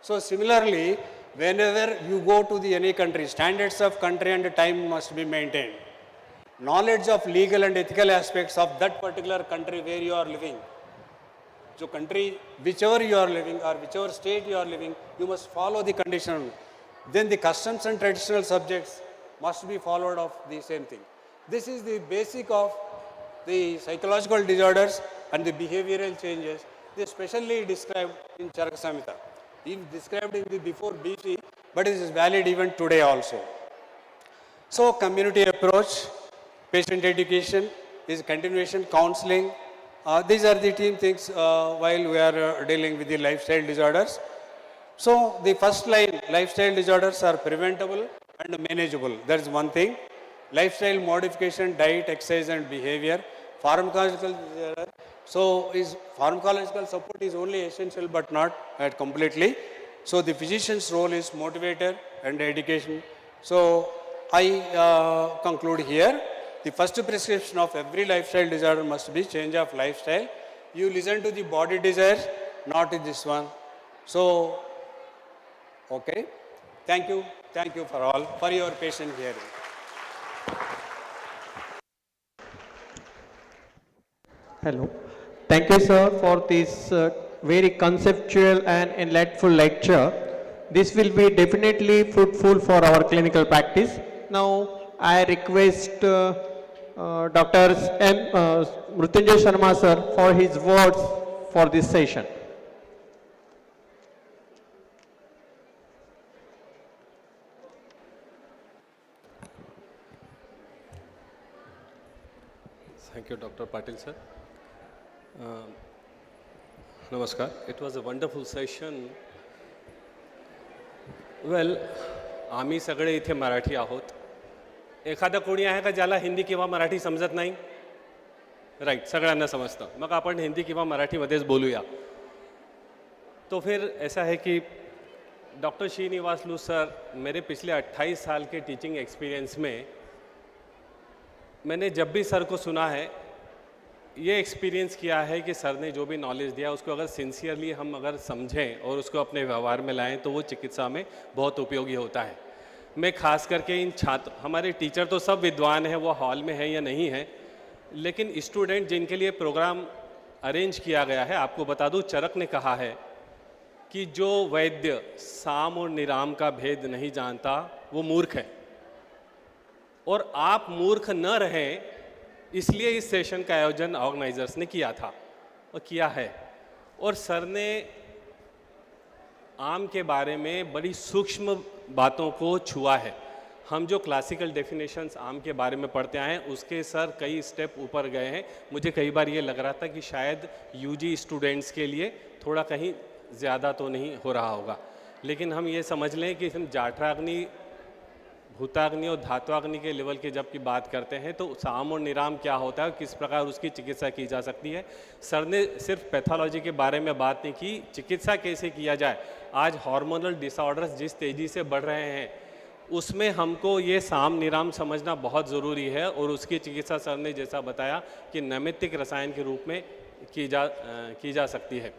So similarly, whenever you go to any country, standards of country and time must be maintained. Knowledge of legal and ethical aspects of that particular country where you are living. So country, whichever you are living or whichever state you are living, you must follow the condition. Then the customs and traditional subjects must be followed of the same thing. This is the basic of the psychological disorders and the behavioral changes. They specially described in Charaka Samhita. It is described in the before BC, but it is valid even today also. So community approach, patient education, is continuation, counseling. These are the team things while we are dealing with the lifestyle disorders. So the first line, lifestyle disorders are preventable and manageable. That is one thing. Lifestyle modification, diet, exercise and behavior. Pharmacological disorder. So pharmacological support is only essential but not completely. So the physician's role is motivator and education. So I conclude here. The first prescription of every lifestyle disorder must be change of lifestyle. You listen to the body desires, not this one. So, okay. Thank you for all, for your patient hearing. Hello. Thank you, sir, for this very conceptual and enlightful lecture. This will be definitely fruitful for our clinical practice. Now, I request Dr. Mrutyunjay Sharma, sir, for his words for this session. Thank you, Dr. Patil, sir. Namaskar. It was a wonderful session. Well, आम्ही सगळे इथे मराठी आहोत. एखादा कोणी आहे का ज्याला हिंदी किंवा मराठी समजत नाही? राइट, सगळ्यांना समजतं. मग आपण हिंदी किंवा मराठीमध्येच बोलूया. तो फिर ऐसा है कि डॉक्टर श्रीनिवासलू सर, मेरे पिछले 28 साल के टीचिंग एक्सपीरियंस में मैंने जब भी सर को सुना है, ये एक्सपीरियंस किया है कि सर ने जो भी नॉलेज दिया उसको अगर सिंसियरली हम अगर समझें और उसको अपने व्यवहार में लाएं तो वो चिकित्सा में बहुत उपयोगी होता है. मैं खास करके इन छात्र, हमारे टीचर तो सब विद्वान हैं, वो हॉल में हैं या नहीं हैं, लेकिन स्टूडेंट जिनके लिए प्रोग्राम अरेंज किया गया है, आपको बता दूं, चरक ने कहा है कि जो वैद्य साम और निराम का भेद नहीं जानता वो मूर्ख है. और आप मूर्ख न रहें इसलिए इस सेशन का आयोजन ऑर्गेनाइजर्स ने किया था और किया है. और सर ने आम के बारे में बड़ी सूक्ष्म बातों को छुआ है. हम जो क्लासिकल डेफिनेशंस आम के बारे में पढ़ते आए हैं उसके सर कई स्टेप ऊपर गए हैं. मुझे कई बार ये लग रहा था कि शायद यूजी स्टूडेंट्स के लिए थोड़ा कहीं ज़्यादा तो नहीं हो रहा होगा, लेकिन हम ये समझ लें कि हम जाठराग्नि, भूताग्नि और धात्वाग्नि के लेवल की जब की बात करते हैं तो साम और निराम क्या होता है और किस प्रकार उसकी चिकित्सा की जा सकती है. सर ने सिर्फ पैथोलॉजी के बारे में बात नहीं की, चिकित्सा कैसे किया जाए. आज हार्मोनल डिसऑर्डर्स जिस तेज़ी से बढ़ रहे हैं उसमें हमको ये साम निराम समझना बहुत ज़रूरी है. और उसकी चिकित्सा सर ने जैसा बताया कि नैमित्तिक रसायन के रूप में की जा सकती है.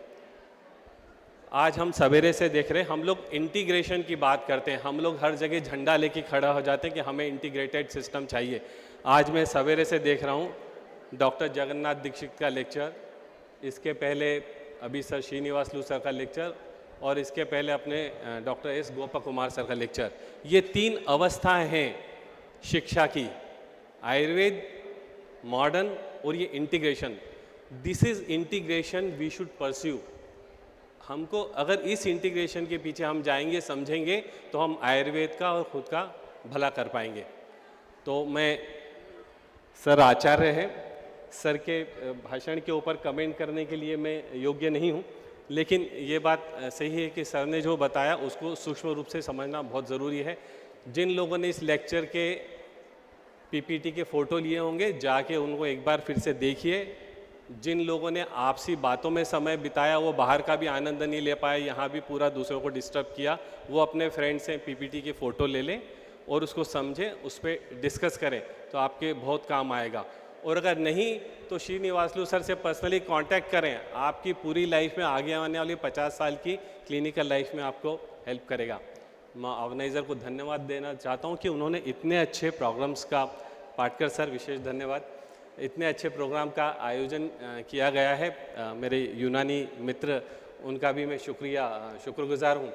आज हम सवेरे से देख रहे हैं, हम लोग इंटीग्रेशन की बात करते हैं, हम लोग हर जगह झंडा लेके खड़ा हो जाते हैं कि हमें इंटीग्रेटेड सिस्टम चाहिए. आज मैं सवेरे से देख रहा हूँ डॉक्टर जगन्नाथ दीक्षित का लेक्चर, इसके पहले अभी सर श्रीनिवासलू सर का लेक्चर और इसके पहले अपने doctor S Gopa Kumar sir का लेक्चर. ये 3 अवस्थाएं हैं शिक्षा की, आयुर्वेद, मॉडर्न और ये integration. This is integration we should pursue. हमको अगर इस इंटीग्रेशन के पीछे हम जाएंगे, समझेंगे, तो हम आयुर्वेद का और ख़ुद का भला कर पाएंगे. तो मैं, सर आचार्य हैं, सर के भाषण के ऊपर कमेंट करने के लिए मैं योग्य नहीं हूँ, लेकिन ये बात सही है कि सर ने जो बताया उसको सूक्ष्म रूप से समझना बहुत ज़रूरी है. जिन लोगों ने इस लेक्चर के पीपीटी के फ़ोटो लिए होंगे जाके उनको एक बार फिर से देखिए. जिन लोगों ने आपसी बातों में समय बिताया वो बाहर का भी आनंद नहीं ले पाए, यहाँ भी पूरा दूसरों को डिस्टर्ब किया, वो अपने फ्रेंड से पीपीटी की फ़ोटो ले लें और उसको समझें, उस पर डिस्कस करें तो आपके बहुत काम आएगा. और अगर नहीं तो श्रीनिवासलू सर से पर्सनली कांटेक्ट करें, आपकी पूरी लाइफ में आगे आने वाली 50 साल की क्लिनिकल लाइफ में आपको हेल्प करेगा. मैं ऑर्गेनाइज़र को धन्यवाद देना चाहता हूँ कि उन्होंने इतने अच्छे प्रोग्राम्स का, पाटकर सर विशेष धन्यवाद, इतने अच्छे प्रोग्राम का आयोजन किया गया है. मेरे यूनानी मित्र, उनका भी मैं शुक्रगुजार हूँ.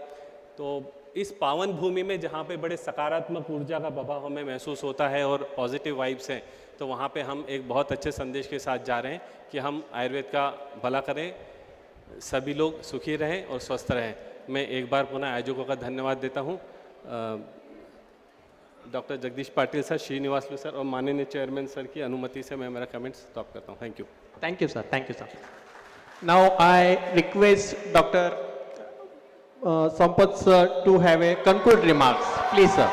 तो इस पावन भूमि में जहाँ पे बड़े सकारात्मक ऊर्जा का प्रभाव हमें महसूस होता है और पॉजिटिव वाइब्स हैं, तो वहाँ पे हम एक बहुत अच्छे संदेश के साथ जा रहे हैं कि हम आयुर्वेद का भला करें, सभी लोग सुखी रहें और स्वस्थ रहें. मैं एक बार पुनः आयोजकों का धन्यवाद देता हूँ, doctor Jagdish Patil sir, Srinivasulu sir और माननीय चेयरमैन सर की अनुमति से मैं मेरा कमेंट स्टॉप करता हूँ. Thank you. Thank you, sir. Thank you, sir. Now I request Dr. Sampath sir to have a concluding remarks. Please, sir.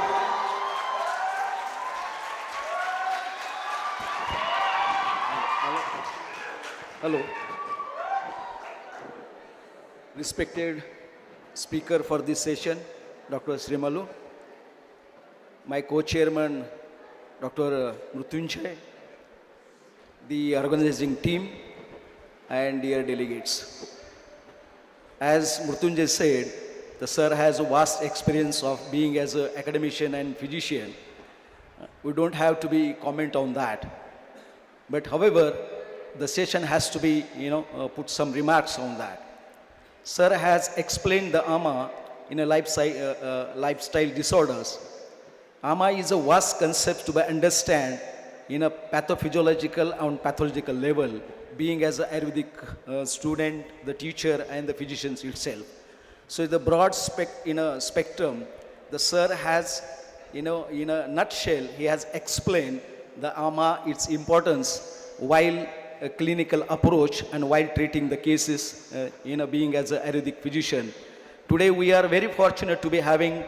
Hello. Respected speaker for this session, Dr. Srimalu, my co-chairman, Dr. Mrutyunjay, the organizing team, and dear delegates. As Mrutyunjay said, the sir has a vast experience of being as an academician and physician. We don't have to be comment on that. But however, the session has to be, put some remarks on that. Sir has explained the AMA in a lifestyle disorders. AMA is a vast concept to be understand in a pathophysiological and pathological level, being as an Ayurvedic student, the teacher, and the physicians itself. So the broad spectrum, the sir has, in a nutshell, he has explained the AMA, its importance while a clinical approach and while treating the cases, being as an Ayurvedic physician. Today we are very fortunate to be having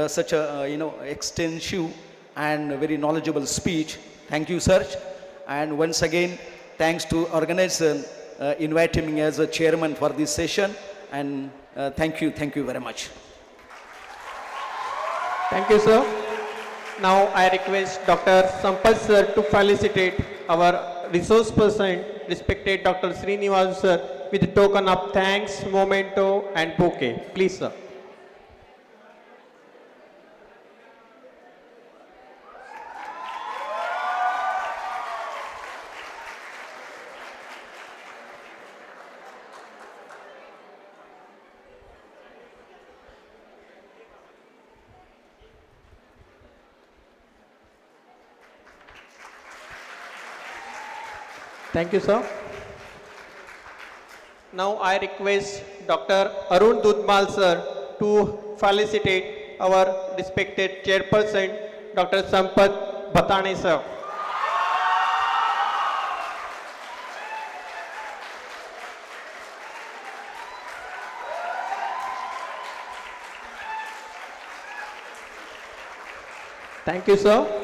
such a, extensive and very knowledgeable speech. Thank you, sir. And once again, thanks to organizer inviting me as a chairman for this session. And thank you very much. Thank you, sir. Now I request Dr. Sampath sir to felicitate our resource person, respected Dr. Srinivas sir, with a token of thanks, memento, and bouquet. Please, sir. Thank you, sir. Now I request Dr. Arun Dudmal sir to felicitate our respected chairperson, Dr. Sampath Bhatane sir. Thank you, sir.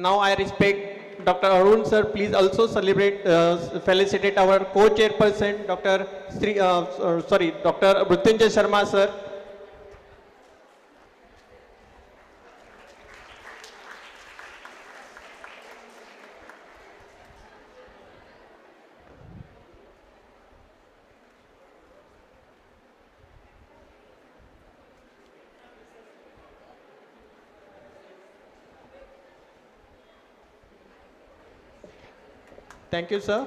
Now I respect Dr. Arun sir. Please also felicitate our co-chairperson, Dr. Dr. Mrutyunjay Sharma sir. Thank you, sir.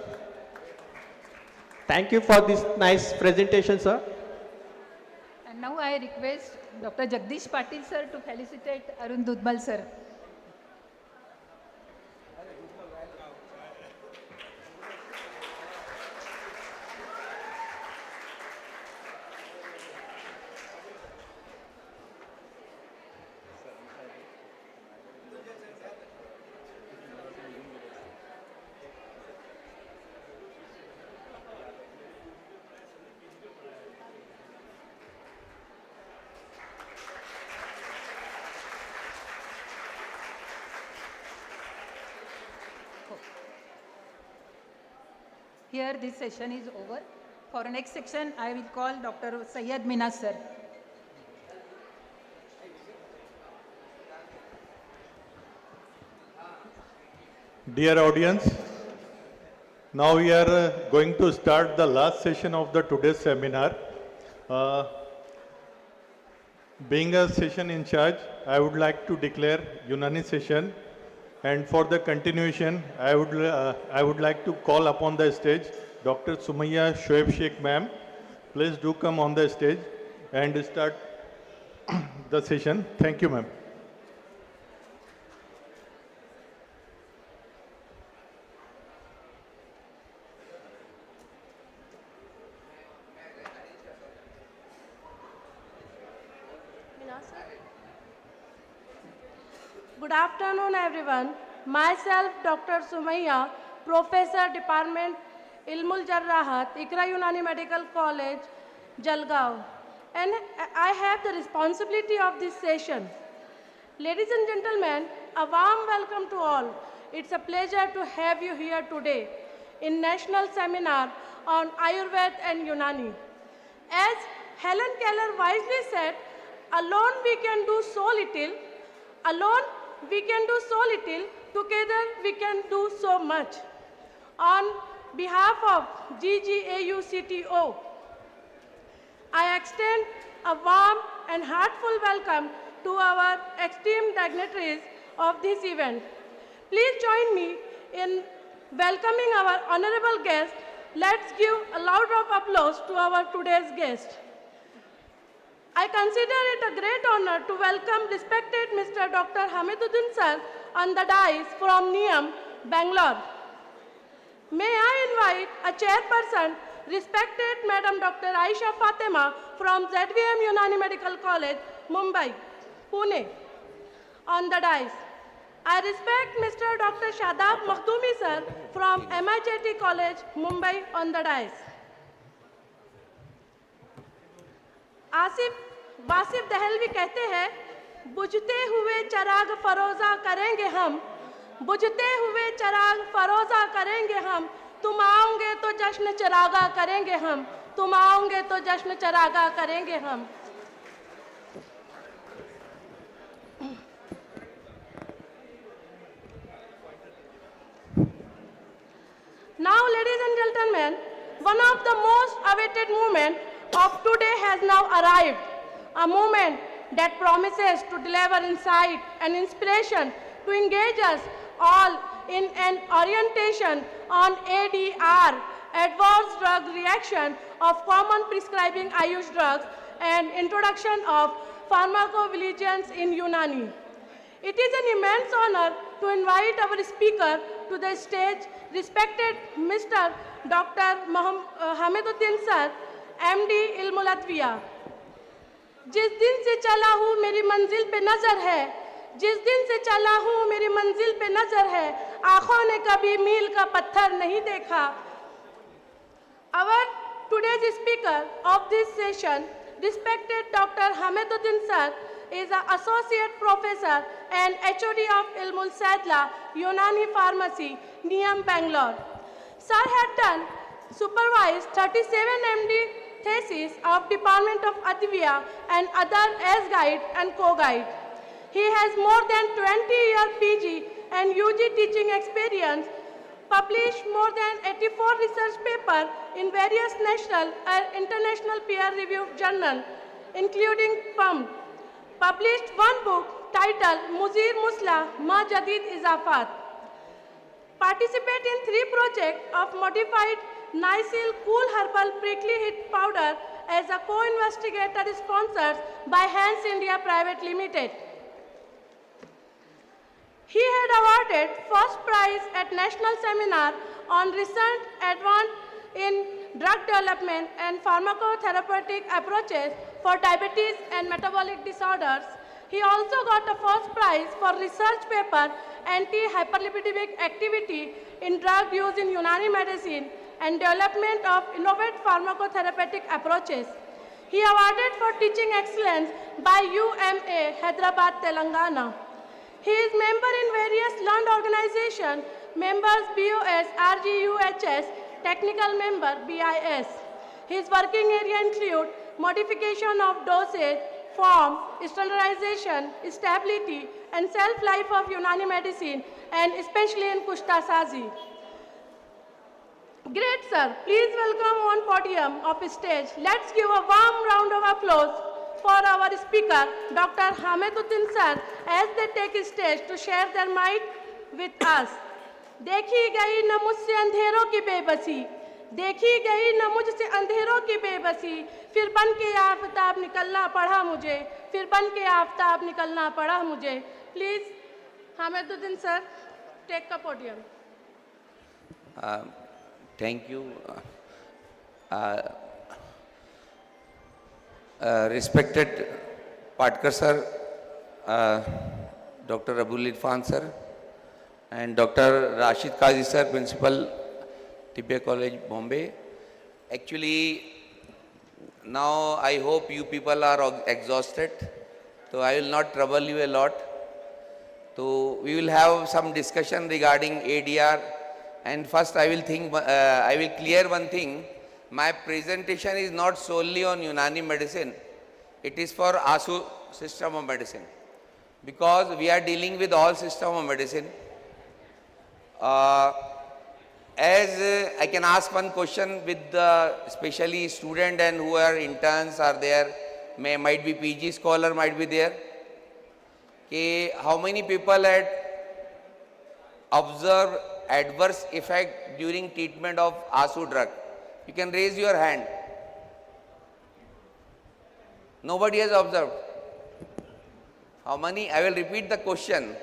Thank you for this nice presentation, sir. And now I request Dr. Jagdish Patil sir to felicitate Arun Dudmal sir. Here this session is over. For next section, I will call Dr. Syed Minaz sir. Dear audience, now we are going to start the last session of the today's seminar. Being a session in charge, I would like to declare Unani session, and for the continuation, I would like to call upon the stage Dr. Sumaya Shoaib Sheikh ma'am. Please do come on the stage and start the session. Thank you, ma'am. Good afternoon, everyone. Myself, Dr. Sumaya, Professor, Department Ilmul Jarrahat, Ikra Unani Medical College, Jalgaon. And I have the responsibility of this session. Ladies and gentlemen, a warm welcome to all. It's a pleasure to have you here today in National Seminar on Ayurved and Unani. As Helen Keller wisely said, Alone we can do so little. Alone we can do so little. Together we can do so much. On behalf of GGAUCTO, I extend a warm and heartful welcome to our esteemed dignitaries of this event. Please join me in welcoming our honorable guest. Let's give a loud round of applause to our today's guest. I consider it a great honor to welcome respected Mr. Dr. Hamiduddin sir on the dais from NIAM, Bangalore. May I invite a chairperson, respected Madam Dr. Aisha Fatima from ZVM Unani Medical College, Mumbai, Pune, on the dais. I respect Mr. Dr. Shadab Makhdumi sir from MIHT College, Mumbai, on the dais. Wasif Dehlvi कहते हैं, बुझते हुए चिराग फरोजा करेंगे हम, बुझते हुए चिराग फरोजा करेंगे हम, तुम आओगे तो जश्न चिरागा करेंगे हम, तुम आओगे तो जश्न चिरागा करेंगे हम. Now, ladies and gentlemen, one of the most awaited moments of today has now arrived. A moment that promises to deliver insight and inspiration to engage us all in an orientation on ADR, adverse drug reaction of common prescribing Ayush drugs, and introduction of pharmacovigilance in Unani. It is an immense honor to invite our speaker to the stage, respected Mr. Dr. Hamiduddin sir, MD Ilmulatviya. जिस दिन से चला हूँ मेरी मंजिल पे नजर है, जिस दिन से चला हूँ मेरी मंजिल पे नजर है, आँखों ने कभी मील का पत्थर नहीं देखा. Our today's speaker of this session, respected Dr. Hamiduddin sir, is an associate professor and HOD of Ilmul Sadla, Unani Pharmacy, NIAM, Bangalore. Sir had done supervised 37 MD thesis of Department of Adviya and other as guide and co-guide. He has more than 20-year PG and UG teaching experience, published more than 84 research papers in various national and international peer-reviewed journals, including PUM. Published one book titled Muzir Musla Ma Jadid Izafat. Participate in 3 projects of modified Nycil Cool Herbal Prickly Heat Powder as a co-investigator sponsored by Hans India Private Limited. He had awarded first prize at National Seminar on Recent Advance in Drug Development and Pharmacotherapeutic Approaches for Diabetes and Metabolic Disorders. He also got a first prize for research paper Anti-Hyperlipidemic Activity in Drug Use in Unani Medicine and Development of Innovative Pharmacotherapeutic Approaches. He awarded for teaching excellence by UMA, Hyderabad, Telangana. He is member in various learned organizations, members BOS, RGUHS, technical member BIS. His working area include modification of dosage, form, standardization, stability, and self-life of Unani medicine, and especially in Kushtasazi. Great sir, please welcome on podium of stage. Let's give a warm round of applause for our speaker, Dr. Hamiduddin sir, as they take stage to share their mic with us. देखी गई न मुझसे अंधेरों की बेबसी, देखी गई न मुझसे अंधेरों की बेबसी, फिर बन के आफताब निकलना पड़ा मुझे, फिर बन के आफताब निकलना पड़ा मुझे. Please, Hamiduddin sir, take the podium. Thank you. Respected Patkar sir, Dr. Abul Irfan sir, and Dr. Rashid Qazi sir, Principal, Tibia College, Bombay. Actually, now I hope you people are exhausted, so I will not trouble you a lot. So we will have some discussion regarding ADR. And first I will clear one thing. My presentation is not solely on Unani medicine. It is for ASU system of medicine, because we are dealing with all system of medicine. I can ask one question with the especially student and who are interns are there, might be PG scholar might be there. How many people had observed adverse effect during treatment of ASU drug? You can raise your hand. Nobody has observed. How many? I will repeat the question.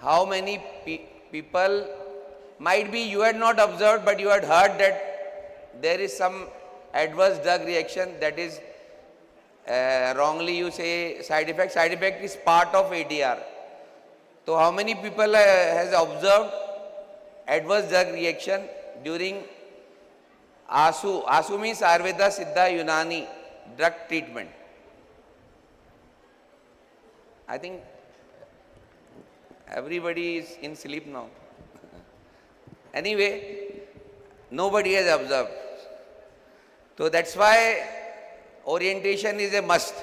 How many people, might be you had not observed, but you had heard that there is some adverse drug reaction, that is wrongly you say side effect. Side effect is part of ADR. So how many people has observed adverse drug reaction during ASU? ASU means Ayurveda, Siddha, Unani drug treatment. I think everybody is in sleep now. Anyway, nobody has observed. So that's why orientation is a must,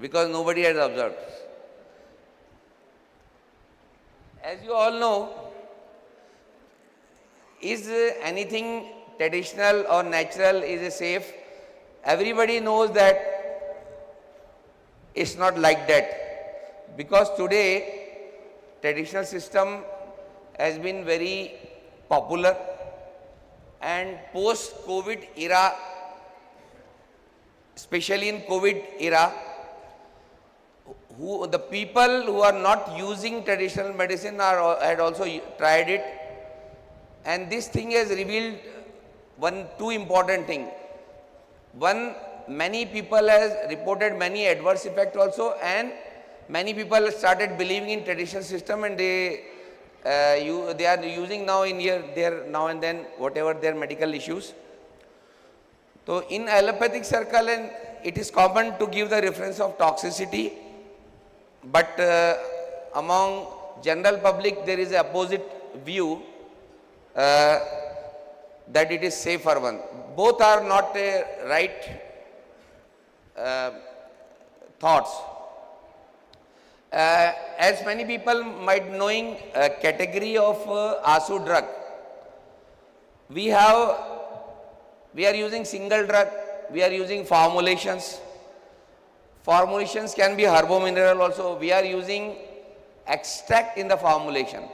because nobody has observed. As you all know, is anything traditional or natural is safe? Everybody knows that it's not like that, because today traditional system has been very popular, and post-COVID era, especially in COVID era, the people who are not using traditional medicine had also tried it, and this thing has revealed two important things. One, many people has reported many adverse effects also, and many people started believing in traditional system, and they are using now in their now and then whatever their medical issues. So in allopathic circle, and it is common to give the reference of toxicity, but among general public there is a opposite view that it is safer one. Both are not right thoughts. As many people might knowing category of ASU drug, we are using single drug, we are using formulations. Formulations can be herbomineral also. We are using extract in the formulation.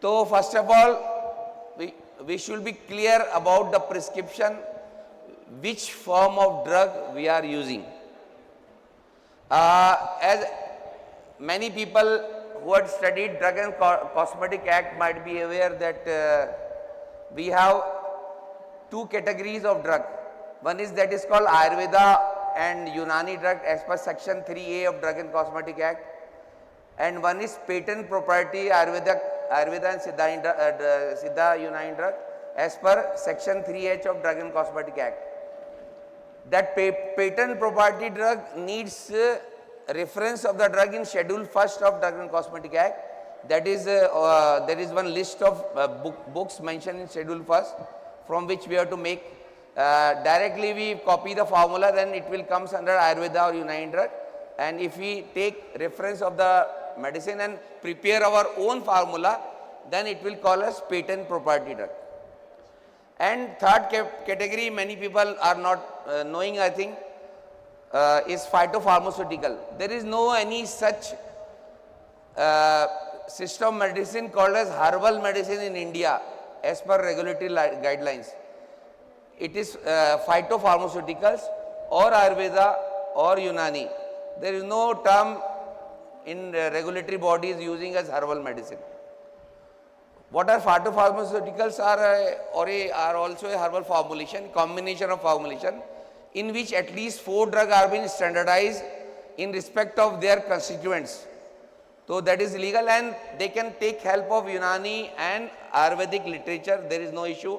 So first of all, we should be clear about the prescription, which form of drug we are using. As many people who had studied Drug and Cosmetic Act might be aware that we have two categories of drug. One is that is called Ayurveda and Unani drug as per section 3A of Drug and Cosmetic Act, and one is patent propriety Ayurveda and Siddha Unani drug as per section 3H of Drug and Cosmetic Act. That patent propriety drug needs reference of the drug in Schedule 1st of Drug and Cosmetic Act. That is, there is one list of books mentioned in Schedule 1st, from which we have to make. Directly we copy the formula, then it will comes under Ayurveda or Unani drug, and if we take reference of the medicine and prepare our own formula, then it will call us patent propriety drug. And third category, many people are not knowing, I think, is phytopharmaceutical. There is no any such system medicine called as herbal medicine in India as per regulatory guidelines. It is phytopharmaceuticals or Ayurveda or Unani. There is no term in regulatory bodies using as herbal medicine. What are phytopharmaceuticals are also a herbal formulation, combination of formulation, in which at least 4 drugs are being standardized in respect of their constituents. So that is legal, and they can take help of Unani and Ayurvedic literature, there is no issue.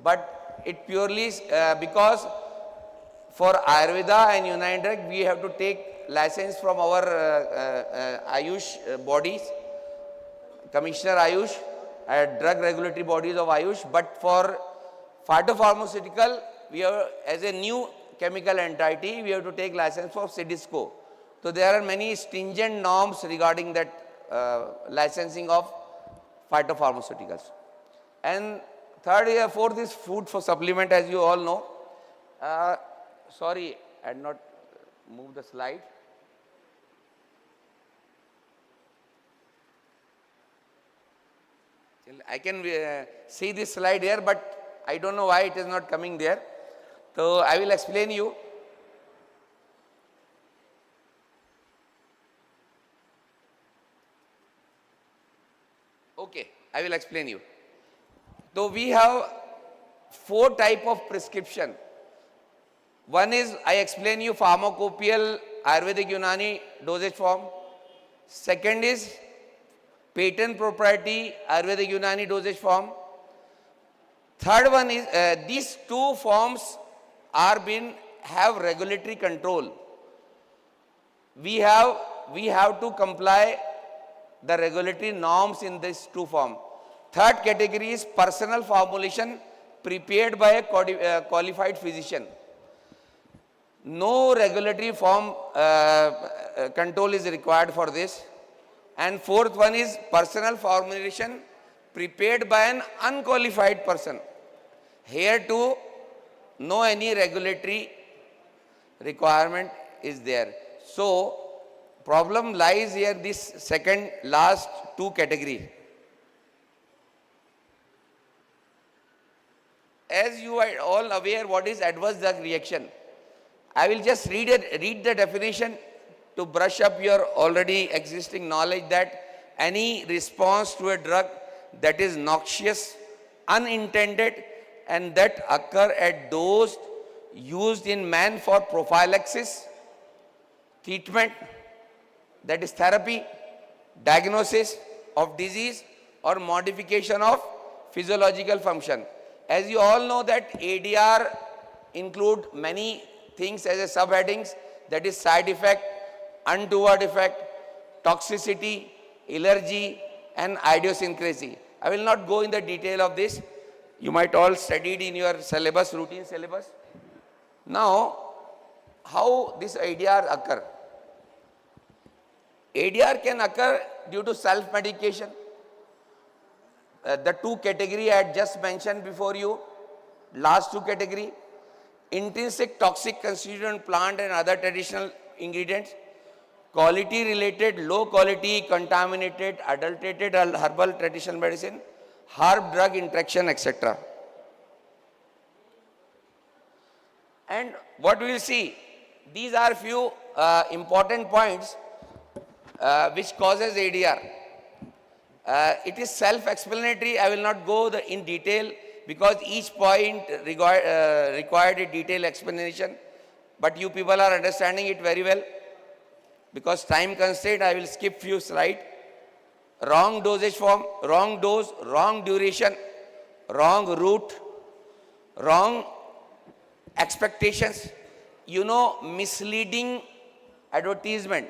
But it purely because for Ayurveda and Unani drug we have to take license from our Ayush bodies, Commissioner Ayush, drug regulatory bodies of Ayush. But for phytopharmaceutical, we are as a new chemical entity, we have to take license for Synergistic. So there are many stringent norms regarding that licensing of phytopharmaceuticals. And fourth is food for supplement, as you all know. Sorry, I had not moved the slide. I can see this slide here, but I don't know why it is not coming there. So I will explain you. Okay, I will explain you. So we have 4 types of prescription. One is, I explain you, pharmacopoeial Ayurvedic Unani dosage form. Second is patent propriety Ayurvedic Unani dosage form. Third one is, these 2 forms have regulatory control. We have to comply the regulatory norms in these 2 forms. Third category is personal formulation prepared by a qualified physician. No regulatory form control is required for this. And fourth one is personal formulation prepared by an unqualified person. Here too, no any regulatory requirement is there. So, problem lies here, this second last 2 categories. As you are all aware, what is adverse drug reaction? I will just read the definition to brush up your already existing knowledge that any response to a drug that is noxious, unintended, and that occur at dose used in man for prophylaxis, treatment, that is therapy, diagnosis of disease, or modification of physiological function. As you all know that ADR include many things as a subheadings, that is side effect, untoward effect, toxicity, allergy, and idiosyncrasy. I will not go in the detail of this. You might all studied in your syllabus, routine syllabus. Now, how this ADR occur? ADR can occur due to self-medication. The 2 category I had just mentioned before you, last 2 category, intrinsic toxic constituent plant and other traditional ingredients, quality related, low quality, contaminated, adulterated herbal traditional medicine, herb drug interaction, etc. And what we will see, these are few important points which causes ADR. It is self-explanatory. I will not go in detail because each point required a detailed explanation. But you people are understanding it very well. Because time constraint, I will skip few slides. Wrong dosage form, wrong dose, wrong duration, wrong route, wrong expectations. You know, misleading advertisement,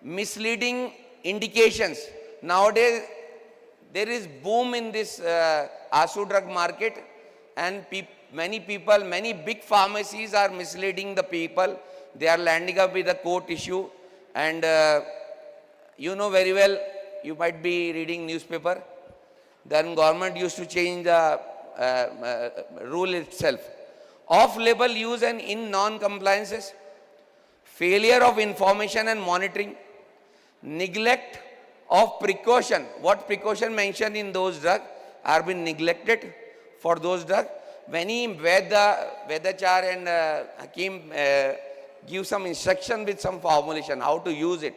misleading indications. Nowadays, there is boom in this ASU drug market, and many people, many big pharmacies are misleading the people. They are landing up with a court issue, and you know very well, you might be reading newspaper, then government used to change the rule itself. Off-label use and in non-compliances, failure of information and monitoring, neglect of precaution. What precaution mentioned in those drugs are being neglected for those drugs. Many Vedachar and Hakim give some instruction with some formulation, how to use it,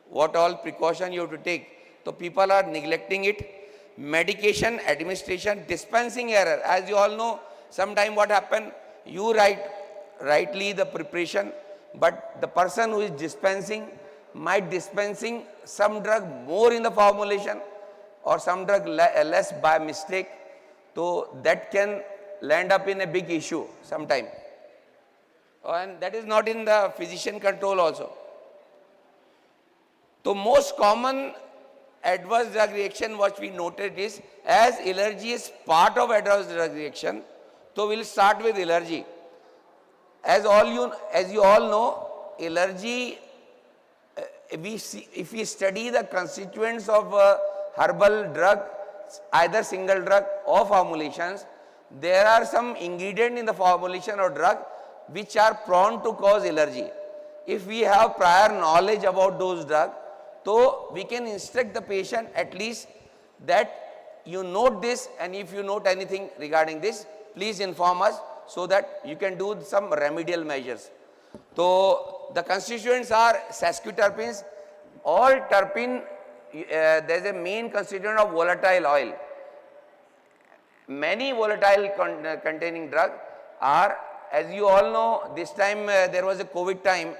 what all precaution you have to take. So people are neglecting it. Medication administration, dispensing error. As you all know, sometime what happened, you write rightly the preparation, but the person who is dispensing might dispensing some drug more in the formulation or some drug less by mistake. So that can land up in a big issue sometime. And that is not in the physician control also. So most common adverse drug reaction what we noted is, as allergy is part of adverse drug reaction, so we will start with allergy. as you all know, allergy, if we study the constituents of herbal drug, either single drug or formulations, there are some ingredients in the formulation of drug which are prone to cause allergy. If we have prior knowledge about those drugs, so we can instruct the patient at least that you note this, and if you note anything regarding this, please inform us so that you can do some remedial measures. So the constituents are sesquiterpenes. All terpene, there is a main constituent of volatile oil. Many volatile containing drugs are, as you all know, this time there was a COVID time.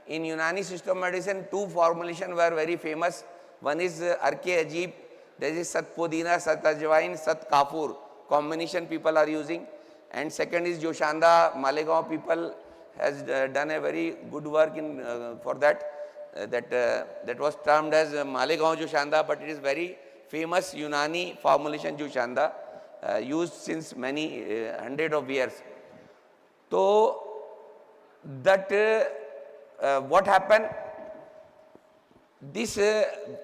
In Unani system of medicine, two formulations were very famous. One is Arke-Ajib, there is Sat Podina, Sat Ajwain, Sat Kafur. Combination people are using. And second is Joshanda. Malegaon people has done a very good work in for that. That was termed as Malegaon Joshanda, but it is very famous Unani formulation Joshanda, used since many hundred of years. So that what happened? This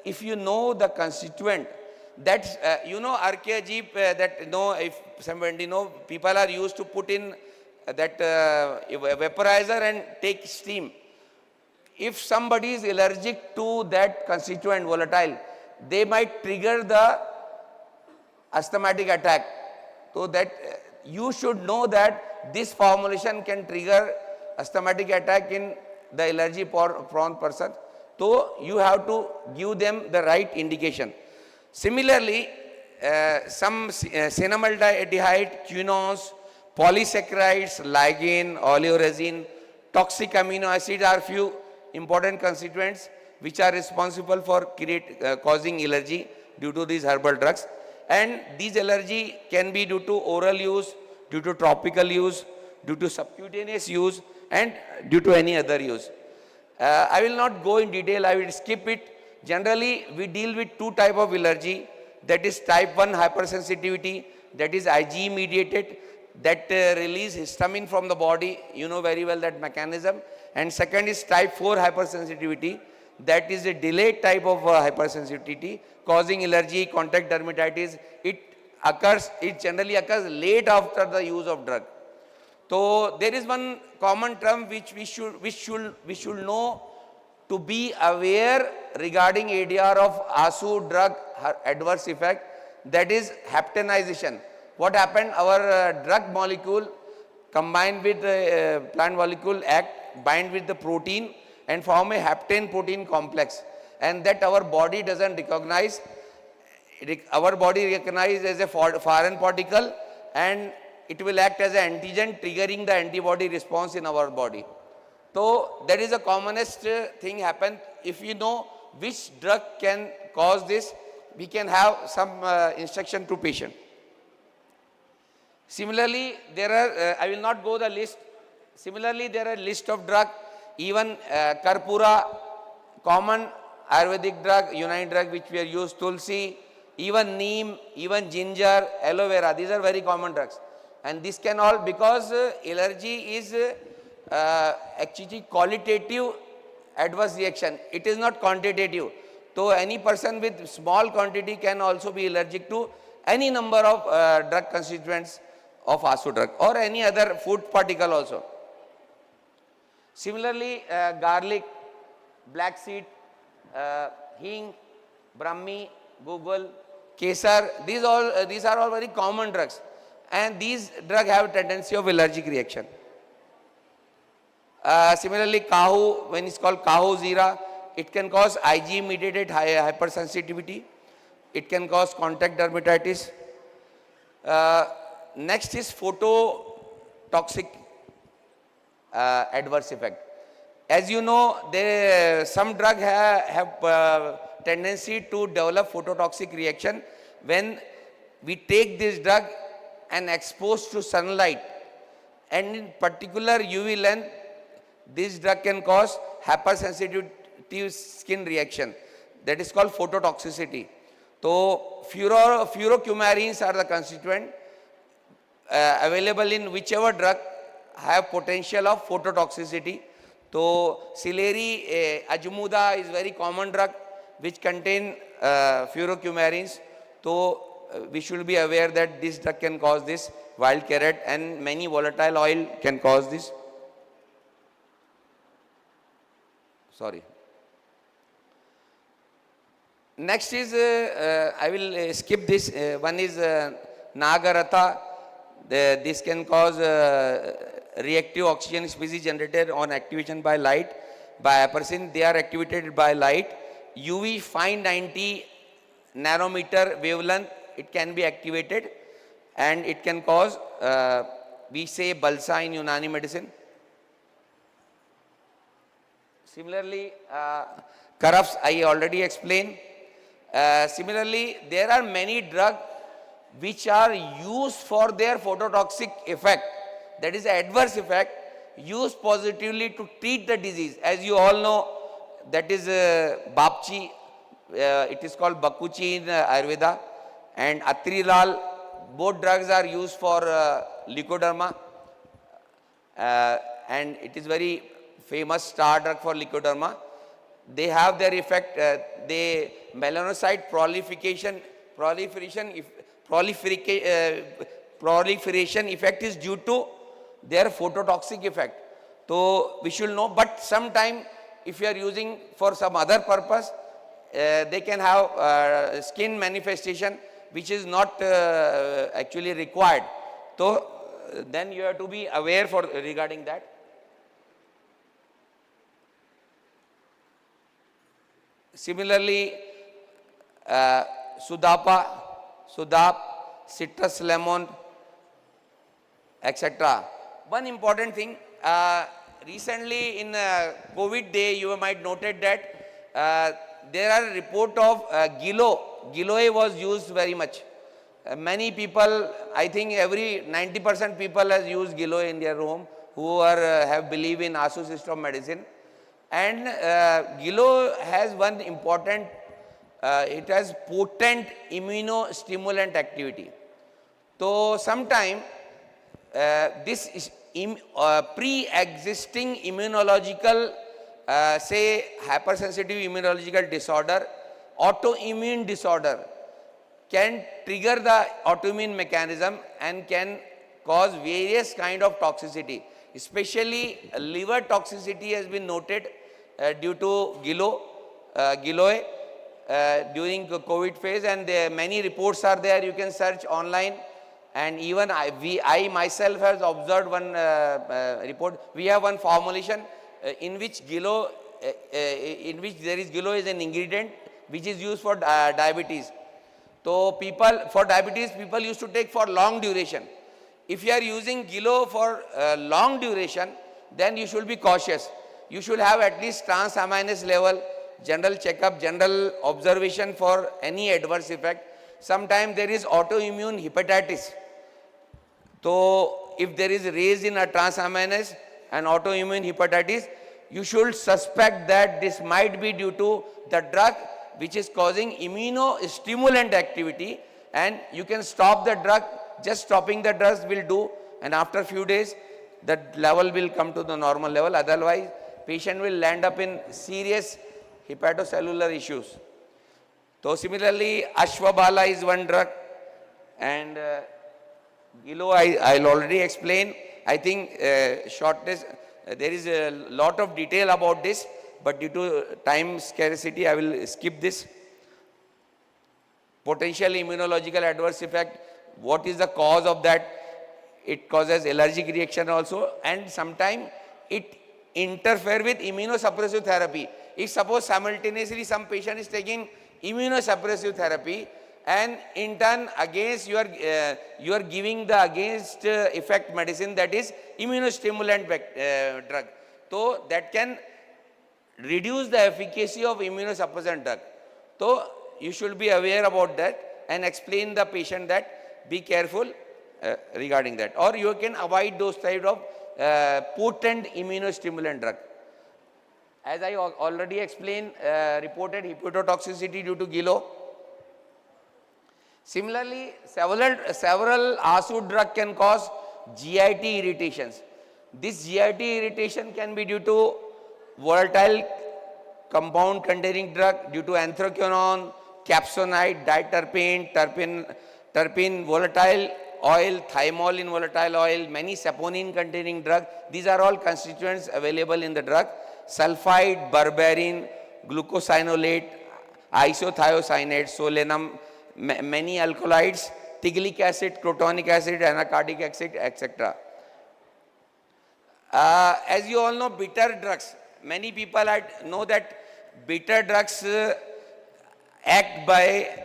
if you know the constituent, that you know Arke-Ajib, that if somebody people are used to put in that vaporizer and take steam. If somebody is allergic to that constituent volatile, they might trigger the asthmatic attack. So that you should know that this formulation can trigger asthmatic attack in the allergy prone person. So you have to give them the right indication. Similarly, some cinnamaldehyde, quinones, polysaccharides, ligand, oleoresin, toxic amino acids are few important constituents which are responsible for causing allergy due to these herbal drugs. And these allergy can be due to oral use, due to topical use, due to subcutaneous use, and due to any other use. I will not go in detail, I will skip it. Generally, we deal with two types of allergy, that is type 1 hypersensitivity, that is IgE mediated, that release histamine from the body, you know very well that mechanism. And second is type 4 hypersensitivity, that is a delayed type of hypersensitivity causing allergy, contact dermatitis. It generally occurs late after the use of drug. So there is one common term which we should know to be aware regarding ADR of ASU drug adverse effect, that is haptenization. What happened? Our drug molecule combined with the plant molecule bind with the protein and form a hapten protein complex, and that our body doesn't recognize. Our body recognizes as a foreign particle, and it will act as an antigen, triggering the antibody response in our body. So that is the commonest thing happen. If you know which drug can cause this, we can have some instruction to patient. Similarly, there are, I will not go the list. Similarly, there are list of drug, even Karpura, common Ayurvedic drug, Unani drug which we are used, Tulsi, even Neem, even ginger, aloe vera, these are very common drugs. And this can all, because allergy is actually qualitative adverse reaction, it is not quantitative. So any person with small quantity can also be allergic to any number of drug constituents of ASU drug or any other food particle also. Similarly, garlic, black seed, hing, brahmi, google, kesar, these are all very common drugs, and these drugs have a tendency of allergic reaction. Similarly, kahu, when it's called kahu zira, it can cause IgE mediated hypersensitivity. It can cause contact dermatitis. Next is phototoxic adverse effect. As you know, some drugs have tendency to develop phototoxic reaction when we take this drug and expose to sunlight, and in particular UV length, this drug can cause hypersensitive skin reaction, that is called phototoxicity. So furocoumarins are the constituent available in whichever drug have potential of phototoxicity. So celery ajmuda is very common drug which contain furocumarins. So we should be aware that this drug can cause this. Wild carrot and many volatile oil can cause this. Sorry. Next is, I will skip this. One is Nagarata. This can cause reactive oxygen species generated on activation by light. By a person, they are activated by light. UV fine 90 nanometer wavelength, it can be activated, and it can cause, we say balsa in Unani medicine. Similarly, Karafs, I already explained. Similarly, there are many drugs which are used for their phototoxic effect, that is adverse effect, used positively to treat the disease. As you all know, that is Bapchi, it is called Bakuchi in Ayurveda, and Atrilal. Both drugs are used for leukoderma, and it is very famous star drug for leukoderma. They have their effect, they melanocyte proliferation effect is due to their phototoxic effect. So we should know, but sometime if you are using for some other purpose, they can have skin manifestation which is not actually required. So then you have to be aware for regarding that. Similarly, Sudap, citrus lemon, etc. One important thing, recently in COVID day, you might noted that there are report of Ggaucto was used very much. Many people, I think every 90% people has used Ggaucto in their home who have believe in ASU system of medicine. And Ggaucto has one important, it has potent immunostimulant activity. So sometime this is pre-existing immunological, say hypersensitive immunological disorder, autoimmune disorder can trigger the autoimmune mechanism and can cause various kind of toxicity. Especially liver toxicity has been noted due to Ggaucto during the COVID phase, and many reports are there. You can search online, and even I myself has observed one report. We have one formulation in which Ggaucto, Ggaucto is an ingredient which is used for diabetes. So for diabetes, people used to take for long duration. If you are using Ggaucto for long duration, then you should be cautious. You should have at least transaminase level, general checkup, general observation for any adverse effect. Sometimes there is autoimmune hepatitis. So if there is raise in a transaminase and autoimmune hepatitis, you should suspect that this might be due to the drug which is causing immunostimulant activity, and you can stop the drug. Just stopping the drugs will do, and after few days the level will come to the normal level. Otherwise, patient will land up in serious hepatocellular issues. So similarly, Ashwabala is one drug, and Ggaucto I'll already explain. I think shortness, there is a lot of detail about this, but due to time scarcity, I will skip this. Potential immunological adverse effect. What is the cause of that? It causes allergic reaction also, and sometimes it interfere with immunosuppressive therapy. If suppose simultaneously some patient is taking immunosuppressive therapy, and in turn against you are giving the against effect medicine, that is immunostimulant drug. So that can reduce the efficacy of immunosuppressant drug. So you should be aware about that and explain the patient that be careful regarding that, or you can avoid those type of potent immunostimulant drug. As I already explained, reported hepatotoxicity due to Ggaucto. Similarly, several ASU drug can cause GIT irritations. This GIT irritation can be due to volatile compound containing drug, due to anthraquinone, capsonide, diterpene, terpene, volatile oil, thymol in volatile oil, many saponin containing drug. These are all constituents available in the drug. Sulfide, berberine, glucosinolate, isothiocyanate, solanum, many alkaloids, tiglic acid, crotonic acid, anacardic acid, etc. As you all know, bitter drugs. Many people know that bitter drugs act by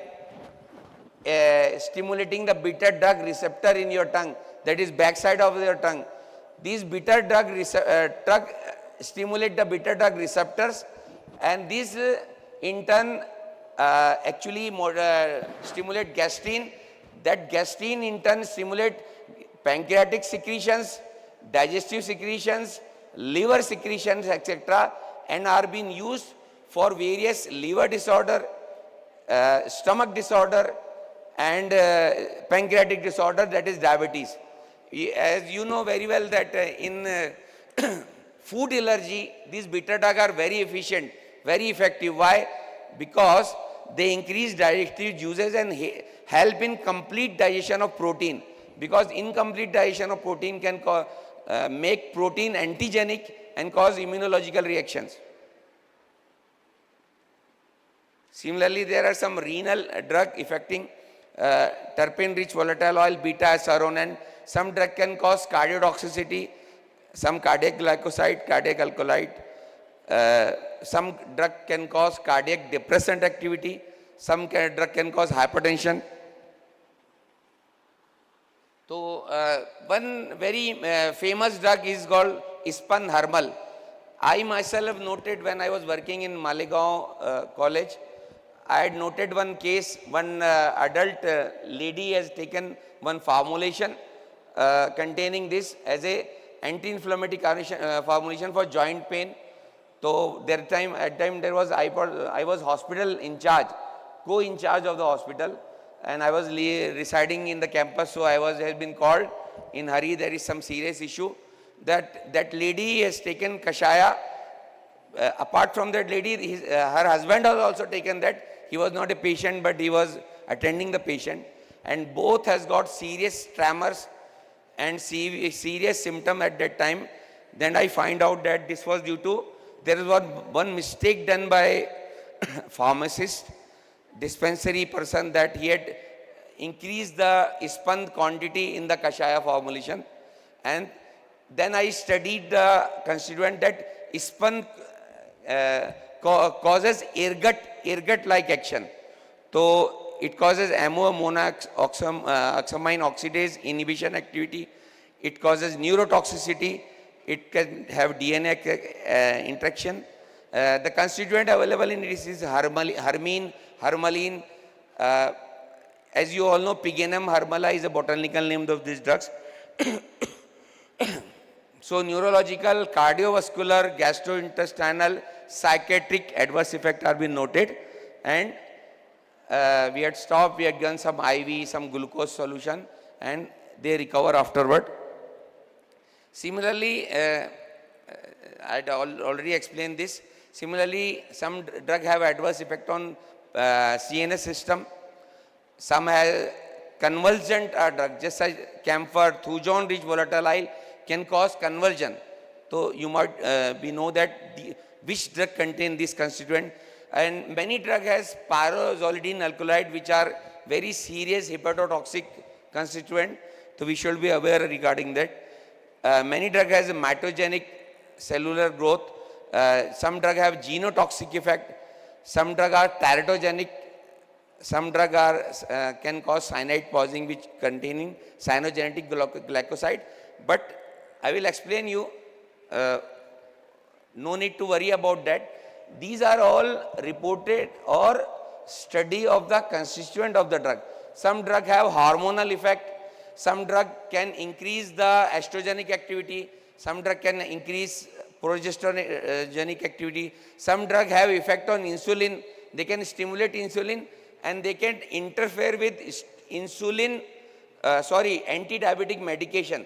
stimulating the bitter drug receptor in your tongue, that is backside of your tongue. These bitter drug stimulate the bitter drug receptors, and these in turn actually stimulate gastrin. That gastrin in turn stimulate pancreatic secretions, digestive secretions, liver secretions, etc., and are being used for various liver disorder, stomach disorder, and pancreatic disorder, that is diabetes. As you know very well that in food allergy, these bitter drugs are very efficient, very effective. Why? Because they increase digestive juices and help in complete digestion of protein. Because incomplete digestion of protein can make protein antigenic and cause immunological reactions. Similarly, there are some renal drug affecting terpene-rich volatile oil, beta-asaronine. Some drug can cause cardiotoxicity, some cardiac glycoside, cardiac alkaloid. Some drug can cause cardiac depressant activity. Some drug can cause hypertension. So, one very famous drug is called Ispan Hermal. I myself have noted when I was working in Malik college, I had noted one case, one adult lady has taken one formulation containing this as a anti-inflammatory formulation for joint pain. So at time there was, I was hospital in charge, co-in charge of the hospital, and I was residing in the campus, so has been called in hurry. There is some serious issue that lady has taken kashaya. Apart from that lady, her husband has also taken that. He was not a patient, but he was attending the patient, and both has got serious tremors and serious symptom at that time. Then I find out that this was due to, there is one mistake done by pharmacist, dispensary person, that he had increased the ispan quantity in the kashaya formulation. And then I studied the constituent that ispan causes ergot-like action. So it causes ammomonoxamine oxidase inhibition activity. It causes neurotoxicity. It can have DNA interaction. The constituent available in this is hermine, hermaline. As you all know, Piganum hermala is a botanical name of these drugs. So neurological, cardiovascular, gastrointestinal, psychiatric adverse effects are being noted, and we had stopped, we had done some IV, some glucose solution, and they recover afterward. Similarly, I had already explained this. Similarly, some drug have adverse effect on CNS system. Some have convulsant drug, just as camphor, thujone-rich volatile oil can cause convulsion. So you might know that which drug contain this constituent. And many drug has pyrrolizidine alkaloid, which are very serious hepatotoxic constituent. So we should be aware regarding that. Many drug has a mitogenic cellular growth. Some drug have genotoxic effect. Some drug are teratogenic. Some drug can cause cyanide poisoning, which containing cyanogenetic glycoside. But I will explain you. No need to worry about that. These are all reported or study of the constituent of the drug. Some drug have hormonal effect. Some drug can increase the estrogenic activity. Some drug can increase progesterogenic activity. Some drug have effect on insulin. They can stimulate insulin, and they can interfere with anti-diabetic medication.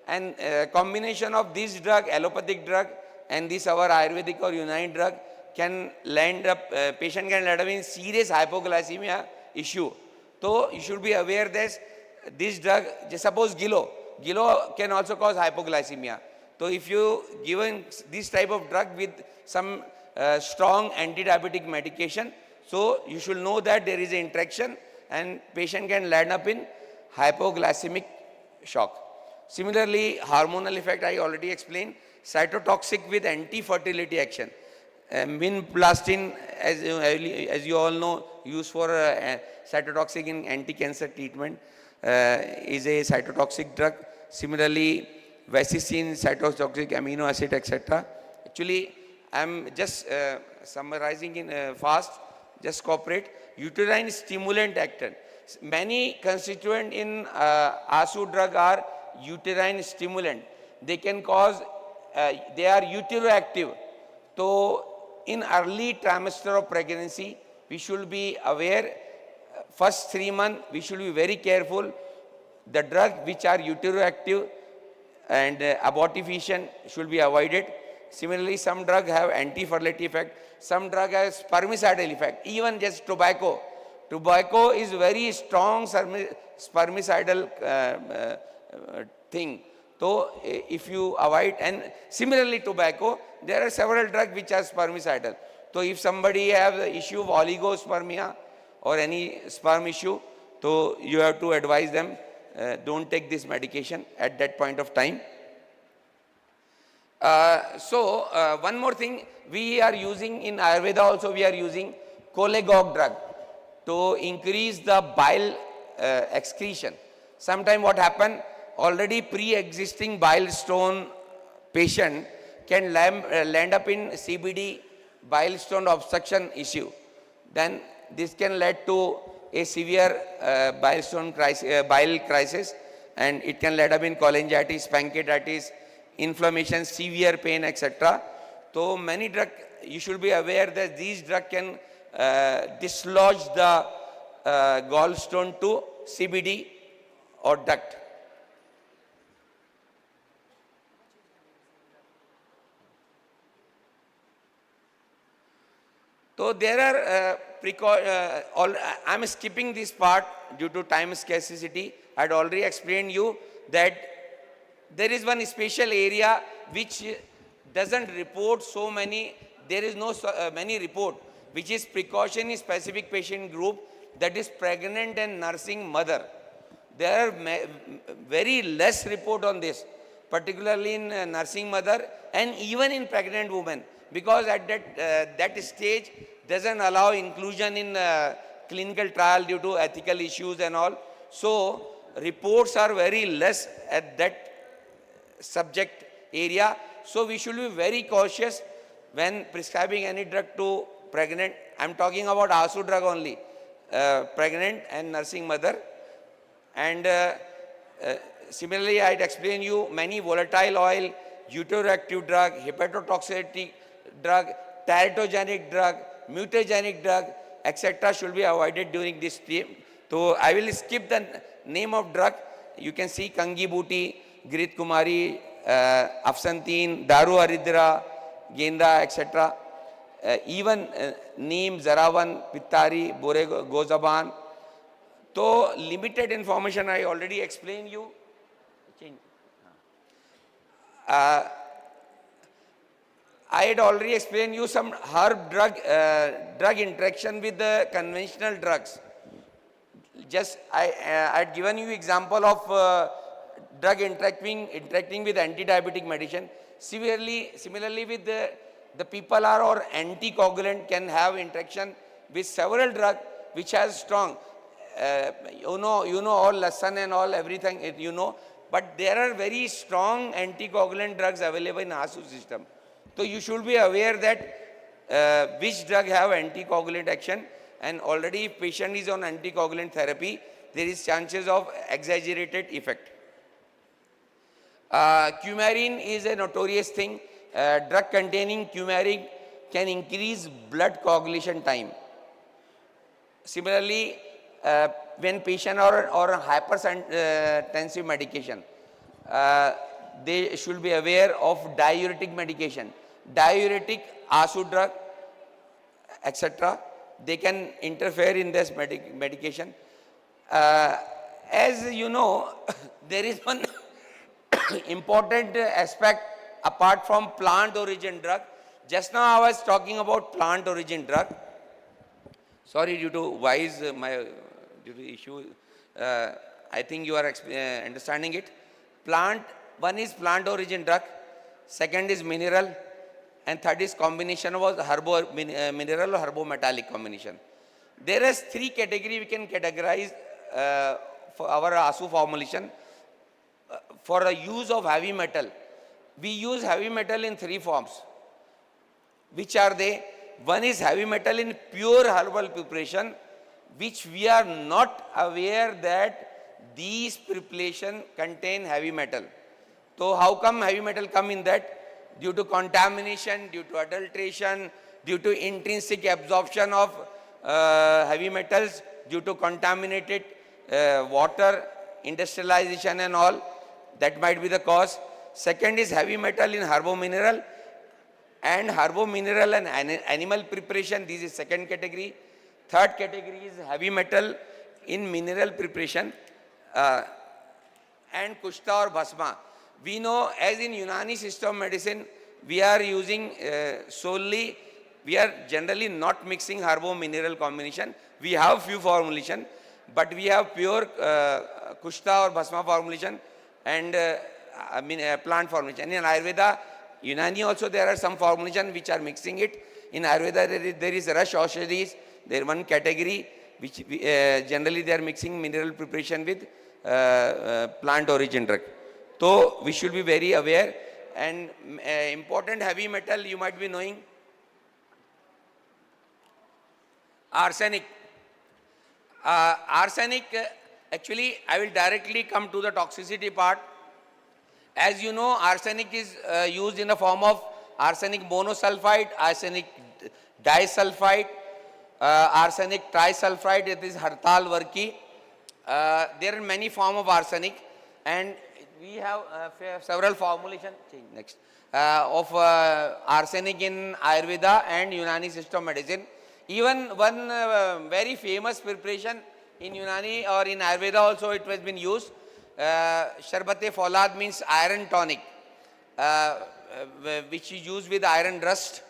And combination of this drug, allopathic drug, and this our Ayurvedic or Unani drug can land up, patient can land up in serious hypoglycemia issue. So you should be aware that this drug, just suppose Ggaucto can also cause hypoglycemia. So if you given this type of drug with some strong anti-diabetic medication, so you should know that there is an interaction and patient can land up in hypoglycemic shock. Similarly, hormonal effect I already explained, cytotoxic with anti-fertility action. Minplastin, as you all know, used for cytotoxic in anti-cancer treatment, is a cytotoxic drug. Similarly, Vasicin, cytotoxic amino acid, etc. Actually, I am just summarizing in fast, just cooperate. Uterine stimulant action. Many constituents in ASU drug are uterine stimulant. They can cause, they are uteroactive. So, in early trimester of pregnancy, we should be aware, first 3 months, we should be very careful. The drugs which are uteroactive and abortifacient should be avoided. Similarly, some drugs have anti-fertility effect, some drug has spermicidal effect, even just tobacco. Tobacco is very strong spermicidal thing. So, if you avoid, and similarly tobacco, there are several drugs which are spermicidal. So, if somebody has the issue of oligospermia or any sperm issue, so you have to advise them, don't take this medication at that point of time. One more thing, we are using in Ayurveda also, we are using Ggaucto drug to increase the bile excretion. Sometime what happen, already pre-existing bile stone patient can land up in CBD bile stone obstruction issue. Then this can lead to a severe bile crisis, and it can lead up in cholangitis, pancreatitis, inflammation, severe pain, etc. So many drugs, you should be aware that these drugs can dislodge the gallstone to CBD or duct. So there are I am skipping this part due to time scarcity. I had already explained you that there is one special area which doesn't report so many, there is no many report, which is precaution in specific patient group, that is pregnant and nursing mother. There are very less report on this, particularly in nursing mother and even in pregnant women, because at that stage doesn't allow inclusion in clinical trial due to ethical issues and all. So reports are very less at that subject area. So we should be very cautious when prescribing any drug to pregnant. I am talking about ASU drug only, pregnant and nursing mother. And similarly, I had explained you many volatile oil, uteroactive drug, hepatotoxicity drug, teratogenic drug, mutagenic drug, etc. should be avoided during this time. So I will skip the name of drug. You can see Kangi Booty, Grit Kumari, Afsantine, Daru Aridra, Genda, etc. Even Neem, Zaravan, Pittari, Bore Gozaban. So limited information I already explained you. I had already explained you some herb drug interaction with the conventional drugs. Just I had given you example of drug interacting with anti-diabetic medicine. Similarly with the people are or anticoagulant can have interaction with several drugs which has strong, you know all lasan and all everything you know, but there are very strong anticoagulant drugs available in ASU system. So you should be aware that which drug have anticoagulant action, and already if patient is on anticoagulant therapy, there is chances of exaggerated effect. Coumarin is a notorious thing. Drug containing coumarin can increase blood coagulation time. Similarly, when patient or hypertensive medication, they should be aware of diuretic medication. Diuretic, ASU drug, etc. They can interfere in this medication. As you know, there is one important aspect apart from plant origin drug. Just now I was talking about plant origin drug. Sorry, due to due to issue, I think you are understanding it. One is plant origin drug, second is mineral, and third is combination of mineral or herbo-metallic combination. There is 3 categories we can categorize for our ASU formulation. For the use of heavy metal, we use heavy metal in 3 forms. Which are they? One is heavy metal in pure herbal preparation, which we are not aware that these preparation contain heavy metal. So how come heavy metal come in that? Due to contamination, due to adulteration, due to intrinsic absorption of heavy metals, due to contaminated water, industrialization and all. That might be the cause. Second is heavy metal in herbo-mineral and herbo-mineral and animal preparation. This is second category. Third category is heavy metal in mineral preparation and kushta or bhasma. We know, as in Unani system of medicine, we are using we are generally not mixing herbo-mineral combination. We have few formulation, but we have pure kushta or bhasma formulation and plant formulation. In Ayurveda, Unani also there are some formulation which are mixing it. In Ayurveda there is Rash Aushadhis, there is one category which generally they are mixing mineral preparation with plant origin drug. So we should be very aware. And important heavy metal you might be knowing, arsenic. Arsenic, actually I will directly come to the toxicity part. As you know, arsenic is used in the form of arsenic monosulfide, arsenic disulfide, arsenic trisulfide, it is Hartal Varki. There are many forms of arsenic, and we have several formulations of arsenic in Ayurveda and Unani system of medicine. Even one very famous preparation in Unani or in Ayurveda also it has been used. Sharbate Folad means iron tonic, which is used with iron rust.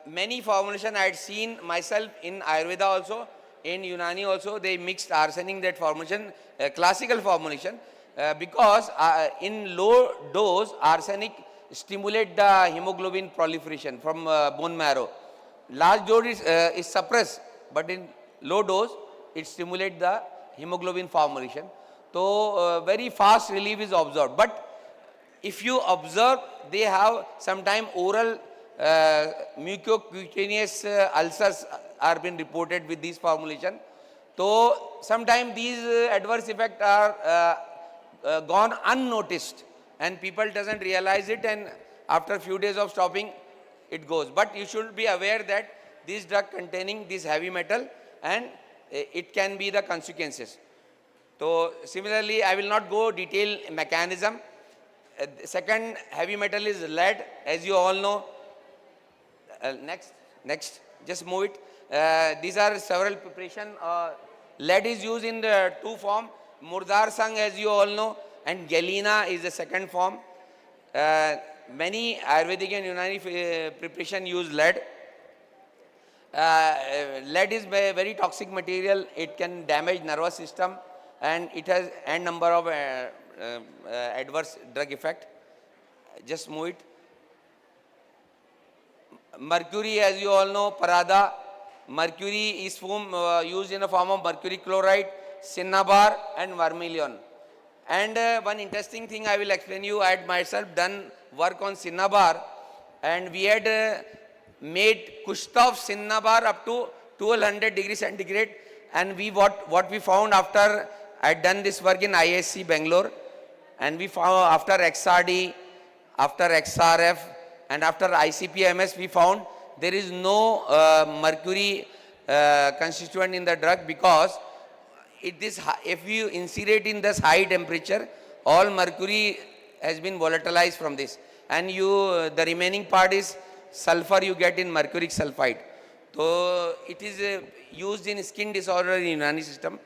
Many formulation I had seen myself in Ayurveda also, in Unani also, they mixed arsenic, that formulation, classical formulation, because in low dose arsenic stimulate the hemoglobin proliferation from bone marrow. Large dose is suppressed, but in low dose it stimulates the hemoglobin formulation. So very fast relief is observed. But if you observe, they have sometime oral mucocutaneous ulcers are been reported with this formulation. So sometimes these adverse effects are gone unnoticed and people doesn't realize it, and after a few days of stopping it goes. But you should be aware that this drug containing this heavy metal and it can be the consequences. So similarly, I will not go detail mechanism. Second heavy metal is lead, as you all know. Next, just move it. These are several preparation. Lead is used in the 2 form. Murdar Sang, as you all know, and Galena is the second form. Many Ayurvedic and Unani preparation use lead. Lead is a very toxic material. It can damage nervous system and it has a number of adverse drug effect. Just move it. Mercury, as you all know, Parada. Mercury is used in the form of mercury chloride, cinnabar and vermilion. And one interesting thing I will explain you, I had myself done work on cinnabar, and we had made kushta of cinnabar up to 1200 degrees centigrade, and what we found after I had done this work in ISC Bangalore, and we found after XRD, after XRF and after ICP-MS, we found there is no mercury constituent in the drug, because if you insulate in this high temperature, all mercury has been volatilized from this, and the remaining part is sulfur you get in mercuric sulfide. So it is used in skin disorder in Unani system.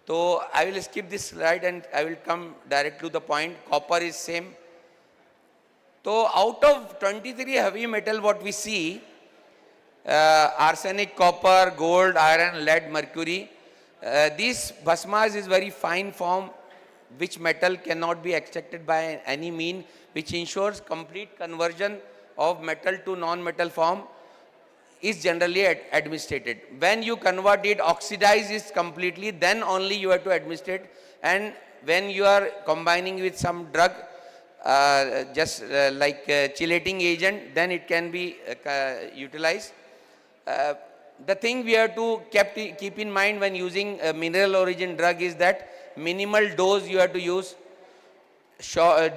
So I will skip this slide and I will come direct to the point. Copper is same. So out of 23 heavy metal what we see, arsenic, copper, gold, iron, lead, mercury, these bhasmas is very fine form which metal cannot be extracted by any mean, which ensures complete conversion of metal to non-metal form is generally administered. When you convert it, oxidize it completely, then only you have to administrate. And when you are combining with some drug, like chelating agent, then it can be utilized. The thing we have to keep in mind when using a mineral origin drug is that minimal dose you have to use,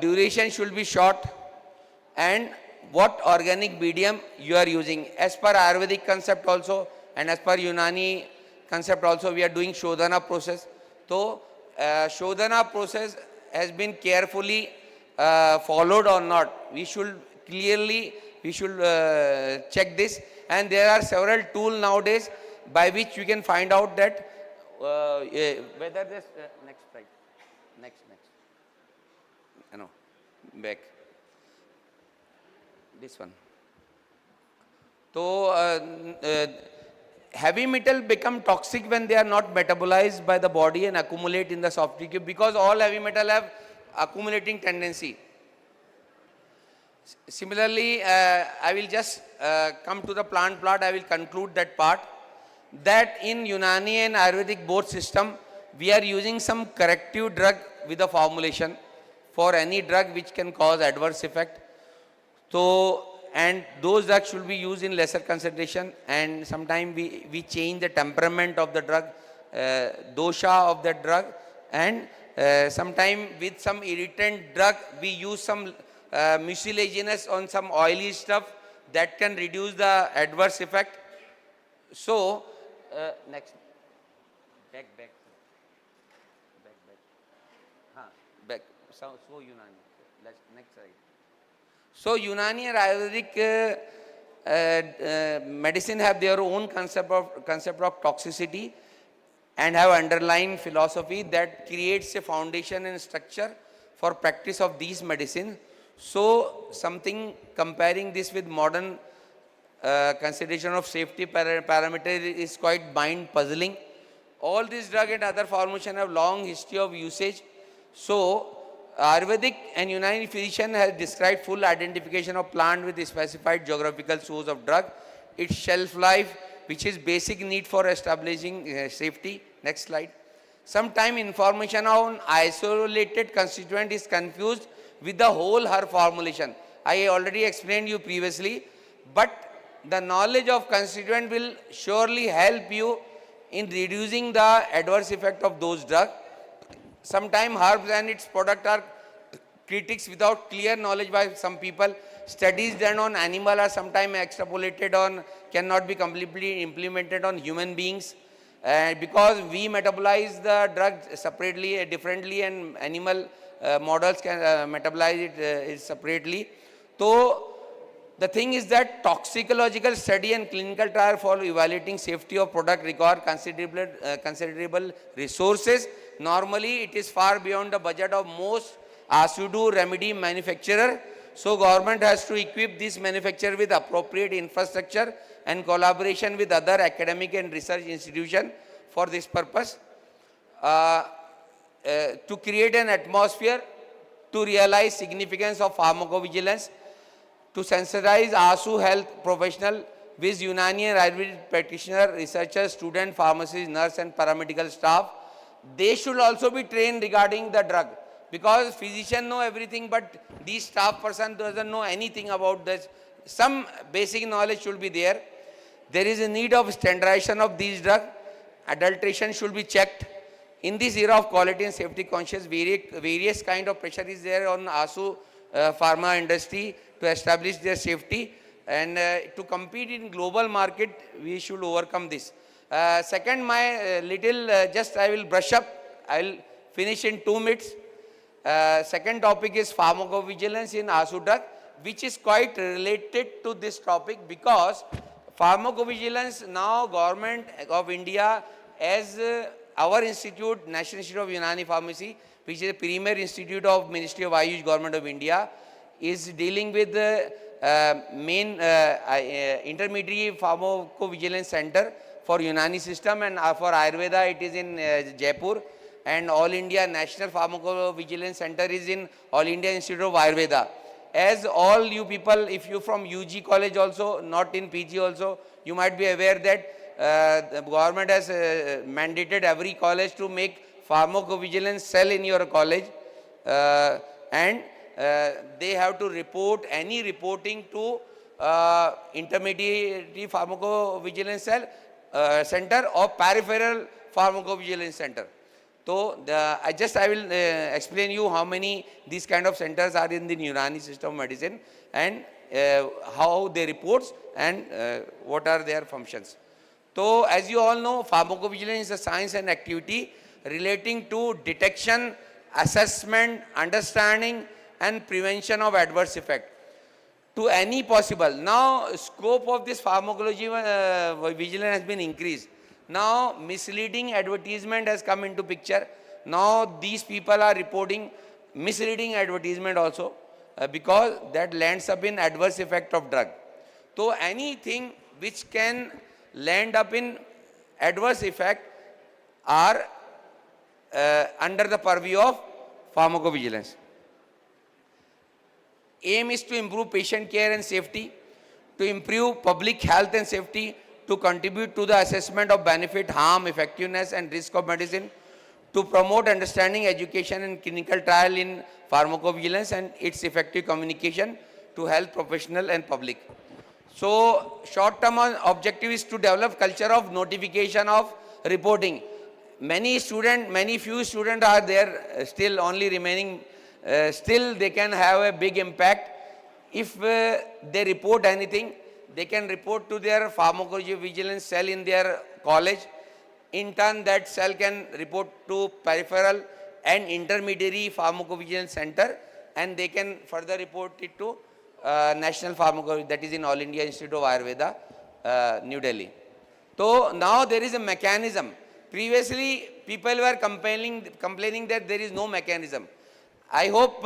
duration should be short, and what organic medium you are using. As per Ayurvedic concept also and as per Unani concept also, we are doing Shodhana process. So Shodhana process has been carefully followed or not. We should check this, and there are several tools nowadays by which you can find out that whether this next slide, next, no, back. This one. So heavy metal become toxic when they are not metabolized by the body and accumulate in the soft tissue, because all heavy metal have accumulating tendency. Similarly, I will just come to the plant part. I will conclude that part, that in Unani and Ayurvedic both system, we are using some corrective drug with the formulation for any drug which can cause adverse effect. So, and those drugs should be used in lesser concentration, and sometimes we change the temperament of the drug, dosha of the drug, and sometimes with some irritant drug we use some mucilaginous on some oily stuff that can reduce the adverse effect. So, next, back, so Unani, next slide. So Unani and Ayurvedic medicine have their own concept of toxicity and have underlying philosophy that creates a foundation and structure for practice of these medicine. So something comparing this with modern consideration of safety parameter is quite mind puzzling. All these drug and other formulation have long history of usage. So Ayurvedic and Unani physician has described full identification of plant with a specified geographical source of drug, its shelf life, which is basic need for establishing safety. Next slide. Sometimes information on isolated constituent is confused with the whole herb formulation. I already explained you previously, but the knowledge of constituent will surely help you in reducing the adverse effect of those drugs. Sometimes herbs and its product are critics without clear knowledge by some people. Studies done on animal are sometimes extrapolated on, cannot be completely implemented on human beings. Because we metabolize the drug separately, differently, and animal models can metabolize it separately. So the thing is that toxicological study and clinical trial for evaluating safety of product require considerable resources. Normally, it is far beyond the budget of most pseudo remedy manufacturer. So government has to equip this manufacturer with appropriate infrastructure and collaboration with other academic and research institutions for this purpose. To create an atmosphere to realize significance of pharmacovigilance, to sensitize ASU health professional with Unani and Ayurvedic practitioner, researchers, student, pharmacists, nurse and paramedical staff. They should also be trained regarding the drug, because physician know everything, but these staff person doesn't know anything about this. Some basic knowledge should be there. There is a need of standardization of these drugs. Adulteration should be checked. In this era of quality and safety conscious, various kind of pressure is there on ASU pharma industry to establish their safety, and to compete in global market, we should overcome this. Second, my little, just I will brush up, I will finish in 2 minutes. Second topic is pharmacovigilance in ASU drug, which is quite related to this topic, because pharmacovigilance now Government of India, as our institute, National Institute of Unani Pharmacy, which is a premier institute of Ministry of Ayush, Government of India, is dealing with the main intermediary pharmacovigilance center for Unani system, and for Ayurveda it is in Jaipur, and All India National Pharmacovigilance Center is in All India Institute of Ayurveda. As all you people, if you from UG college also, not in PG also, you might be aware that the government has mandated every college to make pharmacovigilance cell in your college, and they have to report any reporting to intermediary pharmacovigilance cell center or peripheral pharmacovigilance center. So I will explain you how many these kind of centers are in the Unani system of medicine, and how they reports, and what are their functions. So as you all know, pharmacovigilance is a science and activity relating to detection, assessment, understanding and prevention of adverse effect to any possible. Now scope of this pharmacology vigilance has been increased. Now misleading advertisement has come into picture. Now these people are reporting misleading advertisement also, because that lands up in adverse effect of drug. So anything which can land up in adverse effect are under the purview of pharmacovigilance. Aim is to improve patient care and safety, to improve public health and safety, to contribute to the assessment of benefit, harm, effectiveness and risk of medicine, to promote understanding, education and clinical trial in pharmacovigilance and its effective communication to health professional and public. So short-term objective is to develop culture of notification of reporting. Many few students are there still only remaining, still they can have a big impact. If they report anything, they can report to their pharmacovigilance cell in their college. In turn, that cell can report to peripheral and intermediary pharmacovigilance center, and they can further report it to National Pharmacovigilance, that is in All India Institute of Ayurveda, New Delhi. So now there is a mechanism. Previously, people were complaining that there is no mechanism. I hope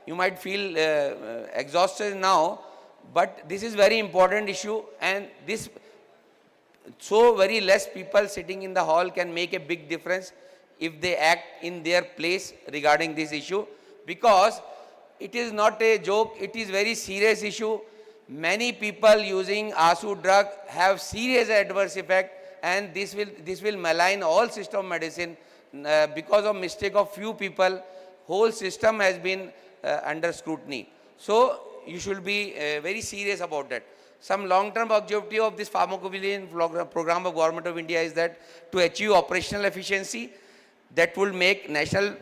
you might feel exhausted now, but this is very important issue, and this so very less people sitting in the hall can make a big difference if they act in their place regarding this issue, because it is not a joke, it is very serious issue. Many people using ASU drug have serious adverse effect, and this will malign all system of medicine because of mistake of few people. Whole system has been under scrutiny. So you should be very serious about that. Some long-term objective of this pharmacovigilance program of Government of India is that to achieve operational efficiency, that will make national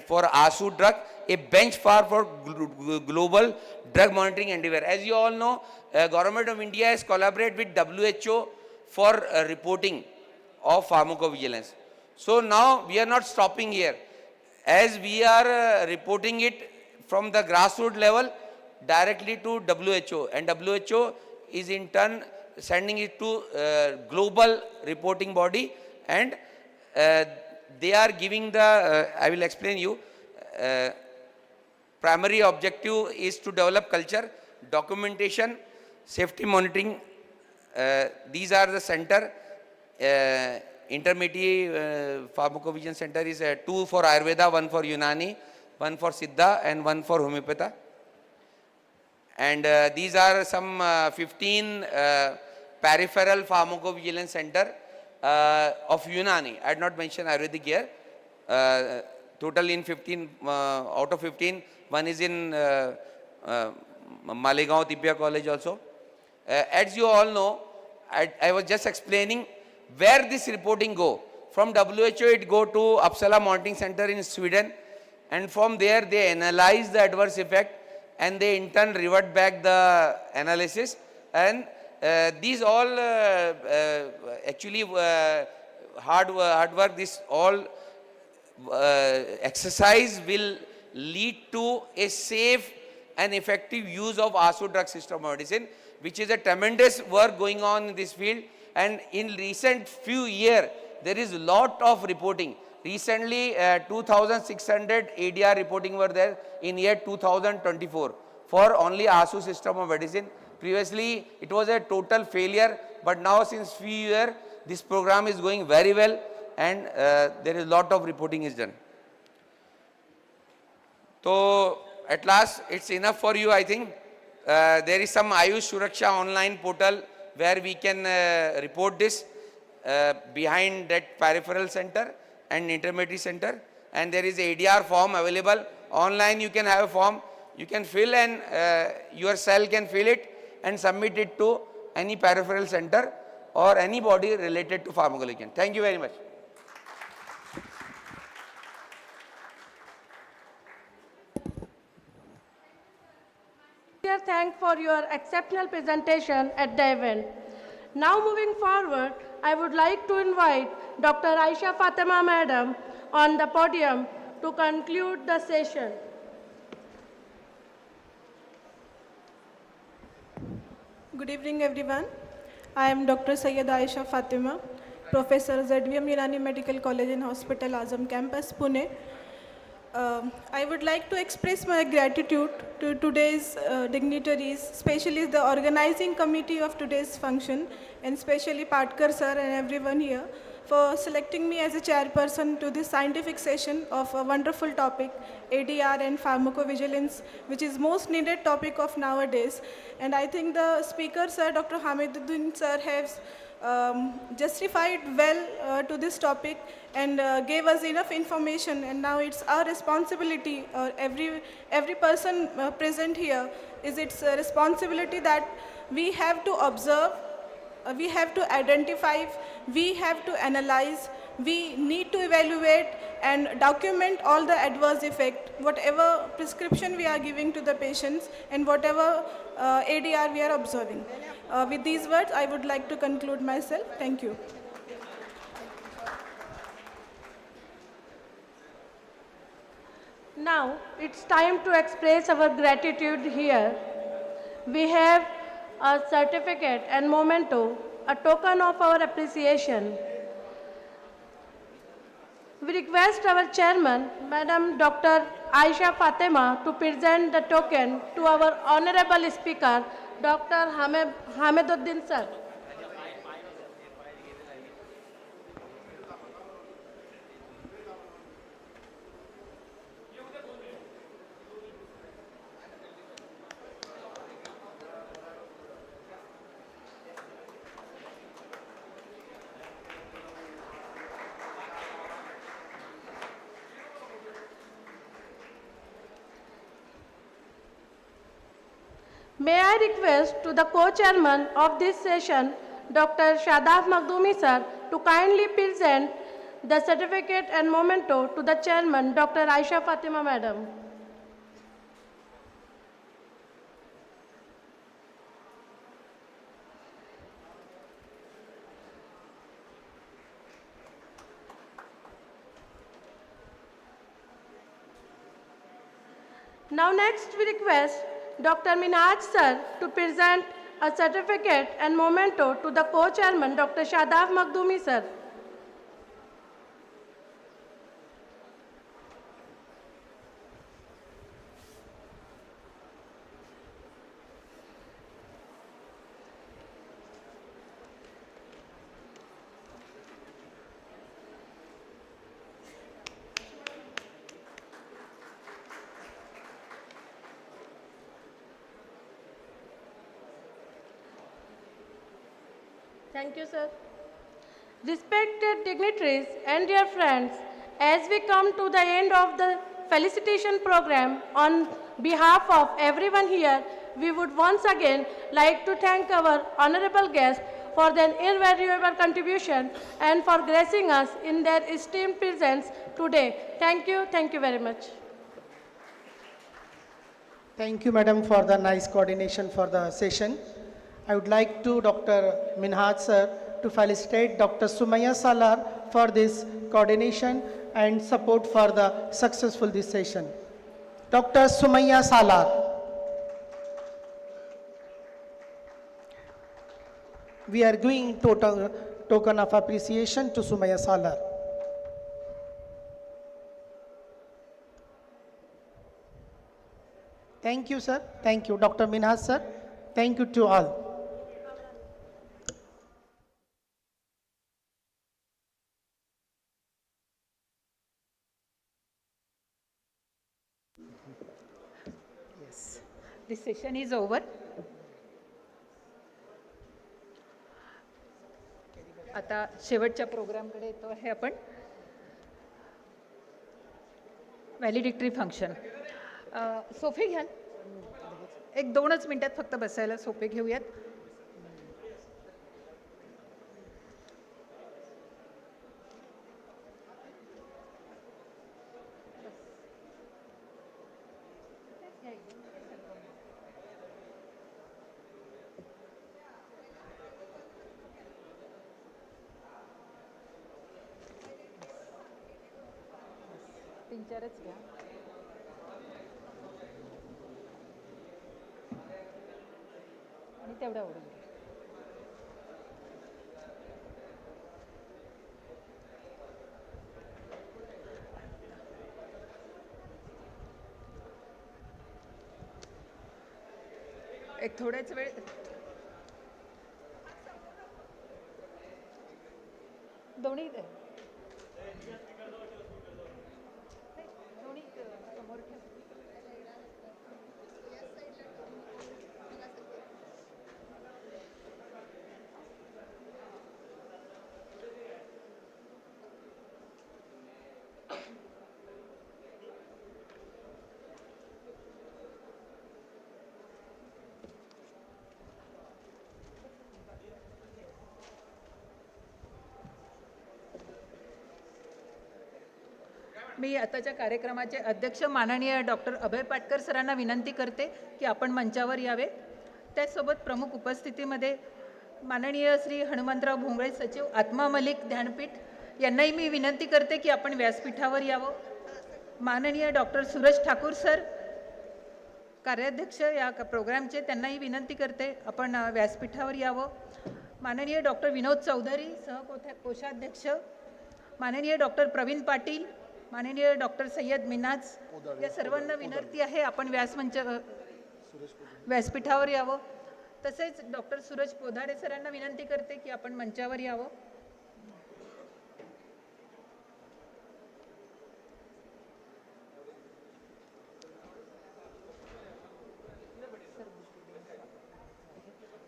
for ASU drug a benchmark for global drug monitoring endeavor. As you all know, Government of India has collaborated with WHO for reporting of pharmacovigilance. So now we are not stopping here. As we are reporting it from the grassroots level directly to WHO, and WHO is in turn sending it to global reporting body, and they are giving the, I will explain you, primary objective is to develop culture, documentation, safety monitoring. These are the center. Intermediate pharmacovigilance center is 2 for Ayurveda, 1 for Unani, 1 for Siddha and 1 for Homeopathy. And these are some 15 peripheral pharmacovigilance center of Unani. I had not mentioned Ayurvedic here. Total in 15, out of 15, 1 is in Malik College also. As you all know, I was just explaining where this reporting go. From WHO it go to Uppsala Monitoring Center in Sweden, and from there they analyze the adverse effect, and they in turn revert back the analysis, and these all actually hard work, this all exercise will lead to a safe and effective use of ASU drug system medicine, which is a tremendous work going on in this field. And in recent few years, there is a lot of reporting. Recently, 2,600 ADR reporting were there in year 2024 for only ASU system of medicine. Previously, it was a total failure, but now since few years, this program is going very well, and there is a lot of reporting is done. So, at last, it's enough for you, I think. There is some Ayush Suraksha online portal where we can report this behind that peripheral center and intermediary center, and there is ADR form available. Online you can have a form, you can fill, and your cell can fill it and submit it to any peripheral center or any body related to pharmacology. Thank you very much. Thank for your exceptional presentation at the event. Now moving forward, I would like to invite Dr. Aisha Fatima Madam on the podium to conclude the session. Good evening, everyone. I am Dr. Syed Aisha Fatima, Professor ZVM Unani Medical College and Hospital, Azam Campus, Pune. I would like to express my gratitude to today's dignitaries, especially the organizing committee of today's function, and especially Patkar sir and everyone here, for selecting me as a chairperson to this scientific session of a wonderful topic, ADR and pharmacovigilance, which is most needed topic of nowadays. And I think the speaker, sir, Dr. Hamiduddin sir, has justified well to this topic and gave us enough information, and now it's our responsibility, every person present here is its responsibility that we have to observe, we have to identify, we have to analyze, we need to evaluate and document all the adverse effect, whatever prescription we are giving to the patients and whatever ADR we are observing. With these words, I would like to conclude myself. Thank you. Now, it's time to express our gratitude here. We have a certificate and memento, a token of our appreciation. We request our chairman, Madam Dr. Aisha Fatima, to present the token to our honorable speaker, Dr. Hamiduddin sir. May I request to the co-chairman of this session, Dr. Shadaf Makhdoumi sir, to kindly present the certificate and memento to the chairman, Dr. Aisha Fatima madam. Now next we request Dr. MAHARAJ sir to present a certificate and memento to the co-chairman, Dr. Shadaf Makhdoumi sir. Thank you, sir. Respected dignitaries and dear friends, as we come to the end of the felicitation program, on behalf of everyone here, we would once again like to thank our honorable guests for their invaluable contribution and for gracing us in their esteemed presence today. Thank you very much. Thank you, madam, for the nice coordination for the session. I would like to Dr. MAHARAJ sir to felicitate Dr. Sumaya Salar for this coordination and support for the successful this session. Dr. Sumaya Salar. We are giving token of appreciation to Sumaya Salar. Thank you, sir. Thank you, Dr. Minhas, sir. Thank you to all. Yes. This session is over. आता शेवटच्या प्रोग्रामकडे येतो आहे आपण. व्हॅलिडिक्टरी function. सोफे घ्याल. एक 2च मिनिटात फक्त बसायला सोफे घेऊयात. तीन चारच घ्या. आणि तेवढा ओढून घ्या. एक थोड्याच वेळ दोन्ही दोन्ही समोर ठेव. मी आताच्या कार्यक्रमाचे अध्यक्ष माननीय डॉक्टर अभय पाटकर सरांना विनंती करते की आपण मंचावर यावे. त्याचसोबत प्रमुख उपस्थितीमध्ये माननीय श्री हनुमंतराव भोंगळे सचिव आत्मा मलिक ध्यानपीठ यांनाही मी विनंती करते की आपण व्यासपीठावर यावं. माननीय डॉक्टर सूरज ठाकूर सर कार्याध्यक्ष या प्रोग्रामचे त्यांनाही विनंती करते आपण व्यासपीठावर यावं. माननीय डॉक्टर विनोद चौधरी कोषाध्यक्ष, माननीय डॉक्टर प्रवीण पाटील, माननीय डॉक्टर सय्यद मिनाज या सर्वांना विनंती आहे आपण व्यासपीठावर यावं. तसेच डॉक्टर सूरज पोधाडे सरांना विनंती करते की आपण मंचावर यावं.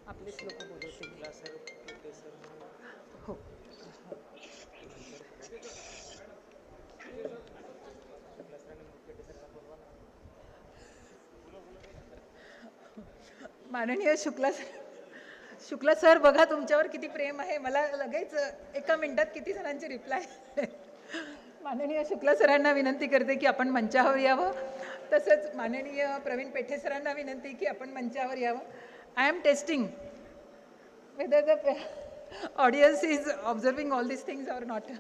आपलेच लोक बोलवतील. हो. माननीय शुक्ला सर बघा तुमच्यावर किती प्रेम आहे. मला लगेच एका मिनिटात किती जणांची रिप्लाय. माननीय शुक्ला सरांना विनंती करते की आपण मंचावर यावं. तसंच माननीय प्रवीण पेठे सरांना विनंती की आपण मंचावर यावं. I am testing whether the audience is observing all these things or not.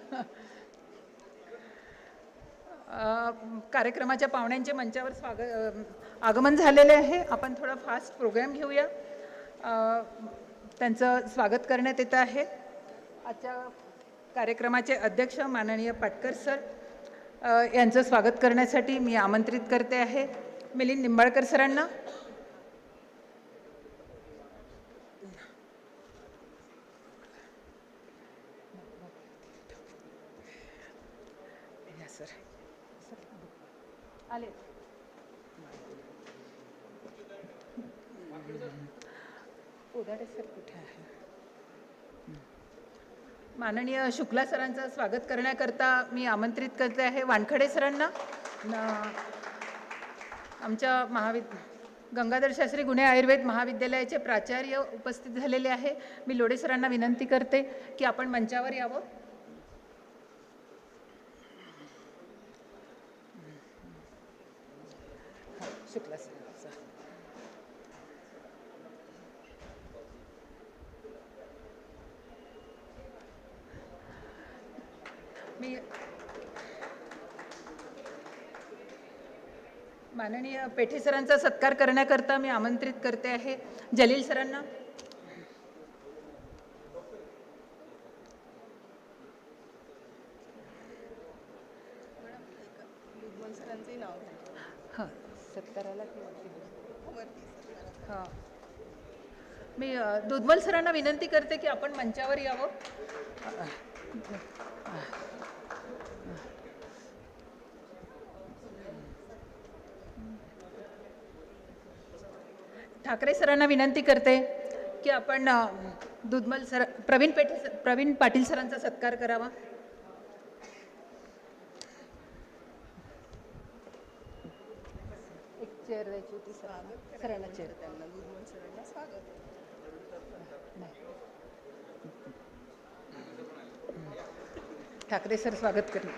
कार्यक्रमाच्या पाहुण्यांचे मंचावर आगमन झालेले आहे. आपण थोडा फास्ट प्रोग्राम घेऊया. त्यांचं स्वागत करण्यात येतं आहे. आजच्या कार्यक्रमाचे अध्यक्ष माननीय पाटकर सर यांचं स्वागत करण्यासाठी मी आमंत्रित करते आहे मिलिंद निंबाळकर सरांना. आले. पोदाडे सर कुठे आहे? माननीय शुक्ला सरांचं स्वागत करण्याकरता मी आमंत्रित करते आहे वानखडे सरांना. आमच्या गंगाधर शास्त्री गुन्हे आयुर्वेद महाविद्यालयाचे प्राचार्य उपस्थित झालेले आहे. मी लोढे सरांना विनंती करते की आपण मंचावर यावं. शुक्ला सर मी माननीय पेठे सरांचा सत्कार करण्याकरता मी आमंत्रित करते आहे जलील सरांना. हां सत्काराला हां मी दुधमल सरांना विनंती करते की आपण मंचावर यावं. ठाकरे सरांना विनंती करते की आपण दुधमल सर प्रवीण पाटील सरांचा सत्कार करावा. एक चेअर द्यायची होती सरांना चेअर. ठाकरे सर स्वागत करतील.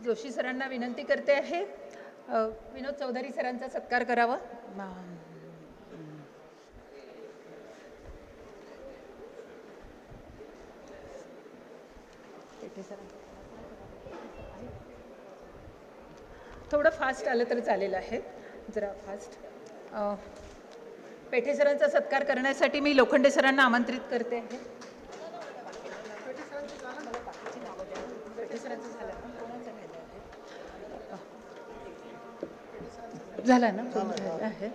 जोशी सरांना विनंती करते आहे विनोद चौधरी सरांचा सत्कार करावा. थोडं फास्ट आलं तर चालेल आहे, जरा फास्ट. पेठे सरांचा सत्कार करण्यासाठी मी लोखंडे सरांना आमंत्रित करते आहे. झाला ना आहे.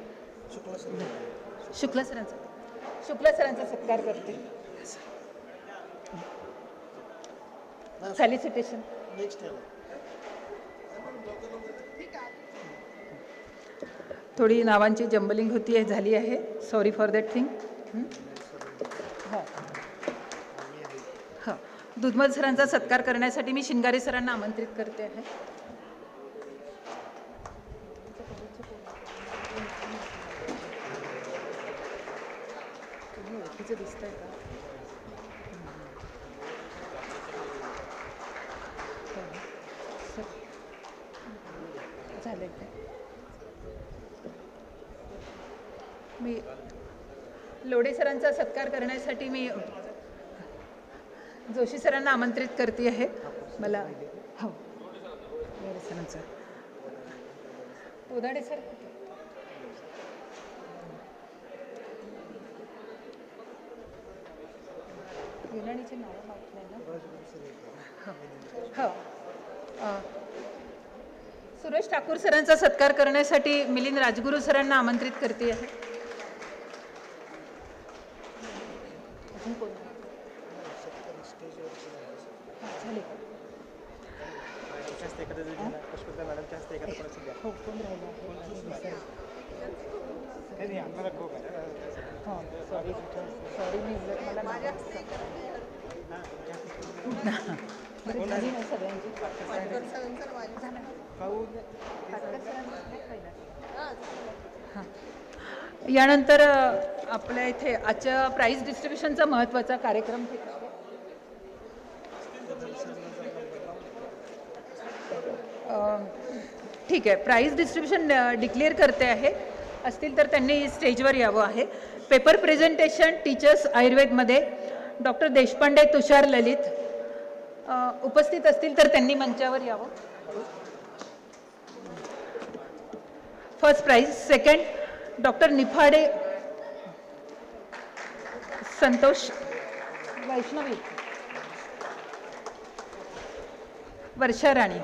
शुक्ला सरांचा सत्कार करते. फॅलिसिटेशन. थोडी नावांची जंबलिंग होती आहे, झाली आहे. Sorry for that thing. हां दुधमल सरांचा सत्कार करण्यासाठी मी शिंगारे सरांना आमंत्रित करते आहे. दिसतंय का? झालंय का? मी लोढे सरांचा सत्कार करण्यासाठी मी जोशी सरांना आमंत्रित करते आहे. मला हो लोढे सरांचा. उदाडे सर युनानीचे नाव माहीत नाही ना. हो सुरेश ठाकूर सरांचा सत्कार करण्यासाठी मिलिंद राजगुरू सरांना आमंत्रित करते आहे. यानंतर आपल्या इथे आजच्या प्राइज डिस्ट्रीब्युशनचा महत्त्वाचा कार्यक्रम ठीक आहे. प्राइज डिस्ट्रीब्युशन डिक्लेअर करते आहे. असतील तर त्यांनी स्टेजवर यावं आहे. पेपर प्रेझेंटेशन टीचर्स आयुर्वेदमध्ये डॉक्टर देशपांडे तुषार ललित उपस्थित असतील तर त्यांनी मंचावर यावं. First prize. Second doctor Niphade Santosh Vaishnavi. Varsha Rani.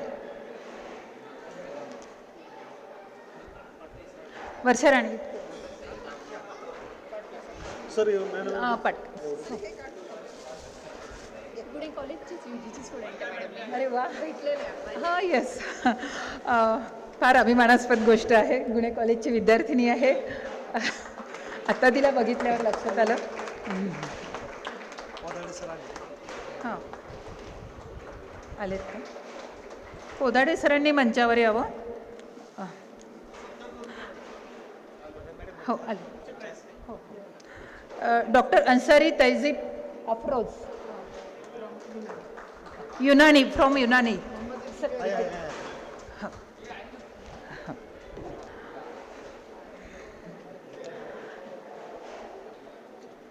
Varsha राणी सर पट. अरे वा. हां येस. फार अभिमानास्पद गोष्ट आहे. गुणे कॉलेजची विद्यार्थिनी आहे. आता तिला बघितल्यावर लक्षात आलं. हां आलेत का? पोदाडे सरांनी मंचावर यावं. हो आले. हो doctor Ansari Taijeeb Afroz Unani from Unani.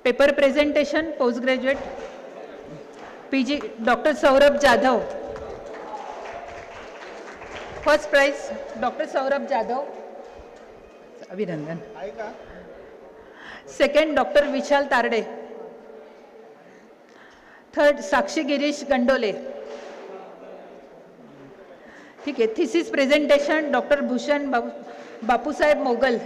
Paper presentation post graduate PG doctor Saurabh Jadhav. First prize doctor Saurabh Jadhav, अभिनंदन. Second doctor Vishal Tarade. Third Sakshi Girish Gandole. ठीक आहे. Thesis presentation doctor Bhushan Bapusaheb Mogal.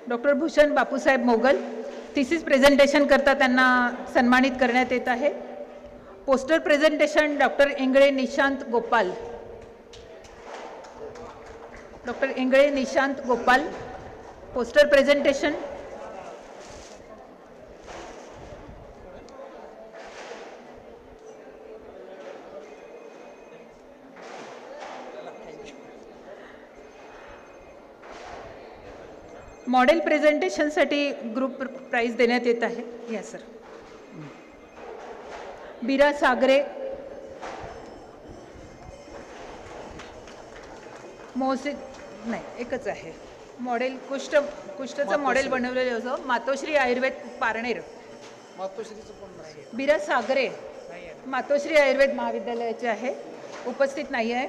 Doctor Bhushan Bapusaheb Mogal thesis presentation करता त्यांना सन्मानित करण्यात येत आहे. Poster presentation doctor Ingale Nishant Gopal. Doctor Ingale Nishant Gopal poster presentation. Model प्रेझेंटेशनसाठी ग्रुप प्राइज देण्यात येत आहे. या सर. बीरा सागरे, मोहसिन नाही एकच आहे. मॉडेल कुष्ठचं मॉडेल बनवलेलं होतं. मातोश्री आयुर्वेद पारनेर. बीरा सागरे मातोश्री आयुर्वेद महाविद्यालयाचे आहे, उपस्थित नाही आहे.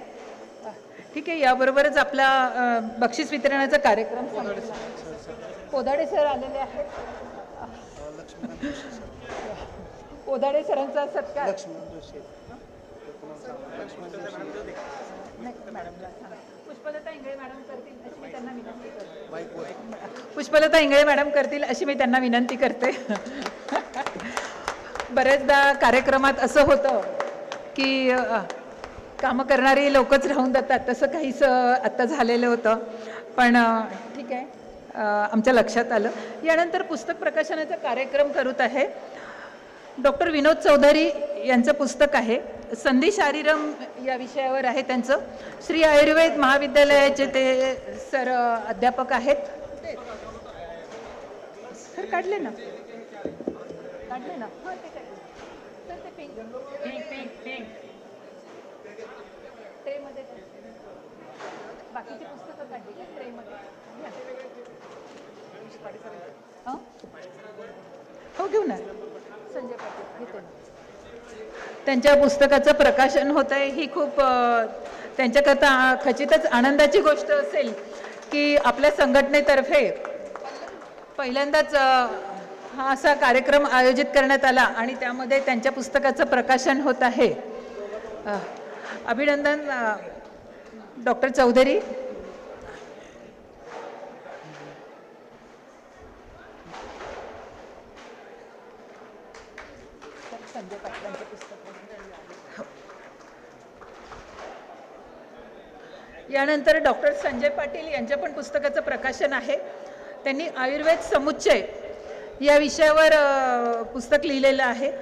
ठीक आहे. याबरोबरच आपला बक्षीस वितरणाचा कार्यक्रम संपला. पोदाडे सर आलेले आहेत. पोदाडे सरांचा सत्कार. पुष्पलता इंगळे मॅडम करतील अशी मी त्यांना विनंती करते. पुष्पलता इंगळे मॅडम करतील अशी मी त्यांना विनंती करते. बऱ्याचदा कार्यक्रमात असं होतं की कामं करणारी लोकच राहून जातात, तसं काहीच आत्ता झालेलं होतं. पण ठीक आहे, आमच्या लक्षात आलं. यानंतर पुस्तक प्रकाशनाचा कार्यक्रम करत आहे. डॉक्टर विनोद चौधरी यांचं पुस्तक आहे, संधी शारीरम या विषयावर आहे त्यांचं. श्री आयुर्वेद महाविद्यालयाचे ते सर अध्यापक आहेत. सर काढले ना, काढले ना. हां ते काय सर, ते पिंक पिंक पिंक पिंक ट्रेमध्ये बाकीची पुस्तकं काढली का ट्रेमध्ये? हां हो घेऊ ना. संजय पाटील घेते ना. त्यांच्या पुस्तकाचं प्रकाशन होत आहे. ही खूप त्यांच्याकरता खचितच आनंदाची गोष्ट असेल की आपल्या संघटनेतर्फे पहिल्यांदाच हा असा कार्यक्रम आयोजित करण्यात आला आणि त्यामध्ये त्यांच्या पुस्तकाचं प्रकाशन होत आहे. अभिनंदन डॉक्टर चौधरी. संजय पाटलांचं पुस्तक. यानंतर डॉक्टर संजय पाटील यांच्या पण पुस्तकाचं प्रकाशन आहे. त्यांनी आयुर्वेद समुच्चय या विषयावर पुस्तक लिहिलेलं आहे.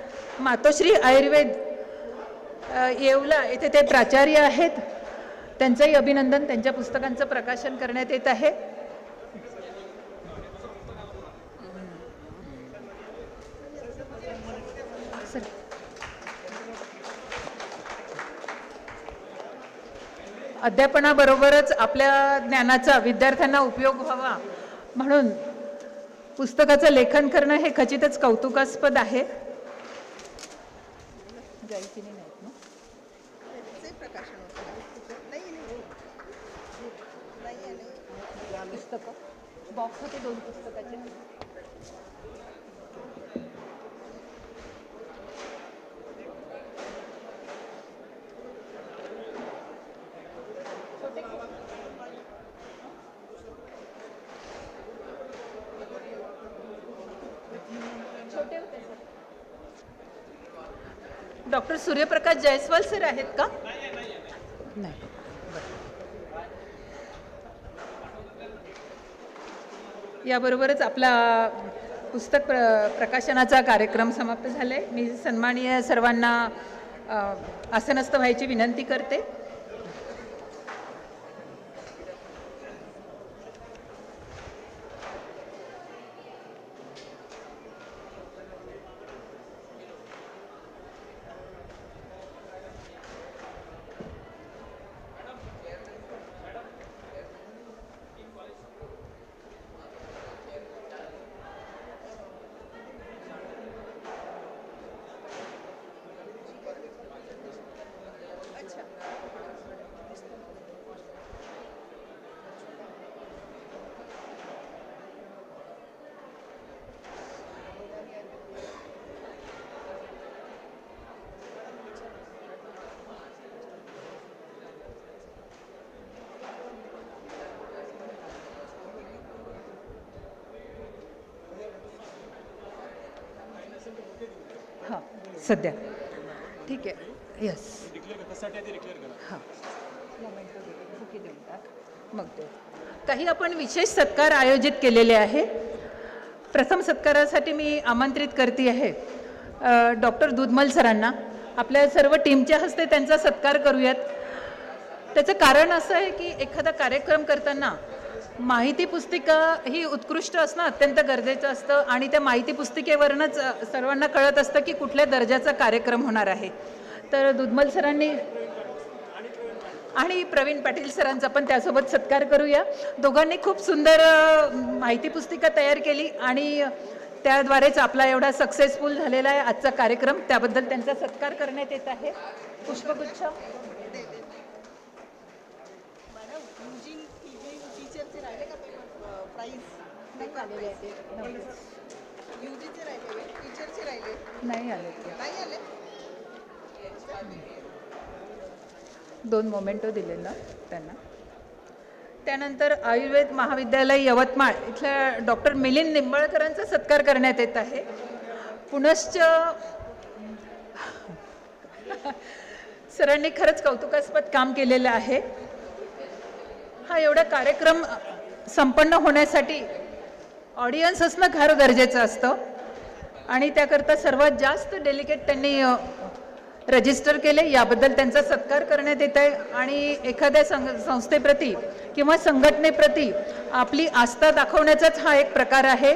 मातोश्री आयुर्वेद येवला येथे ते प्राचार्य आहेत. त्यांचंही अभिनंदन. त्यांच्या पुस्तकांचं प्रकाशन करण्यात येत आहे. अध्यापनाबरोबरच आपल्या ज्ञानाचा विद्यार्थ्यांना उपयोग व्हावा म्हणून पुस्तकाचं लेखन करणं हे खचितच कौतुकास्पद आहे. बॉक्स होते 2 पुस्तकाचे. डॉक्टर सूर्यप्रकाश जयस्वाल सर आहेत का? नाही. याबरोबरच आपला पुस्तक प्रकाशनाचा कार्यक्रम समाप्त झालाय. मी सन्माननीय सर्वांना आसनस्थ व्हायची विनंती करते. हां सध्या ठीक आहे यस हां मग ते काही आपण विशेष सत्कार आयोजित केलेले आहे. प्रथम सत्कारासाठी मी आमंत्रित करते आहे डॉक्टर दुधमल सरांना. आपल्या सर्व टीमच्या हस्ते त्यांचा सत्कार करूयात. त्याचं कारण असं आहे की एखादा कार्यक्रम करताना माहिती पुस्तिका ही उत्कृष्ट असणं अत्यंत गरजेचं असतं आणि त्या माहिती पुस्तिकेवरूनच सर्वांना कळत असतं की कुठल्या दर्जाचा कार्यक्रम होणार आहे. तर दुधमल सरांनी आणि प्रवीण पाटील सरांचा पण त्यासोबत सत्कार करूया. दोघांनी खूप सुंदर माहिती पुस्तिका तयार केली आणि त्याद्वारेच आपला एवढा सक्सेसफुल झालेला आहे आजचा कार्यक्रम. त्याबद्दल त्यांचा सत्कार करण्यात येत आहे. पुष्पगुच्छ नाही आले 2 मोमेंटो दिले ना त्यांना. त्यानंतर आयुर्वेद महाविद्यालय यवतमाळ इथल्या डॉक्टर मिलिंद निंबाळकरांचा सत्कार करण्यात येत आहे. पुनश्च सरांनी खरंच कौतुकास्पद काम केलेलं आहे. हा एवढा कार्यक्रम संपन्न होण्यासाठी ऑडियन्स असणं फार गरजेचं असतं आणि त्याकरता सर्वात जास्त डेलिकेट त्यांनी रजिस्टर केले. याबद्दल त्यांचा सत्कार करण्यात येत आहे. आणि एखाद्या संस्थेप्रती किंवा संघटनेप्रती आपली आस्था दाखवण्याचाच हा एक प्रकार आहे.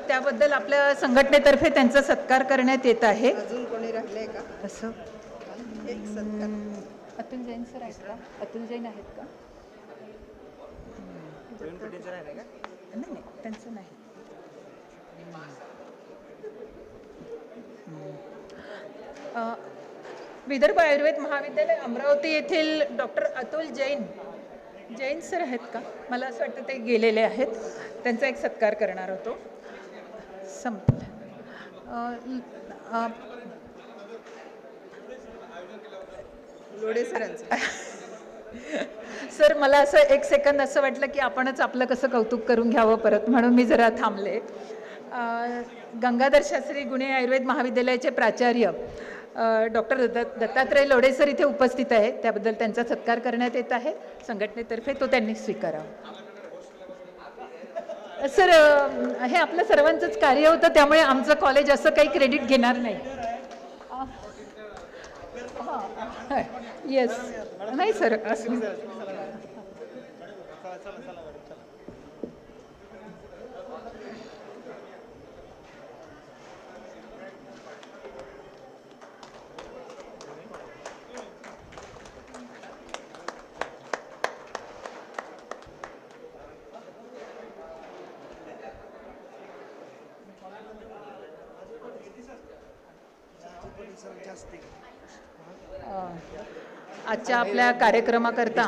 त्याबद्दल आपल्या संघटनेतर्फे त्यांचा सत्कार करण्यात येत आहे. अजून कोणी राहिलंय का असं एक सत्कार? अतुल जैन सर आहेत का? अतुल जैन आहेत का? नाही त्यांचं नाही. विदर्भ आयुर्वेद महाविद्यालय अमरावती येथील डॉक्टर अतुल जैन सर आहेत का? मला असं वाटतं ते गेलेले आहेत. त्यांचा एक सत्कार करणार होतो. लोढे सरांचं. सर मला असं एक सेकंद असं वाटलं की आपणच आपलं कसं कौतुक करून घ्यावं परत, म्हणून मी जरा थांबले. गंगाधर शास्त्री गुणे आयुर्वेद महाविद्यालयाचे प्राचार्य डॉक्टर दत्तात्रय लोढे सर इथे उपस्थित आहेत. त्याबद्दल त्यांचा सत्कार करण्यात येत आहे संघटनेतर्फे. तो त्यांनी स्वीकारावा. सर हे आपलं सर्वांचंच कार्य होतं त्यामुळे आमचं कॉलेज असं काही क्रेडिट घेणार नाही. येस नाही सर असं आजच्या आपल्या कार्यक्रमाकरता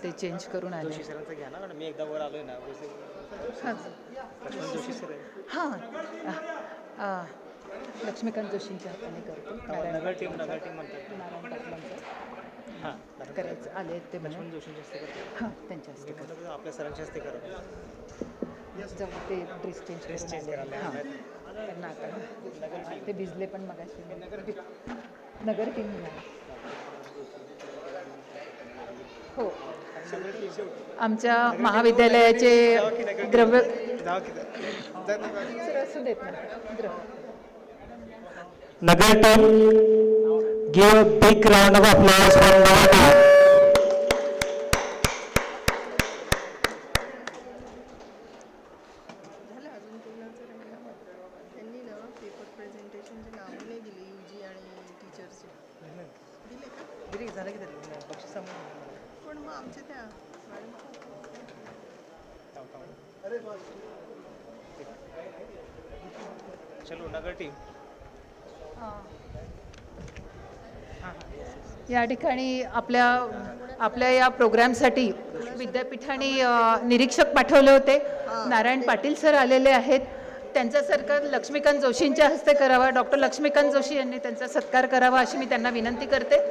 ते चेंज करून आले. हां लक्ष्मीकांत जोशींच्या हाताने करतो. नारायण पाटलांचं करायचं आले ते म्हणून हां त्यांच्या हस्ते करतो. आपल्या सरांच्या हस्ते करतो. ते ड्रेस चेंज करून हां त्यांना आता ते भिजले पण मगाशी. नगर टीम हो आमच्या महाविद्यालयाचे द्रव्य असू देत ना Nagar team, give a big round of applause for Nagar team. झालं अजून कोणाचं राहिलं? त्यांनी ना पेपर प्रेझेंटेशनची नावं नाही दिली UG आणि टीचर्सची. दिले का? दिले झालं की दिले बक्षीस पण मग आमच्या त्या चलो नगर टीम. या ठिकाणी आपल्या या प्रोग्रामसाठी विद्यापीठाने निरीक्षक पाठवले होते. नारायण पाटील सर आलेले आहेत. त्यांचा सत्कार लक्ष्मीकांत जोशींच्या हस्ते करावा. डॉक्टर लक्ष्मीकांत जोशी यांनी त्यांचा सत्कार करावा अशी मी त्यांना विनंती करते.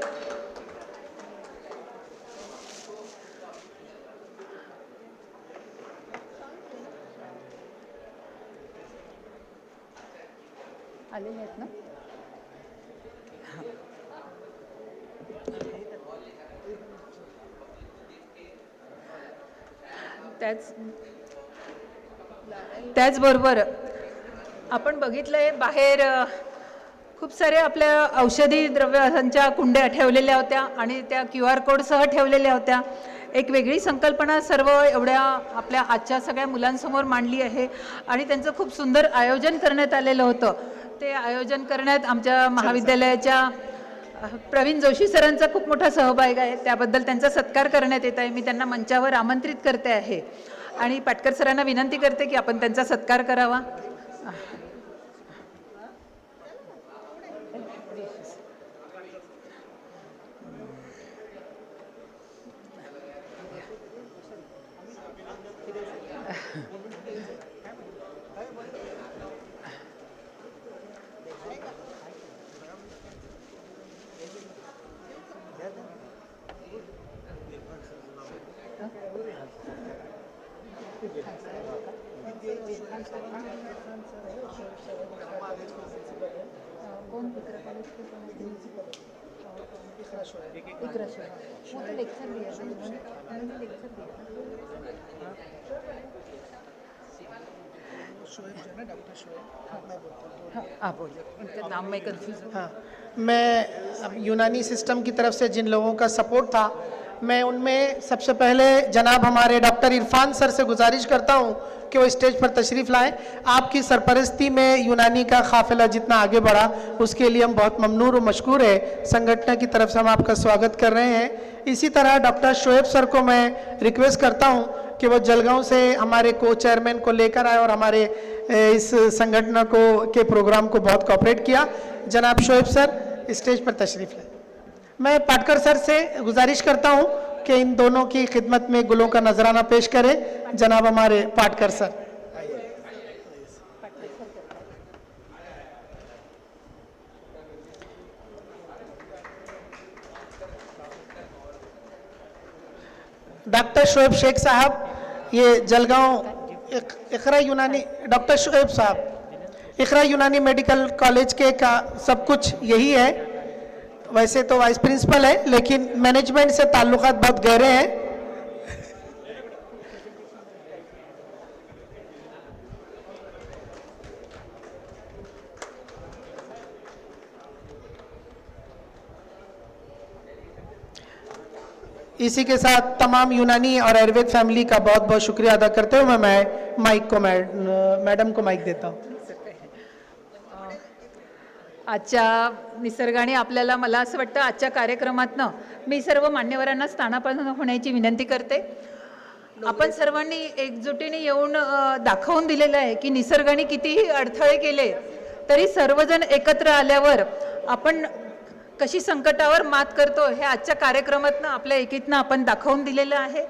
आलेले आहेत ना? त्याचबरोबर आपण बघितलंय बाहेर खूप सारे आपल्या औषधी द्रव्यांच्या कुंड्या ठेवलेल्या होत्या आणि त्या QR कोडसह ठेवलेल्या होत्या. एक वेगळी संकल्पना सर्व एवढ्या आपल्या आजच्या सगळ्या मुलांसमोर मांडली आहे आणि त्यांचं खूप सुंदर आयोजन करण्यात आलेलं होतं. ते आयोजन करण्यात आमच्या महाविद्यालयाच्या प्रवीण जोशी सरांचा खूप मोठा सहभाग आहे. त्याबद्दल त्यांचा सत्कार करण्यात येत आहे. मी त्यांना मंचावर आमंत्रित करते आहे आणि पाटकर सरांना विनंती करते की आपण त्यांचा सत्कार करावा. हाँ, मैं अब यूनानी सिस्टम की तरफ से जिन लोगों का सपोर्ट था, मैं उनमें सबसे पहले जनाब हमारे डॉक्टर इरफान सर से गुजारिश करता हूं कि वो स्टेज पर तशरीफ़ लाएं. आपकी सरपरस्ती में यूनानी का काफ़िला जितना आगे बढ़ा उसके लिए हम बहुत ममनून और मशकूर है. संगठन की तरफ से हम आपका स्वागत कर रहे हैं. इसी तरह डॉक्टर शोएब सर को मैं रिक्वेस्ट करता हूं कि वो जलगांव से हमारे को चेयरमैन को लेकर आए और हमारे इस संगठन को के प्रोग्राम को बहुत कोऑपरेट किया. जनाब शोएब सर स्टेज पर तशरीफ़ लाएं. मैं पाटकर सर से गुजारिश करता हूं कि इन दोनों की खिदमत में गुलों का नजराना पेश करें. जनाब हमारे पाटकर सर. डॉक्टर शोएब शेख साहब, ये जलगांव इकरा यूनानी, डॉक्टर शोएब साहब इकरा यूनानी मेडिकल कॉलेज के का सब कुछ यही है. वैसे तो वाइस प्रिंसिपल है लेकिन मैनेजमेंट से ताल्लुकात बहुत गहरे हैं. इसी के साथ तमाम यूनानी और आयुर्वेद फैमिली का बहुत बहुत शुक्रिया अदा करते हुए मैं माइक को मैडम को माइक देता हूँ. आजच्या निसर्गाने आपल्याला, मला असं वाटतं आजच्या कार्यक्रमातनं मी सर्व मान्यवरांना स्थानापन्न होण्याची विनंती करते. आपण सर्वांनी एकजुटीने येऊन दाखवून दिलेलं आहे की निसर्गाने कितीही अडथळे केले तरी सर्वजण एकत्र आल्यावर आपण कशी संकटावर मात करतो हे आजच्या कार्यक्रमातनं आपल्या एकीतनं आपण दाखवून दिलेलं आहे.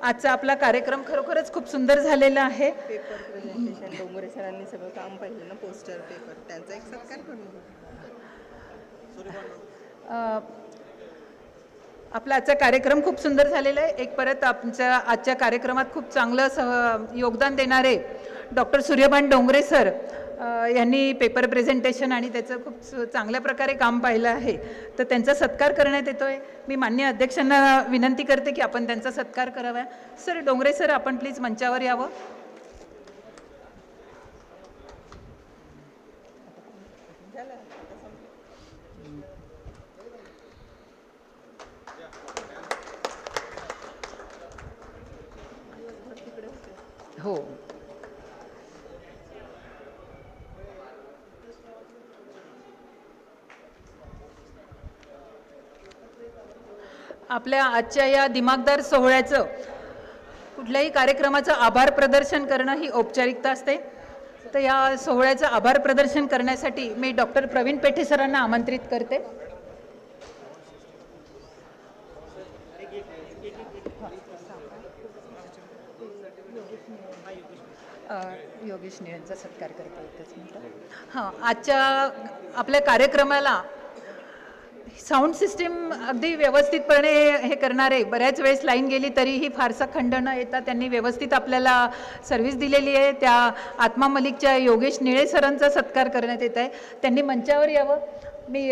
आजचा आपला कार्यक्रम खरोखरच खूप सुंदर झालेला आहे. पेपर प्रेझेंटेशन डोंगरे सरांनी सगळं काम पाहिलं ना, पोस्टर पेपर, त्यांचा एक सत्कार करून आपला आजचा कार्यक्रम खूप सुंदर झालेला आहे. एक परत आमच्या आजच्या कार्यक्रमात खूप चांगलं योगदान देणारे डॉक्टर सूर्यभान डोंगरे सर यांनी पेपर प्रेझेंटेशन आणि त्याचं खूप चांगल्या प्रकारे काम पाहिलं आहे, तर त्यांचा सत्कार करण्यात येतोय. मी माननीय अध्यक्षांना विनंती करते की आपण त्यांचा सत्कार करावा. सर डोंगरे सर, आपण प्लीज मंचावर यावं. हो, आपल्या आजच्या या दिमागदार सोहळ्याचं कुठल्याही कार्यक्रमाचं आभार प्रदर्शन करणं ही औपचारिकता असते. तर या सोहळ्याचं आभार प्रदर्शन करण्यासाठी मी डॉक्टर प्रवीण पेठे सरांना आमंत्रित करते. योगेश यांचा सत्कार करते एकच मिनिट. हां, आजच्या आपल्या कार्यक्रमाला साऊंड सिस्टीम अगदी व्यवस्थितपणे हे करणारे, बऱ्याच वेळेस लाईन गेली तरीही फारसा खंड न येता त्यांनी व्यवस्थित आपल्याला सर्व्हिस दिलेली आहे. त्या आत्मा मलिकच्या योगेश निळे सरांचा सत्कार करण्यात येत आहे. त्यांनी मंचावर यावं. मी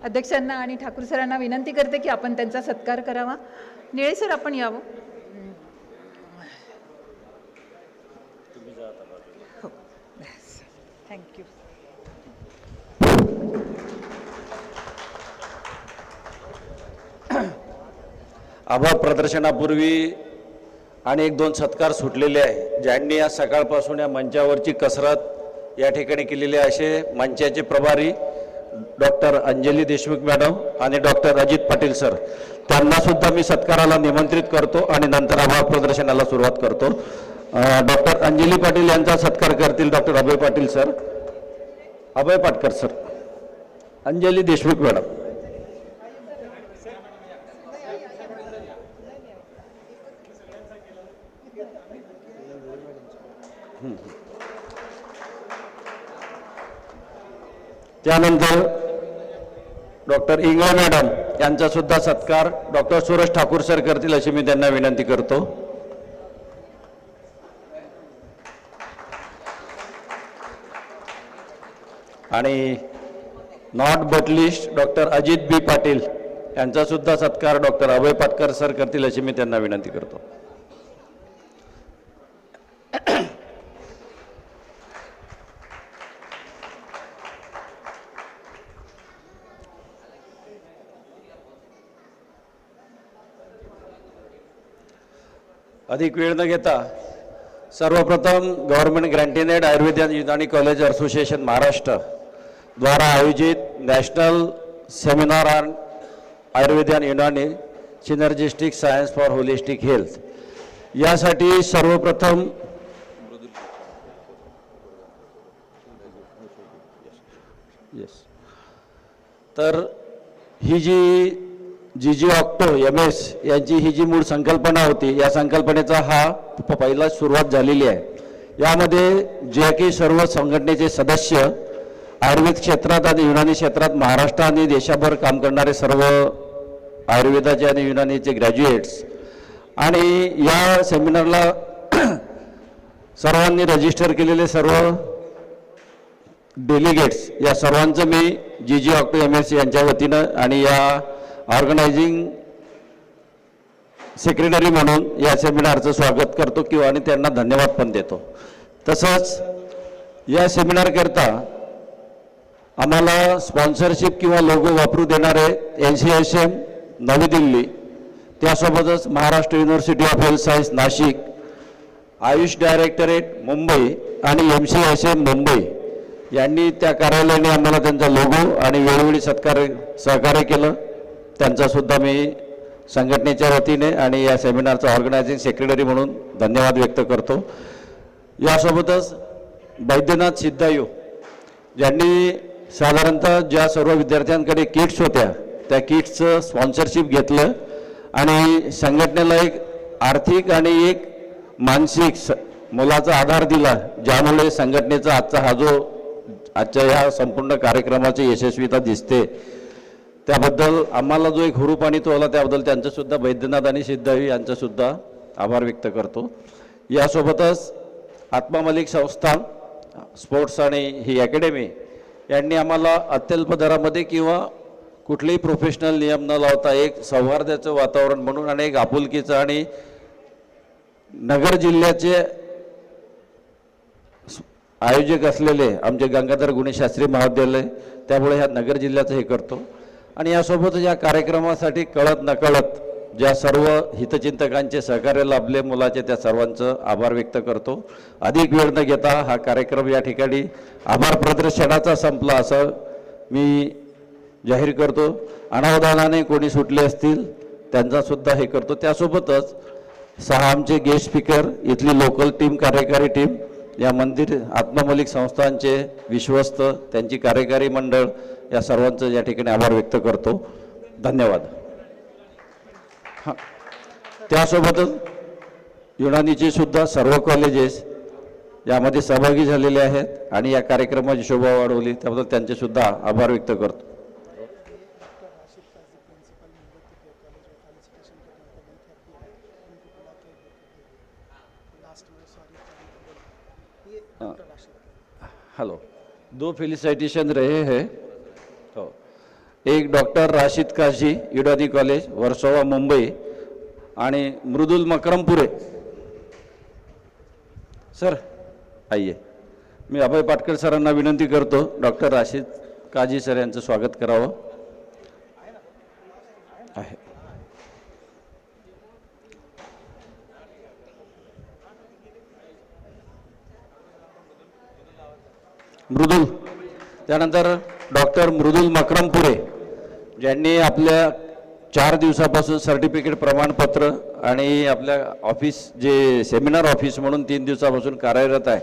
अध्यक्षांना आणि ठाकूर सरांना विनंती करते की आपण त्यांचा सत्कार करावा. निळे सर आपण यावं. हो, थँक्यू. आभार प्रदर्शनापूर्वी आणि एक दोन सत्कार सुटलेले आहे. ज्यांनी या सकाळपासून या मंचावरची कसरत या ठिकाणी केलेली आहे असे मंचाचे प्रभारी डॉक्टर अंजली देशमुख मॅडम आणि डॉक्टर अजित पाटील सर, त्यांना सुद्धा मी सत्काराला निमंत्रित करतो आणि नंतर आभार प्रदर्शनाला सुरुवात करतो. डॉक्टर अंजली पाटील यांचा सत्कार करतील डॉक्टर अभय पाटील सर, अभय पाटकर सर, अंजली देशमुख मॅडम. त्यानंतर डॉक्टर इंगळे मॅडम यांचा सुद्धा सत्कार डॉक्टर सुरेश ठाकूर सर करतील अशी मी त्यांना विनंती करतो. आणि not but list doctor Ajit B Patil यांचा सुद्धा सत्कार डॉक्टर अभय पाटकर सर करतील अशी मी त्यांना विनंती करतो. अधिक वेळ न घेता सर्वप्रथम government granted Ayurveda and Unani college association Maharashtra द्वारा आयोजित national seminar on Ayurveda and Unani synergistic science for holistic health यासाठी सर्वप्रथम तर ही जी Ggaucto MS यांची ही जी मूळ संकल्पना होती, या संकल्पनेचा हा पहिला सुरुवात झालेली आहे. यामध्ये जे काही सर्व संघटनेचे सदस्य आयुर्वेद क्षेत्रात आणि युनानी क्षेत्रात महाराष्ट्र आणि देशाभर काम करणारे सर्व आयुर्वेदाचे आणि युनानीचे ग्रॅज्युएट्स आणि या सेमिनारला सर्वांनी रजिस्टर केलेले सर्व डेलिगेट्स या सर्वांचं मी Ggaucto MS यांच्या वतीनं आणि या ऑर्गनायझिंग सेक्रेटरी म्हणून या सेमिनारचं स्वागत करतो किंवा आणि त्यांना धन्यवाद पण देतो. तसंच या सेमिनारकरता आम्हाला स्पॉन्सरशिप किंवा लोगो वापरू देणारे NCSM नवी दिल्ली, त्यासोबतच Maharashtra university of health science Nashik, Ayush directorate Mumbai आणि MCSM मुंबई यांनी त्या कार्यालयाने आम्हाला त्यांचा लोगो आणि वेळोवेळी सहकार्य केलं. त्यांचासुद्धा मी संघटनेच्या वतीने आणि या सेमिनारचा ऑर्गनायझिंग सेक्रेटरी म्हणून धन्यवाद व्यक्त करतो. यासोबतच वैद्यनाथ सिद्धायू ज्यांनी साधारणतः ज्या सर्व विद्यार्थ्यांकडे किट्स होत्या त्या किट्सचं स्पॉन्सरशिप घेतलं आणि संघटनेला एक आर्थिक आणि एक मानसिक मोलाचा आधार दिला, ज्यामुळे संघटनेचा आजच्या ह्या संपूर्ण कार्यक्रमाची यशस्वीता दिसते. त्याबद्दल आम्हाला जो एक हुरूप आणि तो आला त्याबद्दल त्यांचंसुद्धा वैद्यनाथ आणि सिद्धायू यांचंसुद्धा आभार व्यक्त करतो. यासोबतच आत्मा मलिक संस्थान स्पोर्ट्स आणि ही अकॅडमी यांनी आम्हाला अत्यल्प दरामध्ये किंवा कुठलेही प्रोफेशनल नियम न लावता एक सौहार्दाचं वातावरण म्हणून आणि एक आपुलकीचं आणि नगर जिल्ह्याचे आयोजक असलेले आमचे गंगाधर गुणशास्त्री महाविद्यालय, त्यामुळे ह्या नगर जिल्ह्याचं हे करतो. आणि यासोबतच या कार्यक्रमासाठी कळत नकळत ज्या सर्व हितचिंतकांचे सहकार्य लाभले मुलाचे त्या सर्वांचं आभार व्यक्त करतो. अधिक वेळ न घेता हा कार्यक्रम या ठिकाणी आभार प्रदर्शनाचा संपला असं मी जाहीर करतो. अनावधानाने कोणी सुटले असतील त्यांचासुद्धा हे करतो. त्यासोबतच 6 आमचे गेस्ट स्पीकर, इथली लोकल टीम, कार्यकारी टीम, या मंदिर आत्मा मलिक संस्थांचे विश्वस्त, त्यांची कार्यकारी मंडळ, या सर्वांचं या ठिकाणी आभार व्यक्त करतो. धन्यवाद. हां, त्यासोबतच युनानीचे सुद्धा सर्व कॉलेजेस यामध्ये सहभागी झालेले आहेत आणि या कार्यक्रमाची शोभा वाढवली त्याबद्दल त्यांचे सुद्धा आभार व्यक्त करतो. हेलो, दो फेलिसिटेशन रहे हैं। तो एक डॉक्टर राशिद काजी युनानी कॉलेज वर्सोवा मुंबई आणि मृदुल मकरमपुरे सर आइए। मी अभय पाटकर सरांना विनंती करतो डॉक्टर राशिद काजी सर यांचं स्वागत करावं। आहे मृदुल, त्यानंतर डॉक्टर मृदुल मकरमपुरे ज्यांनी आपल्या 4 दिवसापासून सर्टिफिकेट प्रमाणपत्र आणि आपल्या ऑफिस जे सेमिनार ऑफिस म्हणून 3 दिवसापासून कार्यरत आहे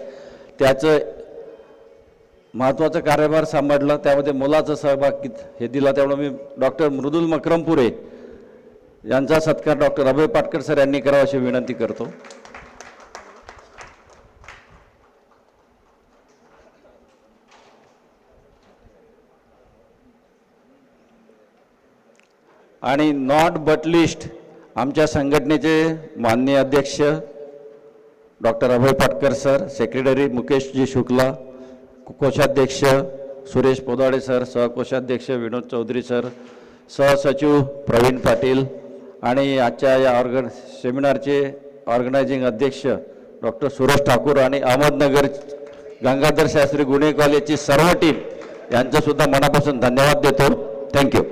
त्याचं महत्त्वाचा कार्यभार सांभाळला, त्यामध्ये मुलाचा सहभाग हे दिला। त्यामुळे मी डॉक्टर मृदुल मकरमपुरे यांचा सत्कार डॉक्टर अभय पाटकर सर यांनी करावा अशी विनंती करतो। आणि नॉट बट लिस्ट आमच्या संघटनेचे माननीय अध्यक्ष डॉक्टर अभय पाटकर सर, सेक्रेटरी मुकेशजी शुक्ला, कोषाध्यक्ष सुरेश पोदाडे सर, सहकोषाध्यक्ष विनोद चौधरी सर, सहसचिव प्रवीण पाटील आणि आजच्या या सेमिनारचे ऑर्गनायझिंग अध्यक्ष डॉक्टर सुरेश ठाकूर आणि अहमदनगर गंगाधर शास्त्री गुणे कॉलेजची सर्व टीम यांचा सुद्धा मनापासून धन्यवाद देतो। थँक्यू।